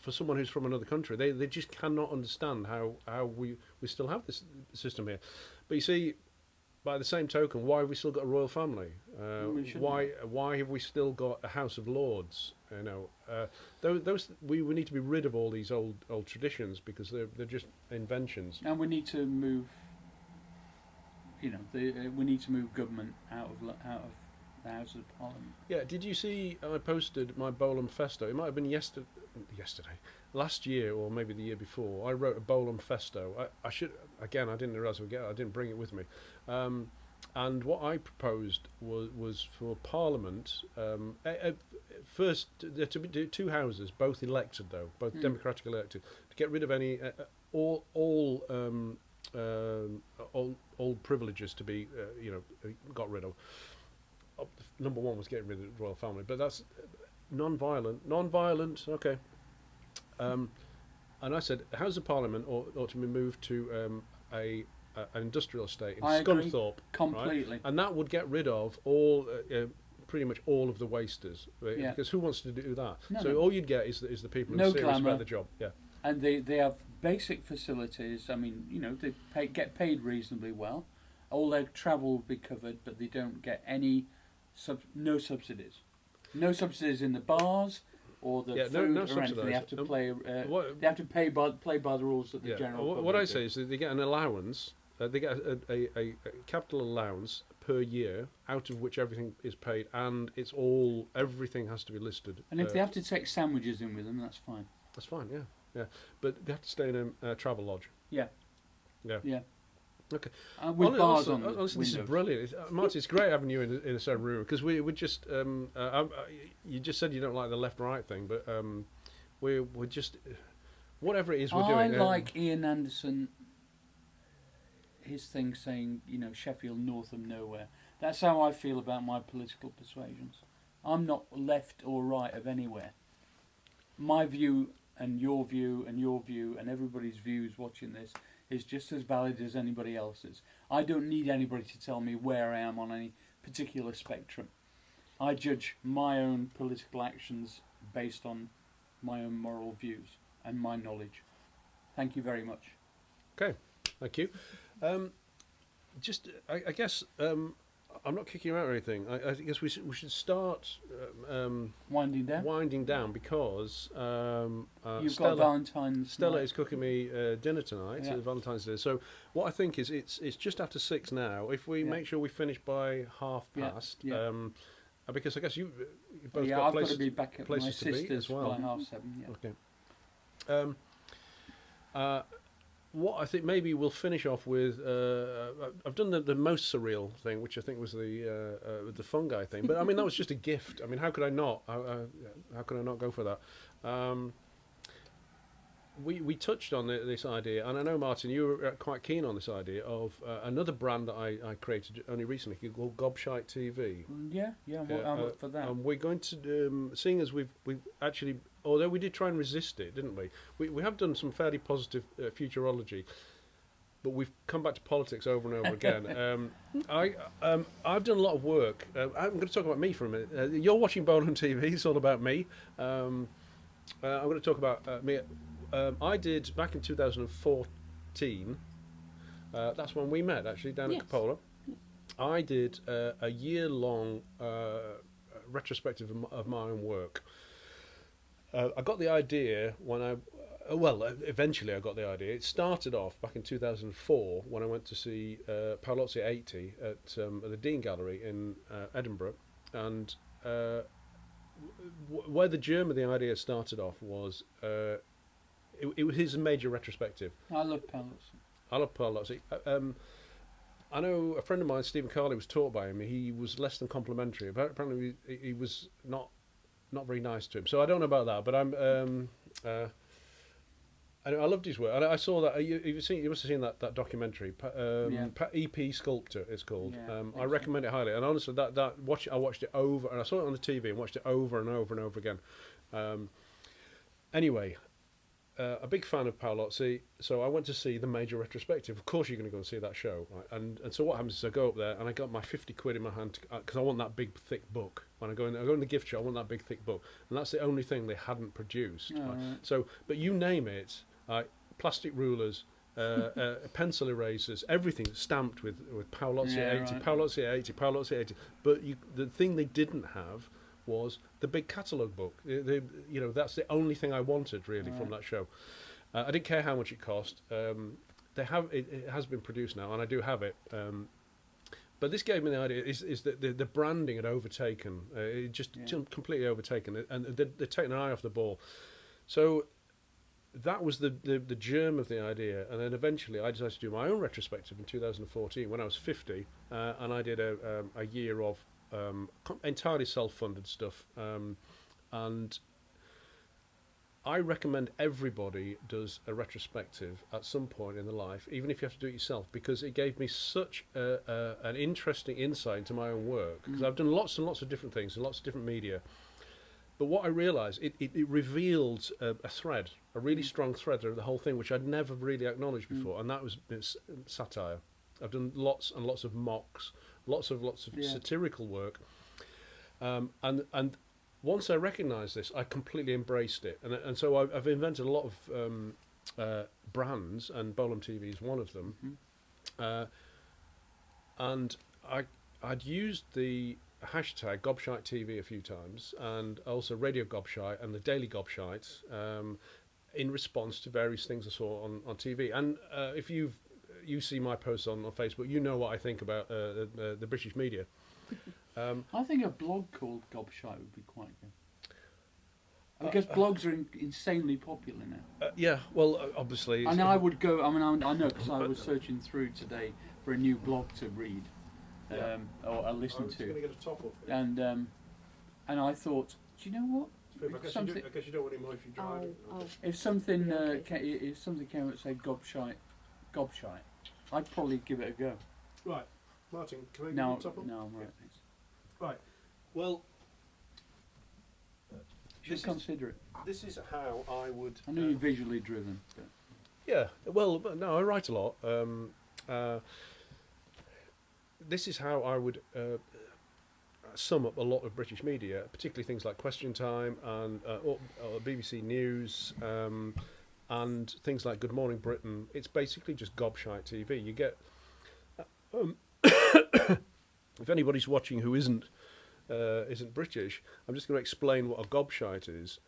Speaker 9: someone who's from another country, they just cannot understand how we still have this system here. But you see, by the same token, why have we still got a royal family? Why have we still got a House of Lords? Those we need to be rid of all these old traditions because they're just inventions.
Speaker 8: And we need to move. We need to move government out of the House of Parliament.
Speaker 9: Yeah. Did you see? I posted my Bolam Festo. It might have been yesterday, last year, or maybe the year before. I wrote a Bolam Festo. I should again. I didn't realise I didn't bring it with me. And what I proposed was for Parliament, first there to be two houses, both elected though, both democratically elected, to get rid of any all privileges to be got rid of. Number one was getting rid of the royal family, but that's non-violent. Okay. And I said, House of Parliament ought to be moved to an industrial estate in Scunthorpe,
Speaker 8: completely,
Speaker 9: right? And that would get rid of all, pretty much all of the wasters, right?
Speaker 8: Yeah.
Speaker 9: Because who wants to do that?
Speaker 8: No.
Speaker 9: All you'd get is the people who are serious about the job. Yeah,
Speaker 8: and they have basic facilities. I mean, they get paid reasonably well. All their travel will be covered, but they don't get any no subsidies. No subsidies in the bars or the food or anything. They have to play. They have to play by the rules that the general public
Speaker 9: What I
Speaker 8: do.
Speaker 9: say is that they get an allowance. They get a capital allowance per year, out of which everything is paid, and everything has to be listed.
Speaker 8: And if they have to take sandwiches in with them, that's fine.
Speaker 9: That's fine. Yeah. But they have to stay in a travel lodge.
Speaker 8: Yeah.
Speaker 9: Okay.
Speaker 8: With bars on
Speaker 9: honestly, this is
Speaker 8: windows.
Speaker 9: brilliant. Martyn, it's great having you in a certain room because we just. You just said you don't like the left-right thing, but we're just whatever it is we're doing.
Speaker 8: I like Ian Anderson. His thing saying, Sheffield north of nowhere. That's how I feel about my political persuasions. I'm not left or right of anywhere. My view and your view and your view and everybody's views watching this is just as valid as anybody else's. I don't need anybody to tell me where I am on any particular spectrum. I judge my own political actions based on my own moral views and my knowledge. Thank you very much.
Speaker 9: Okay, thank you. I guess I'm not kicking you out or anything. I guess we should start
Speaker 8: winding down
Speaker 9: because
Speaker 8: you've got Valentine's.
Speaker 9: Stella
Speaker 8: night.
Speaker 9: Is cooking me dinner tonight. Valentine's Day. So what I think is it's just after 6 now. If we make sure we finish by 5:30, because I guess you both got
Speaker 8: I've
Speaker 9: places,
Speaker 8: got to be back at my
Speaker 9: places to be
Speaker 8: sister's
Speaker 9: as well.
Speaker 8: by 7:30. Yeah.
Speaker 9: Okay. What I think maybe we'll finish off with. I've done the most surreal thing, which I think was the fungi thing. But I mean that was just a gift. I mean, how could I not? How could I not go for that? We touched on this idea, and I know Martyn, you were quite keen on this idea of another brand that I created only recently called Gobshite TV.
Speaker 8: I'm up for that.
Speaker 9: We're going to, seeing as we've actually. Although we did try and resist it, didn't we? We have done some fairly positive futurology, but we've come back to politics over and over again. I've done a lot of work. I'm going to talk about me for a minute. You're watching Bolam TV. It's all about me. I'm going to talk about me. I did back in 2014. That's when we met, actually, down at Cupola. I did a year-long retrospective of my own work. I got the idea when eventually I got the idea. It started off back in 2004 when I went to see Paolozzi 80 at the Dean Gallery in Edinburgh, and where the germ of the idea started off was it was his major retrospective.
Speaker 8: I love Paolozzi.
Speaker 9: I love Paolozzi. I know a friend of mine, Stephen Carley, was taught by him. He was less than complimentary. Apparently, he was not very nice to him. So I don't know about that. But I loved his work. And I saw that. You must have seen that documentary. EP Sculptor, it's called.
Speaker 8: Yeah,
Speaker 9: I recommend it highly. And honestly, I watched it over, and I saw it on the TV and watched it over and over and over again. Anyway. A big fan of Paolozzi, so I went to see the major retrospective. Of course, you're going to go and see that show, right? And so what happens is I go up there and I got my 50 quid in my hand because I want that big thick book. When I go in the gift shop, I want that big thick book, and that's the only thing they hadn't produced.
Speaker 8: Oh,
Speaker 9: Right?
Speaker 8: right.
Speaker 9: So, but you name it, plastic rulers, pencil erasers, everything stamped with Paolozzi 80,
Speaker 8: right.
Speaker 9: Paolozzi 80, Paolozzi 80. But the thing they didn't have was the big catalogue book. That's the only thing I wanted really from that show. I didn't care how much it cost. It has been produced now, and I do have it. But this gave me the idea is that the branding had overtaken. It just completely overtaken it, and they'd taken an eye off the ball. So that was the germ of the idea, and then eventually I decided to do my own retrospective in 2014 when I was 50, and I did a year of entirely self-funded stuff, and I recommend everybody does a retrospective at some point in their life, even if you have to do it yourself, because it gave me such an interesting insight into my own work, because I've done lots and lots of different things and lots of different media. But what I realised, it revealed a thread, a really strong thread of the whole thing, which I'd never really acknowledged before, and that was satire. I've done lots and lots of mocks, lots of satirical work, and once I recognised this, I completely embraced it, and so I've invented a lot of brands, and Bolam TV is one of them, and I'd used the hashtag Gobshite TV a few times, and also Radio Gobshite and the Daily Gobshite, in response to various things I saw on TV, and if you see my posts on Facebook, you know what I think about the British media.
Speaker 8: I think a blog called Gobshite would be quite good. Because blogs are insanely popular now.
Speaker 9: Yeah, well, obviously.
Speaker 8: And I would go. I mean, I know because I was searching through today for a new blog to read, or listen to.
Speaker 9: Going to get a top up.
Speaker 8: And I thought, do you know what?
Speaker 9: I guess you don't want him if you're driving.
Speaker 8: If something came out and said Gobshite, I'd probably give it a go.
Speaker 9: Right, Martin, can I give
Speaker 8: No,
Speaker 9: you a top up?
Speaker 8: no, I'm right. Thanks.
Speaker 9: Right. Well,
Speaker 8: Should consider it.
Speaker 9: This is how I would.
Speaker 8: I know you're visually driven. But.
Speaker 9: Yeah. Well, no, I write a lot. This is how I would sum up a lot of British media, particularly things like Question Time and or BBC News, and things like Good Morning Britain. It's basically just gobshite TV. You get. If anybody's watching who isn't British, I'm just going to explain what a gobshite is.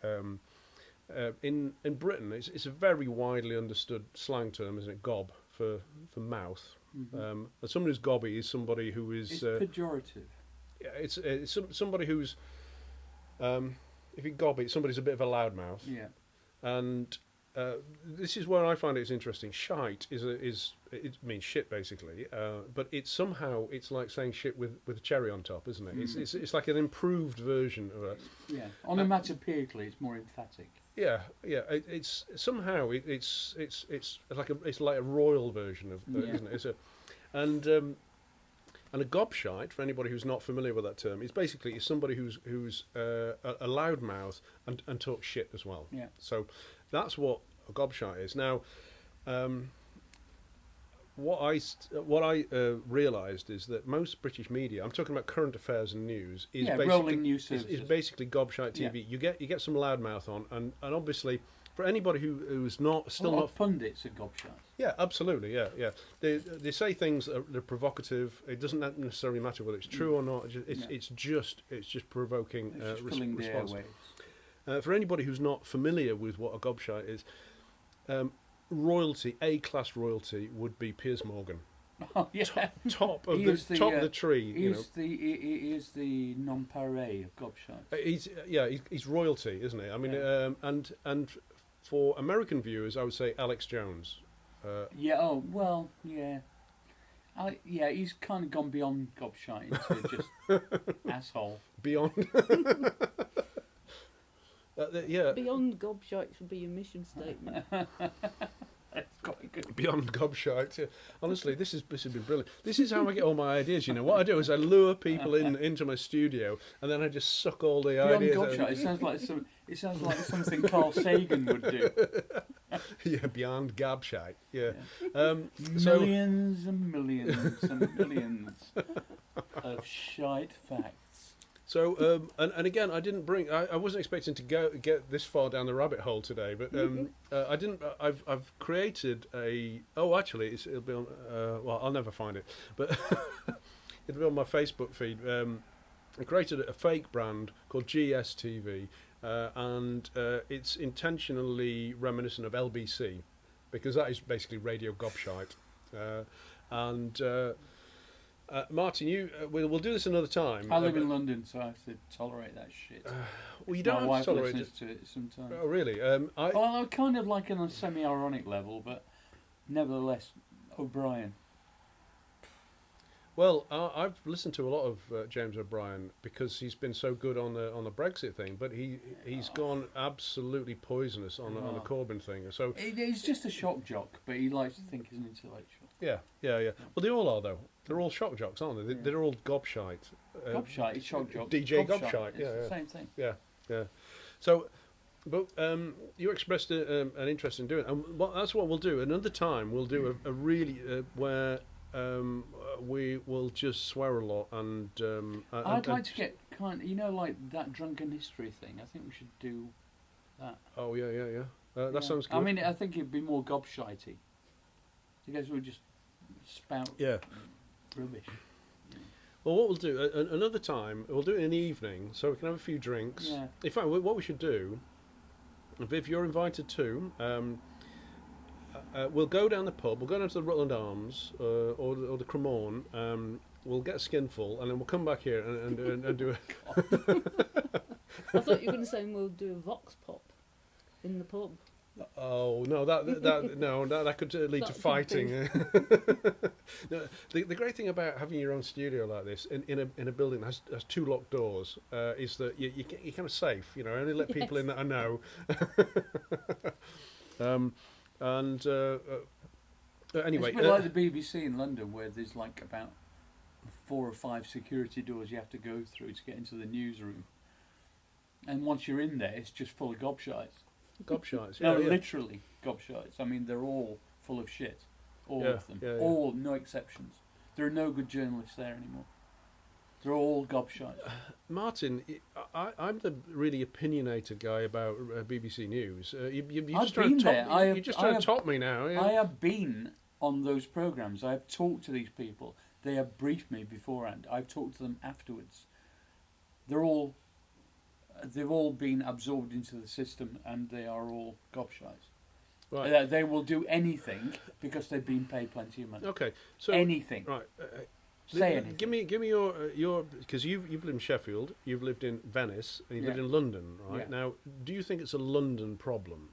Speaker 9: In Britain, it's a very widely understood slang term, isn't it? Gob for mouth. And somebody who's gobby is somebody who is.
Speaker 8: It's pejorative.
Speaker 9: Yeah, it's somebody who's. If you gobby, somebody's a bit of a loudmouth.
Speaker 8: Yeah.
Speaker 9: And this is where I find it's interesting. Shite it means shit basically, but it's like saying shit with a cherry on top, isn't it? It's like an improved version of it.
Speaker 8: Yeah, onomatorpoeically, it's more emphatic.
Speaker 9: Yeah. It's somehow it's like a royal version of, isn't it? And a gobshite, for anybody who's not familiar with that term, is basically somebody who's a loudmouth and talks shit as well.
Speaker 8: Yeah.
Speaker 9: So that's what a gobshite is. Now, what I realised is that most British media, I'm talking about current affairs and news, is
Speaker 8: rolling news
Speaker 9: is basically gobshite TV.
Speaker 8: Yeah.
Speaker 9: You get some loudmouth on, and obviously
Speaker 1: for anybody who's not still
Speaker 8: a lot
Speaker 1: not
Speaker 8: of pundits are gobshites.
Speaker 1: Yeah, absolutely. Yeah. They say things that are provocative. It doesn't necessarily matter whether it's true or not. It's just provoking
Speaker 8: It's just filling the
Speaker 1: response.
Speaker 8: airwaves.
Speaker 1: For anybody who's not familiar with what a gobshite is, royalty, A-class royalty, would be Piers Morgan.
Speaker 8: Oh yeah,
Speaker 1: top of the tree.
Speaker 8: He is the non-pareil of gobshites.
Speaker 1: He's royalty, isn't he? I mean, and for American viewers, I would say Alex Jones.
Speaker 8: Yeah. He's kind of gone beyond gobshite into just asshole.
Speaker 1: Beyond.
Speaker 10: Beyond gobshite should be your mission statement.
Speaker 8: That's quite good.
Speaker 1: Beyond gobshite. Yeah. Honestly, this has been brilliant. This is how I get all my ideas. What I do is I lure people into my studio, and then I just suck all the
Speaker 8: Beyond
Speaker 1: ideas.
Speaker 8: Gobshite. It sounds like something Carl Sagan would do.
Speaker 1: Yeah, beyond gobshite. Yeah.
Speaker 8: Millions and millions and millions of shite facts.
Speaker 1: So, and again, I wasn't expecting to get this far down the rabbit hole today, but I didn't. I've created a. Oh, actually, it'll be on. Well, I'll never find it, but it'll be on my Facebook feed. I created a fake brand called GSTV, and it's intentionally reminiscent of LBC, because that is basically Radio Gobshite, and. Martyn, we'll do this another time.
Speaker 8: I live in London, so I have to tolerate that shit.
Speaker 1: Well, you don't have to tolerate it.
Speaker 8: To it sometimes.
Speaker 1: Oh, really?
Speaker 8: I'm kind of like on a semi-ironic level, but nevertheless, O'Brien.
Speaker 1: Well, I've listened to a lot of James O'Brien because he's been so good on the Brexit thing, but he's gone absolutely poisonous on the Corbyn thing. So
Speaker 8: he's just a shock jock, but he likes to think he's an intellectual.
Speaker 1: Yeah. Well, they all are though. They're all shock jocks, aren't they? They're all gobshite.
Speaker 8: Gobshite, shock jock.
Speaker 1: DJ Gobshite.
Speaker 8: It's the same thing.
Speaker 1: Yeah. So, but you expressed an interest in doing it, and that's what we'll do. Another time, we'll do a really where we will just swear a lot and.
Speaker 8: I'd like to get like that drunken history thing. I think we should do that.
Speaker 1: Oh yeah. That sounds good.
Speaker 8: I mean, I think it'd be more gobshitey. You guys would just spout.
Speaker 1: Yeah.
Speaker 8: Rubbish.
Speaker 1: Well, what we'll do another time, we'll do it in the evening, so we can have a few drinks.
Speaker 8: Yeah.
Speaker 1: In fact, what we should do, if you're invited too, we'll go down the pub. We'll go down to the Rutland Arms or the Cremorne. We'll get a skinful, and then we'll come back here and do a.
Speaker 10: I thought you were going to say we'll do a vox pop in the pub.
Speaker 1: Oh no, that could lead to fighting. No, the great thing about having your own studio like this in a building that has two locked doors is that you're kind of safe. Only let people in that I know. Anyway,
Speaker 8: it's a bit like the BBC in London, where there's like about 4 or 5 security doors you have to go through to get into the newsroom, and once you're in there, it's just full of gobshites.
Speaker 1: Gobshites,
Speaker 8: no, literally gobshites. I mean, they're all full of shit, all of them, all, no exceptions. There are no good journalists there anymore. They're all gobshites.
Speaker 1: Martyn, I'm the really opinionated guy about BBC News. You're just
Speaker 8: trying
Speaker 1: to top me now. Yeah.
Speaker 8: I have been on those programmes. I have talked to these people. They have briefed me beforehand. I've talked to them afterwards. They've all been absorbed into the system, and they are all gobshites. Right. They will do anything because they've been paid plenty of money.
Speaker 1: Okay, so
Speaker 8: anything.
Speaker 1: Right.
Speaker 8: Say anything.
Speaker 1: Give me your because you've lived in Sheffield, you've lived in Venice, and you've lived in London, right? Yeah. Now, do you think it's a London problem?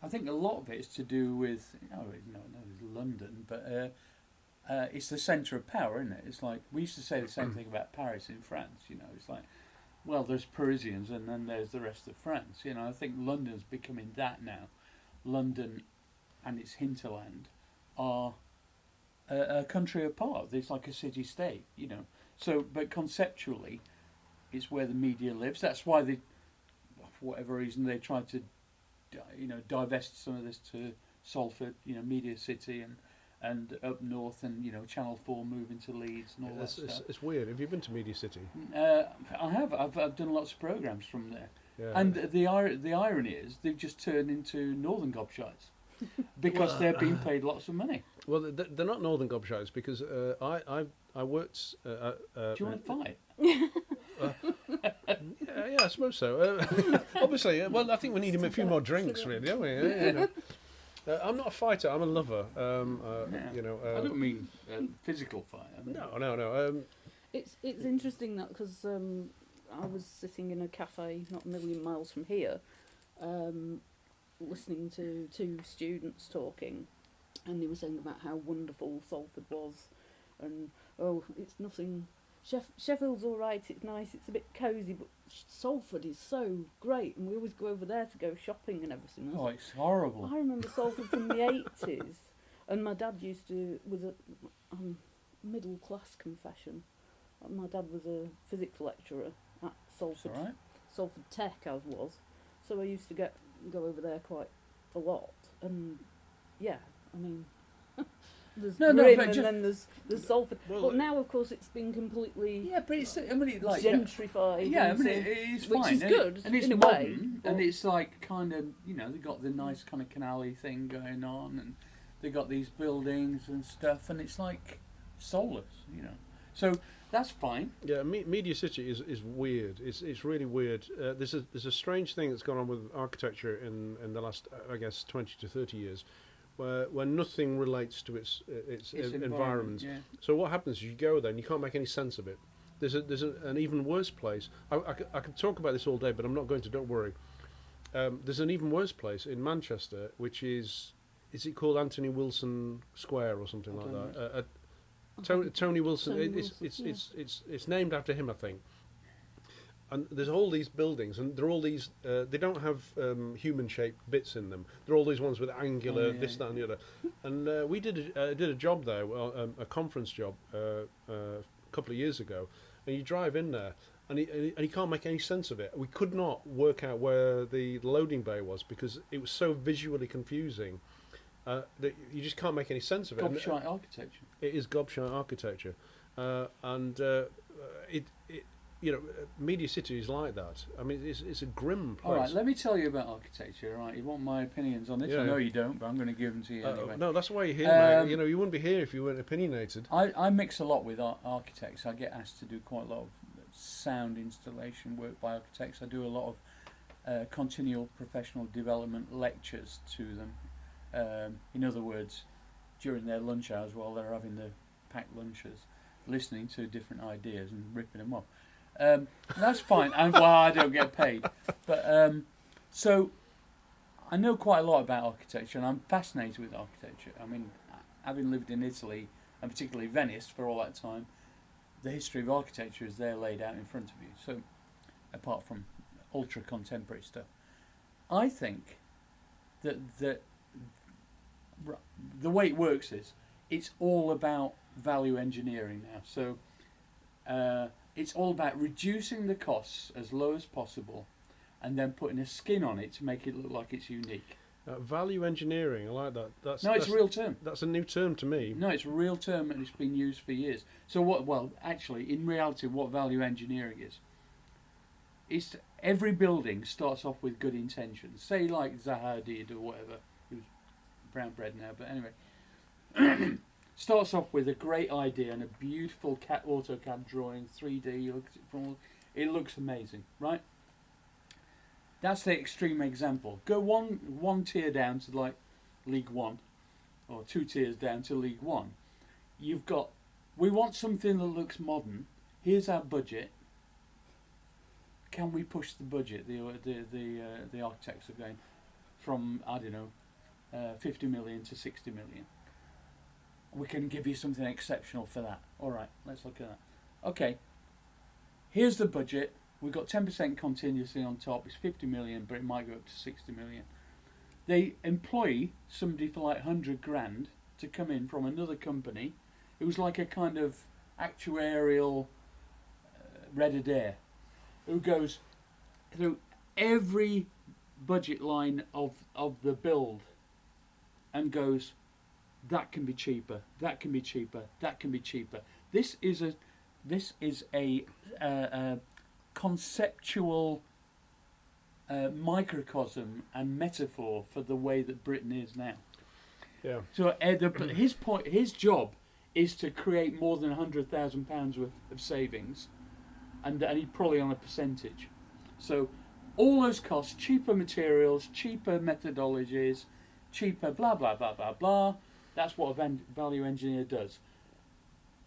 Speaker 8: I think a lot of it is to do with it's London, but it's the centre of power, isn't it? It's like we used to say the same thing about Paris in France. It's like. Well, there's Parisians and then there's the rest of France. I think London's becoming that now. London and its hinterland are a country apart. It's like a city-state, So, but conceptually, it's where the media lives. That's why they, for whatever reason, they tried to, divest some of this to Salford, Media City and up north, and Channel 4 moving to Leeds and all that stuff.
Speaker 1: It's weird. Have you been to Media City?
Speaker 8: I have. I've done lots of programmes from there.
Speaker 1: Yeah.
Speaker 8: And the irony is they've just turned into Northern Gobshites because they're being paid lots of money.
Speaker 1: Well, they're not Northern Gobshites because I worked.
Speaker 8: Do you want to fight?
Speaker 1: Yeah, I suppose so. Obviously, well, I think we need a few more drinks, really, don't we? You know. I'm not a fighter. I'm a lover. You know.
Speaker 8: I don't mean physical fight.
Speaker 1: No.
Speaker 10: It's interesting that because I was sitting in a cafe not a million miles from here, listening to two students talking, and they were saying about how wonderful Salford was, and it's nothing. Sheffield's all right. It's nice. It's a bit cosy, but Salford is so great, and we always go over there to go shopping and everything.
Speaker 8: Oh, it's horrible.
Speaker 10: I remember Salford from the 80s, and my dad used to was a middle class confession. My dad was a physics lecturer at Salford.
Speaker 8: Right.
Speaker 10: Salford Tech, as was. So I used to go over there quite a lot, and yeah, I mean. There's Grim, and then there's Salford.
Speaker 1: Well,
Speaker 10: but now, of course, it's been completely
Speaker 8: but it's like
Speaker 10: gentrified.
Speaker 8: Yeah, I mean it is
Speaker 10: which
Speaker 8: fine,
Speaker 10: is good,
Speaker 8: and it's
Speaker 10: in a
Speaker 8: modern,
Speaker 10: way.
Speaker 8: And it's like kind of they've got the nice kind of canal-y thing going on, and they've got these buildings and stuff, and it's like soulless, So that's fine.
Speaker 1: Yeah, Media City is weird. It's really weird. There's a strange thing that's gone on with architecture in the last, I guess, 20 to 30 years. Where nothing relates to its environment.
Speaker 8: Yeah.
Speaker 1: So what happens is you go there and you can't make any sense of it. There's an even worse place. I could talk about this all day, but I'm not going to. Don't worry. There's an even worse place in Manchester, which is it called Anthony Wilson Square or something like that? Tony Wilson. It's named after him, I think. And there's all these buildings, and they're all these. They don't have human-shaped bits in them. They're all these ones with angular, this, that, and the other. And we did a job there, a conference job, a couple of years ago. And you drive in there, and you can't make any sense of it. We could not work out where the loading bay was because it was so visually confusing that you just can't make any sense of it.
Speaker 8: Gobshite architecture.
Speaker 1: It is Gobshite architecture, and Media City is like that. I mean, it's a grim place.
Speaker 8: All right, let me tell you about architecture. Right, you want my opinions on this?
Speaker 1: Yeah.
Speaker 8: I know you don't, but I'm going to give them to you anyway.
Speaker 1: No, that's why you're here, mate. You wouldn't be here if you weren't opinionated.
Speaker 8: I mix a lot with architects. I get asked to do quite a lot of sound installation work by architects. I do a lot of continual professional development lectures to them. In other words, during their lunch hours while they're having the packed lunches, listening to different ideas and ripping them off. That's fine, and I don't get paid. But so I know quite a lot about architecture, and I'm fascinated with architecture. I mean, having lived in Italy, and particularly Venice for all that time, the history of architecture is there laid out in front of you. So, apart from ultra contemporary stuff, I think that the way it works is it's all about value engineering now. So. It's all about reducing the costs as low as possible and then putting a skin on it to make it look like it's unique.
Speaker 1: Value engineering, I like that. That's
Speaker 8: a real term.
Speaker 1: That's a new term to me.
Speaker 8: No, it's a real term and it's been used for years. So actually, in reality, what value engineering is every building starts off with good intentions. Say like Zaha did or whatever, who's brown bread now, but anyway. Starts off with a great idea and a beautiful AutoCAD drawing, 3D. It looks amazing, right? That's the extreme example. Go one tier down to like League One, or 2 tiers down to League One. You've got, we want something that looks modern. Here's our budget. Can we push the budget? The architects are going from 50 million to 60 million. We can give you something exceptional for that. All right, let's look at that. Okay, here's the budget. We've got 10% continuously on top. It's 50 million, but it might go up to 60 million. They employ somebody for like 100 grand to come in from another company. It was like a kind of actuarial Red Adair who goes through every budget line of the build and goes, that can be cheaper. That can be cheaper. That can be cheaper. This is a conceptual microcosm and metaphor for the way that Britain is now.
Speaker 9: Yeah.
Speaker 8: So his job is to create more than £100,000 worth of savings, and he's probably on a percentage. So all those costs, cheaper materials, cheaper methodologies, cheaper blah blah blah blah blah. That's what a value engineer does.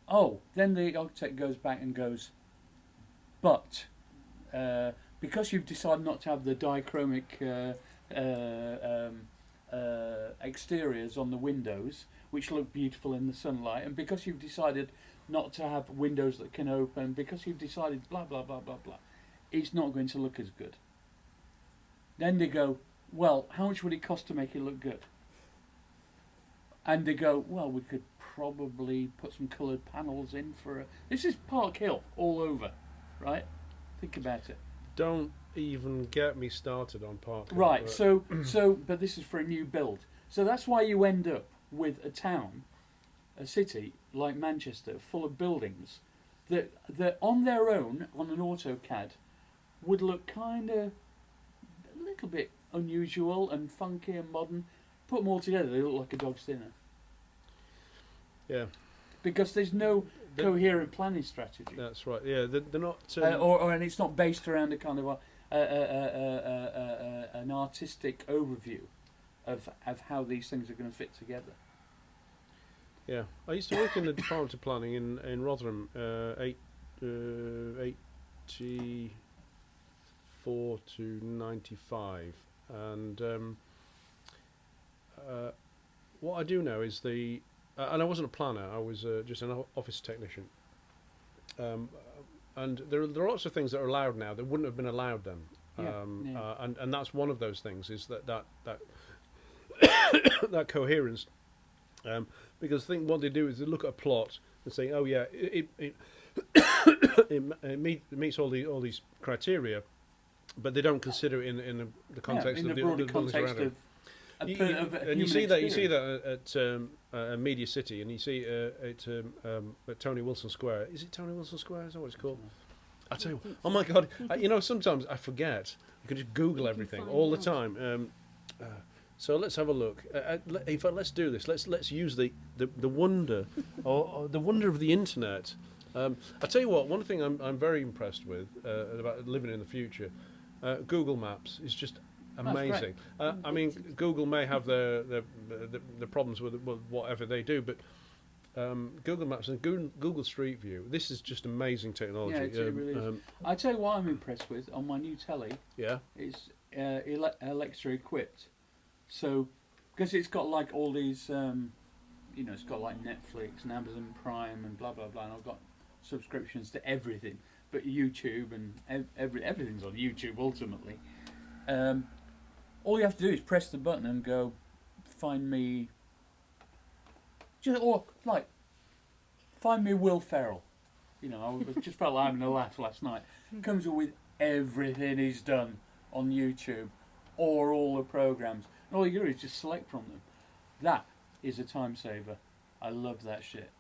Speaker 8: Oh, then the architect goes back and goes, but because you've decided not to have the dichromic exteriors on the windows, which look beautiful in the sunlight, and because you've decided not to have windows that can open, because you've decided blah blah blah blah blah, it's not going to look as good. Then they go, well, how much would it cost to make it look good? And they go, well, we could probably put some coloured panels in for a... This is Park Hill all over, right? Think about it.
Speaker 9: Don't even get me started on Park Hill.
Speaker 8: Right, so but this is for a new build. So that's why you end up with a town, a city like Manchester, full of buildings that on their own, on an AutoCAD, would look kind of a little bit unusual and funky and modern. Put them all together, they look like a dog's dinner.
Speaker 9: Yeah.
Speaker 8: Because there's no coherent planning strategy.
Speaker 9: That's right. Yeah, they're not.
Speaker 8: And it's not based around a kind of an artistic overview of how these things are going to fit together.
Speaker 9: Yeah, I used to work in the Department of Planning in Rotherham, 84 to 95, and what I do know is and I wasn't a planner, I was just an office technician, and there are lots of things that are allowed now that wouldn't have been allowed then, and that's one of those things, is that that coherence. Because I think what they do is they look at a plot and say, "Oh yeah, it meets all these criteria," but they don't consider it in the context of the broader context of and you see that at Media City, and you see at Tony Wilson Square. Is it Tony Wilson Square? Is that what it's called? I tell you, oh my God! Sometimes I forget. You can just Google everything all the time. So let's have a look. In fact, let's do this. Let's use the wonder or the wonder of the internet. I tell you what. One thing I'm very impressed with about living in the future, Google Maps is just amazing. I mean, Google may have the problems with whatever they do, but Google Maps and Google Street View. This is just amazing technology.
Speaker 8: Yeah, it really is. I tell you what I'm impressed with on my new telly.
Speaker 9: Yeah.
Speaker 8: It's Alexa equipped. So, because it's got like all these, it's got like Netflix and Amazon Prime and blah blah blah, and I've got subscriptions to everything, but YouTube and everything's on YouTube ultimately. All you have to do is press the button and go, find me. Find me Will Ferrell. I just felt like having a laugh last night. Comes up with everything he's done on YouTube, or all the programs. And all you do is just select from them. That is a time saver. I love that shit.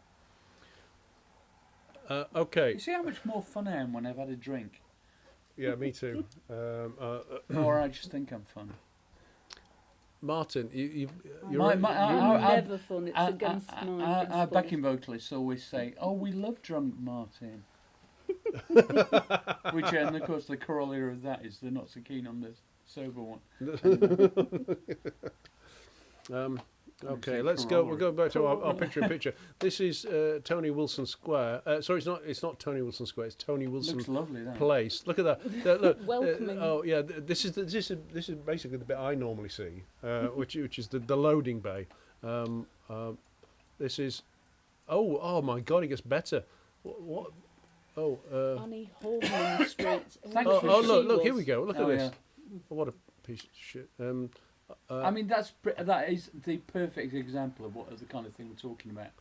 Speaker 9: Okay.
Speaker 8: You see how much more fun I am when I've had a drink?
Speaker 9: Yeah, me too.
Speaker 8: Or I just think I'm fun.
Speaker 9: Martyn, you're
Speaker 10: never fun. It's against my
Speaker 8: our backing vocalists always say, "Oh, we love drunk Martyn." Which, and of course, the corollary of that is they're not so keen on the sober one.
Speaker 9: Okay, let's go. We'll go back to our picture-in-picture. This is Tony Wilson Square. Sorry, it's not Tony Wilson Square. It's Tony Wilson Place. Look at that. Look,
Speaker 10: welcoming.
Speaker 9: Oh yeah, this is basically the bit I normally see, which is the loading bay. This is. Oh my God! It gets better. What? Oh.
Speaker 10: Annie Holman Street.
Speaker 9: Look! Here we go. Look at this.
Speaker 8: Yeah.
Speaker 9: What a piece of shit.
Speaker 8: I mean, that is the perfect example of the kind of thing we're talking about.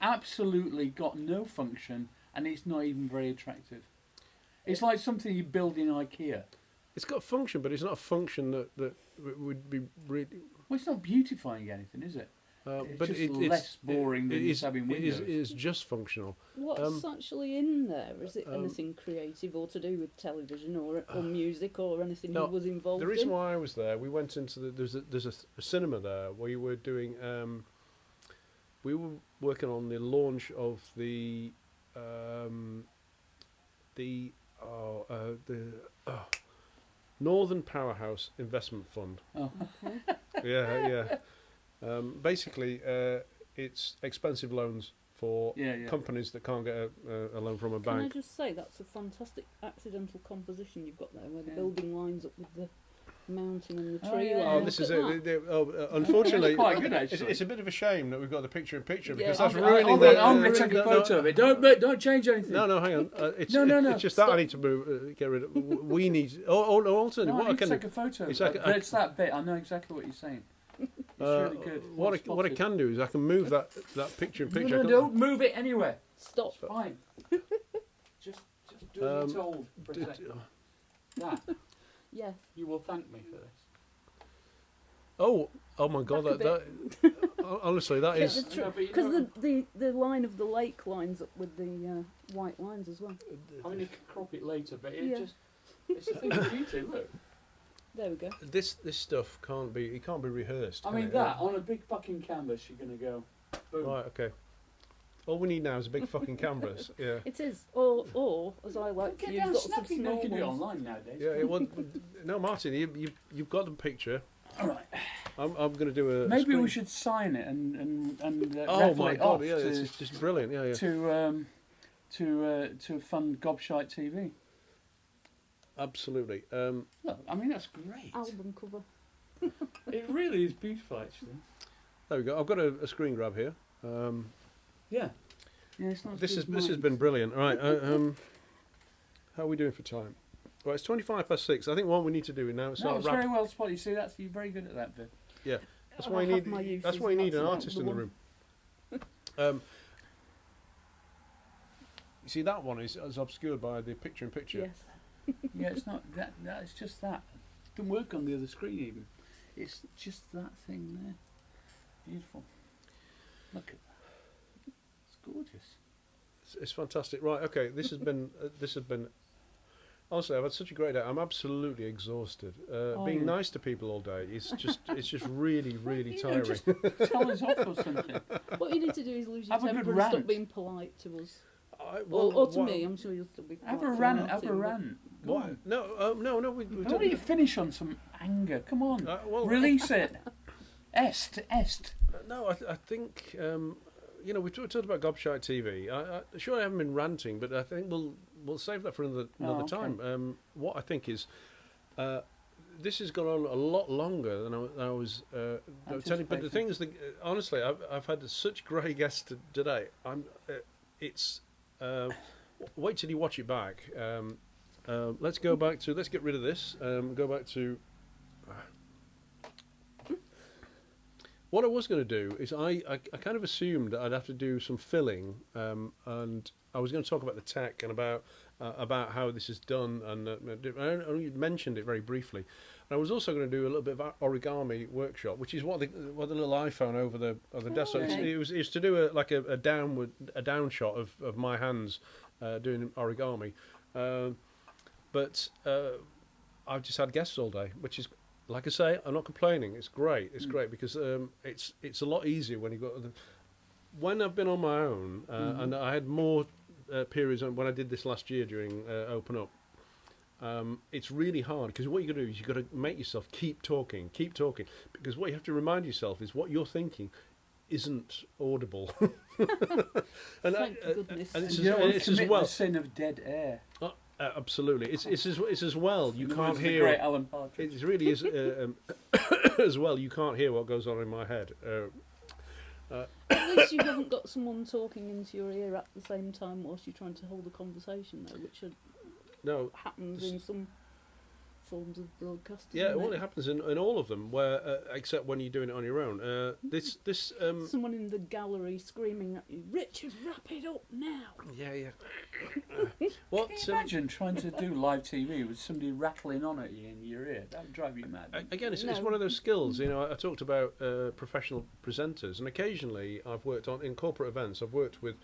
Speaker 8: Absolutely got no function, and it's not even very attractive. It's like something you build in IKEA.
Speaker 9: It's got function, but it's not a function that would be really.
Speaker 8: Well, it's not beautifying anything, is it?
Speaker 9: but
Speaker 8: just
Speaker 9: it's
Speaker 8: less boring than
Speaker 9: it is,
Speaker 8: just having windows.
Speaker 9: It is just functional.
Speaker 10: What's actually in there? Is it anything creative or to do with television or music or anything
Speaker 9: No,
Speaker 10: you was involved
Speaker 9: the reason
Speaker 10: in?
Speaker 9: why I was there, we went into there's a cinema there where you were doing. We were working on the launch of the Northern Powerhouse Investment Fund.
Speaker 8: Oh.
Speaker 9: Yeah. Basically, it's expensive loans for companies that can't get a loan from a
Speaker 10: Can I
Speaker 9: bank.
Speaker 10: just say that's a fantastic accidental composition you've got there, where the building lines up with the mountain and the tree line.
Speaker 9: Oh, this is it. Unfortunately,
Speaker 8: That's quite good, actually.
Speaker 9: it's a bit of a shame that we've got the picture-in-picture
Speaker 10: Yeah,
Speaker 9: because that's
Speaker 8: I'm
Speaker 9: ruining
Speaker 8: going
Speaker 9: the.
Speaker 8: to take a photo of it. Don't change anything.
Speaker 9: No, hang on. It's just
Speaker 8: stop.
Speaker 9: that I need to move, get rid of. We need. Oh, no, Alton.
Speaker 8: No,
Speaker 9: What
Speaker 8: I
Speaker 9: I
Speaker 8: need to
Speaker 9: can
Speaker 8: take a photo.
Speaker 9: it's like
Speaker 8: But it's that bit. I know exactly what you're saying. It's really good.
Speaker 9: What I can do is I can move that picture-in-picture.
Speaker 8: No, don't move it anywhere.
Speaker 10: Stop.
Speaker 8: It's fine. just do as you're told for a second. That.
Speaker 10: Yes.
Speaker 8: You will thank me for this.
Speaker 9: Oh my God! That honestly, that is.
Speaker 10: Because the line of the lake lines up with the white lines as well.
Speaker 8: I mean, you can crop it later, but it's a thing of beauty. Look.
Speaker 10: There we go.
Speaker 9: This stuff can't be rehearsed.
Speaker 8: I
Speaker 9: can
Speaker 8: mean,
Speaker 9: it?
Speaker 8: that on a big fucking canvas, you're gonna go. Boom.
Speaker 9: Right. Okay. All we need now is a big fucking canvas. Yeah.
Speaker 10: It is, or as I like to use, lots of small
Speaker 8: You can do it
Speaker 10: ones.
Speaker 8: online nowadays.
Speaker 9: Yeah. No, Martin, you've got the picture.
Speaker 8: All right.
Speaker 9: I'm going to do a.
Speaker 8: Maybe
Speaker 9: screen.
Speaker 8: we should sign it and
Speaker 9: Oh
Speaker 8: raffle
Speaker 9: my
Speaker 8: it
Speaker 9: God!
Speaker 8: off
Speaker 9: Yeah,
Speaker 8: to,
Speaker 9: it's just brilliant. Yeah.
Speaker 8: to fund Gobshite TV.
Speaker 9: Absolutely.
Speaker 8: Look, I mean that's great.
Speaker 10: Album cover.
Speaker 8: It really is beautiful, actually.
Speaker 9: There we go. I've got a screen grab here.
Speaker 8: Yeah. Yeah, it's not.
Speaker 9: This has been brilliant. Right. How are we doing for time? Right, it's 6:25. I think what we need to do now is start
Speaker 8: it's
Speaker 9: wrap.
Speaker 8: very well spotted. You see, you're very good at that, Viv.
Speaker 9: Yeah, that's
Speaker 10: I
Speaker 9: why you
Speaker 10: have my
Speaker 9: need.
Speaker 10: uses,
Speaker 9: That's why you need an
Speaker 10: that's not
Speaker 9: artist
Speaker 10: the
Speaker 9: in the
Speaker 10: one.
Speaker 9: room. You see, that one is obscured by the picture-in-picture.
Speaker 10: Yes.
Speaker 8: Yeah, it's not that. It's just that. It can work on the other screen even. It's just that thing there. Beautiful. Look at that. It's gorgeous.
Speaker 9: It's fantastic. Right. Okay. This has been. Honestly, I've had such a great day. I'm absolutely exhausted. Being nice to people all day it's just really tiring.
Speaker 8: Just tell us off or something.
Speaker 10: What you need to do is lose your
Speaker 8: Have a good
Speaker 10: temper and stop
Speaker 8: rant.
Speaker 10: being polite to us.
Speaker 8: Or
Speaker 10: to me, I'm sure you'll still be polite.
Speaker 8: Have a
Speaker 10: to
Speaker 8: rant.
Speaker 10: Martyn,
Speaker 8: Have a
Speaker 10: but-
Speaker 8: rant. Go
Speaker 9: What?
Speaker 8: on.
Speaker 9: No. We
Speaker 8: Why don't you finish on some anger? Come on. Release it. Est.
Speaker 9: No, I think we talked about Gobshite TV. I haven't been ranting, but I think we'll save that for another
Speaker 8: okay.
Speaker 9: time. What I think is, this has gone on a lot longer than I was telling. But the thing is, honestly, I've had such great guests today. Wait till you watch it back. Let's get rid of this. Go back to. What I was going to do is I kind of assumed that I'd have to do some filling, and I was going to talk about the tech and about how this is done, and I only mentioned it very briefly. And I was also going to do a little bit of origami workshop, which is what the little iPhone over the desk. So
Speaker 10: okay.
Speaker 9: it was to do a down shot of my hands doing origami, but I've just had guests all day, which is. Like I say, I'm not complaining. It's great. It's great because it's a lot easier when you got when I've been on my own, and I had more periods when I did this last year during Open Up. It's really hard because what you got to do is you got to make yourself keep talking, because what you have to remind yourself is what you're thinking isn't audible. And
Speaker 10: Thank goodness.
Speaker 9: and it's
Speaker 8: You don't want to
Speaker 9: it's as
Speaker 8: commit
Speaker 9: well.
Speaker 8: the sin of dead air.
Speaker 9: Absolutely, it's as well. You
Speaker 8: In the
Speaker 9: can't
Speaker 8: words of the
Speaker 9: hear.
Speaker 8: great Alan Partridge.
Speaker 9: It really is as well. You can't hear what goes on in my head.
Speaker 10: At least you haven't got someone talking into your ear at the same time whilst you're trying to hold a conversation, though, which
Speaker 9: No,
Speaker 10: happens in some forms of broadcasting.
Speaker 9: Yeah, well, it happens in all of them, where except when you're doing it on your own.
Speaker 10: Someone in the gallery screaming at you, Richard, wrap it up now.
Speaker 9: Yeah.
Speaker 8: What? Can you imagine trying to do live TV with somebody rattling on at you in your ear? That would drive you mad.
Speaker 9: Again, it's one of those skills. You know, I talked about professional presenters, and occasionally I've worked in corporate events. I've worked with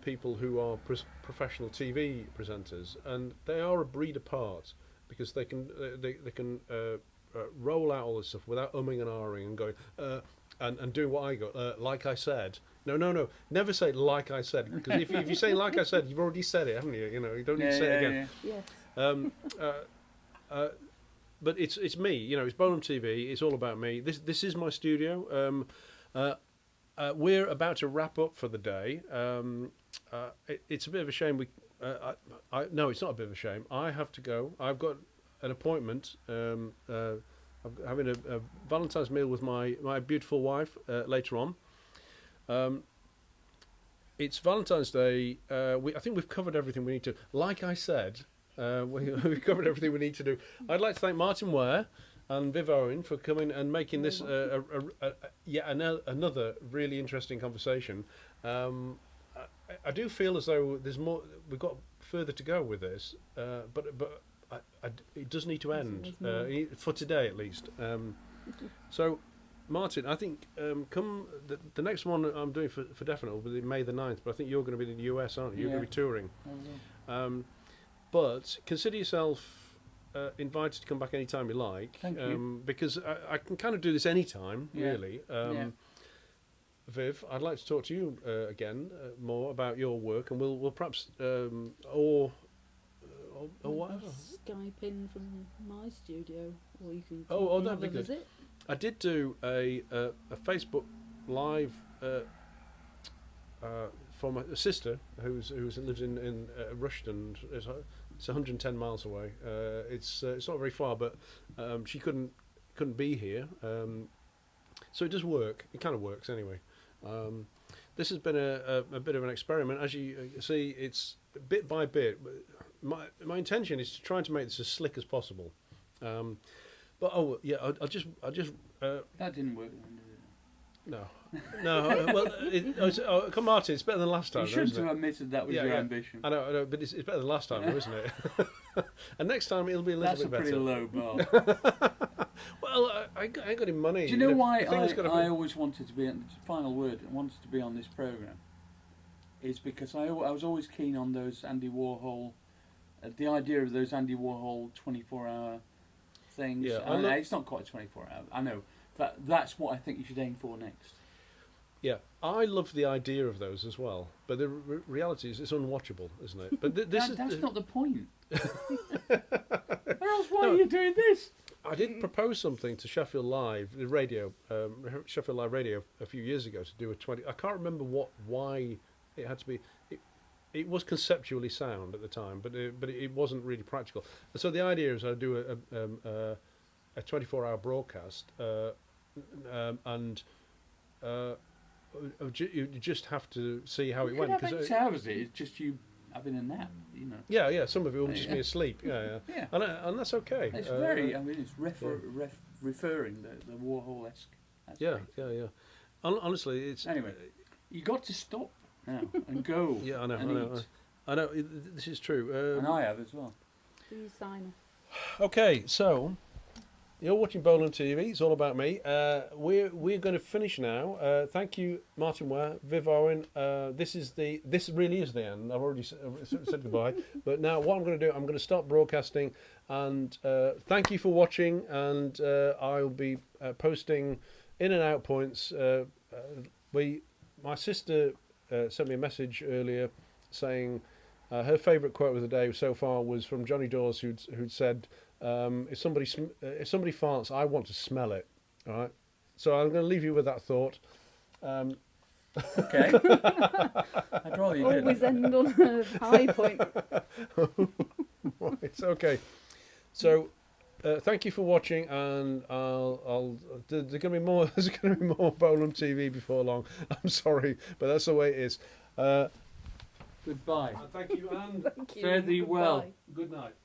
Speaker 9: people who are professional TV presenters, and they are a breed apart because they can roll out all this stuff without umming and ahhing and going and doing what I got. Like I said, no, never say like I said, because if you say like I said, you've already said it, haven't you? You know, you don't need to say it again.
Speaker 10: Yes.
Speaker 9: But it's me. You know, it's Bolam TV. It's all about me. This is my studio. We're about to wrap up for the day. It's a bit of a shame. No, it's not a bit of a shame. I have to go. I've got an appointment. I'm having a Valentine's meal with my beautiful wife later on. It's Valentine's Day. I think we've covered everything we need to. Like I said, we've covered everything we need to do. I'd like to thank Martyn Ware and Viv Owen for coming and making this yet another really interesting conversation. I do feel as though there's more. We've got further to go with this, but it does need to end for today at least. So, Martyn, I think come the next one I'm doing for definite will be May the 9th. But I think you're going to be in the US, aren't you? You're going to be touring. But consider yourself invited to come back anytime you like.
Speaker 8: Thank you.
Speaker 9: Because I can kind of do this anytime, really. Viv, I'd like to talk to you again more about your work, and we'll perhaps or whatever.
Speaker 10: Skype in from my studio, or you can
Speaker 9: that'd be good.
Speaker 10: Visit.
Speaker 9: I did do a Facebook Live for my sister who lives in Rushden. It's 110 miles away. It's not very far, but she couldn't be here. So it does work. It kind of works anyway. This has been a bit of an experiment. As you see, it's bit by bit. My intention is to try to make this as slick as possible. But I just
Speaker 8: that didn't work.
Speaker 9: No. Well, come Martyn, it's better than last time.
Speaker 8: You shouldn't have admitted that was your ambition.
Speaker 9: I know, but it's better than last time, though, isn't it? And next time it'll be a little bit better.
Speaker 8: That's a pretty low bar.
Speaker 9: Well, I ain't got any money.
Speaker 8: Do you know why I always wanted to be, final word, wanted to be on this programme? Is because I was always keen on those Andy Warhol, the idea of those Andy Warhol 24-hour things.
Speaker 9: Yeah,
Speaker 8: it's not quite 24 hours, I know. That's what I think you should aim for next.
Speaker 9: Yeah, I love the idea of those as well, but the reality is it's unwatchable, isn't it? But that's
Speaker 8: not the point. Or else why are you doing this?
Speaker 9: I did propose something to Sheffield Live, the radio, Sheffield Live Radio, a few years ago to do a 20. I can't remember why it had to be. It was conceptually sound at the time, but it wasn't really practical. And so the idea is I do a 24-hour broadcast, and you just have to see how it went.
Speaker 8: Because 8 hours it's just you having a nap, you know.
Speaker 9: Yeah. Some of it will just be asleep. Yeah. And that's okay.
Speaker 8: It's it's referring the Warhol-esque aspect.
Speaker 9: Yeah. Honestly, it's
Speaker 8: anyway. You got to stop now and go.
Speaker 9: Yeah, I know. This is true.
Speaker 8: And I have as well.
Speaker 10: Please sign off.
Speaker 9: Okay, so. You're watching Bolam TV. It's all about me. We're going to finish now. Thank you, Martyn Ware, Viv Owen. This really is the end. I've already said goodbye. But now, what I'm going to do, I'm going to start broadcasting. And thank you for watching. And I'll be posting in and out points. My sister sent me a message earlier saying her favourite quote of the day so far was from Johnny Dawes, who'd said. If somebody farts, I want to smell it. All right, so I'm going to leave you with that thought.
Speaker 8: Okay. I'd rather you
Speaker 10: always end on a high point.
Speaker 9: Right, okay. So, thank you for watching, and there's going to be more. There's going to be more Bolam TV before long. I'm sorry, but that's the way it is.
Speaker 8: Goodbye.
Speaker 9: Thank you, and
Speaker 10: Thank you.
Speaker 8: fare thee well.
Speaker 9: Good night.